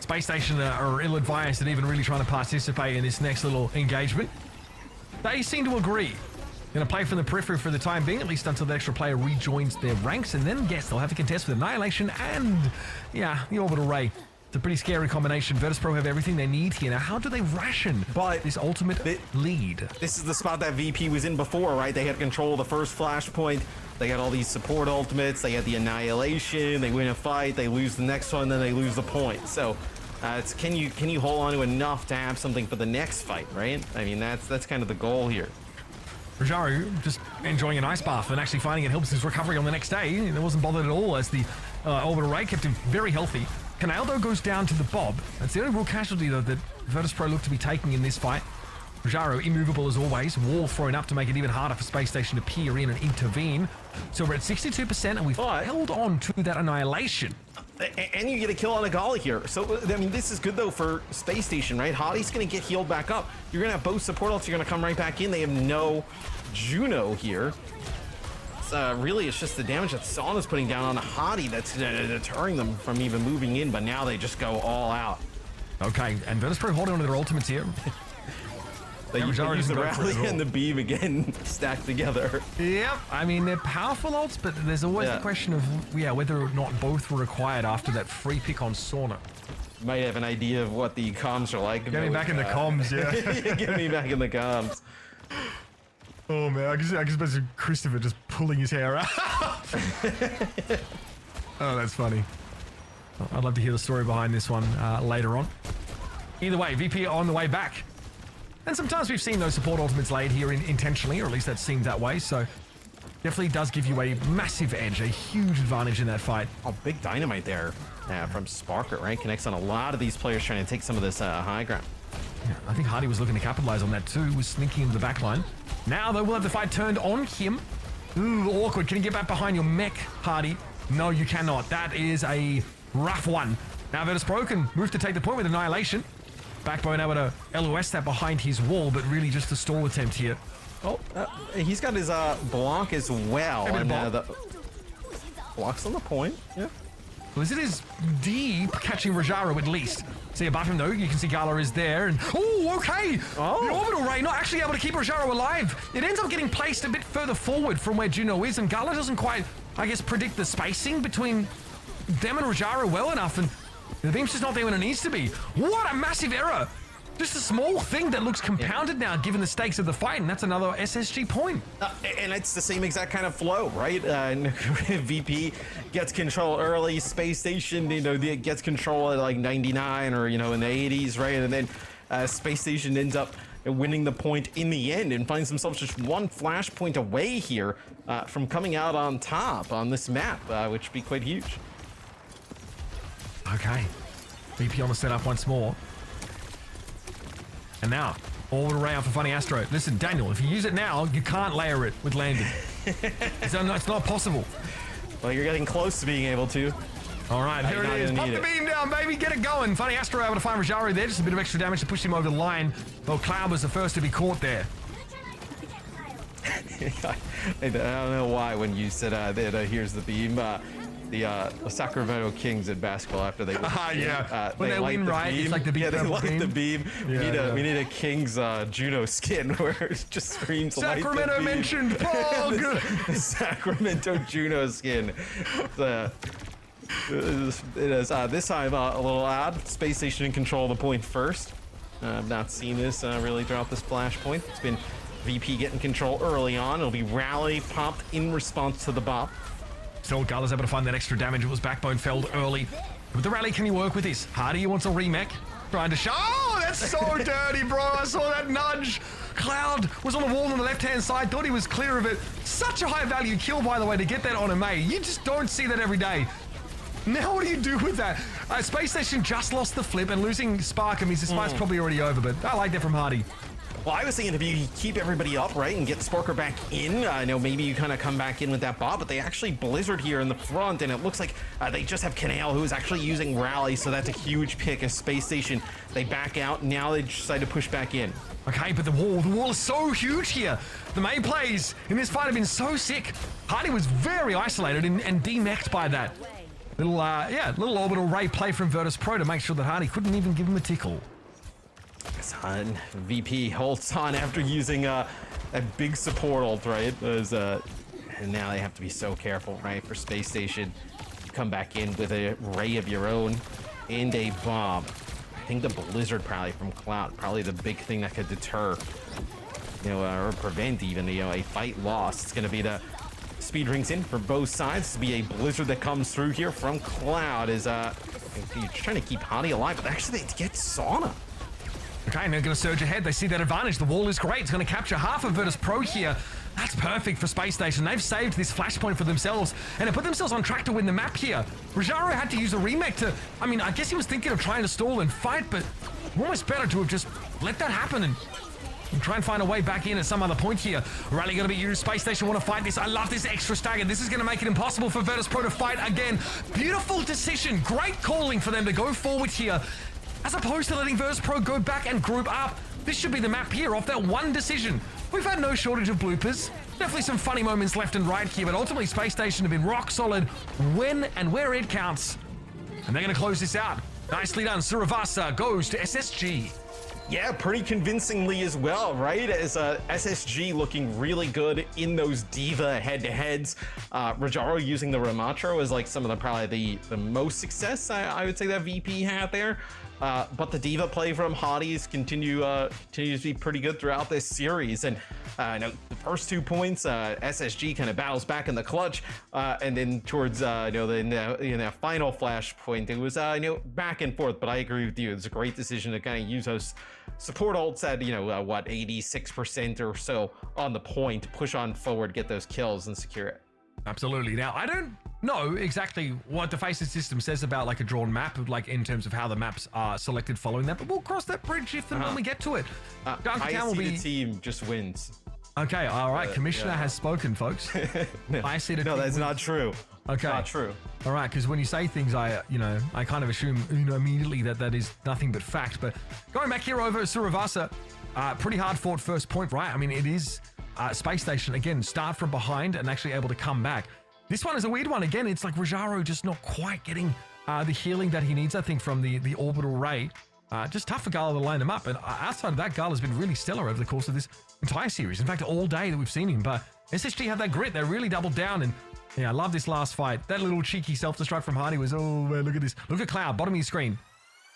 Space Station are ill-advised at even really trying to participate in this next little engagement. They seem to agree. Going to play from the periphery for the time being, at least until the extra player rejoins their ranks, and then guess they'll have to contest with Annihilation and, the Orbital Ray. It's a pretty scary combination. Virtus Pro have everything they need here. Now, how do they ration this ultimate lead? This is the spot that VP was in before, right? They had control of the first flashpoint. They got all these support ultimates. They had the Annihilation. They win a fight. They lose the next one. Then they lose the point. So, it's can you hold on to enough to have something for the next fight, right? I mean, that's kind of the goal here. Rajaro just enjoying an ice bath and actually finding it helps his recovery on the next day. He wasn't bothered at all as the Orbital Ray kept him very healthy. Canale, though, goes down to the Bob. That's the only real casualty, though, that Virtus Pro look to be taking in this fight. Rajaro, immovable as always. Wall thrown up to make it even harder for Space Station to peer in and intervene. So we're at 62%, and we've held on to that Annihilation. And you get a kill on a Gali here. So, I mean, this is good, though, for Space Station, right? Hadi's going to get healed back up. You're going to have both support ults. You're going to come right back in. They have no Juno here. it's really it's just the damage that Sauna's putting down on Hadi that's deterring them from even moving in, but now they just go all out. Okay, and Virtus.pro holding on to their ultimates here. They use the rally and the beam again stacked together. Yep, I mean, they're powerful ults, but there's always the question of, whether or not both were required after that free pick on Sauna. You might have an idea of what the comms are like. Get me back in the comms, yeah. Get me back in the comms. Oh, man, I can just imagine Christopher just pulling his hair out. Oh, that's funny. I'd love to hear the story behind this one later on. Either way, VP on the way back. And sometimes we've seen those support ultimates laid here intentionally, or at least that seemed that way, so definitely does give you a massive edge, a huge advantage in that fight. Oh, big dynamite there from Sparker, right? Connects on a lot of these players trying to take some of this high ground. Yeah, I think Hardy was looking to capitalize on that too, was sneaking into the back line. Now, though, we'll have the fight turned on him. Ooh, awkward. Can you get back behind your mech, Hardy? No, you cannot. That is a rough one. Now, Virtus.pro can move to take the point with Annihilation. Backbone able to LOS that behind his wall, but really just a stall attempt here. Oh, he's got his block as well. And the block's on the point. Yeah. Blizzard is deep catching Rajaro at least. See above him though, you can see Gala is there, and okay! The orbital ray not actually able to keep Rajaro alive. It ends up getting placed a bit further forward from where Juno is, and Gala doesn't quite, I guess, predict the spacing between them and Rajaro well enough, and the beam's just not there when it needs to be. What a massive error! Just a small thing that looks compounded now, given the stakes of the fight, and that's another SSG point. And it's the same exact kind of flow, right? VP gets control early, Space Station, gets control at like 99 or, in the 80s, right? And then Space Station ends up winning the point in the end and finds themselves just one flash point away here from coming out on top on this map, which would be quite huge. Okay. VP on the setup once more. And now, orbital ray out for Funny Astro. Listen, Daniel, if you use it now, you can't layer it with landing. It's not possible. Well, you're getting close to being able to. All right, here it is. Pop the beam down, baby. Get it going. Funny Astro able to find Rajaro there. Just a bit of extra damage to push him over the line. Well, Cloud was the first to be caught there. I don't know why when you said that here's the beam. The Sacramento Kings in basketball after they win. When they win, right? It's like the beam. Yeah, they light the beam. We need a Kings Juno skin where it just screams Sacramento mentioned. The Sacramento Juno skin. It is this time a little odd. Space Station in control of the point first. I've not seen this really drop this flash point. It's been VP getting control early on. It'll be Rally popped in response to the bop. Still, Gala's able to find that extra damage. It was Backbone felled early. With the rally, can he work with this? Hardy wants a remake. Trying to show. Oh, that's so dirty, bro. I saw that nudge. Cloud was on the wall on the left-hand side. Thought he was clear of it. Such a high-value kill, by the way, to get that on a May. You just don't see that every day. Now what do you do with that? Space Station just lost the flip, and losing Spark means this fight's probably already over, but I like that from Hardy. Well, I was thinking if you keep everybody up, right, and get Sparker back in, I know maybe you kind of come back in with that bot, but they actually Blizzard here in the front, and it looks like they just have Canale, who is actually using Rally, so that's a huge pick. A Space Station, they back out, now they decide to push back in. Okay, but the wall is so huge here. The main plays in this fight have been so sick. Hardy was very isolated and demeched by that. Little orbital ray play from Virtus.pro to make sure that Hardy couldn't even give him a tickle. Son, VP holds on after using a big support ult, right? And now they have to be so careful, right? For Space Station, you come back in with a ray of your own and a bomb. I think the Blizzard probably from Cloud, probably the big thing that could deter, or prevent even, a fight loss. It's going to be the speed rings in for both sides. To be a Blizzard that comes through here from Cloud is you're trying to keep Hardy alive, but actually they get Sauna. Okay, and they're going to surge ahead. They see that advantage. The wall is great. It's going to capture half of Virtus.pro here. That's perfect for Space Station. They've saved this flashpoint for themselves, and they put themselves on track to win the map here. Rajaro had to use a remake to... I guess he was thinking of trying to stall and fight, but almost better to have just let that happen and try and find a way back in at some other point here. Rally going to be used. Space Station want to fight this. I love this extra stagger. This is going to make it impossible for Virtus.pro to fight again. Beautiful decision. Great calling for them to go forward here, as opposed to letting Virtus.pro go back and group up. This should be the map here off that one decision. We've had no shortage of bloopers. Definitely some funny moments left and right here, but ultimately Space Station have been rock solid when and where it counts. And they're going to close this out. Nicely done. Suravasa goes to SSG. Yeah, pretty convincingly as well, right? As SSG looking really good in those D.Va head-to-heads. Rajaro using the Ramattra was like some of the probably the most success I would say that VP had there. But the D.Va play from Hotties continues to be pretty good throughout this series. And the first 2 points, SSG kind of battles back in the clutch, and then towards in that final flash point, it was back and forth. But I agree with you; it's a great decision to kind of use those support ults at 86% or so on the point, to push on forward, get those kills, and secure it. Absolutely. Now, I don't know exactly what the FACEIT system says about like a drawn map, like in terms of how the maps are selected following that, but we'll cross that bridge if and when we get to it. Highest seeded team just wins. Okay, all right. Commissioner has spoken, folks. No, that's not true. Okay, not true. All right, because when you say things, I kind of assume immediately that is nothing but fact. But going back here over Suravasa, pretty hard fought first point, right? I mean, it is Space Station again, start from behind and actually able to come back. This one is a weird one. Again, it's like Rajaro just not quite getting the healing that he needs, I think, from the orbital ray. Just tough for Gala to line them up. And outside of that, Gala's been really stellar over the course of this entire series. In fact, all day that we've seen him. But SSG have that grit. They really doubled down. And yeah, I love this last fight. That little cheeky self-destruct from Hardy was, oh man, look at this. Look at Cloud, bottom of your screen.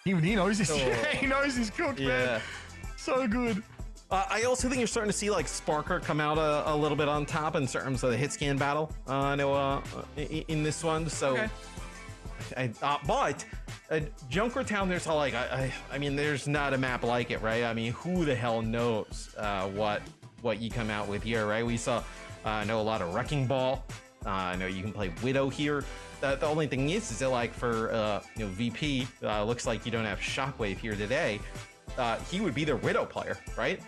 He knows this. He knows he's cooked, man. So good. I also think you're starting to see like Sparker come out a little bit on top in terms of the hit scan battle. In this one. So, but Junkertown, there's all like I mean, there's not a map like it, right? I mean, who the hell knows what you come out with here, right? We saw a lot of Wrecking Ball. I know you can play Widow here. The only thing is that like for VP, looks like you don't have Shockwave here today. He would be their Widow player, right?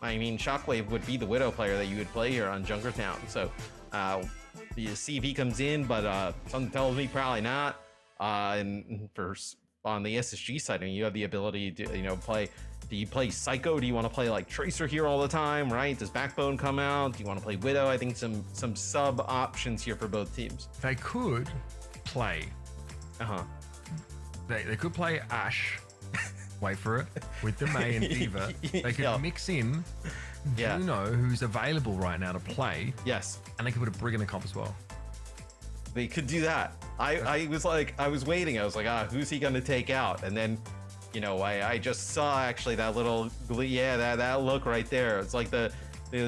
I mean, Shockwave would be the Widow player that you would play here on Junkertown. So you see if he comes in, but something tells me probably not. And on the SSG side, I mean, you have the ability to play. Do you play Psycho? Do you want to play like Tracer here all the time, right? Does Backbone come out? Do you want to play Widow? I think some sub options here for both teams. They could play. They could play Ashe. Wait for it. With the Mei and D.Va. They could mix in Juno, who's available right now to play. Yes. And they could put a Brig in the comp as well. They could do that. I was waiting. I was like, who's he going to take out? And then, I just saw actually that little, that look right there. It's like the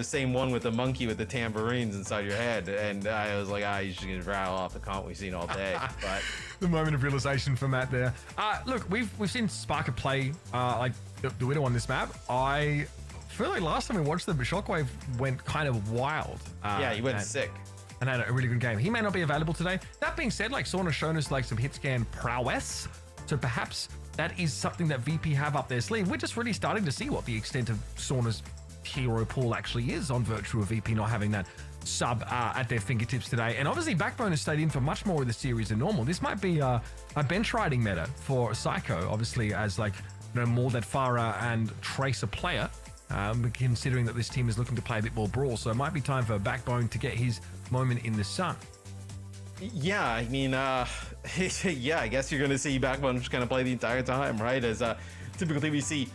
same one with the monkey with the tambourines inside your head. And I was like, he's just going to rattle off the comp we've seen all day. But the moment of realization for Matt there. Look, we've seen Sparker play like the Widow on this map. I feel like last time we watched them, Shockwave went kind of wild. He went sick. And had a really good game. He may not be available today. That being said, like Sorna's shown us like some hit scan prowess. So perhaps that is something that VP have up their sleeve. We're just really starting to see what the extent of Sorna's hero pool actually is on virtue of VP not having that sub at their fingertips today. And obviously Backbone has stayed in for much more of the series than normal. This might be a bench riding meta for Psycho, obviously, as like more that Farah and Tracer player. Considering that this team is looking to play a bit more brawl, so it might be time for Backbone to get his moment in the sun. Yeah, I mean, I guess you're going to see Backbone just kind of play the entire time, right? As typically we see,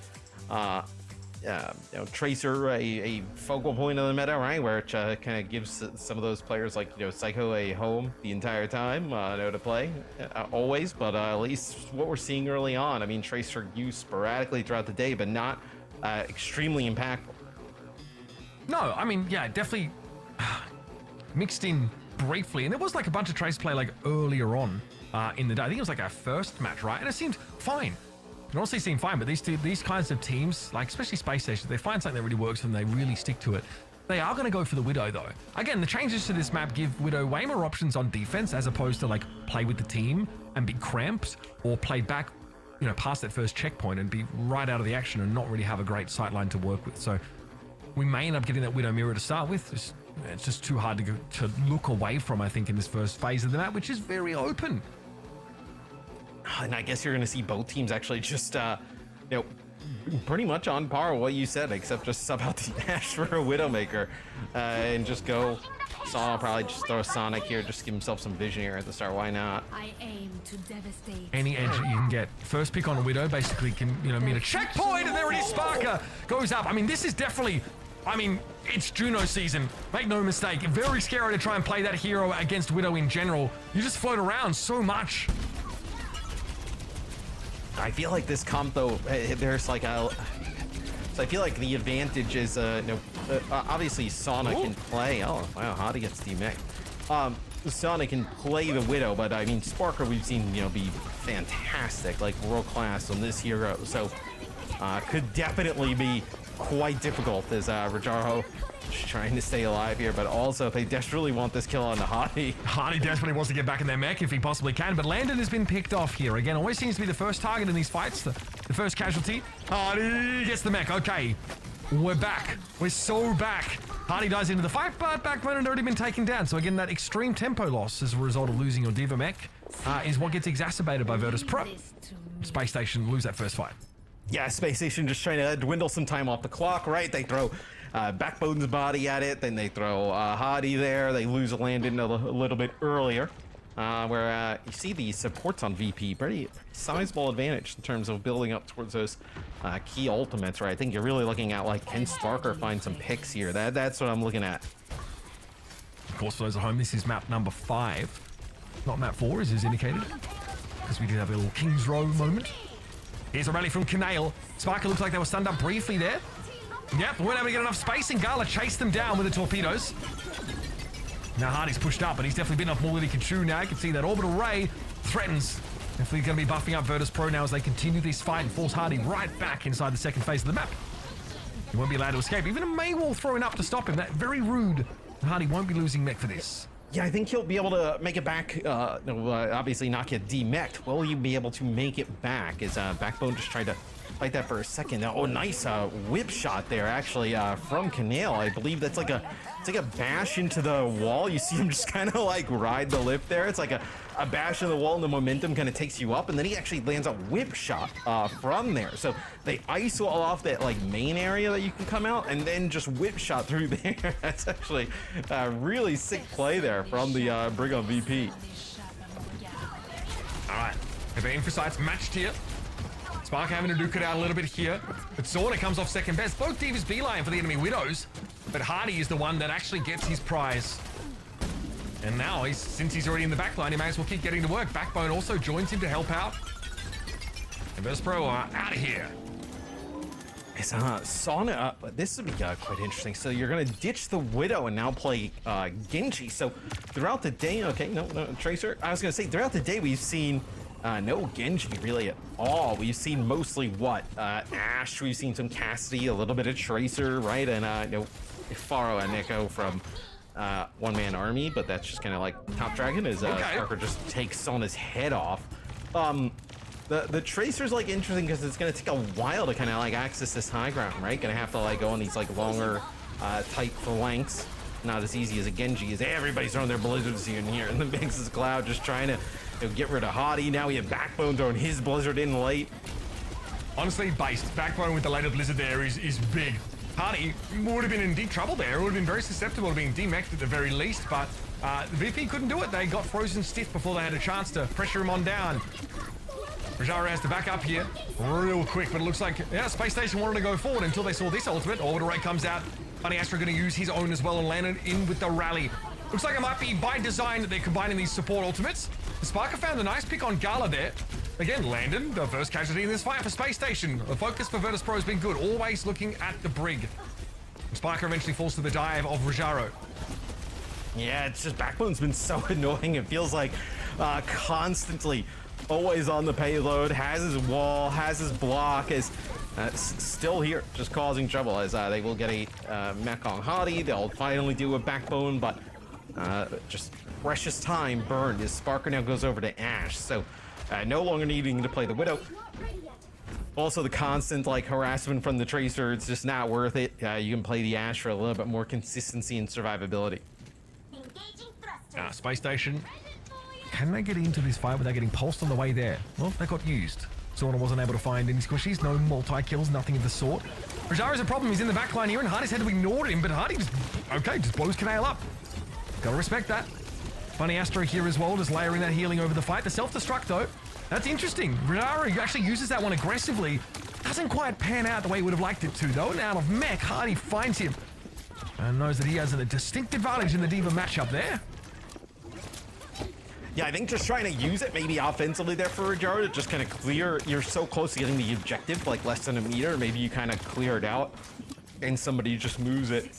Tracer a focal point of the meta, right? Where it kind of gives some of those players like Psycho a home the entire time, to play always. But at least what we're seeing early on, I mean, Tracer used sporadically throughout the day, but not extremely impactful. No, I mean, definitely mixed in briefly, and there was like a bunch of Trace play like earlier on in the day. I think it was like our first match, right? And it seemed fine. It honestly seemed fine, but these kinds of teams, like especially Space Station, they find something that really works and they really stick to it. They are going to go for the Widow though. Again, the changes to this map give Widow way more options on defense as opposed to like play with the team and be cramped or play back past that first checkpoint and be right out of the action and not really have a great sightline to work with. So we may end up getting that Widow mirror to start with. It's just too hard to look away from, I think, in this first phase of the map, which is very open. And I guess you're going to see both teams actually just, pretty much on par with what you said, except just sub out the Ashe for a Widowmaker and just go. Saw probably just throw a Sonic here, just give himself some vision here at the start. Why not? I aim to devastate. Any edge that you can get. First pick on a Widow basically can, mean a checkpoint, and there it is. Sparker goes up. I mean, this is definitely, it's Juno season. Make no mistake. Very scary to try and play that hero against Widow in general. You just float around so much. I feel like this comp though, there's like a. So I feel like the advantage is, obviously Sonic can play. Oh wow, Hottie gets demech. Sonic can play the Widow, but I mean Sparker we've seen, be fantastic, like world class on this hero. So could definitely be quite difficult as Rajaro just trying to stay alive here, but also they desperately want this kill on the Hottie. Hottie desperately wants to get back in their mech if he possibly can, but Landon has been picked off here. Again, always seems to be the first target in these fights, the first casualty. Hottie gets the mech. Okay, we're back. We're so back. Hottie dies into the fight, but Backbone had already been taken down. So again, that extreme tempo loss as a result of losing your Diva mech is what gets exacerbated by Virtus Pro. Space Station lose that first fight. Yeah, Space Station just trying to dwindle some time off the clock, right? They throw Backbone's body at it, then they throw Hottie there. They lose Landon a little bit earlier, where you see the supports on VP, pretty sizable advantage in terms of building up towards those key ultimates, right? I think you're really looking at, like, can Sparker find some picks here? That's what I'm looking at. Of course, for those at home, this is map number 5. Not map 4, as is indicated, because we did have a little King's Row moment. Here's a rally from Canale. Sparker looks like they were stunned up briefly there. Yep, weren't able to get enough spacing. Gala chased them down with the torpedoes. Now Hardy's pushed up, but he's definitely been off more than he can chew now. You can see that orbital ray threatens. Definitely going to be buffing up Virtus Pro now as they continue this fight and force Hardy right back inside the second phase of the map. He won't be allowed to escape. Even a Maywall throwing up to stop him. That very rude. Hardy won't be losing mech for this. Yeah, I think he'll be able to make it back. Obviously not get demeched. Will you be able to make it back? Is Backbone just tried to fight that for a second? Oh, nice whip shot there, actually, from Canale. I believe that's like a bash into the wall. You see him just kind of like ride the lift there. It's like a bash in the wall, and the momentum kind of takes you up, and then he actually lands a whip shot from there. So they iso off that like main area that you can come out, and then just whip shot through there. That's actually a really sick play there from the Brig on VP. All right, have aim for sights matched here. Spark having to duke it out a little bit here, but Sorta comes off second best. Both Divas beeline for the enemy Widows, but Hardy is the one that actually gets his prize. And now, since he's already in the backline, he may as well keep getting to work. Backbone also joins him to help out. And Virtus Pro are out of here. It's Sauna, this would be quite interesting. So you're gonna ditch the Widow and now play Genji. So throughout the day, okay, no Tracer. I was gonna say throughout the day we've seen no Genji really at all. We've seen mostly what Ashe. We've seen some Cassidy, a little bit of Tracer, right, and Faro and Neko from One Man Army. But that's just kind of like Top Dragon as Sparker just takes on his head off. The Tracer's like interesting because it's gonna take a while to kind of like access this high ground, right? Gonna have to like go on these like longer, tight flanks. Not as easy as a Genji is. Everybody's throwing their blizzards in here, and the Nexus Cloud just trying to get rid of Hottie. Now we have Backbone throwing his blizzard in late. Honestly, based Backbone with the later blizzard there is big. Hardy would have been in deep trouble there. It would have been very susceptible to being demexed at the very least, but VP couldn't do it. They got frozen stiff before they had a chance to pressure him on down. Rajaro has to back up here real quick, but it looks like Space Station wanted to go forward until they saw this ultimate. Orbital Ray comes out. Funny Astra going to use his own as well and landed in with the rally. Looks like it might be by design that they're combining these support ultimates. Sparker found a nice pick on Gala there. Again, Landon, the first casualty in this fight for Space Station. The focus for Virtus Pro has been good, always looking at the Brig. Sparker eventually falls to the dive of Rajaro. Yeah, it's just Backbone's been so annoying. It feels like constantly always on the payload, has his wall, has his block, is still here, just causing trouble as they will get a mech on Hottie. They'll finally do a Backbone, but just precious time burned as Sparker now goes over to Ashe. So no longer needing to play the Widow. Also, the constant like harassment from the Tracer, it's just not worth it. You can play the Ashe for a little bit more consistency and survivability. Space Station. Can they get into this fight without getting pulsed on the way there? Well, they got used. Sauna wasn't able to find any squishies, no multi-kills, nothing of the sort. Rajaro's a problem, he's in the backline here, and Hardy's had to ignore him, but Hardy just blows Canale up. Gotta respect that. Funny Astro here as well, just layering that healing over the fight. The self-destruct though, that's interesting. Rajaro actually uses that one aggressively. Doesn't quite pan out the way he would have liked it to though, and out of mech, Hardy finds him. And knows that he has a distinct advantage in the D.Va matchup there. Yeah, I think just trying to use it maybe offensively there for Rajaro to just kind of clear. You're so close to getting the objective, like less than a meter. Maybe you kind of clear it out and somebody just moves it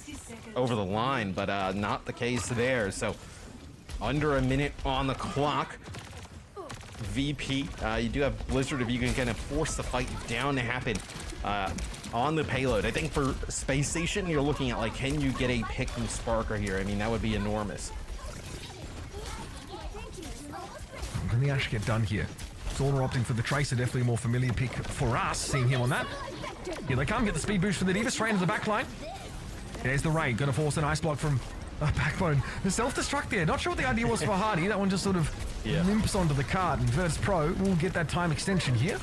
over the line, but not the case there. So under a minute on the clock. VP, you do have Blizzard if you can kind of force the fight down to happen on the payload. I think for Space Station, you're looking at like, can you get a pick from Sparker here? I mean, that would be enormous. Can the Ash get done here? Sauna opting for the Tracer, definitely a more familiar pick for us, seeing him on that. Here they come, get the speed boost for the D.Va, straight into the back line. There's the Ray, gonna force an ice block from Backbone. The self-destruct there, not sure what the idea was for Hardy. That one just sort of limps onto the cart, and Virtus Pro will get that time extension here.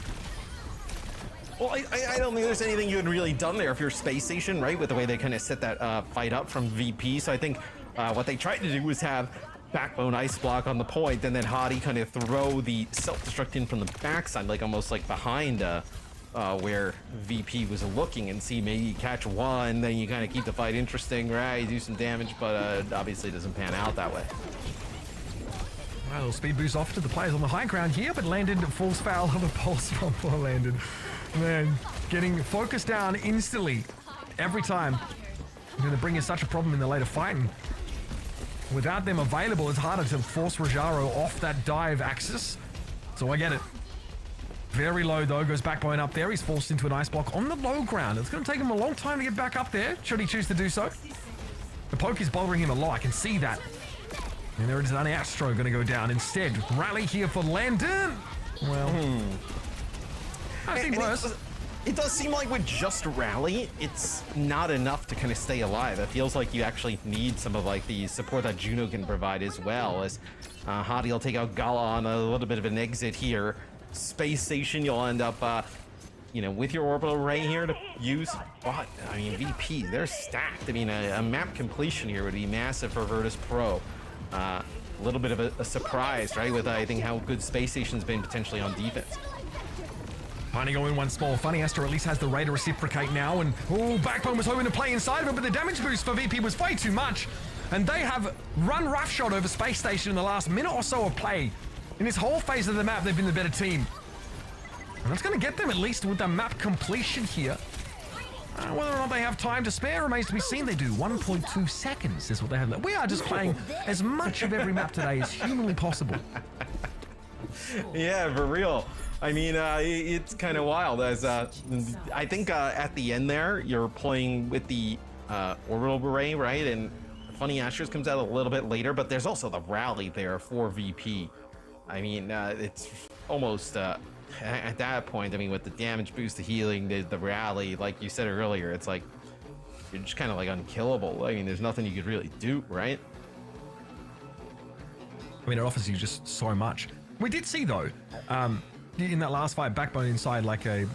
Well, I don't think there's anything you had really done there if you're Space Station, right? With the way they kind of set that fight up from VP. So I think what they tried to do was have Backbone ice block on the point, and then Hardy kind of throw the self-destruct in from the backside, like almost like behind where VP was looking, and see maybe catch one, then you kind of keep the fight interesting, right? You do some damage, but obviously it doesn't pan out that way. Right, a little speed boost off to the players on the high ground here, but Landon falls foul of the pulse from poor Landon. Man, getting focused down instantly every time. Going to bring us such a problem in the later fight. And without them available, it's harder to force Rajaro off that dive axis. So I get it. Very low though, goes Backbone up there. He's forced into an ice block on the low ground. It's going to take him a long time to get back up there, should he choose to do so. The poke is bothering him a lot, I can see that. And there it is, an Astro going to go down instead. Rally here for Landon. Well, I think worse. It does seem like with just Rally, it's not enough to kind of stay alive. It feels like you actually need some of like the support that Juno can provide as well. As Hardy will take out Gala on a little bit of an exit here. Space Station, you'll end up, you know, with your orbital array here to use. But I mean, VP, they're stacked. I mean, a map completion here would be massive for Virtus Pro. A little bit of a surprise, right? With I think how good Space Station's been potentially on defense. Funny going one small. Funny Astro at least has the Ray to reciprocate now, and Backbone was hoping to play inside of it, but the damage boost for VP was way too much. And they have run roughshod over Space Station in the last minute or so of play. In this whole phase of the map, they've been the better team. And that's going to get them at least with the map completion here. Whether or not they have time to spare remains to be seen. They do. 1.2 seconds is what they have left. We are just playing as much of every map today as humanly possible. Yeah, for real. I mean, it's kind of wild. As I think at the end there, you're playing with the orbital array, right? And Funny Ashes comes out a little bit later, but there's also the rally there for VP. I mean, it's almost at that point. I mean, with the damage boost, the healing, the rally, like you said earlier, it's like you're just kind of like unkillable. I mean, there's nothing you could really do, right? I mean, it offers you just so much. We did see though, in that last fight, Backbone inside like an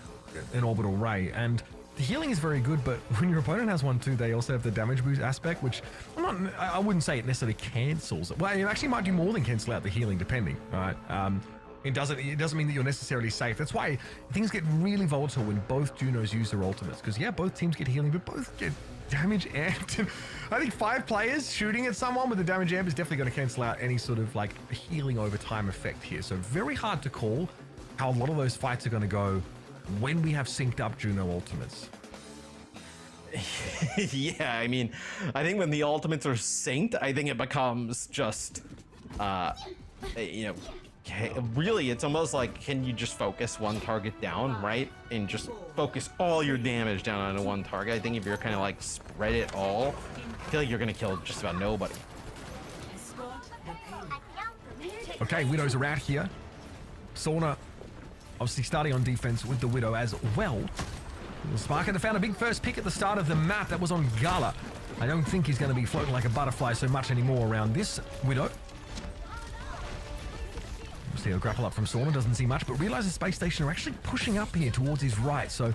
orbital ray, and the healing is very good, but when your opponent has one too, they also have the damage boost aspect, which I wouldn't say it necessarily cancels it. Well, it actually might do more than cancel out the healing, depending, right? It doesn't mean that you're necessarily safe. That's why things get really volatile when both Junos use their ultimates, because yeah, both teams get healing, but both get damage amped. I think 5 players shooting at someone with a damage amp is definitely going to cancel out any sort of like healing over time effect here. So very hard to call how a lot of those fights are going to go when we have synced up Juno ultimates. Yeah, I mean, I think when the ultimates are synced, I think it becomes just, you know, really, it's almost like, can you just focus one target down, right? And just focus all your damage down on one target. I think if you're kind of like spread it all, I feel like you're going to kill just about nobody. Okay, Widows are out here. Sauna obviously starting on defense with the Widow as well. Sparker found a big first pick at the start of the map. That was on Gala. I don't think he's going to be floating like a butterfly so much anymore around this Widow. See a grapple up from Sauna, doesn't see much, but realizes Space Station are actually pushing up here towards his right, so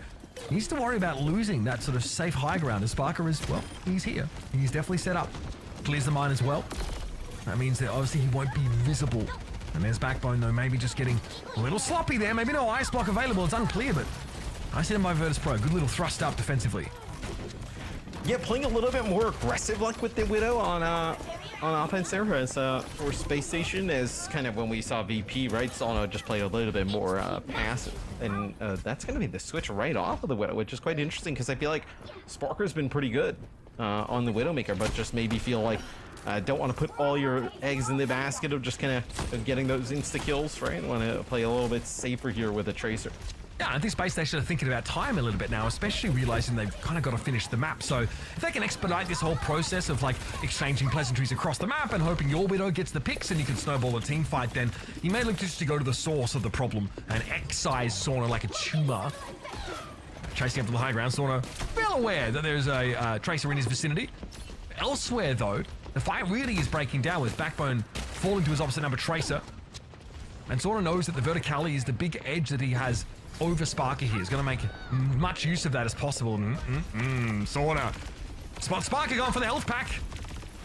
he needs to worry about losing that sort of safe high ground as Sparker is, well, he's here. He's definitely set up. Clears the mine as well. That means that obviously he won't be visible. And there's Backbone, though, maybe just getting a little sloppy there. Maybe no ice block available. It's unclear, but I see him by Virtus Pro. Good little thrust up defensively. Yeah, playing a little bit more aggressive, like with the Widow on offense there, as for Space Station, as kind of when we saw VP, right? Sono just played a little bit more passive, and that's going to be the switch right off of the Widow, which is quite interesting because I feel like Sparker's been pretty good on the Widowmaker, but just maybe feel like don't want to put all your eggs in the basket of just kind of getting those insta kills, right? Want to play a little bit safer here with a Tracer. Yeah, I think Space Station are thinking about time a little bit now, especially realizing they've kind of got to finish the map. So if they can expedite this whole process of like exchanging pleasantries across the map and hoping your Widow gets the picks and you can snowball a team fight, then you may look just to go to the source of the problem and excise Sauna like a tumor. Chasing up to the high ground, Sauna well aware that there's a Tracer in his vicinity. Elsewhere, though, the fight really is breaking down with Backbone falling to his opposite number Tracer. And Sauna knows that the verticality is the big edge that he has over Sparker here. He's going to make much use of that as possible. Sauna. Sparker going for the health pack.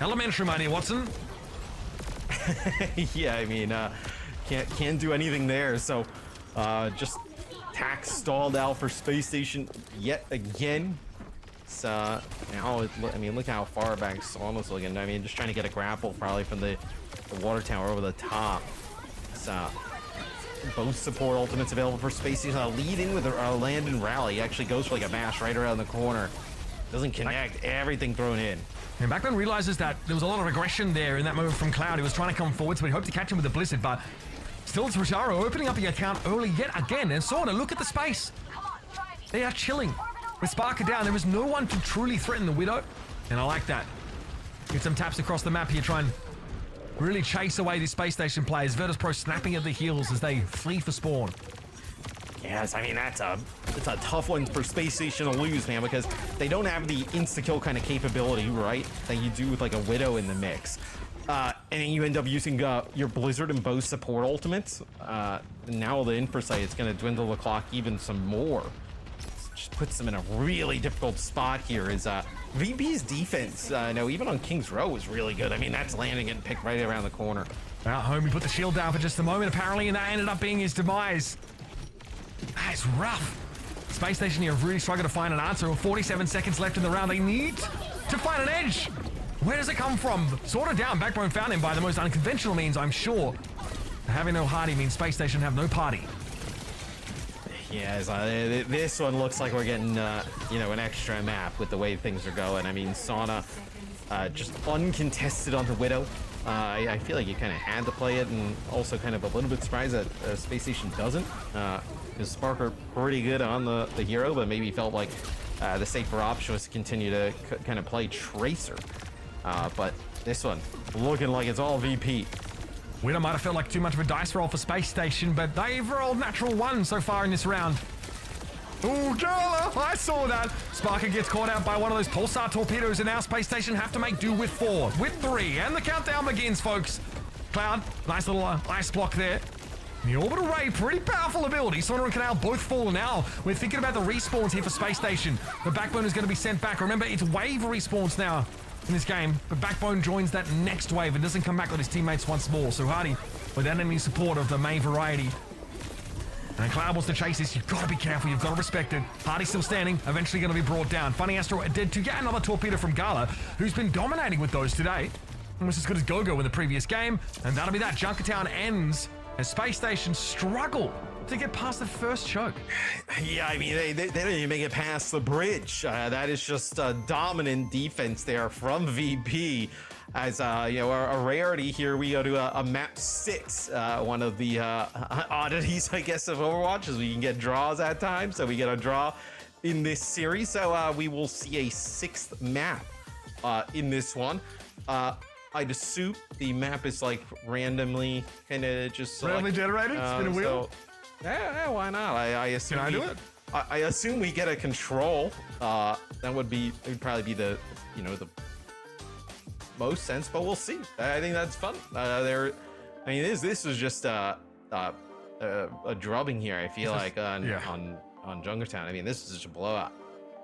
Elementary, my dear Watson. Yeah, I mean, can't do anything there. So, just tack stalled out for Space Station yet again. Now, I mean, look how far back Sauna's looking. I mean, just trying to get a grapple probably from the water tower over the top. So, both support ultimates available for Space Station. Lead in with a land and rally. He actually goes for like a bash right around the corner. Doesn't connect. Everything thrown in. And Backbone realizes that there was a lot of aggression there in that moment from Cloud. He was trying to come forward, so he hoped to catch him with a Blizzard, but still it's Rojaro opening up the account early yet again. And Sauna, look at the space. They are chilling. With Sparker down, there is no one to truly threaten the Widow, and I like that. Get some taps across the map here, try and really chase away these Space Station players. Virtus Pro snapping at the heels as they flee for spawn. Yes, I mean, it's a tough one for Space Station to lose, man, because they don't have the insta-kill kind of capability, right, that you do with like a Widow in the mix. And then you end up using your Blizzard and both support ultimates. Now the Infrasight, it's going to dwindle the clock even some more. Just puts them in a really difficult spot here. Is VP's defense, no, even on King's Row was really good. I mean, that's landing and picked right around the corner. Well, Homie put the shield down for just a moment, apparently, and that ended up being his demise. That's rough. Space Station here have really struggled to find an answer. With 47 seconds left in the round, they need to find an edge. Where does it come from? Sort of down. Backbone found him by the most unconventional means, I'm sure. Having no Hardy means Space Station have no party. Yeah, this one looks like we're getting, you know, an extra map with the way things are going. I mean, Sauna just uncontested on the Widow. I feel like you kind of had to play it, and also kind of a little bit surprised that Space Station doesn't. Because Sparker pretty good on the hero, but maybe felt like the safer option was to continue to kind of play Tracer. But this one looking like it's all VP. Widow might have felt like too much of a dice roll for Space Station, but they've rolled natural one so far in this round. Ooh, Gala! I saw that! Sparker gets caught out by one of those pulsar torpedoes, and now Space Station have to make do with 4, with 3, and the countdown begins, folks. Cloud, nice little ice block there. The Orbital Ray, pretty powerful ability. Sauna and Canal both fall now. We're thinking about the respawns here for Space Station. The Backbone is going to be sent back. Remember, it's wave respawns now in this game, but Backbone joins that next wave and doesn't come back with his teammates once more. So Hardy, without any support of the main variety. And Cloud wants to chase this. You've got to be careful. You've got to respect it. Hardy's still standing. Eventually going to be brought down. Funny Astro dead to yet another torpedo from Gala, who's been dominating with those today. Almost as good as Gogo in the previous game. And that'll be that. Junkertown ends as Space Station struggle to get past the first choke. Yeah, I mean, they didn't even make it past the bridge. That is just a dominant defense there from VP. As you know, a rarity here, we go to a map 6, one of the oddities, I guess, of Overwatch, is we can get draws at times. So we get a draw in this series. So we will see a 6th map in this one. I'd assume the map is like randomly kind of just randomly generated. Spin a wheel. So, yeah, why not? I assume. Can I do it? I assume we get a control. That would probably be the most sense, but we'll see. I think that's fun. I mean, this was just a a drubbing here. I feel like on Junkertown. I mean, this is just a blowout.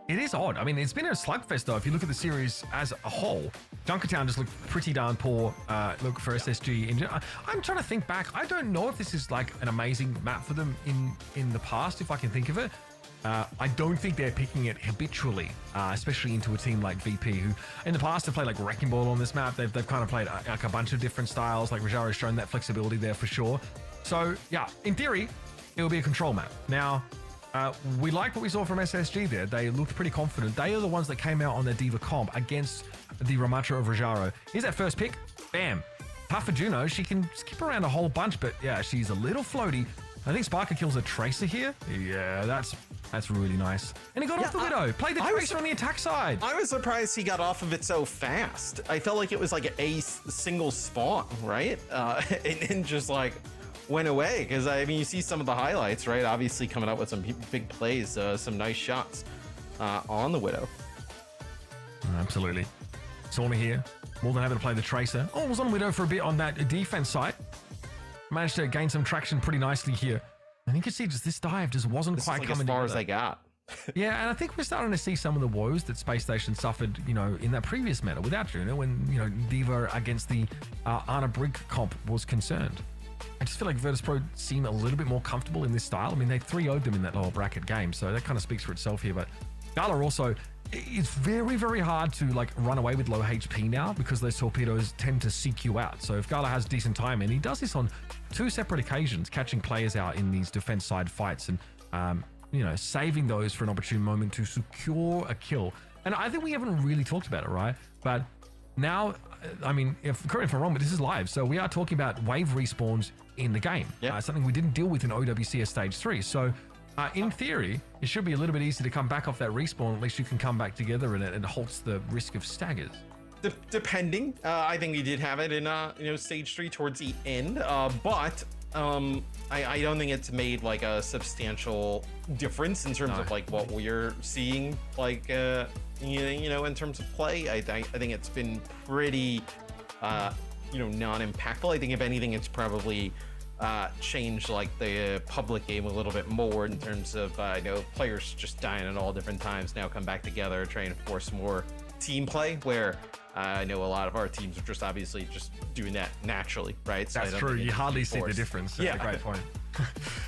It is odd. I mean, it's been a slugfest though. If you look at the series as a whole, Junkertown just looked pretty darn poor. Look for SSG. I'm trying to think back. I don't know if this is like an amazing map for them in the past, if I can think of it. I don't think they're picking it habitually, especially into a team like VP, who in the past have played like Wrecking Ball on this map. They've kind of played like a bunch of different styles. Like Rajaro's shown that flexibility there for sure. So yeah, in theory, it will be a control map. Now, we like what we saw from SSG there. They looked pretty confident. They are the ones that came out on their Diva comp against the Ramatra of Rajaro. Here's that first pick. Bam. Tough for Juno. She can skip around a whole bunch, but yeah, she's a little floaty. I think Sparker kills a Tracer here. Yeah, that's really nice. And he got off the Widow. Played the Tracer on the attack side. I was surprised he got off of it so fast. I felt like it was like a single spawn, right? And just like went away. Because I mean, you see some of the highlights, right? Obviously coming up with some big plays, some nice shots on the Widow. Absolutely. Sauna here, more than happy to play the Tracer. Oh, was on Widow for a bit on that defense side. Managed to gain some traction pretty nicely here. And you can see just this dive just wasn't quite coming as far together. as I got. Yeah, and I think we're starting to see some of the woes that Space Station suffered, you know, in that previous meta without Juno, when, you know, Diva against the Anna Brig comp was concerned. I just feel like Virtus Pro seem a little bit more comfortable in this style. I mean, they 3-0'd them in that lower bracket game, so that kind of speaks for itself here. But Gala also, it's very, very hard to like run away with low HP now because those torpedoes tend to seek you out. So if Gala has decent time, and he does this on 2 separate occasions, catching players out in these defense side fights and, you know, saving those for an opportune moment to secure a kill. And I think we haven't really talked about it, right? But now, I mean, correct me if I'm wrong, but this is live. So we are talking about wave respawns in the game. Yeah. Something we didn't deal with in OWCS Stage 3. So in theory, it should be a little bit easier to come back off that respawn. At least you can come back together and it halts the risk of staggers. Depending, I think we did have it in you know, Stage 3 towards the end, but I don't think it's made like a substantial difference in terms of like what we're seeing, like you know, in terms of play. I think it's been pretty you know, non-impactful. I think if anything, it's probably change like the public game a little bit more in terms of you know, players just dying at all different times now come back together, trying to force more team play, where I know a lot of our teams are just obviously just doing that naturally, right? So that's true. You hardly see the difference. That's a great point.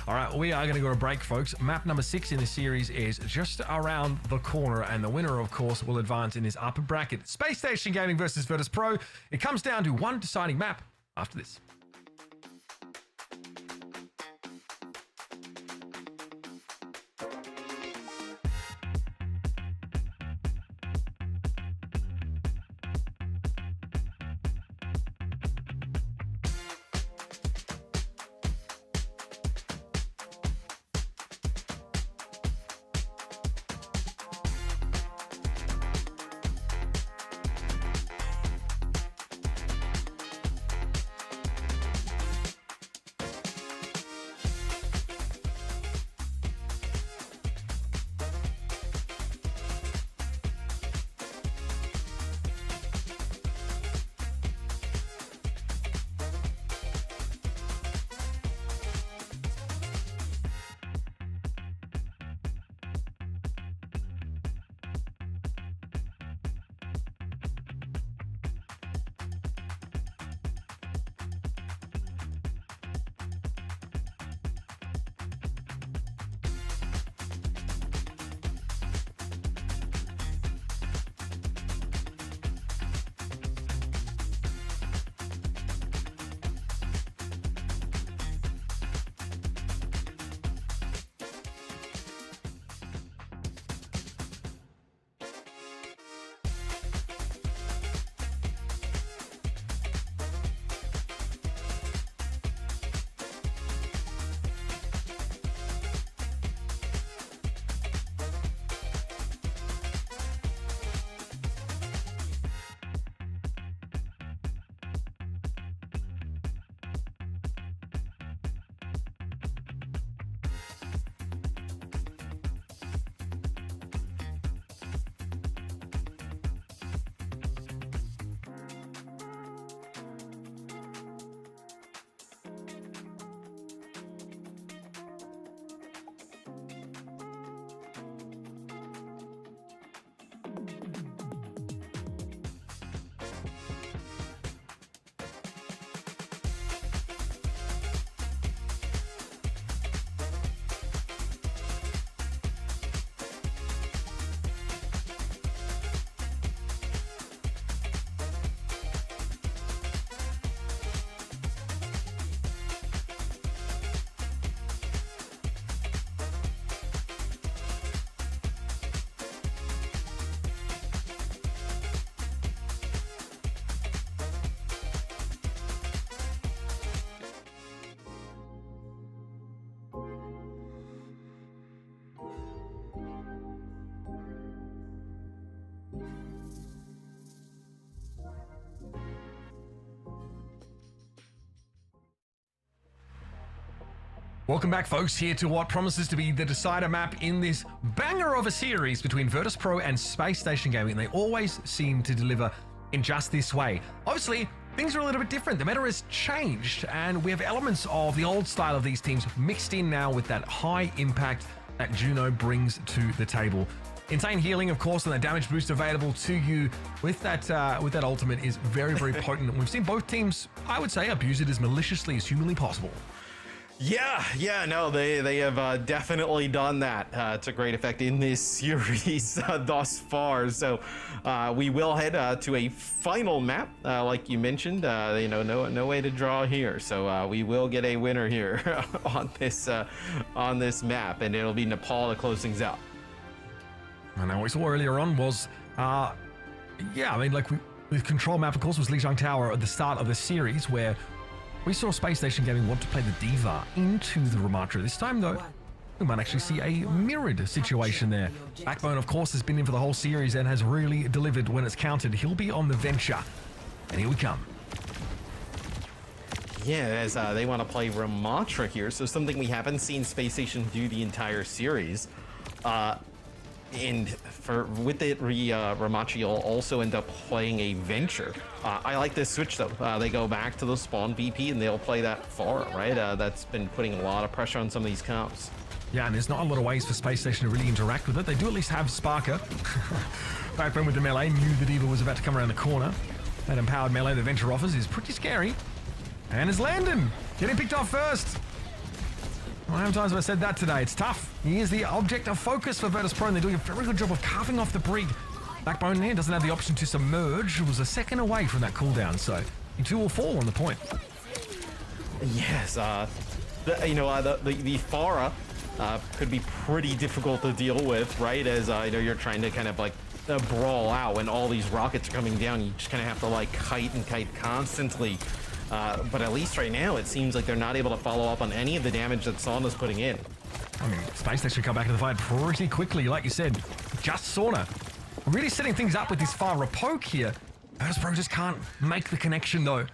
All right, we are going to go to break, folks. Map number 6 in the series is just around the corner, and the winner, of course, will advance in this upper bracket. Space Station Gaming versus Virtus Pro. It comes down to one deciding map after this. Welcome back, folks, here to what promises to be the decider map in this banger of a series between Virtus Pro and Space Station Gaming. They always seem to deliver in just this way. Obviously, things are a little bit different. The meta has changed, and we have elements of the old style of these teams mixed in now with that high impact that Juno brings to the table. Insane healing, of course, and that damage boost available to you with that ultimate is very, very potent. And we've seen both teams, I would say, abuse it as maliciously as humanly possible. Yeah, no, they have definitely done that to great effect in this series thus far. So we will head to a final map, like you mentioned. No way to draw here. So we will get a winner here on this map, and it'll be Nepal to close things out. And what we saw earlier on was, the control map, of course, was Lijiang Tower at the start of the series, where we saw Space Station Gaming want to play the D.Va into the Ramatra. This time, though, we might actually see a mirrored situation there. Backbone, of course, has been in for the whole series and has really delivered when it's counted. He'll be on the Venture. And here we come. Yeah, as they want to play Ramatra here, so something we haven't seen Space Station do the entire series. And with it, Ramatra, you'll also end up playing a Venture. I like this switch, though. They go back to the spawn VP, and they'll play that Pharah, right? That's been putting a lot of pressure on some of these comps. Yeah, and there's not a lot of ways for Space Station to really interact with it. They do at least have Sparker. Backbone with the melee, knew the D.Va was about to come around the corner. That empowered melee the Venture offers is pretty scary. And is Landon getting picked off first. How many times have I said that today? It's tough. He is the object of focus for Virtus Pro, and they're doing a very good job of carving off the brig. Backbone here doesn't have the option to submerge. It was a second away from that cooldown, so you two will fall on the point. Yes, the Pharah could be pretty difficult to deal with, right? As you're trying to kind of like brawl out when all these rockets are coming down. You just kind of have to like kite constantly. But at least right now, it seems like they're not able to follow up on any of the damage that Sauna's putting in. I mean, Space Station come back to the fight pretty quickly, like you said. Just Sauna. Really setting things up with this Pharah poke here. Virtus Pro just can't make the connection, though. And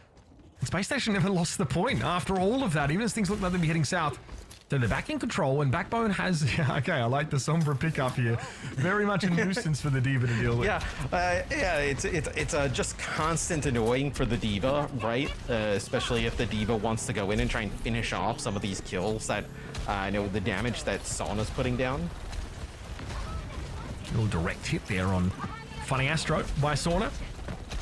Space Station never lost the point after all of that, even as things look like they'll be heading south. So they're back in control, and Backbone has... I like the Sombra pickup here. Very much a nuisance for the D.Va to deal with. It's just constant annoying for the D.Va, right? Especially if the D.Va wants to go in and try and finish off some of these kills that, the damage that Sauna's putting down. A little direct hit there on Funny Astro by Sauna.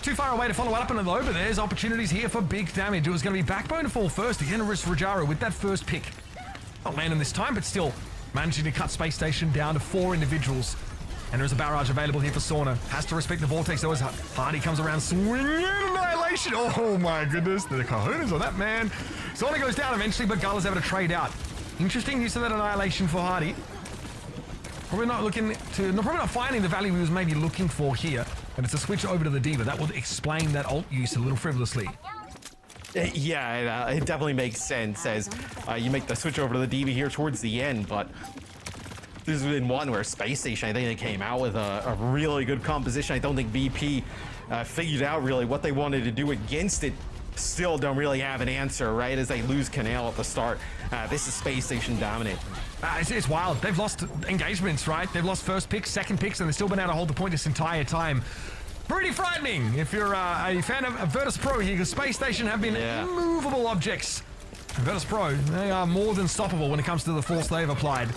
Too far away to follow up on it, though, but there's opportunities here for big damage. It was going to be Backbone to fall first. The generous Rajaro with that first pick. Not landing this time, but still managing to cut Space Station down to 4 individuals. And there's a barrage available here for Sauna. Has to respect the vortex, though, as Hardy comes around swinging annihilation. Oh my goodness, the cojones on that man. Sauna goes down eventually, but Gala's able to trade out. Interesting use of that annihilation for Hardy. Probably not finding the value he was maybe looking for here. And it's a switch over to the D.Va. That would explain that ult use a little frivolously. Yeah, it definitely makes sense as you make the switch over to the D.Va here towards the end, but this has been one where Space Station, I think they came out with a really good composition. I don't think VP figured out really what they wanted to do against it. Still don't really have an answer, right? As they lose Canal at the start. This is Space Station dominant. It's wild. They've lost engagements, right? They've lost first picks, second picks, and they've still been able to hold the point this entire time. Pretty frightening if you're a fan of Virtus Pro here, because Space Station have been immovable objects. Virtus Pro, they are more than stoppable when it comes to the force they've applied.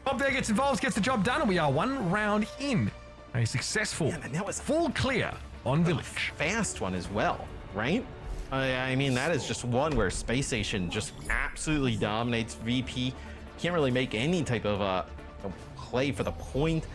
Bob there gets involved, gets the job done, and we are 1 round in. A successful and that was full clear on Village. Fast one as well, right? I mean, that is just one where Space Station just absolutely dominates VP. Can't really make any type of play for the point.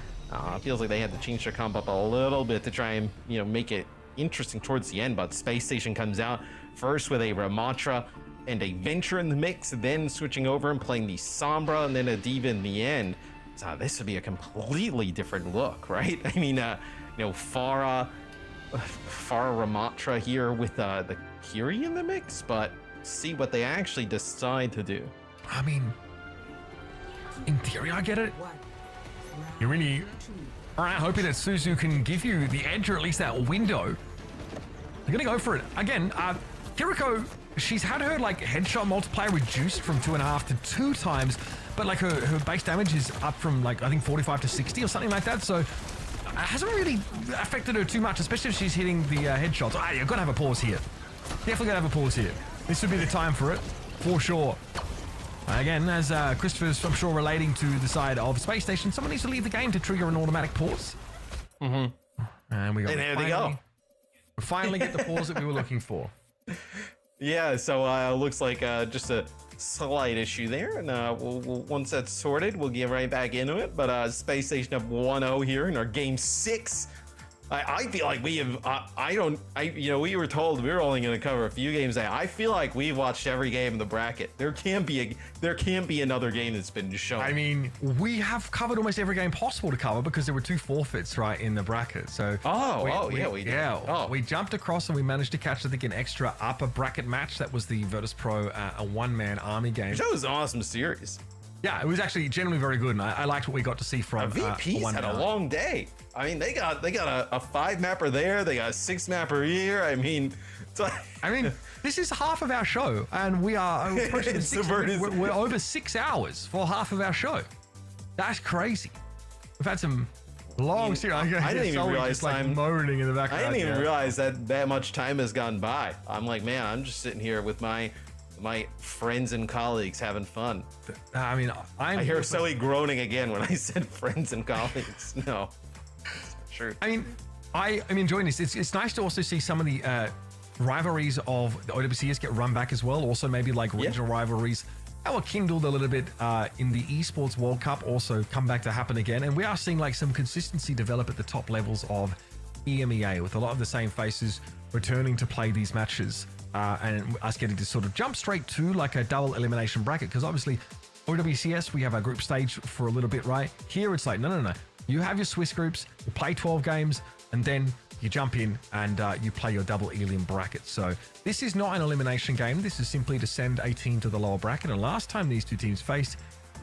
Feels like they had to change their comp up a little bit to try and, make it interesting towards the end, but Space Station comes out first with a Ramatra and a Venture in the mix, then switching over and playing the Sombra and then a D.Va in the end. So this would be a completely different look, right? I mean, Pharah Ramatra here with the Kiri in the mix, but see what they actually decide to do. I mean, in theory, I get it. You're really hoping that Suzu can give you the edge or at least that window. They're going to go for it. Again, Kiriko, she's had her like headshot multiplier reduced from 2.5 to 2 times, but like her base damage is up from like I think 45 to 60 or something like that. So it hasn't really affected her too much, especially if she's hitting the headshots. Ah, you've got to have a pause here. Definitely got to have a pause here. This would be the time for it, for sure. Again, as Christopher's, I'm sure, relating to the side of Space Station, someone needs to leave the game to trigger an automatic pause. And we got. And there they go. We finally get the pause that we were looking for. Yeah, so looks like just a slight issue there, and we'll once that's sorted, we'll get right back into it. But Space Station up 1-0 here in our game 6. I feel like we have. We were told we were only going to cover a few games. I feel like we've watched every game in the bracket. There can't be another game that's been shown. I mean, we have covered almost every game possible to cover because there were 2 forfeits right in the bracket. So we did. We jumped across and we managed to catch, I think, an extra upper bracket match. That was the Virtus Pro, a one-man army game. That was an awesome series. Yeah, it was actually generally very good, and I liked what we got to see from VP's had a long day. I mean, they got a 5 mapper there, they got a 6 mapper here. I mean, this is half of our show, and we are approaching the 6. We're over 6 hours for half of our show. That's crazy. We've had some long series. I didn't even realize time moaning in the background. I didn't even realize that much time has gone by. I'm like, man, I'm just sitting here with my friends and colleagues having fun. I mean, I hear Zoe groaning again when I said friends and colleagues. No, true. I mean, I'm enjoying this. It's nice to also see some of the rivalries of the OWCS get run back as well. Also, maybe like regional rivalries that were kindled a little bit in the Esports World Cup also come back to happen again. And we are seeing like some consistency develop at the top levels of EMEA with a lot of the same faces returning to play these matches. And us getting to sort of jump straight to like a double elimination bracket, because obviously OWCS we have our group stage for a little bit, right? Here it's like no, you have your Swiss groups, you play 12 games, and then you jump in and you play your double elimination bracket. So this is not an elimination game. This is simply to send a team to the lower bracket. And last time these two teams faced,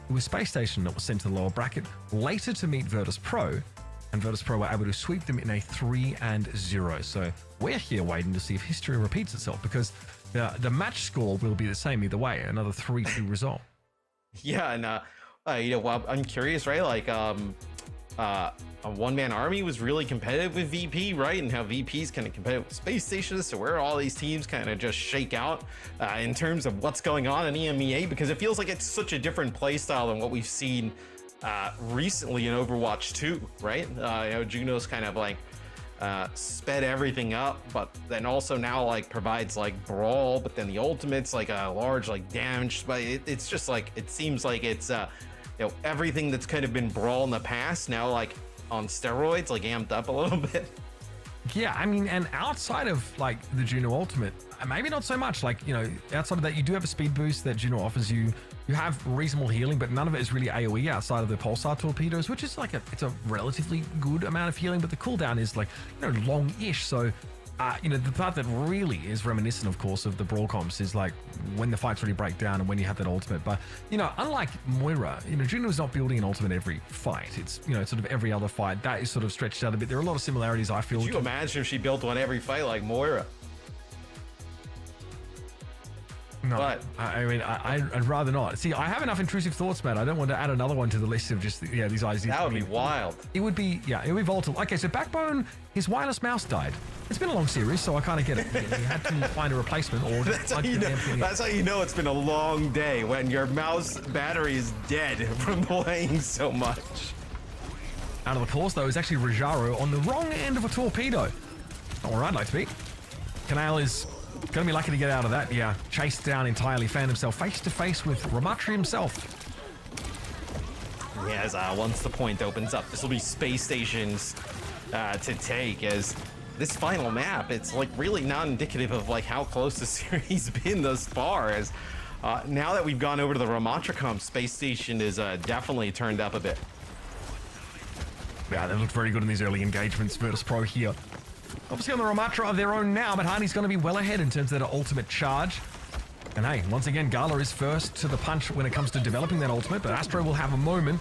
it was Space Station that was sent to the lower bracket, later to meet Virtus Pro. And Virtus Pro were able to sweep them in a 3-0. So we're here waiting to see if history repeats itself, because the match score will be the same either way, another 3-2 result. Yeah, and well, I'm curious, right? Like a one-man army was really competitive with VP, right? And how VP's kind of competitive with Space Station. So where all these teams kind of just shake out in terms of what's going on in EMEA, because it feels like it's such a different play style than what we've seen recently in Overwatch 2, right? Juno's kind of like sped everything up, but then also now like provides like brawl, but then the ultimate's like a large like damage, but it's just like, it seems like it's everything that's kind of been brawl in the past now like on steroids, like amped up a little bit. Yeah, I mean, and outside of like the Juno ultimate, maybe not so much. Like, outside of that, you do have a speed boost that Juno offers you. You have reasonable healing, but none of it is really AoE outside of the pulsar torpedoes, which is like it's a relatively good amount of healing, but the cooldown is like long-ish. So the part that really is reminiscent, of course, of the brawl comps is like when the fights really break down and when you have that ultimate. But unlike Moira, Juno is not building an ultimate every fight. It's sort of every other fight that is sort of stretched out a bit. There are a lot of similarities, I feel. Could you imagine if she built one every fight like Moira? No, but I'd rather not. See, I have enough intrusive thoughts, man. I don't want to add another one to the list of just these ideas. That would be wild. It would be volatile. Okay, so Backbone, his wireless mouse died. It's been a long series, so I kind of get it. He had to find a replacement, or that's how you know it's been a long day, when your mouse battery is dead from playing so much. Out of the course, though, is actually Rajaro on the wrong end of a torpedo. Not where I'd like to be. Canal is going to be lucky to get out of that. Yeah, chased down entirely, found himself face to face with Ramatri himself. Yes, once the point opens up, this will be Space Station's to take, as this final map, it's like really not indicative of like how close the series been thus far, as now that we've gone over to the Ramatra comp, Space Station is definitely turned up a bit. Yeah, they looked very good in these early engagements. Virtus Pro here, obviously on the Ramatra of their own now, but Hardy's going to be well ahead in terms of that ultimate charge. And hey, once again, Gala is first to the punch when it comes to developing that ultimate, but Astro will have a moment.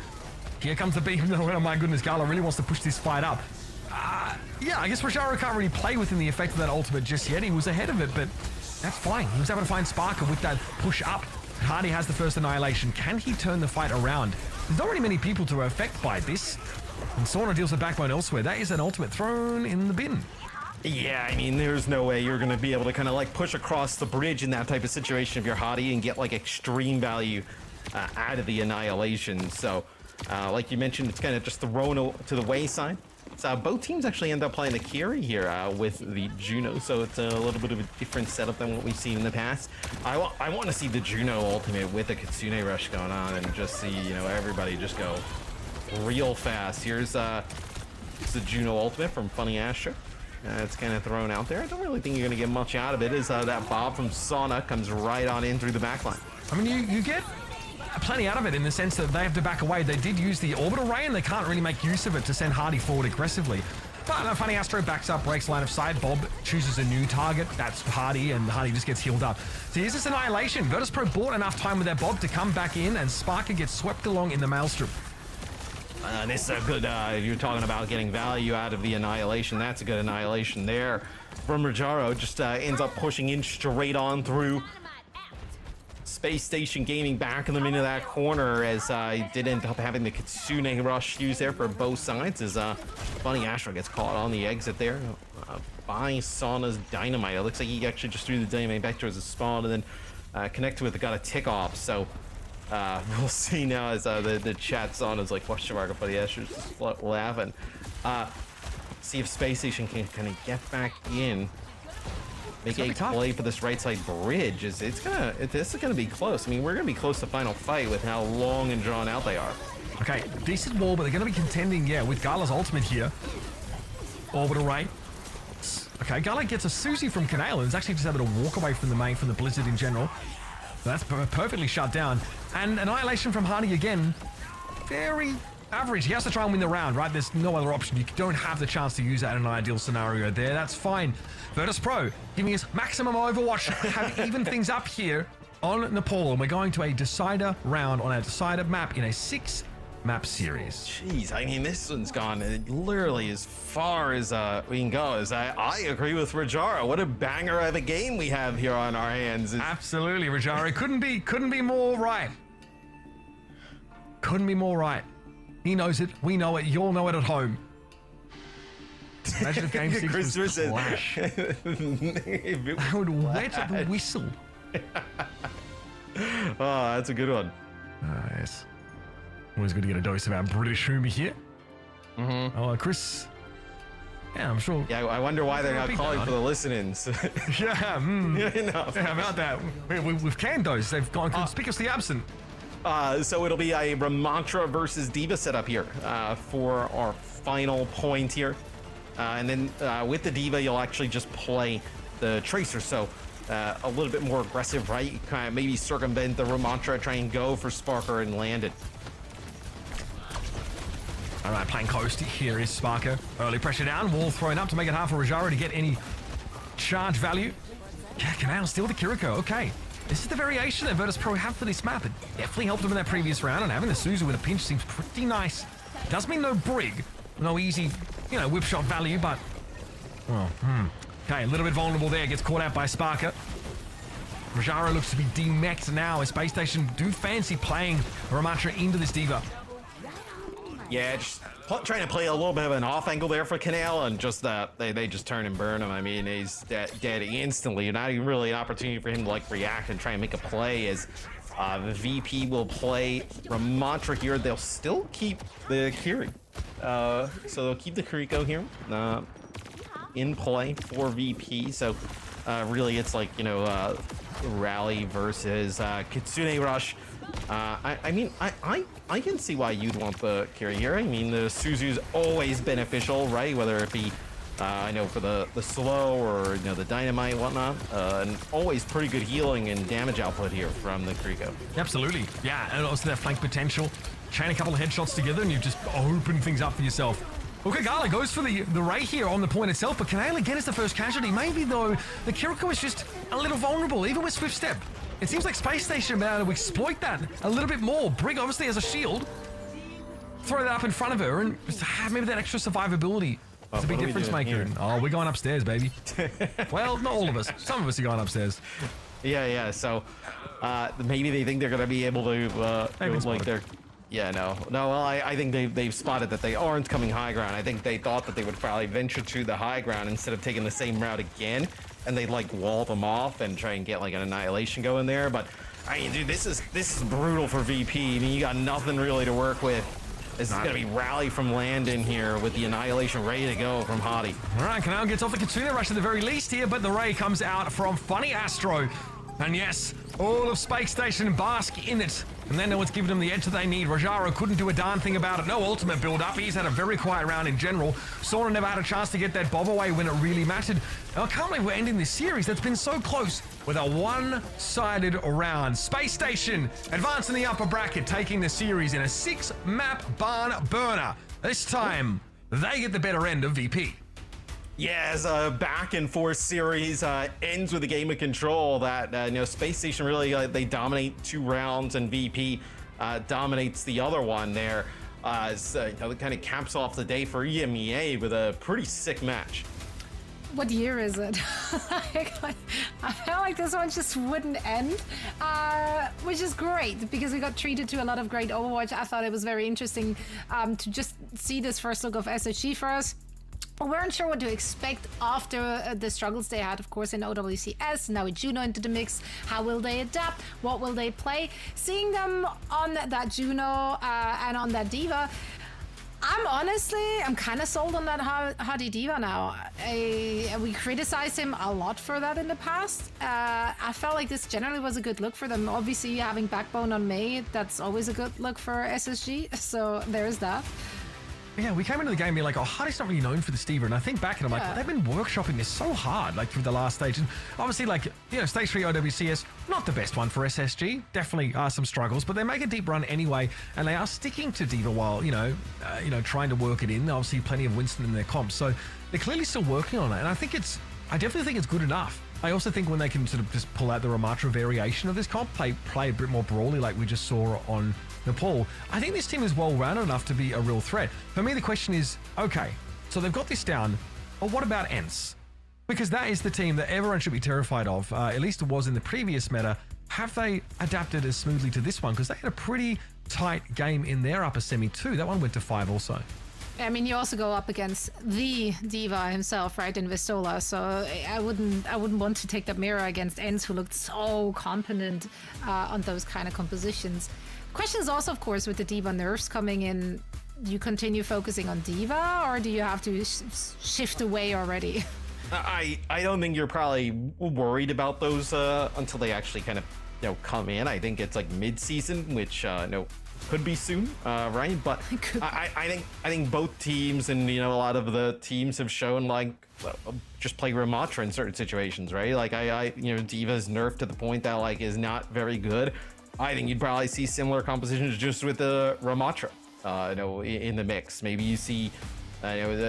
Here comes the beam. Oh my goodness, Gala really wants to push this fight up. Yeah, I guess Rajaro can't really play within the effect of that ultimate just yet. He was ahead of it, but That's fine. He was able to find Sparker with that push up. Hardy has the first annihilation. Can he turn the fight around? There's not really many people to affect by this. And Sauna deals with backbone elsewhere. That is an ultimate thrown in the bin. Yeah, I mean, there's no way you're going to be able to kind of like push across the bridge in that type of situation if you're Hottie and get like extreme value out of the annihilation. So, like you mentioned, it's kind of just thrown to the wayside. So both teams actually end up playing the carry here with the Juno, so it's a little bit of a different setup than what we've seen in the past. I want to see the Juno ultimate with the Kitsune Rush going on and just see, you know, everybody just go real fast. Here's the Juno ultimate from Funny Asher. It's kind of thrown out there. I don't really think you're going to get much out of it as that Bob from Sauna comes right on in through the backline. I mean, you get plenty out of it in the sense that they have to back away. They did use the orbital ray and they can't really make use of it to send Hardy forward aggressively. But Funny Astro backs up, breaks line of sight. Bob chooses a new target. That's Hardy, and Hardy just gets healed up. So here's this annihilation. Virtus.pro bought enough time with their Bob to come back in, and Sparker gets swept along in the Maelstrom. This is a good, if you're talking about getting value out of the annihilation, that's a good annihilation there. From Rajaro, just ends up pushing in straight on through Space Station Gaming, backing them into that corner as I did end up having the Kitsune Rush used there for both sides as Funny Astro gets caught on the exit there by Sauna's Dynamite. It looks like he actually just threw the Dynamite back towards the spawn and then connected with it, got a tick off. So we'll see now as the chat's on is like question mark, Funny Astro's just laughing. See if Space Station can kind of get back in. Make a play for this right side bridge. This is gonna be close. I mean, we're gonna be close to final fight with how long and drawn out they are. Okay, decent wall, but they're gonna be contending, yeah, with Gala's ultimate here. Orbital ray. Okay, Gala gets a Susie from Canale and is actually just able to walk away from the main, from the Blizzard in general. So that's perfectly shut down. And Annihilation from Hardy again. Very average. He has to try and win the round, right? There's no other option. You don't have the chance to use that in an ideal scenario there. That's fine. Virtus.pro giving us maximum Overwatch. Have even things up here on Nepal. And we're going to a decider round on a decider map in a 6-map series. Jeez, I mean, this one's gone literally as far as we can go. As I agree with Rajara. What a banger of a game we have here on our hands. Absolutely, Rajara. Couldn't be more right. Couldn't be more right. He knows it. We know it. You'll know it at home. Imagine if Game 6 was Clash. I would wet the whistle. Oh, that's a good one. Yes. Always good to get a dose of our British humour here. Mm-hmm. Oh, Chris. Yeah, I'm sure. Yeah, I wonder why they're not calling for the listen-ins. Yeah, how about that? We've canned those. They've gone conspicuously absent. So it'll be a Ramantra versus Diva setup here for our final point here. And then with the Diva, you'll actually just play the Tracer. So a little bit more aggressive, right? You kind of maybe circumvent the Ramantra, try and go for Sparker and land it. All right, playing close here is Sparker. Early pressure down, wall thrown up to make it hard for Rajara to get any charge value. Yeah, Canal still the Kiriko. Okay. This is the variation that Virtus.pro have for this map. It definitely helped them in that previous round, and having the Suzu with a pinch seems pretty nice. Does mean no Brig, no easy, whip shot value, but... Well, Okay, a little bit vulnerable there, gets caught out by Sparker. Rajara looks to be demexed now, as Space Station do fancy playing Ramantra into this Diva. Yeah, just trying to play a little bit of an off angle there for Canal, and just they just turn and burn him. I mean, he's dead instantly. Not even really an opportunity for him to like react and try and make a play. As the VP will play Ramantra here. They'll still keep the Kiri, so they'll keep the Kiriko here in play for VP. So really, it's like Rally versus Kitsune Rush. I mean, I can see why you'd want the Kiri here. I mean, the Suzu's always beneficial, right? Whether it be, for the slow or, the dynamite and whatnot. And always pretty good healing and damage output here from the Kiriko. Absolutely. Yeah, and also that flank potential. Chain a couple of headshots together and you just open things up for yourself. Okay, Gala goes for the Ray here on the point itself, but Canale again is the first casualty. Maybe, though, the Kiriko is just a little vulnerable, even with Swift Step. It seems like Space Station are able to exploit that a little bit more. Brig obviously has a shield. Throw that up in front of her and just have maybe that extra survivability It's a big what are we difference doing maker. here? Oh, we're going upstairs, baby. Well, not all of us. Some of us are going upstairs. Yeah. So maybe they think they're gonna be able to Maybe go, it's like spotted. they're. Yeah, no. Well, I think they've spotted that they aren't coming high ground. I think they thought that they would probably venture to the high ground instead of taking the same route again, and they'd like wall them off and try and get like an annihilation going there. But I mean, dude, this is brutal for VP. I mean, you got nothing really to work with. This is gonna be rally from Landon here with the annihilation ready to go from Hottie. All right, Canal gets off the Katsuna Rush at the very least here, but the Ray comes out from Funny Astro. And yes, all of Space Station bask in it. And then no one's given him the edge that they need. Rajaro couldn't do a darn thing about it. No ultimate build-up. He's had a very quiet round in general. Sora never had a chance to get that bob away when it really mattered. Now, I can't believe we're ending this series that's been so close with a one-sided round. Space Station advancing the upper bracket, taking the series in a 6-map barn burner. This time, they get the better end of VP. Yeah, as a back and forth series ends with a game of control that Space Station really they dominate 2 rounds and VP dominates the other one there. It kind of caps off the day for EMEA with a pretty sick match. What year is it? I felt like this one just wouldn't end, which is great because we got treated to a lot of great Overwatch. I thought it was very interesting to just see this first look of SSG for us. We weren't sure what to expect after the struggles they had, of course, in OWCS. Now with Juno into the mix, how will they adapt? What will they play? Seeing them on that Juno and on that Diva, I'm kind of sold on that Hadi Diva now. We criticized him a lot for that in the past. I felt like this generally was a good look for them. Obviously, having Backbone on May, that's always a good look for SSG. So there's that. Yeah, we came into the game being like, oh, Hardy's not really known for the Stever. And I think back and I'm like, Yeah. well, they've been workshopping this so hard, like through the last stage. And obviously, like, stage 3 OWCS, not the best one for SSG. Definitely are some struggles, but they make a deep run anyway. And they are sticking to Diva while, trying to work it in. Obviously, plenty of Winston in their comps. So they're clearly still working on it. And I definitely think it's good enough. I also think when they can sort of just pull out the Ramatra variation of this comp, play a bit more brawly like we just saw on Nepal, I think this team is well-rounded enough to be a real threat. For me, the question is, okay, so they've got this down, but what about ENCE? Because that is the team that everyone should be terrified of, at least it was in the previous meta. Have they adapted as smoothly to this one? Because they had a pretty tight game in their upper semi too. That one went to 5 also. I mean, you also go up against the Diva himself, right, in Vistola. So I wouldn't want to take that mirror against ENCE, who looked so competent on those kind of compositions. Question is also, of course, with the Diva nerfs coming in, do you continue focusing on Diva, or do you have to shift away already? I don't think you're probably worried about those until they actually kind of come in. I think it's like mid-season, which could be soon, right? But I think both teams and a lot of the teams have shown like just play Ramatra in certain situations, right? Like Diva's nerfed to the point that like is not very good. I think you'd probably see similar compositions just with the Ramatra, in the mix. Maybe you see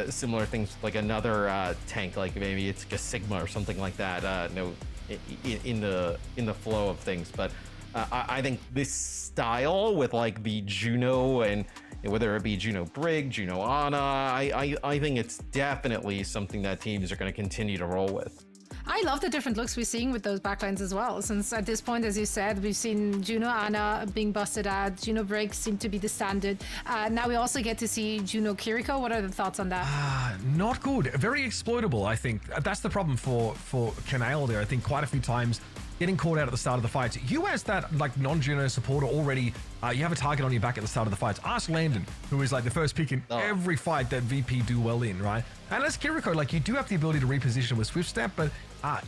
similar things like another tank, like maybe it's like a Sigma or something like that. In the flow of things, but I think this style with like the Juno and whether it be Juno Brig, Juno Ana, I think it's definitely something that teams are going to continue to roll with. I love the different looks we're seeing with those backlines as well, since at this point, as you said, we've seen Juno Ana being busted out, Juno Break seemed to be the standard. Now we also get to see Juno Kiriko. What are the thoughts on that? Not good. Very exploitable, I think. That's the problem for Canale there. I think quite a few times getting caught out at the start of the fights. You as that like non-Juno supporter already, you have a target on your back at the start of the fights. Ask Landon, who is like the first pick in every fight that VP do well in, right? And as Kiriko, like you do have the ability to reposition with Swift Step, but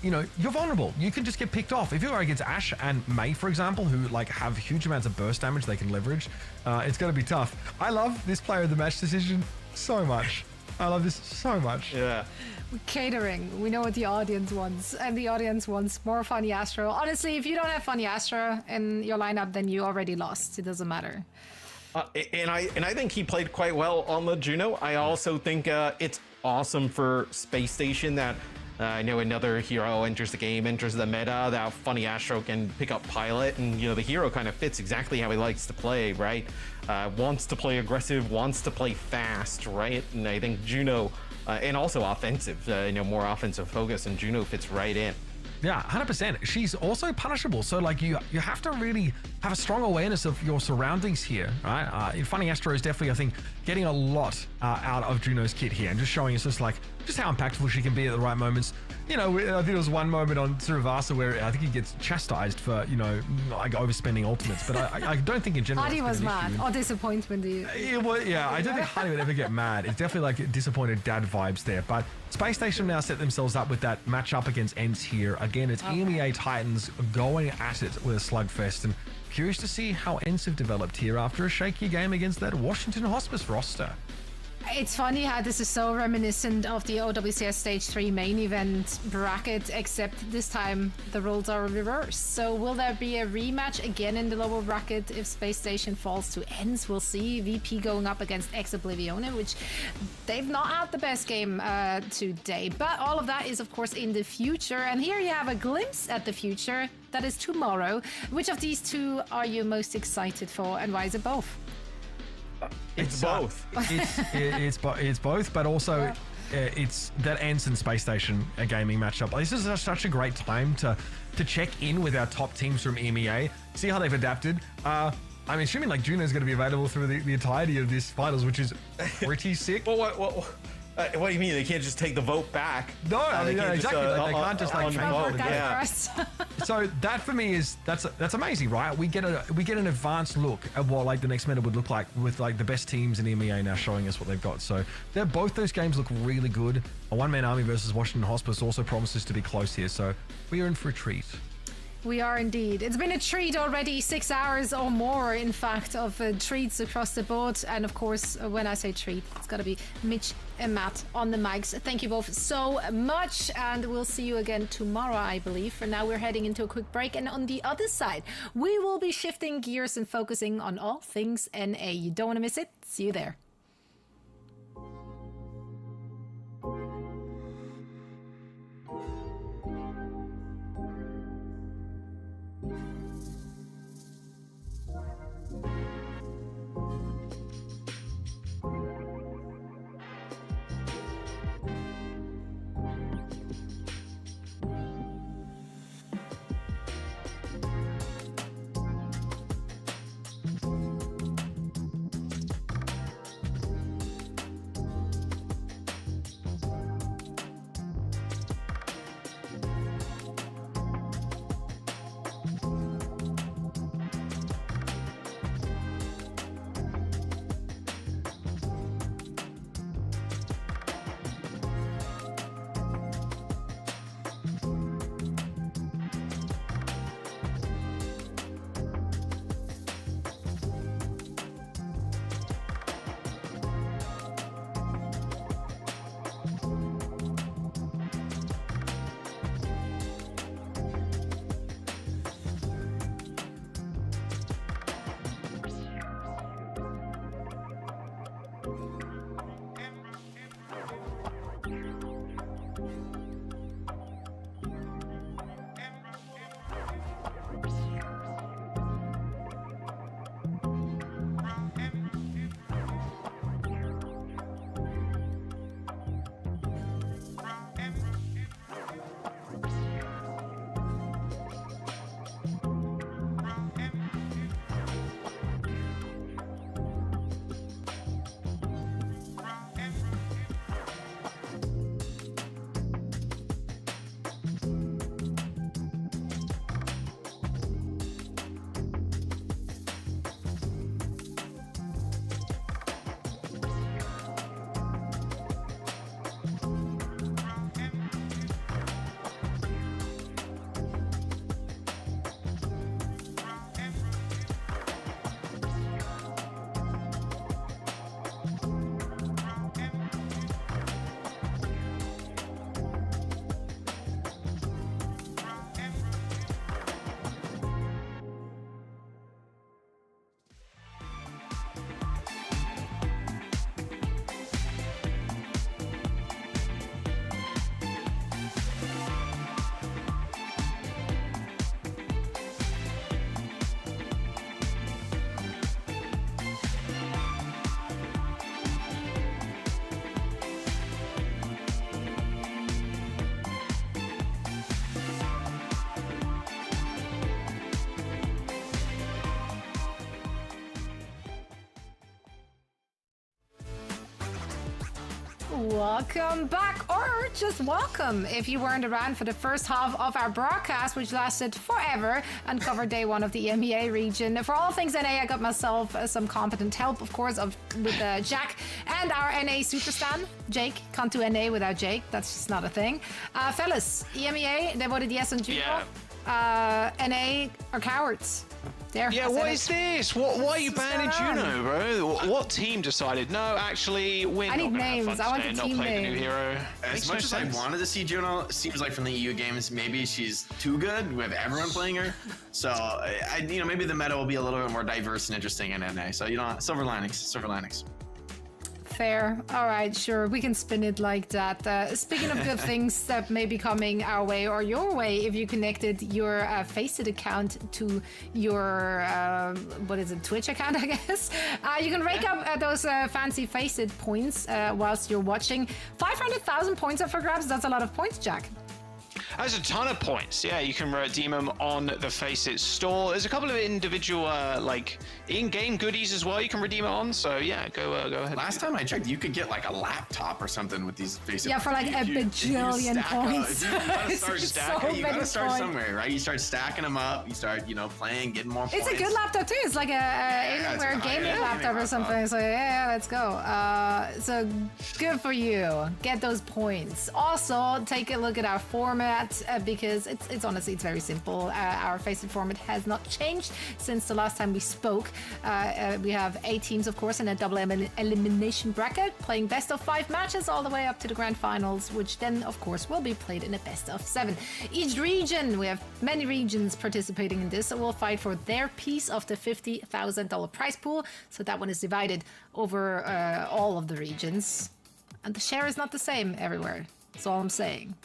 you're vulnerable. You can just get picked off. If you're against Ashe and Mei, for example, who like have huge amounts of burst damage they can leverage, it's going to be tough. I love this player of the match decision so much. I love this so much. Yeah. Catering. We know what the audience wants, and the audience wants more Funny Astro. Honestly, if you don't have Funny Astro in your lineup, then you already lost. It doesn't matter. And I think he played quite well on the Juno. I also think it's awesome for Space Station that another hero enters the game, enters the meta, that Funny Astro can pick up Pilot, and the hero kind of fits exactly how he likes to play, right? Wants to play aggressive, wants to play fast, right? And I think Juno and also offensive, more offensive focus, and Juno fits right in. Yeah, 100%. She's also punishable. So, like, you have to really have a strong awareness of your surroundings here, right? Funny Astro is definitely, I think, getting a lot out of Juno's kit here and just showing us just how impactful she can be at the right moments. I think there was one moment on Tsuruvasa where I think he gets chastised for, like overspending ultimates, but I don't think in general. Hardy was mad. Or disappointment. Yeah, I don't think Hardy would ever get mad. It's definitely like disappointed dad vibes there. But Space Station now set themselves up with that matchup against ENCE here. Again, it's EMEA Titans going at it with a slugfest, and curious to see how ENCE have developed here after a shaky game against that Washington Hospice roster. It's funny how this is so reminiscent of the OWCS Stage 3 main event bracket, except this time the roles are reversed. So will there be a rematch again in the lower bracket if Space Station falls to ENCE? We'll see. VP going up against Ex-Oblivione, which they've not had the best game today. But all of that is, of course, in the future. And here you have a glimpse at the future. That is tomorrow. Which of these two are you most excited for, and why is it both? It's both. It's both, but also it's that ENCE and Space Station a gaming matchup. This is such a great time to check in with our top teams from EMEA, see how they've adapted. I'm assuming like Juno's going to be available through the entirety of this finals, which is pretty sick. What do you mean? They can't just take the vote back? No, exactly. Just, they can't just like change vote. it. Yeah. So that for me is that's amazing, right? We get an advanced look at what like the next meta would look like with like the best teams in EMEA now showing us what they've got. So both those games look really good. A one-man army versus Washington Hospice also promises to be close here. So we are in for a treat. We are indeed. It's been a treat already, 6 hours or more, in fact, of treats across the board. And of course, when I say treat, it's got to be Mitch and Matt on the mics. Thank you both so much. And we'll see you again tomorrow, I believe. For now, we're heading into a quick break. And on the other side, we will be shifting gears and focusing on all things NA. You don't want to miss it. See you there. welcome back, or just welcome if you weren't around for the first half of our broadcast, which lasted forever and covered day one of the EMEA region. For all things NA, I got myself some competent help, of course, with Jack and our NA superstar, Jake. Can't do NA without Jake, that's just not a thing. Fellas, EMEA, they voted yes on Juno. NA are cowards. There, yeah, what is this? Why are you banning Juno, bro? What team decided? No, actually, we're I need names. I want a team name. name. The new hero. As much as I wanted to see Juno, it seems like from the EU games, maybe she's too good. We have everyone playing her, so maybe the meta will be a little bit more diverse and interesting in NA. So silver linings. Fair. All right, sure. We can spin it like that. Speaking of good things that may be coming our way or your way, if you connected your FACEIT account to your, Twitch account, I guess, you can rake up those fancy FACEIT points whilst you're watching. 500,000 points up for grabs. That's a lot of points, Jack. There's a ton of points. Yeah, you can redeem them on the FACEIT store. There's a couple of individual in-game goodies as well you can redeem it on. So yeah, go ahead. Last time I checked, you could get like a laptop or something with these FACEIT. Yeah, for like a bajillion points. You gotta start somewhere, right? You start stacking them up. You start, playing, getting more points. It's a good laptop too. It's like a gaming laptop or something. So yeah, let's go. So good for you. Get those points. Also, take a look at our format. Because it's honestly, it's very simple. Our FACEIT format has not changed since the last time we spoke. We have 8 teams, of course, in a double elimination bracket, playing best of 5 matches all the way up to the grand finals, which then, of course, will be played in a best of 7. Each region, we have many regions participating in this, so we'll fight for their piece of the $50,000 prize pool. So that one is divided over all of the regions. And the share is not the same everywhere. That's all I'm saying.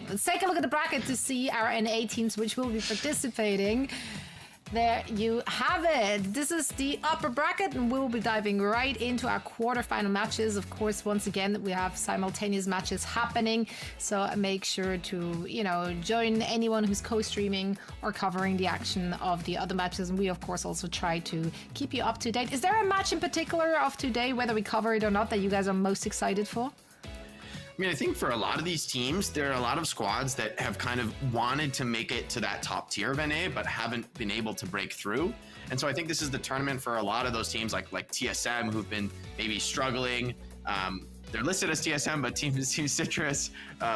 Let's take a look at the bracket to see our NA teams which will be participating. There you have it. This is the upper bracket, and we'll be diving right into our quarterfinal matches. Of course, once again, we have simultaneous matches happening, so make sure to, join anyone who's co-streaming or covering the action of the other matches. And we, of course, also try to keep you up to date. Is there a match in particular of today, whether we cover it or not, that you guys are most excited for? I think for a lot of these teams, there are a lot of squads that have kind of wanted to make it to that top tier of NA, but haven't been able to break through. And so I think this is the tournament for a lot of those teams like TSM, who've been maybe struggling. They're listed as TSM, but Team Citrus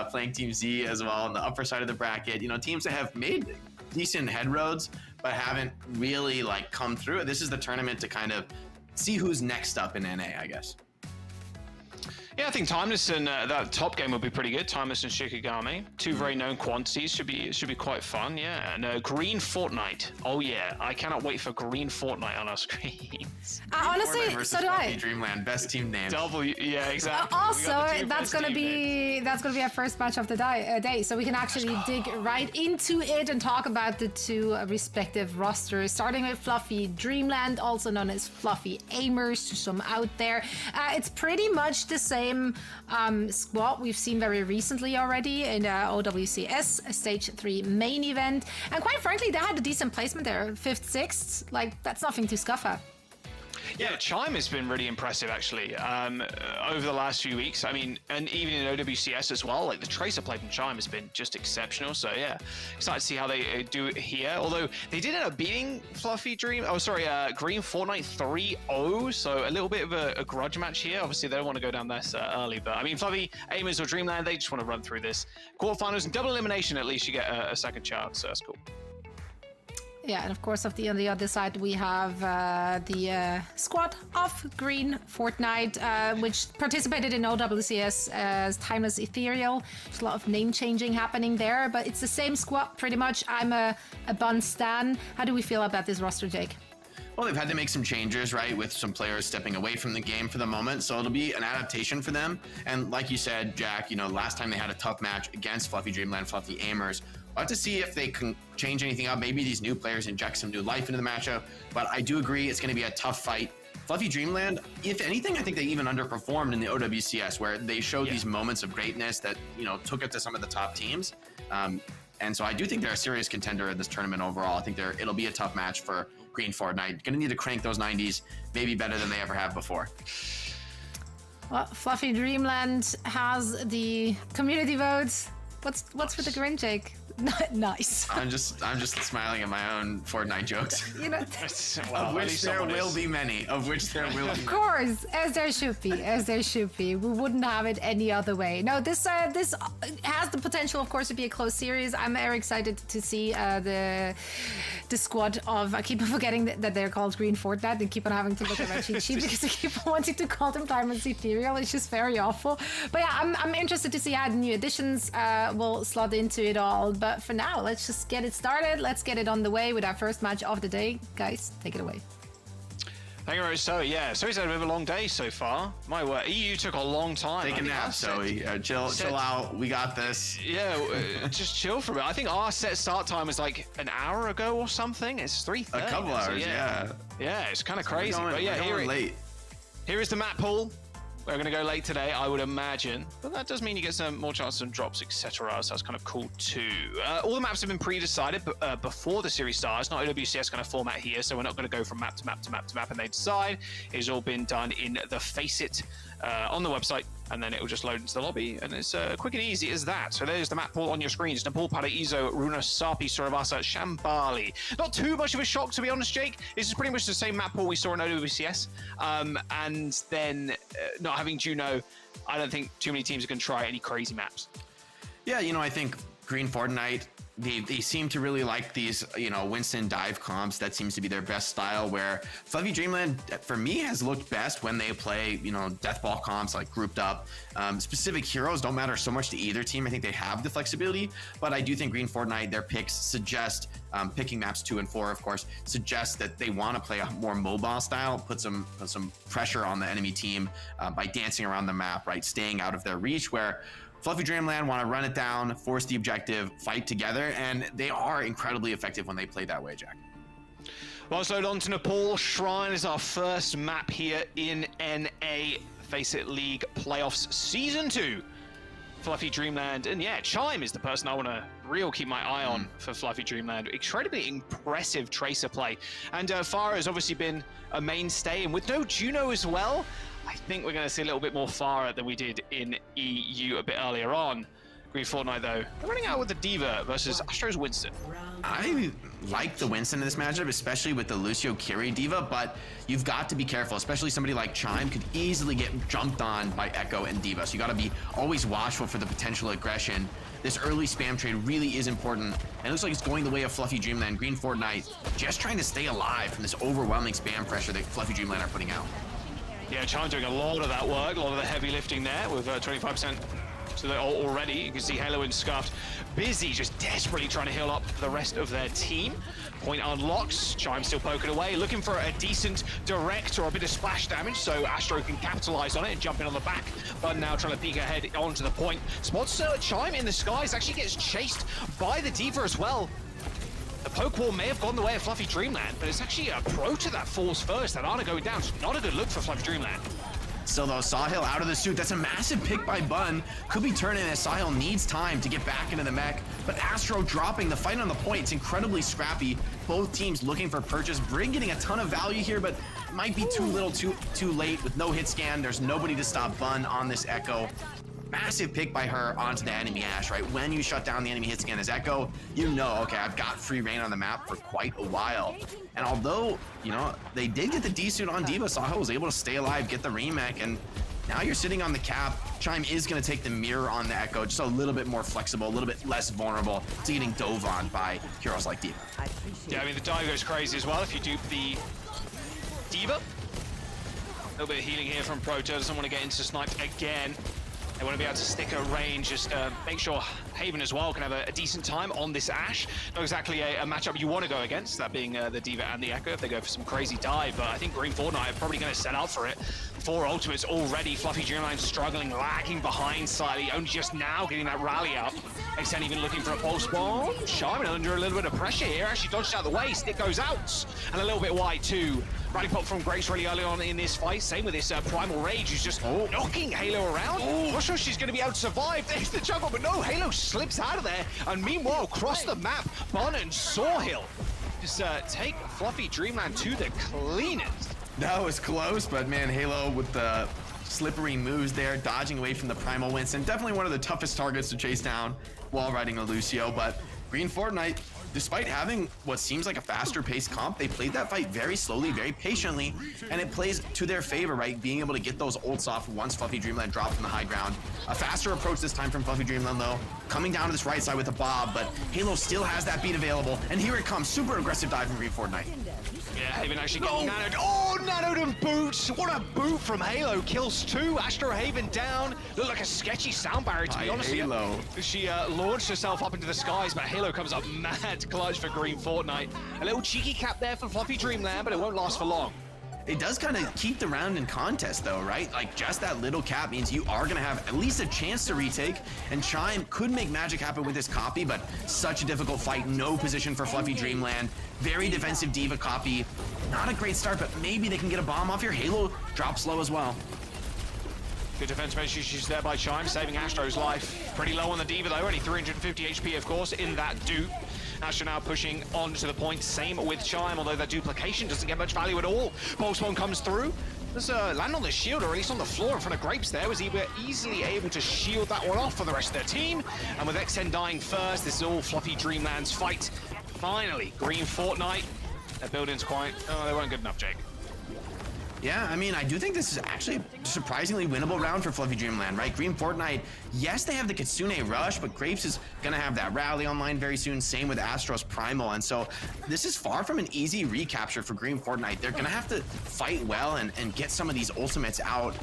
playing Team Z as well on the upper side of the bracket. Teams that have made decent headroads, but haven't really come through. This is the tournament to kind of see who's next up in NA, I guess. Yeah, I think Timeless and that top game will be pretty good. Timeless and Shikigami, 2 very known quantities. Should be quite fun. Yeah, and Green Fortnite. Oh yeah, I cannot wait for Green Fortnite on our screens. Honestly, so do I. Dreamland, best team name. Yeah, exactly. Also, that's gonna be our first match of the day, so we can actually dig right into it and talk about the 2 respective rosters. Starting with Fluffy Dreamland, also known as Fluffy Aimers, to some out there. It's pretty much the same squad we've seen very recently already in OWCS Stage 3 main event, and quite frankly, they had a decent placement there, 5th, 6th. That's nothing to scoff at. Yeah, Chime has been really impressive actually over the last few weeks. I mean, and even in OWCS as well, the Tracer play from Chime has been just exceptional. So yeah, excited to see how they do it here. Although they did end up beating Green Fortnite 3-0, so a little bit of a grudge match here. Obviously, they don't want to go down this early, but I mean, Fluffy Aimers or Dreamland, they just want to run through this quarterfinals and double elimination. At least you get a second chance, so that's cool. Yeah, and of course, on the other side, we have the squad of Green Fortnite, which participated in OWCS as Timeless Ethereal. There's a lot of name changing happening there, but it's the same squad pretty much. I'm a Bun Stan. How do we feel about this roster, Jake? Well, they've had to make some changes, right, with some players stepping away from the game for the moment, so it'll be an adaptation for them. And like you said, Jack, last time they had a tough match against Fluffy Dreamland, Fluffy Aimers. We'll have to see if they can change anything up. Maybe these new players inject some new life into the matchup, but I do agree it's going to be a tough fight. Fluffy Dreamland, if anything, I think they even underperformed in the OWCS, where they showed these moments of greatness that, took it to some of the top teams. And so I do think they're a serious contender in this tournament overall. I think it'll be a tough match for Green Fortnite. Going to need to crank those 90s maybe better than they ever have before. Well, Fluffy Dreamland has the community votes. What's with the grin, Jake? Nice. I'm just smiling at my own Fortnite jokes. You know, of which there will be many. Of which there will be. Of course, as there should be, as there should be. We wouldn't have it any other way. No, this has the potential, of course, to be a close series. I'm very excited to see the squad of. I keep on forgetting that they're called Green Fortnite and keep on having to look at my cheat sheet because I keep on wanting to call them Diamonds Ethereal. It's just very awful. But yeah, I'm interested to see how the new additions will slot into it all. But for now, let's just get it started. Let's get it on the way with our first match of the day. Guys, take it away. Thank you very much, Zoe. Yeah, Zoe's had a bit of a long day so far. My word, EU took a long time. Take a nap, Zoe. Chill out. We got this. Yeah, just chill for a bit. I think our set start time was like an hour ago or something. It's 3:30. A couple hours, yeah. Yeah, it's kind of crazy. But yeah, here is the map pool. We're going to go late today, I would imagine. But that does mean you get some more chance of drops, etc. So that's kind of cool too. All the maps have been pre-decided before the series starts. Not OWCS kind of format here, so we're not going to go from map to map to map to map and they decide. It's all been done in the FACEIT on the website, and then it will just load into the lobby, and it's quick and easy as that. So there's the map pool on your screens. Nepal, Pada, Izo, Runa, Sapi, Suravasa, Shambali. Not too much of a shock, to be honest, Jake. This is pretty much the same map pool we saw in OWCS. And then not having Juno, I don't think too many teams are going to try any crazy maps. Yeah, I think Green Fortnite, they seem to really like these, Winston dive comps. That seems to be their best style, where Fluffy Dreamland, for me, has looked best when they play, death ball comps, like grouped up. Specific heroes don't matter so much to either team. I think they have the flexibility, but I do think Green Fortnite, their picks suggest, picking maps 2 and 4, of course, suggest that they want to play a more mobile style, put some pressure on the enemy team by dancing around the map, right? Staying out of their reach, where Fluffy Dreamland want to run it down, force the objective, fight together, and they are incredibly effective when they play that way, Jack. Well, let's load on to Nepal. Shrine is our first map here in NA FACEIT League Playoffs Season 2. Fluffy Dreamland, and yeah, Chime is the person I want to keep my eye on for Fluffy Dreamland. Incredibly impressive Tracer play. And Farah has obviously been a mainstay, and with no Juno as well, I think we're going to see a little bit more Farah than we did in EU a bit earlier on. Green Fortnite, though, they're running out with the D.Va versus Astro's Winston. I like the Winston in this matchup, especially with the Lucio Kiri D.Va, but you've got to be careful, especially somebody like Chime could easily get jumped on by Echo and D.Va, so you got to be always watchful for the potential aggression. This early spam trade really is important, and it looks like it's going the way of Fluffy Dreamland. Green Fortnite just trying to stay alive from this overwhelming spam pressure that Fluffy Dreamland are putting out. Yeah, Chime doing a lot of that work, a lot of the heavy lifting there with 25%. So they're already, you can see Halo and Scuffed busy, just desperately trying to heal up the rest of their team. Point unlocks, Chime still poking away, looking for a decent direct or a bit of splash damage, so Astro can capitalize on it and jump in on the back. But now trying to peek ahead onto the point. Spots Chime in the skies, actually gets chased by the D.Va as well. The poke wall may have gone the way of Fluffy Dreamland, but it's actually a Proto that falls first. That Ana going down. It's not a good look for Fluffy Dreamland. Still though, Sahil out of the suit. That's a massive pick by Bun. Could be turning as Sahil needs time to get back into the mech. But Astro dropping the fight on the point. It's incredibly scrappy. Both teams looking for purchase. Brig getting a ton of value here, but might be too little too late with no hit scan. There's nobody to stop Bun on this Echo. Massive pick by her onto the enemy Ash, right? When you shut down the enemy hit scan as Echo, you know, okay, I've got free reign on the map for quite a while. And although, they did get the D-suit on D.Va, Sahil was able to stay alive, get the remake, and now you're sitting on the cap. Chime is going to take the mirror on the Echo, just a little bit more flexible, a little bit less vulnerable to getting dove on by heroes like D.Va. Yeah, I mean, the dive goes crazy as well if you dupe the D.Va. A little bit of healing here from Proto, doesn't want to get into sniped again. They want to be able to stick at range, just make sure Haven as well can have a decent time on this Ashe. Not exactly a matchup you want to go against, that being the D.Va and the Echo if they go for some crazy dive, but I think Green Fortnite are probably going to set out for it. 4 ultimates already, Fluffy Dreamland struggling, lagging behind slightly, only just now getting that rally out. Extend even looking for a pulse bomb. Charmin under a little bit of pressure here, actually dodged out the way, stick goes out, and a little bit wide too. Rally pop from Grace really early on in this fight, same with this Primal Rage, who's just knocking Halo around. Not sure she's going to be able to survive. There's the juggle, but no, Halo slips out of there, and meanwhile, across the map, Bun and Sawhill just take Fluffy Dreamland to the cleanest. That was close, but man, Halo with the slippery moves there, dodging away from the Primal Winston. Definitely one of the toughest targets to chase down while riding a Lucio, but Green Fortnite, despite having what seems like a faster paced comp, they played that fight very slowly, very patiently, and it plays to their favor, right? Being able to get those ults off once Fluffy Dreamland dropped from the high ground. A faster approach this time from Fluffy Dreamland though, coming down to this right side with a Bob, but Halo still has that beat available, and here it comes, super aggressive dive from Green Fortnite. Yeah, Haven actually getting nanoed. Oh, nanoed and boots! What a boot from Halo. Kills 2. Astro Haven down. Looked like a sketchy sound barrier, to be honest. Halo. She launched herself up into the skies, but Halo comes up mad clutch for Green Fortnite. A little cheeky cap there for Fluffy Dreamland, but it won't last for long. It does kind of keep the round in contest though, right? Like just that little cap means you are gonna have at least a chance to retake, and Chime could make magic happen with this copy, but such a difficult fight, no position for Fluffy Dreamland. Very defensive D.Va copy. Not a great start, but maybe they can get a bomb off here. Halo drops low as well. Good defense measures there by Chime, saving Astro's life. Pretty low on the D.Va though, only 350 HP of course in that dupe. Astro now pushing on to the point, same with Chime, although that duplication doesn't get much value at all. Pulse Bomb comes through. Does land on the shield, or at least on the floor in front of Grapes there. Was easily able to shield that one off for the rest of their team. And with X10 dying first, this is all Fluffy Dreamland's fight. Finally, Green Fortnite. Their building's quite... Oh, they weren't good enough, Jake. Yeah, I mean, I do think this is actually a surprisingly winnable round for Fluffy Dreamland, right? Green Fortnite, yes, they have the Kitsune Rush, but Grapes is gonna have that rally online very soon, same with Astro's Primal, and so this is far from an easy recapture for Green Fortnite. They're gonna have to fight well and get some of these ultimates out.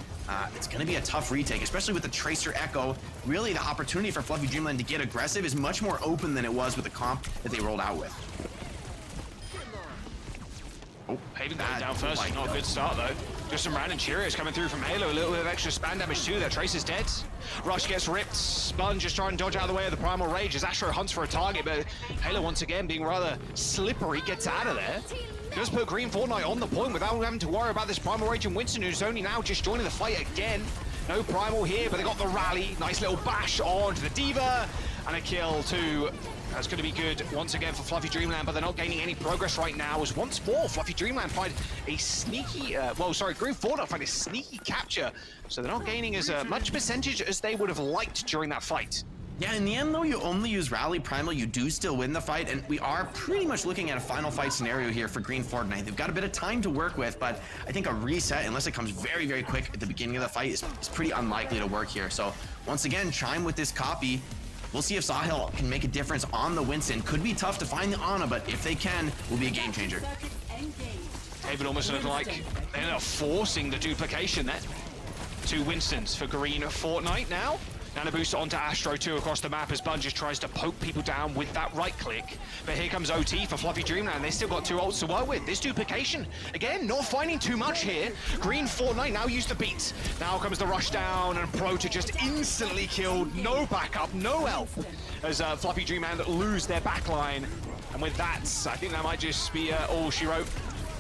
It's gonna be a tough retake, especially with the Tracer Echo. Really, the opportunity for Fluffy Dreamland to get aggressive is much more open than it was with the comp that they rolled out with. Oh, Haven going down first. Not a good start though. Just some random Cheerios coming through from Halo. A little bit of extra spam damage too. Their Trace is dead. Rush gets ripped. Sponge just trying to dodge out of the way of the Primal Rage as Astro hunts for a target, but Halo once again being rather slippery gets out of there. Does put Green Fortnite on the point without having to worry about this Primal Rage and Winston, who's only now just joining the fight again. No Primal here, but they got the rally. Nice little bash onto the D.Va and a kill too. That's going to be good once again for Fluffy Dreamland, but they're not gaining any progress right now as once more Fluffy Dreamland find a sneaky, Green Fortnite find a sneaky capture, so they're not gaining as much percentage as they would have liked during that fight. Yeah, in the end though, you only use Rally Primal, you do still win the fight, and we are pretty much looking at a final fight scenario here for Green Fortnite. They've got a bit of time to work with, but I think a reset, unless it comes very, very quick at the beginning of the fight, is pretty unlikely to work here. So once again, Chime with this copy. We'll see if Sahil can make a difference on the Winston. Could be tough to find the Ana, but if they can, will be a game changer. Haven almost looked like they ended up forcing the duplication there. 2 Winstons for Green Fortnite now. Nano boost onto Astro 2 across the map as Bunges tries to poke people down with that right click. But here comes OT for Fluffy Dreamland. They still got 2 ults to work with. This duplication, again, not finding too much here. Green Fortnite now used the beat. Now comes the rush down and Prota just instantly killed. No backup, no health. As Fluffy Dreamland lose their backline. And with that, I think that might just be all she wrote.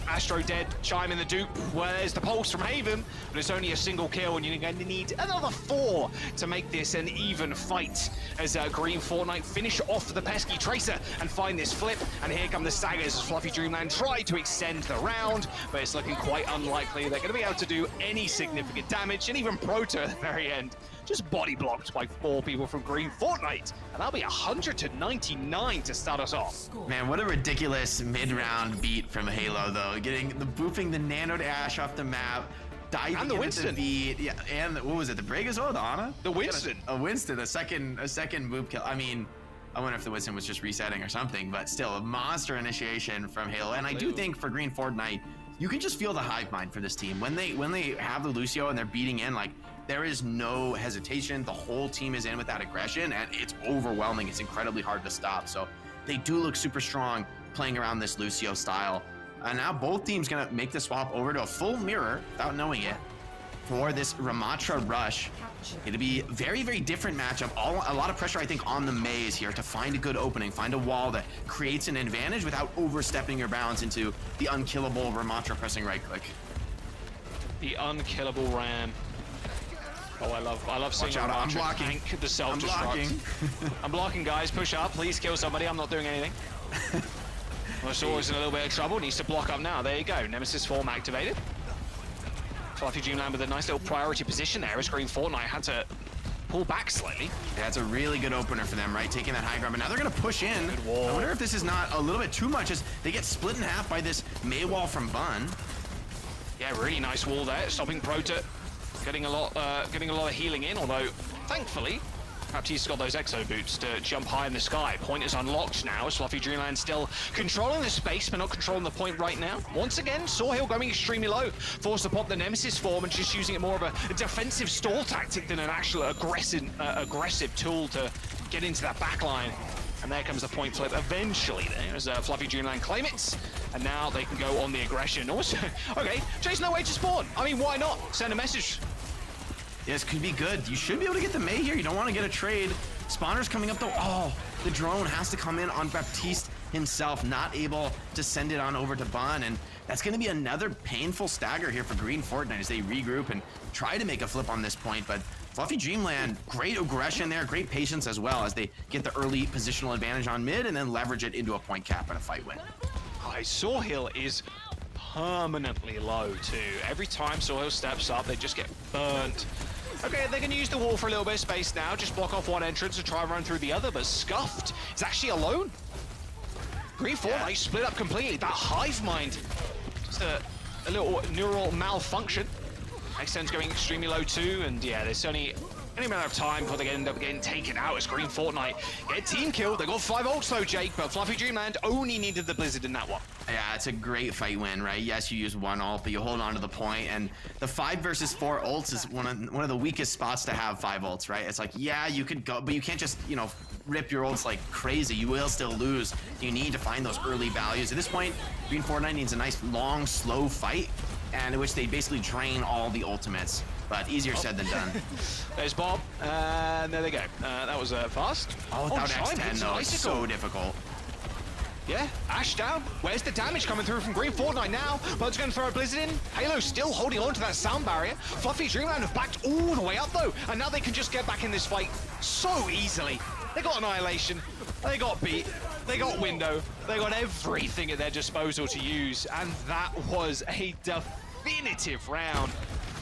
Astro dead, Chime in the dupe. Where's the pulse from Haven? But it's only a single kill, and you're going to need another 4 to make this an even fight. As Green Fortnite finish off the pesky Tracer and find this flip. And here come the Staggers as Fluffy Dreamland try to extend the round, but it's looking quite unlikely they're going to be able to do any significant damage. And even Prota at the very end just body blocked by 4 people from Green Fortnite. And that'll be 100-99 to start us off. Man, what a ridiculous mid-round beat from Halo, though. Booping the Nano Dash off the map, diving and the Winston. The beat, yeah, and what was it? The Brig as well, the Ana? The Winston. A Winston, a second boop kill. I mean, I wonder if the Winston was just resetting or something, but still a monster initiation from Halo. And I do think for Green Fortnite, you can just feel the hive mind for this team when they have the Lucio and they're beating in. Like, there is no hesitation. The whole team is in with that aggression, and it's overwhelming. It's incredibly hard to stop. So they do look super strong playing around this Lucio style. And now both teams gonna make the swap over to a full mirror without knowing it for this Ramatra rush. It'll be a very, very different matchup. A lot of pressure, I think, on the Maze here to find a good opening, find a wall that creates an advantage without overstepping your bounds into the unkillable Ramatra pressing right click. The unkillable Ram. Oh, I love seeing Ramatra tank the self-destruct. I'm blocking, guys. Push up. Please kill somebody. I'm not doing anything. Well, always in a little bit of trouble. Needs to block up now. There you go. Nemesis form activated. Fluffy Dreamland with a nice little priority position there as Green Fortnite had to pull back slightly. Yeah, it's a really good opener for them, right? Taking that high ground, but now they're gonna push in. I wonder if this is not a little bit too much as they get split in half by this May wall from Bun. Yeah, really nice wall there, stopping Proto, getting a lot of healing in, although thankfully, Baptiste's got those exo boots to jump high in the sky. Point is unlocked now as Fluffy Dreamland still controlling the space, but not controlling the point right now. Once again, Sawhill going extremely low, forced to pop the Nemesis form and just using it more of a defensive stall tactic than an actual aggressive tool to get into that back line. And there comes the point flip eventually there as Fluffy Dreamland claim it. And now they can go on the aggression. Also, okay, Jay's no way to spawn. I mean, why not? Send a message. Yeah, this could be good. You should be able to get the May here. You don't want to get a trade. Spawner's coming up though. Oh, the drone has to come in on Baptiste himself, not able to send it on over to Bun. And that's going to be another painful stagger here for Green Fortnite as they regroup and try to make a flip on this point. But Fluffy Dreamland, great aggression there, great patience as well as they get the early positional advantage on mid and then leverage it into a point cap and a fight win. Sawhill is permanently low too. Every time Sawhill steps up, they just get burnt. Okay, they can use the wall for a little bit of space now, just block off one entrance and try and run through the other, but Scuffed is actually alone. Green Fortnite split up completely. That hive mind, just a little neural malfunction. Xten's going extremely low too, and yeah, there's only any amount of time before they end up getting taken out as Green Fortnite get team killed. They got 5 ults though, Jake, but Fluffy Dreamland only needed the Blizzard in that one. Yeah, it's a great fight win, right? Yes, you use one ult, but you hold on to the point, and the 5 versus 4 ults is one of the weakest spots to have 5 ults, right? It's like, yeah, you could go, but you can't just, you know, rip your ults like crazy. You will still lose. You need to find those early values. At this point, Green Fortnite needs a nice, long, slow fight, and in which they basically drain all the ultimates. But easier said than done. There's Bob, and there they go. That was fast. Oh, without X10 though, it's so difficult. Yeah, Ash down. Where's the damage coming through from Green Fortnite now? Bud's going to throw a Blizzard in. Halo still holding on to that sound barrier. Fluffy Dreamland have backed all the way up though, and now they can just get back in this fight so easily. They got Annihilation, they got Beat, they got Window, they got everything at their disposal to use, and that was a definitive round.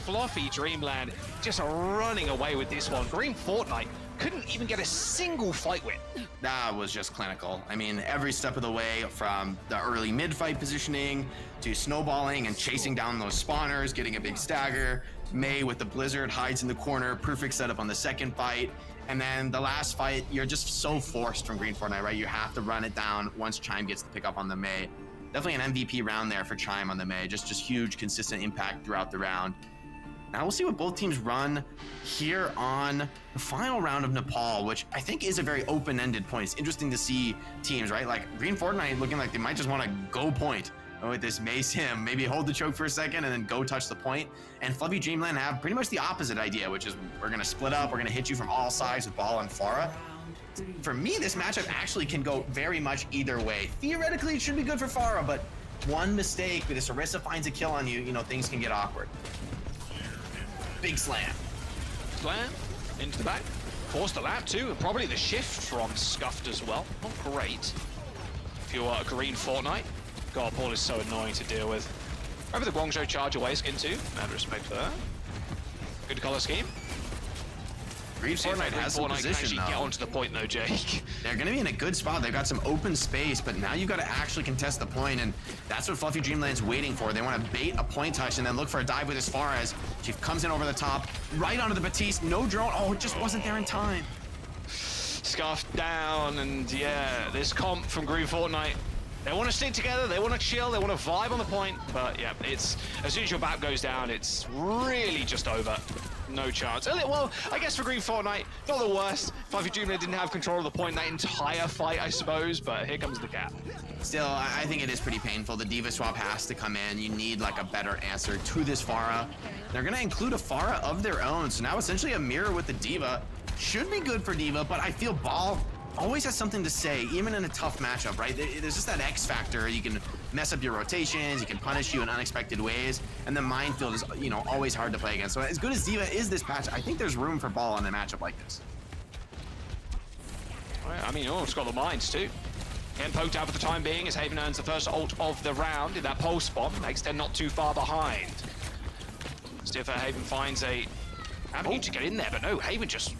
Fluffy Dreamland just running away with this one. Green Fortnite couldn't even get a single fight win. That was just clinical. I mean, every step of the way from the early mid-fight positioning to snowballing and chasing down those spawners, getting a big stagger. May with the Blizzard hides in the corner, perfect setup on the second fight. And then the last fight, you're just so forced from Green Fortnite, right? You have to run it down once Chime gets the pick up on the May. Definitely an MVP round there for Chime on the May. Just huge, consistent impact throughout the round. Now we'll see what both teams run here on the final round of Nepal, which I think is a very open-ended point. It's interesting to see teams, right? Like Green Fortnite looking like they might just want to go point with this May Sim, maybe hold the choke for a second and then go touch the point. And Fluffy Dreamland have pretty much the opposite idea, which is we're going to split up, we're going to hit you from all sides with Ball and Pharah. For me, this matchup actually can go very much either way. Theoretically, it should be good for Pharah, but one mistake, but if Orisa finds a kill on you, you know, things can get awkward. Big slam. Slam into the back. Forced the lap too, and probably the shift from Scuffed as well. Not great. If you are Green Fortnite, God, Paul is so annoying to deal with. Over the Guangzhou charge away skin too. Mad respect for that. Good color scheme. Green Fortnite has some position though. Get onto the point though, Jake. They're going to be in a good spot. They've got some open space, but now you've got to actually contest the point, and that's what Fluffy Dreamland's waiting for. They want to bait a point touch and then look for a dive with as far as she comes in over the top, right onto the Baptiste. No drone. Oh, it just wasn't there in time. Scuffed down, and yeah, this comp from Green Fortnite. They want to stick together, they want to chill, they want to vibe on the point, but yeah, it's as soon as your back goes down, it's really just over. No chance. Well, I guess for Green Fortnite, not the worst. Fluffy Dreamland didn't have control of the point that entire fight, I suppose, but here comes the cap. Still, I think it is pretty painful. The Diva swap has to come in. You need like a better answer to this Pharah. They're going to include a Pharah of their own, so now essentially a mirror with the Diva. Should be good for Diva, but I feel Ball always has something to say, even in a tough matchup, right? There's just that X factor. You can mess up your rotations, you can punish you in unexpected ways, and the minefield is, you know, always hard to play against. So as good as Diva is this patch, I think there's room for Ball in a matchup like this. I mean, it's got the mines too. Getting poked out for the time being as Haven earns the first ult of the round in that pulse bomb. Makes them not too far behind. See if Haven finds a avenue to get in there, but no, Haven just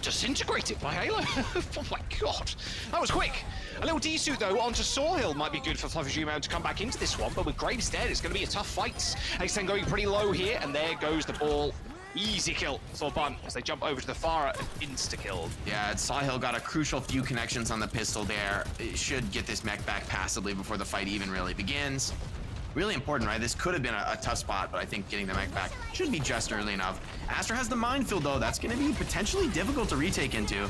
disintegrated by Halo. Oh my god, that was quick. A little D-suit though onto Sawhill might be good for Fluffy Dreamland to come back into this one, but with Graves dead, it's going to be a tough fight. X10 going pretty low here, and there goes the ball. Easy kill for Bun as they jump over to the Pharah, insta-killed. Yeah, Sawhill got a crucial few connections on the pistol there. It should get this mech back passively before the fight even really begins. Really important, right? This could have been a tough spot, but I think getting the mech back should be just early enough. Astra has the minefield though. That's going to be potentially difficult to retake into.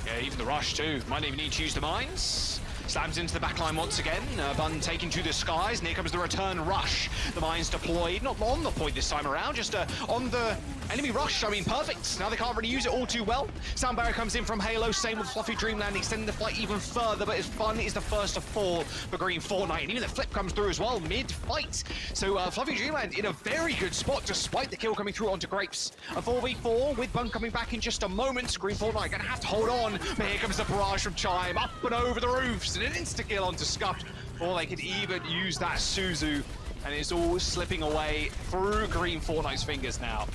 Yeah, even the rush too. Might even need to use the mines. Slams into the backline once again. Bun taken to the skies, and here comes the return rush. The mines deployed, not on the point this time around, just on the enemy rush. I mean, perfect. Now they can't really use it all too well. Sound barrier comes in from Halo, same with Fluffy Dreamland, extending the fight even further, but Bun is the first to fall for Green Fortnite, and even the flip comes through as well, mid-fight. So Fluffy Dreamland in a very good spot, despite the kill coming through onto Grapes. A 4v4 with Bun coming back in just a moment. Green Fortnite gonna have to hold on, but here comes the barrage from Chime, up and over the roofs, and an insta-kill onto Scuffed, or they could even use that Suzu, and it's all slipping away through Green Fortnite's fingers now.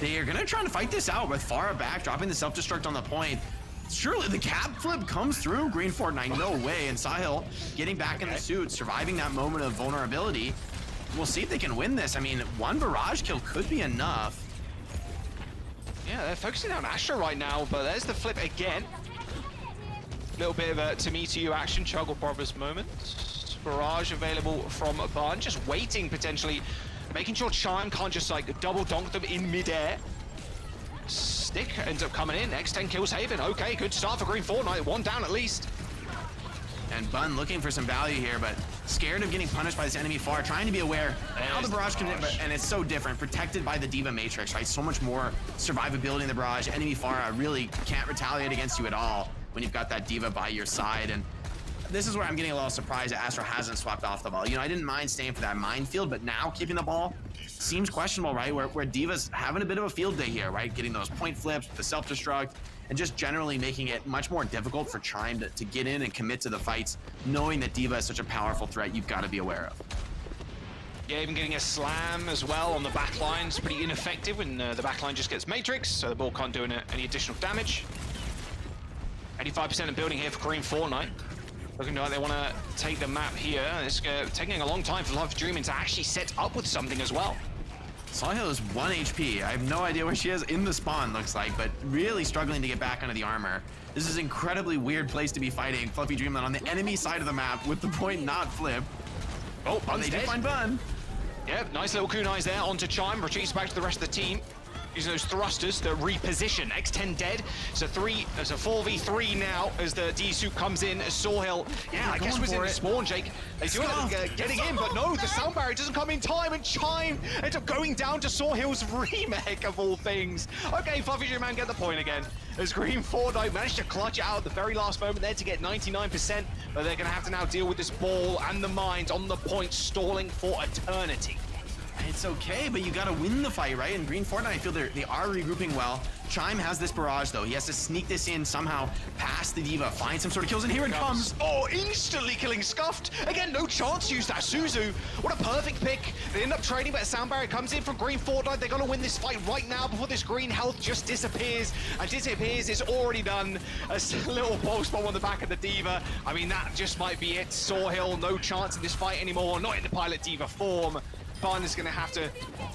They are gonna try to fight this out with Pharah back, dropping the self-destruct on the point. Surely the cap flip comes through. Green Fortnite, no way. And Sahil getting back in the suit, surviving that moment of vulnerability. We'll see if they can win this. I mean, one barrage kill could be enough. Yeah, they're focusing on Astra right now, but there's the flip again. Little bit of a to me to you action, Chuggle Brothers moment. Barrage available from Bun, just waiting potentially, making sure Chime can't just like double donk them in midair. Stick ends up coming in, X10 kills Haven. Okay, good start for Green Fortnite, one down at least. And Bun looking for some value here, but scared of getting punished by this enemy far, trying to be aware. Now the barrage can, and it's so different, protected by the Diva Matrix, right? So much more survivability in the barrage. Enemy Pharah really can't retaliate against you at all when you've got that Diva by your side. And this is where I'm getting a little surprised that Astra hasn't swapped off the ball. You know, I didn't mind staying for that minefield, but now keeping the ball seems questionable, right? Where Diva's having a bit of a field day here, right? Getting those point flips, the self-destruct, and just generally making it much more difficult for Chime to get in and commit to the fights, knowing that Diva is such a powerful threat you've got to be aware of. Yeah, even getting a slam as well on the backline is pretty ineffective when the backline just gets Matrix, so the ball can't do any additional damage. 85% of building here for Green Fortnite. Looking like they want to take the map here. It's taking a long time for Love Dreaming to actually set up with something as well. Sawhill is 1 HP. I have no idea where she is in the spawn, looks like, but really struggling to get back under the armor. This is an incredibly weird place to be fighting Fluffy Dreamland on the enemy side of the map with the point not flip. Oh, Bun's they dead. do find Bun. Yeah, nice little kunais there onto Chime, retreats back to the rest of the team. Using those thrusters to reposition. X10 dead. It's a 4v3 now as the D-suit comes in. Sawhill, yeah, I guess was in the spawn, Jake. They do end up getting in, but no, the sound barrier doesn't come in time, and Chime ends up going down to Sawhill's remake of all things. Okay, Fluffy Dreamland get the point again. As Green Fortnite managed to clutch it out at the very last moment there to get 99%, but they're going to have to now deal with this ball and the mines on the point, stalling for eternity. It's okay, but you gotta win the fight, right? And Green Fortnite, I feel they are regrouping well. Chime has this barrage, though. He has to sneak this in somehow past the Diva, find some sort of kills, and here it comes. Oh, instantly killing Scuffed. Again, no chance to use that Suzu. What a perfect pick. They end up trading, but a sound barrier comes in from Green Fortnite. They're gonna win this fight right now before this green health just disappears. And disappears is already done. A little pulse bomb on the back of the Diva. I mean, that just might be it. Sawhill, no chance in this fight anymore. Not in the Pilot Diva form. Bun is going to have to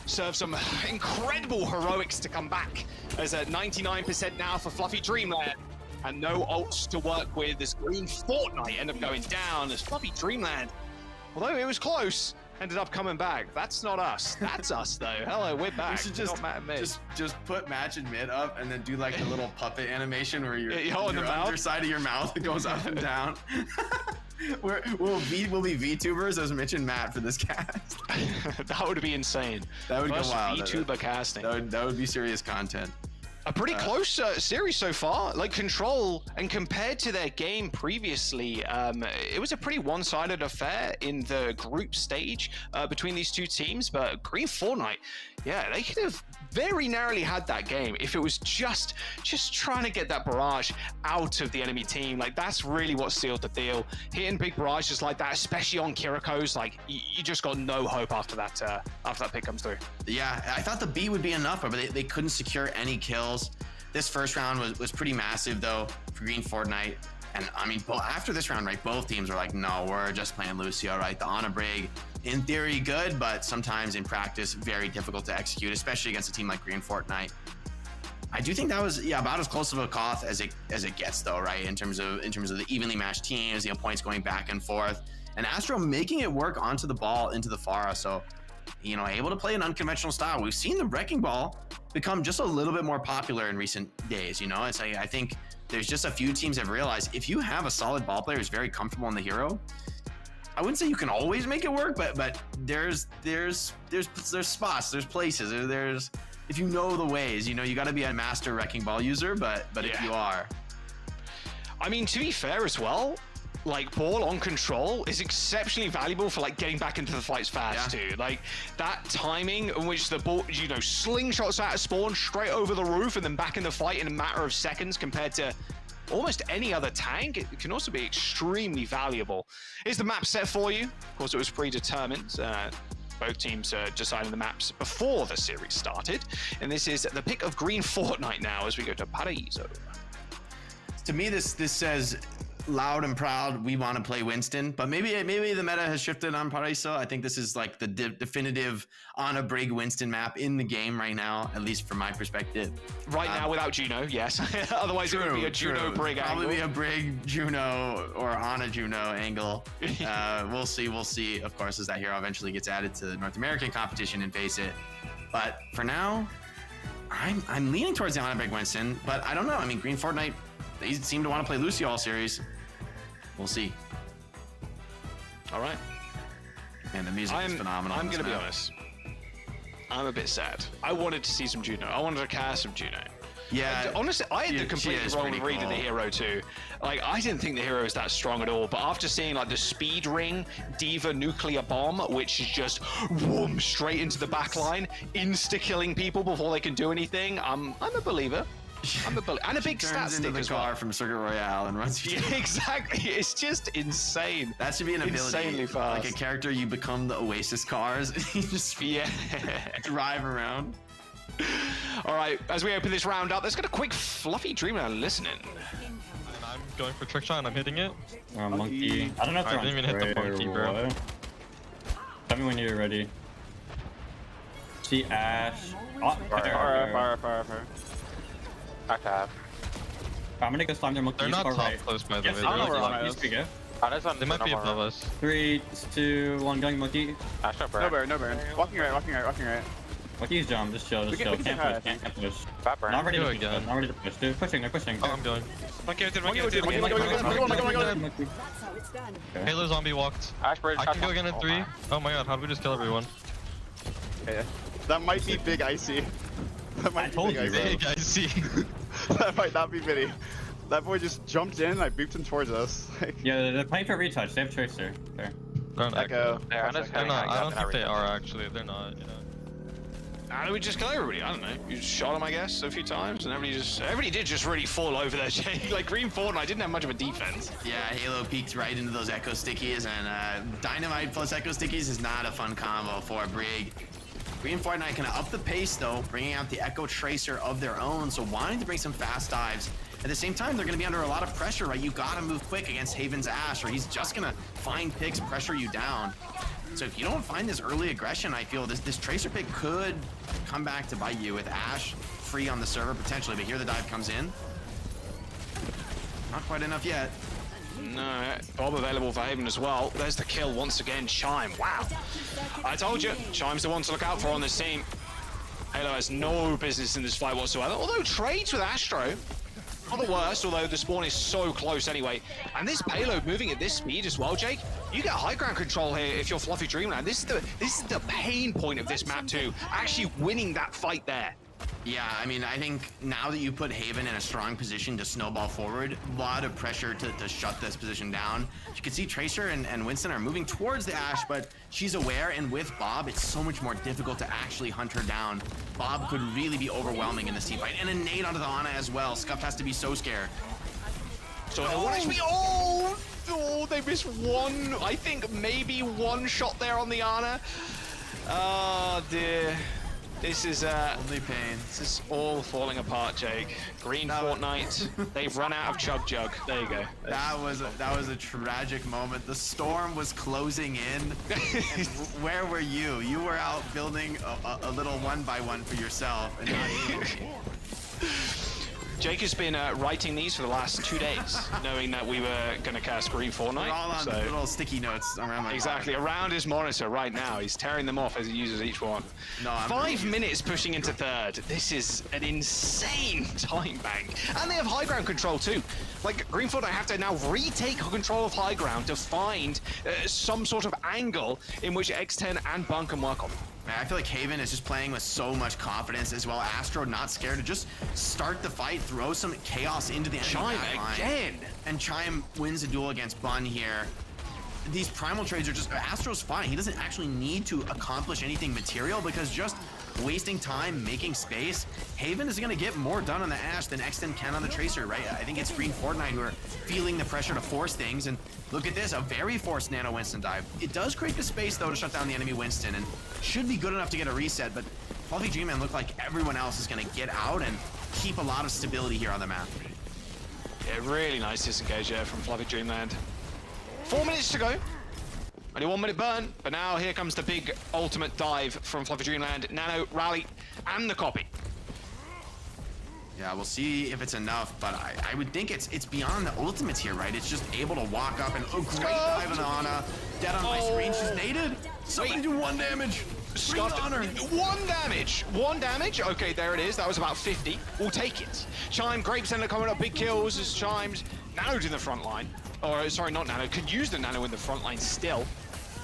serve some incredible heroics to come back as a 99% now for Fluffy Dreamland. And no ults to work with as Green Fortnite end up going down as Fluffy Dreamland, although it was close, ended up coming back. That's not us. That's us, though. Hello, we're back. You should just put match and mid up and then do like the little puppet animation where your underside of your mouth goes up and down. We'll be VTubers as Mitch and Matt for this cast. That would be insane. That would go wild. VTuber casting. That would be serious content. A pretty close series so far. Like Control, and compared to their game previously, it was a pretty one-sided affair in the group stage between these two teams. But Green Fortnite, yeah, they could have very narrowly had that game if it was just trying to get that barrage out of the enemy team. Like that's really what sealed the deal. Hitting big barrages like that, especially on Kiriko's, like you just got no hope after that pick comes through. Yeah, I thought the B would be enough, but they couldn't secure any kills. This first round was pretty massive though for Green Fortnite. And I mean, after this round, right, both teams were like, no, we're just playing Lucio, right? The Ana Brig, in theory, good, but sometimes in practice, very difficult to execute, especially against a team like Green Fortnite. I do think that was about as close of a Koth as it gets though, right? In terms of the evenly matched teams, points going back and forth, and Astro making it work onto the ball into the Pharah. So, able to play an unconventional style. We've seen the Wrecking Ball become just a little bit more popular in recent days. It's like, I think there's just a few teams have realized if you have a solid ball player who's very comfortable in the hero, I wouldn't say you can always make it work, but there's spots, there's places, there's if you know the ways, you got to be a master Wrecking Ball user, but yeah. If you are, I mean, to be fair as well, like ball on Control is exceptionally valuable for like getting back into the fights fast too. Like that timing in which the ball, slingshots out of spawn straight over the roof and then back in the fight in a matter of seconds compared to almost any other tank, it can also be extremely valuable. Is the map set for you? Of course, it was predetermined. Both teams decided the maps before the series started. And this is the pick of Green Fortnite now as we go to Paraíso. To me, this says loud and proud, we want to play Winston, but maybe the meta has shifted on Paraíso. I think this is like the definitive Ana Brig Winston map in the game right now, at least from my perspective. Right now without Juno, yes. Otherwise it would be a Juno Brig angle. Probably be a Brig Juno or Ana Juno angle. We'll see, of course, as that hero eventually gets added to the North American competition and FACEIT. But for now, I'm leaning towards the Ana Brig Winston, but I don't know. I mean, Green Fortnite, they seem to want to play Lucio all series. We'll see. All right. And the music is phenomenal. I'm going to be honest. I'm a bit sad. I wanted to see some Juno. I wanted to cast some Juno. Yeah. Honestly, I had the completely wrong read of the hero too. Like, I didn't think the hero was that strong at all. But after seeing like the speed ring Diva nuclear bomb, which is just whoom straight into the back line, insta killing people before they can do anything, I'm a believer. And a big stat stick into the car from Circuit Royale and runs you. Yeah, exactly. It's just insane. That should be an ability. Insanely fast. Like a character, you become the Oasis cars and you just drive around. All right, as we open this round up, let's get a quick fluffy Dreamland listening. And I'm going for trick shot and I'm hitting it. Monkey. I don't know if I didn't even hit the monkey, bro. Tell me when you're ready. See Ash. Oh, Fire. I have. I'm gonna go slam their monkey. They're not top right. close, by the way. I don't know where Ana is. They might be above us. 3, 2, 1, going monkey. No burn. Walking right. Monkey's jump, just chill. Can't push. Not ready to push. Not ready to push. They're pushing. Oh, I'm going. Monkey. Halo zombie walked. I can go again in 3. Oh my god, how did we just kill everyone? Okay. That might be Big Icy. That might be Big Icy. That might not be Vinny. That boy just jumped in and I booped him towards us. Yeah, they're playing for retouch. They have Tracer. There. They're not. Echo. They're not. I don't think they are actually. They're not. How do we just kill everybody? I don't know. You just shot them, I guess, a few times, and everybody did just really fall over there. Like Green Fortnite didn't have much of a defense. Yeah, Halo peeked right into those Echo Stickies, and Dynamite plus Echo Stickies is not a fun combo for Brig. Green Fortnite can up the pace though, bringing out the Echo Tracer of their own, so wanting to bring some fast dives. At the same time, they're going to be under a lot of pressure, right? You got to move quick against Haven's Ash, or he's just going to find picks, pressure you down. So if you don't find this early aggression, I feel this Tracer pick could come back to bite you with Ash free on the server potentially, but here the dive comes in. Not quite enough yet. No, Bob available for Haven as well. There's the kill once again, Chime. Wow. I told you, Chime's the one to look out for on this team. Halo has no business in this fight whatsoever, although trades with Astro. Not the worst, although the spawn is so close anyway. And this payload moving at this speed as well, Jake, you get high ground control here if you're Fluffy Dreamland. This is the pain point of this map too, actually winning that fight there. Yeah, I mean, I think now that you put Haven in a strong position to snowball forward, a lot of pressure to shut this position down. You can see Tracer and Winston are moving towards the Ashe, but she's aware, and with Bob, it's so much more difficult to actually hunt her down. Bob could really be overwhelming in this team fight, and a nade onto the Ana as well. Scuffed has to be so scared. So they missed one, I think maybe one shot there on the Ana. Oh dear. This is only pain. This is all falling apart, Jake. Green Fortnite. They've run out of Chug Jug. There you go. That was a tragic moment. The storm was closing in. And where were you? You were out building a little 1x1 for yourself, and not you. Jake has been writing these for the last 2 days, knowing that we were going to cast Green Fortnite. We're all on little sticky notes around my around his monitor right now. He's tearing them off as he uses each one. No, 5 minutes pushing into third. This is an insane time bank. And they have high ground control too. Like, Green Fortnite have to now retake control of high ground to find some sort of angle in which X10 and Bun can work on. Man, I feel like Haven is just playing with so much confidence as well. Astro not scared to just start the fight, throw some chaos into the enemy Chime backline. again! And Chime wins a duel against Bun here. These primal trades are just, Astro's fine. He doesn't actually need to accomplish anything material because just wasting time, making space, Haven is going to get more done on the Ashe than X10 can on the Tracer, right? I think it's Green Fortnite who are feeling the pressure to force things, and look at this, a very forced Nano Winston dive. It does create the space, though, to shut down the enemy Winston, and should be good enough to get a reset, but Fluffy G-Man looked like everyone else is going to get out and keep a lot of stability here on the map. Yeah, really nice disengage there from Fluffy Dreamland. 4 minutes to go. Only 1 minute burn, but now here comes the big ultimate dive from Fluffy Dreamland. Nano, Rally, and the copy. Yeah, we'll see if it's enough, but I would think it's beyond the ultimates here, right? It's just able to walk up and great dive on Ana. Dead on my screen, she's naded. Somebody do 1 damage. Scuffed on her. 1 damage. 1 damage. Okay, there it is. That was about 50. We'll take it. Chime, Grapes ended up coming up. Big kills as Chimes. Nano's in the front line. Or, sorry, not Nano. Could use the Nano in the front line still.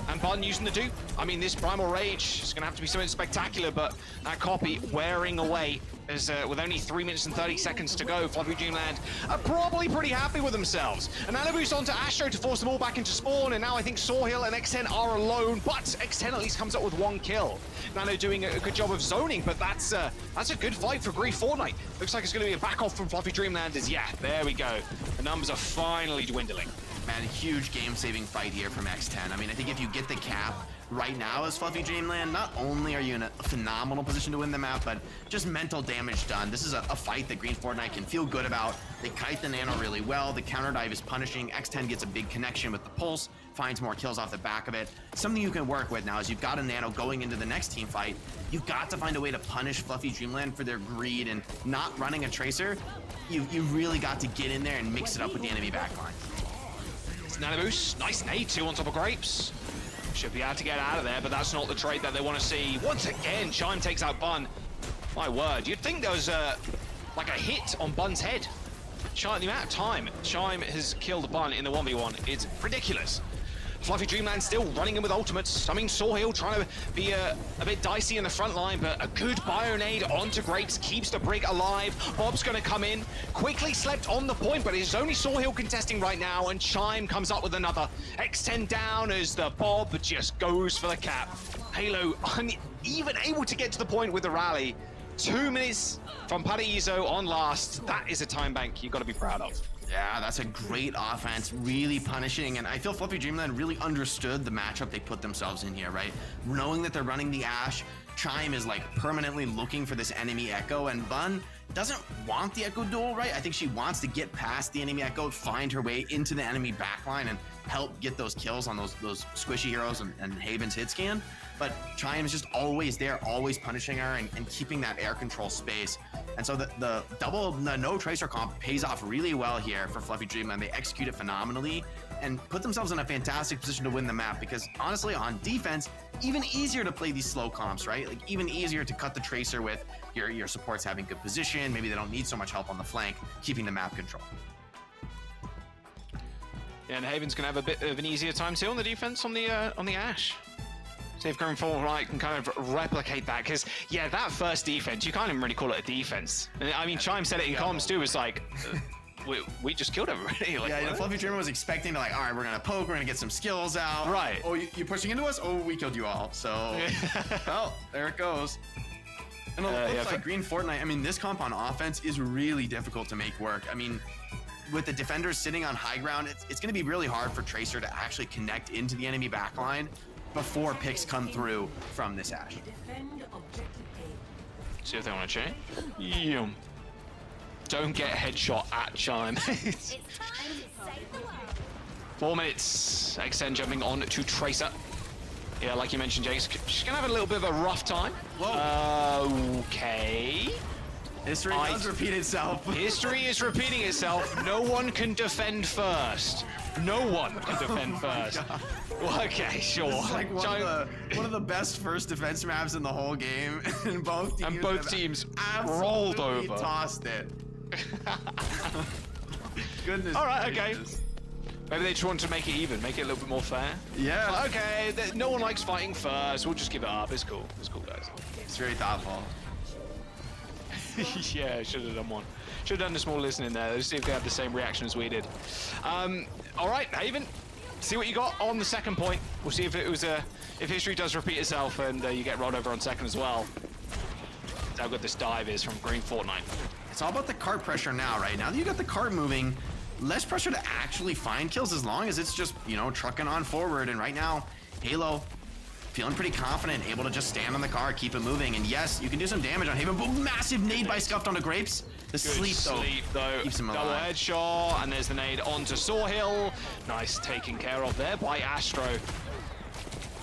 And Bun using the dupe. I mean, this Primal Rage is going to have to be something spectacular, but that copy wearing away as with only 3 minutes and 30 seconds to go. Fluffy Dreamland are probably pretty happy with themselves. And Nano boost onto Astro to force them all back into spawn, and now I think Sawhill and X10 are alone, but X10 at least comes up with 1 kill. Nano doing a good job of zoning, but that's a good fight for Green Fortnite. Looks like it's going to be a back off from Fluffy Dreamlanders. Yeah, there we go. The numbers are finally dwindling. Man, huge game-saving fight here from X10. I mean, I think if you get the cap right now as Fluffy Dreamland, not only are you in a phenomenal position to win the map, but just mental damage done. This is a fight that Green Fortnite can feel good about. They kite the Nano really well. The counter dive is punishing. X10 gets a big connection with the pulse, finds more kills off the back of it. Something you can work with now is you've got a Nano going into the next team fight. You've got to find a way to punish Fluffy Dreamland for their greed and not running a Tracer. You've really got to get in there and mix it up with the enemy backline. Nano boost, nice nade, 2 on top of Grapes. Should be able to get out of there, but that's not the trade that they want to see. Once again, Chime takes out Bun. My word, you'd think there was like a hit on Bun's head. Chime, the amount of time Chime has killed Bun in the 1v1, it's ridiculous. Fluffy Dreamland still running in with ultimates. I mean, Sawhill trying to be a bit dicey in the front line, but a good Bionade onto Grapes keeps the Brig alive. Bob's going to come in. Quickly slept on the point, but it's only Sawhill contesting right now, and Chime comes up with another. X10 down as the Bob just goes for the cap. Halo even able to get to the point with the rally. 2 minutes from Paraiso on last. That is a time bank you've got to be proud of. Yeah, that's a great offense, really punishing, and I feel Fluffy Dreamland really understood the matchup they put themselves in here, right? Knowing that they're running the Ashe, Chime is like permanently looking for this enemy Echo, and Bun doesn't want the Echo duel, right? I think she wants to get past the enemy Echo, find her way into the enemy backline, and help get those kills on those squishy heroes and Haven's hit scan. But Chime is just always there, always punishing her and keeping that air control space. And so the no Tracer comp pays off really well here for Fluffy Dreamland. They execute it phenomenally and put themselves in a fantastic position to win the map, because honestly, on defense, even easier to play these slow comps, right? Like, even easier to cut the Tracer with your supports having good position. Maybe they don't need so much help on the flank, keeping the map control. Yeah, and Haven's gonna have a bit of an easier time too on the defense on the Ashe. See if Green Fortnite can kind of replicate that, because yeah, that first defense, you can't even really call it a defense. I mean, Chime said it in comms too. It's like we just killed everybody. Like, yeah, you know, Fluffy Dreamer was expecting to like, all right, we're gonna poke, we're gonna get some skills out. Right. Oh, you pushing into us? Oh, we killed you all. So, well, there it goes. And it looks like Green Fortnite. I mean, this comp on offense is really difficult to make work. I mean, with the defenders sitting on high ground, it's going to be really hard for Tracer to actually connect into the enemy backline before picks come through from this Ashe. See if they want to change. Yum. Don't get a headshot at Chime. 4 minutes. XN jumping on to Tracer. Yeah, like you mentioned, Jake, she's gonna have a little bit of a rough time. Whoa. Okay. History does repeat itself. History is repeating itself. No one can defend first. No one can defend first. Well, okay, sure. This is like one of the best first defense maps in the whole game, and both teams rolled over. Tossed it. Goodness. All right, gracious. okay. Maybe they just want to make it even, make it a little bit more fair. Yeah. But okay, no one likes fighting first. We'll just give it up. It's cool. It's cool, guys. It's very thoughtful. Yeah, should have done one. Should have done a small listening there. Let's see if they have the same reaction as we did. All right, Haven. See what you got on the second point. We'll see if it was if history does repeat itself and you get rolled over on second as well. That's how good this dive is from Green Fortnite. It's all about the cart pressure now, right? Now that you got the cart moving, less pressure to actually find kills as long as it's just, you know, trucking on forward. And right now, Halo feeling pretty confident, able to just stand on the car, keep it moving. And yes, you can do some damage on Haven, but massive nade by Scuffed onto Grapes. The sleep though keeps him alive. Double headshot, and there's the nade onto Sawhill. Nice taken care of there by Astro.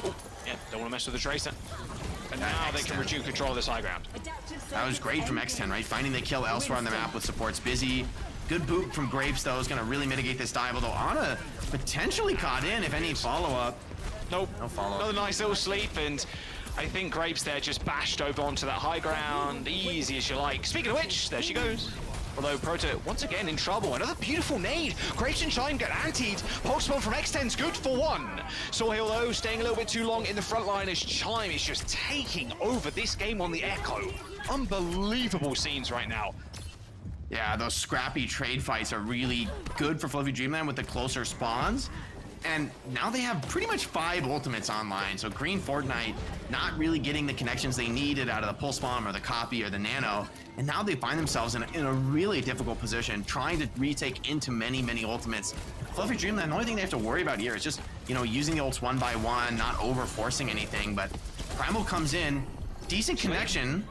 Oh, yeah, don't want to mess with the Tracer. And now they can resume control of this high ground. That was great from X10, right? Finding the kill elsewhere on the map with supports busy. Good boot from Grapes, though, is going to really mitigate this dive, although Ana potentially caught in if any follow-up. Nope. No follow-up. Another nice little sleep, and I think Grapes there just bashed over onto that high ground. Easy as you like. Speaking of which, there she goes. Although Proto, once again, in trouble. Another beautiful nade. Grapes and Chime get antied. Pulsebomb from X10's good for one. Sawhill, though, staying a little bit too long in the front line as Chime is just taking over this game on the Echo. Unbelievable scenes right now. Yeah, those scrappy trade fights are really good for Fluffy Dreamland with the closer spawns. And now they have pretty much 5 ultimates online, so Green Fortnite not really getting the connections they needed out of the Pulse Bomb or the Copy or the Nano, and now they find themselves in a really difficult position, trying to retake into many, many ultimates. Fluffy Dreamland, the only thing they have to worry about here is just, you know, using the ults one by one, not over-forcing anything, but Primal comes in, decent connection.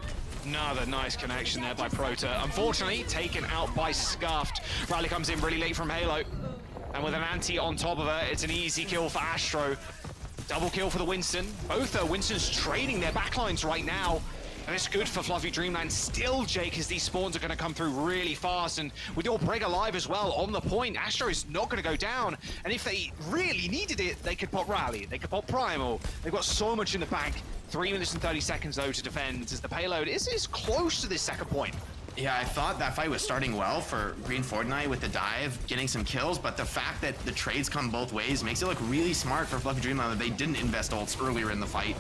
Another nice connection there by Proto. Unfortunately, taken out by Scuffed. Rally comes in really late from Halo. And with an anti on top of her, it's an easy kill for Astro. Double kill for the Winston. Both Winston's trading their backlines right now. And it's good for Fluffy Dreamland. Still, Jake, as these spawns are going to come through really fast. And with your Brig alive as well on the point, Astro is not going to go down. And if they really needed it, they could pop Rally. They could pop Primal. They've got so much in the bank. 3 minutes and 30 seconds, though, to defend as the payload is close to this second point. Yeah, I thought that fight was starting well for Green Fortnite with the dive, getting some kills, but the fact that the trades come both ways makes it look really smart for Fluffy Dreamland that they didn't invest ults earlier in the fight.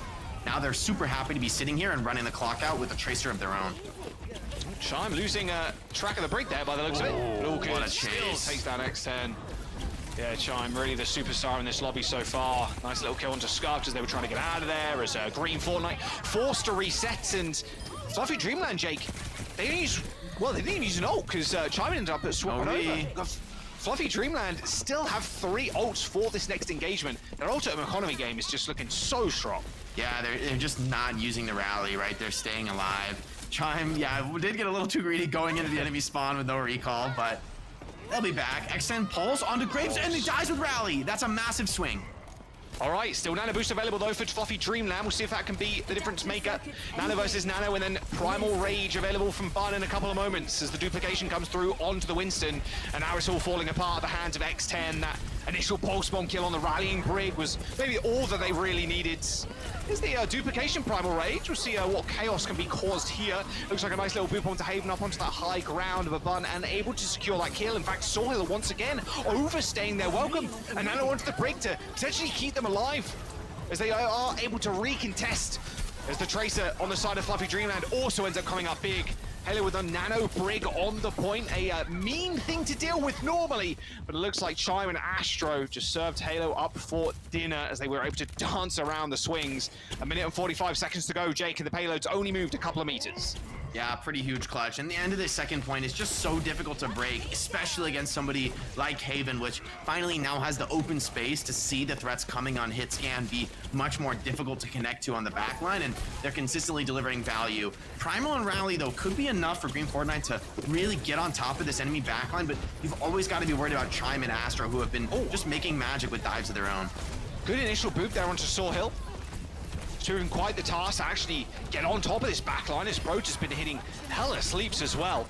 Now they're super happy to be sitting here and running the clock out with a Tracer of their own. Chime losing track of the break there by the looks of it. Look, what a chase. Takes down X10. Yeah, Chime really the superstar in this lobby so far. Nice little kill onto Scuffed as they were trying to get out of there as Green Fortnite forced to reset, and Fluffy Dreamland, Jake, they didn't even use an ult because Chime ended up swapping over. Fluffy Dreamland still have 3 ults for this next engagement. Their ultimate economy game is just looking so strong. Yeah, they're just not using the rally, right? They're staying alive. Chime, yeah, did get a little too greedy going into the enemy spawn with no recall, but they'll be back. Extend pulls onto Grapes, and he dies with rally. That's a massive swing. All right, still Nano boost available though for Fluffy Dreamland. We'll see if that can be the difference maker. Nano versus Nano, and then Primal Rage available from Bun in a couple of moments as the duplication comes through onto the Winston. And now it's all falling apart at the hands of X10. That initial pulse bomb kill on the rallying Brig was maybe all that they really needed. Is the duplication Primal Rage. We'll see what chaos can be caused here. Looks like a nice little boop onto Haven up onto that high ground of a Bun and able to secure that kill. In fact, Sawhill once again overstaying their welcome. And Nano onto the Brig to potentially keep them alive. as they are able to recontest, as the Tracer on the side of Fluffy Dreamland also ends up coming up big. Halo with a nano brig on the point, a mean thing to deal with normally, but it looks like Chime and Astro just served Halo up for dinner as they were able to dance around the swings. 1 minute and 45 seconds to go, Jake, and the payload's only moved a couple of meters. Yeah, pretty huge clutch. And the end of the second point is just so difficult to break, especially against somebody like Haven, which finally now has the open space to see the threats coming on hit scan be much more difficult to connect to on the backline, and they're consistently delivering value. Primal and Rally, though, could be enough for Green Fortnite to really get on top of this enemy backline, but you've always got to be worried about Chime and Astro, who have been just making magic with dives of their own. Good initial boot there onto Saw Hill. Doing quite the task to actually get on top of this backline. This Broach has been hitting hella sleeps as well.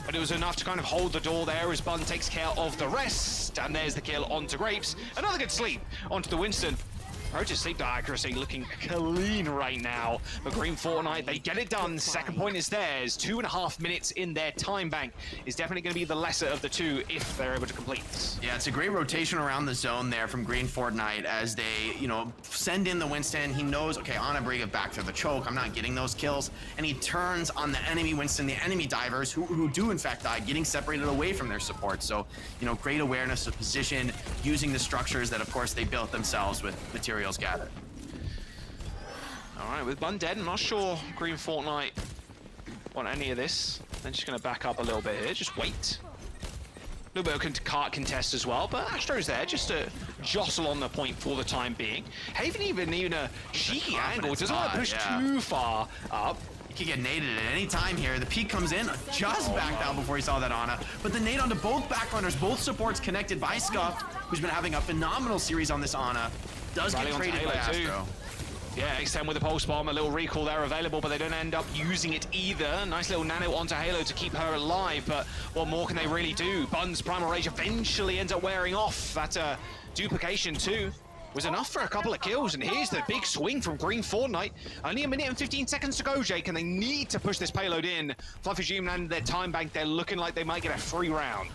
But it was enough to kind of hold the door there as Bun takes care of the rest. And there's the kill onto Grapes. Another good sleep onto the Winston. Broach's sleep accuracy looking clean right now. But Green Fortnite, they get it done. Second point is theirs. 2.5 minutes in their time bank is definitely going to be the lesser of the two if they're able to complete. Yeah, it's a great rotation around the zone there from Green Fortnite as they, send in the Winston. He knows, okay, on a brig back through the choke, I'm not getting those kills. And he turns on the enemy Winston, the enemy divers who do in fact die, getting separated away from their support. So, great awareness of position, using the structures that, of course, they built themselves with materials gathered. All right, with Bun dead, I'm not sure Green Fortnite want any of this. They're just going to back up a little bit here, just wait. A little bit of cart contest as well, but Astro's there just to jostle on the point for the time being. Haven even a cheeky angle, doesn't want to push too far up. He could get naded at any time here. The peek comes in, just backed out before he saw that Ana. But the nade onto both backrunners, both supports connected by Scuffed, who's been having a phenomenal series on this Ana. Does get traded by Astro. Yeah, X10 with a pulse bomb, a little recall there available, but they don't end up using it either. Nice little nano onto Halo to keep her alive, but what more can they really do? Bun's Primal Rage eventually ends up wearing off. That duplication too was enough for a couple of kills, and here's the big swing from Green Fortnite. Only 1 minute and 15 seconds to go, Jake, and they need to push this payload in. Fluffy Dreamland, their time bank, they're looking like they might get a free round.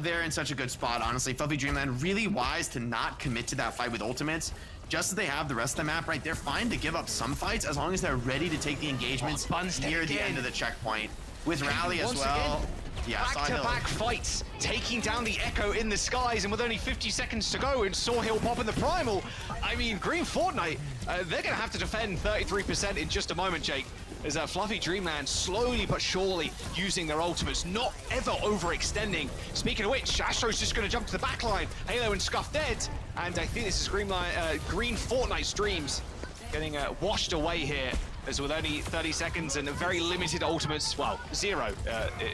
They're in such a good spot, honestly. Fluffy Dreamland really wise to not commit to that fight with ultimates. Just as they have the rest of the map, right? They're fine to give up some fights as long as they're ready to take the engagements near the end of the checkpoint. With Rally as well. Yeah, back-to-back fights, taking down the Echo in the skies, and with only 50 seconds to go, and Saw Hill popping the Primal. I mean, Green Fortnite, they're going to have to defend 33% in just a moment, Jake. As Fluffy Dreamland slowly but surely using their ultimates, not ever overextending. Speaking of which, Astro's just going to jump to the backline. Halo and Scuff dead, and I think this is Green Fortnite's dreams getting washed away here. As with only 30 seconds and very limited ultimates, well, 0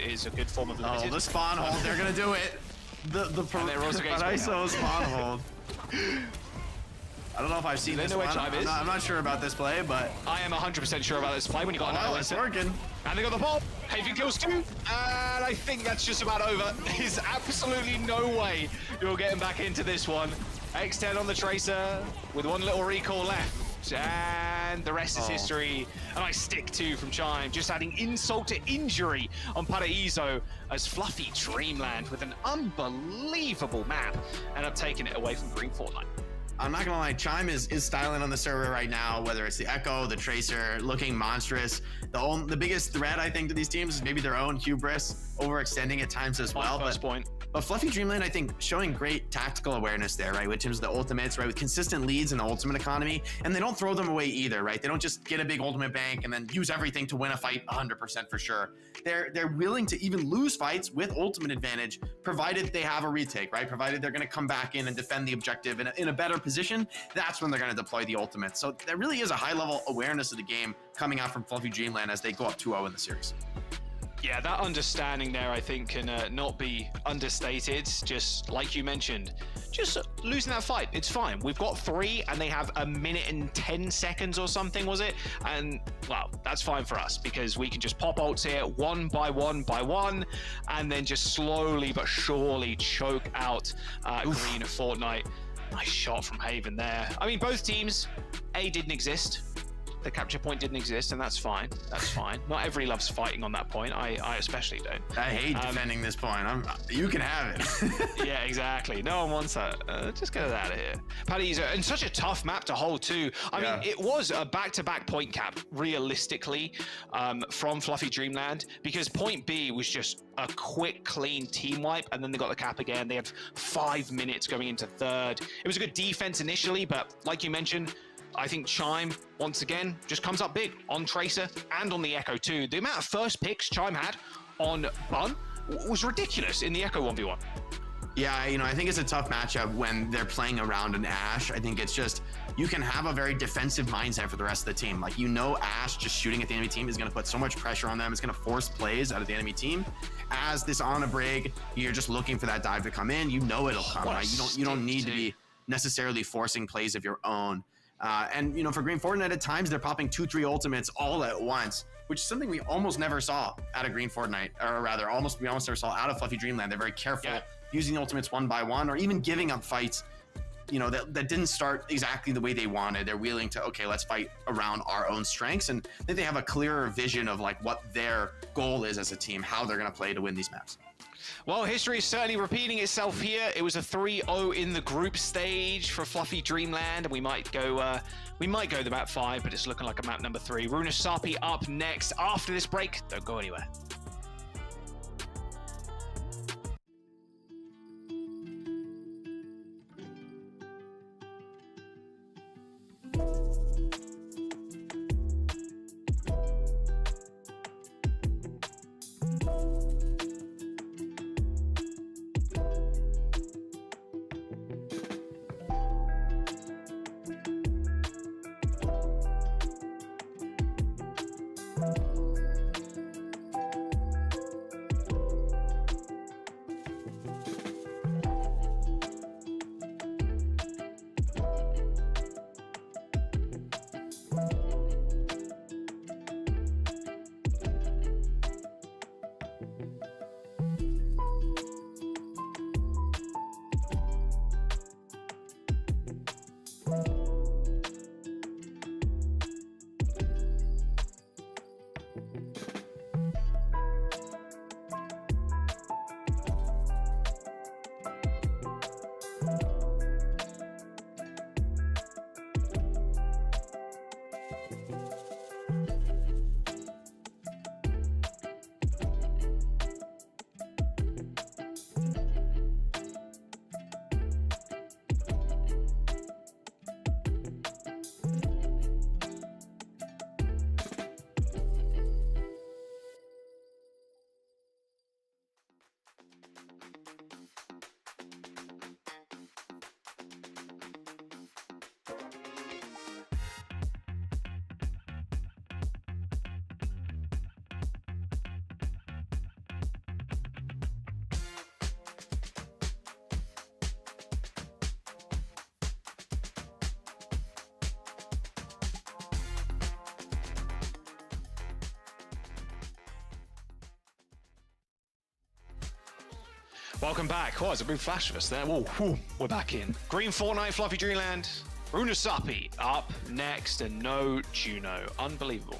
is a good form of limited. Oh, the spawn hold, they're going to do it. The they're also ISO spawn hold. I don't know if I've seen this one. I'm not sure about this play, but I am 100% sure about this play when you got an it's working. And they got the pop. Haven kills 2. And I think that's just about over. There's absolutely no way you're getting back into this one. X10 on the Tracer with one little recall left. And the rest is history. A nice stick too from Chime, just adding insult to injury on Paraíso as Fluffy Dreamland with an unbelievable map end up taking it away from Green Fortnite. I'm not gonna lie, Chime is styling on the server right now, whether it's the Echo, the Tracer, looking monstrous. The biggest threat, I think, to these teams is maybe their own hubris, overextending at times as well. But Fluffy Dreamland, I think, showing great tactical awareness there, right? With terms of the ultimates, right? With consistent leads in the ultimate economy. And they don't throw them away either, right? They don't just get a big ultimate bank and then use everything to win a fight 100% for sure. They're willing to even lose fights with ultimate advantage, provided they have a retake, right? Provided they're going to come back in and defend the objective in a better position. That's when they're going to deploy the ultimate. So there really is a high level awareness of the game coming out from Fluffy Dreamland as they go up 2-0 in the series. Yeah, that understanding there, I think, can not be understated. Just like you mentioned, just losing that fight, it's fine. We've got 3 and they have 1 minute and 10 seconds or something, was it? And, well, that's fine for us because we can just pop ults here one by one and then just slowly but surely choke out Green Fortnite. Nice shot from Haven there. I mean, both teams, A, didn't exist. the capture point didn't exist, and that's fine. That's fine. Not everybody loves fighting on that point. I especially don't. I hate defending this point. You can have it. Yeah, exactly. No one wants that. Just get it out of here. Paddy's and such a tough map to hold too. I mean, it was a back-to-back point cap, realistically, from Fluffy Dreamland, because point B was just a quick, clean team wipe, and then they got the cap again. They had 5 minutes going into third. It was a good defense initially, but like you mentioned, I think Chime, once again, just comes up big on Tracer and on the Echo too. The amount of first picks Chime had on Bun was ridiculous in the Echo 1v1. Yeah, I think it's a tough matchup when they're playing around an Ashe. I think it's just, you can have a very defensive mindset for the rest of the team. Like, Ashe just shooting at the enemy team is going to put so much pressure on them. It's going to force plays out of the enemy team. As this on a break, you're just looking for that dive to come in. It'll come, right? You don't need to be necessarily forcing plays of your own. And for Green Fortnite, at times they're popping 2-3 ultimates all at once, which is something we almost never saw out of Green Fortnite, or rather, we almost never saw out of Fluffy Dreamland. They're very careful using the ultimates one by one, or even giving up fights, that didn't start exactly the way they wanted. They're willing to, okay, let's fight around our own strengths, and I think they have a clearer vision of like what their goal is as a team, how they're going to play to win these maps. Well, history is certainly repeating itself here. It was a 3-0 in the group stage for Fluffy Dreamland, and we might go the map 5, but it's looking like a map number 3. Runa Sapi up next after this break. Don't go anywhere. Welcome back. Oh, it's a big flash of us there. Whoa, we're back in. Green Fortnite, Fluffy Dreamland, Runa Sapi up next, and no Juno. Unbelievable.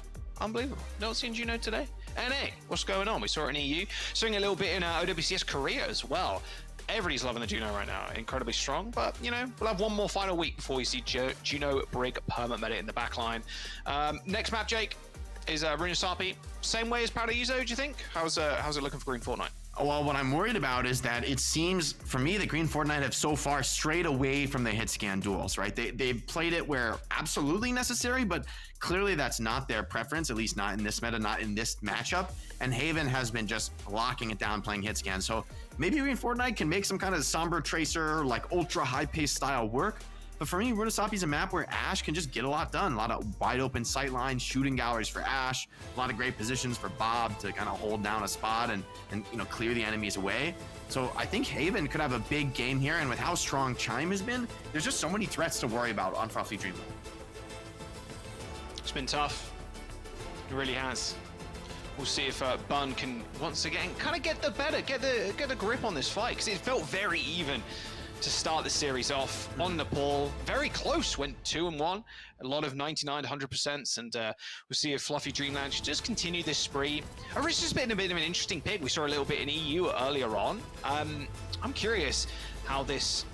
Not seen Juno today? NA, what's going on? We saw it in EU. Seeing a little bit in OWCS Korea as well. Everybody's loving the Juno right now. Incredibly strong, but we'll have one more final week before we see Juno Brig Permit Meta in the back line. Next map, Jake, is Runa Sapi. Same way as Paradiso, do you think? How's it looking for Green Fortnite? Well, what I'm worried about is that it seems, for me, that Green Fortnite have so far strayed away from the hit scan duels, right? They've played it where absolutely necessary, but clearly that's not their preference, at least not in this meta, not in this matchup. And Haven has been just locking it down playing hit scan. So maybe Green Fortnite can make some kind of Sombra Tracer, like ultra high pace style work. But for me, Runa Sapi's a map where Ashe can just get a lot done. A lot of wide open sight lines, shooting galleries for Ashe, a lot of great positions for Bob to kind of hold down a spot and clear the enemies away. So I think Haven could have a big game here, and with how strong Chime has been, there's just so many threats to worry about on Fluffy Dreamland. It's been tough. It really has. We'll see if Bun can once again kind of get the grip on this fight, because it felt very even to start the series off on Nepal. Very close, went 2-1. A lot of 99, 100%, and we'll see if Fluffy Dreamland should just continue this spree. Arista's been a bit of an interesting pick. We saw a little bit in EU earlier on. I'm curious how this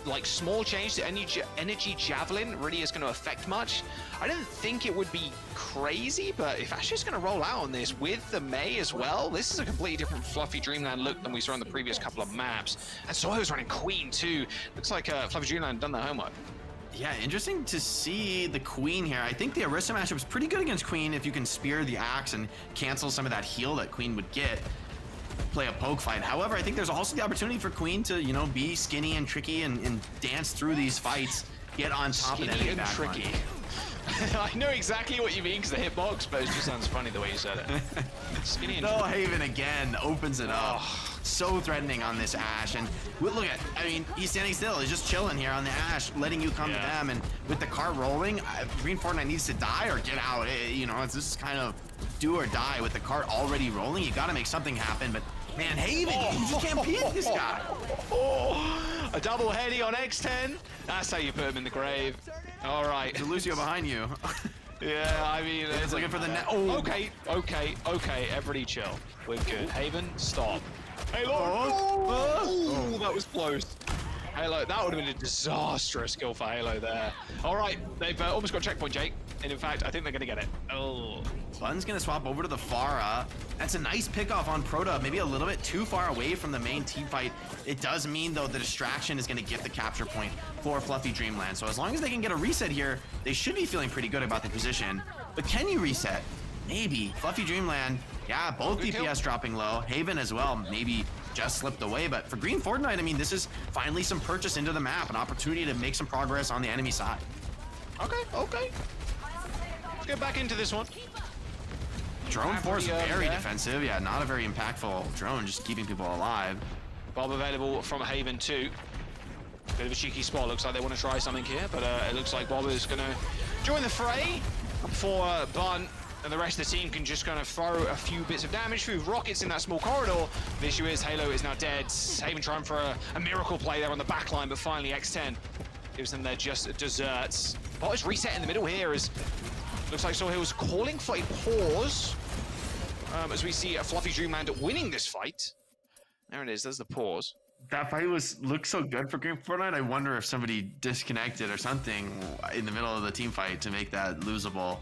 like small change to energy javelin really is going to affect much. I don't think it would be crazy, but if Asher's going to roll out on this with the Mei as well, this is a completely different Fluffy Dreamland look than we saw in the previous couple of maps. And Soho's running Queen too. Looks like Fluffy Dreamland done their homework. Yeah, interesting to see the Queen here. I think the Arista matchup is pretty good against Queen if you can spear the axe and cancel some of that heal that Queen would get. Play a poke fight. However, I think there's also the opportunity for Queen to, you know, be skinny and tricky and dance through these fights, get on top of Skinny enemy and tricky. I know exactly what you mean because the hitbox, but it just sounds funny the way you said it. Skinny and No, Haven again opens it up. So threatening on this Ashe, and look at, I mean, he's standing still. He's just chilling here on the Ashe, letting you come to them. And with the cart rolling, Green Fortnite needs to die or get out. You know, it's just kind of do or die with the cart already rolling. You got to make something happen, but man, Haven, you just can't beat this guy. A double heady on X10. That's how you put him in the grave. All right. Lucio behind you. Yeah, I mean, it's looking for the net. Oh. Okay. Everybody chill. We're good. Haven, stop. Halo. Oh, that was close. Halo, that would have been a disastrous kill for Halo there. All right, they've almost got checkpoint, Jake. And in fact, I think they're going to get it. Oh. Bun's going to swap over to the Pharah. That's a nice pickoff on Proto, maybe a little bit too far away from the main team fight. It does mean, though, the distraction is going to get the capture point for Fluffy Dreamland. So as long as they can get a reset here, they should be feeling pretty good about the position. But can you reset? Maybe. Fluffy Dreamland, yeah, both DPS dropping low. Haven as well, maybe just slipped away. But for Green Fortnite, I mean, this is finally some purchase into the map, an opportunity to make some progress on the enemy side. Okay. Let's get back into this one. Drone force very defensive. Yeah, not a very impactful drone, just keeping people alive. Bob available from Haven too. Bit of a cheeky spot. Looks like they want to try something here, but it looks like Bob is going to join the fray for Bun. And the rest of the team can just kind of throw a few bits of damage through rockets in that small corridor. The issue is Halo is now dead. Haven trying for a miracle play there on the back line, but finally X10 gives them their just desserts. Bot is reset in the middle here as looks like Sohil's calling for a pause. As we see Fluffy Dreamland winning this fight. There it is, there's the pause. That fight looked so good for Green Fortnite. I wonder if somebody disconnected or something in the middle of the team fight to make that losable.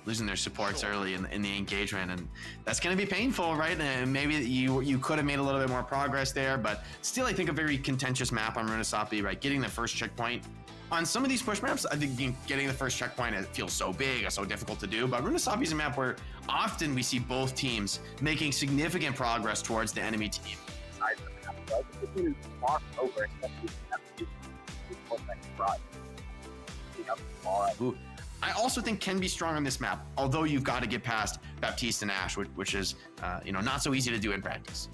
Losing their supports early in the engagement, and that's going to be painful, right? And maybe you could have made a little bit more progress there, but still, I think a very contentious map on Runasapi, right? Getting the first checkpoint on some of these push maps, I think getting the first checkpoint, it feels so big, so difficult to do. But Runasapi is a map where often we see both teams making significant progress towards the enemy team. Ooh. I also think can be strong on this map, although you've got to get past Baptiste and Ashe, which is, not so easy to do in practice.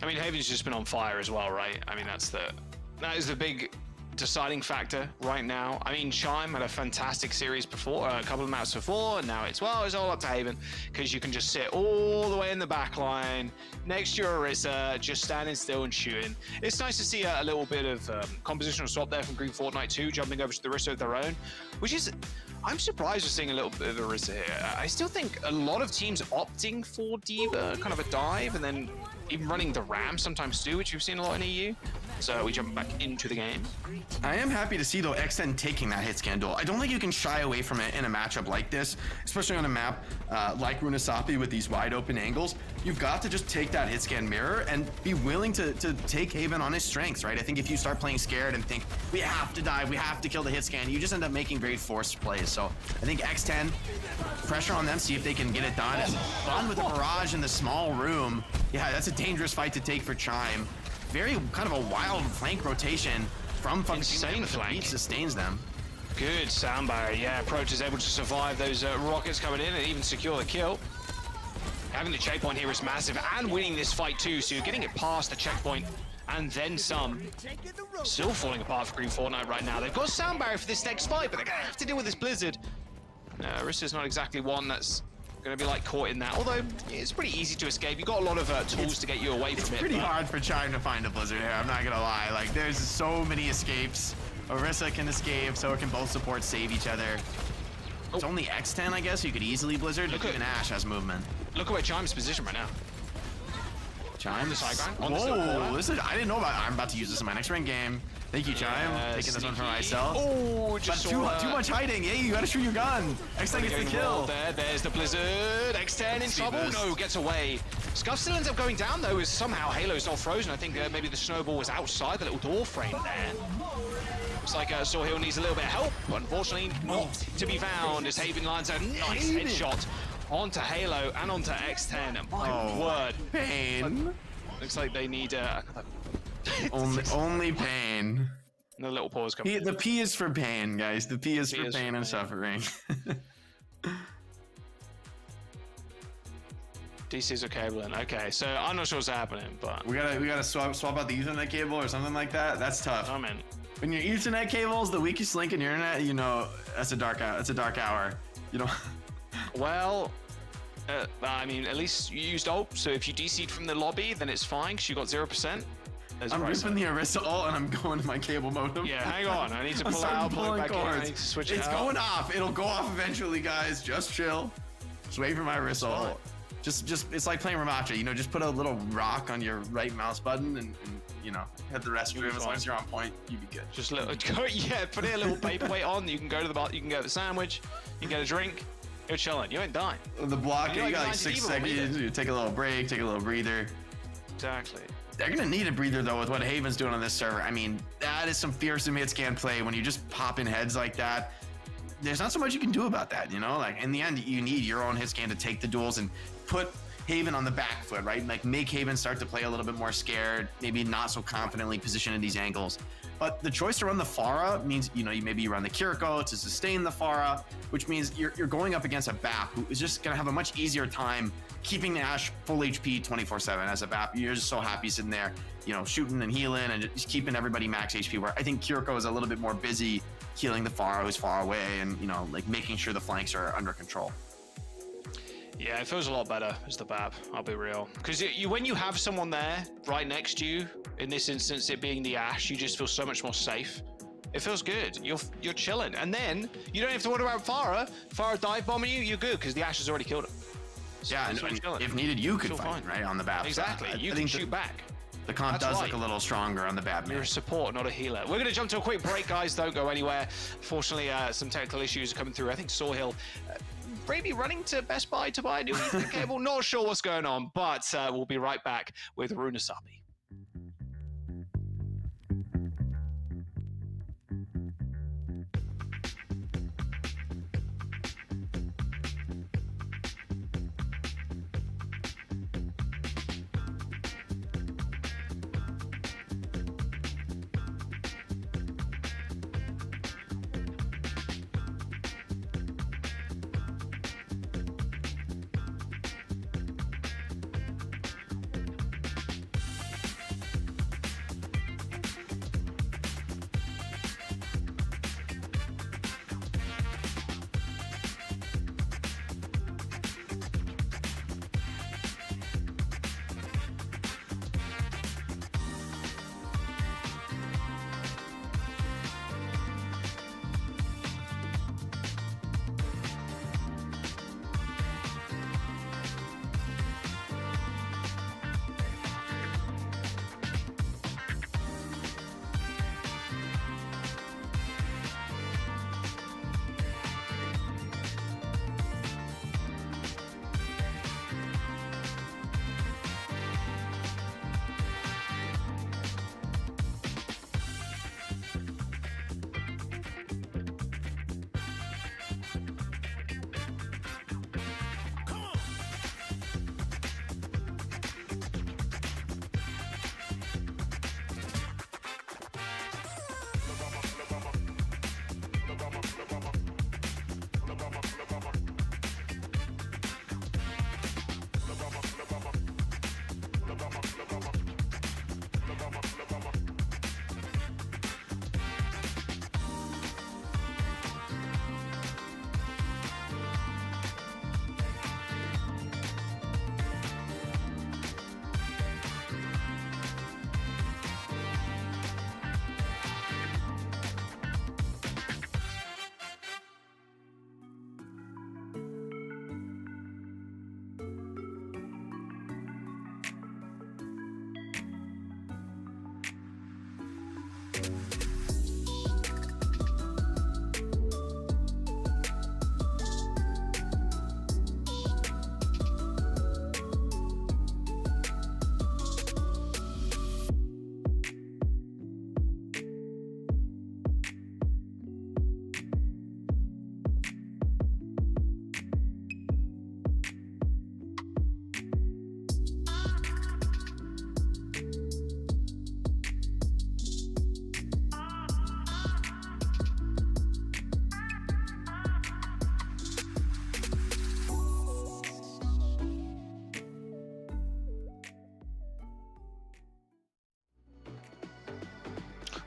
I mean, Haven's just been on fire as well, right? I mean, that is the big deciding factor right now. I mean, Chime had a fantastic series before, a couple of maps before, and now it's all up to Haven, because you can just sit all the way in the back line next to your Orisa, just standing still and shooting. It's nice to see a little bit of compositional swap there from Green Fortnite 2, jumping over to the Orisa of their own, which is, I'm surprised we're seeing a little bit of Orisa here. I still think a lot of teams opting for D.Va, kind of a dive, and then even running the Ram sometimes too, which we've seen a lot in EU. So we jump back into the game. I am happy to see, though, X10 taking that hit scan duel. I don't think you can shy away from it in a matchup like this, especially on a map like Runasapi with these wide open angles. You've got to just take that hit scan mirror and be willing to take Haven on his strengths, right? I think if you start playing scared and think, we have to dive, we have to kill the hit scan, you just end up making very forced plays. So I think X10, pressure on them, see if they can get it done. It's fun with the barrage in the small room. Yeah, that's a dangerous fight to take for Chime. Very kind of a wild flank rotation from Insane flank. Sustains them. Good sound barrier. Yeah, Approach is able to survive those rockets coming in and even secure the kill. Having the checkpoint here is massive, and winning this fight too, so you're getting it past the checkpoint and then some. Still falling apart for Green Fortnite right now. They've got sound barrier for this next fight, but they're gonna have to deal with this blizzard. Orisa's not exactly one that's Gonna be like caught in that. Although it's pretty easy to escape. You got a lot of tools to get you away from it. It's pretty hard for Chime to find a blizzard here. I'm not gonna lie. Like there's so many escapes. Orisa can escape, so it can both support save each other. It's only X10, I guess. You could easily blizzard, but even Ashe has movement. Look at where Chime's position right now. Chime. The side ground. Whoa, this is, I didn't know about I'm about to use this in my next ranked game. Thank you, Chime. Taking this one for myself. Oh, just too much hiding. Hey, you gotta shoot your gun. X10 gets the kill. There's the blizzard. X10 in trouble. No, gets away. Scuff still ends up going down though, as somehow Halo's not frozen. I think maybe the snowball was outside the little door frame there. Looks like Soulhill needs a little bit of help, but unfortunately not to be found as Haven lands a nice headshot onto Halo and onto X10. And my word. Pain. Looks like they need only pain. Another little pause coming. The P is for pain, guys. The P is for pain and suffering. DC's are cabling. Okay, so I'm not sure what's happening, but we gotta swap out the Ethernet cable or something like that. That's tough. I'm in. When your Ethernet cable is the weakest link in your internet, you know that's a dark hour. It's a dark hour. You know. Well, I mean, at least you used ult, so if you DC'd from the lobby, then it's fine because you got 0%. I'm ripping the Orisa ult and I'm going to my cable modem. Yeah, hang on. I need to pull out, pull it back in. I need to switch it out. It's going off. It'll go off eventually, guys. Just chill. Just wait for my Orisa ult. Just it's like playing Ramacha. You know, just put a little rock on your right mouse button and you know, hit the restroom. As long as you're on point, you be good. Just put it a little paperweight on. You can go to the bar. You can get the sandwich. You can get a drink. You're chilling. You ain't dying. The block. You got like 6 seconds. You take a little break. Take a little breather. Exactly. They're gonna need a breather though with what Haven's doing on this server. I mean, that is some fearsome hit scan play when you just pop in heads like that. There's not so much you can do about that, you know? Like in the end, you need your own hit scan to take the duels and put Haven on the back foot, right? Like make Haven start to play a little bit more scared, maybe not so confidently positioned in these angles. But the choice to run the Pharah means, you know, maybe you run the Kiriko to sustain the Pharah, which means you're going up against a BAP who is just gonna have a much easier time keeping the Ashe full HP 24/7 as a BAP. You're just so happy sitting there, you know, shooting and healing and just keeping everybody max HP, where I think Kiriko is a little bit more busy healing the Pharah who's far away and, you know, like making sure the flanks are under control. Yeah, it feels a lot better as the BAP, I'll be real. Because when you have someone there right next to you, in this instance it being the Ashe, you just feel so much more safe. It feels good. You're chilling. And then you don't have to worry about Pharah. Pharah dive bombing you, you're good because the Ashe has already killed him. So yeah, and if needed, you could fight, right, on the BAP. Exactly, you can shoot back. The comp does look a little stronger on the BAP. You're a support, not a healer. We're going to jump to a quick break, guys. Don't go anywhere. Fortunately, some technical issues are coming through. I think Soulhill maybe running to Best Buy to buy a new Ethernet cable. Not sure what's going on, but we'll be right back with Runasabi.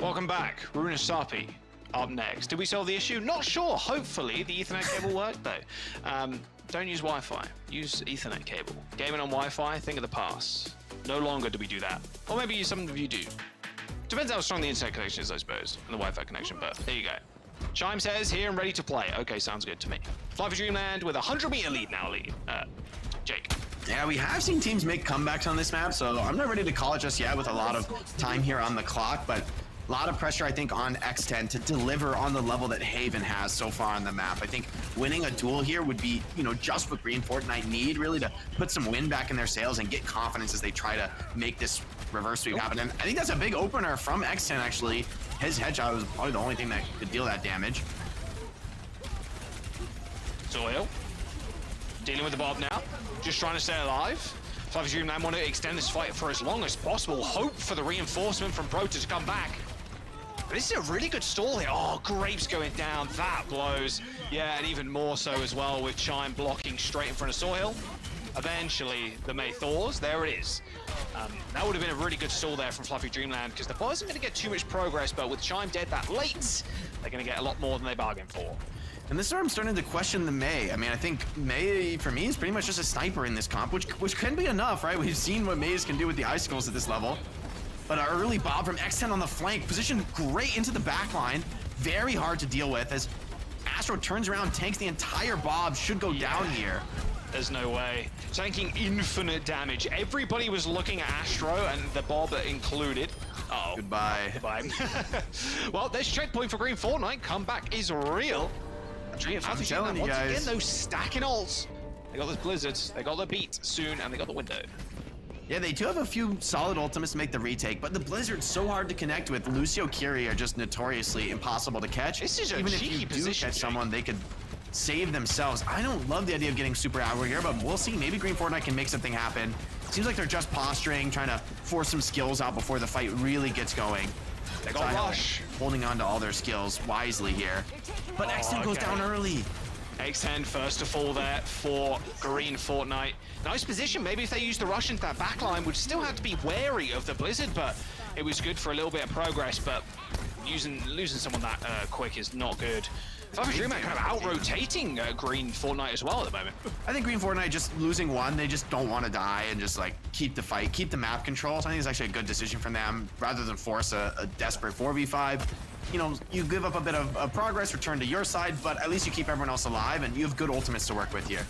Welcome back. Runa Sapi up next. Did we solve the issue? Not sure. Hopefully the Ethernet cable worked though. Don't use Wi-Fi. Use Ethernet cable. Gaming on Wi-Fi, think of the past. No longer do we do that. Or maybe some of you do. Depends how strong the internet connection is, I suppose, and the Wi-Fi connection, but there you go. Chime says, here and ready to play. Okay, sounds good to me. Fly for Dreamland with a 100-meter lead now, Jake. Yeah, we have seen teams make comebacks on this map, so I'm not ready to call it just yet with a lot of time here on the clock, but a lot of pressure, I think, on X10 to deliver on the level that Haven has so far on the map. I think winning a duel here would be, you know, just what Green Fortnite need, really, to put some wind back in their sails and get confidence as they try to make this reverse sweep happen. And I think that's a big opener from X10, actually. His headshot was probably the only thing that could deal that damage. Soil. Dealing with the Bob now. Just trying to stay alive. Fly for Dreamland want to extend this fight for as long as possible. Hope for the reinforcement from Prota to come back. This is a really good stall here. Oh, Grapes going down. That blows. Yeah, and even more so as well with Chime blocking straight in front of Soil. Eventually, the May Thors. There it is. That would have been a really good stall there from Fluffy Dreamland because the bot isn't going to get too much progress, but with Chime dead that late, they're going to get a lot more than they bargained for. And this is where I'm starting to question the May. I mean, I think May, for me, is pretty much just a sniper in this comp, which can be enough, right? We've seen what Maze can do with the icicles at this level. But an early Bob from X10 on the flank, positioned great into the back line. Very hard to deal with as Astro turns around, tanks the entire Bob, should go down here. There's no way. Tanking infinite damage. Everybody was looking at Astro, and the Bob included. Uh-oh. Goodbye. Goodbye. Well, there's checkpoint for Green Fortnite. Comeback is real. I'm telling you guys. Once again, those stacking ults. They got the blizzards, they got the beat soon, and they got the window. Yeah, they do have a few solid ultimates to make the retake, but the blizzard's so hard to connect with. Lucio Curie are just notoriously impossible to catch. This is a Even if cheeky you do position, catch someone, they could save themselves. I don't love the idea of getting super aggro here, but we'll see. Maybe Green Fortnite can make something happen. Seems like they're just posturing, trying to force some skills out before the fight really gets going. They got Rush. Holding on to all their skills wisely here. But X10 goes down early. X10 first to fall there for Green Fortnite. Nice position. Maybe if they used the rush into that backline, would still have to be wary of the blizzard, but it was good for a little bit of progress. But losing someone that quick is not good. Fluffy Dreamland kind of out-rotating Green Fortnite as well at the moment. I think Green Fortnite just losing one, they just don't want to die and just like keep the fight, keep the map control. So I think it's actually a good decision from them rather than force a desperate 4v5. You know, you give up a bit of progress, return to your side, but at least you keep everyone else alive and you have good ultimates to work with here.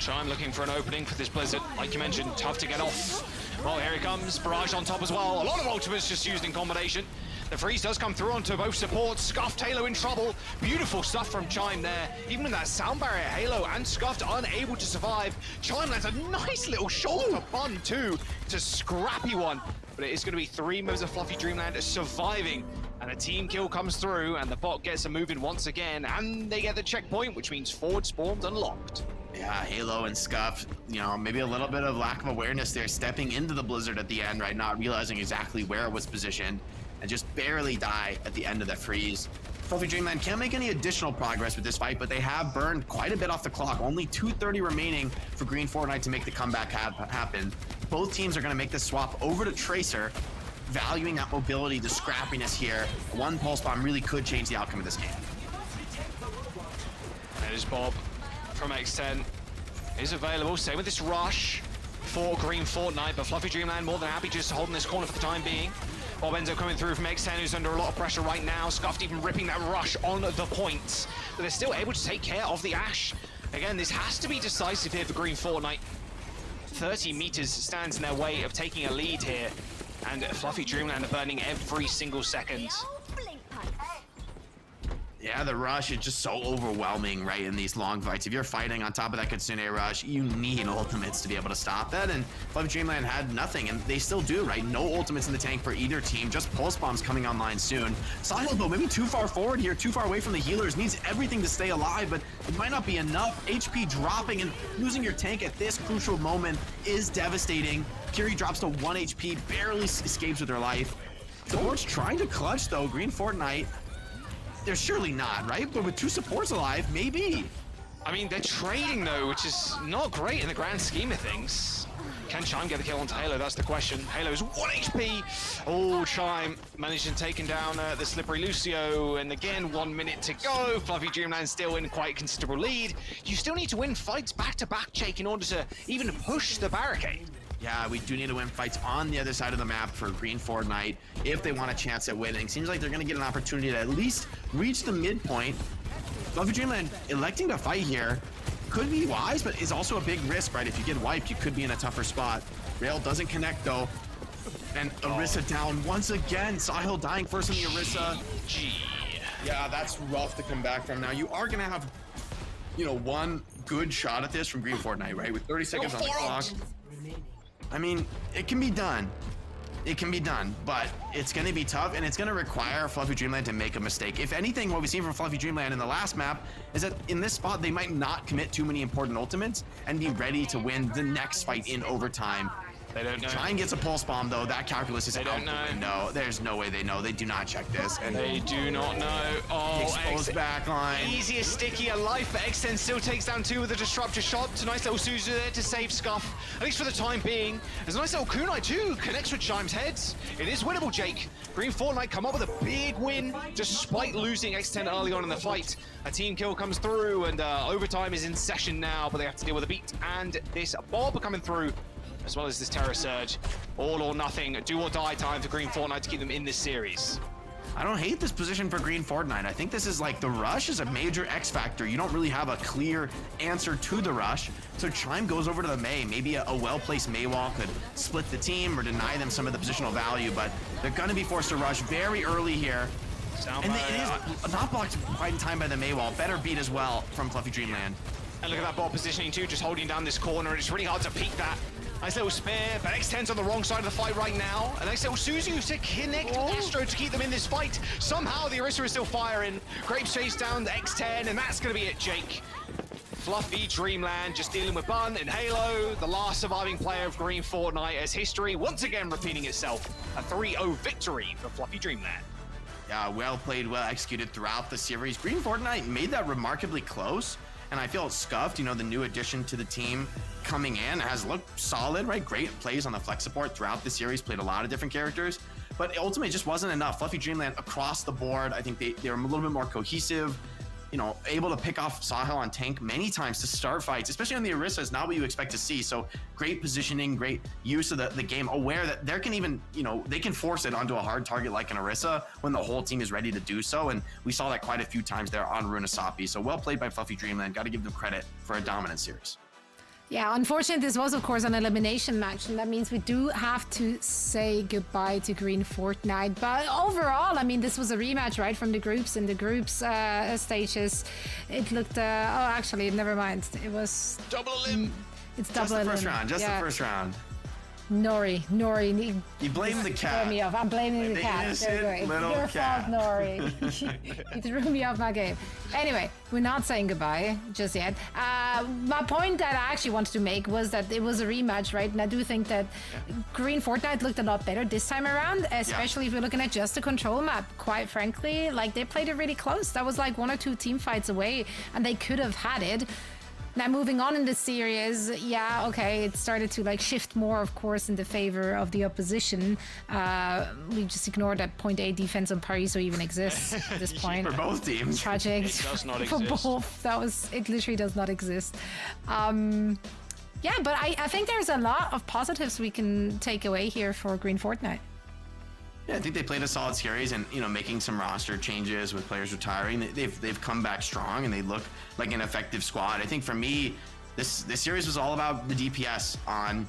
Chime looking for an opening for this blizzard. Like you mentioned, tough to get off. Well, here he comes. Barrage on top as well. A lot of ultimates just used in combination. The freeze does come through onto both supports. Scuffed Halo in trouble. Beautiful stuff from Chime there. Even with that sound barrier, Halo and Scuffed unable to survive. Chime lands a nice little shot for fun too. It's a scrappy one, but it is going to be 3 members of Fluffy Dreamland surviving. And a team kill comes through, and the bot gets a move in once again, and they get the checkpoint, which means forward spawns unlocked. Yeah, Halo and Scuff, you know, maybe a little bit of lack of awareness there, stepping into the blizzard at the end, right? Not realizing exactly where it was positioned, and just barely die at the end of that freeze. Fluffy Dreamland can't make any additional progress with this fight, but they have burned quite a bit off the clock. Only 2:30 remaining for Green Fortnite to make the comeback happen. Both teams are going to make the swap over to Tracer, valuing that mobility, the scrappiness here. One pulse bomb really could change the outcome of this game. There's Bob from X10 is available. Same with this rush for Green Fortnite, but Fluffy Dreamland more than happy just holding this corner for the time being. Bob Enzo coming through from X10, who's under a lot of pressure right now. Scuffed even ripping that rush on the points, but they're still able to take care of the Ash. Again, this has to be decisive here for Green Fortnite. 30 meters stands in their way of taking a lead here, and Fluffy Dreamland are burning every single second. Yeah, the rush is just so overwhelming, right, in these long fights. If you're fighting on top of that Kitsune rush, you need ultimates to be able to stop that, and Fluffy Dreamland had nothing, and they still do, right? No ultimates in the tank for either team, just pulse bombs coming online soon. Silo, maybe too far forward here, too far away from the healers, needs everything to stay alive, but it might not be enough. HP dropping, and losing your tank at this crucial moment is devastating. Curie drops to 1 HP, barely escapes with her life. Support's trying to clutch, though. Green Fortnite, they're surely not, right? But with 2 supports alive, maybe. I mean, they're trading though, which is not great in the grand scheme of things. Can Chime get the kill onto Halo? That's the question. Halo's 1 HP. Oh, Chime managing taking down the slippery Lucio. And again, 1 minute to go. Fluffy Dreamland still in quite a considerable lead. You still need to win fights back-to-back, Jake, in order to even push the barricade. Yeah, we do need to win fights on the other side of the map for Green Fortnite if they want a chance at winning. Seems like they're going to get an opportunity to at least reach the midpoint. Fluffy Dreamland electing to fight here could be wise, but is also a big risk, right? If you get wiped, you could be in a tougher spot. Rail doesn't connect, though. And Orisa down once again. Sahil dying first in the Orisa. Yeah, that's rough to come back from. Now, you are going to have, you know, one good shot at this from Green Fortnite, right? With 30 seconds on the clock. I mean, it can be done. It can be done, but it's going to be tough, and it's going to require Fluffy Dreamland to make a mistake. If anything, what we've seen from Fluffy Dreamland in the last map is that in this spot, they might not commit too many important ultimates and be ready to win the next fight in overtime. They don't know. Chime gets a pulse bomb, though. That calculus is out the window. There's no way they know. They do not check this. And they do not know. Oh, exposed backline. Easier, stickier life, but X10 still takes down 2 with a disruptor shot. It's a nice little Suzu there to save Scuff, at least for the time being. There's a nice little kunai too, connects with Chime's heads. It is winnable, Jake. Green Fortnite come up with a big win, despite losing X10 early on in the fight. A team kill comes through, and overtime is in session now, but they have to deal with a beat and this Bob coming through, as well as this Terror Surge. All or nothing, do or die time for Green Fortnite to keep them in this series. I don't hate this position for Green Fortnite. I think this is like the rush is a major X factor. You don't really have a clear answer to the rush. So Chime goes over to the Mei. Maybe a well-placed Mei wall could split the team or deny them some of the positional value, but they're going to be forced to rush very early here. And it is not blocked quite in time by the Mei wall. Better beat as well from Fluffy Dreamland. And look at that ball positioning too, just holding down this corner, and it's really hard to peek that. Nice little spear, but X10's on the wrong side of the fight right now. A nice little Suzu to connect with Astro to keep them in this fight. Somehow the Orisa is still firing. Grapes chase down the X10, and that's going to be it, Jake. Fluffy Dreamland just dealing with Bun and Halo, the last surviving player of Green Fortnite, as history once again repeating itself. A 3-0 victory for Fluffy Dreamland. Yeah, well played, well executed throughout the series. Green Fortnite made that remarkably close, and I feel scuffed, you know, the new addition to the team coming in has looked solid, right? Great plays on the flex support throughout the series, played a lot of different characters, but ultimately it just wasn't enough. Fluffy Dreamland across the board, I think they were a little bit more cohesive, you know, able to pick off Sahil on tank many times to start fights, especially on the Orisa, is not what you expect to see. So great positioning, great use of the game, aware that there can even, you know, they can force it onto a hard target like an Orisa when the whole team is ready to do so. And we saw that quite a few times there on Runasapi. So well played by Fluffy Dreamland. Got to give them credit for a dominant series. Yeah, unfortunately, this was, of course, an elimination match, and that means we do have to say goodbye to Green Fortnite. But overall, I mean, this was a rematch, right, from the groups. In the groups stages, it looked... oh, actually, never mind. It was... Double elim. It's double elim. Just the first round, just the first round. Nori. You blame the cat. Threw me off. I'm blaming the cat. Innocent little Your cat. fault, Nori. You threw me off my game. Anyway, we're not saying goodbye just yet. My point that I actually wanted to make was that it was a rematch, right? And I do think that Green Fortnite looked a lot better this time around, especially if you're looking at just the control map. Quite frankly, like, they played it really close. That was like 1 or 2 team fights away, and they could have had it. Now, moving on in the series, yeah, okay, it started to like shift more, of course, in the favor of the opposition. We just ignored that point A defense on Pariso even exists at this point. For both teams. Tragic. It does not For exist. both. It literally does not exist. Yeah, but I think there's a lot of positives we can take away here for Green Fortnite. Yeah, I think they played a solid series, and you know, making some roster changes with players retiring, they've come back strong, and they look like an effective squad. I think for me, this series was all about the DPS on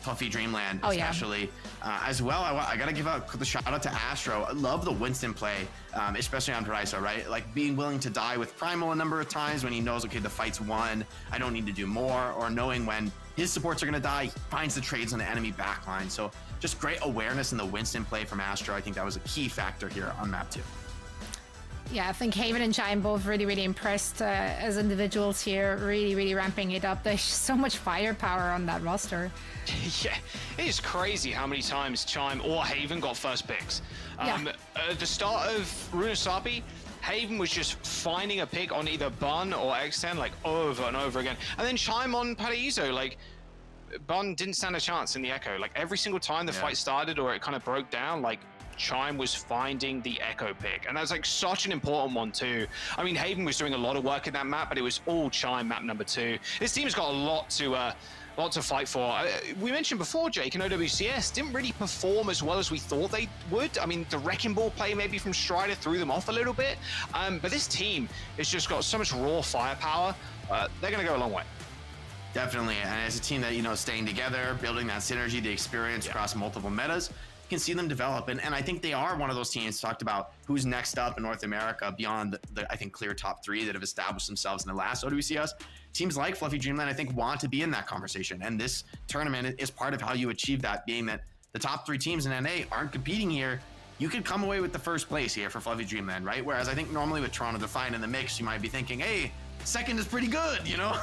Fluffy Dreamland, especially. As well, I gotta give out the shout out to Astro. I love the Winston play, especially on Pariso, right? Like being willing to die with Primal a number of times when he knows, okay, the fight's won, I don't need to do more, or knowing when his supports are gonna die, he finds the trades on the enemy backline. So just great awareness in the Winston play from Astro. I think that was a key factor here on map 2. Yeah, I think Haven and Chime both really impressed as individuals here, really ramping it up. There's so much firepower on that roster. Yeah, it is crazy how many times Chime or Haven got first picks. At the start of Runasapi, Haven was just finding a pick on either Bun or X10 like over and over again. And then Chime on Paraiso, like, Bond didn't stand a chance in the Echo. Like every single time the fight started or it kind of broke down, like Chime was finding the Echo pick, and that's like such an important one too. I mean, Haven was doing a lot of work in that map, but it was all Chime map number 2. This team's got a lot to fight for. We mentioned before, Jake, and OWCS didn't really perform as well as we thought they would. I mean, the Wrecking Ball play maybe from Strider threw them off a little bit, but this team has just got so much raw firepower. They're going to go a long way. Definitely, and as a team that, you know, staying together, building that synergy, the experience across multiple metas, you can see them develop. And I think they are one of those teams talked about who's next up in North America beyond the I think, clear top 3 that have established themselves in the last OWCS. Teams like Fluffy Dreamland, I think, want to be in that conversation. And this tournament is part of how you achieve that, being that the top 3 teams in NA aren't competing here. You could come away with the first place here for Fluffy Dreamland, right? Whereas I think normally with Toronto Defiant in the mix, you might be thinking, hey, second is pretty good, you know?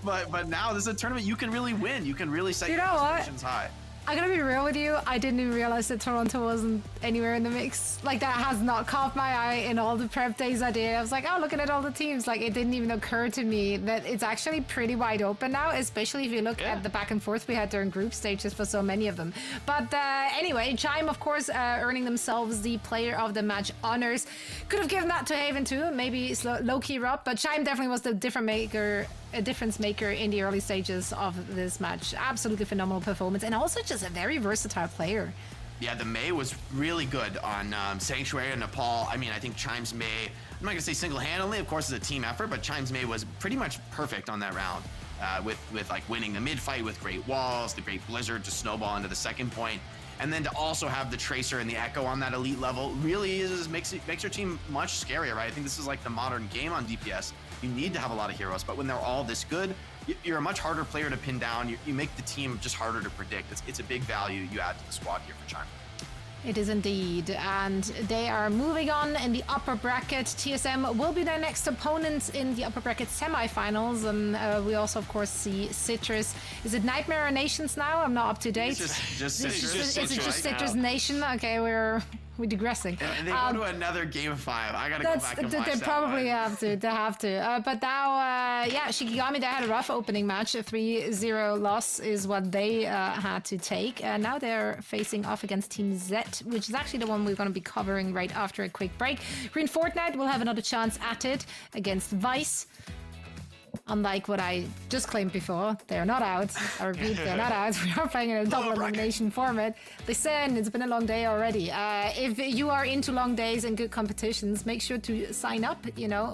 but now this is a tournament you can really win. You can really set your expectations high. I'm gonna be real with you. I didn't even realize that Toronto wasn't anywhere in the mix. Like, that has not caught my eye in all the prep days I did. I was like, oh, looking at all the teams. Like, it didn't even occur to me that it's actually pretty wide open now, especially if you look at the back and forth we had during group stages for so many of them. But anyway, Chime, of course, earning themselves the player of the match honors. Could have given that to Haven too, maybe low-key Rob, but Chime definitely was the difference maker in the early stages of this match. Absolutely phenomenal performance, and also just a very versatile player. Yeah, the Mei was really good on Sanctuary and Nepal. I mean, I think Chime's Mei, I'm not gonna say single-handedly, of course it's a team effort, but Chime's Mei was pretty much perfect on that round with like winning the mid fight with great walls, the great blizzard to snowball into the second point, and then to also have the Tracer and the Echo on that elite level really makes your team much scarier, right? I think this is like the modern game on DPS. You need to have a lot of heroes, but when they're all this good, you're a much harder player to pin down. You make the team just harder to predict. It's a big value you add to the squad here for Chime. It is indeed, and they are moving on in the upper bracket. TSM will be their next opponent in the upper bracket semifinals, and we also, of course, see Citrus. Is it Nightmare Nations now? I'm not up to date. It's just Citrus. Is it just Citrus Nation? Okay, we're digressing. And they go to another game of 5. I gotta go back and watch They that probably one. have to. They have to. But now, Shikigami, they had a rough opening match. A 3-0 loss is what they had to take. Now they're facing off against Team Z, which is actually the one we're going to be covering right after a quick break. Green Fortnite will have another chance at it against Vice. Unlike what I just claimed before, they're not out. I repeat, they're not out. We are playing in a double elimination format. Listen, it's been a long day already. If you are into long days and good competitions, make sure to sign up,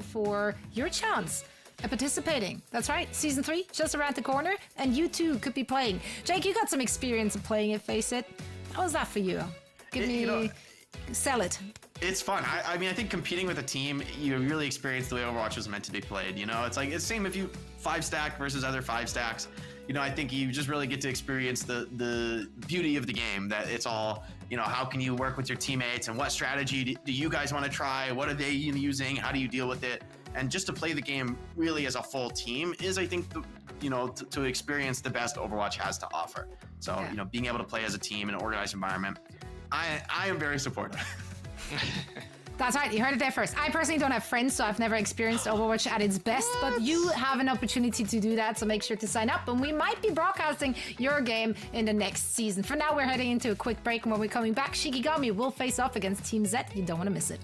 for your chance at participating. That's right, Season 3, just around the corner, and you too could be playing. Jake, you got some experience of playing at FACEIT. How was that for you? Sell it. It's fun. I mean, I think competing with a team, you really experience the way Overwatch was meant to be played. It's like it's the same if you 5-stack versus other 5-stacks. I think you just really get to experience the beauty of the game. That it's all, how can you work with your teammates and what strategy do you guys want to try? What are they using? How do you deal with it? And just to play the game really as a full team is, I think, to experience the best Overwatch has to offer. So, being able to play as a team in an organized environment, I am very supportive. That's right, you heard it there first. I personally don't have friends, so I've never experienced Overwatch at its best, but you have an opportunity to do that, so make sure to sign up, and we might be broadcasting your game in the next season. For now, we're heading into a quick break, and when we're coming back, Shikigami will face off against Team Z. You don't want to miss it.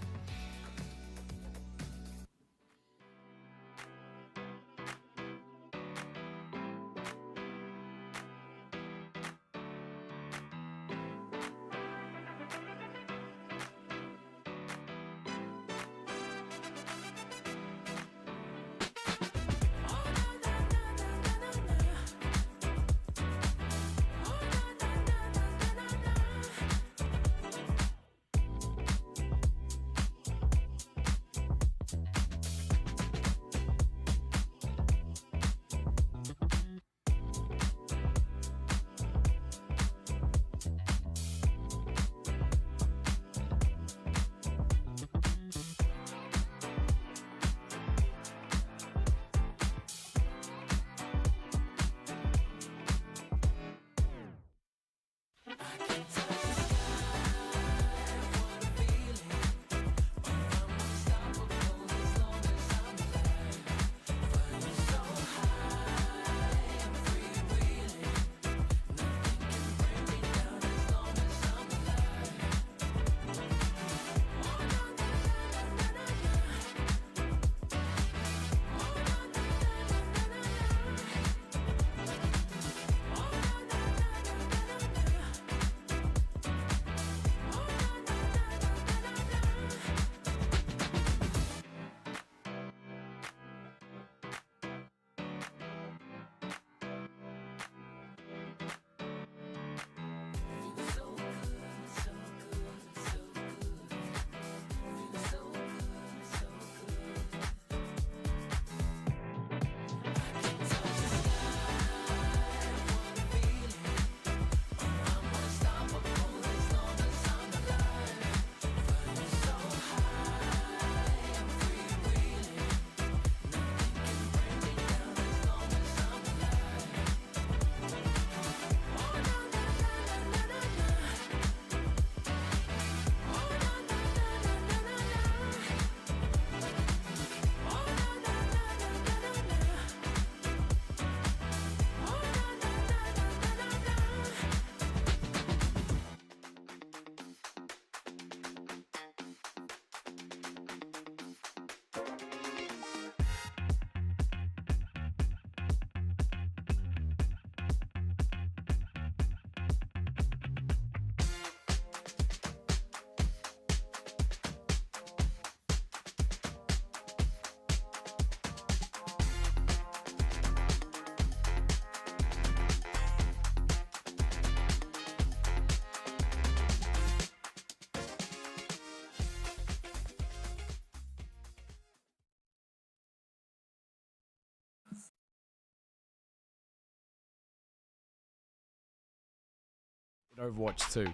Overwatch 2.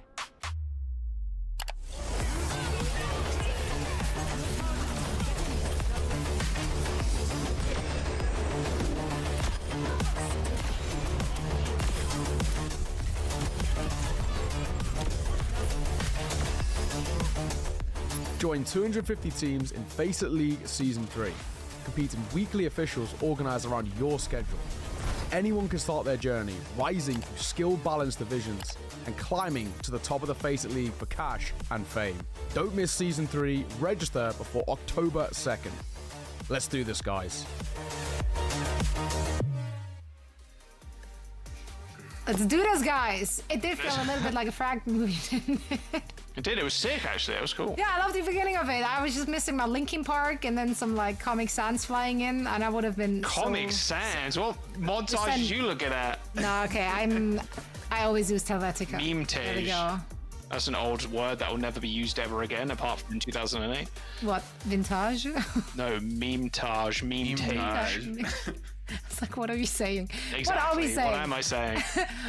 Join 250 teams in FACEIT League Season 3. Compete in weekly officials organised around your schedule. Anyone can start their journey, rising through skill-balanced divisions and climbing to the top of the FACEIT League for cash and fame. Don't miss Season 3. Register before October 2nd. Let's do this, guys. Let's do this, guys. It did feel a little bit like a frag movie, didn't it? It did. It was sick, actually. It was cool. Yeah, I loved the beginning of it. I was just missing my Linkin Park and then some like Comic Sans flying in, and I would have been Comic Sans? What montage did you looking at? No, okay. I always use Helvetica. Meme-tage. There we go. That's an old word that will never be used ever again, apart from in 2008. What, vintage? No, meme-tage, meme-tage. It's like, what are we saying? Exactly. What are we saying? What am I saying?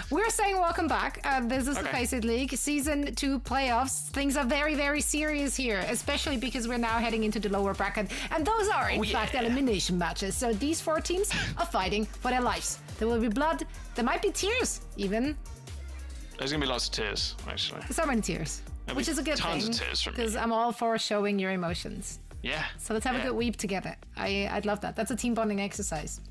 We're saying welcome back. This is the FACEIT League Season 2 playoffs. Things are very, very serious here, especially because we're now heading into the lower bracket. And those are, in fact, elimination matches. So these 4 teams are fighting for their lives. There will be blood. There might be tears, even. There's going to be lots of tears, actually. So many tears, which is a good thing. Tons of tears from me. Because I'm all for showing your emotions. Yeah. So let's have a good weep together. I'd love that. That's a team bonding exercise.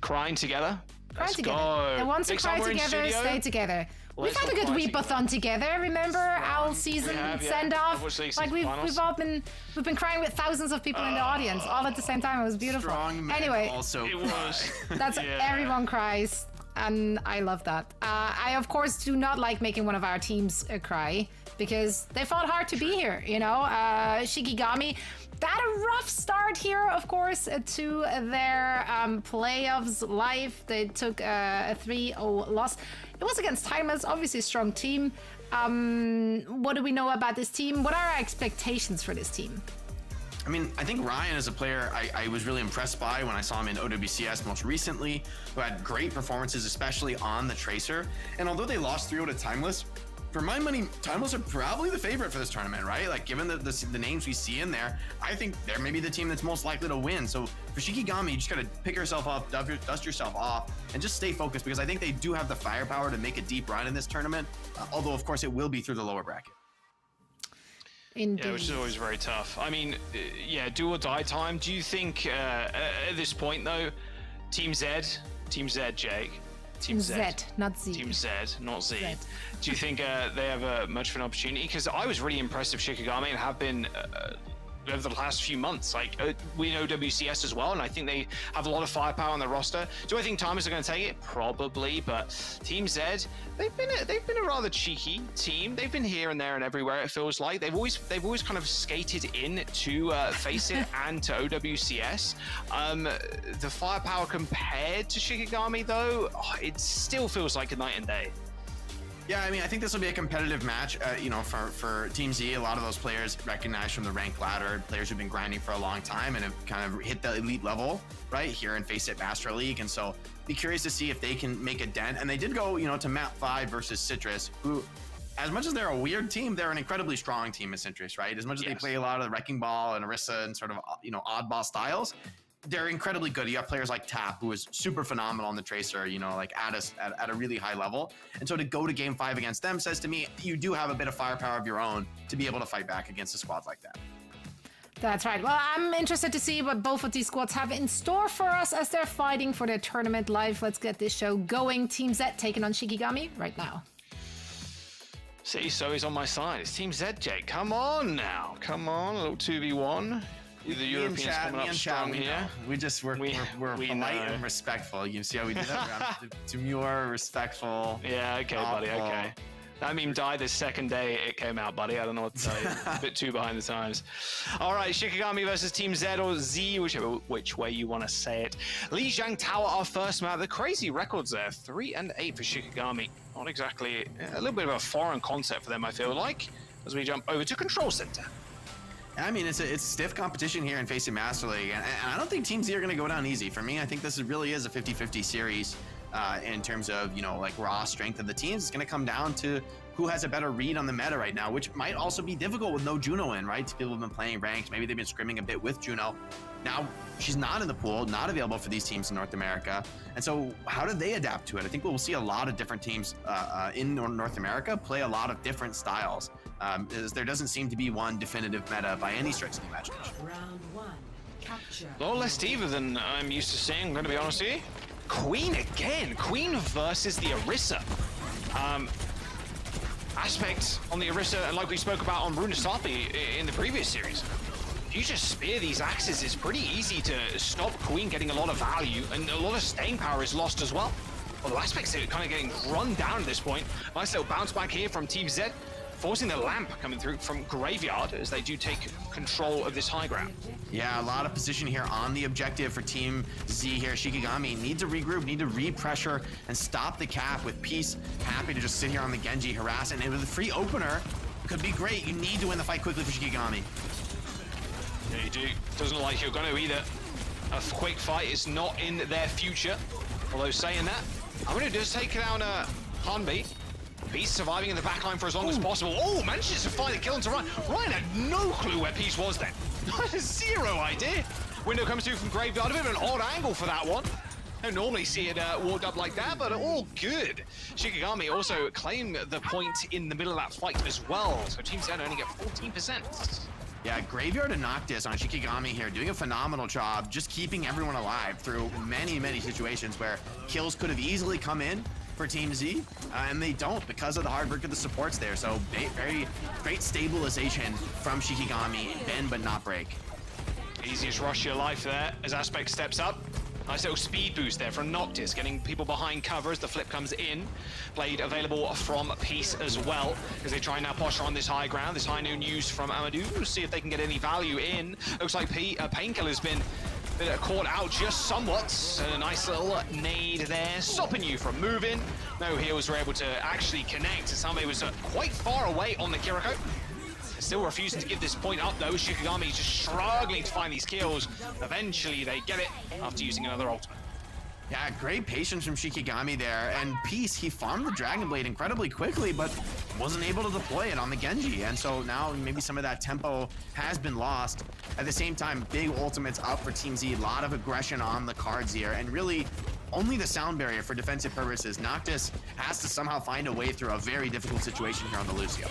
Crying together. Cry Let's together. go. And once we Next cry time we're in together, studio, stay together. We've let's had a all good cry weepathon together. Remember our season send off? Like we've all been crying with thousands of people in the audience all at the same time. It was beautiful. Anyway, also it was. That's everyone cries, and I love that. I of course do not like making one of our teams cry because they fought hard to be here. You know, Shikigami. They had a rough start here, of course, to their playoffs life. They took a 3-0 loss. It was against Timers, obviously a strong team. What do we know about this team? What are our expectations for this team? I mean, I think Ryan is a player I was really impressed by when I saw him in OWCS most recently, who had great performances, especially on the Tracer. And although they lost 3-0 to Timeless, for my money, Timeless are probably the favorite for this tournament, right? Like, given the names we see in there, I think they're maybe the team that's most likely to win. So for Shikigami, you just gotta pick yourself up, dust yourself off, and just stay focused, because I think they do have the firepower to make a deep run in this tournament, although, of course, it will be through the lower bracket. Indeed. Yeah, which is always very tough. I mean, yeah, do or die time. Do you think at this point, though, Team Z, Jake, Team Z, not Z. Team Z, not Z. Z. Do you think they have much of an opportunity? Because I was really impressed with Shikigami and have been over the last few months. Like, we know WCS as well, and I think they have a lot of firepower on their roster. Do I think Timers are going to take it? Probably, but Team Z, they've been a rather cheeky team. They've been here and there and everywhere, it feels like. They've always kind of skated in to FACEIT and to OWCS. The firepower compared to Shikigami, though, it still feels like a night and day. Yeah, I mean, I think this will be a competitive match. You know, for Team Z, a lot of those players recognized from the rank ladder, players who've been grinding for a long time and have kind of hit the elite level, right, here in FACEIT Master League. And so be curious to see if they can make a dent. And they did go, you know, to map 5 versus Citrus, who, as much as they're a weird team, they're an incredibly strong team in Citrus, right? As much as they play a lot of the Wrecking Ball and Orisa and sort of, you know, oddball styles, they're incredibly good. You have players like Tap, who is super phenomenal on the Tracer, you know, like at a really high level. And so to go to game 5 against them says to me, you do have a bit of firepower of your own to be able to fight back against a squad like that. That's right. Well, I'm interested to see what both of these squads have in store for us as they're fighting for their tournament life. Let's get this show going. Team Z taking on Shikigami right now. See, so he's on my side. It's Team Z, Jake. Come on now. Come on, a little 2v1. The Europeans coming up strong here. We're polite and respectful. You see how we do that? We're demure, respectful. Yeah, okay, buddy, okay. That meme died the second day it came out, buddy. I don't know what to tell you. A bit too behind the times. All right, Shikigami versus Team Z or Z, which way you want to say it. Lijiang Tower, our first map. The crazy records there, 3-8 for Shikigami. Not exactly, a little bit of a foreign concept for them, I feel like, as we jump over to Control Center. I mean, it's stiff competition here in FACEIT Master League, and I don't think Team Z are going to go down easy. For me, I think this really is a 50-50 series in terms of, you know, like raw strength of the teams. It's going to come down to who has a better read on the meta right now, which might also be difficult with no Juno in, right? People have been playing ranked. Maybe they've been scrimming a bit with Juno. Now she's not in the pool, not available for these teams in North America. And so how do they adapt to it? I think we'll see a lot of different teams in North America play a lot of different styles. As there doesn't seem to be one definitive meta by any stretch of the imagination. Round one. Capture. A lot less diva than I'm used to seeing, I'm going to be honest with you. Queen again. Queen versus the Orisa. Aspect on the Orisa, and like we spoke about on Runasapi in the previous series. If you just spear these axes, it's pretty easy to stop Queen getting a lot of value, and a lot of staying power is lost as well. Although Aspect's kind of getting run down at this point. Nice little bounce back here from Team Z, forcing the lamp coming through from Graveyard as they do take control of this high ground. Yeah, a lot of position here on the objective for Team Z here. Shikigami need to regroup, need to re-pressure and stop the cap with Peace. Happy to just sit here on the Genji, harass, and with a free opener, could be great. You need to win the fight quickly for Shikigami. Yeah, you do. Doesn't look like you're going to either. A quick fight is not in their future. Although saying that, I'm going to just take down Hanbi. Peace surviving in the backline for as long as possible. Oh, manages to find a kill into Ryan. Ryan had no clue where Peace was then. Zero idea. Window comes through from Graveyard. A bit of an odd angle for that one. Don't normally see it warped up like that, but all good. Shikigami also claimed the point in the middle of that fight as well. So Team Z only get 14%. Yeah, Graveyard and Noctis on Shikigami here doing a phenomenal job just keeping everyone alive through many, many situations where kills could have easily come in for Team Z, and they don't because of the hard work of the supports there. So very great stabilization from Shikigami, bend but not break. Easiest rush of your life there as Aspect steps up. Nice little speed boost there from Noctis, getting people behind cover as the flip comes in. Blade available from Peace as well, as they try now posture on this high ground. This high noon used from Amadou. We'll see if they can get any value in. Looks like Painkiller's been caught out just somewhat. And a nice little nade there, stopping you from moving. No heals were able to actually connect, as Sambe was quite far away on the Kiriko. Still refusing to give this point up though. Shikigami is just struggling to find these kills. Eventually they get it after using another ultimate. Yeah, great patience from Shikigami there. And Peace, he farmed the Dragon Blade incredibly quickly, but wasn't able to deploy it on the Genji. And so now maybe some of that tempo has been lost. At the same time, big ultimates up for Team Z. A lot of aggression on the cards here. And really, only the sound barrier for defensive purposes. Noctis has to somehow find a way through a very difficult situation here on the Lucio.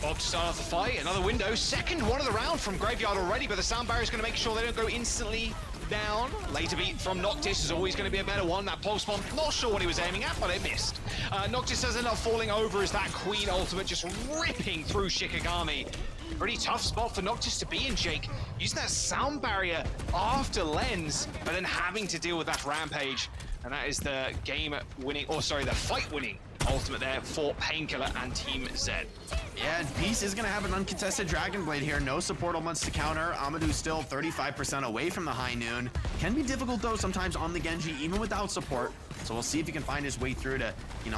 Bob to start off the fight, another window, second one of the round from Graveyard already, but the sound barrier is going to make sure they don't go instantly down. Later beat from Noctis is always going to be a better one. That pulse bomb, not sure what he was aiming at, but it missed. Noctis does end up falling over as that Queen ultimate just ripping through Shikigami. Pretty tough spot for Noctis to be in, Jake. Using that sound barrier after Lens, but then having to deal with that Rampage. And that is the game-winning, or sorry, the fight-winning ultimate there for Painkiller and Team Z. Yeah, and Peace is going to have an uncontested Dragon Blade here. No support elements to counter. Amadou's still 35% away from the high noon. Can be difficult, though, sometimes on the Genji, even without support. So we'll see if he can find his way through to,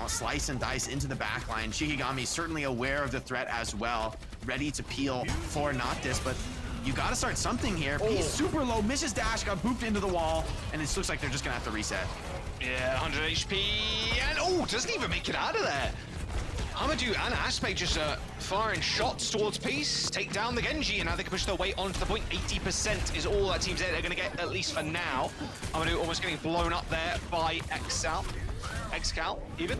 slice and dice into the backline. Shikigami certainly aware of the threat as well. Ready to peel for Noctis, but you got to start something here. Peace super low, misses dash, got booped into the wall, and it looks like they're just going to have to reset. Yeah, 100 HP, and doesn't even make it out of there. Amadou and Aspect just firing shots towards Peace, take down the Genji, and now they can push their way onto the point. 80% is all that Team Z are going to get, at least for now. Amadou almost getting blown up there by Xcal even.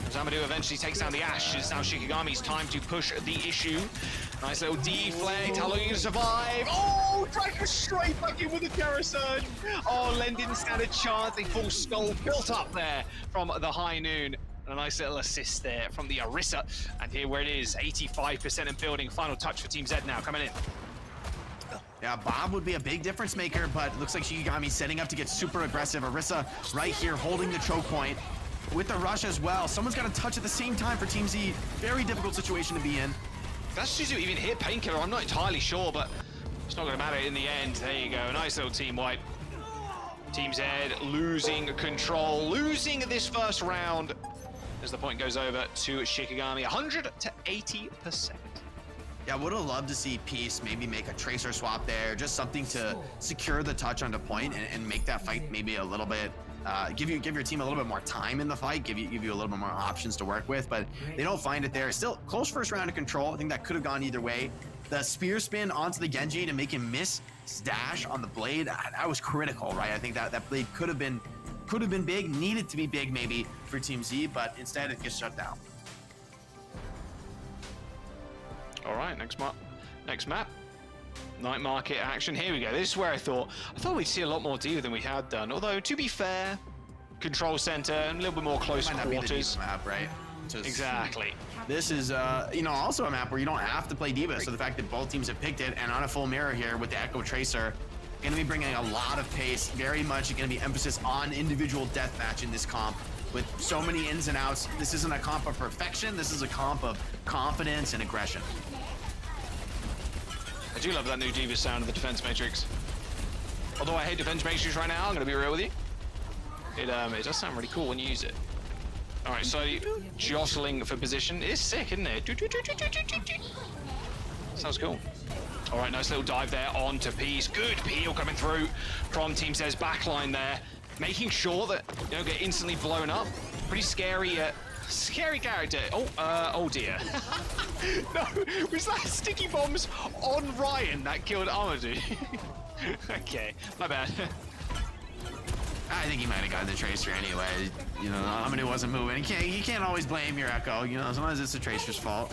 As Amadou eventually takes down the Ashe, it's now Shikigami's time to push the issue. Nice little deflect, how long are you going to survive? Oh, Dragon straight back in with the Garrison. Oh, Len didn't stand a chance, a full skull built up there from the high noon. A nice little assist there from the Orisa. And here where it is, 85% in building. Final touch for Team Z now, coming in. Yeah, Bob would be a big difference maker, but looks like Shikigami setting up to get super aggressive. Orisa right here holding the choke point with the rush as well. Someone's got to touch at the same time for Team Z. Very difficult situation to be in. That's just even hit Painkiller, I'm not entirely sure, but it's not going to matter in the end. There you go, nice little team wipe. Team Z losing control, losing this first round as the point goes over to Shikigami, 100 to 80%. Yeah, would have loved to see Peace maybe make a tracer swap there, just something to secure the touch onto point and make that fight maybe a little bit give your team a little bit more time in the fight, give you a little bit more options to work with, but they don't find it there. Still, close first round of control. I think that could have gone either way. The spear spin onto the Genji to make him miss his dash on the blade, that was critical, right? I think that blade could have been big, needed to be big maybe for Team Z, but instead it gets shut down. All right, next map. Night market action. Here we go. This is where I thought we'd see a lot more D.Va than we had done. Although, to be fair, control center and a little bit more close Might not be the quarters. D.Va map, right? Just, Exactly. This is, also a map where you don't have to play D.Va. So the fact that both teams have picked it, and on a full mirror here with the Echo Tracer, going to be bringing a lot of pace. Very much going to be emphasis on individual deathmatch in this comp. With so many ins and outs, this isn't a comp of perfection. This is a comp of confidence and aggression. I do love that new D.Va sound of the defense matrix. Although I hate defense matrix right now, I'm going to be real with you. It does sound really cool when you use it. All right, so jostling for position is sick, isn't it? Sounds cool. All right, nice little dive there onto Peas. Good peel coming through from Team Z's backline there, making sure that you don't get instantly blown up. Pretty scary, scary character. Oh dear. No, was that sticky bombs on Ryan that killed Amadou? Okay, my bad. I think he might have gotten the Tracer anyway. You know, Amadou wasn't moving. You can't always blame your Echo. You know, sometimes it's the Tracer's fault.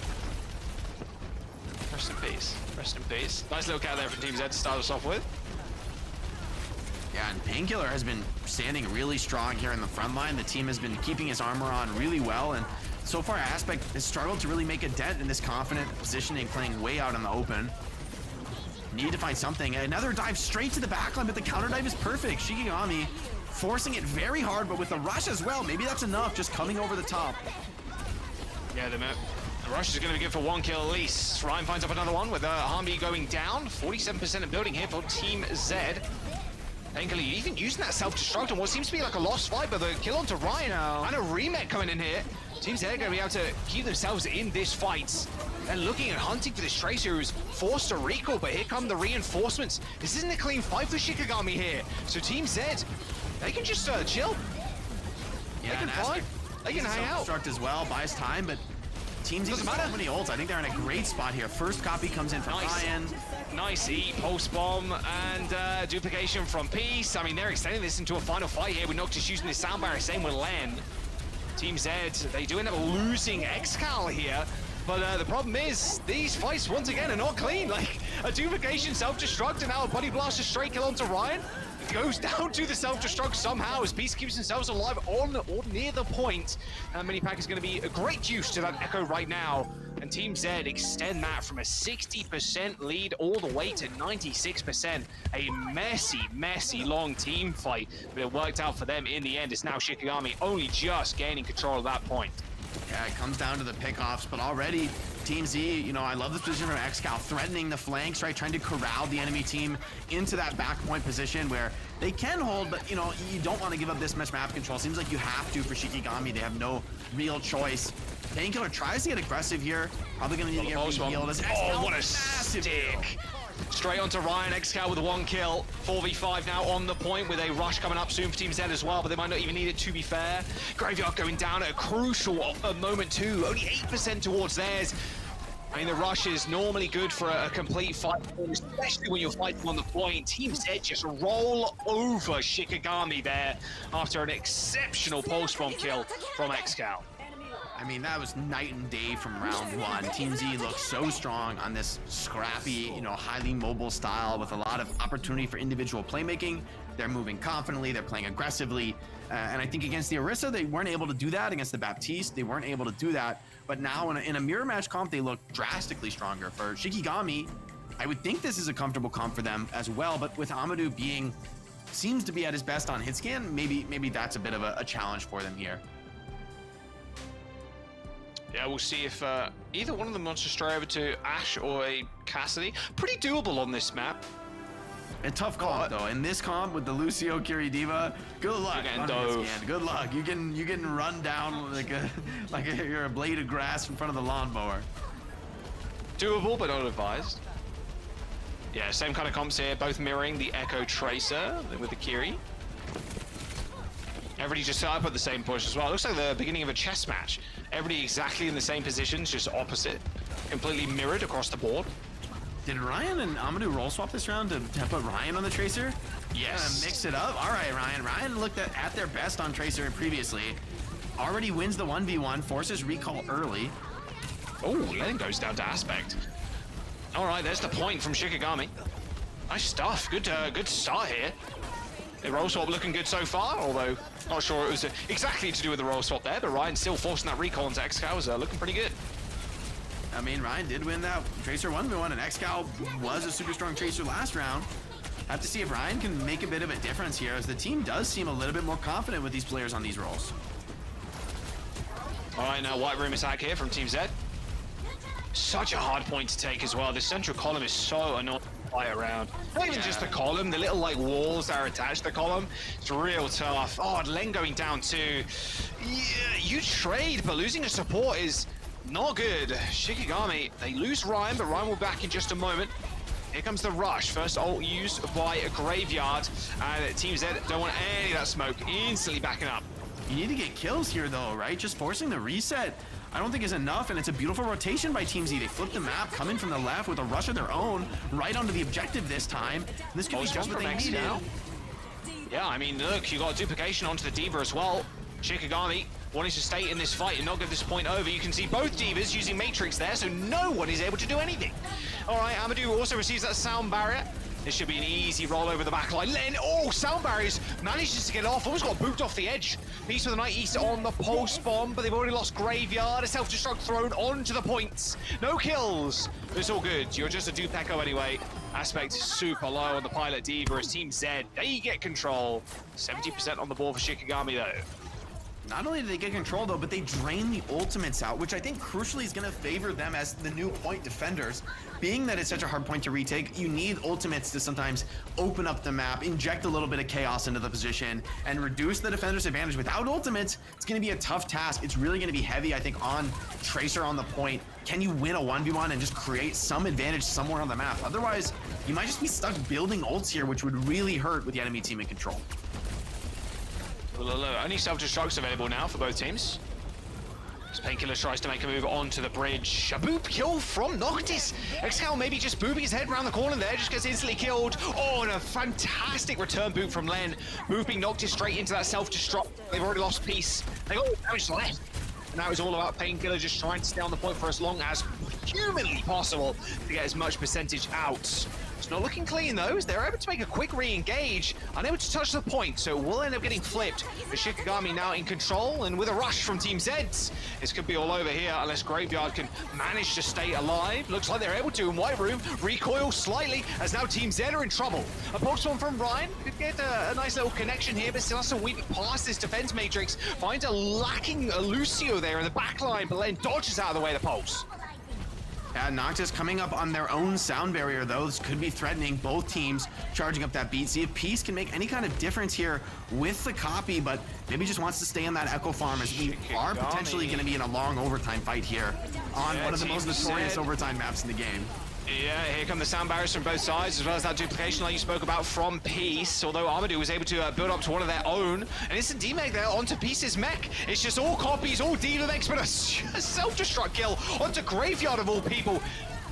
Rest in peace. Rest in peace. Nice little cat there from Team Z to start us off with. Yeah, and Painkiller has been standing really strong here in the front line. The team has been keeping his armor on really well, and so far Aspect has struggled to really make a dent in this confident positioning, playing way out in the open. Need to find something. Another dive straight to the backline, but the counter dive is perfect. Shikigami forcing it very hard, but with the rush as well. Maybe that's enough, just coming over the top. Yeah, the rush is going to be good for one kill at least. Ryan finds up another one with Harmby going down. 47% of building here for Team Z. Painkiller even using that self-destruct on what seems to be like a lost fight, but the kill onto Ryan and a remake coming in here. Team Z are going to be able to keep themselves in this fight. And looking at hunting for this Tracer who's forced to recall, but here come the reinforcements. This isn't a clean fight for Shikigami here. So Team Z, they can just chill. Yeah, they can fight. They can hang out. Self-destruct as well, buys time, but Team Z doesn't so many ults. I think they're in a great spot here. First copy comes in from Ryan. Nice E, pulse bomb, and duplication from Peace. I mean, they're extending this into a final fight here with Noctis using this sound barrier, same with Len. Team Z, they do end up losing Excal here. But the problem is, these fights, once again, are not clean. Like, a duplication self-destruct and now a body blast, a straight kill onto Ryan. It goes down to the self-destruct somehow as Peace keeps themselves alive on or near the point. And Minipack is going to be a great use to that Echo right now. And Team Z extend that from a 60% lead all the way to 96%. A messy long team fight. But it worked out for them in the end. It's now Shikigami only just gaining control of that point. Yeah, it comes down to the pickoffs, but already Team Z, you know, I love this position from Excal, threatening the flanks, right? Trying to corral the enemy team into that back point position where they can hold, but, you know, you don't want to give up this much map control. Seems like you have to for Shikigami. They have no real choice. Painkiller tries to get aggressive here. Probably going to need to get healed. Oh, what a stick. Straight onto Ryan, Excal with one kill. 4v5 now on the point with a rush coming up soon for Team Z as well, but they might not even need it to be fair. Graveyard going down at a crucial moment too. Only 8% towards theirs. I mean, the rush is normally good for a complete fight, especially when you're fighting on the point. Team Z just roll over Shikigami there after an exceptional pulse bomb kill from Excal. I mean, that was night and day from round one. Team Z looks so strong on this scrappy, you know, highly mobile style with a lot of opportunity for individual playmaking. They're moving confidently, they're playing aggressively. And I think against the Orisa, they weren't able to do that. Against the Baptiste, they weren't able to do that. But now in a mirror match comp, they look drastically stronger. For Shikigami, I would think this is a comfortable comp for them as well. But with Amadou seems to be at his best on hit scan, maybe that's a bit of a challenge for them here. Yeah, we'll see if either one of them wants to stray over to Ashe or a Cassidy. Pretty doable on this map. A tough comp though. In this comp with the Lucio Kiri D.Va, good luck. Good luck. You can run down like you're a blade of grass in front of the lawnmower. Doable, but not advised. Yeah, same kind of comps here, both mirroring the Echo Tracer with the Kiri. Everybody just set up at the same push as well. It looks like the beginning of a chess match. Everybody exactly in the same positions, just opposite. Completely mirrored across the board. Did Ryan and Amadou roll swap this round to put Ryan on the Tracer? Yes. Mix it up. All right, Ryan. Ryan looked at their best on Tracer previously. Already wins the 1v1, forces recall early. Oh, Len goes down to Aspect. All right, there's the point from Shikigami. Nice stuff. Good start here. The roll swap looking good so far, although not sure it was exactly to do with the roll swap there, but Ryan still forcing that recall into X-Cow, looking pretty good. I mean, Ryan did win that Tracer 1v1, and X-Cow was a super strong Tracer last round. Have to see if Ryan can make a bit of a difference here, as the team does seem a little bit more confident with these players on these roles. All right, now White Room attack here from Team Z. Such a hard point to take as well. The central column is so annoying to fly around. Not even just the column, the little like walls that are attached to the column. It's real tough. Oh, Len going down too. Yeah, you trade, but losing a support is not good. Shikigami, they lose Ryan, but Ryan will be back in just a moment. Here comes the rush. First ult used by a Graveyard. And Team Z don't want any of that smoke. Instantly backing up. You need to get kills here though, right? Just forcing the reset, I don't think is enough, and it's a beautiful rotation by Team Z. They flip the map, come in from the left with a rush of their own, right onto the objective this time. This could be just what they needed. Yeah, I mean, look, you got duplication onto the D.Va as well. Shikigami wanting to stay in this fight and not give this point over. You can see both D.Vas using Matrix there, so no one is able to do anything. All right, Amadou also receives that sound barrier. This should be an easy roll over the backline. Len, oh, sound barriers manages to get off. Almost got booped off the edge. Beast of the Night East on the pulse bomb, but they've already lost Graveyard. A self-destruct thrown onto the points. No kills. It's all good. You're just a dupe echo anyway. Aspect super low on the pilot D.Va as Team Z. They get control. 70% on the board for Shikigami though. Not only do they get control though, but they drain the ultimates out, which I think crucially is going to favor them as the new point defenders. Being that it's such a hard point to retake, you need ultimates to sometimes open up the map, inject a little bit of chaos into the position, and reduce the defender's advantage. Without ultimates, it's going to be a tough task. It's really going to be heavy, I think, on Tracer on the point. Can you win a 1v1 and just create some advantage somewhere on the map? Otherwise, you might just be stuck building ults here, which would really hurt with the enemy team in control. Only self-destructs available now for both teams. As Painkiller tries to make a move onto the bridge. A boop kill from Noctis. Exhale maybe just booping his head around the corner there, just gets instantly killed. Oh, and a fantastic return boop from Len. Booping Noctis straight into that self-destruct. They've already lost piece. They got all the damage left. And now it's all about Painkiller just trying to stay on the point for as long as humanly possible to get as much percentage out. It's not looking clean though, as they're able to make a quick re-engage, unable to touch the point, so it will end up getting flipped. But Shikigami now in control, and with a rush from Team Z, this could be all over here unless Graveyard can manage to stay alive. Looks like they're able to in White Room. Recoil slightly, as now Team Z are in trouble. A box one from Ryan could get a nice little connection here, but still has to weave past this defense matrix. Finds a lacking Lucio there in the back line, but then dodges out of the way of the pulse. Noctis coming up on their own sound barrier though. This could be threatening both teams charging up that beat. See if Peace can make any kind of difference here with the copy, but maybe just wants to stay in that Echo Farm as we are potentially going to be in a long overtime fight here on one of the most notorious overtime maps in the game. Yeah, here come the sound barriers from both sides, as well as that duplication like you spoke about from Peace, although Amadou was able to build up to one of their own. An instant demeg there onto Peace's mech. It's just all copies, all D.Va mechs, but a self-destruct kill onto Graveyard of all people.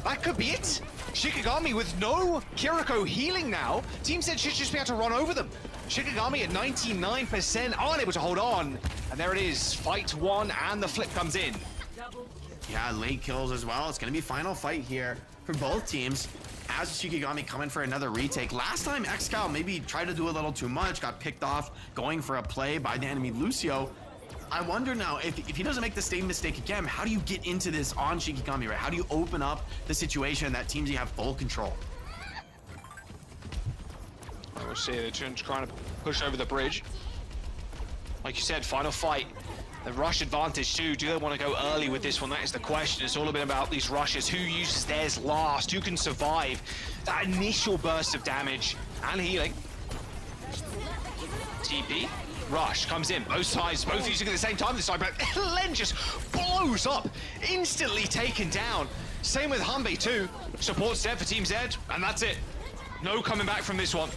That could be it. Shikigami with no Kiriko healing now. Team Z should just be able to run over them. Shikigami at 99%, unable to hold on. And there it is, fight one, and the flip comes in. Yeah, late kills as well. It's going to be final fight here for both teams as Shikigami coming for another retake. Last time X-Cow maybe tried to do a little too much, got picked off going for a play by the enemy Lucio. I wonder now, if he doesn't make the same mistake again, how do you get into this on Shikigami, right? How do you open up the situation that Team Z have full control? We'll see, they're trying to push over the bridge. Like you said, final fight. The rush advantage too. Do they want to go early with this one? That is the question. It's all a bit about these rushes. Who uses theirs last? Who can survive that initial burst of damage and healing? TP. Rush comes in. Both sides, both using at the same time this time, but Len just blows up. Instantly taken down. Same with Humby too. Support set for Team Z, and that's it. No coming back from this one.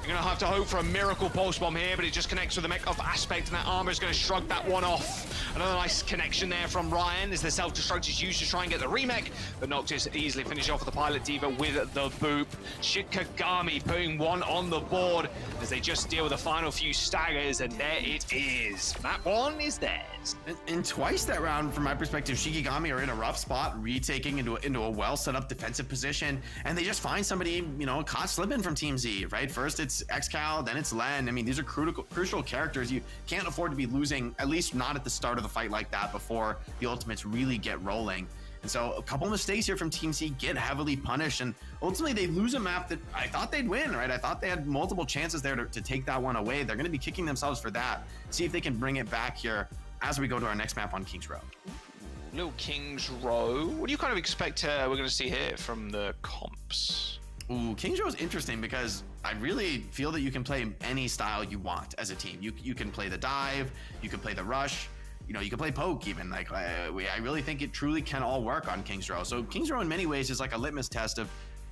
You're going to have to hope for a miracle pulse bomb here, but it just connects with the mech of Aspect, and that armor is going to shrug that one off. Another nice connection there from Ryan as the self-destruct is used to try and get the remake, but Noctis easily finishes off the Pilot Diva with the boop. Shikigami putting one on the board as they just deal with the final few staggers, and there it is. Map 1 is theirs. And twice that round, from my perspective, Shikigami are in a rough spot, retaking into a well set up defensive position, and they just find somebody, you know, caught slipping from Team Z, right? First it's XCal, then it's Len. I mean, these are crucial characters. You can't afford to be losing, at least not at the start of the fight like that, before the ultimates really get rolling. And so a couple mistakes here from Team C get heavily punished, and ultimately they lose a map that I thought they'd win, right? I thought they had multiple chances there to take that one away. They're going to be kicking themselves for that. See if they can bring it back here as we go to our next map on King's Row. Little King's Row. What do you kind of expect we're going to see here from the comps? Ooh, King's Row is interesting because I really feel that you can play any style you want as a team. You can play the dive, you can play the rush, you know, you can play poke even. Like I really think it truly can all work on King's Row. So King's Row in many ways is like a litmus test of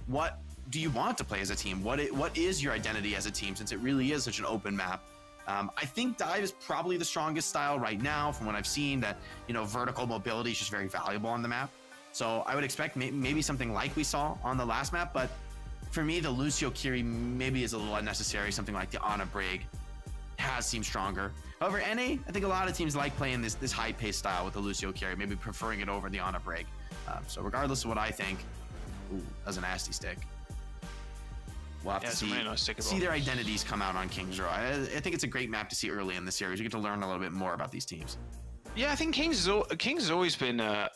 what do you want to play as a team? What is your identity as a team, since it really is such an open map? I think dive is probably the strongest style right now from what I've seen, that, you know, vertical mobility is just very valuable on the map. So I would expect maybe something like we saw on the last map, but for me, the Lucio Kiri maybe is a little unnecessary. Something like the Ana Brig has seemed stronger. However, NA, I think a lot of teams like playing this high-paced style with the Lucio Kiri, maybe preferring it over the Ana Brig. So regardless of what I think, ooh, that's a nasty stick. We'll have to see their identities come out on King's Row. I think it's a great map to see early in the series. You get to learn a little bit more about these teams. Yeah, I think King's has always been a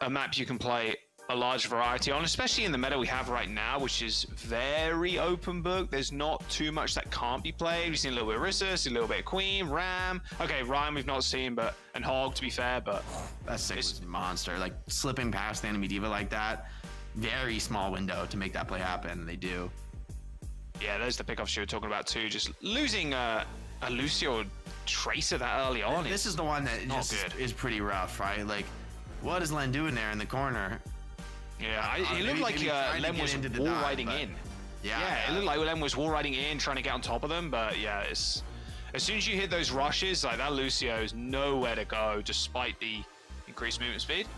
map you can play a large variety on, especially in the meta we have right now, which is very open book. There's not too much that can't be played. We've seen a little bit of Orisa, seen a little bit of Queen, Ram. Okay, Ryan we've not seen, and Hog, to be fair, but that stick was a monster. Like slipping past the enemy diva like that, very small window to make that play happen, and they do. Yeah, there's the pickoffs you were talking about too. Just losing a Lucio Tracer that early on. This is the one that just is pretty rough, right? Like, what is Len doing there in the corner? Yeah, it looked like Len was wall riding in. Yeah, it looked like Len was wall riding in, trying to get on top of them. But yeah, as soon as you hit those rushes, like that Lucio is nowhere to go, despite the increased movement speed.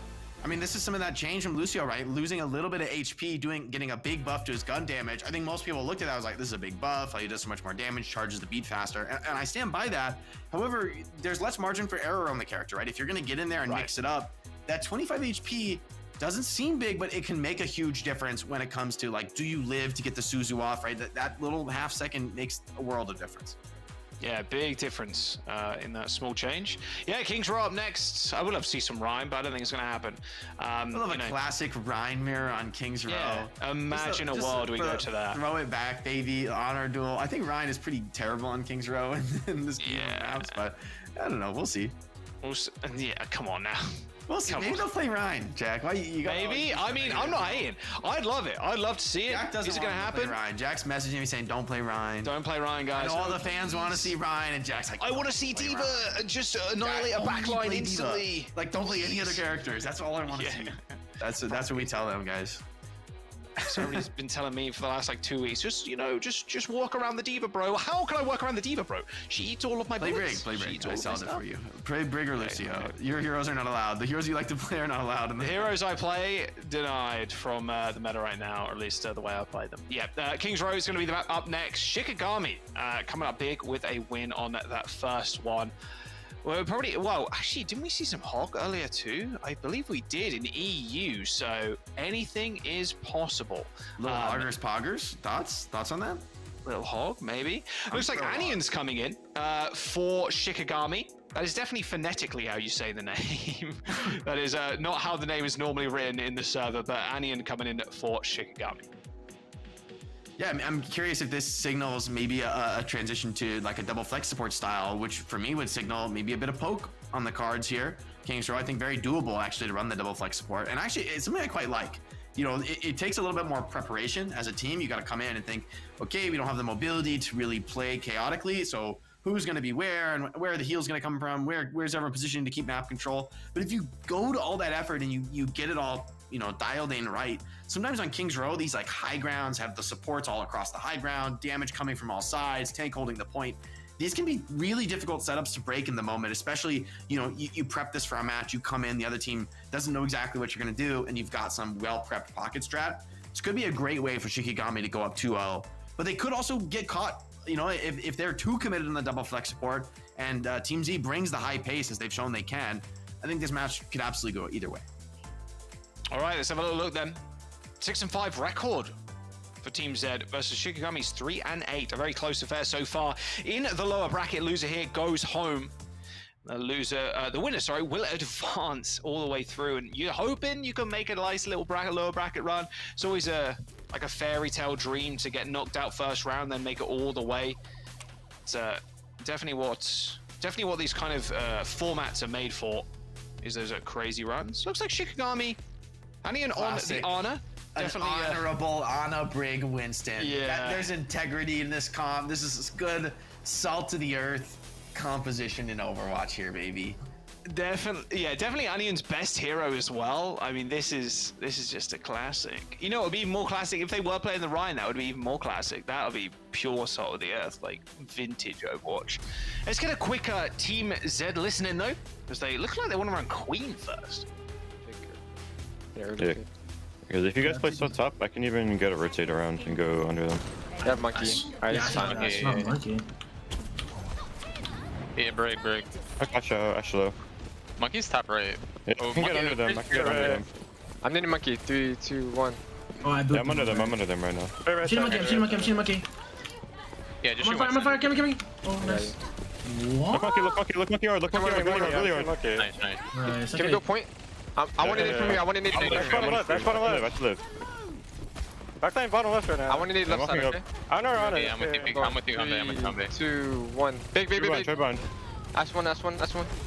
I mean, this is some of that change from Lucio, right? Losing a little bit of HP, getting a big buff to his gun damage. I think most people looked at that, was like, this is a big buff. Like, he does so much more damage, charges the beat faster, and I stand by that. However, there's less margin for error on the character, right? If you're gonna get in there and mix it up, that 25 HP doesn't seem big, but it can make a huge difference when it comes to, like, do you live to get the Suzu off, right? That little half second makes a world of difference. Yeah, big difference in that small change. Yeah, King's Row up next. I would love to see some Rhyme, but I don't think it's going to happen. I love a classic Rhyme mirror on King's Row. Imagine a world we go to that. Throw it back, baby. Honor duel. I think Ryan is pretty terrible on King's Row in this game of maps, but I don't know. We'll see. Yeah, come on now. We'll see. Maybe they'll play Ryan, Jack. Why you got? Maybe. I mean, I'm not hating. I'd love it. I'd love to see it. Jack doesn't Is it going to happen? Play Ryan. Jack's messaging me saying, "Don't play Ryan. Don't play Ryan, guys." I know all the fans want to see Ryan, and Jack's like, "I want to see Diva just annihilate a backline instantly." Diva. Like, don't play any other characters. That's all I want to see. That's what we tell them, guys. Somebody's been telling me for the last like 2 weeks, just walk around the Diva, bro. How can I work around the Diva, bro? She eats all of my bullets. Play Brig. I solved it for you. Play Brig or Lucio. Your heroes are not allowed. The heroes you like to play are not allowed. The heroes I play, denied from the meta right now, or at least the way I play them. Yeah, King's Row is going to be the map up next. Shikigami coming up big with a win on that first one. Well, actually, didn't we see some Hog earlier too? I believe we did in EU, so anything is possible. Little Hoggers Poggers? Thoughts on that? Little Hog, maybe. Looks like Anian's coming in for Shikigami. That is definitely phonetically how you say the name. That is not how the name is normally written in the server, but Anian coming in for Shikigami. Yeah, I'm curious if this signals maybe a transition to like a double flex support style, which for me would signal maybe a bit of poke on the cards here. King's Row, I think very doable actually to run the double flex support. And actually, it's something I quite like. You know, it takes a little bit more preparation as a team. You got to come in and think, okay, we don't have the mobility to really play chaotically. So who's going to be where and where are the heals going to come from? Where's everyone positioned to keep map control? But if you go to all that effort and you get it all dialed in right. Sometimes on King's Row, these like high grounds have the supports all across the high ground, damage coming from all sides, tank holding the point. These can be really difficult setups to break in the moment, especially, you prep this for a match, you come in, the other team doesn't know exactly what you're going to do, and you've got some well-prepped pocket strat. This could be a great way for Shikigami to go up 2-0, but they could also get caught, if they're too committed in the double flex support, and Team Z brings the high pace as they've shown they can. I think this match could absolutely go either way. All right, let's have a little look then. 6-5 record for Team Z versus Shikigami's 3-8. A very close affair so far. In the lower bracket, loser here goes home. The winner, will advance all the way through, and you're hoping you can make a nice little lower bracket run. It's always like a fairy tale dream to get knocked out first round, then make it all the way. It's definitely what these kind of formats are made for. Is those crazy runs? Looks like Shikigami, Anian on the Ana. Definitely an honorable Ana Brig Winston. Yeah. There's integrity in this comp. This is good salt to the earth composition in Overwatch here, baby. Definitely Anian's best hero as well. I mean, this is just a classic. It would be even more classic if they were playing the Ryan. That would be even more classic. That would be pure salt of the earth, like vintage Overwatch. Let's get a quick Team Z listen in though, because they look like they want to run Queen first. Yeah. Because if you guys play so top, I can even get a rotate around and go under them. Yeah, monkey. Monkey. Yeah, break. I got you, Ashlow. Monkey's top right. Yeah, I can get under them. I'm needing monkey. 3, 2, 1. Oh, I do. Yeah, I'm under them right now. I'm shooting monkey. Yeah, just shoot one. I'm fire. Give me. Oh, nice. What? Look monkey hard. Really hard. Nice. Can we go point? I want to need from you. I want to need from you. That's bottom left. Backline bottom left right now. I want to need left side, okay? I'm with you. I'm 3, 2, 1. Big. Try bind. Ash one. Ash one.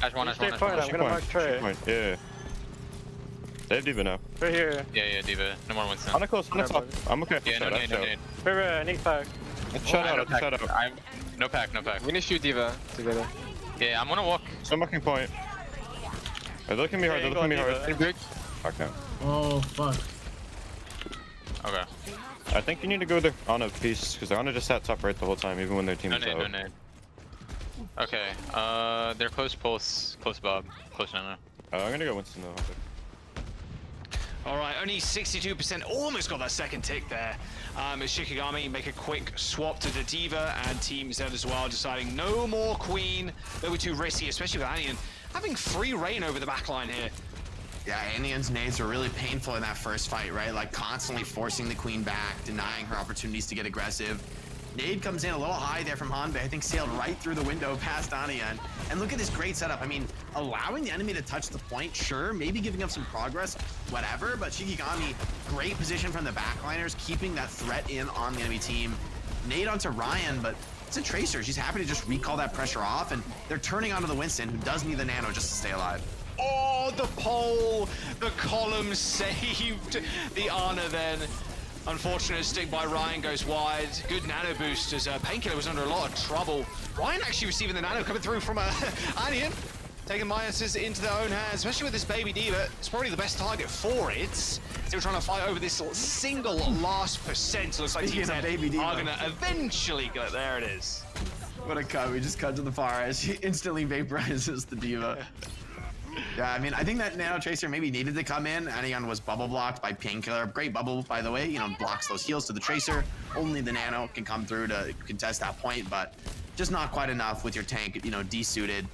I'm gonna mark Trey. Yeah. They have D.Va now. Right here. Yeah, D.Va. No more Winston. On a close, I'm okay. Yeah, no need. I need pack. Shut out. No pack. We need to shoot D.Va together. Yeah, I'm gonna walk. So marking point. They're looking me hard. Fuck no. Oh, fuck. Okay. I think you need to go there on a piece, because they're on just sat top right the whole time, even when their team is out. No need. Okay, they're close pulse, close Bob, close Nana. I'm gonna go Winston though. All right, only 62%, almost got that second tick there. As Shikigami make a quick swap to the D.Va, and Team Z as well, deciding no more Queen. They were too risky, especially with Anian having free reign over the backline here. Yeah, Anian's nades were really painful in that first fight, right? Like constantly forcing the Queen back, denying her opportunities to get aggressive. Nade comes in a little high there from Hanbei. I think sailed right through the window past Anian. And look at this great setup. I mean, allowing the enemy to touch the point, sure, maybe giving up some progress, whatever, but Shikigami, great position from the backliners, keeping that threat in on the enemy team. Nade onto Ryan, but it's a Tracer. She's happy to just recall that pressure off, and they're turning onto the Winston, who does need the nano just to stay alive. Oh, the pole, the column saved the Ana then. Unfortunate stick by Ryan goes wide. Good nano boost as Painkiller was under a lot of trouble. Ryan actually receiving the nano coming through from Anian. Taking minuses into their own hands, especially with this baby D.Va. It's probably the best target for it. Still trying to fight over this single last percent. Looks like Team Z are gonna eventually get there. It is. What a cut. We just cut to the far as she instantly vaporizes the D.Va. Yeah, I mean, I think that Nano Tracer maybe needed to come in. Anian was bubble blocked by Painkiller. Great bubble, by the way. Blocks those heals to the Tracer. Only the Nano can come through to contest that point, but just not quite enough with your tank, desuited.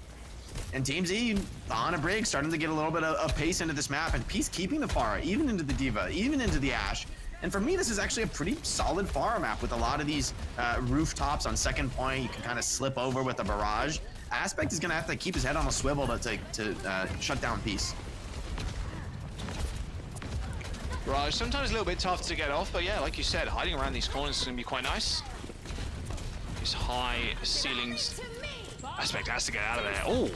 And Team Z, the Ana Brig, starting to get a little bit of pace into this map, and Peace keeping the Pharah, even into the D.Va, even into the Ashe. And for me, this is actually a pretty solid Pharah map with a lot of these rooftops on second point. You can kind of slip over with a barrage. Aspect is going to have to keep his head on a swivel to shut down Peace. Barrage, sometimes a little bit tough to get off, but yeah, like you said, hiding around these corners is going to be quite nice. These high ceilings. Aspect has to get out of there. Oh,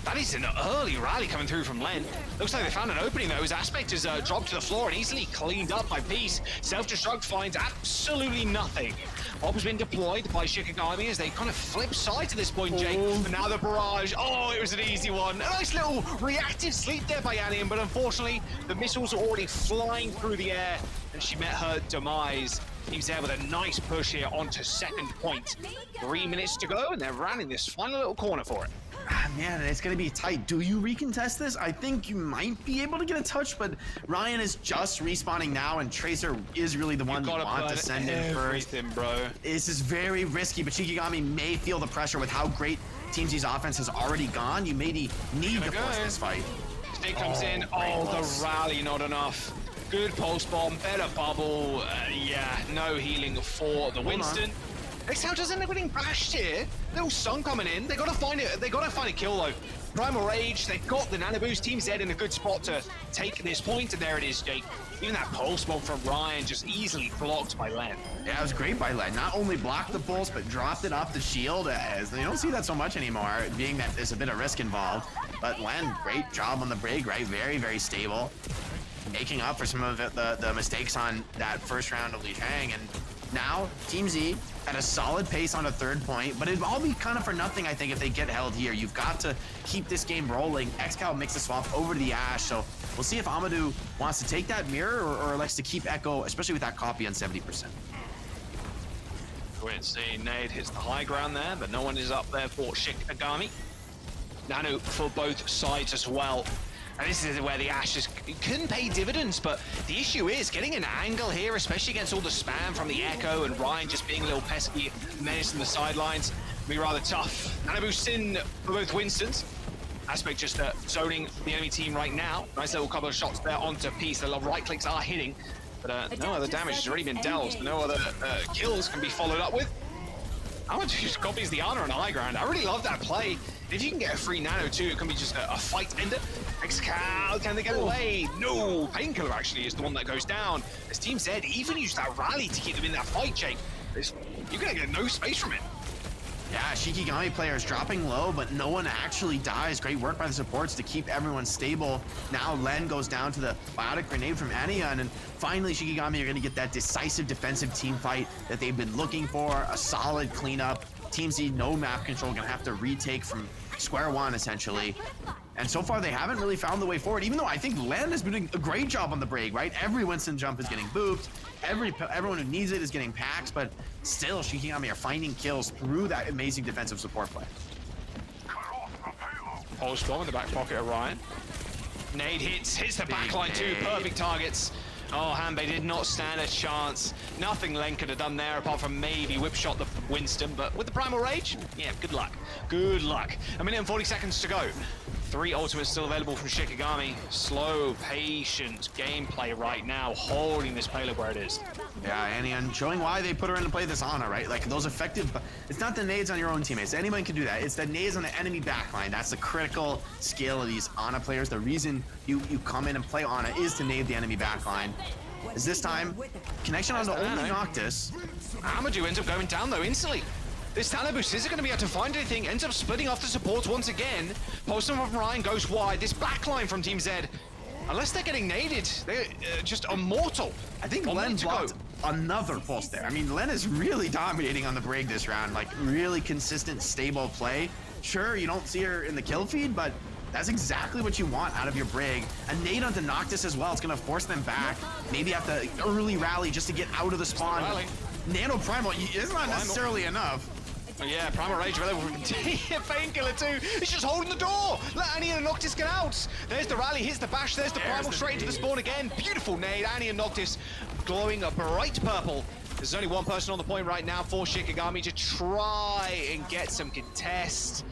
That is an early rally coming through from Len. Looks like they found an opening though, as Aspect has dropped to the floor and easily cleaned up by Peace. Self-destruct finds absolutely nothing. Bob's been deployed by Shikigami as they kind of flip sides at this point, Jake. But now the barrage, oh, it was an easy one. A nice little reactive sleep there by Anian, but unfortunately, the missiles are already flying through the air and she met her demise. He's there with a nice push here onto second point. 3 minutes to go and they're running this final little corner for it. Man, it's going to be tight. Do you recontest this? I think you might be able to get a touch, but Ryan is just respawning now, and Tracer is really the one you want to send in first. Bro. This is very risky, but Shikigami may feel the pressure with how great Team Z's offense has already gone. You may need to force this fight. Stick comes in. Oh, the rally not enough. Good pulse bomb, better bubble. Yeah, no healing for the Winston. Exhale doesn't end up getting bashed here. Little sun coming in. They gotta find it. They gotta find a kill though. Primal Rage. They've got the nano boost. Team Z in a good spot to take this point, and there it is, Jake. Even that pulse bomb from Ryan just easily blocked by Len. Yeah, it was great by Len. Not only blocked the pulse, but dropped it off the shield. As you don't see that so much anymore, being that there's a bit of risk involved. But Len, great job on the break, right? Very, very stable, making up for some of the mistakes on that first round of Li Shang. And now Team Z at a solid pace on a third point, but it'd all be kind of for nothing, I think, if they get held here. You've got to keep this game rolling. XCal makes the swap over to the Ashe, so we'll see if Amadou wants to take that mirror or elects to keep Echo, especially with that copy on 70%. Quincy Nade hits the high ground there, but no one is up there for Shikigami. Nano for both sides as well. And this is where the Ashes couldn't pay dividends, but the issue is getting an angle here, especially against all the spam from the Echo and Ryan just being a little pesky menace in the sidelines. Be rather tough. Nano boost in for both Winstons. Aspect just zoning the enemy team right now. Nice little couple of shots there onto Peace. The right clicks are hitting, but no other damage has already been dealt. So no other kills can be followed up with. Amadou just copies the Ana on high ground. I really love that play. If you can get a free nano too, it can be just a fight ender. XCal, can they get away? No, Painkiller actually is the one that goes down. As Team Z even used that rally to keep them in that fight, Jake. You're gonna get no space from it. Yeah, Shikigami players dropping low, but no one actually dies. Great work by the supports to keep everyone stable. Now Len goes down to the biotic grenade from Anian, and finally Shikigami are going to get that decisive defensive team fight that they've been looking for. A solid cleanup. Team Z, no map control, going to have to retake from square one, essentially. And so far, they haven't really found the way forward, even though I think Len has been doing a great job on the break, right? Every Winston jump is getting booped. Everyone who needs it is getting packs, but still, Shikigami are finding kills through that amazing defensive support play. Pulse bomb in the back pocket of Ryan. Nade hits the backline too, perfect targets. Oh, Hanbei did not stand a chance. Nothing Len could have done there apart from maybe whip shot the Winston, but with the Primal Rage, yeah, good luck. Good luck. 1 minute and 40 seconds to go. 3 ultimates still available from Shikigami. Slow, patient gameplay right now, holding this payload where it is. Yeah, and showing why they put her in to play this Ana, right? Like those effective, it's not the nades on your own teammates. Anyone can do that. It's the nades on the enemy backline. That's the critical skill of these Ana players. The reason you come in and play Ana is to nade the enemy backline. Is this time, connection on the only Noctis. Amadou ends up going down though instantly. This Nano boost isn't going to be able to find anything, ends up splitting off the supports once again. Postum from Ryan goes wide. This backline from Team Z, unless they're getting naded, they're just immortal. I think Len blocked another pulse there. I mean, Len is really dominating on the break this round, like really consistent, stable play. Sure, you don't see her in the kill feed, but that's exactly what you want out of your brig. A nade onto Noctis as well. It's going to force them back. Maybe have to early rally just to get out of the spawn. Nano Primal, it's not necessarily enough. Yeah, Primal Rage available from Painkiller too. He's just holding the door. Let Annie and Noctis get out. There's the rally, here's the bash, there's the Primal straight into the spawn again. Beautiful nade. Annie and Noctis glowing a bright purple. There's only one person on the point right now for Shikigami to try and get some contest.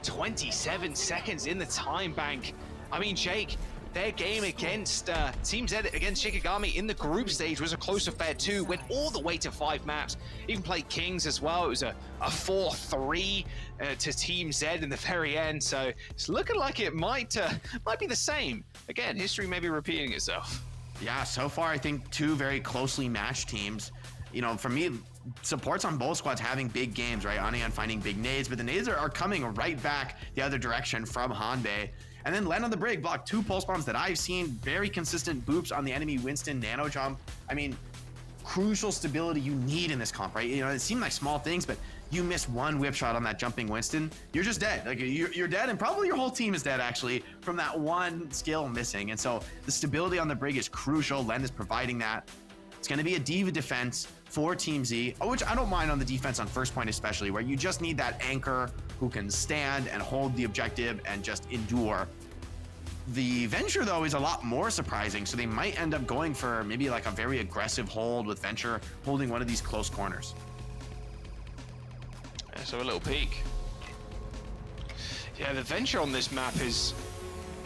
27 seconds in the time bank. I mean, Jake, their game against Team Z against Shikigami in the group stage was a close affair too. Went all the way to 5 maps. Even played Kings as well. It was a 4-3 to Team Z in the very end. So it's looking like it might be the same. Again, history may be repeating itself. Yeah, so far I think 2 very closely matched teams. you know, for me, supports on both squads having big games, right? Anian finding big nades, but the nades are coming right back the other direction from Hanbei. And then Len on the brig blocked 2 pulse bombs that I've seen. Very consistent boops on the enemy Winston nano jump. I mean, crucial stability you need in this comp, right? You know, it seemed like small things, but you miss one whip shot on that jumping Winston, you're just dead. Like you're dead, and probably your whole team is dead actually from that one skill missing. And so the stability on the brig is crucial. Len is providing that. It's going to be a diva defense for Team Z, which I don't mind on the defense on first point especially, where you just need that anchor who can stand and hold the objective and just endure. The Venture, though, is a lot more surprising, so they might end up going for maybe like a very aggressive hold with Venture holding one of these close corners. Yeah, so a little peek. Yeah, the Venture on this map is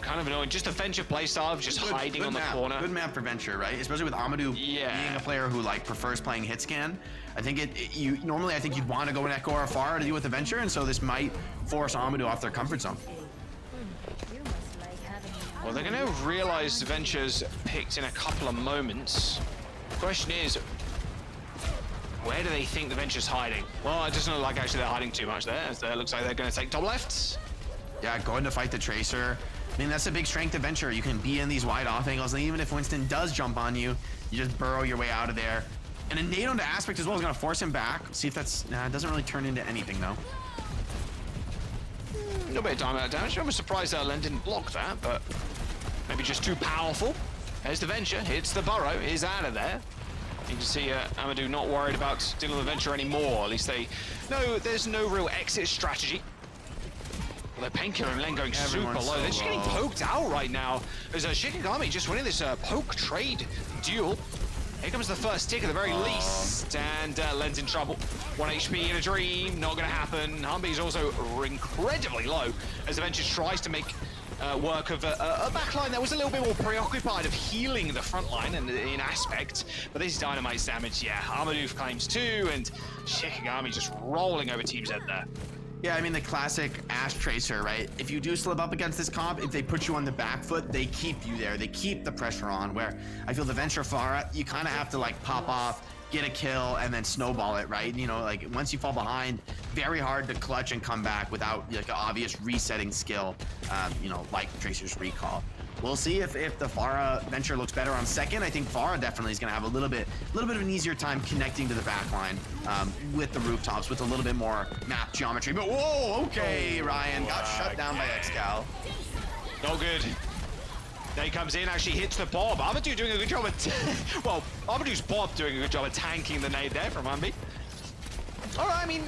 kind of annoying. Just a Venture playstyle of just hiding on the corner. Good map for Venture, right? Especially with Amadou being a player who like prefers playing hit scan. I think normally I think you'd want to go an Echo or a Pharah to deal with the Venture, and so this might force Amadou off their comfort zone. Well, they're going to realize the Venture's picked in a couple of moments. The question is, where do they think the Venture's hiding? Well, it doesn't look like actually they're hiding too much there, as it looks like they're going to take top left. Yeah, going to fight the Tracer. I mean, that's a big strength of Venture. You can be in these wide off angles, and even if Winston does jump on you, you just burrow your way out of there. And a nade onto Aspect as well is going to force him back. See if that's... Nah, it doesn't really turn into anything, though. A little bit of time out of damage. I was surprised that Len didn't block that, but maybe just too powerful. There's the Venture, hits the burrow, is out of there. You can see Amadou not worried about dealing with the Venture anymore. At least there's no real exit strategy. Well, the Painkiller and Len going super low. They're just getting poked out right now. There's Shikigami just winning this poke trade duel. Here comes the first tick at the very least, and Len's in trouble. 1 HP in a dream, not gonna happen. Humby's also incredibly low as the Venture tries to make work of a backline that was a little bit more preoccupied of healing the front line and in Aspect, but this is Dynamite's damage. Yeah, Amadou claims 2, and Shikigami just rolling over Team Z there. Yeah, I mean, the classic Ash Tracer, right? If you do slip up against this comp, if they put you on the back foot, they keep you there. They keep the pressure on, where I feel the Venture Pharah, you kind of have to like pop off, get a kill, and then snowball it, right? You know, like once you fall behind, very hard to clutch and come back without like an obvious resetting skill, you know, like Tracer's Recall. We'll see if the Pharah Venture looks better on second. I think Pharah definitely is going to have a little bit of an easier time connecting to the backline with the rooftops, with a little bit more map geometry. But whoa, okay, Ryan got shut down by Excal. No good. There he comes in, actually hits the bomb. Amadou doing a good job of, well, Amadou's Bob doing a good job of tanking the nade there from Humby. All right, I mean,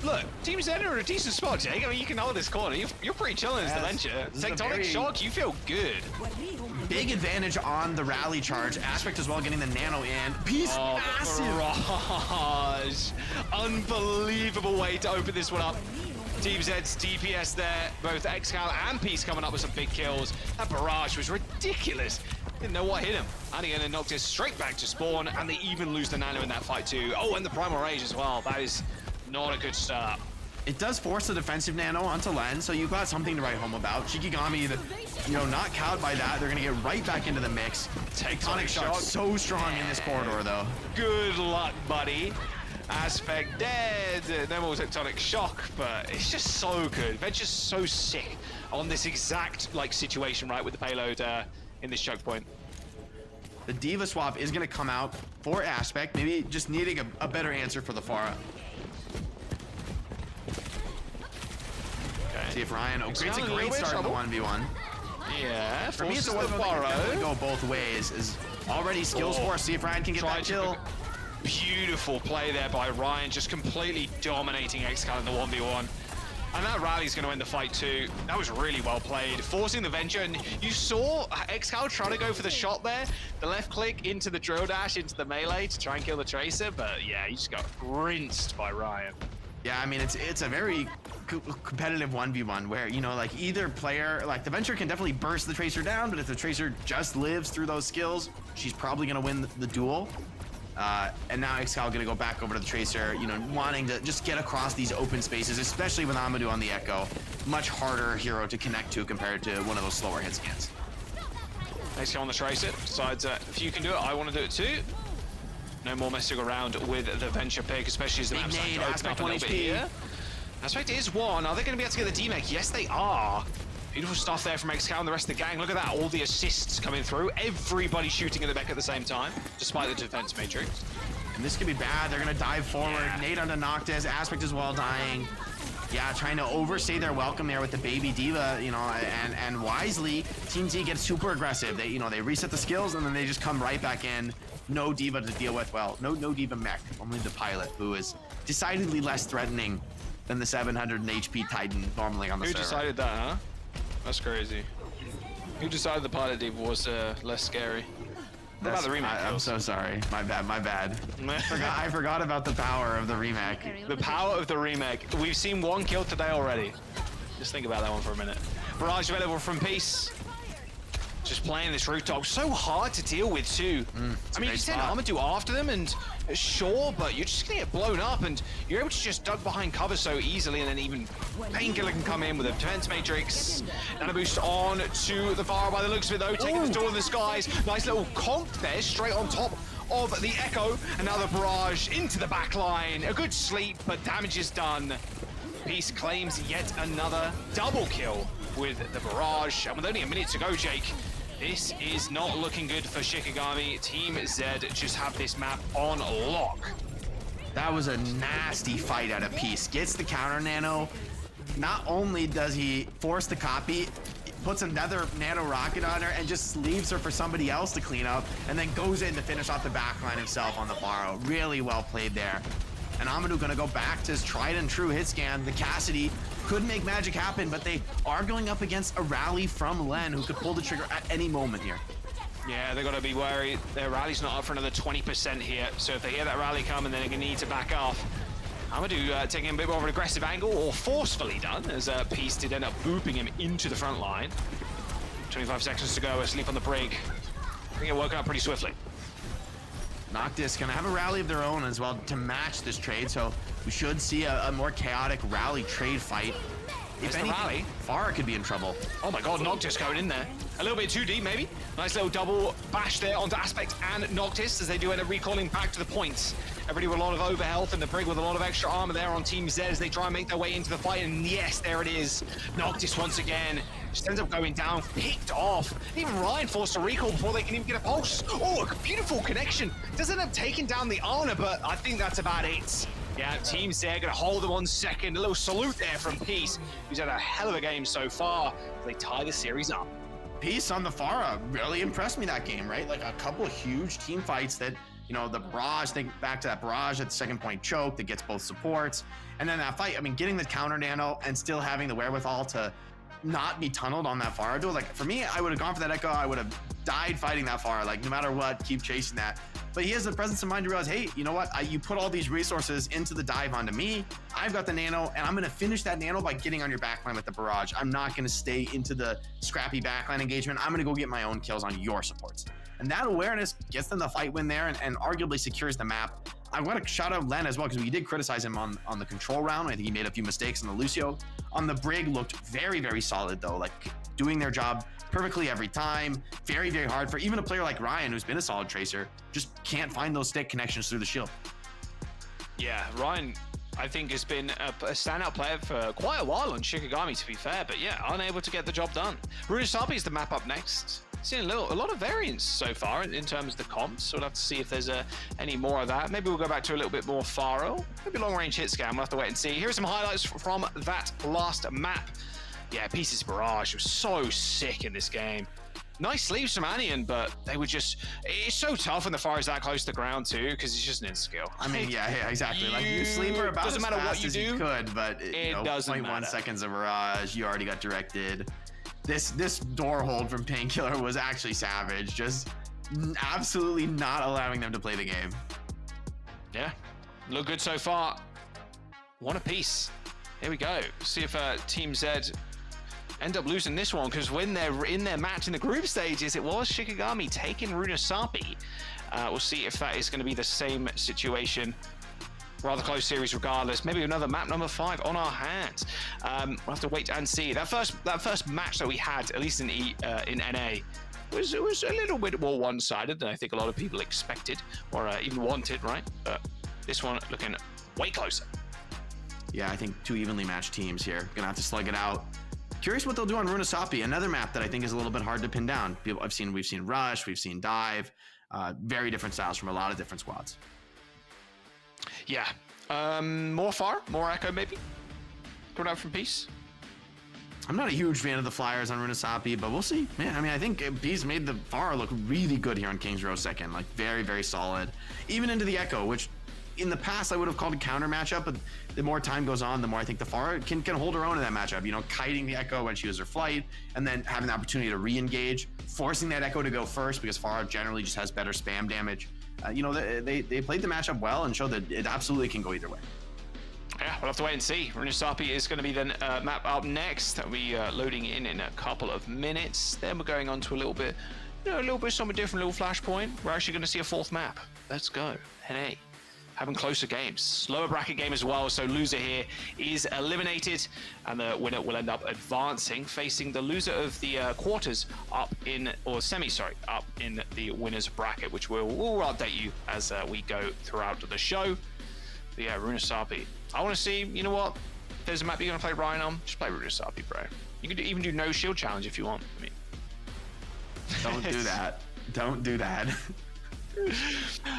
look, Team Z are in a decent spot, Jake. I mean, you can hold this corner. You're pretty chilling as the Venture. Tectonic Shock, you feel good. Big advantage on the rally charge. Aspect as well getting the nano in. Peace massive. Barrage. Unbelievable way to open this one up. Team Z's DPS there. Both Excal and Peace coming up with some big kills. That barrage was ridiculous. Didn't know what hit him. And again, it knocked us straight back to spawn, and they even lose the nano in that fight too. Oh, and the Primal Rage as well. That is not a good start. It does force the defensive nano onto Len, so you've got something to write home about. Shikigami, you know, not cowed by that. They're going to get right back into the mix. Tectonic Shock so strong in this corridor, though. Good luck, buddy. Aspect dead. No more Tectonic Shock, but it's just so good. Venture's so sick on this exact like situation, right, with the payload in this choke point. The Diva swap is going to come out for Aspect, maybe just needing a better answer for the Pharah. Okay. See if Ryan, it's a great start in the 1v1. Yeah, for me it's a 1v1 that can definitely go both ways. Is already skills force, see if Ryan can get that kill. Beautiful play there by Ryan, just completely dominating Excal in the 1v1. And that rally's going to end the fight too. That was really well played, forcing the Venture. And you saw Excal trying to go for the shot there. The left click into the drill dash, into the melee to try and kill the Tracer. But yeah, he just got rinsed by Ryan. Yeah, I mean, it's a very competitive 1v1 where, you know, like either player, like the Venture can definitely burst the Tracer down, but if the Tracer just lives through those skills, she's probably going to win the duel. And now Excal gonna go back over to the Tracer, you know, wanting to just get across these open spaces, especially with Amadou on the Echo. Much harder hero to connect to compared to one of those slower hit scans. Excal on the Tracer, decides if you can do it, I want to do it too. No more messing around with the Venture pick, especially as the map's starting to open up a little bit here. Aspect is one. Are they going to be able to get the D-Mech? Yes, they are. Beautiful stuff there from XCal and the rest of the gang. Look at that, all the assists coming through. Everybody shooting at the mech at the same time, despite the defense matrix. And this could be bad. They're going to dive forward. Nade onto Noctis. Aspect as well dying. Yeah, trying to overstay their welcome there with the baby diva, you know, and wisely, Team Z gets super aggressive. They, you know, they reset the skills and then they just come right back in. No diva to deal with. Well, no diva mech. Only the pilot, who is decidedly less threatening than the 700 HP Titan normally on the server. Who decided that, huh? That's crazy. Who decided the pilot diva was less scary? What about the remake? I'm so sorry. My bad. I forgot about the power of the remake. The power of the remake. We've seen one kill today already. Just think about that one for a minute. Barrage available from Peace. Just playing this rooftop. So hard to deal with too. I mean, you can send Armadou after them and sure, but you're just gonna get blown up and you're able to just duck behind cover so easily, and then even Painkiller can come in with a defense matrix. And a boost on to the far by the looks of it though, taking the door in the skies. Nice little conk there, straight on top of the Echo. And now the barrage into the back line. A good sleep, but damage is done. Peace claims yet another double kill with the barrage. And with only a minute to go, Jake, this is not looking good for Shikigami. Team Z just have this map on lock. That was a nasty fight out of Peace. Gets the counter nano. Not only does he force the copy, puts another nano rocket on her and just leaves her for somebody else to clean up, and then goes in to finish off the backline himself on the borrow. Really well played there. And Amadou gonna go back to his tried and true hit scan. The Cassidy could make magic happen, but they are going up against a rally from Len, who could pull the trigger at any moment here. Yeah, they gotta be worried. Their rally's not up for another 20% here. So if they hear that rally coming, then they're gonna need to back off. Amadou taking a bit more of an aggressive angle, or forcefully done, as Peace did end up booping him into the front line. 25 seconds to go, asleep on the brig. I think it worked out pretty swiftly. Noctis gonna have a rally of their own as well to match this trade, so we should see a more chaotic rally trade fight. If anything, rally, Farah could be in trouble. Oh my god, Noctis going in there. A little bit too deep, maybe. Nice little double bash there onto Aspect and Noctis as they do end up recalling back to the points. Everybody with a lot of overhealth and the brig with a lot of extra armor there on Team Z as they try and make their way into the fight. And yes, there it is. Noctis once again just ends up going down, picked off. Even Ryan forced a recall before they can even get a pulse. Oh, a beautiful connection. Doesn't end up taking down the Ana, but I think that's about it. Yeah, Team Z gonna hold them on second. A little salute there from Peace, who's had a hell of a game so far. They tie the series up. Peace on the Farah really impressed me that game, right? Like a couple of huge team fights that, you know, the barrage, think back to that barrage at the second point choke that gets both supports. And then that fight, I mean, getting the counter nano and still having the wherewithal to not be tunneled on that Farah duel. Like for me, I would have gone for that Echo. I would have died fighting that Farah. Like no matter what, keep chasing that. But he has the presence of mind to realize, hey, you know what? You put all these resources into the dive onto me. I've got the nano, and I'm going to finish that nano by getting on your backline with the barrage. I'm not going to stay into the scrappy backline engagement. I'm going to go get my own kills on your supports. And that awareness gets them the fight win there and arguably secures the map. I want to shout out Len as well, because we did criticize him on the control round. I think he made a few mistakes on the Lucio. On the Brig, looked very, very solid, though. Like, doing their job perfectly every time. Very, very hard for even a player like Ryan, who's been a solid tracer, just can't find those stick connections through the shield. Yeah, Ryan, I think, has been a standout player for quite a while on Shikigami, to be fair, but yeah, unable to get the job done. Runasapi is the map up next. Seen a lot of variance so far in terms of the comps. We'll have to see if there's any more of that. Maybe we'll go back to a little bit more Faro. Maybe long range hit scan. We'll have to wait and see. Here are some highlights from that last map. Yeah, Pieces Barrage was so sick in this game. Nice sleeves from Anian, but they were just... It's so tough when the fire is that close to the ground too, because it's just an in-skill. I mean, yeah, exactly. Like, you sleep for about doesn't as matter fast what you as do, you could, but it doesn't matter. 0.1 seconds of Barrage, you already got directed. This door hold from Painkiller was actually savage. Just absolutely not allowing them to play the game. Yeah, look good so far. One apiece. Here we go. See if Team Z end up losing this one, because when they're in their match in the group stages, it was Shikigami taking Runasapi. We'll see if that is going to be the same situation rather close series regardless. Maybe another map number 5 on our hands. We'll have to wait and see. That first match that we had, at least in NA, was a little bit more one-sided than I think a lot of people expected or even wanted, right? But this one looking way closer. Yeah, I think 2 evenly matched teams here. Gonna have to slug it out. Curious what they'll do on Runasapi, another map that I think is a little bit hard to pin down. We've seen Rush, we've seen Dive, very different styles from a lot of different squads. Yeah, more Far, more Echo maybe? Coming out from Peace? I'm not a huge fan of the Flyers on Runasapi, but we'll see. Man, I mean, I think Peace made the Far look really good here on Kings Row second, like very, very solid. Even into the Echo, which in the past I would have called a counter matchup, but the more time goes on, the more I think the Far can hold her own in that matchup. You know, kiting the Echo when she was her flight, and then having the opportunity to re-engage, forcing that Echo to go first because Far generally just has better spam damage. You know, they played the matchup well and showed that it absolutely can go either way. Yeah, we'll have to wait and see. Runasapi is going to be the map up next. That'll be loading in a couple of minutes. Then we're going on to a little bit, something different, little flashpoint. We're actually going to see a 4th map. Let's go. NA. Having closer games. Lower bracket game as well, so loser here is eliminated, and the winner will end up advancing, facing the loser of the quarters up in the winner's bracket, which we'll update you as we go throughout the show. But yeah, Runasapi. I want to see, you know what? If there's a map you're going to play Ryan on, just play Runasapi, bro. You could even do no shield challenge if you want. I mean, don't do that. Don't do that.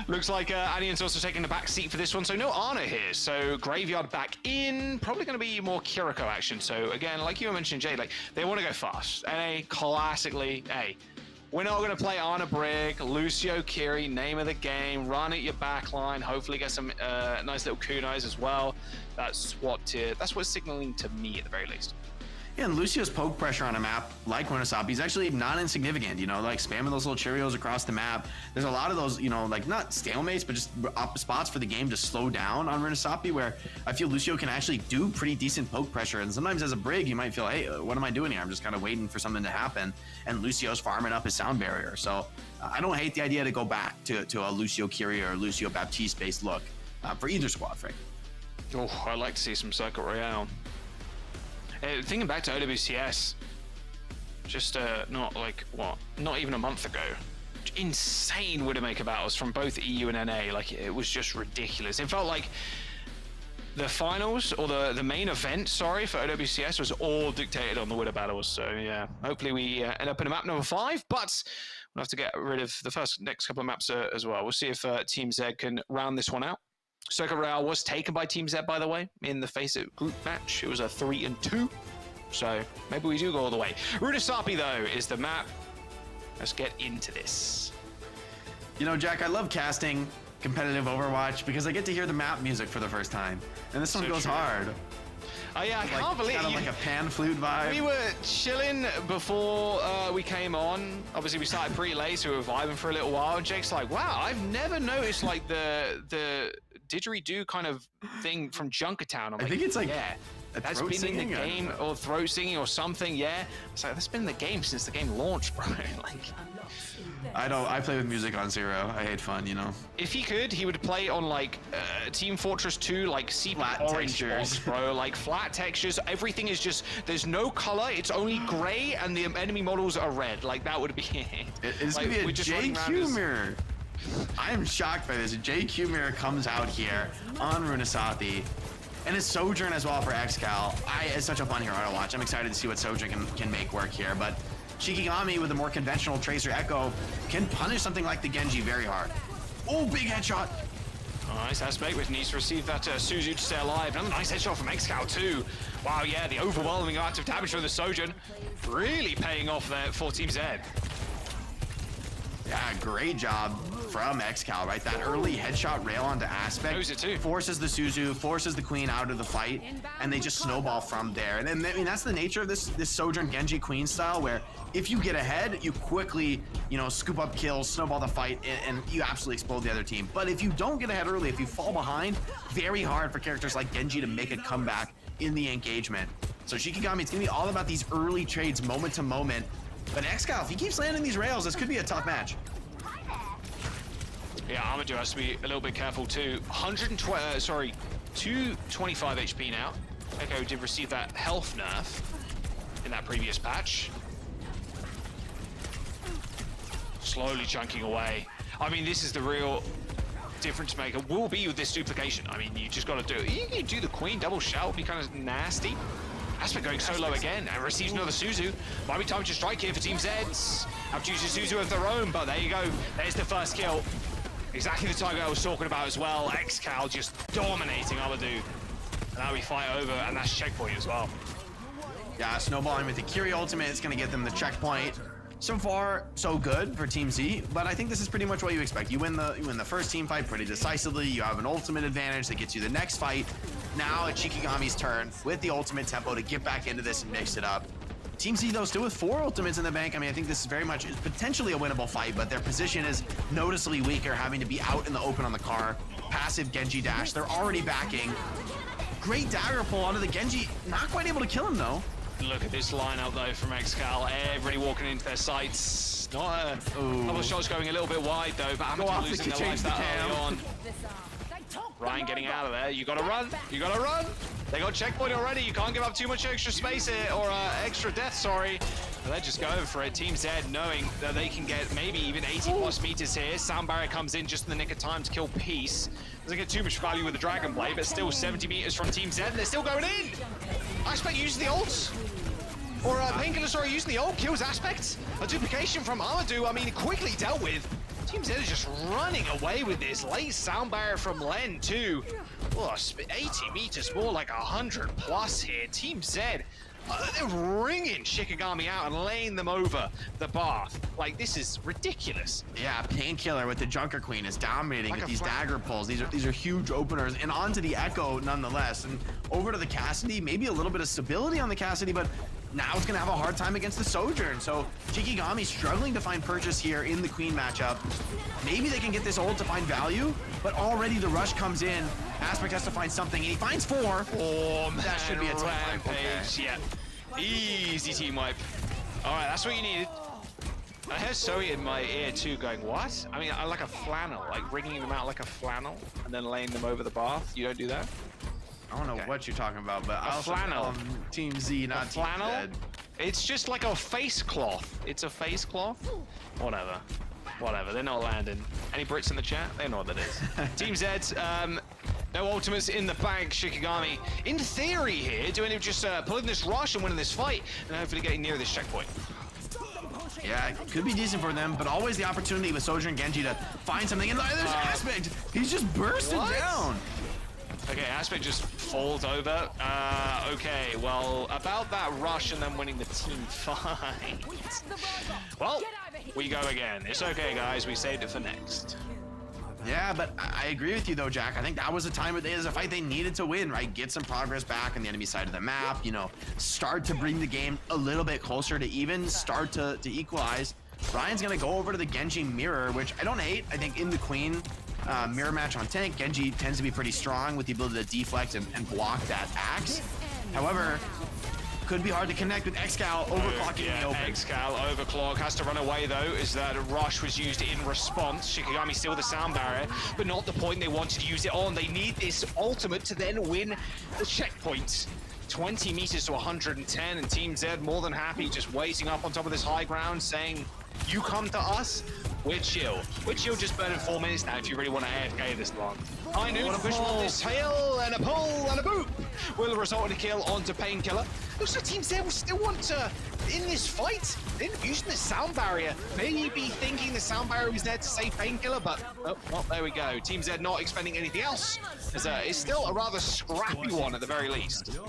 Looks like Anian's also taking the back seat for this one, so no Ana here. So Graveyard back in, probably going to be more Kiriko action. So again, like you mentioned, Jay, like they want to go fast. And classically, hey, we're not going to play Ana Brig, Lucio Kiri, name of the game, run at your back line, hopefully get some nice little kunais as well. That's what's signaling to me at the very least. Yeah, and Lucio's poke pressure on a map like Runasapi is actually not insignificant, you know, like spamming those little Cheerios across the map. There's a lot of those, you know, like not stalemates, but just spots for the game to slow down on Runasapi where I feel Lucio can actually do pretty decent poke pressure. And sometimes as a Brig, you might feel, hey, what am I doing here? I'm just kind of waiting for something to happen. And Lucio's farming up his sound barrier. So I don't hate the idea to go back to a Lucio Kiri or Lucio Baptiste based look for either squad, Frank. Oh, I'd like to see some Circuit Royale. Thinking back to OWCS, just not even a month ago, insane Widowmaker battles from both EU and NA. Like it was just ridiculous. It felt like the finals or the main event, sorry, for OWCS was all dictated on the Widow battles. So yeah, hopefully we end up in a map number 5, but we'll have to get rid of the next couple of maps as well. We'll see if Team Z can round this one out. Circuit Royale was taken by Team Z, by the way, in the FACEIT group match. It was a 3-2, so maybe we do go all the way. Runasapi, though, is the map. Let's get into this. You know, Jack, I love casting competitive Overwatch because I get to hear the map music for the first time, and this one goes hard. Oh yeah, I can't believe it. Kind of like a pan flute vibe. We were chilling before we came on. Obviously, we started pretty late, so we were vibing for a little while. And Jake's like, "Wow, I've never noticed like the didgeridoo kind of thing from Junkertown." I'm like, I think it's like that's been in the game or throat singing or something. Yeah, it's like that's been in the game since the game launched, bro. Like, I play with music on Zero. I hate fun, you know. If he could, he would play on like Team Fortress 2, like flat orange box, bro. Like flat textures. Everything is just there's no color. It's only gray, and the enemy models are red. Like that would be it. It's like, gonna be a JQ mirror. I am shocked by this. JQ mirror comes out here on Runasapi. And it's Sojourn as well for XCal. It's such a fun hero to watch. I'm excited to see what Sojourn can make work here. But Shikigami with a more conventional Tracer Echo can punish something like the Genji very hard. Oh, big headshot. Nice aspect, which needs to receive that Suzu to stay alive. Another nice headshot from XCal too. Wow, yeah, the overwhelming amount of damage from the Sojourn really paying off there for Team Z. Yeah, great job from XCal, right? That early headshot rail onto Aspect forces the Suzu, forces the Queen out of the fight, and they just snowball from there. And then, I mean, that's the nature of this Sojourn Genji Queen style, where if you get ahead, you quickly, you know, scoop up kills, snowball the fight, and you absolutely explode the other team. But if you don't get ahead early, if you fall behind, very hard for characters like Genji to make a comeback in the engagement. So Shikigami, it's gonna be all about these early trades, moment to moment. But XCal, if he keeps landing these rails, this could be a tough match. Yeah, Amadou has to be a little bit careful too. 225 HP now. Echo did receive that health nerf in that previous patch. Slowly chunking away. I mean, this is the real difference maker. Will be with this duplication. I mean, you just got to do it. You can do the Queen double shout, be kind of nasty. Aspect going so low again and receives another Suzu. Might be time to strike here for Team Zeds. Have to use a Suzu of their own, but there you go. There's the first kill. Exactly the target I was talking about as well. Xcal just dominating Amadou. And now we fight over, and that's checkpoint as well. Yeah, snowballing with the Kiri ultimate, it's going to get them the checkpoint. So far, so good for Team Z, but I think this is pretty much what you expect. You win the first team fight pretty decisively. You have an ultimate advantage that gets you the next fight. Now it's Shikigami's turn with the ultimate tempo to get back into this and mix it up. Team Z, though, still with 4 ultimates in the bank. I mean, I think this is very much potentially a winnable fight, but their position is noticeably weaker, having to be out in the open on the car. Passive Genji dash. They're already backing. Great dagger pull onto the Genji. Not quite able to kill him, though. Look at this lineup though from Xcal. Everybody walking into their sights. Not a couple of shots going a little bit wide though, but Amadou losing their life that early on. Ryan getting out of there. You gotta run. You gotta run. They got checkpoint already. You can't give up too much extra space here, or extra death, sorry. But they're just going for it. Team Z knowing that they can get maybe even 80 plus meters here. Sound barrier comes in just in the nick of time to kill Peace. Doesn't get too much value with the Dragon Blade, but still 70 meters from Team Z, and they're still going in. Aspect uses the ult. Or Painkiller, sorry, using the ult, kills Aspect. A duplication from Amadou, I mean, quickly dealt with. Team Z is just running away with this. Late sound barrier from Len, too. Oh, 80 meters, more like 100 plus here. Team Z, they're ringing Shikigami out and laying them over the bath. Like, this is ridiculous. Yeah, Painkiller with the Junker Queen is dominating with these dagger pulls. These are huge openers, and onto the Echo nonetheless. And over to the Cassidy, maybe a little bit of stability on the Cassidy, but now it's gonna have a hard time against the Sojourn. So Shikigami struggling to find purchase here in the Queen matchup. Maybe they can get this ult to find value, but already the rush comes in. Aspect has to find something, and he finds 4. Oh, man, that should be a team wipe. Okay. Yeah, easy team wipe. All right, that's what you needed. I heard Zoe in my ear too going, what? I mean, I like a flannel, like wringing them out like a flannel and then laying them over the bath. You don't do that? I don't know what you're talking about, but a flannel. Team Z, not Team flannel? Z. It's just like a face cloth. It's a face cloth. Whatever. Whatever. They're not landing. Any Brits in the chat? They know what that is. Team Z, no ultimates in the bank. Shikigami, in theory here, doing it just pulling this rush and winning this fight, and hopefully getting near this checkpoint. Yeah, it could be decent for them, but always the opportunity with Sojourn and Genji to find something. And there's Aspect. He's just bursting down. Okay, Aspect just falls over. Okay, well, about that rush and then winning the team fight. Well, we go again. It's okay, guys. We saved it for next. Yeah, but I agree with you, though, Jack. I think that was a time where it was a fight they needed to win, right? Get some progress back on the enemy side of the map, you know, start to bring the game a little bit closer to even, start to equalize. Ryan's going to go over to the Genji mirror, which I don't hate. I think in the Queen mirror match on tank, Genji tends to be pretty strong with the ability to deflect and block that axe. However, could be hard to connect with Xcal overclocking in the open. Xcal overclock has to run away though, as that rush was used in response. Shikigami still with the sound barrier, but not the point they wanted to use it on. They need this ultimate to then win the checkpoint. 20 meters to 110, and Team Z more than happy, just waiting up on top of this high ground, saying, you come to us, we're chill. We're chill just burning 4 minutes now if you really want to AFK this long. High noon, pull this tail, and a pull, and a boop will result in a kill onto Painkiller. Looks like Team Z will still want to, in this fight, they're using the sound barrier. Maybe thinking the sound barrier was there to save Painkiller, but oh, well, there we go. Team Z not expecting anything else. It's still a rather scrappy one at the very least.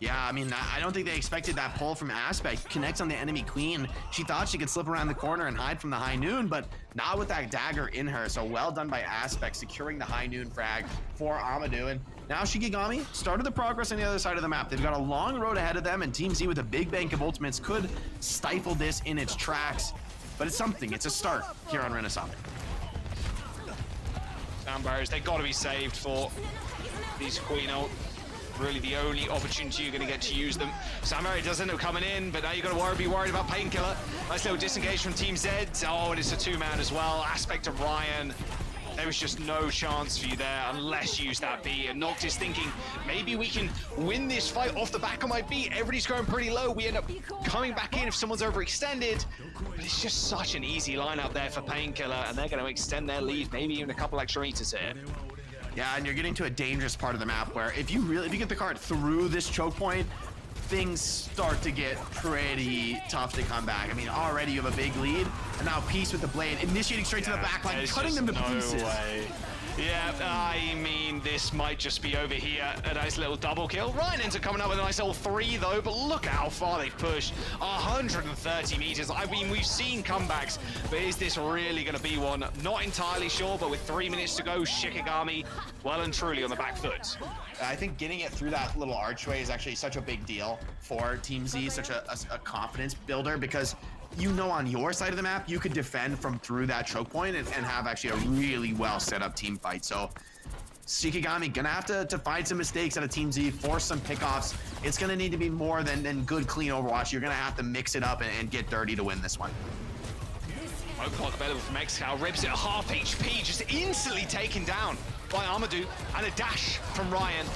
Yeah, I mean, I don't think they expected that pull from Aspect. Connects on the enemy Queen. She thought she could slip around the corner and hide from the high noon, but not with that dagger in her. So well done by Aspect, securing the high noon frag for Amadou. And now Shikigami started the progress on the other side of the map. They've got a long road ahead of them, and Team Z with a big bank of ultimates could stifle this in its tracks. But it's something. It's a start here on Renaissance. Sound barriers, they got to be saved for these Queen ult. really the only opportunity you're going to get to use them. Samurai does end up coming in, but now you've got to be worried about Painkiller. Nice little disengage from Team Z. Oh, and it's a two-man as well. Aspect of Ryan. There was just no chance for you there unless you use that B. And Noctis thinking, maybe we can win this fight off the back of my B. Everybody's going pretty low. We end up coming back in if someone's overextended. But it's just such an easy line out there for Painkiller, and they're going to extend their lead, maybe even a couple extra meters here. Yeah, and you're getting to a dangerous part of the map where if you get the card through this choke point, things start to get pretty tough to come back. I mean, already you have a big lead, and now Peace with the blade, initiating straight to the back line, cutting them to pieces. Way. Yeah, I mean, this might just be over here. A nice little double kill. Ryan ends up coming up with a nice little 3, though, but look how far they've pushed. 130 meters. I mean, we've seen comebacks, but is this really going to be one? Not entirely sure, but with 3 minutes to go, Shikigami well and truly on the back foot. I think getting it through that little archway is actually such a big deal for Team Z, such a confidence builder, because you know on your side of the map, you could defend from through that choke point and have actually a really well set up team fight. So Shikigami gonna have to find some mistakes out of Team Z, force some pickoffs. It's gonna need to be more than good, clean Overwatch. You're gonna have to mix it up and get dirty to win this one. Clock available from Excal, ribs it at half HP, just instantly taken down by Amadou, and a dash from Ryan.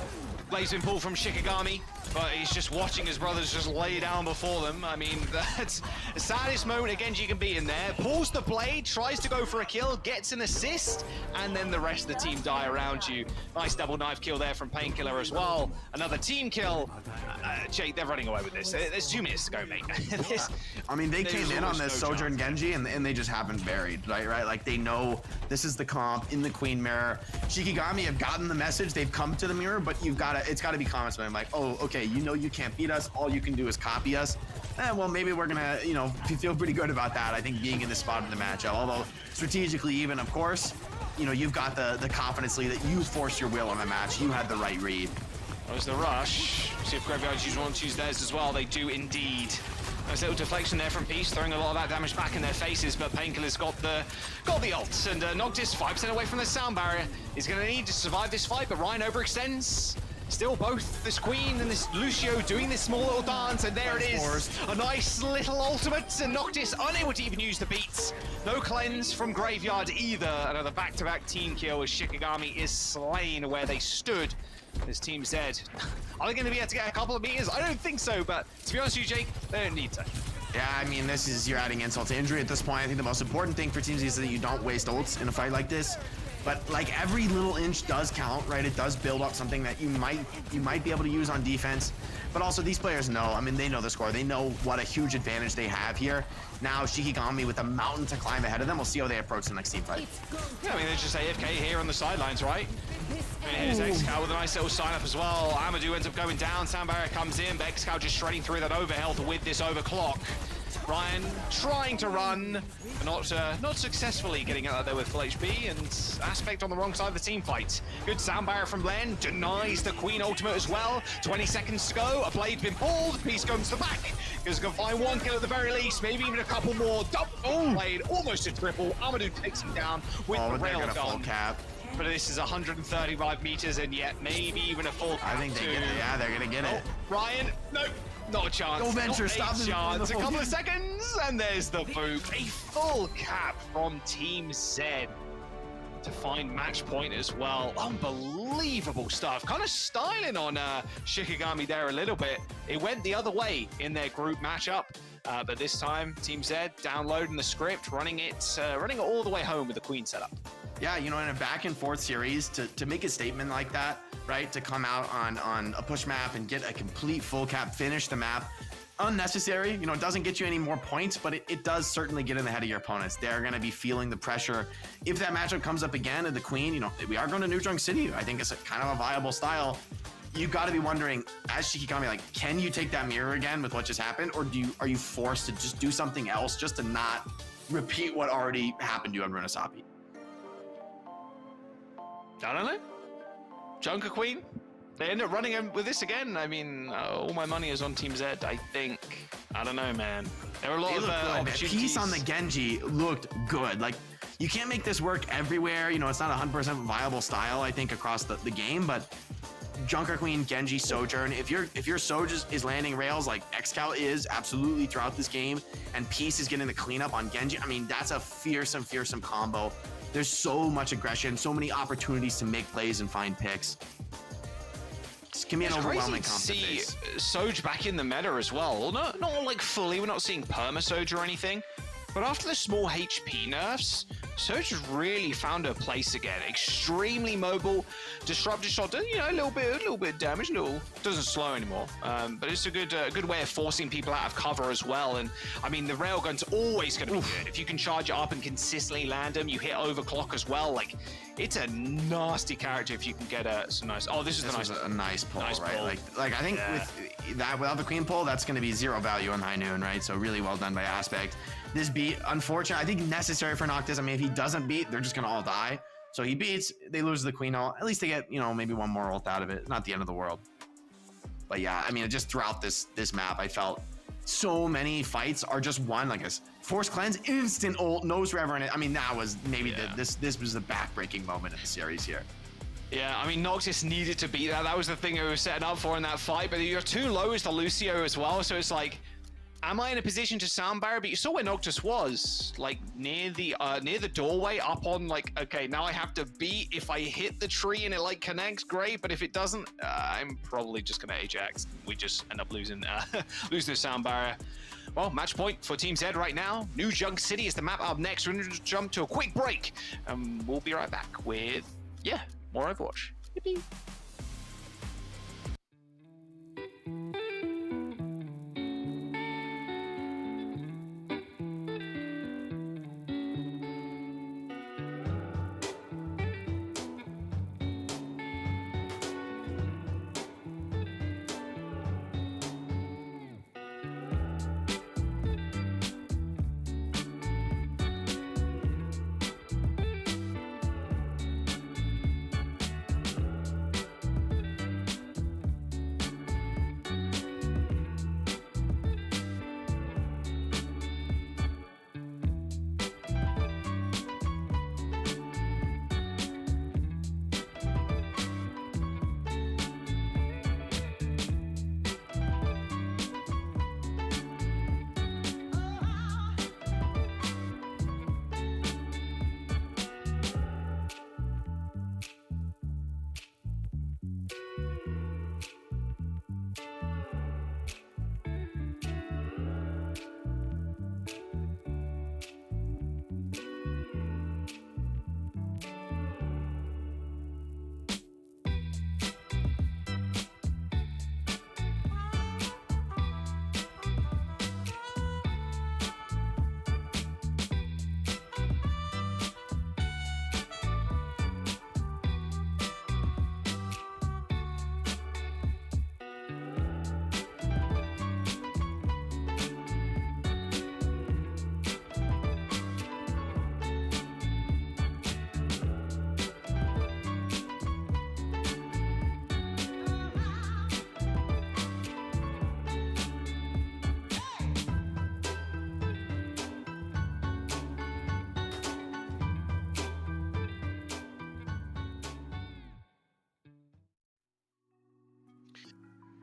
Blazing pull from Shikigami, but he's just watching his brothers just lay down before them. I mean, that's the saddest moment a Genji can be in there. Pulls the blade, tries to go for a kill, gets an assist, and then the rest of the team die around you. Nice double knife kill there from Painkiller as well. Another team kill. Jake, they're running away with this. There's 2 minutes to go, mate. I mean, they came in on this Sojourn Genji, and they just haven't buried, right? Like, they know this is the comp in the Queen Mirror. Shikigami have gotten the message. They've come to the mirror, but it's got to be comments when I'm like, oh, okay, you know you can't beat us. All you can do is copy us. Well, maybe we're going to, feel pretty good about that, I think, being in this spot of the matchup. Although, strategically even, of course, you've got the confidence lead that you forced your will on the match. You had the right read. There's the rush. See if Graveyard want to use theirs as well. They do indeed. Nice little deflection there from Peace, throwing a lot of that damage back in their faces, but Painkiller's got the ult, and Noctis 5% away from the sound barrier. He's going to need to survive this fight, but Ryan overextends. Still both this Queen and this Lucio doing this small little dance, and there it is. A nice little ultimate, and Noctis unable to even use the beats. No cleanse from Graveyard either. Another back-to-back team kill as Shikigami is slain where they stood. This Team Z. Are they going to be able to get a couple of meters? I don't think so, but to be honest with you, Jake, they don't need to. Yeah, I mean, you're adding insult to injury at this point. I think the most important thing for Team Z is that you don't waste ults in a fight like this. But like every little inch does count, right? It does build up something that you might be able to use on defense. But also these players know, I mean, they know the score. They know what a huge advantage they have here. Now Shikigami with a mountain to climb ahead of them. We'll see how they approach the next team fight. Yeah, I mean, they're just AFK here on the sidelines, right? And here's Excal with a nice little sign up as well. Amadou ends up going down. Sound barrier comes in, but Excal just shredding through that overhealth with this overclock. Ryan trying to run, but not successfully getting out there with full HP, and Aspect on the wrong side of the team fight. Good sound barrier from Len, denies the Queen ultimate as well. 20 seconds to go, a blade's been pulled, Peace comes to the back. He's gonna find one kill at the very least, maybe even a couple more. Double blade, almost a triple. Amadou takes him down with the rail gun. Full cap. But this is 135 meters, and yet maybe even a full cap. I think they get it. Yeah, they're gonna get it. Ryan, nope. Not a chance. Go venture, stop a chance. A couple of seconds, and there's the boot. A full cap from Team Z to find match point as well. Unbelievable stuff. Kind of styling on Shikigami there a little bit. It went the other way in their group matchup, but this time Team Z downloading the script, running it all the way home with the Queen setup. Yeah, in a back and forth series to make a statement like that, right? To come out on a push map and get a complete full cap, finish the map. Unnecessary, it doesn't get you any more points, but it does certainly get in the head of your opponents. They're going to be feeling the pressure. If that matchup comes up again at the Queen, we are going to New City. I think it's kind of a viable style. You've got to be wondering, as Shikigami, can you take that mirror again with what just happened? Or are you forced to just do something else just to not repeat what already happened to you on Runasapi? I don't know. Junker Queen? They end up running him with this again. I mean, all my money is on Team Z, I think. I don't know, man. There are a lot of opportunities. Peace on the Genji looked good. Like, you can't make this work everywhere. It's not a 100% viable style, I think, across the game, but Junker Queen, Genji, Sojourn. If your Soj is landing rails like Excal is absolutely throughout this game, and Peace is getting the cleanup on Genji, I mean, that's a fearsome combo. There's so much aggression, so many opportunities to make plays and find picks. It's gonna be an overwhelming see Soj back in the meta as well. Not like fully, we're not seeing perma Soj or anything. But after the small HP nerfs, Soj has really found her place again. Extremely mobile, disruptive shot, you know, a little bit of damage, doesn't slow anymore. But it's a good way of forcing people out of cover as well. And I mean, the railgun's always going to be good. If you can charge it up and consistently land them, you hit overclock as well. Like, it's a nasty character if you can get some nice. Oh, this is a nice pull, right? Pull. Like I think with that, without the queen pull, that's going to be 0 value on High Noon, right? So really well done by Aspect. This beat, unfortunate, I think necessary for Noctis. I mean, if he doesn't beat, they're just gonna all die. So he beats, they lose the queen ult. At least they get, you know, maybe one more ult out of it. Not the end of the world. But yeah, I mean, just throughout this map, I felt so many fights are just won. Like a Force Cleanse, instant ult, Nose Reverend. I mean, that was maybe this was the backbreaking moment in the series here. Yeah, I mean, Noctis needed to beat that. That was the thing they were setting up for in that fight. But you're too low as the Lucio as well. So it's like, am I in a position to sound barrier? But you saw where Noctis was, like near the doorway, up on like, okay, now I have to beat. If I hit the tree and it like connects, great. But if it doesn't, I'm probably just gonna Ajax. We just end up losing the sound barrier. Well, match point for Team Z right now. New Junk City is the map up next. We're gonna just jump to a quick break, and we'll be right back with more Overwatch. Yippee.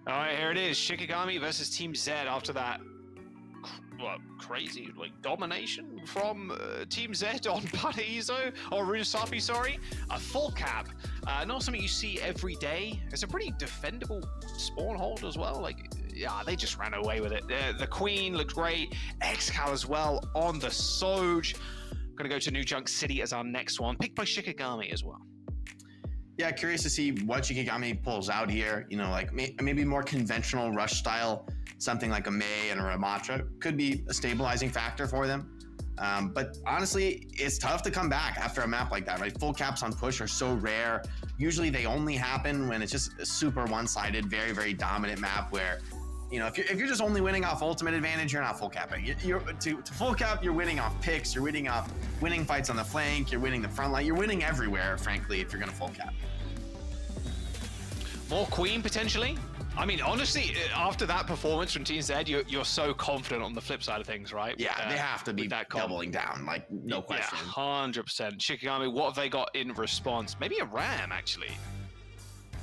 All right, here it is. Shikigami versus Team Z after that crazy domination from Team Z on Paraiso, or Runasapi, sorry. A full cap. Not something you see every day. It's a pretty defendable spawn hold as well. Like, yeah, they just ran away with it. The Queen looked great. Excal as well on the Soj. Gonna go to New Junk City as our next one, picked by Shikigami as well. Yeah, curious to see what Shikigami pulls out here. You know, like maybe more conventional rush style, something like a Mei and a Ramatra could be a stabilizing factor for them. But honestly, it's tough to come back after a map like that, right? Full caps on push are so rare. Usually they only happen when it's just a super one-sided, very, very dominant map where, you know, if you're just only winning off ultimate advantage, you're not full capping. To full cap, you're winning off picks, you're winning off winning fights on the flank, you're winning the front line, you're winning everywhere, frankly, if you're gonna full cap. More Queen, potentially? I mean, honestly, after that performance from Team Z, you're so confident on the flip side of things, right? Yeah, they have to be doubling down, like, no question. Yeah, 100%. Shikigami, what have they got in response? Maybe a Ram, actually.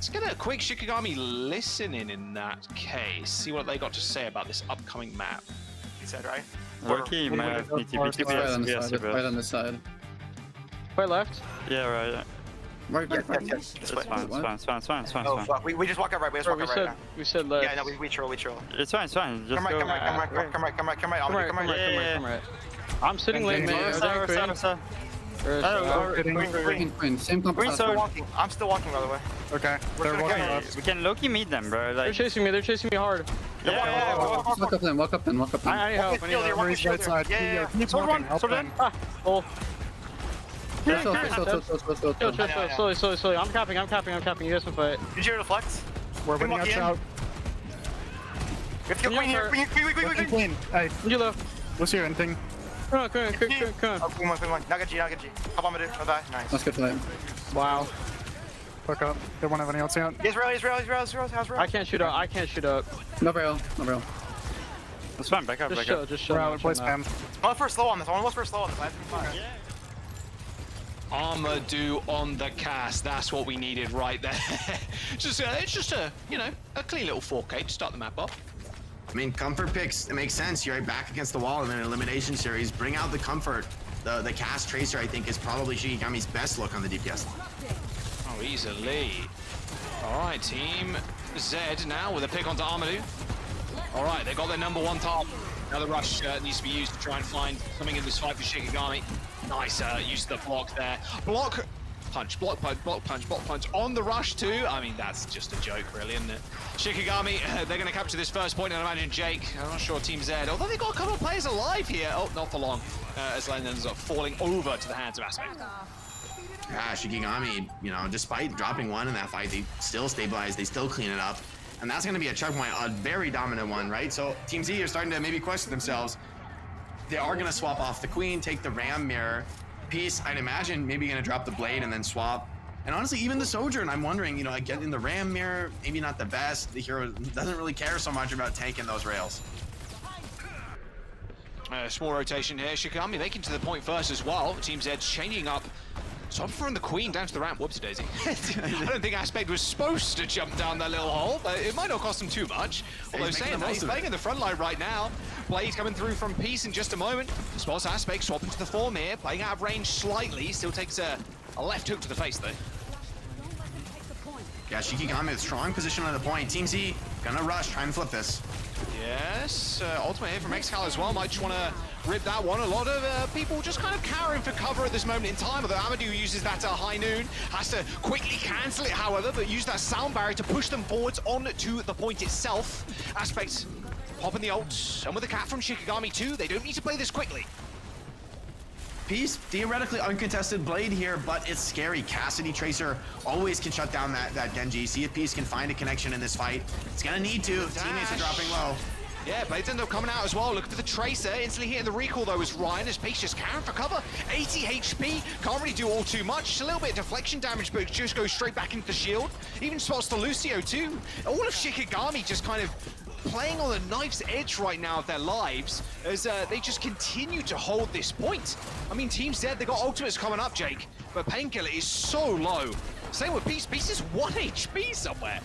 Let's get a quick Shikigami listening in that case. See what they got to say about this upcoming map. He said, right? Loki, Right on the side. Play left. Yeah, right. Right, Yes. It's fine. Oh fuck, we just walk out right. We just walk out right now. We said left. Yeah, no, we troll. It's fine. Just Come go. right. I'm sitting late, man. Same compass. I'm still walking, by the way. Okay. They're walking left. We can Loki meet them, bro. They're chasing me. They're chasing me hard. Walk up then. I need help. Right side. Yeah. Oh. Chill. Slowly. I'm capping. You guys can fight. Did you deflect? We're winning out shout. We have to kill Queen here. Queen. Hey, You low. what's your anything? Come on. Oh, Queen one. Nagaji. Hop on, Madu. Die. Nice. That's good fight. Wow. Fuck up. They won't have any else yet. He's real. How's real? I can't shoot up. No barrel. That's fine. Back up. Just chill. We're out. Play spam. I want to first slow on this. I have to be fine. Amadou on the cast. That's what we needed right there. It's just a a clean little 4K to start the map off. I mean, comfort picks, it makes sense. You're right back against the wall in an elimination series. Bring out the comfort. The cast tracer, I think, is probably Shikigami's best look on the DPS. Oh, easily. All right, Team Z now with a pick onto Amadou. All right, they got their number one target. Now the rush needs to be used to try and find something in this fight for Shikigami. Nice use of the block there. Block punch on the rush too. I mean, that's just a joke, really, isn't it? Shikigami, they're going to capture this first point, and I imagine Jake. I'm not sure Team Z, although they've got a couple of players alive here. Oh, not for long, as Lane ends up falling over to the hands of Aspect. Yeah, Shikigami, despite dropping one in that fight, they still stabilize, they still clean it up. And that's going to be a checkpoint, a very dominant one, right? So Team Z are starting to maybe question themselves. They are going to swap off the Queen, take the Ram Mirror. Peace, I'd imagine, maybe going to drop the Blade and then swap. And honestly, even the Sojourn, I'm wondering, getting the Ram Mirror, maybe not the best. The hero doesn't really care so much about tanking those rails. Small rotation here. Shikigami making to the point first as well. Team Z changing up. So I'm throwing the Queen down to the ramp. Whoopsie daisy. I don't think Aspect was supposed to jump down that little hole, but it might not cost him too much. Although saying that, he's playing in the front line right now. Blade coming through from Peace in just a moment. Spots Aspect swapping to the form here, playing out of range slightly. Still takes a left hook to the face though. Yeah, Shikigami with strong position on the point. Team Z gonna rush, try and flip this. Yes, ultimate here from Excal as well. Might just want to rip that one. A lot of people just kind of cowering for cover at this moment in time. Although Amadou uses that high noon, has to quickly cancel it, however, but use that sound barrier to push them forwards on to the point itself. Aspect popping the ult, and with the cap from Shikigami too, they don't need to play this quickly. Peace, theoretically uncontested Blade here, but it's scary. Cassidy Tracer always can shut down that Genji. See if Peace can find a connection in this fight. It's gonna need to. Teammates are dropping low. Yeah, Blades end up coming out as well. Looking for the Tracer. Instantly hitting the recall though is Ryan, as Peace just carrying for cover. 80 HP, can't really do all too much. Just a little bit of deflection damage, but it just goes straight back into the shield. Even spots the Lucio too. All of Shikigami just kind of playing on the knife's edge right now of their lives as they just continue to hold this point. I mean, Team Z, they got ultimates coming up, Jake, but Painkiller is so low. Same with Peace. Peace is 1 HP somewhere.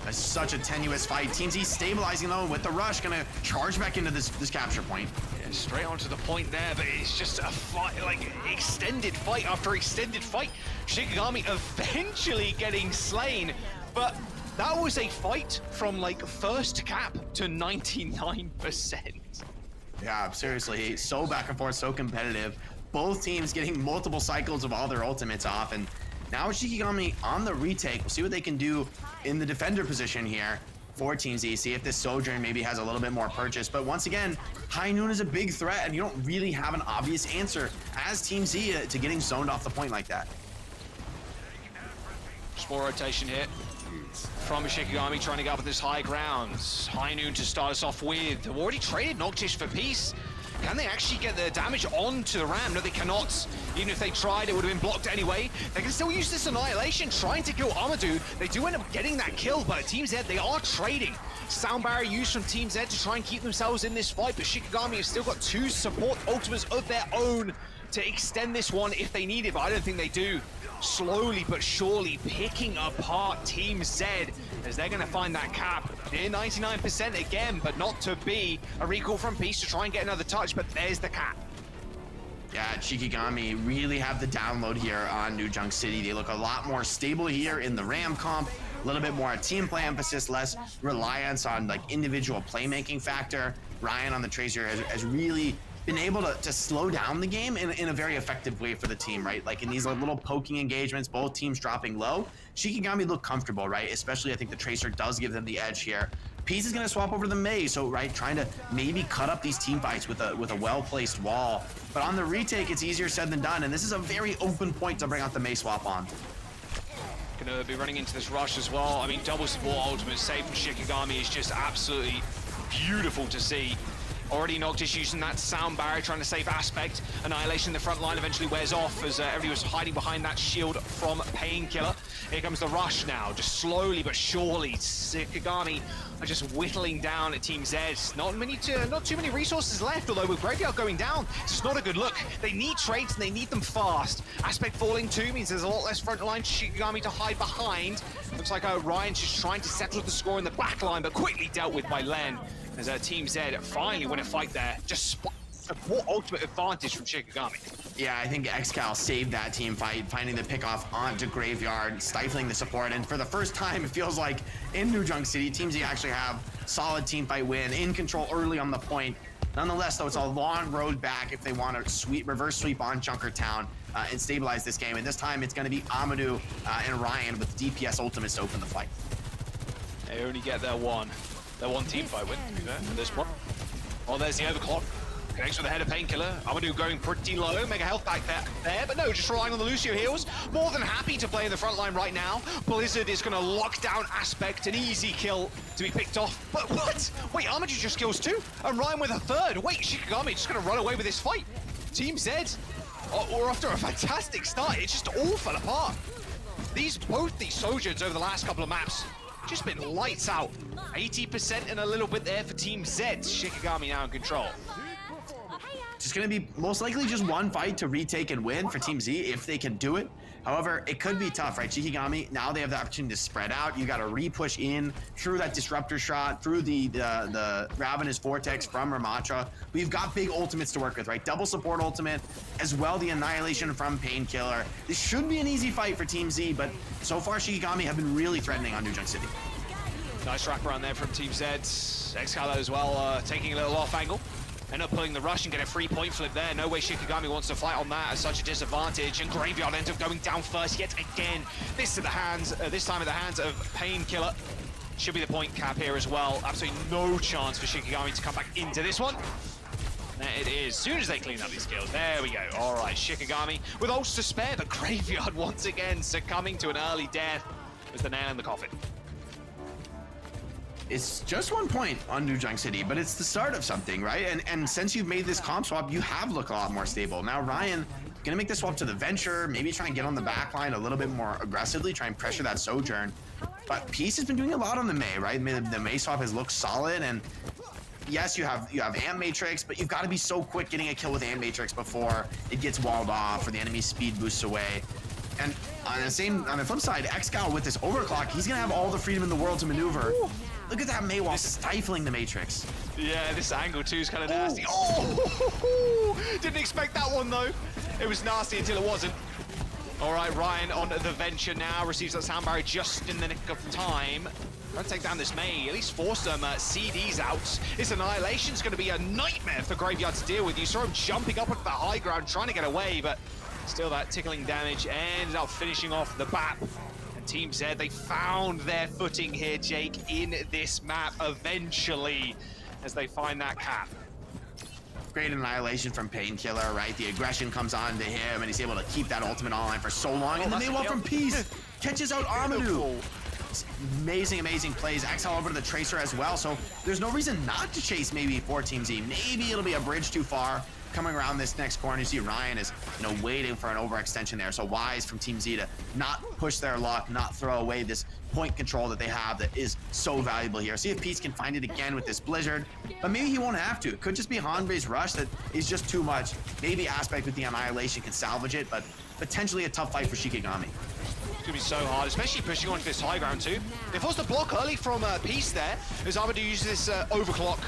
That's such a tenuous fight. Team Z stabilizing though with the rush, gonna charge back into this capture point. Yeah, straight onto the point there, but it's just a fight, like extended fight after extended fight. Shikigami eventually getting slain, but that was a fight from like first cap to 99%. Yeah, seriously, so back and forth, so competitive. Both teams getting multiple cycles of all their ultimates off, and now Shikigami on the retake. We'll see what they can do in the defender position here for Team Z. See if this Sojourn maybe has a little bit more purchase. But once again, High Noon is a big threat, and you don't really have an obvious answer as Team Z to getting zoned off the point like that. Small rotation here from Shikigami, trying to get up with this high ground. High Noon to start us off with. They've already traded Noctish for Peace. Can they actually get the damage onto the Ram? No, they cannot. Even if they tried, it would have been blocked anyway. They can still use this Annihilation, trying to kill Amadou. They do end up getting that kill, but Team Z, they are trading. Sound barrier used from Team Z to try and keep themselves in this fight, but Shikigami have still got 2 support ultimates of their own to extend this one if they need it, but I don't think they do. slowly but surely picking apart Team Z as they're going to find that cap. Near 99% again, but not to be. A recall from Peace to try and get another touch, but there's the cap. Yeah, Shikigami really have the download here on New Junk City. They look a lot more stable here in the Ram comp. A little bit more team play emphasis, less reliance on like individual playmaking factor. Ryan on the Tracer has really been able to slow down the game in a very effective way for the team, right? Like in these little poking engagements, both teams dropping low. Shikigami look comfortable, right? Especially I think the Tracer does give them the edge here. Peace is gonna swap over to the Mei, so right, trying to maybe cut up these team fights with a well-placed wall. But on the retake, it's easier said than done, and this is a very open point to bring out the Mei swap on. Gonna be running into this rush as well. I mean, double support ultimate save from Shikigami is just absolutely beautiful to see. Already Noctis using that sound barrier, trying to save Aspect. Annihilation in the front line eventually wears off as everybody was hiding behind that shield from Painkiller. Here comes the rush now, just slowly but surely. Shikigami are just whittling down at Team Z. Not too many resources left, although with Graveyard going down, it's just not a good look. They need trades and they need them fast. Aspect falling too means there's a lot less front line Shikigami to hide behind. Looks like Ryan's just trying to settle the score in the back line, but quickly dealt with by Len. As Team Z finally win a fight there, just support ultimate advantage from Shikigami. Yeah, I think Xcal saved that team fight, finding the pickoff onto Graveyard, stifling the support, and for the first time, it feels like in New Junk City, Team Z actually have solid team fight win, in control early on the point. Nonetheless, though, it's a long road back if they want to reverse sweep on Junkertown and stabilize this game, and this time it's going to be Amadou and Ryan with DPS ultimates to open the fight. They only get their one team fight win at this point. Oh, there's the overclock. Connects with the head of Painkiller. Amadou going pretty low. Mega health back there, but no, just relying on the Lucio heals. More than happy to play in the front line right now. Blizzard is going to lock down Aspect. An easy kill to be picked off. But what? Wait, Amadou just kills two? And Ryan with a third. Wait, Shikigami just going to run away with this fight. Team Z, we're after a fantastic start. It just all fell apart. Both these Sojourns over the last couple of maps just been lights out. 80% and a little bit there for Team Z. Shikigami now in control. It's going to be most likely just one fight to retake and win for Team Z if they can do it. However, it could be tough, right? Shikigami, now they have the opportunity to spread out. You got to re-push in through that Disruptor shot, through the Ravenous Vortex from Ramatra. We've got big ultimates to work with, right? Double support ultimate, as well the Annihilation from Painkiller. This should be an easy fight for Team Z, but so far Shikigami have been really threatening on New Junk City. Nice wraparound there from Team Z. Excalibur as well, taking a little off angle. End up pulling the rush and get a 3-point flip there. No way Shikigami wants to fight on that at such a disadvantage. And Graveyard ends up going down first yet again. This time at the hands of Painkiller. Should be the point cap here as well. Absolutely no chance for Shikigami to come back into this one. There it is. As soon as they clean up these kills. There we go. All right, Shikigami with ults to spare, but Graveyard once again succumbing to an early death was the nail in the coffin. It's just 1 point on New Junk City, but it's the start of something, right? And since you've made this comp swap, you have looked a lot more stable. Now Ryan gonna make the swap to the Venture, maybe try and get on the back line a little bit more aggressively, try and pressure that Sojourn. But Peace has been doing a lot on the Mei, right? The Mei swap has looked solid, and yes, you have Ant Matrix, but you've got to be so quick getting a kill with Ant Matrix before it gets walled off or the enemy's speed boosts away. And on the flip side, Xcal with this overclock, he's gonna have all the freedom in the world to maneuver. Ooh. Look at that Mei while stifling the Matrix. Yeah, this angle too is kind of nasty. Oh, didn't expect that one though. It was nasty until it wasn't. All right, Ryan on the Venture now, receives that sound barrier just in the nick of time. Trying to take down this Mei, at least force some CDs out. This Annihilation's going to be a nightmare for Graveyard to deal with. You saw him jumping up onto the high ground, trying to get away, but still that tickling damage ended up finishing off the BAP. And Team Z, they found their footing here, Jake, in this map eventually, as they find that cap. Great Annihilation from Painkiller, right? The aggression comes on to him, and he's able to keep that ultimate online for so long. And the Mei from Peace catches out Amadou. amazing plays. XL over to the Tracer as well, so there's no reason not to chase maybe for Team Z. Maybe it'll be a bridge too far. Coming around this next corner, you see Ryan is, waiting for an overextension there. So wise from Team Z to not push their luck, not throw away this point control that they have that is so valuable here. See if Peace can find it again with this Blizzard, but maybe he won't have to. It could just be Hanbei's rush that is just too much. Maybe Aspect with the Annihilation can salvage it, but potentially a tough fight for Shikigami. It's gonna be so hard, especially pushing onto this high ground too. They forced a block early from Peace there, as Armadou uses this overclock.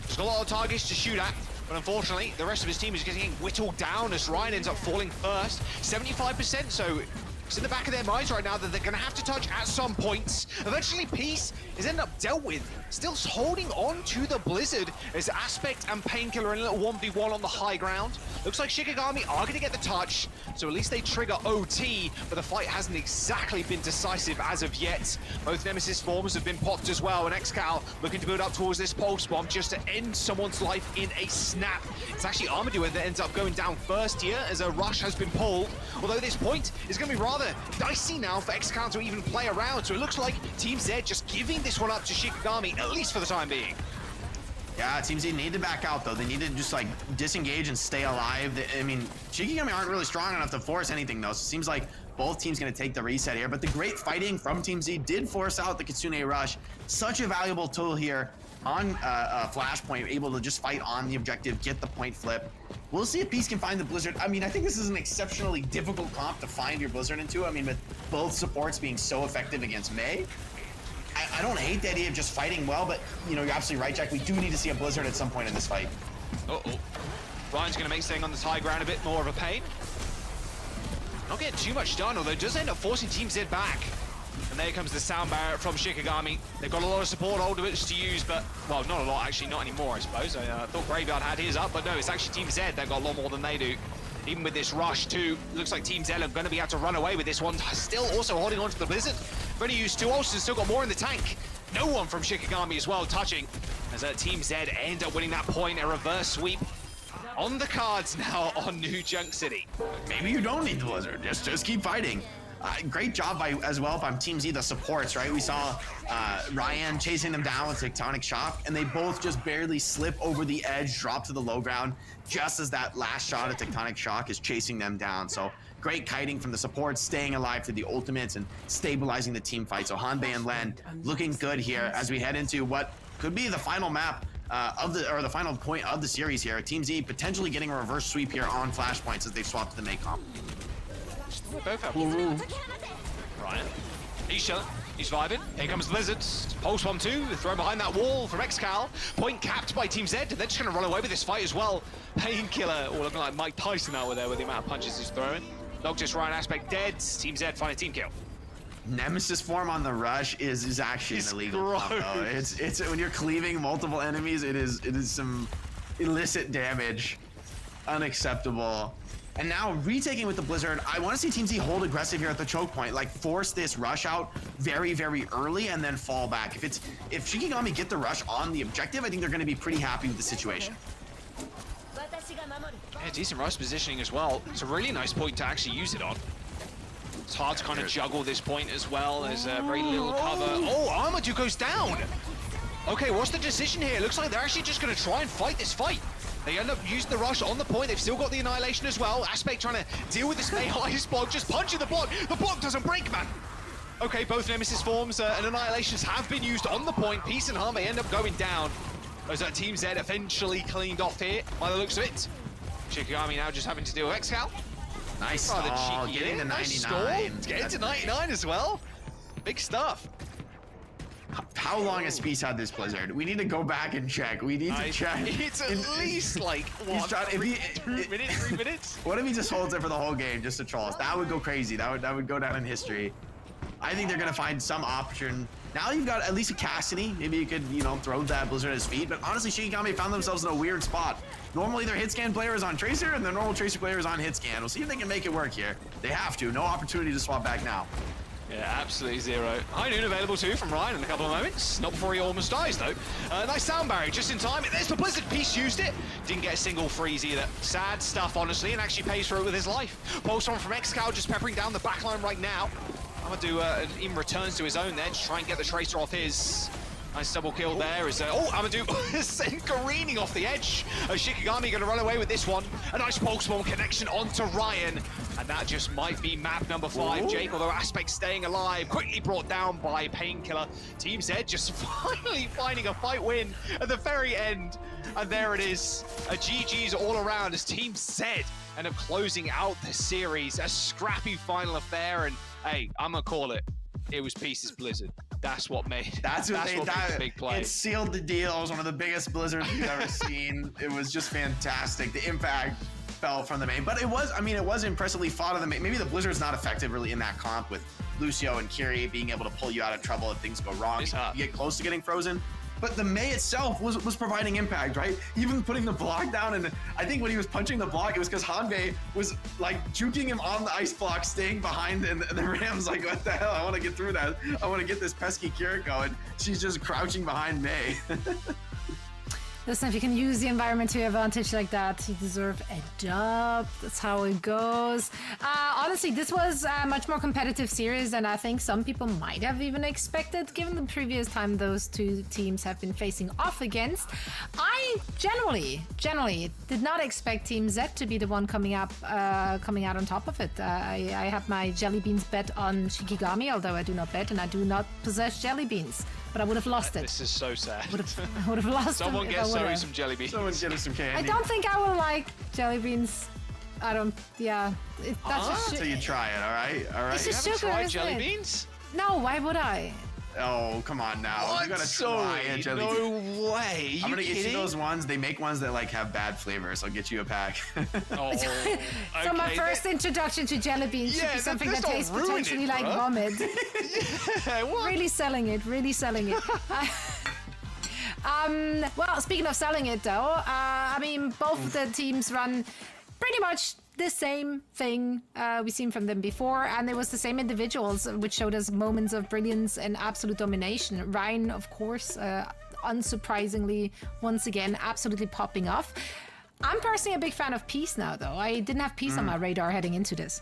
There's a lot of targets to shoot at. But unfortunately, the rest of his team is getting whittled down as Ryan ends up falling first. 75%, so it's in the back of their minds right now that they're going to have to touch at some points. Eventually, Peace is ended up dealt with, still holding on to the Blizzard as Aspect and Painkiller in a little 1v1 on the high ground. Looks like Shikigami are going to get the touch, so at least they trigger OT, but the fight hasn't exactly been decisive as of yet. Both Nemesis forms have been popped as well, and XCal looking to build up towards this pulse bomb just to end someone's life in a snap. It's actually Armadou that ends up going down first here as a rush has been pulled, although this point is going to be rather dicey now for XCal to even play around, so it looks like Team Z just giving this one up to Shikigami, at least for the time being. Yeah, Team Z need to back out though. They need to just like disengage and stay alive. I mean, Shikigami aren't really strong enough to force anything though, so it seems like both teams gonna take the reset here, but the great fighting from Team Z did force out the Kitsune Rush. Such a valuable tool here on Flashpoint, able to just fight on the objective, get the point flip. We'll see if Peace can find the Blizzard. I mean, I think this is an exceptionally difficult comp to find your Blizzard into. I mean, with both supports being so effective against Mei, I don't hate the idea of just fighting well, but you're absolutely right, Jack. We do need to see a Blizzard at some point in this fight. Uh-oh. Ryan's going to make staying on this high ground a bit more of a pain. Not getting too much done, although it does end up forcing Team Z back. And there comes the sound barrier from Shikigami. They've got a lot of support ultimates to use, but, well, not a lot, actually, not anymore, I suppose. I thought Graveyard had his up, but no, it's actually Team Z that got a lot more than they do. Even with this rush, too, looks like Team Z are going to be able to run away with this one. Still also holding on to the Blizzard. Only used 2 ults and still got more in the tank. No one from Shikigami as well touching. As Team Z end up winning that point, a reverse sweep on the cards now on New Junk City. Maybe you don't need the Blizzard. Just keep fighting. Great job as well by Team Z, the supports, right? We saw Ryan chasing them down with Tectonic Shock, and they both just barely slip over the edge, drop to the low ground, just as that last shot of Tectonic Shock is chasing them down. So great kiting from the supports, staying alive to the ultimates and stabilizing the team fight. So Hanbei and Len looking good here as we head into what could be the final map the final point of the series here. Team Z potentially getting a reverse sweep here on Flashpoints as they've swapped to the Mei comp. Both have Ryan. He's chilling. He's vibing. Here comes Blizzard. Pulse bomb 2. Thrown behind that wall from XCal. Point capped by Team Z. They're just going to run away with this fight as well. Painkiller. Oh, looking like Mike Tyson out there with the amount of punches he's throwing. Noctis, Ryan Aspect dead. Team Z find a team kill. Nemesis form on the rush is actually an illegal combo. It's when you're cleaving multiple enemies, it is some illicit damage. Unacceptable. And now retaking with the Blizzard, I want to see Team Z hold aggressive here at the choke point, like force this rush out very, very early and then fall back. If Shikigami get the rush on the objective, I think they're going to be pretty happy with the situation. Yeah, decent rush positioning as well. It's a really nice point to actually use it on. It's hard to kind of juggle this point as well. There's very little cover. Oh, Armadou goes down. Okay, what's the decision here? Looks like they're actually just going to try and fight this fight. They end up using the rush on the point. They've still got the Annihilation as well. Aspect trying to deal with this Mei highest block, just punching the block. The block doesn't break, man. Okay, both Nemesis forms and Annihilations have been used on the point. Peace and Harmony end up going down. As Team Z eventually cleaned off here, by the looks of it. Shikigami now just having to deal with XCal. Nice stall, getting to 99. Nice getting to 99 as well. Big stuff. How long has Peace had this Blizzard? We need to go back and check. We need to check. It's at least like, what, 2 minutes, 3 minutes? What if he just holds it for the whole game just to troll us? That would go crazy. That would go down in history. I think they're going to find some option. Now you've got at least a Cassidy. Maybe you could, throw that Blizzard at his feet. But honestly, Shikigami found themselves in a weird spot. Normally their hit scan player is on Tracer and their normal Tracer player is on hit scan. We'll see if they can make it work here. They have to. No opportunity to swap back now. Yeah, absolutely zero. High noon available too from Ryan in a couple of moments. Not before he almost dies though. Nice sound barrier just in time. There's the Blizzard. Peace used it. Didn't get a single freeze either. Sad stuff, honestly, and actually pays for it with his life. Pulse on from XCal just peppering down the backline right now. Amadou even returns to his own there to try and get the Tracer off his. Nice double kill there. Amadou sent careening off the edge. Shikigami going to run away with this one. A nice Pokemon connection onto Ryan. And that just might be map number 5, Jake, although Aspect staying alive, quickly brought down by Painkiller. Team Z just finally finding a fight win at the very end. And there it is. A GG's all around as Team Z end up closing out the series. A scrappy final affair. And hey, I'm going to call it. It was Pieces Blizzard. That's what made that's what made the big play. It sealed the deal. It was one of the biggest blizzards we've ever seen. It was just fantastic. The impact fell from the main, but it was impressively fought on the main. Maybe the blizzard's not effective really in that comp with Lucio and Kiri being able to pull you out of trouble if things go wrong. You get close to getting frozen. But the Mei itself was providing impact, right? Even putting the block down, and I think when he was punching the block, it was because Hanbei was like juking him on the ice block, staying behind, and the Ram's like, what the hell? I want to get through that. I want to get this pesky Kiriko, and she's just crouching behind Mei. Listen, if you can use the environment to your advantage like that, you deserve a dub. That's how it goes. Honestly, this was a much more competitive series than I think some people might have even expected, given the previous time those two teams have been facing off against. I generally did not expect Team Z to be the one coming out on top of it. I have my jelly beans bet on Shikigami, although I do not bet and I do not possess jelly beans. But I would have lost it. This is so sad. I would have lost them. Someone get Zoe some jelly beans. Someone get us some candy. I don't think I will like jelly beans. I don't. Yeah, that's just. So you try it, all right. It's just you haven't sugar, tried isn't jelly it? beans? No, why would I? Oh, come on now. What? You gotta try a jelly bean. No way. I'm gonna get you those ones. They make ones that like have bad flavors. I'll get you a pack. So my first introduction to jelly beans should be something that tastes potentially like vomit. Really selling it. Well, speaking of selling it though, I mean, both of the teams run pretty much the same thing we've seen from them before, and it was the same individuals which showed us moments of brilliance and absolute domination. Ryan, of course, unsurprisingly, once again, absolutely popping off. I'm personally a big fan of Peace now, though. I didn't have Peace on my radar heading into this.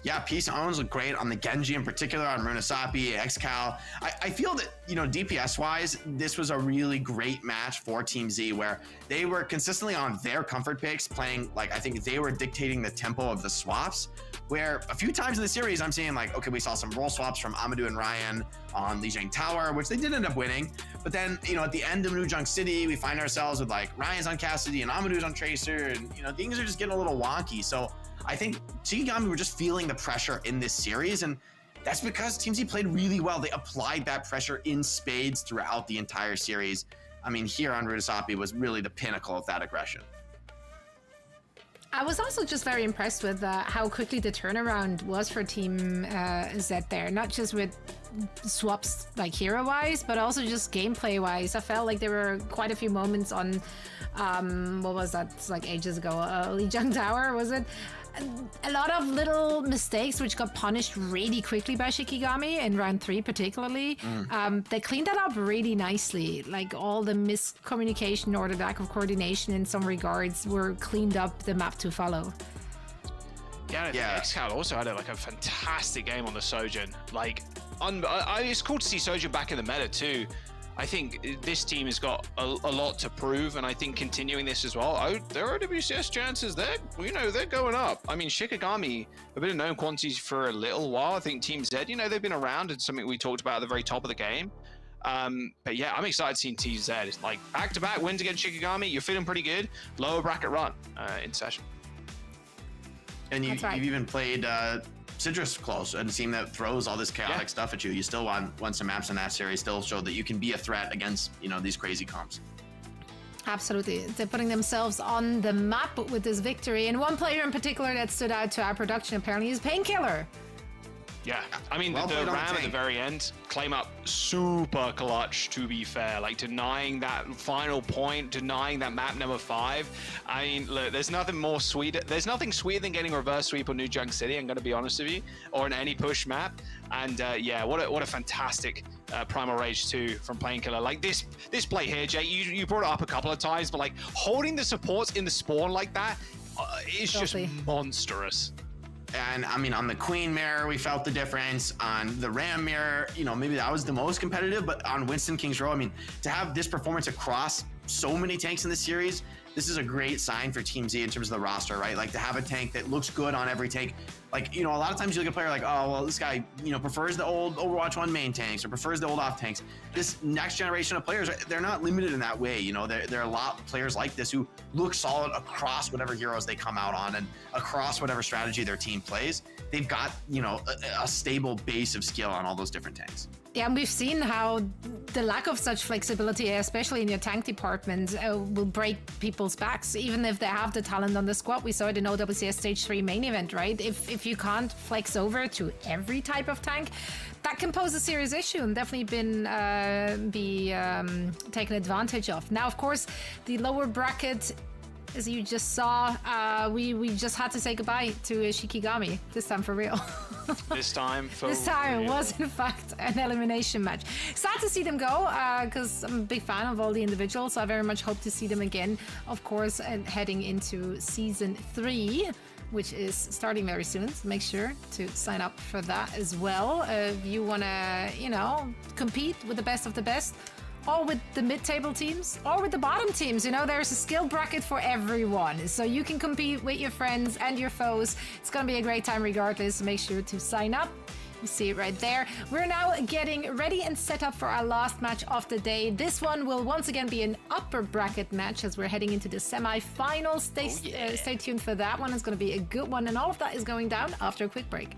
Yeah, Peace owns look great on the Genji in particular, on Runasapi, Xcal. I feel that, DPS-wise, this was a really great match for Team Z, where they were consistently on their comfort picks, playing, I think they were dictating the tempo of the swaps, where a few times in the series, I'm seeing, okay, we saw some role swaps from Amadou and Ryan on Lijiang Tower, which they did end up winning. But then, at the end of New Junk City, we find ourselves with, Ryan's on Cassidy and Amadou's on Tracer, and, things are just getting a little wonky. So I think Shikigami were just feeling the pressure in this series, and that's because Team Z played really well. They applied that pressure in spades throughout the entire series. I mean, here on Runasapi was really the pinnacle of that aggression. I was also just very impressed with how quickly the turnaround was for Team Z there. Not just with swaps hero-wise, but also just gameplay-wise. I felt like there were quite a few moments on, what was that, ages ago, Lijiang Tower, was it? A lot of little mistakes which got punished really quickly by Shikigami in round 3 particularly. They cleaned that up really nicely. All the miscommunication or the lack of coordination in some regards were cleaned up the map to follow. Yeah, Xcal also had a fantastic game on the Sojin. It's cool to see Sojin back in the meta too. I think this team has got a lot to prove, and I think continuing this as well. Their OWCS chances, they're going up. I mean, Shikigami have been a known quantity for a little while. I think Team Z, they've been around. It's something we talked about at the very top of the game. But yeah, I'm excited seeing Team Z. It's back-to-back wins against Shikigami. You're feeling pretty good. Lower bracket run in session. And you've even played Citrus close, and a team that throws all this chaotic stuff at you. You still won some maps in that series, still showed that you can be a threat against, these crazy comps. Absolutely. They're putting themselves on the map with this victory. And one player in particular that stood out to our production apparently is Painkiller. Yeah, I mean, the ram at the very end, claim up super clutch, to be fair. Denying that final point, denying that map number 5. I mean, look, there's nothing sweeter than getting reverse sweep on New Junk City, I'm going to be honest with you, or on any push map. And yeah, what a fantastic Primal Rage 2 from Painkiller. This play here, Jay, you brought it up a couple of times, but holding the supports in the spawn like that is just monstrous. And I mean, on the Queen mirror, we felt the difference. On the Ram mirror, you know, maybe that was the most competitive, but on Winston King's Row, I mean, to have this performance across so many tanks in the series, this is a great sign for Team Z in terms of the roster, right? Like to have a tank that looks good on every tank. Like, you know, a lot of times you look at a player like, oh, well, this guy, you know, prefers the old Overwatch 1 main tanks or prefers the old off tanks. This next generation of players, they're not limited in that way. You know, there are a lot of players like this who look solid across whatever heroes they come out on and across whatever strategy their team plays. They've got, you know, a stable base of skill on all those different tanks. Yeah, and we've seen how the lack of such flexibility, especially in your tank department, will break people's backs, even if they have the talent on the squad. We saw it in OWCS Stage 3 main event, right? If you can't flex over to every type of tank, that can pose a serious issue and definitely be taken advantage of. Now, of course, the lower bracket, as you just saw, we just had to say goodbye to Shikigami, this time for real. This time for This time real. was in fact an elimination match. Sad to see them go, because I'm a big fan of all the individuals, so I very much hope to see them again, of course, and heading into Season 3, which is starting very soon, so make sure to sign up for that as well. If you want to, you know, compete with the best of the best, or with the mid-table teams, or with the bottom teams. You know, there's a skill bracket for everyone. So you can compete with your friends and your foes. It's gonna be a great time regardless, so make sure to sign up. You see it right there. We're now getting ready and set up for our last match of the day. This one will once again be an upper bracket match as we're heading into the semi-finals. Stay tuned for that one. It's gonna be a good one, and all of that is going down after a quick break.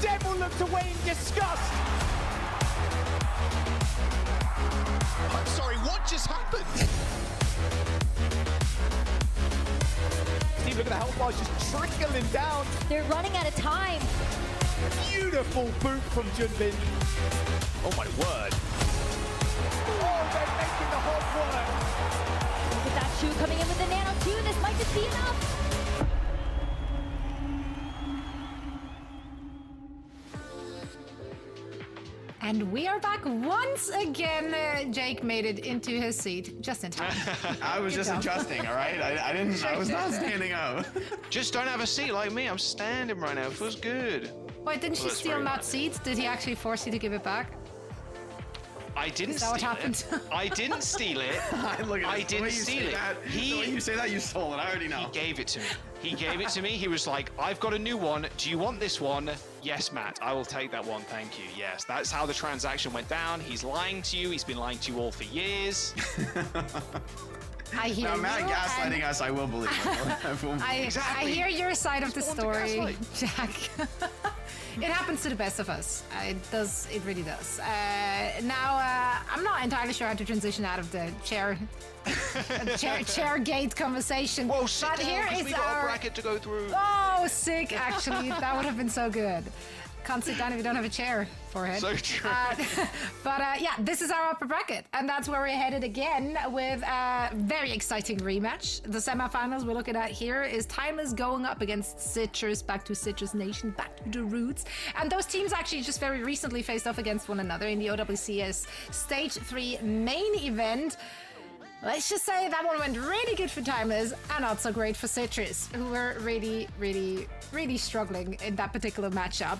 devil looked away in disgust. I'm sorry, what just happened? Steve, look at the health bars just trickling down. They're running out of time. Beautiful boot from Junbin. Oh my word. Oh, they're making the hog work. Look at that shoe coming in with the nano too. This might just be enough. And we are back once again. Jake made it into his seat just in time. I was just adjusting, all right? I was not standing up. Just don't have a seat like me. I'm standing right now. It feels good. Wait, didn't you steal Matt's seat? Did he actually force you to give it back? I didn't Is that what happened? I didn't steal it. Look at I this. didn't steal it. The way you say that, you stole it. I already know. He gave it to me. He gave it to me. He was like, I've got a new one. Do you want this one? Yes, Matt. I will take that one. Thank you. Yes, that's how the transaction went down. He's lying to you. He's been lying to you all for years. I hear now, Matt you, gaslighting us, I will believe it. I hear your side of the story, Jack. It happens to the best of us. It does. It really does. Now, I'm not entirely sure how to transition out of the chair gate conversation. Whoa, sit but down, here is we got our a bracket to go through. Oh, sick! Actually, that would have been so good. Can't sit down if you don't have a chair, forehead. So true. Yeah, this is our upper bracket, and that's where we're headed again with a very exciting rematch. The semifinals we're looking at here is Timeless going up against Citrus, back to Citrus Nation, back to the roots. And those teams actually just very recently faced off against one another in the OWCS Stage 3 main event. Let's just say that one went really good for Timeless and not so great for Citrus, who were really, really, really struggling in that particular matchup.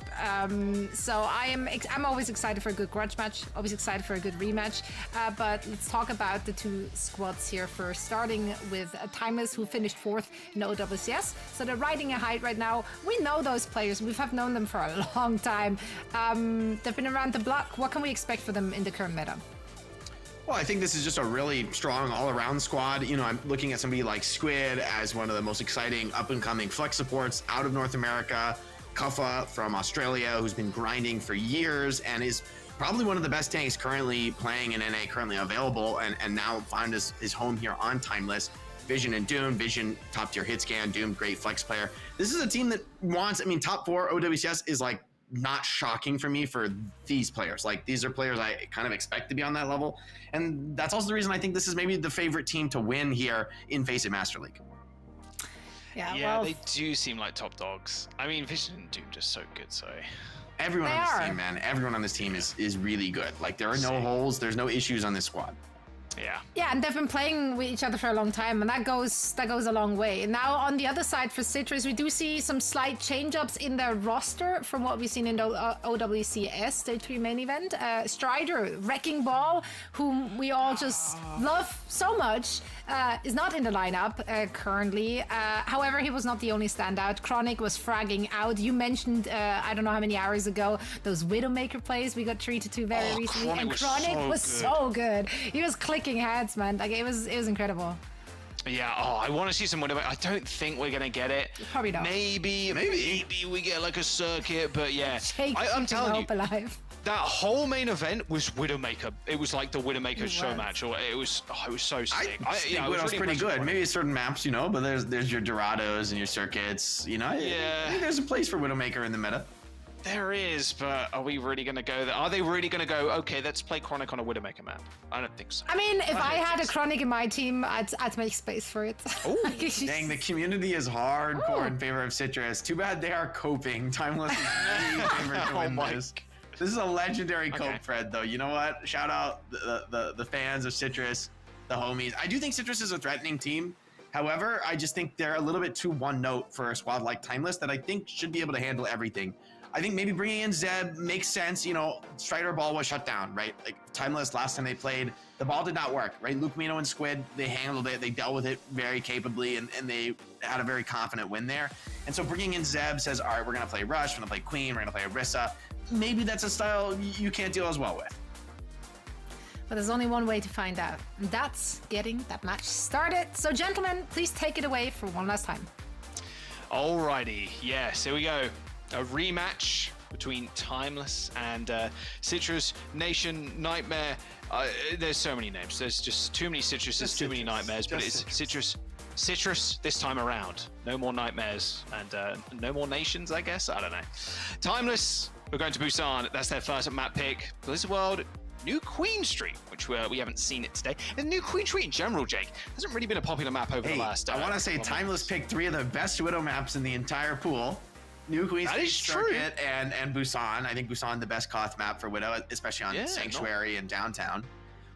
So I'm always excited for a good grudge match, always excited for a good rematch. But let's talk about the two squads here first, starting with Timeless, who finished 4th in the OWCS. So they're riding a height right now. We know those players. We have known them for a long time. They've been around the block. What can we expect for them in the current meta? Well, I think this is just a really strong all-around squad. You know, I'm looking at somebody like Squid as one of the most exciting up-and-coming flex supports out of North America. Kuffa from Australia, who's been grinding for years and is probably one of the best tanks currently playing in NA, currently available, and now found his home here on Timeless. Vision and Doom. Vision, top-tier hit scan. Doom, great flex player. This is a team that wants, I mean, top 4 OWCS is like not shocking for me for these players. Like, these are players I kind of expect to be on that level. And that's also the reason I think this is maybe the favorite team to win here in FACEIT Master League. Yeah, well, they do seem like top dogs. I mean, Vision and Doom just so good, so... Everyone on this team, man. Everyone on this team is really good. Like, there are no holes. There's no issues on this squad. Yeah. Yeah, and they've been playing with each other for a long time, and that goes a long way. And now on the other side for Citrus, we do see some slight change-ups in their roster from what we've seen in the OWCS Stage 3 main event. Strider, Wrecking Ball, whom we all just love so much, is not in the lineup currently. However, he was not the only standout. Chronic was fragging out. You mentioned, I don't know how many hours ago, those Widowmaker plays we got 3-2 very recently. Chronic and was Chronic was so so good. He was clicking heads, man. Like, it was incredible. Yeah, I want to see some Widowmaker. I don't think we're going to get it. Probably not. Maybe we get like a circuit, but yeah. I'm telling you, alive. that whole main event was Widowmaker. It was like the Widowmaker show match, or it was so sick. I think Widow's pretty good. Maybe certain maps, you know, but there's your Dorados and your circuits, you know. Yeah. I think there's a place for Widowmaker in the meta. There is, but are we really going to go there? Are they really going to go, okay, let's play Chronic on a Widowmaker map? I don't think so. I mean, if I had a Chronic in my team, I'd make space for it. Oh, dang, the community is hardcore in favor of Citrus. Too bad they are coping. Timeless is really favored to win this. This is a legendary cope, Fred, though. You know what? Shout out the fans of Citrus, the homies. I do think Citrus is a threatening team. However, I just think they're a little bit too one-note for a squad like Timeless that I think should be able to handle everything. I think maybe bringing in Zeb makes sense. You know, Strider ball was shut down, right? Like, Timeless, last time they played, the ball did not work, right? Luke Mino and Squid, they handled it. They dealt with it very capably, and they had a very confident win there. And so bringing in Zeb says, all right, we're going to play Rush, we're going to play Queen, we're going to play Orisa. Maybe that's a style you can't deal as well with. But there's only one way to find out, and that's getting that match started. So, gentlemen, please take it away for one last time. Alrighty, yes, here we go. A rematch between Timeless and Citrus, Nation, Nightmare. There's so many names. There's just too many Citruses, too many Nightmares, but it's Citrus this time around. No more Nightmares and no more Nations, I guess. I don't know. Timeless, we're going to Busan. That's their first map pick. Blizzard World, new Queen Street, which we haven't seen it today. And new Queen Street in general, Jake, hasn't really been a popular map over the last. I want to say Timeless picked 3 of the best Widow maps in the entire pool. New Queen Street Circuit and Busan. I think Busan the best Koth map for Widow, especially on Sanctuary and Downtown.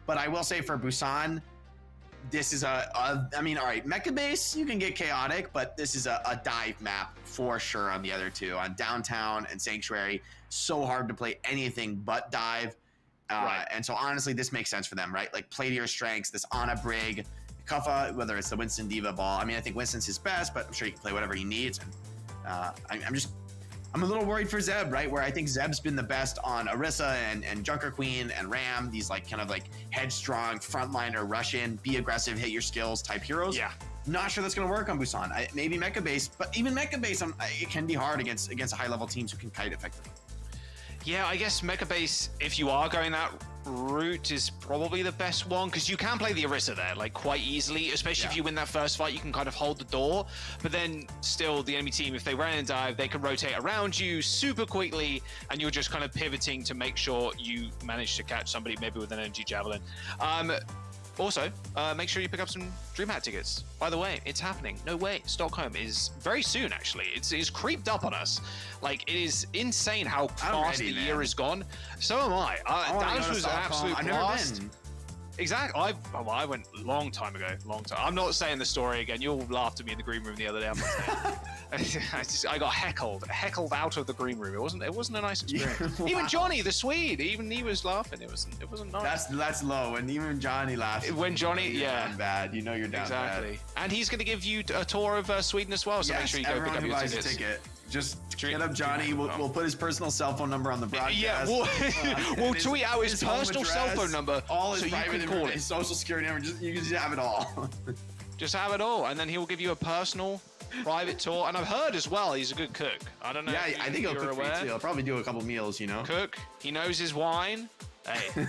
But I will say for Busan, this is I mean, all right, Mecha Base, you can get chaotic, but this is a dive map for sure on the other two. On Downtown and Sanctuary, so hard to play anything but dive. And so honestly, this makes sense for them, right? Like play to your strengths, this Ana Brig, Kuffa, whether it's the Winston Diva ball. I mean, I think Winston's his best, but I'm sure he can play whatever he needs. And I'm a little worried for Zeb, right? Where I think Zeb's been the best on Orisa and Junker Queen and Ram, these like kind of like headstrong frontliner, rush in, be aggressive, hit your skills type heroes. Yeah. Not sure that's going to work on Busan. Maybe Mecha Base, but even Mecha Base, it can be hard against high level teams who can kite effectively. Yeah, I guess Mecha Base, if you are going that route, is probably the best one, because you can play the Orisa there like quite easily, especially if you win that first fight. You can kind of hold the door, but then still the enemy team, if they run and dive, they can rotate around you super quickly, and you're just kind of pivoting to make sure you manage to catch somebody maybe with an energy javelin. Also, make sure you pick up some DreamHack tickets. By the way, it's happening. No way. Stockholm is very soon, actually. It's creeped up on us. Like, it is insane how fast the year has gone. So am I. Dallas was an absolute blast. Exactly. I went a long time ago. I'm not saying the story again. You all laughed at me in the green room the other day. I'm not saying. I got heckled out of the green room. It wasn't a nice experience. Even Johnny, the Swede, even he was laughing. It wasn't nice. That's low. And even Johnny laughs. When Johnny, down bad. You know you're down bad. And he's going to give you a tour of Sweden as well. So make sure you go pick up your tickets. A ticket. Just hit up Johnny. We'll put his personal cell phone number on the broadcast. Yeah, we'll tweet out his personal cell phone number, all his so you private can call it. His social security number. You can just have it all. Just have it all, and then he will give you a personal, private tour. And I've heard as well he's a good cook. I don't know. Yeah, I think he'll cook for you too. He'll probably do a couple meals. You know, cook. He knows his wine. Hey.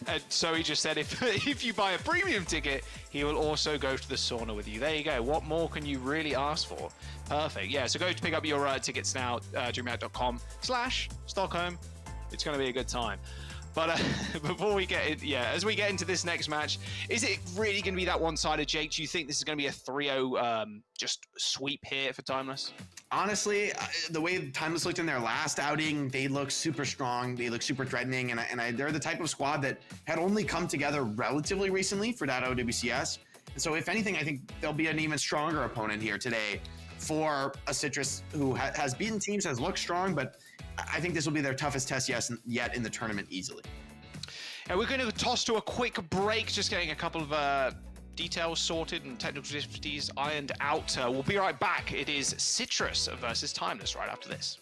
And so he just said if you buy a premium ticket, he will also go to the sauna with you. There you go. What more can you really ask for? Perfect. Yeah, so go to pick up your tickets now, dreamhack.com/Stockholm. It's going to be a good time. But before we get as we get into this next match, is it really going to be that one-sided, Jake? Do you think this is going to be a 3-0 just sweep here for Timeless? Honestly, the way Timeless looked in their last outing, they look super strong. They look super threatening, and they're the type of squad that had only come together relatively recently for that OWCS. And so, if anything, I think they'll be an even stronger opponent here today for a Citrus who has beaten teams, has looked strong, but I think this will be their toughest test yet in the tournament easily. Yeah, we're going to toss to a quick break, just getting a couple of details sorted and technical difficulties ironed out. We'll be right back. It is Citrus versus Timeless right after this.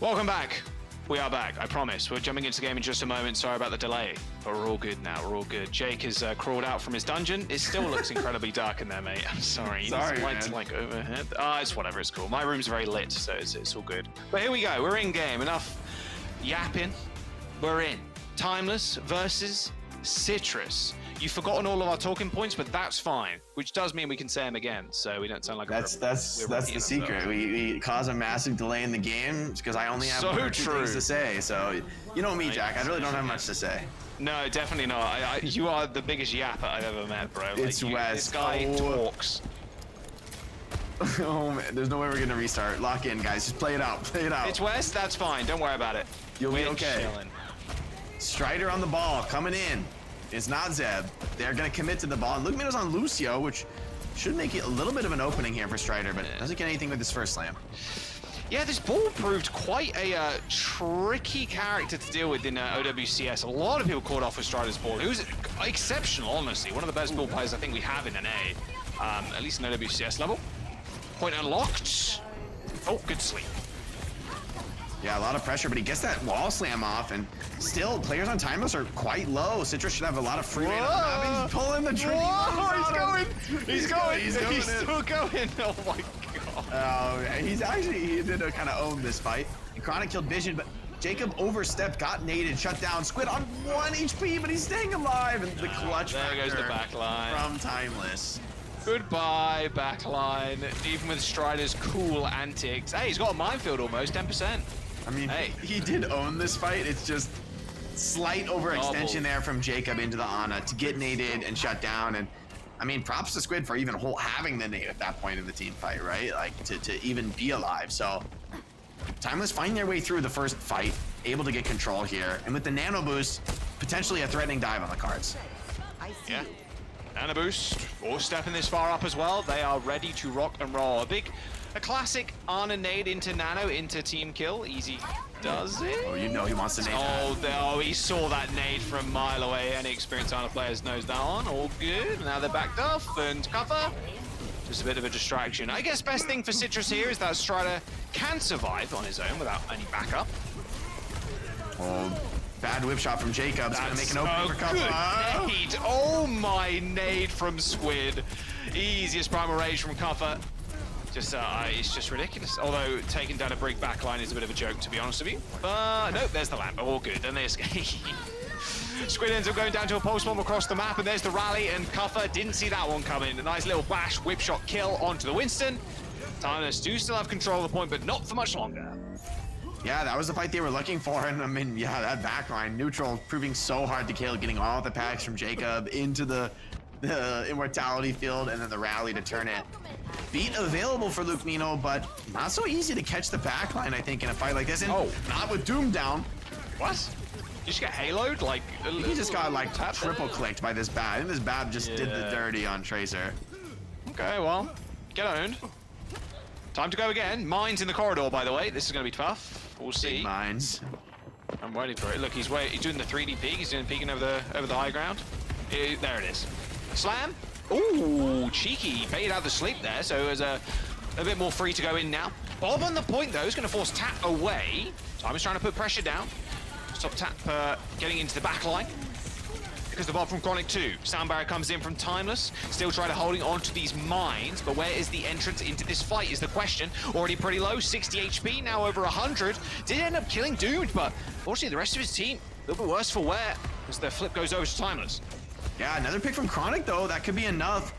Welcome back. We are back, I promise. We're jumping into the game in just a moment. Sorry about the delay, but we're all good now. We're all good. Jake has crawled out from his dungeon. It still looks incredibly dark in there, mate. I'm sorry. Sorry, lights man. like overhead. It's whatever. It's cool. My room's very lit, so it's all good. But here we go. We're in game. Enough yapping. We're in. Timeless versus Citrus. You've forgotten all of our talking points, but that's fine. Which does mean we can say them again, so we don't sound like that's the secret. We cause a massive delay in the game because I only have one or two things to say. So you know me, Jack. I really don't have much to say. No, definitely not. You are the biggest yapper I've ever met, bro. It's Wes. This guy talks. Oh man, there's no way we're gonna restart. Lock in, guys. Just play it out. Play it out. It's Wes. That's fine. Don't worry about it. You'll be okay. Chilling. Strider on the ball, coming in. It's not Zeb. They're gonna commit to the ball. And Luke on Lucio, which should make it a little bit of an opening here for Strider, but doesn't get anything with his first slam. Yeah, this ball proved quite a tricky character to deal with in OWCS. A lot of people caught off with Strider's ball. It was exceptional, honestly. One of the best ball players I think we have in an A, at least in OWCS level. Point unlocked. Oh, good sleep. Yeah, a lot of pressure, but he gets that wall slam off, and still, players on Timeless are quite low. Citrus should have a lot of free reign on the map. He's pulling the trigger. He's going. He's still going. Oh my god. He did kind of own this fight. And Chronic killed Vision, but Jacob overstepped, got naded, shut down. Squid on 1 HP, but he's staying alive, and the clutch there goes the backline from Timeless. Goodbye, backline. Even with Strider's cool antics. Hey, he's got a minefield almost, 10%. I mean, he did own this fight. It's just slight overextension there from Jacob into the Ana to get naded and shut down. And I mean, props to Squid for even having the nade at that point in the team fight, right? Like to even be alive. So Timeless finding their way through the first fight, able to get control here. And with the nano boost, potentially a threatening dive on the cards. Yeah. Nano boost, 4-stepping this far up as well. They are ready to rock and roll. A classic Ana nade into Nano into team kill. Easy does it. Oh, you know he wants to nade that. He saw that nade from a mile away. Any experienced Ana players knows that one. All good. Now they're backed off and cover. Just a bit of a distraction. I guess best thing for Citrus here is that Strider can survive on his own without any backup. Oh, bad whip shot from Jacob. It's gonna make an opening for Kuffa. Nade. Oh my nade from Squid. Easiest primal rage from Kuffa. It's just ridiculous. Although taking down a Brig backline is a bit of a joke, to be honest with you. Nope, there's the lamp. All good, and they escape. Squid ends up going down to a post bomb across the map, and there's the rally, and Kuffa didn't see that one coming. A nice little bash, whip shot kill onto the Winston. Timeless do still have control of the point, but not for much longer. Yeah, that was the fight they were looking for, and I mean, yeah, that backline neutral proving so hard to kill, getting all the packs from Jacob into the immortality field, and then the rally to turn it. Beat available for Luke Nino, but not so easy to catch the backline, I think, in a fight like this. And not with Doom down. What? You just got haloed? Like, he just got like triple clicked by this Bab. I think this Bab just did the dirty on Tracer. Okay, well, get owned. Time to go again. Mines in the corridor, by the way. This is going to be tough. We'll see. Big mines. I'm waiting for it. Look, he's doing the 3D peek. He's doing peeking over the high ground. There it is. Slam. Ooh, cheeky. Baited out the sleep there, so it was a bit more free to go in now. Bob on the point, though, is going to force Tap away. Timeless trying to put pressure down. Stop Tap getting into the back line. Because the Bob from Chronic 2. Sound Barrier comes in from Timeless. Still trying to holding on to these mines, but where is the entrance into this fight is the question. Already pretty low, 60 HP, now over 100. Did end up killing Doomed, but fortunately the rest of his team, a little bit worse for wear, as their flip goes over to Timeless. Yeah, another pick from Chronic, though. That could be enough.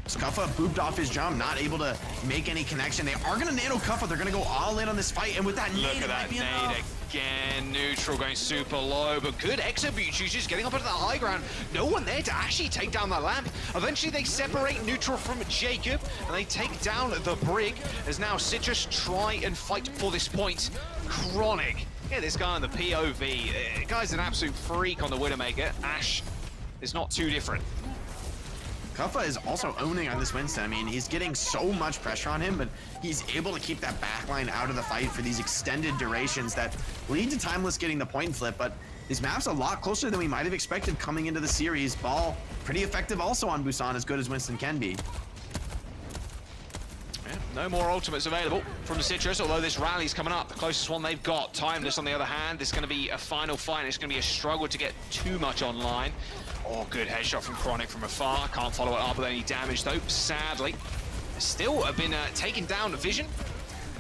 Kuffa booped off his jump, not able to make any connection. They are going to nano Kuffa. They're going to go all in on this fight, and with that nade, Look at that nade again. Neutral going super low, but good execute users getting up into the high ground. No one there to actually take down that lamp. Eventually, they separate Neutral from Jacob, and they take down the Brig, as now Citrus try and fight for this point. Chronic. Yeah, this guy on the POV. The guy's an absolute freak on the Widowmaker. Ash is not too different. Kuffa is also owning on this Winston. I mean, he's getting so much pressure on him, but he's able to keep that backline out of the fight for these extended durations that lead to Timeless getting the point flip. But this map's a lot closer than we might have expected coming into the series. Ball pretty effective also on Busan, as good as Winston can be. Yeah, No more ultimates available from Citrus, although this rally's coming up. The closest one they've got. Timeless, on the other hand, this is going to be a final fight, and it's going to be a struggle to get too much online. Oh, good headshot from Chronic from afar. Can't follow it up with any damage, though, sadly. Still have been taking down Vision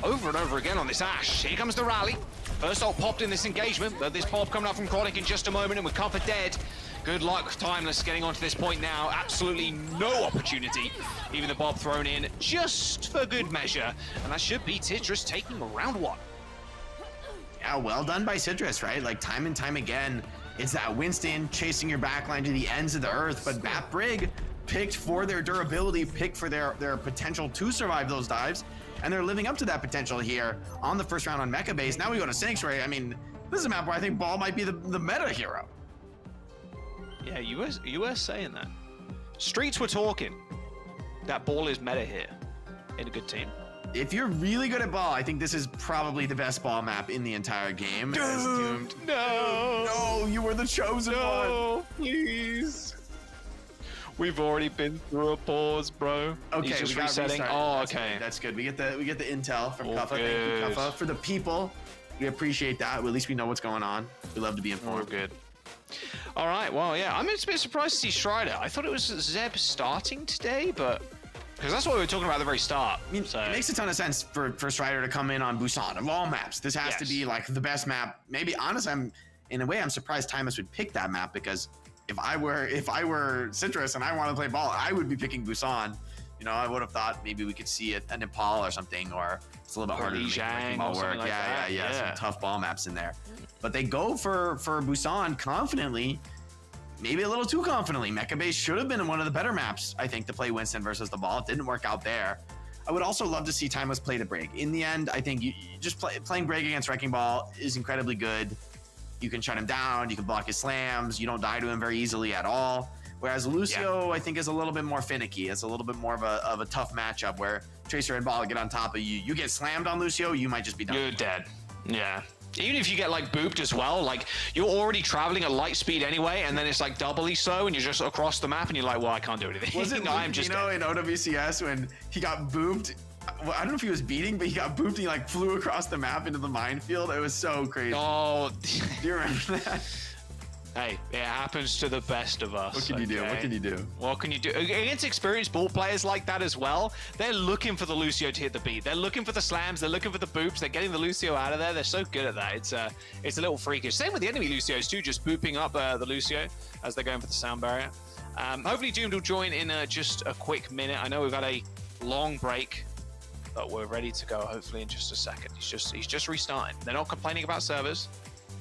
over and over again on this Ashe. Here comes the rally. First ult popped in this engagement, but this pop coming up from Chronic in just a moment, and with Comfort dead. Good luck, Timeless, getting onto this point now. Absolutely no opportunity. Even the Bob thrown in just for good measure. And that should be Citrus taking round 1. Yeah, well done by Citrus, right? Like, time and time again, it's that Winston chasing your backline to the ends of the earth, but Bat Brig picked for their durability, picked for their potential to survive those dives, and they're living up to that potential here on the first round on Mecha Base. Now we go to Sanctuary. I mean, this is a map where I think Ball might be the meta hero. Yeah, you were saying that. Streets were talking. That Ball is meta here in a good team. If you're really good at Ball, I think this is probably the best Ball map in the entire game. Doomed. No, you were the chosen one. No, please. We've already been through a pause, bro. Okay, he's just we got resetting. restarted. Oh, That's okay. good. That's good. We get the intel from Kuffa. good. Thank you, Kuffa. For the people, we appreciate that. At least we know what's going on. We love to be informed. Good. All right, well, yeah, I'm a bit surprised to see Strider. I thought it was Zeb starting today, but because that's what we were talking about at the very start. I mean, it makes a ton of sense for Strider to come in on Busan of all maps. This has to be like the best map. Maybe, honestly, in a way, I'm surprised Timeless would pick that map, because if I were Citrus and I wanted to play Ball, I would be picking Busan. You know, I would have thought maybe we could see an Nepal or something, or it's a little bit harder to make Wrecking Ball work. Like yeah, some tough Ball maps in there. But they go for Busan confidently, maybe a little too confidently. Mecha Base should have been one of the better maps, I think, to play Winston versus the Ball. It didn't work out there. I would also love to see Timeless play the Brig. In the end, I think you just playing Brig against Wrecking Ball is incredibly good. You can shut him down, you can block his slams, you don't die to him very easily at all. Whereas Lucio, I think, is a little bit more finicky. It's a little bit more of a tough matchup where Tracer and Ball get on top of you. You get slammed on Lucio, you might just be done. You're dead. Yeah. Even if you get like booped as well, like you're already traveling at light speed anyway, and then it's like doubly slow, and you're just across the map, and you're like, well, I can't do anything. Was it I'm just in OWCS when he got booped? I don't know if he was beating, but he got booped and he like flew across the map into the minefield. It was so crazy. Oh, do you remember that? Hey, it happens to the best of us. What can you do? What can you do? What can you do? Against experienced ball players like that as well, they're looking for the Lucio to hit the beat. They're looking for the slams. They're looking for the boops. They're getting the Lucio out of there. They're so good at that. It's a little freakish. Same with the enemy Lucios too, just booping up the Lucio as they're going for the sound barrier. Hopefully Doomed will join in just a quick minute. I know we've had a long break, but we're ready to go hopefully in just a second. He's just restarting. They're not complaining about servers.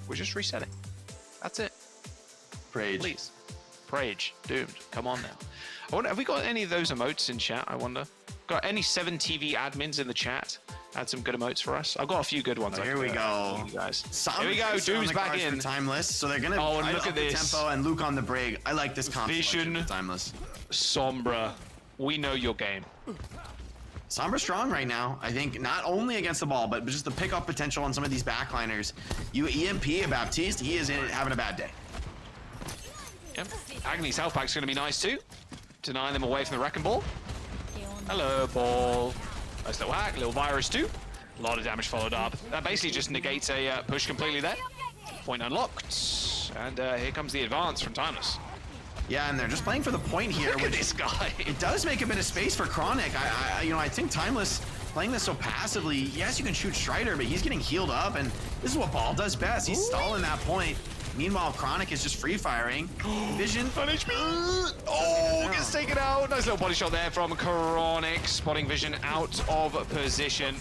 We're just resetting. That's it. Prage. Please. Prage. Doomed. Come on now. I wonder, have we got any of those emotes in chat, I wonder? Got any 7TV admins in the chat? Had some good emotes for us. I've got a few good ones. Here we go. You guys. Here we go. Doom's back in. Timeless, so they're gonna and look at the this tempo and Luke on the Brig. I like this comp. Vision. Timeless. Sombra. We know your game. Sombra's strong right now. I think not only against the Ball, but just the pickoff potential on some of these backliners. You EMP a Baptiste, he is having a bad day. Yep. Agony's health pack's going to be nice too. Denying them away from the Wrecking Ball. Hello, Ball. Nice little hack, little virus too. A lot of damage followed up. That basically just negates a push completely there. Point unlocked. And here comes the advance from Timeless. Yeah, and they're just playing for the point here. Look at this guy. It does make a bit of space for Chronic. I think Timeless playing this so passively. Yes, you can shoot Strider, but he's getting healed up, and this is what Ball does best. He's stalling that point. Meanwhile, Chronic is just free firing. Vision. On HP. Oh, gets taken out. Nice little body shot there from Chronic. Spotting Vision out of position.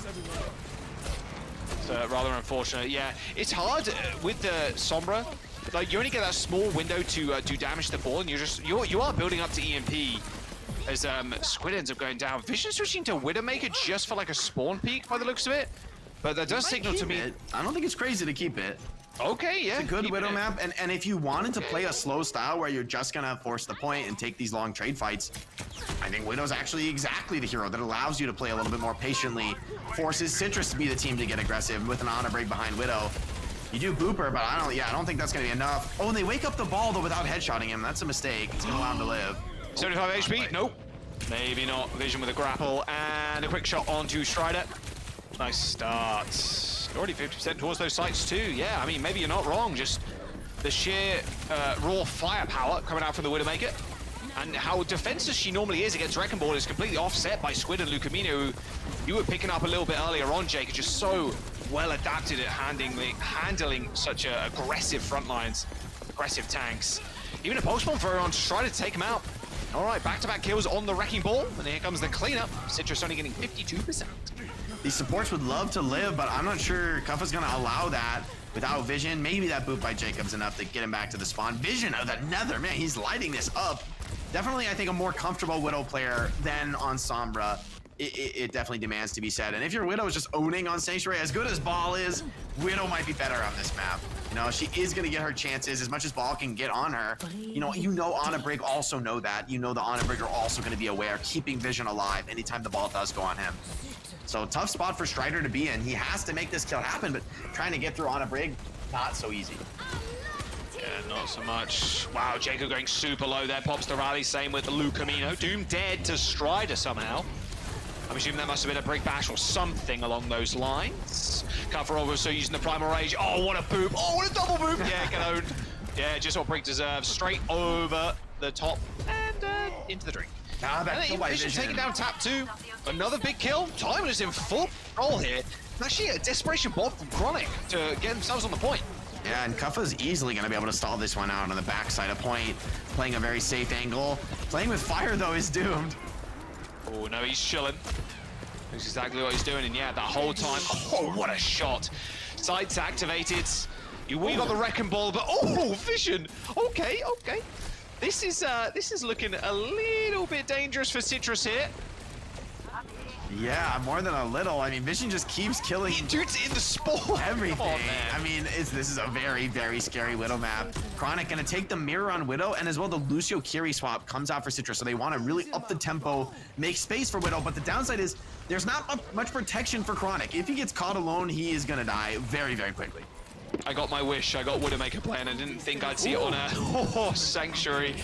So rather unfortunate. Yeah, it's hard with the Sombra. Like you only get that small window to do damage to the ball, and you are building up to EMP as Squid ends up going down. Vision switching to Widowmaker just for like a spawn peek by the looks of it, but that does signal to me. I don't think it's crazy to keep it. Okay, yeah. It's a good Widow map, and if you wanted to play a slow style where you're just gonna force the point and take these long trade fights, I think Widow's actually exactly the hero that allows you to play a little bit more patiently, forces Citrus to be the team to get aggressive with an honor break behind Widow. You do Booper, but I don't think that's gonna be enough. Oh, and they wake up the Ball though without headshotting him. That's a mistake. It's gonna allow him to live. 75 HP? Nope. Maybe not. Vision with a grapple, And a quick shot onto Strider. Nice start. Already 50% towards those sites too. Yeah, I mean, maybe you're not wrong. Just the sheer raw firepower coming out from the Widowmaker. And how defensive she normally is against Wrecking Ball is completely offset by Squid and Lucamino, who you were picking up a little bit earlier on, Jake, are just so well adapted at handling such aggressive front lines, aggressive tanks. Even a Pulse Bomb throw on to try to take him out. All right, back-to-back kills on the Wrecking Ball, and here comes the cleanup. Citrus only getting 52%. These supports would love to live, but I'm not sure Kuffa's gonna allow that without Vision. Maybe that boot by Jacob's enough to get him back to the spawn. Vision of that Nether, man, he's lighting this up. Definitely, I think, a more comfortable Widow player than on Sombra. It definitely demands to be said. And if your Widow is just owning on Sanctuary, as good as Ball is, Widow might be better on this map. You know, she is going to get her chances as much as Ball can get on her. You know Ana Brig also know that. You know the Ana Brig are also going to be aware, keeping Vision alive anytime the ball does go on him. So tough spot for Strider to be in. He has to make this kill happen, but trying to get through Ana Brig, not so easy. Yeah, not so much. Wow, Jacob going super low there. Pops the rally, same with the Lucamino. Doom dead to Strider somehow. I'm assuming that must have been a Brig Bash or something along those lines. Kuffa also using the Primal Rage. Oh, what a boop. Oh, what a double boop. Yeah, get owned. Yeah, just what Brig deserves. Straight over the top and into the drink. Ah, that kill by Vision taking down Tap 2. Another big kill. Timeless in full control here. Actually, a desperation bomb from Chronic to get themselves on the point. Yeah, and Kuffa's easily going to be able to stall this one out on the backside of point, playing a very safe angle. Playing with fire, though, is doomed. Oh, no, he's chilling. That's exactly what he's doing, and yeah, that whole time. Oh, what a shot. Sights activated. We got the Wrecking Ball, but oh, Vision. Okay. This is looking a little bit dangerous for Citrus here. Yeah, more than a little. I mean, Vision just keeps killing. Dude's in the spawn. Everything. Come on, man. I mean, this is a very, very scary Widow map. Chronic gonna take the mirror on Widow, and as well the Lucio Kiri swap comes out for Citrus, so they want to really up the tempo, make space for Widow, but the downside is there's not much protection for Chronic. If he gets caught alone, he is gonna die very, very quickly. I got my wish. I got Widowmaker play, and I didn't think I'd see it on a Sanctuary.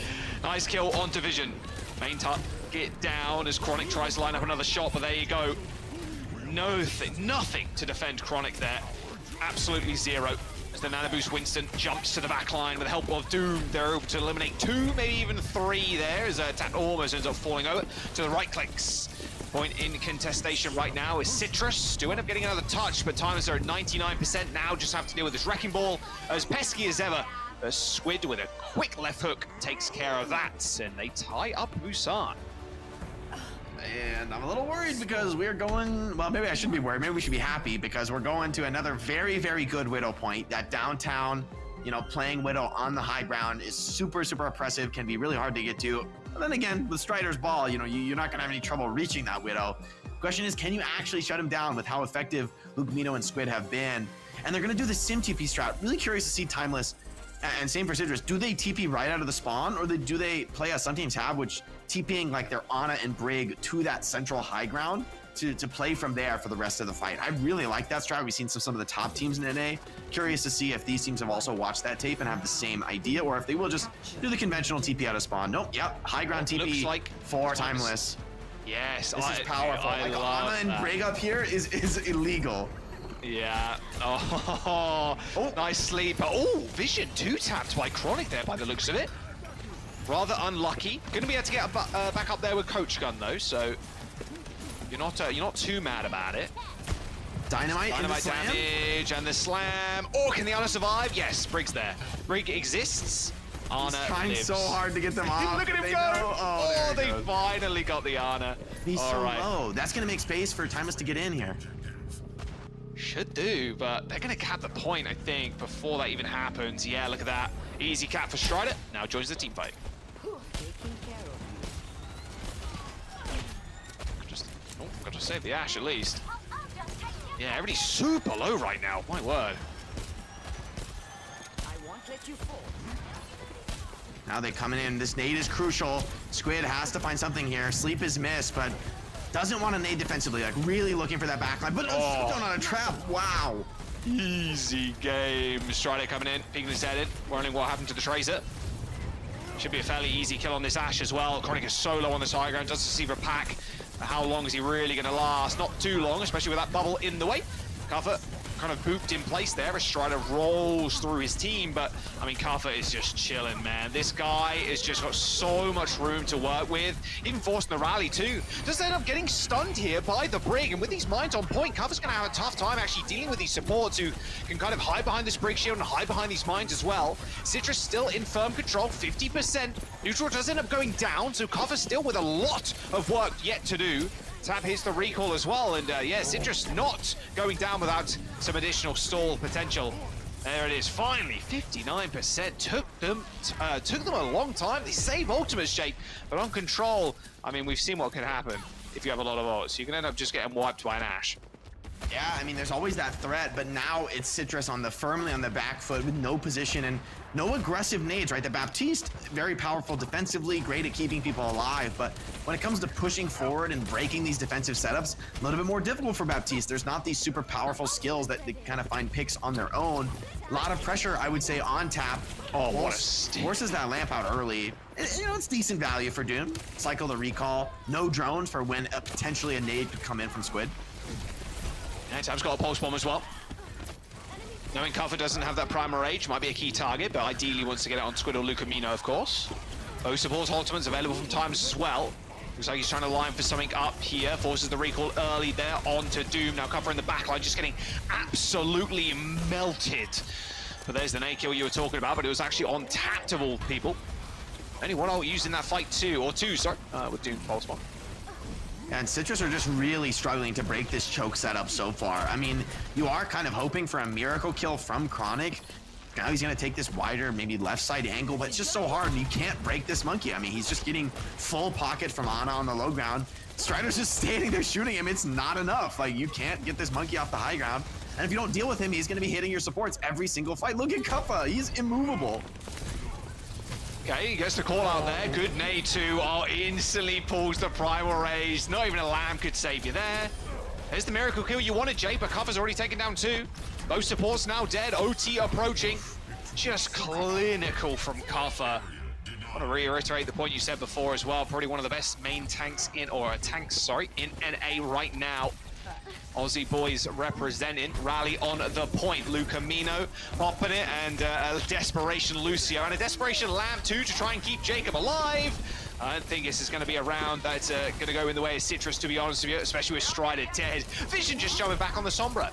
Nice kill onto Vision. Main top. Get down as Chronic tries to line up another shot, but there you go. Nothing to defend Chronic there. Absolutely zero. As the Nano Boost Winston jumps to the back line with the help of Doom, they're able to eliminate 2, maybe even 3 there, as Tap almost ends up falling over to the right clicks. Point in contestation right now is Citrus to end up getting another touch, but timers are at 99% now. Just have to deal with this Wrecking Ball as pesky as ever. Squid with a quick left hook takes care of that, and they tie up Busan. And I'm a little worried because we're going, well, maybe I shouldn't be worried. Maybe we should be happy because we're going to another very, very good Widow point. That downtown, playing Widow on the high ground is super, super oppressive, can be really hard to get to. But then again, with Strider's ball, you're not going to have any trouble reaching that Widow. Question is, can you actually shut him down with how effective Lucamino and Squid have been? And they're going to do the Sim TP strat. Really curious to see Timeless, and same for Citrus. Do they TP right out of the spawn, or do they play as some teams have, which TPing like their Ana and Brig to that central high ground to play from there for the rest of the fight? I really like that strat. We've seen some of the top teams in NA. Curious to see if these teams have also watched that tape and have the same idea, or if they will just do the conventional TP out of spawn. Nope, yep, high ground TP looks like for Timeless. Yes, this is powerful. I like love Ana and that. Brig up here is illegal. Yeah. Oh, nice sleep. Oh, Vision 2-tapped by Chronic there by the looks of it. Rather unlucky. Going to be able to get back up there with Coach Gun though, so you're not too mad about it. Dynamite damage and the slam. Oh, can the Ana survive? Yes, Brig's there. Brig exists. Ana trying lives. so hard to get them off. Look at him go! Oh, they finally got the Ana. He's so low. That's going to make space for Timeless to get in here. Should do, but they're going to cap the point, I think, before that even happens. Yeah, look at that. Easy cap for Strider. Now joins the team fight. Got to save the Ashe at least. Yeah, everybody's super low right now. My word. I won't let you fall. Now they're coming in. This nade is crucial. Squid has to find something here. Sleep is missed, but doesn't want to nade defensively. Like really looking for that backline. But thrown on a trap. Wow. Easy game. Strider coming in, peeking his head in, wondering what happened to the Tracer. Should be a fairly easy kill on this Ashe as well. Chronic is so low on this high ground, doesn't receive a pack. How long is he really going to last? Not too long, especially with that bubble in the way. Kaffa kind of booped in place there as Strider rolls through his team, but I mean, Kaffa is just chilling, man. This guy has just got so much room to work with, even forcing the rally too. Just end up getting stunned here by the Brig, and with these mines on point, Kaffa's gonna have a tough time actually dealing with these supports who can kind of hide behind this Brig shield and hide behind these mines as well. Citrus still in firm control, 50%. Neutral does end up going down, so Kaffa still with a lot of work yet to do. Tap hits the recall as well, and yeah, Citrus not going down without some additional stall potential. There it is, finally, 59%. Took them a long time. They save ultimate shape, but on control, I mean, we've seen what can happen if you have a lot of ults. You can end up just getting wiped by an Ashe. Yeah, I mean, there's always that threat, but now it's Citrus firmly on the back foot with no position and no aggressive nades, right? The Baptiste, very powerful defensively, great at keeping people alive, but when it comes to pushing forward and breaking these defensive setups, a little bit more difficult for Baptiste. There's not these super powerful skills that they kind of find picks on their own. A lot of pressure, I would say, on Tap. Oh, what a steal. Forces that lamp out early. You know, it's decent value for Doom. Cycle the recall. No drones for when potentially a nade could come in from Squid. Yeah, Tap's got a pulse bomb as well. Knowing Kaffa doesn't have that primal rage, might be a key target, but ideally wants to get it on Squid or Lucamino, of course. Both supports ultimates available from Times as well. Looks like he's trying to line for something up here. Forces the recall early there onto Doom. Now Kaffa in the backline, just getting absolutely melted. But there's the nade kill you were talking about, but it was actually on Tap of all people. Only one ult used in that fight with Doom pulse bomb. And Citrus are just really struggling to break this choke setup so far. I mean, you are kind of hoping for a miracle kill from Chronic. Now he's going to take this wider, maybe left side angle, but it's just so hard. You can't break this monkey. I mean, he's just getting full pocket from Ana on the low ground. Strider's just standing there shooting him. It's not enough. Like, you can't get this monkey off the high ground. And if you don't deal with him, he's going to be hitting your supports every single fight. Look at Kaffa. He's immovable. Okay, he gets the call out there. Good nade too. Oh, instantly pulls the primal raise. Not even a lamb could save you there. There's the miracle kill you wanted, Jay, but Kaffa's already taken down 2. Both supports now dead. OT approaching. Just clinical from Kaffa. I want to reiterate the point you said before as well. Probably one of the best main tanks in NA right now. Aussie boys representing. Rally on the point. Lucamino popping it, and a desperation Lucio, and a desperation Lamp too to try and keep Jacob alive. I don't think this is going to be a round that's going to go in the way of Citrus, to be honest with you, especially with Strider dead. Vision just jumping back on the Sombra,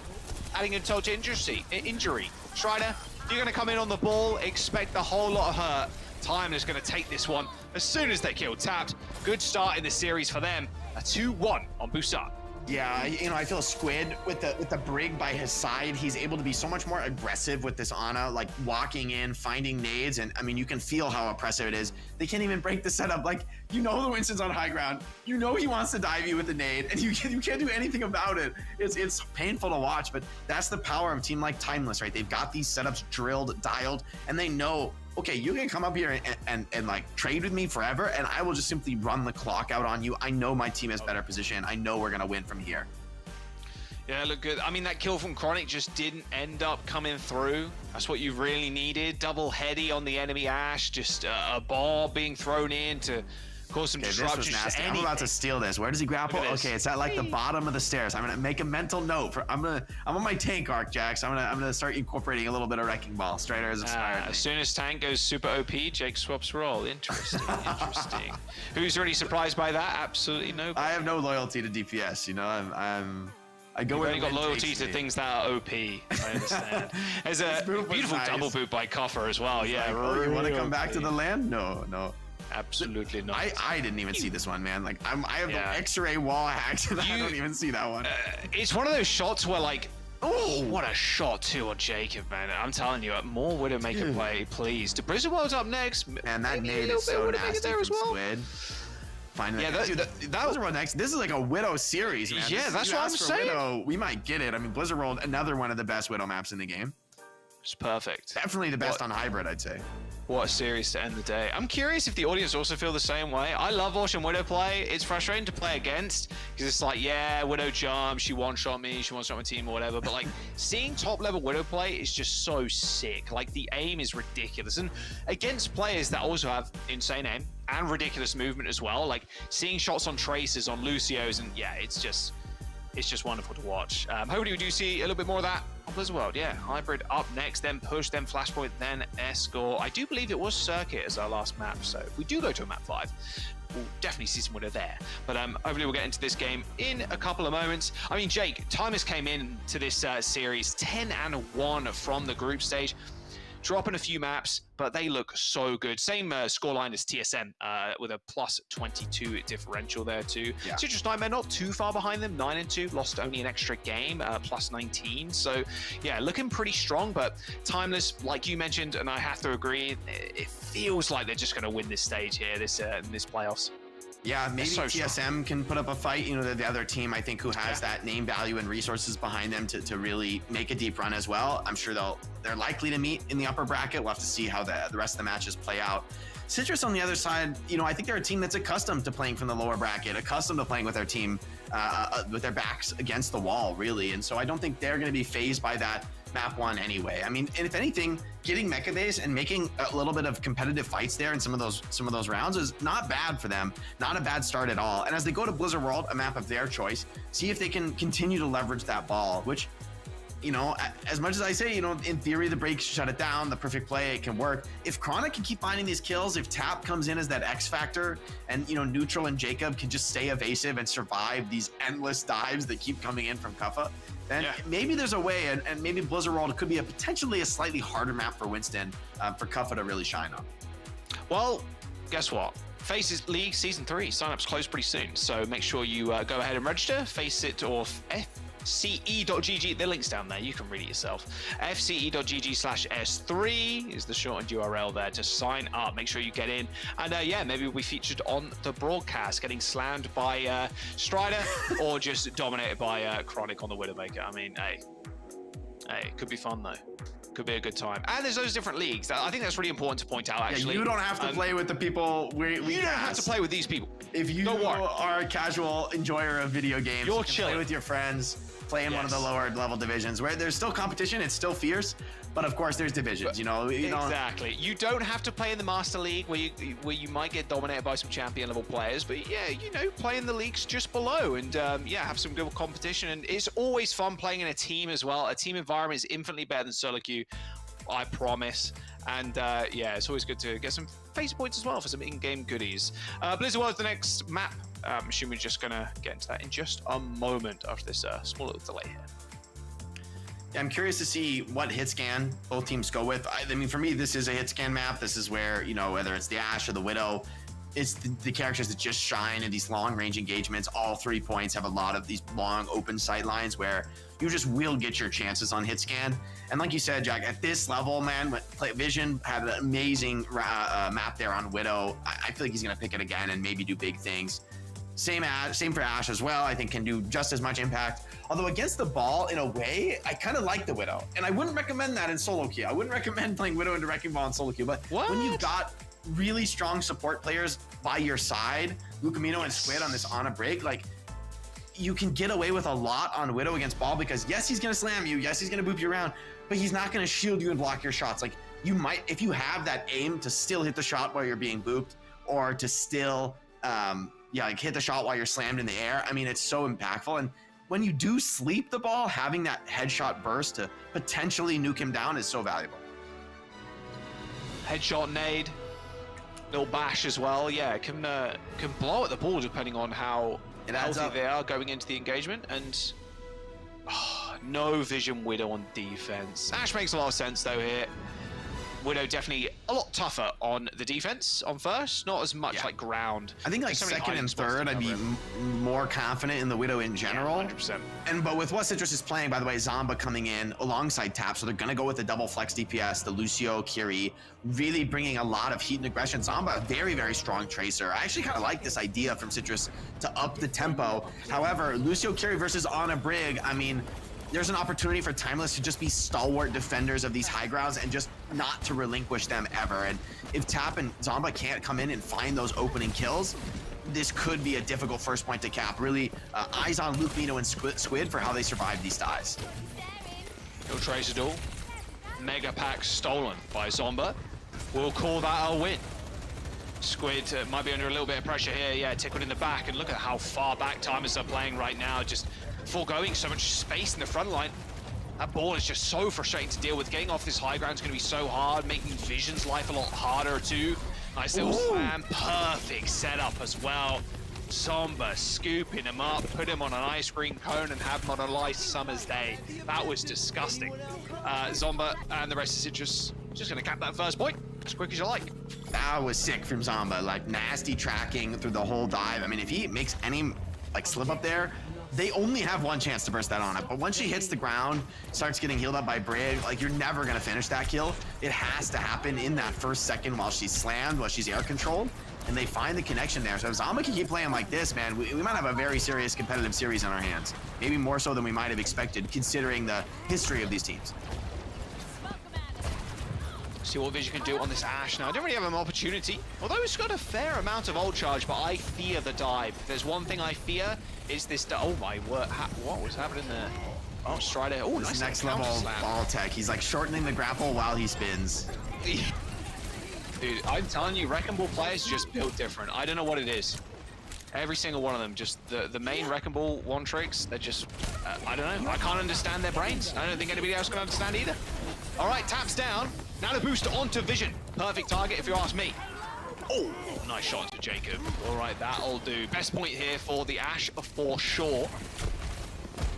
adding insult to injury. Strider, you're going to come in on the ball, expect a whole lot of hurt. Time is going to take this one as soon as they kill Tapped. Good start in the series for them. A 2-1 on Busan. Yeah, you know, I feel Squid with the Brig by his side, he's able to be so much more aggressive with this Ana, like walking in, finding nades, and I mean, you can feel how oppressive it is. They can't even break the setup. Like, you know the Winston's on high ground, you know he wants to dive you with the nade, and you can't do anything about it. It's painful to watch, but that's the power of a team like Timeless, right? They've got these setups drilled, dialed, and they know, okay, you can come up here and like trade with me forever, and I will just simply run the clock out on you. I know my team has better position. I know we're gonna win from here. Yeah, look good. I mean, that kill from Chronic just didn't end up coming through. That's what you really needed. Double heady on the enemy Ashe, just a ball being thrown in to cause some disruption. This was nasty. I'm about to steal this. Where does he grapple? Okay, it's at like the bottom of the stairs. I'm gonna make a mental note. I'm on my tank arc, Jax. I'm gonna start incorporating a little bit of Wrecking Ball. Strider has inspired me. As soon as tank goes super OP, Jake swaps role. Interesting, interesting. Who's already surprised by that? Absolutely nobody. I have no loyalty to DPS. You know, I go You've where only got loyalty to things that are OP. I understand. There's a beautiful double boot by Kaffa as well. Yeah. Like, oh, you want to come back to the land? No. Absolutely not. I didn't even see this one, man. Like, I have the X-ray wall hacked, and I don't even see that one. It's one of those shots where, like, oh, what a shot too on Jacob, man. I'm telling you, more Widowmaker play, please. The Blizzard World's up next. And that nade is so nasty from Squid. Finally, that was next. This is like a Widow series, man. Yeah, that's what I'm saying. Widow, we might get it. I mean, Blizzard World, another one of the best Widow maps in the game. It's perfect. Definitely the best on hybrid, I'd say. What a series to end the day. I'm curious if the audience also feel the same way. I love watching Widow play. It's frustrating to play against because it's like, yeah, Widow jump, she one-shot me, she one-shot my team or whatever. But like seeing top-level Widow play is just so sick. Like the aim is ridiculous. And against players that also have insane aim and ridiculous movement as well, like seeing shots on Traces, on Lucio's, and yeah, it's just wonderful to watch. Hopefully we do see a little bit more of that on Blizzard World. Yeah, Hybrid up next, then Push, then Flashpoint, then Escort. I do believe it was Circuit as our last map, so if we do go to a map 5, we'll definitely see some Widow there. But hopefully we'll get into this game in a couple of moments. I mean, Jake, Timus came in to this series 10-1 from the group stage, dropping a few maps, but they look so good. Same scoreline as TSM with a +22 differential there too. Yeah. Citrus Nightmare not too far behind them, 9-2, lost only an extra game, +19. So yeah, looking pretty strong, but Timeless, like you mentioned, and I have to agree, it feels like they're just going to win this stage here, this playoffs. Yeah, maybe TSM can put up a fight. You know, they're the other team, I think, who has that name value and resources behind them to really make a deep run as well. I'm sure they're likely to meet in the upper bracket. We'll have to see how the rest of the matches play out. Citrus on the other side, you know, I think they're a team that's accustomed to playing from the lower bracket, accustomed to playing with their team, with their backs against the wall, really. And so I don't think they're going to be fazed by that map 1 anyway. I mean, and if anything, getting Mecha Base and making a little bit of competitive fights there in some of those rounds is not bad for them. Not a bad start at all. And as they go to Blizzard World, a map of their choice, see if they can continue to leverage that ball, which, you know, as much as I say, you know, in theory, the breaks shut it down, the perfect play, it can work. If Chronic can keep finding these kills, if Tap comes in as that X factor, and, you know, Neutral and Jacob can just stay evasive and survive these endless dives that keep coming in from Kuffa, then maybe there's a way, and maybe Blizzard World could be potentially a slightly harder map for Winston, for Kuffa to really shine on. Well, guess what? FACEIT League Season 3 signups close pretty soon, so make sure you go ahead and register. FACEIT or FCE.gg, the link's down there, you can read it yourself. FCE.gg/S3 is the shortened URL there to sign up. Make sure you get in, and yeah, maybe we'll be featured on the broadcast, getting slammed by Strider or just dominated by Chronic on the Widowmaker. I mean, hey, it could be fun though. Could be a good time. And there's those different leagues. I think that's really important to point out, actually. Yeah, you don't have to play with the people you don't have to play with these people. If you are a casual enjoyer of video games, you're you can play with your friends, play in one of the lower level divisions where there's still competition, it's still fierce, but of course there's divisions, you know. Exactly. You don't have to play in the Master League where you might get dominated by some champion level players, but yeah, you know, play in the leagues just below and yeah, have some good competition. And it's always fun playing in a team as well. A team environment is infinitely better than solo queue, I promise. And yeah, it's always good to get some FACEIT points as well for some in-game goodies. Blizzard World's the next map. I'm assuming we're just gonna get into that in just a moment after this small little delay here. Yeah, I'm curious to see what hit scan both teams go with. I mean, for me, this is a hit scan map. This is where, you know, whether it's the Ashe or the Widow, it's the characters that just shine in these long range engagements. All 3 points have a lot of these long open sight lines where you just will get your chances on hit scan. And like you said, Jack, at this level, man, Vision had an amazing map there on Widow. I feel like he's going to pick it again and maybe do big things. Same for Ashe as well. I think can do just as much impact. Although against the ball, in a way, I kind of like the Widow. And I wouldn't recommend that in solo queue. I wouldn't recommend playing Widow into Wrecking Ball in solo queue. But when you've got really strong support players by your side, Lucamino and Squid on this on a break, like, you can get away with a lot on Widow against ball because yes, he's gonna slam you, yes, he's gonna boop you around, but he's not gonna shield you and block your shots. Like, you might, if you have that aim to still hit the shot while you're being booped, or to still like hit the shot while you're slammed in the air. I mean, it's so impactful. And when you do sleep the ball, having that headshot burst to potentially nuke him down is so valuable. Headshot nade, little bash as well. Yeah, can blow at the ball depending on how healthy they are going into the engagement. And no Vision Widow on defense. Ashe makes a lot of sense though here. Widow definitely a lot tougher on the defense on first, not as much like ground. I think like second and third, I'd be more confident in the Widow in general. 100%. But with what Citrus is playing, by the way, Zomba coming in alongside Tap, so they're gonna go with the double flex DPS, the Lucio, Kiri, really bringing a lot of heat and aggression. Zomba, a very, very strong tracer. I actually kind of like this idea from Citrus to up the tempo. However, Lucio, Kiri versus On a Brig, I mean, there's an opportunity for Timeless to just be stalwart defenders of these high grounds and just not to relinquish them ever. And if Tap and Zomba can't come in and find those opening kills, this could be a difficult first point to cap. Really, eyes on Luke, Mino, and Squid for how they survive these ties. No Tracer duel. Mega pack stolen by Zomba. We'll call that a win. Squid might be under a little bit of pressure here. Yeah, tickled in the back, and look at how far back Timers are playing right now, just foregoing so much space in the front line. That ball is just so frustrating to deal with. Getting off this high ground is going to be so hard, making Vision's life a lot harder too. Nice little slam, perfect setup as well. Zomba scooping him up, put him on an ice cream cone and have him on a nice summer's day. That was disgusting. Zomba and the rest of Citrus just going to cap that first point as quick as you like. That was sick from Zomba, like nasty tracking through the whole dive. I mean, if he makes any like slip up there, they only have one chance to burst that on it. But once she hits the ground, starts getting healed up by Brig, like you're never gonna finish that kill. It has to happen in that first second while she's slammed, while she's air controlled, and they find the connection there. So if Zomba can keep playing like this, man, we might have a very serious competitive series on our hands. Maybe more so than we might have expected, considering the history of these teams. See what Vision can do on this Ashe now. I don't really have an opportunity, although it's got a fair amount of ult charge, but I fear the dive. If there's one thing I fear, it's this. Oh my word, what was happening there? Oh, Strider. Oh, nice. Next level ball tech. He's like shortening the grapple while he spins. Dude, I'm telling you, Wrecking Ball players just built different. I don't know what it is. Every single one of them, just the main Wrecking Ball one tricks, they're just, I don't know. I can't understand their brains. I don't think anybody else can understand either. All right, taps down. Nano boost onto Vision. Perfect target if you ask me. Oh, nice shot to Jacob. All right, that'll do. Best point here for the Ashe for sure.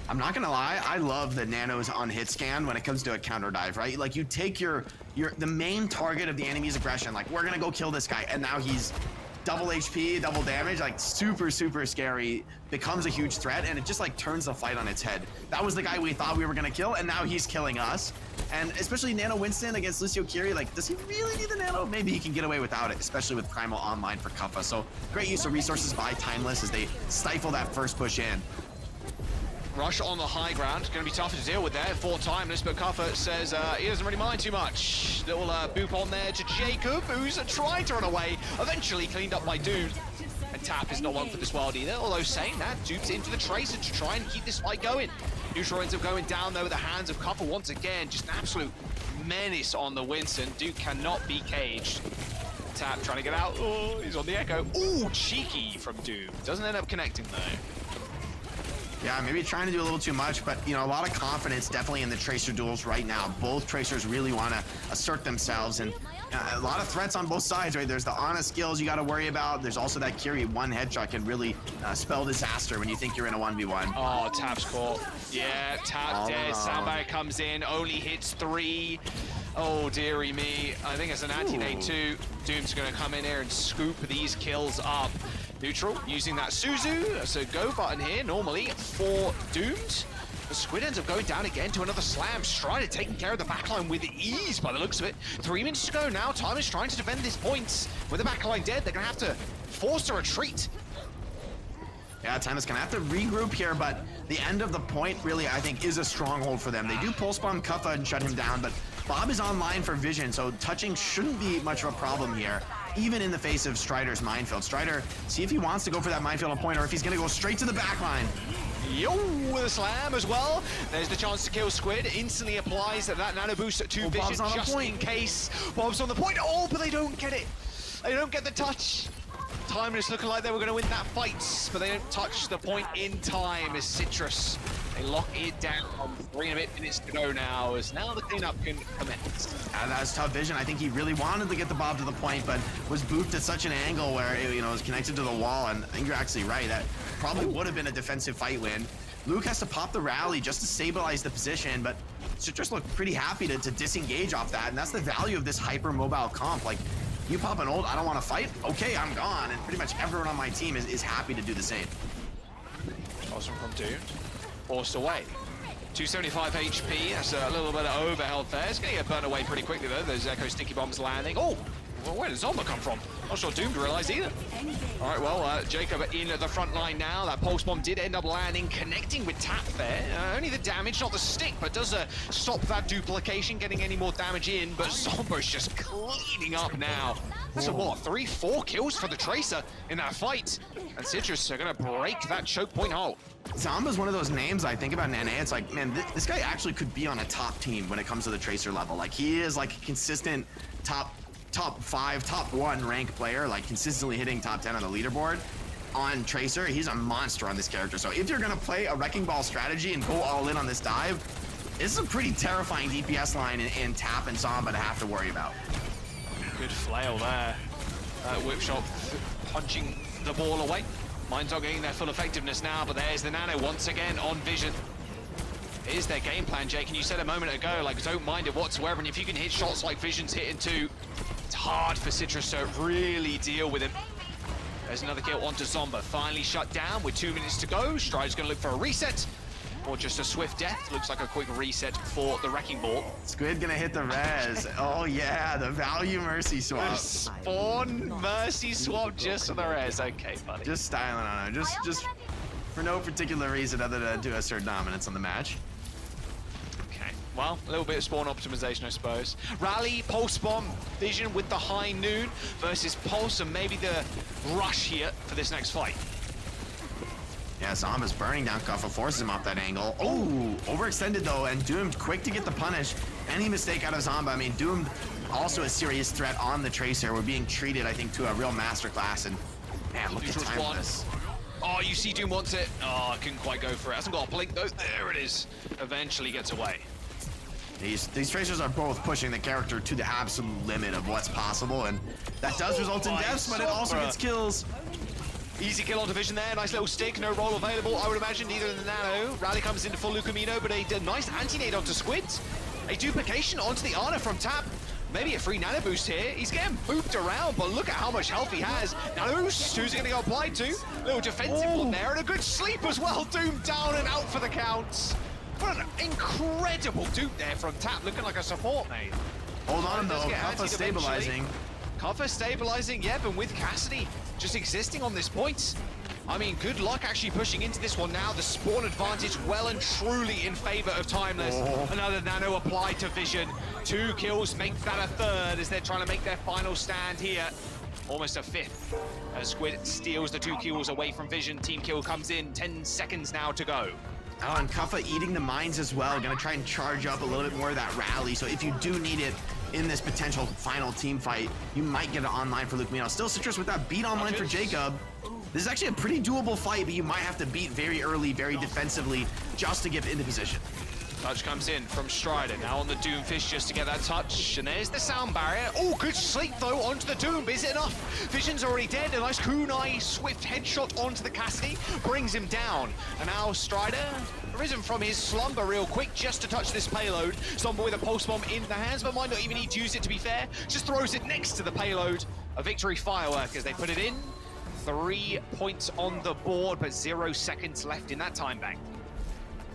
I'm not gonna lie, I love the nanos on hit scan when it comes to a counter dive, right? Like you take the main target of the enemy's aggression, like we're gonna go kill this guy, and now he's double HP, double damage, like super, super scary, becomes a huge threat, and it just like turns the fight on its head. That was the guy we thought we were gonna kill, and now he's killing us. And especially Nano Winston against Lucio Kiri, like, does he really need the Nano? Maybe he can get away without it, especially with Primal online for Kuffa. So great use of resources by Timeless as they stifle that first push in. Rush on the high ground, going to be tougher to deal with there for Timeless, but Kuffa says he doesn't really mind too much. Little boop on there to Jacob, who's trying to run away, eventually cleaned up by Dude. And Tap is not one for this world either, although saying that, Dupe's into the Tracer to try and keep this fight going. Neutral ends up going down though with the hands of Kuffa once again, just an absolute menace on the Winston. Duke cannot be caged. Tap trying to get out, oh, he's on the Echo. Ooh, cheeky from Doom, doesn't end up connecting though. Yeah, maybe trying to do a little too much, but you know, a lot of confidence definitely in the Tracer duels right now. Both Tracers really want to assert themselves, and a lot of threats on both sides, right? There's the Ana skills you got to worry about. There's also that Kiri one headshot can really spell disaster when you think you're in a 1v1. Oh, Tap's caught. Yeah, Tap dead. Sandbag comes in, only hits 3. Oh, dearie me. I think it's an anti-nade too. Doom's going to come in here and scoop these kills up. Neutral using that Suzu. So go button here normally for Doomed. The Squid ends up going down again to another slam. Strider taking care of the backline with ease by the looks of it. 3 minutes to go now. Time is trying to defend this points. With the backline dead, they're going to have to force a retreat. Yeah, Timeless gonna have to regroup here, but the end of the point really, I think, is a stronghold for them. They do pulse bomb Kuffa and shut him down, but Bob is online for Vision, so touching shouldn't be much of a problem here, even in the face of Strider's minefield. Strider, see if he wants to go for that minefield on point, or if he's gonna go straight to the backline. Yo, with a slam as well. There's the chance to kill Squid. Instantly applies that nano boost to Vision just in case. Bob's on the point. Oh, but they don't get it. They don't get the touch. Timeless looking like they were going to win that fight, but they don't touch the point in time as Citrus. They lock it down. 3 and a bit minutes to go now, as now the cleanup can commence. That was tough Vision. I think he really wanted to get the Bob to the point, but was booped at such an angle where it, was connected to the wall, and I think you're actually right. That probably would have been a defensive fight win. Luke has to pop the rally just to stabilize the position, but Citrus looked pretty happy to disengage off that, and that's the value of this hyper-mobile comp. Like, you pop an ult, I don't want to fight? Okay, I'm gone. And pretty much everyone on my team is happy to do the same. Awesome from Doomed. Forced away. 275 HP, that's a little bit of overhealth there. It's going to get burnt away pretty quickly though. Those Echo Sticky Bombs landing. Oh, well, where did Zomba come from? Not sure Doom realized either. All right, well, Jacob in at the front line now. That pulse bomb did end up landing, connecting with Tap there. Only the damage, not the stick, but does stop that duplication getting any more damage in. But Zomba's just cleaning up now. So what, 3-4 kills for the Tracer in that fight? And Citrus are gonna break that choke point hole. Zomba's one of those names I think about Nene. It's like, man, this guy actually could be on a top team when it comes to the Tracer level. Like, he is like a consistent top 5, top 1 rank player, like consistently hitting top 10 on the leaderboard. On Tracer, he's a monster on this character. So if you're gonna play a Wrecking Ball strategy and go all in on this dive, this is a pretty terrifying DPS line in Tap and Zomba to have to worry about. Good flail there. Whip shot punching the ball away. Mine's not getting their full effectiveness now, but there's the Nano once again on Vision. Is their game plan, Jake? And you said a moment ago, like, don't mind it whatsoever. And if you can hit shots like Vision's hitting too, it's hard for Citrus to really deal with him. There's another kill onto Zomba. Finally shut down with 2 minutes to go. Stride's going to look for a reset. Or just a swift death. Looks like a quick reset for the Wrecking Ball. Squid gonna hit the res. Oh yeah, the value mercy swap. The spawn mercy swap just for the res. Okay, buddy. Just styling on him. Just for no particular reason other than to assert dominance on the match. Okay, well, a little bit of spawn optimization, I suppose. Rally, Pulse Bomb, Vision with the high noon versus Pulse, and maybe the rush here for this next fight. Yeah, Zomba's burning down Kuffa, forces him off that angle. Oh, overextended though, and Doomed quick to get the punish. Any mistake out of Zomba, I mean, Doomed also a serious threat on the Tracer. We're being treated, I think, to a real masterclass, and man, look at Timeless. Oh, you see Doom wants it. Oh, couldn't quite go for it. Hasn't got a blink though. There it is. Eventually gets away. These Tracers are both pushing the character to the absolute limit of what's possible, and that does result in deaths, but it also gets kills. Easy kill on Division there, nice little stick, no roll available, I would imagine, neither in the Nano. Rally comes into full Lucamino, but a nice anti-nade onto Squid. A duplication onto the Ana from Tap. Maybe a free Nano boost here. He's getting booped around, but look at how much health he has. Nano boost, who's he gonna go applied to? Little defensive one there, and a good sleep as well. Doom down and out for the counts. What an incredible dupe there from Tap, looking like a support, mate. Hold on though, Kuffa stabilizing. Kuffa stabilizing, yep, and with Cassidy just existing on this point. I mean, good luck actually pushing into this one now. The spawn advantage well and truly in favor of Timeless. Another Nano applied to Vision. 2 kills make that a 3rd as they're trying to make their final stand here. Almost a 5th as Squid steals the 2 kills away from Vision. Team kill comes in, 10 seconds now to go. Oh, and Kuffa eating the mines as well. Gonna try and charge up a little bit more of that rally. So if you do need it in this potential final team fight, you might get it online for Lucamino. Still Citrus with that beat online for Jacob. This is actually a pretty doable fight, but you might have to beat very early, very defensively, just to get into position. Touch comes in from Strider, now on the Doomfish just to get that touch, and there's the sound barrier. Oh, good sleep though onto the Doom, is it enough? Vision's already dead, a nice kunai swift headshot onto the Cassidy, brings him down. And now Strider, risen from his slumber real quick just to touch this payload. Zomba with a pulse bomb in the hands, but might not even need to use it to be fair. Just throws it next to the payload. A victory firework as they put it in. 3 points on the board, but 0 seconds left in that time bank.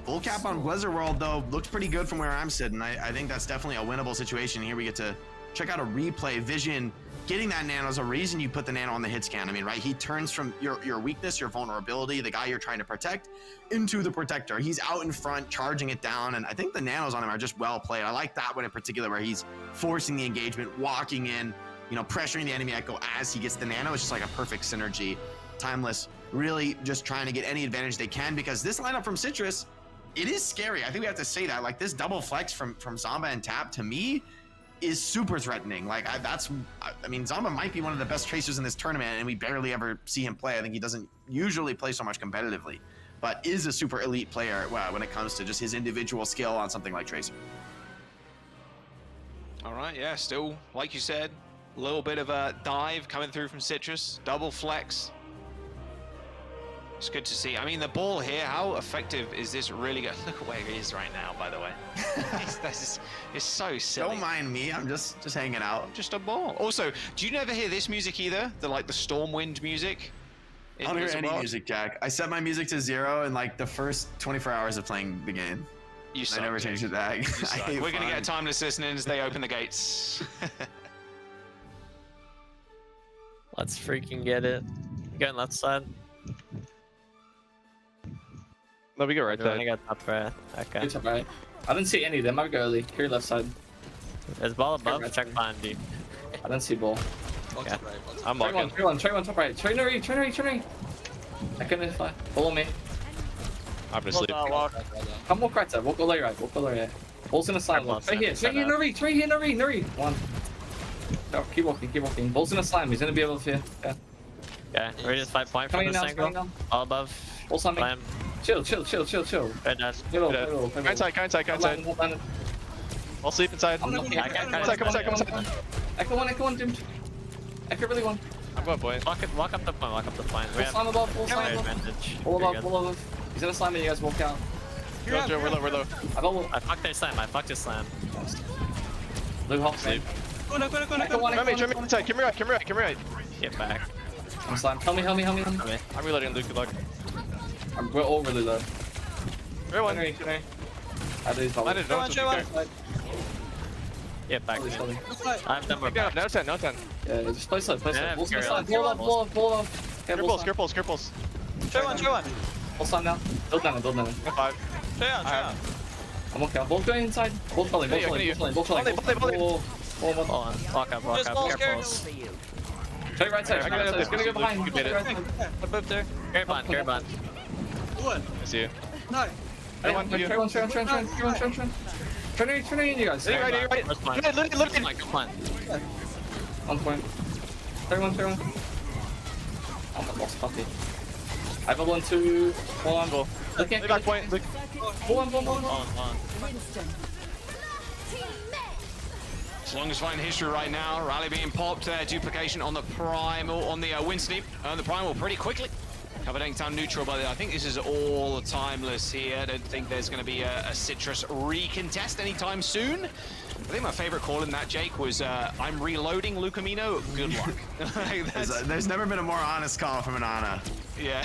Full cap on Blizzard World, though, looks pretty good from where I'm sitting. I think that's definitely a winnable situation. Here we get to check out a replay. Vision getting that Nano is a reason you put the Nano on the hit scan. I mean, right? He turns from your weakness, your vulnerability, the guy you're trying to protect, into the protector. He's out in front, charging it down, and I think the Nanos on him are just well played. I like that one in particular, where he's forcing the engagement, walking in, you know, pressuring the enemy echo as he gets the Nano. It's just like a perfect synergy. Timeless really just trying to get any advantage they can, because this lineup from Citrus, it is scary. I think we have to say that. Like, this double flex from Zomba and Tap, to me, is super threatening. Like, I mean, Zomba might be one of the best Tracers in this tournament, and we barely ever see him play. I think he doesn't usually play so much competitively, but is a super elite player when it comes to just his individual skill on something like Tracer. All right, yeah, still, like you said, a little bit of a dive coming through from Citrus, double flex. It's good to see. I mean, the ball here, how effective is this really good? Look at where he is right now, by the way. It's so silly. Don't mind me, I'm just hanging out. Just a ball. Also, do you never hear this music either? The Stormwind music? I don't hear any music, Jack. I set my music to 0 in like the first 24 hours of playing the game. I never changed it back. We're going to get a timeless listening as they open the gates. Let's freaking get it. Going left side. No, we go right side. I got top right. Okay. Top right. I didn't see any of them. I would go early. Carry left side. There's ball above. Check behind you. I didn't see ball. Okay. I'm walking. Try one top right. Try no re. I couldn't fly. Follow me. I'm just sleeping. Come walk right side. Walk all the way right. Ball's gonna slime. Right here. No re. One. No, keep walking. Ball's gonna slime. He's gonna be able to fear. Yeah. Okay. We're just 5 point from this angle. All above. Ball slamming. Chill. Right down. Go Go inside. I'll sleep inside. Come inside. Echo one, doomed. Echo really one. I'm going point. Walk up the point. We have Slime above, full slime above. advantage. Full above. He's gonna slam me, you guys walk out. We're low. I fucked their slam. I fucked his slam. Blue hop sleep. Go inside. Come right. Get back. I'm slime. Help me. I'm reloading Luke. Good luck. We're all really low. Real one. I do probably. Get back. I have them. No 10. Yeah, just play slow. Yeah, Ball up. Cripples. Try one. Ball slime down. Build down. 5. I'm okay. Ball going inside. Ball trolling. Ball trolling. Walk up. Careful. Try right side. It's gonna go behind. I'm up there. Carry bond. I see you. No. Try one. Turn in, you guys. You're right. Look in. Come on. On point. Try one. I'm a lost puppy. I have a 1, 2, 1. Okay. Back point. Look. One. As long as fighting history right now, rally being popped, duplication on the primal, on the wind sneak, the primal pretty quickly. Covering down neutral, but I think this is all timeless here. I don't think there's going to be a Citrus recontest anytime soon. I think my favorite call in that, Jake, was I'm reloading Lucamino. Good luck. There's never been a more honest call from an Ana. Yeah.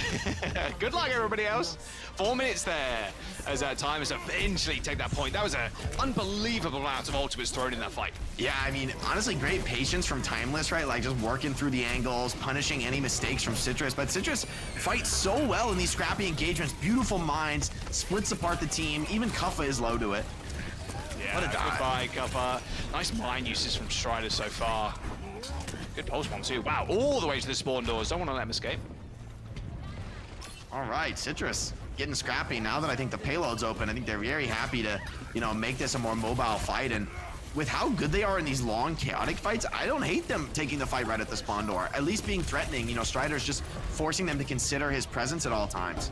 Good luck, everybody else. 4 minutes there as Timeless eventually take that point. That was an unbelievable amount of ultimates thrown in that fight. Yeah, I mean, honestly, great patience from Timeless, right? Like, just working through the angles, punishing any mistakes from Citrus. But Citrus fights so well in these scrappy engagements. Beautiful minds, splits apart the team. Even Kuffa is low to it. Yeah, what a dive. Goodbye, Kuffa. Nice mine uses from Strider so far. Good pulse one, too. Wow, all the way to the spawn doors. Don't want to let him escape. All right, Citrus getting scrappy. Now that I think the payload's open, I think they're very happy to, make this a more mobile fight. And with how good they are in these long, chaotic fights, I don't hate them taking the fight right at the spawn door. At least being threatening, Strider's just forcing them to consider his presence at all times.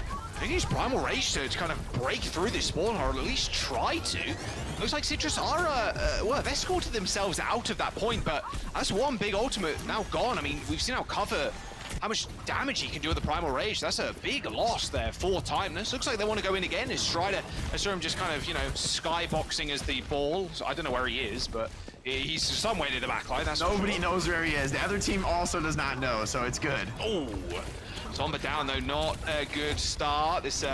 I think he's Primal Rage to kind of break through this spawn, or at least try to. Looks like Citrus are, they've escorted themselves out of that point, but that's one big ultimate now gone. I mean, we've seen how much damage he can do with the Primal Rage. That's a big loss there for Timeless. Looks like they want to go in again. Is Strider, I saw him just kind of, skyboxing as the ball. So I don't know where he is, but he's somewhere near the backline. Nobody knows where he is. The other team also does not know, so it's good. Oh, Tomba down though, not a good start. This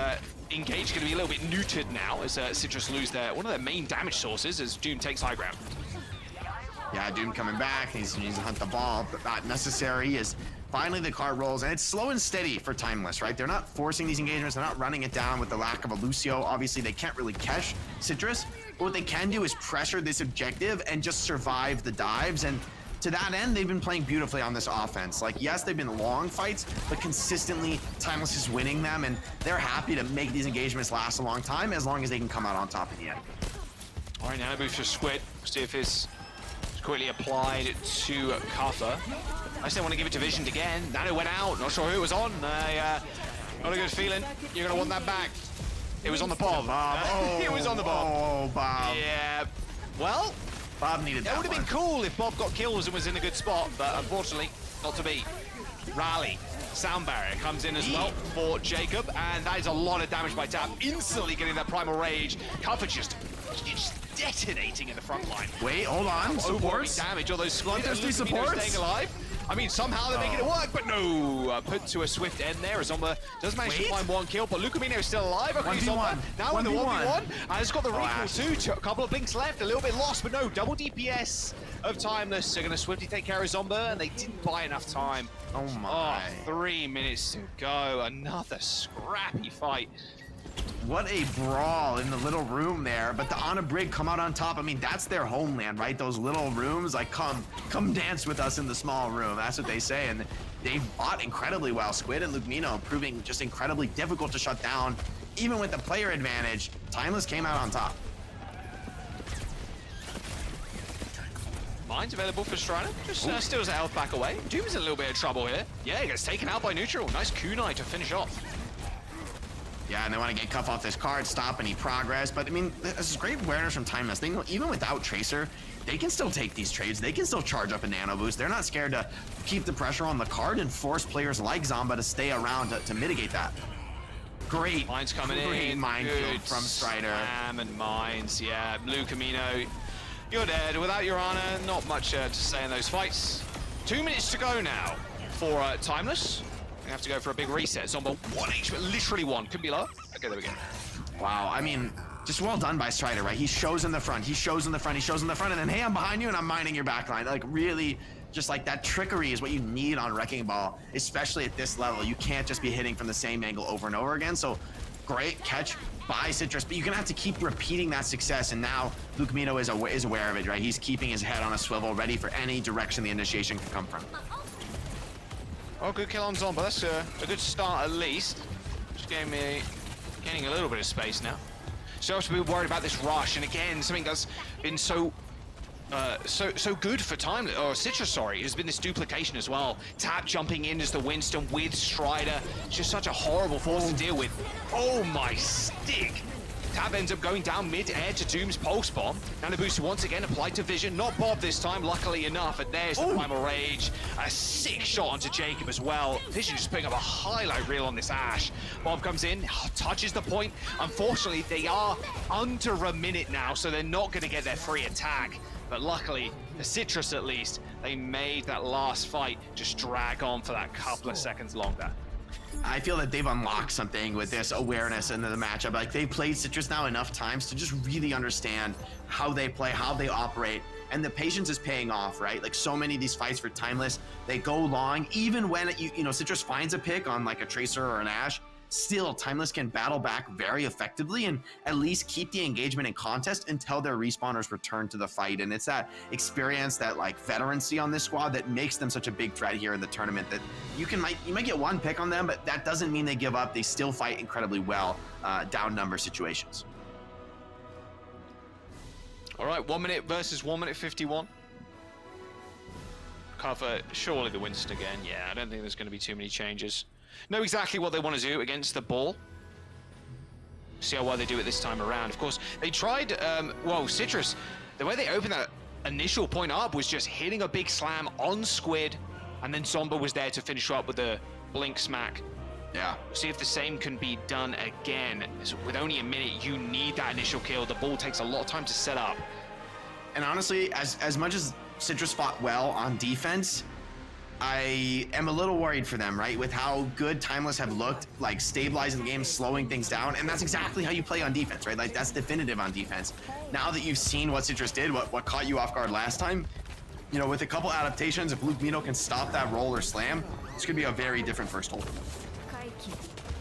engage going to be a little bit neutered now as Citrus lose one of their main damage sources as Doom takes high ground. Yeah, Doom coming back. He needs to hunt the ball, but not necessary as finally the card rolls, and it's slow and steady for Timeless, right? They're not forcing these engagements. They're not running it down with the lack of a Lucio. Obviously, they can't really catch Citrus, but what they can do is pressure this objective and just survive the dives. And to that end, they've been playing beautifully on this offense. Like, yes, they've been long fights, but consistently, Timeless is winning them, and they're happy to make these engagements last a long time as long as they can come out on top in the end. All right, now move to Squid. See if it's quickly applied to Kuffa. I still want to give it to Vision again. Nano went out. Not sure who it was on. Not a good feeling. You're going to want that back. It was on the Bob. It was on the Bob. Oh, Bob. Yeah. Well, Bob needed that. That would have been cool if Bob got kills and was in a good spot, but unfortunately, not to be. Rally. Sound barrier comes in as well for Jacob, and that is a lot of damage by Tap. Instantly getting that Primal Rage. Kuffa just detonating in the front line. Wait, hold on. Supports. Damage. All those Bloodthirsty supports. Staying alive. I mean, somehow they're making it work, but no. Put to a swift end there. Zomba does manage to find one kill, but Lucamino is still alive. Okay, Zomba now in the 1v1. And it's got the recall too. A couple of blinks left, a little bit lost, but no. Double DPS of Timeless. They're going to swiftly take care of Zomba, and they didn't buy enough time. Oh my. 3 minutes to go. Another scrappy fight. What a brawl in the little room there, but the Ana Brig come out on top. I mean, that's their homeland, right? Those little rooms, like come dance with us in the small room. That's what they say, and they fought incredibly well. Squid and Lucamino proving just incredibly difficult to shut down. Even with the player advantage, Timeless came out on top. Mine's available for Strider. Just steals the health back away. Doom's in a little bit of trouble here. Yeah, he gets taken out by neutral. Nice kunai to finish off. Yeah, and they want to get Cuff off this card, stop any progress. But I mean, this is great awareness from Timeless. They know even without Tracer, they can still take these trades. They can still charge up a nano boost. They're not scared to keep the pressure on the card and force players like Zomba to stay around to mitigate that. Great. Mines coming in. Minefield from Strider. Spam and mines, yeah. Lucamino, you're dead. Without your Ana, not much to say in those fights. 2 minutes to go now for Timeless. We have to go for a big reset. Zomba 1 HP, literally 1. Could be low. Okay, there we go. Wow, I mean, just well done by Strider, right? He shows in the front, he shows in the front, he shows in the front, and then, hey, I'm behind you and I'm mining your backline. Like, really, just like that trickery is what you need on Wrecking Ball, especially at this level. You can't just be hitting from the same angle over and over again. So, great catch by Citrus, but you're gonna have to keep repeating that success, and now Lucamino is aware of it, right? He's keeping his head on a swivel, ready for any direction the initiation can come from. Oh, good kill on Zomba. That's a good start at least. Just gaining a little bit of space now. So to be worried about this rush, and again, something that's been so good for Timeless, or Citrus, sorry, has been this duplication as well. Tap jumping in as the Winston with Strider. It's just such a horrible force to deal with. Oh my stick! Tab ends up going down mid-air to Doom's Pulse Bomb. Nano Boost once again applied to Vision. Not Bob this time, luckily enough. And there's the Primal Rage. A sick shot onto Jacob as well. Vision just putting up a highlight reel on this Ashe. Bob comes in, touches the point. Unfortunately, they are under a minute now, so they're not going to get their free attack. But luckily, for Citrus at least, they made that last fight just drag on for that couple of seconds longer. I feel that they've unlocked something with this awareness into the matchup. Like, they've played Citrus now enough times to just really understand how they play, how they operate, and the patience is paying off, right? Like, so many of these fights for Timeless, they go long, even when you know Citrus finds a pick on like a Tracer or an Ashe. Still, Timeless can battle back very effectively and at least keep the engagement in contest until their respawners return to the fight. And it's that experience, that like veterancy on this squad that makes them such a big threat here in the tournament, that you might get one pick on them, but that doesn't mean they give up. They still fight incredibly well, down number situations. All right, 1 minute versus 1 minute 51. Cover, surely the Winston again. Yeah, I don't think there's going to be too many changes. Know exactly what they want to do against the ball. See how well they do it this time around. Of course, they tried, well, Citrus, the way they opened that initial point up was just hitting a big slam on Squid, and then Zomba was there to finish up with a blink smack. Yeah. See if the same can be done again. So with only a minute, you need that initial kill. The ball takes a lot of time to set up. And honestly, as much as Citrus fought well on defense, I am a little worried for them, right? With how good Timeless have looked, like stabilizing the game, slowing things down, and that's exactly how you play on defense, right? Like, that's definitive on defense. Now that you've seen what Citrus did, what caught you off guard last time, you know, with a couple adaptations, if Lucamino can stop that roll or slam, this could be a very different first hold.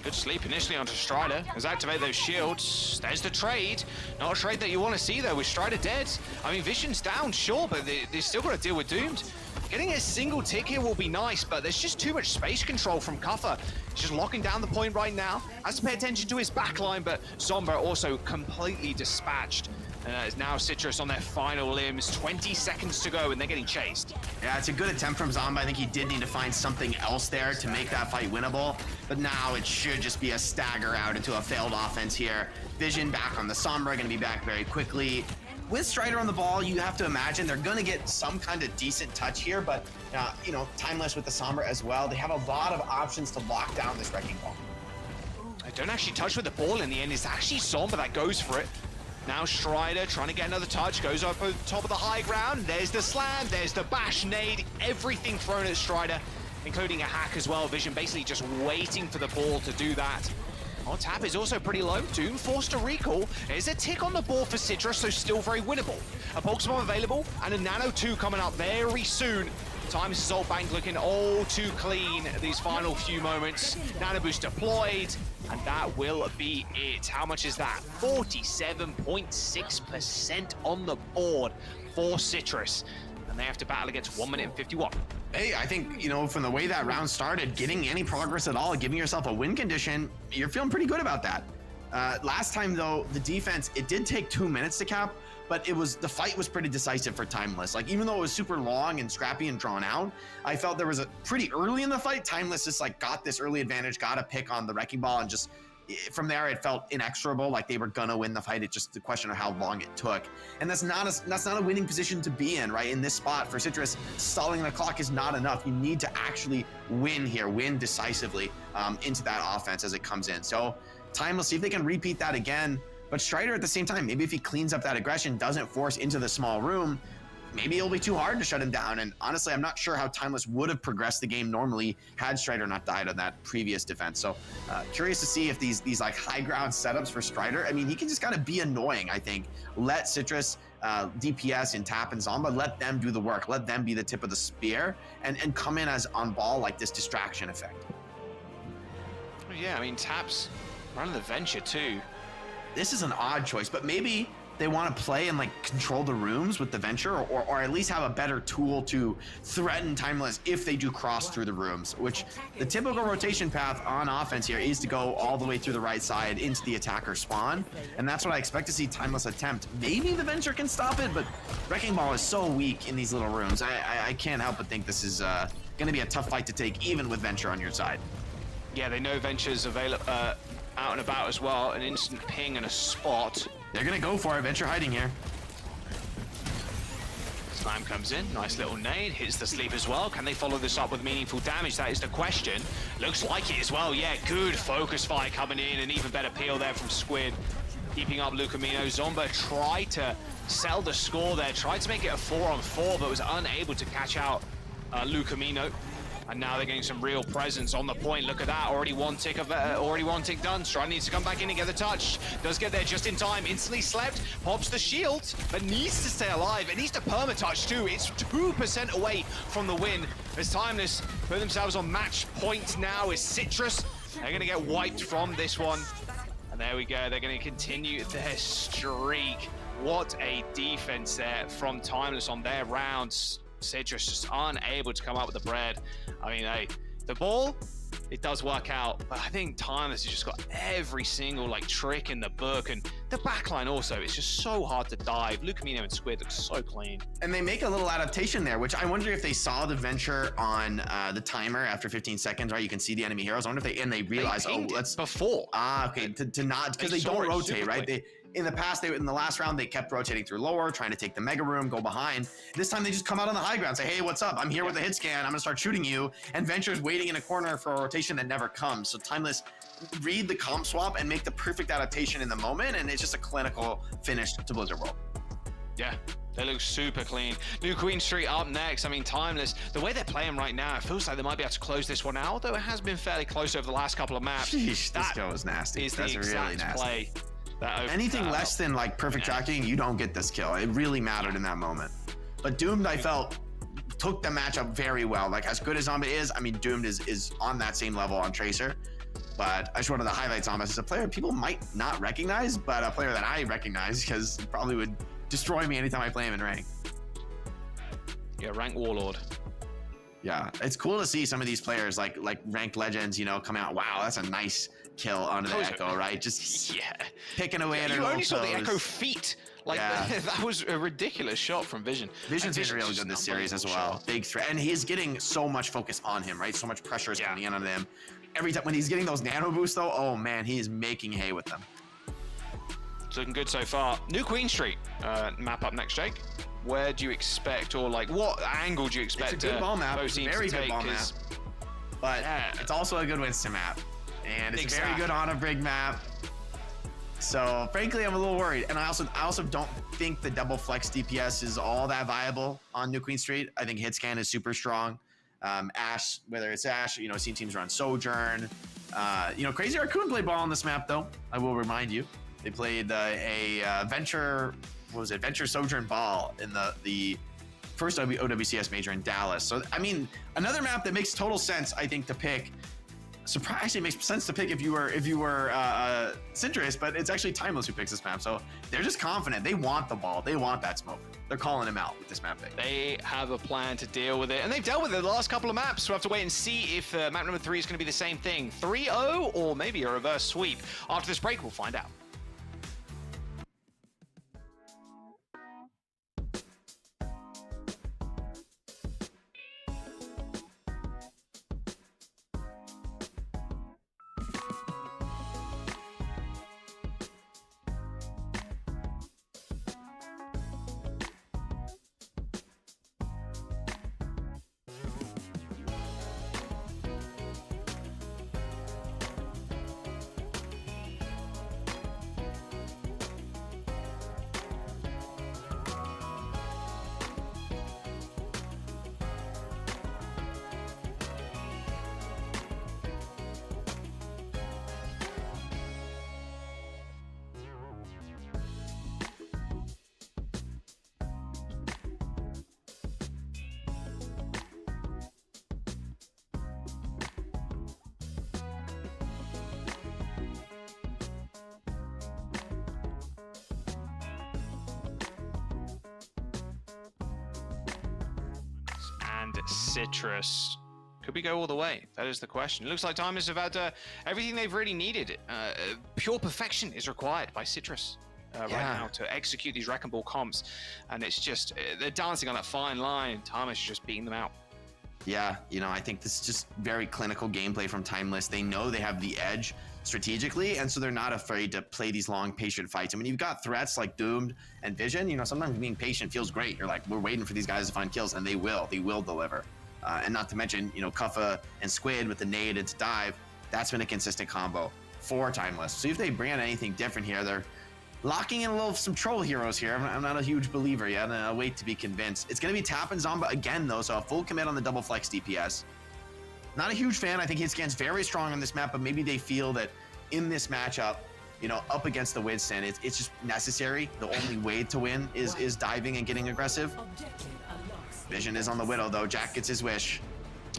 Good sleep initially onto Strider. Has activated those shields. There's the trade. Not a trade that you want to see though, with Strider dead. I mean, Vision's down, sure, but they still got to deal with Doomed. Getting a single tick here will be nice, but there's just too much space control from Cuffer. He's just locking down the point right now. Has to pay attention to his backline, but Zomba also completely dispatched. It's now Citrus on their final limbs. 20 seconds to go, and they're getting chased. Yeah, it's a good attempt from Zomba. I think he did need to find something else there to make that fight winnable. But now it should just be a stagger out into a failed offense here. Vision back on the Sombra, going to be back very quickly. With Strider on the ball, you have to imagine they're going to get some kind of decent touch here. But, you know, Timeless with the Sombra as well. They have a lot of options to lock down this Wrecking Ball. They don't actually touch with the ball in the end. It's actually Zomba that goes for it. Now Strider trying to get another touch, goes up over the top of the high ground. There's the slam, there's the bash nade, everything thrown at Strider, including a hack as well. Vision basically just waiting for the ball to do that. Oh, tap is also pretty low. Doom forced to recall. There's a tick on the board for Citrus, so still very winnable. A Pulse Bomb available, and a Nano 2 coming up very soon. Timeless Assault Bank looking all too clean these final few moments. Nano Boost deployed, and that will be it. How much is that? 47.6% on the board for Citrus. And they have to battle against 1 minute and 51. Hey, I think, you know, from the way that round started, getting any progress at all, giving yourself a win condition, you're feeling pretty good about that. Last time, though, the defense, it did take 2 minutes to cap, but the fight was pretty decisive for Timeless. Like, even though it was super long and scrappy and drawn out, I felt there was a pretty early in the fight, Timeless just like got this early advantage, got a pick on the Wrecking Ball, and just from there it felt inexorable, like they were gonna win the fight. It's just the question of how long it took, and that's not a winning position to be in, right? In this spot for Citrus, stalling the clock is not enough. You need to actually win here, win decisively into that offense as it comes in. So Timeless, see if they can repeat that again. But Strider at the same time, maybe if he cleans up that aggression, doesn't force into the small room, maybe it'll be too hard to shut him down. And honestly, I'm not sure how Timeless would have progressed the game normally had Strider not died on that previous defense. So curious to see if these like high ground setups for Strider, I mean, he can just kind of be annoying, I think. Let Citrus, DPS and Tap and Zomba, let them do the work. Let them be the tip of the spear and come in as on ball like this distraction effect. Yeah, I mean, Tap's running the Venture too. This is an odd choice, but maybe they want to play and like control the rooms with the Venture, or at least have a better tool to threaten Timeless if they do cross through the rooms, which the typical rotation path on offense here is to go all the way through the right side into the attacker spawn, and that's what I expect to see Timeless attempt. Maybe the Venture can stop it, but Wrecking Ball is so weak in these little rooms. I can't help but think this is going to be a tough fight to take, even with Venture on your side. Yeah, they know Venture's available out and about as well. An instant ping and a spot. They're gonna go for it. Venture hiding here. Slam comes in, nice little nade, hits the sleep as well. Can they follow this up with meaningful damage? That is the question. Looks like it as well. Yeah, good focus fire coming in, and even better peel there from Squid. Keeping up Lucamino. Zomba tried to sell the score there, tried to make it a 4-on-4, but was unable to catch out Lucamino. And now they're getting some real presence on the point. Look at that, already one tick done. Strider needs to come back in and get the touch. Does get there just in time, instantly slept, pops the shield, but needs to stay alive. It needs to perma-touch too. It's 2% away from the win. As Timeless put themselves on match point now is Citrus. They're gonna get wiped from this one. And there we go, they're gonna continue their streak. What a defense there from Timeless on their rounds. Citrus just unable to come up with the bread. I mean, hey, the ball, it does work out, but I think Timeless has just got every single like trick in the book, and the backline also, it's just so hard to dive. Lucamino and Squid look so clean. And they make a little adaptation there, which I wonder if they saw the Venture on the timer after 15 seconds, right? You can see the enemy heroes. I wonder if they realize, oh, let's before. Okay, to not, because they don't rotate, right? In the past, in the last round, they kept rotating through lower, trying to take the mega room, go behind. This time, they just come out on the high ground, say, hey, what's up? I'm here with a hit scan. I'm going to start shooting you. And Venture's waiting in a corner for a rotation that never comes. So Timeless read the comp swap and make the perfect adaptation in the moment, and it's just a clinical finish to Blizzard World. Yeah, they look super clean. New Queen Street up next. I mean, Timeless, the way they're playing right now, it feels like they might be able to close this one out, although it has been fairly close over the last couple of maps. Sheesh, this go is nasty. That's really nasty. Play. Anything less than like perfect tracking, you don't get this kill. It really mattered in that moment. But Doomed, I felt, took the matchup very well. Like, as good as Zomba is, I mean, Doomed is on that same level on Tracer. But I just wanted to highlight Zomba as a player people might not recognize, but a player that I recognize because he probably would destroy me anytime I play him in rank. Yeah, rank Warlord. Yeah, it's cool to see some of these players like ranked legends, you know, come out. Wow, that's a nice kill onto the Echo, right? Just picking away at her. You only saw the Echo feet. Like, that was a ridiculous shot from Vision. Vision's been really good this series as well. Big threat. And he's getting so much focus on him, right? So much pressure is coming in on him. Every time when he's getting those nano boosts, though, oh man, he is making hay with them. It's looking good so far. New Queen Street map up next, Jake. Where do you expect, or like what angle do you expect? It's a good ball map. Both It's a teams very to good take, ball map. But it's also a good Winston map. And it's a very good on a brig map. So frankly, I'm a little worried. And I also don't think the double flex DPS is all that viable on New Queen Street. I think hit scan is super strong. Ashe, whether it's Ashe, you know, seen teams run Sojourn. You know, Crazy Raccoon played ball on this map though. I will remind you. They played a Venture, what was it? Venture Sojourn Ball in the first OWCS major in Dallas. So, I mean, another map that makes total sense, I think, to pick. Surprisingly, makes sense to pick if you were Citrus, but it's actually Timeless who picks this map. So they're just confident. They want the ball. They want that smoke. They're calling him out with this map pick. They have a plan to deal with it, and they've dealt with it the last couple of maps. We'll have to wait and see if map number 3 is going to be the same thing. 3-0 or maybe a reverse sweep. After this break, we'll find out. And Citrus. Could we go all the way? That is the question. It looks like time is about everything they've really needed. Pure perfection is required by Citrus right now to execute these Wrecking Ball comps. And it's just, they're dancing on that fine line. Timeless is just beating them out. Yeah, you know, I think this is just very clinical gameplay from Timeless. They know they have the edge strategically, and so they're not afraid to play these long, patient fights. I mean, you've got threats like Doomed and Vision. You know, sometimes being patient feels great. You're like, we're waiting for these guys to find kills, and they will deliver. And not to mention, you know, Kuffa and Squid with the nade into dive. That's been a consistent combo for Timeless. So if they bring out anything different here, they're locking in some troll heroes here. I'm not a huge believer yet, and I'll wait to be convinced. It's going to be Tap and Zomba again, though, so a full commit on the double flex DPS. Not a huge fan. I think Hitscan's very strong on this map, but maybe they feel that in this matchup, you know, up against the Winston, it's just necessary. The only way to win is diving and getting aggressive. Vision is on the Widow, though. Jack gets his wish.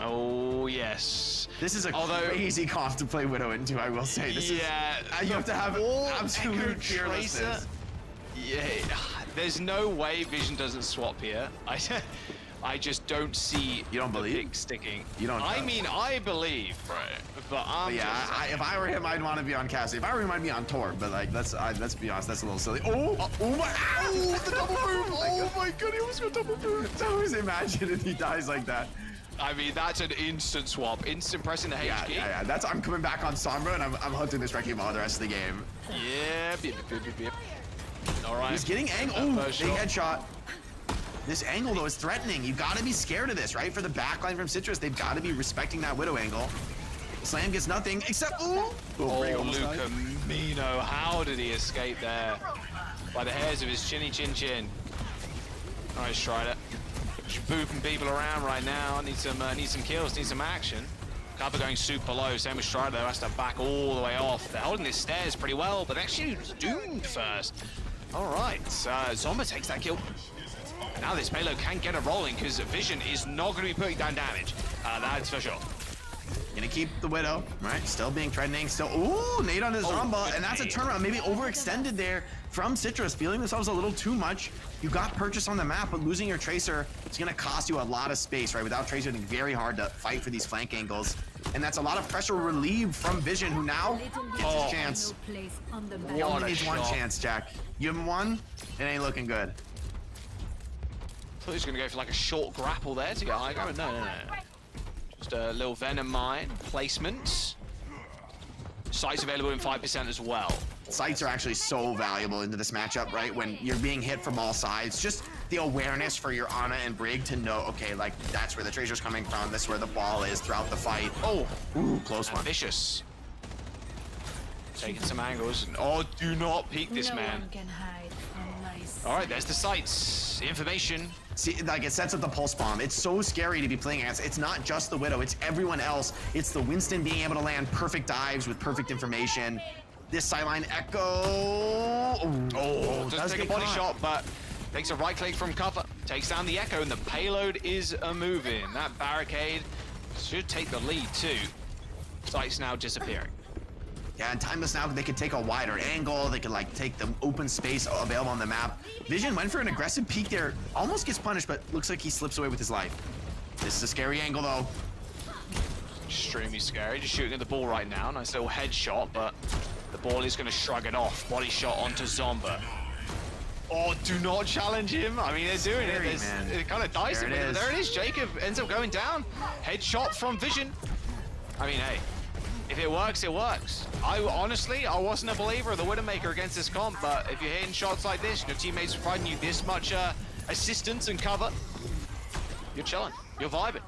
Oh, yes. This is a crazy comp to play Widow into, I will say. This is, you have to have absolute fearlessness. Yeah, there's no way Vision doesn't swap here. I just don't see. You don't believe? Sticking. You don't. I mean, I believe, right? But if I were him, I'd want to be on Cassie. If I were him, I'd be on Tor. But like, let's be honest, that's a little silly. Oh my! Oh, the double move! Oh my god, he almost got double move. So always imagine if he dies like that. I mean, that's an instant swap, instant pressing the HG. Yeah. That's I'm coming back on Sombra, and I'm hunting this Wrecking Ball the rest of the game. Yeah. All right. He's getting angle. Oh, big headshot. This angle, though, is threatening. You've got to be scared of this, right? For the backline from Citrus, they've got to be respecting that Widow angle. Slam gets nothing, except, Oh, Luca Mino, how did he escape there? By the hairs of his chinny chin. Nice Strider. Just booping people around right now. Need some kills, need some action. Kappa going super low, same with Strider, though, has to back all the way off. They're holding this stairs pretty well, but actually Doomed first. All right, Zomba takes that kill. Now this payload can get it rolling because Vision is not going to be putting down damage. That's for sure. Gonna keep the Widow, right? Still being threatening, still, ooh, nade on his Zomba, and that's a turnaround, maybe overextended there from Citrus, feeling themselves a little too much. You got purchase on the map, but losing your Tracer is gonna cost you a lot of space, right? Without Tracer, it's very hard to fight for these flank angles, and that's a lot of pressure relieved from Vision, who now gets his chance. He only needs one chance, Jack. You give him one, it ain't looking good. I thought he was going to go for like a short grapple there to get high ground. No. Just a little Venom Mine placement. Sights available in 5% as well. Sights are actually so valuable into this matchup, right? When you're being hit from all sides, just the awareness for your Ana and Brig to know, okay, like that's where the Tracer's coming from, this is where the ball is throughout the fight. Oh, ooh, close one. Vicious. Taking some angles. Oh, do not peek this man. can hide from my sight. All right, there's the sights. Information. See, like it sets up the pulse bomb. It's so scary to be playing against. It's not just the Widow, it's everyone else. It's the Winston being able to land perfect dives with perfect information. This sideline Echo. Oh, Doesn't take a body shot, but takes a right click from cover. Takes down the Echo, and the payload is a moving. That barricade should take the lead too. Sight's now disappearing. Yeah, and Timeless now, they could take a wider angle. They could like take the open space available on the map. Vision went for an aggressive peek there. Almost gets punished, but looks like he slips away with his life. This is a scary angle though. Extremely scary. Just shooting at the ball right now. Nice little headshot, but the ball is going to shrug it off. Body shot onto Zomba. Oh, do not challenge him. I mean, they're doing it. It kind of dies him. There it is. Jacob ends up going down. Headshot from Vision. I mean, hey, if it works, it works. I wasn't a believer of the Widowmaker against this comp, but if you're hitting shots like this, your teammates are providing you this much assistance and cover, you're chilling. You're vibing.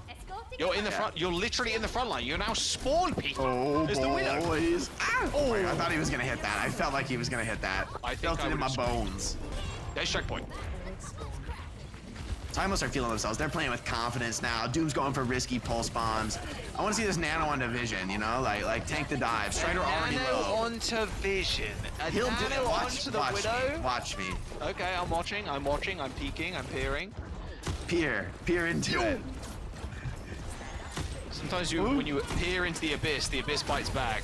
You're in the front. You're literally in the front line. You're now spawn peeking as the Widow. Oh, I thought he was gonna hit that. I felt like he was gonna hit that. I felt it in my bones. There's checkpoint. Timeless are feeling themselves. They're playing with confidence now. Doom's going for risky pulse bombs. I want to see this Nano onto Vision, you know, like tank the dive. Strider already Nano low. onto Vision. He'll do it. Onto the Widow. Watch me. Okay, I'm watching. I'm peeking. I'm peering. Peer into it. Sometimes when you peer into the abyss bites back.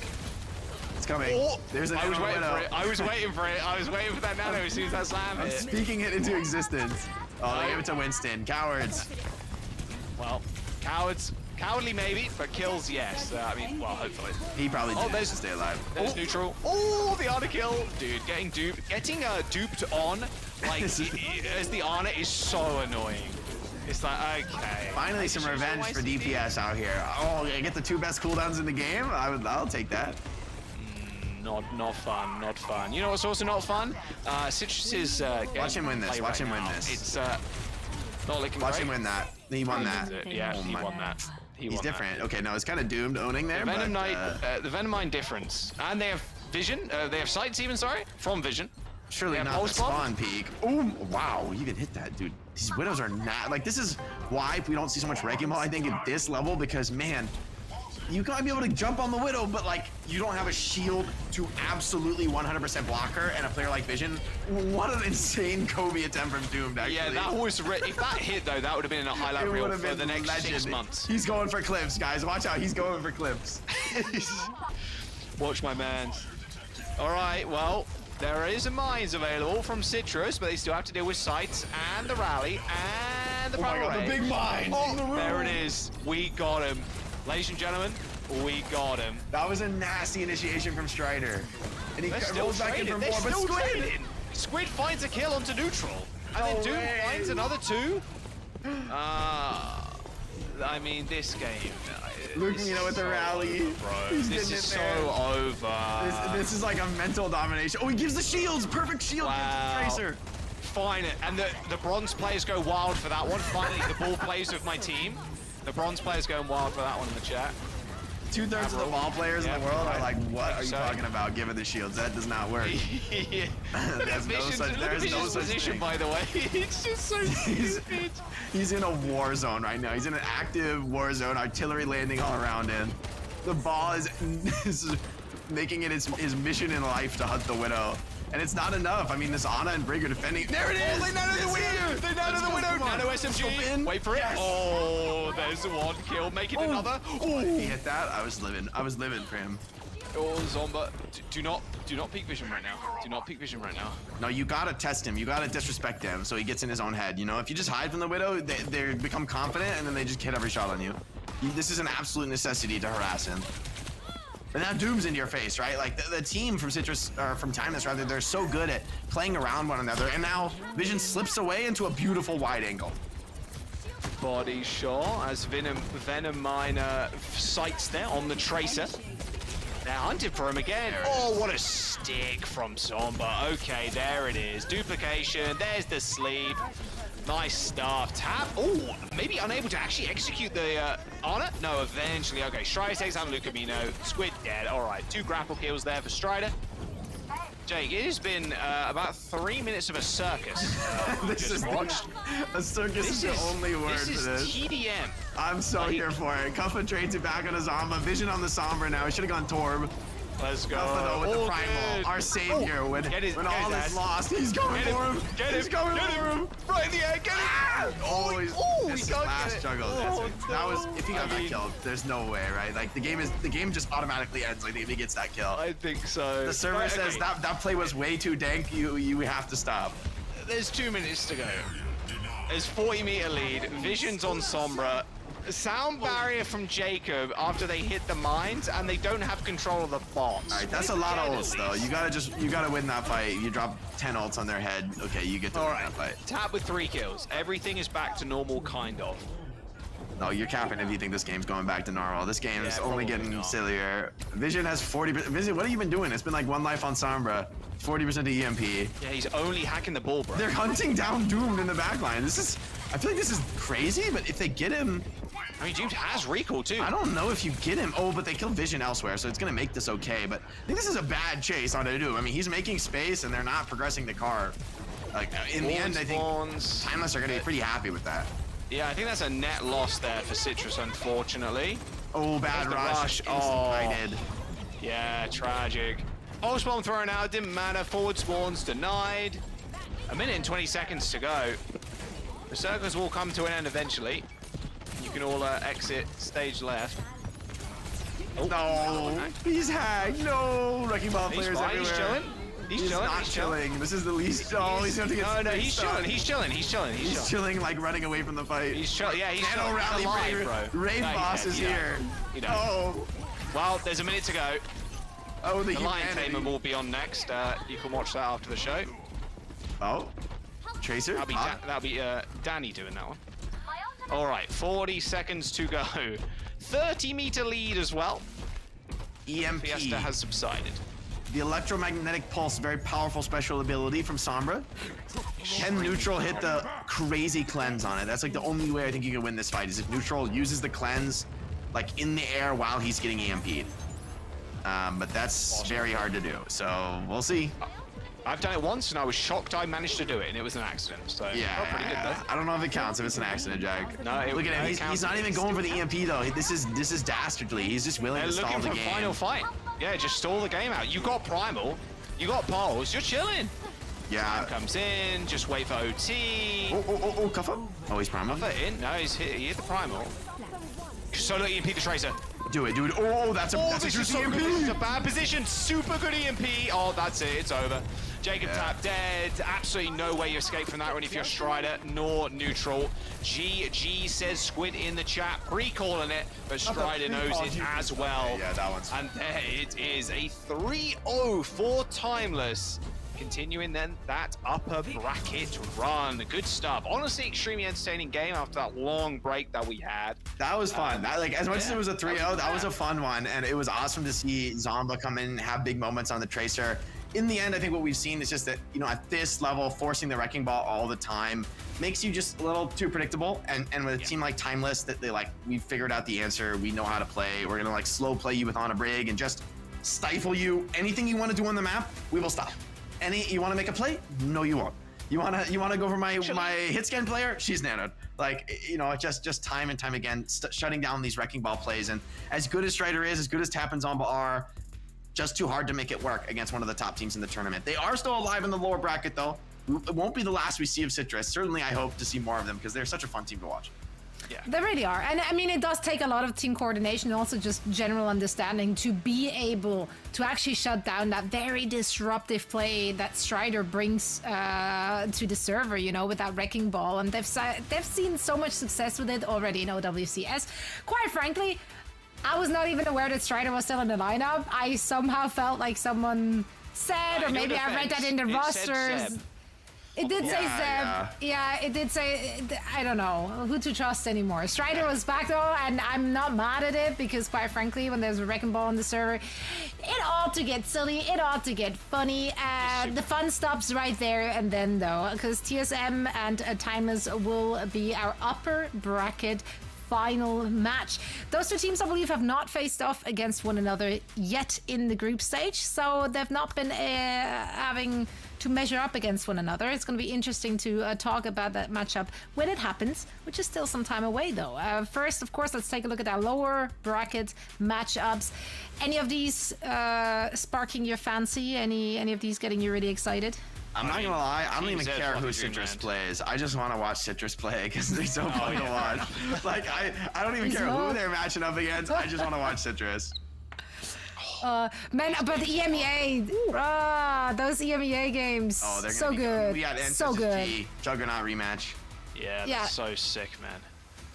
It's coming. Oh, There's a I was waiting Widow. for it. I was waiting for it. I was waiting for that Nano as soon as that slam I'm hit. speaking it into existence. Oh, they give it to Winston. Cowards. Well, cowardly maybe, but kills yes. I mean, well, hopefully. He probably did to stay alive. There's neutral. Oh, the Ana kill, dude. Getting duped on like as the Ana is so annoying. It's like, okay. Finally, some revenge for DPS out here. Oh, I get the 2 best cooldowns in the game. I'll take that. Not fun. You know what's also not fun? Citrus is watch him win this. Watch him win this. It's not looking Watch great. him win that. He won that. Yeah, he won that. He's different. Okay, no, it's kind of doomed owning there. The Venom but, Knight, the Venom Mine difference, and they have Vision. They have sights even. Sorry, from Vision. Surely not the spawn peak. Oh, wow, you even hit that, dude. These Widows are not like this is why we don't see so much wrecking ball. I think at this level because man. You gotta be able to jump on the Widow, but like you don't have a shield to absolutely 100% block her, and a player like Vision. What an insane Kobe attempt from Doomed, actually. Yeah, that was if that hit though, that would have been in a highlight reel for the next legend. 6 months. He's going for clips, guys. Watch out, he's going for clips. Watch my man. All right, well, there is a mines available from Citrus, but they still have to deal with sights and the rally and the power. Oh my God, the big mine in the room. There it is. We got him. Ladies and gentlemen, we got him. That was a nasty initiation from Strider. And he rolls back in for more, but Squid! Squid finds a kill onto neutral. And then Doom finds another 2. I mean, this game. Look, you know, with the rally. This is so over. This is like a mental domination. Oh, he gives the shields! Perfect shield Tracer. Fine, and the bronze players go wild for that one. Finally, the ball plays with my team. The bronze players going wild for that one in the chat. 2/3 of the ball players in the world are like, what are you talking about? Given the shields, that does not work. There's no such position, thing. by the way. It's just so stupid. He's in a war zone right now. He's in an active war zone. Artillery landing all around him. The ball is making it his mission in life to hunt the Widow. And it's not enough. I mean, this Ana and Brig are defending. There it is! Oh, they nano the Widow! They nano the Widow! Nano SMG! Wait for it! Yes. Oh, there's the one kill, making another. Oh, he hit that. I was living for him. Oh, Zomba! Do not peek vision right now. Do not peek vision right now. No, you gotta test him. You gotta disrespect him so he gets in his own head. You know, if you just hide from the Widow, they become confident and then they just hit every shot on you. This is an absolute necessity to harass him. And now Doom's in your face, right? Like the team from Citrus, or from Timeless rather, they're so good at playing around one another. And now Vision slips away into a beautiful wide angle. Body shot as Venom Miner sights there on the Tracer. They're hunting for him again. Oh, what a stick from Zomba. Okay, there it is. Duplication. There's the sleep. Nice stuff. Tap. Oh, maybe unable to actually execute the Ana? No, eventually. Okay, Strider takes out Lucamino. Squid dead. All right, 2 grapple kills there for Strider. Jake, it has been about 3 minutes of a circus. This is watched. a circus is the only word for this. This is TDM. I'm so here for it. Kuffa trades it back on a Zomba. Vision on the Sombra now. He should have gone Torb. Let's go. Kuffa though with the All Primal. good. Our savior. When all is lost, he's going for him. He's going for him. Right in the air. Get him. Oh, he can't last get it. juggle. That was if he got that kill. There's no way, right? Like the game just automatically ends like if he gets that kill. I think so. The server Right, says okay. that play was way too dank. You have to stop. There's 2 minutes to go. There's 40-meter lead. Vision's on Sombra. Sound barrier from Jacob after they hit the mines, and they don't have control of the bots. All right, that's a lot of ults though. You gotta win that fight. You drop 10 ults on their head. Okay, you get to win that fight. Tap with 3 kills. Everything is back to normal, kind of. No, you're capping if you think this game's going back to normal. This game is only getting sillier. Vision has 40%. Vision, what have you been doing? It's been like 1 life on Sombra, 40% to EMP. Yeah, he's only hacking the ball, bro. They're hunting down Doomed in the backline. I feel like this is crazy, but if they get him... I mean, Doomed has recall too. I don't know if you get him. Oh, but they kill Vision elsewhere, so it's gonna make this okay. But I think this is a bad chase on Doom. I mean, he's making space and they're not progressing the car. Like, in the end, I think Timeless are gonna be pretty happy with that. Yeah, I think that's a net loss there for Citrus, unfortunately. Oh, bad rush. Oh, Did. Yeah, tragic. Pulse bomb thrown out, didn't matter. Forward spawns denied. 1 minute and 20 seconds to go. The circles will come to an end eventually. You can all exit stage left. Oh, no, he's hacked. No, Wrecking Ball players fine. everywhere. He's chilling. He's chilling. Not chilling. This is the least. Oh, he's going to get. No, he's chilling. He's chilling. He's chilling, like running away from the fight. He's chilling. Yeah, he's chilling. Rally Alive, bro. Rave No, Boss is here. Oh. Well, there's a minute to go. Oh, the Lion Tamer will be on next. You can watch that after the show. Oh, Tracer. That'll be Danny doing that one. All right, 40 seconds to go. 30-meter lead as well. EMP. Fiesta has subsided. The electromagnetic pulse, very powerful special ability from Sombra. Can Neutral hit the crazy cleanse on it? That's like the only way I think you can win this fight is if Neutral uses the cleanse like in the air while he's getting EMP'd. But that's very hard to do. So we'll see. I've done it once and I was shocked I managed to do it and it was an accident. So yeah, pretty good though. I don't know if it counts if it's an accident, Jack. No, look at him. He's not even going for the EMP though. This is dastardly. He's just willing to stall the game. Looking for final fight. Yeah, just stall the game out. You got Primal, you got Pulse, you're chilling. Yeah. Time comes in, just wait for OT. Oh, Kuffa. Oh, he's Primal. Kuffa in. No, he hit the Primal. Solo EMP the Tracer. Do it. Oh, that's a so EMP. This is a bad position. Super good EMP. Oh, that's it. It's over. Jacob Tap dead. Absolutely no way you escape from that one if you're Strider nor Neutral. GG says Squid in the chat. Pre-calling it, but Strider knows it as well. Yeah, that one's... And there it is. A 3-0 for Timeless. Continuing then that upper bracket run. Good stuff. Honestly, extremely entertaining game after that long break that we had. That was fun. As much as it was a 3-0, that was a fun one. And it was awesome to see Zomba come in and have big moments on the Tracer. In the end, I think what we've seen is just that, at this level, forcing the Wrecking Ball all the time makes you just a little too predictable. And with a team like Timeless, that we figured out the answer. We know how to play. We're going to slow play you with On a Brig and just stifle you. Anything you want to do on the map, we will stop. You want to make a play? No, you won't. You want to go for my hit scan player? She's nanoed. Just time and time again, shutting down these Wrecking Ball plays. And as good as Strider is, as good as Tap and Zomba are, just too hard to make it work against one of the top teams in the tournament. They are still alive in the lower bracket, though. It won't be the last we see of Citrus. Certainly, I hope to see more of them because they're such a fun team to watch. Yeah. They really are. And I mean, it does take a lot of team coordination and also just general understanding to be able to actually shut down that very disruptive play that Strider brings to the server, with that Wrecking Ball. And they've seen so much success with it already in OWCS. Quite frankly, I was not even aware that Strider was still in the lineup. I somehow felt like someone said, or maybe I read that in the rosters. It did say Zeb. Yeah, it did say, I don't know who to trust anymore. Strider was back though, and I'm not mad at it because quite frankly, when there's a Wrecking Ball on the server, it ought to get silly, it ought to get funny. The fun stops right there and then though, because TSM and Timeless will be our upper bracket final match. Those two teams, I believe, have not faced off against one another yet in the group stage, so they've not been having to measure up against one another. It's going to be interesting to talk about that matchup when it happens, which is still some time away though. First, of course, let's take a look at our lower bracket matchups. Any of these sparking your fancy? Any of these getting you really excited? I'm not gonna lie, I don't even care who Citrus plays. I just want to watch Citrus play because they're so fun to watch. Like, I don't even care who they're matching up against. I just want to watch Citrus. Man, but the EMEA, those EMEA games, oh, they're so good. We got so good. Juggernaut rematch. Yeah, that's so sick, man.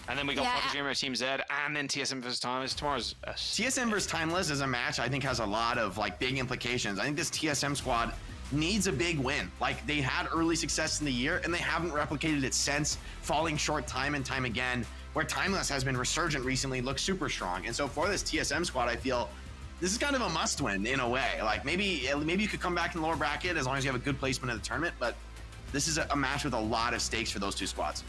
And then we got Fluffy Dreamer Team Z, and then TSM vs Timeless. Tomorrow's TSM vs Timeless is a match I think has a lot of like big implications. I think this TSM squad needs a big win. Like, they had early success in the year and they haven't replicated it since, falling short time and time again, where Timeless has been resurgent recently, looks super strong. And so for this TSM squad, I feel this is kind of a must win in a way. Like, maybe you could come back in the lower bracket as long as you have a good placement in the tournament, but this is a match with a lot of stakes for those two squads.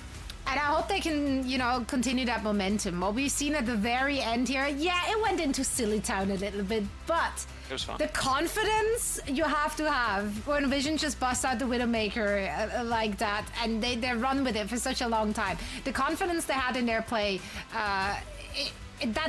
And I hope they can, continue that momentum. What we've seen at the very end here, it went into Silly Town a little bit, but it was fun. The confidence you have to have when Vision just busts out the Widowmaker like that, and they run with it for such a long time. The confidence they had in their play, that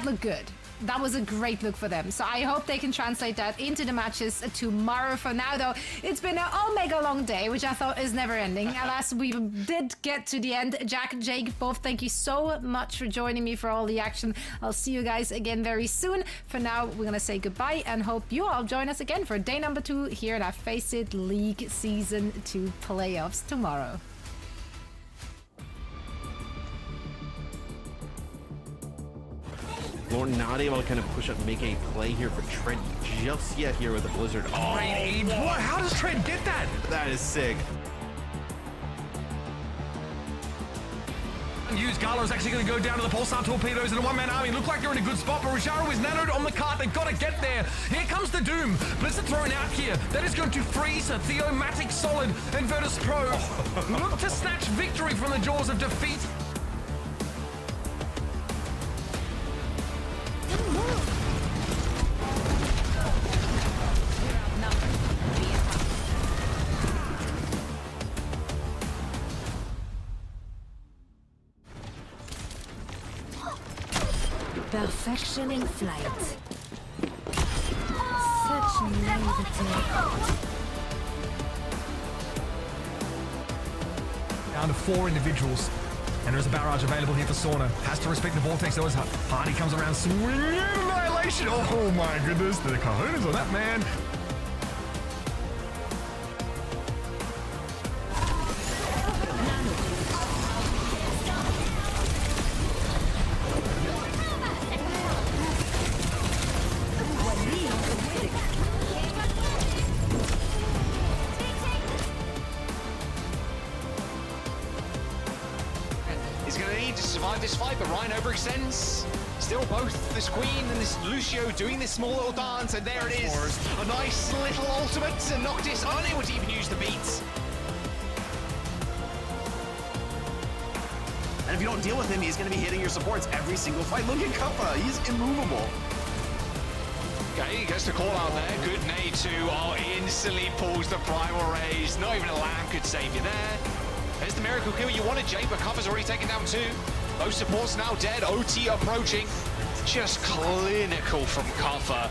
looked good. That was a great look for them. So I hope they can translate that into the matches tomorrow. For now, though, it's been an omega long day, which I thought is never ending. Alas, we did get to the end. Jack, Jake, both, thank you so much for joining me for all the action. I'll see you guys again very soon. For now, we're going to say goodbye and hope you all join us again for day number 2 here in our FACEIT League Season 2 playoffs tomorrow. Lorne not able to kind of push up and make a play here for Trent just yet here with the Blizzard. Oh, great aim. What? How does Trent get that? That is sick. Galo's actually going to go down to the Pulsar Torpedoes and a one-man army. Look like they're in a good spot, but Rojaro is nanoed on the cart. They've got to get there. Here comes the Doom. Blizzard thrown out here. That is going to freeze Theomatic Solid and Virtus Pro. Look to snatch victory from the jaws of defeat. Perfection in flight. Such naivety. Down to 4 individuals. And there's a barrage available here for Sauna. Has to respect the vortex though as Hardy comes around swinging annihilation. Oh my goodness, the cojones on that man. This fight, but Ryan overextends. Still both this Queen and this Lucio doing this small little dance, and there it is. A nice little ultimate, and Noctis unable to even use the beats. And if you don't deal with him, he's going to be hitting your supports every single fight. Look at Kappa, he's immovable. Okay, he gets the call out there. Good nade too. Oh, instantly pulls the primal raise. Not even a lamb could save you there. There's the miracle kill you wanted, Jake, but Kappa's already taken down 2. Both supports now dead. OT approaching. Just clinical from Kappa.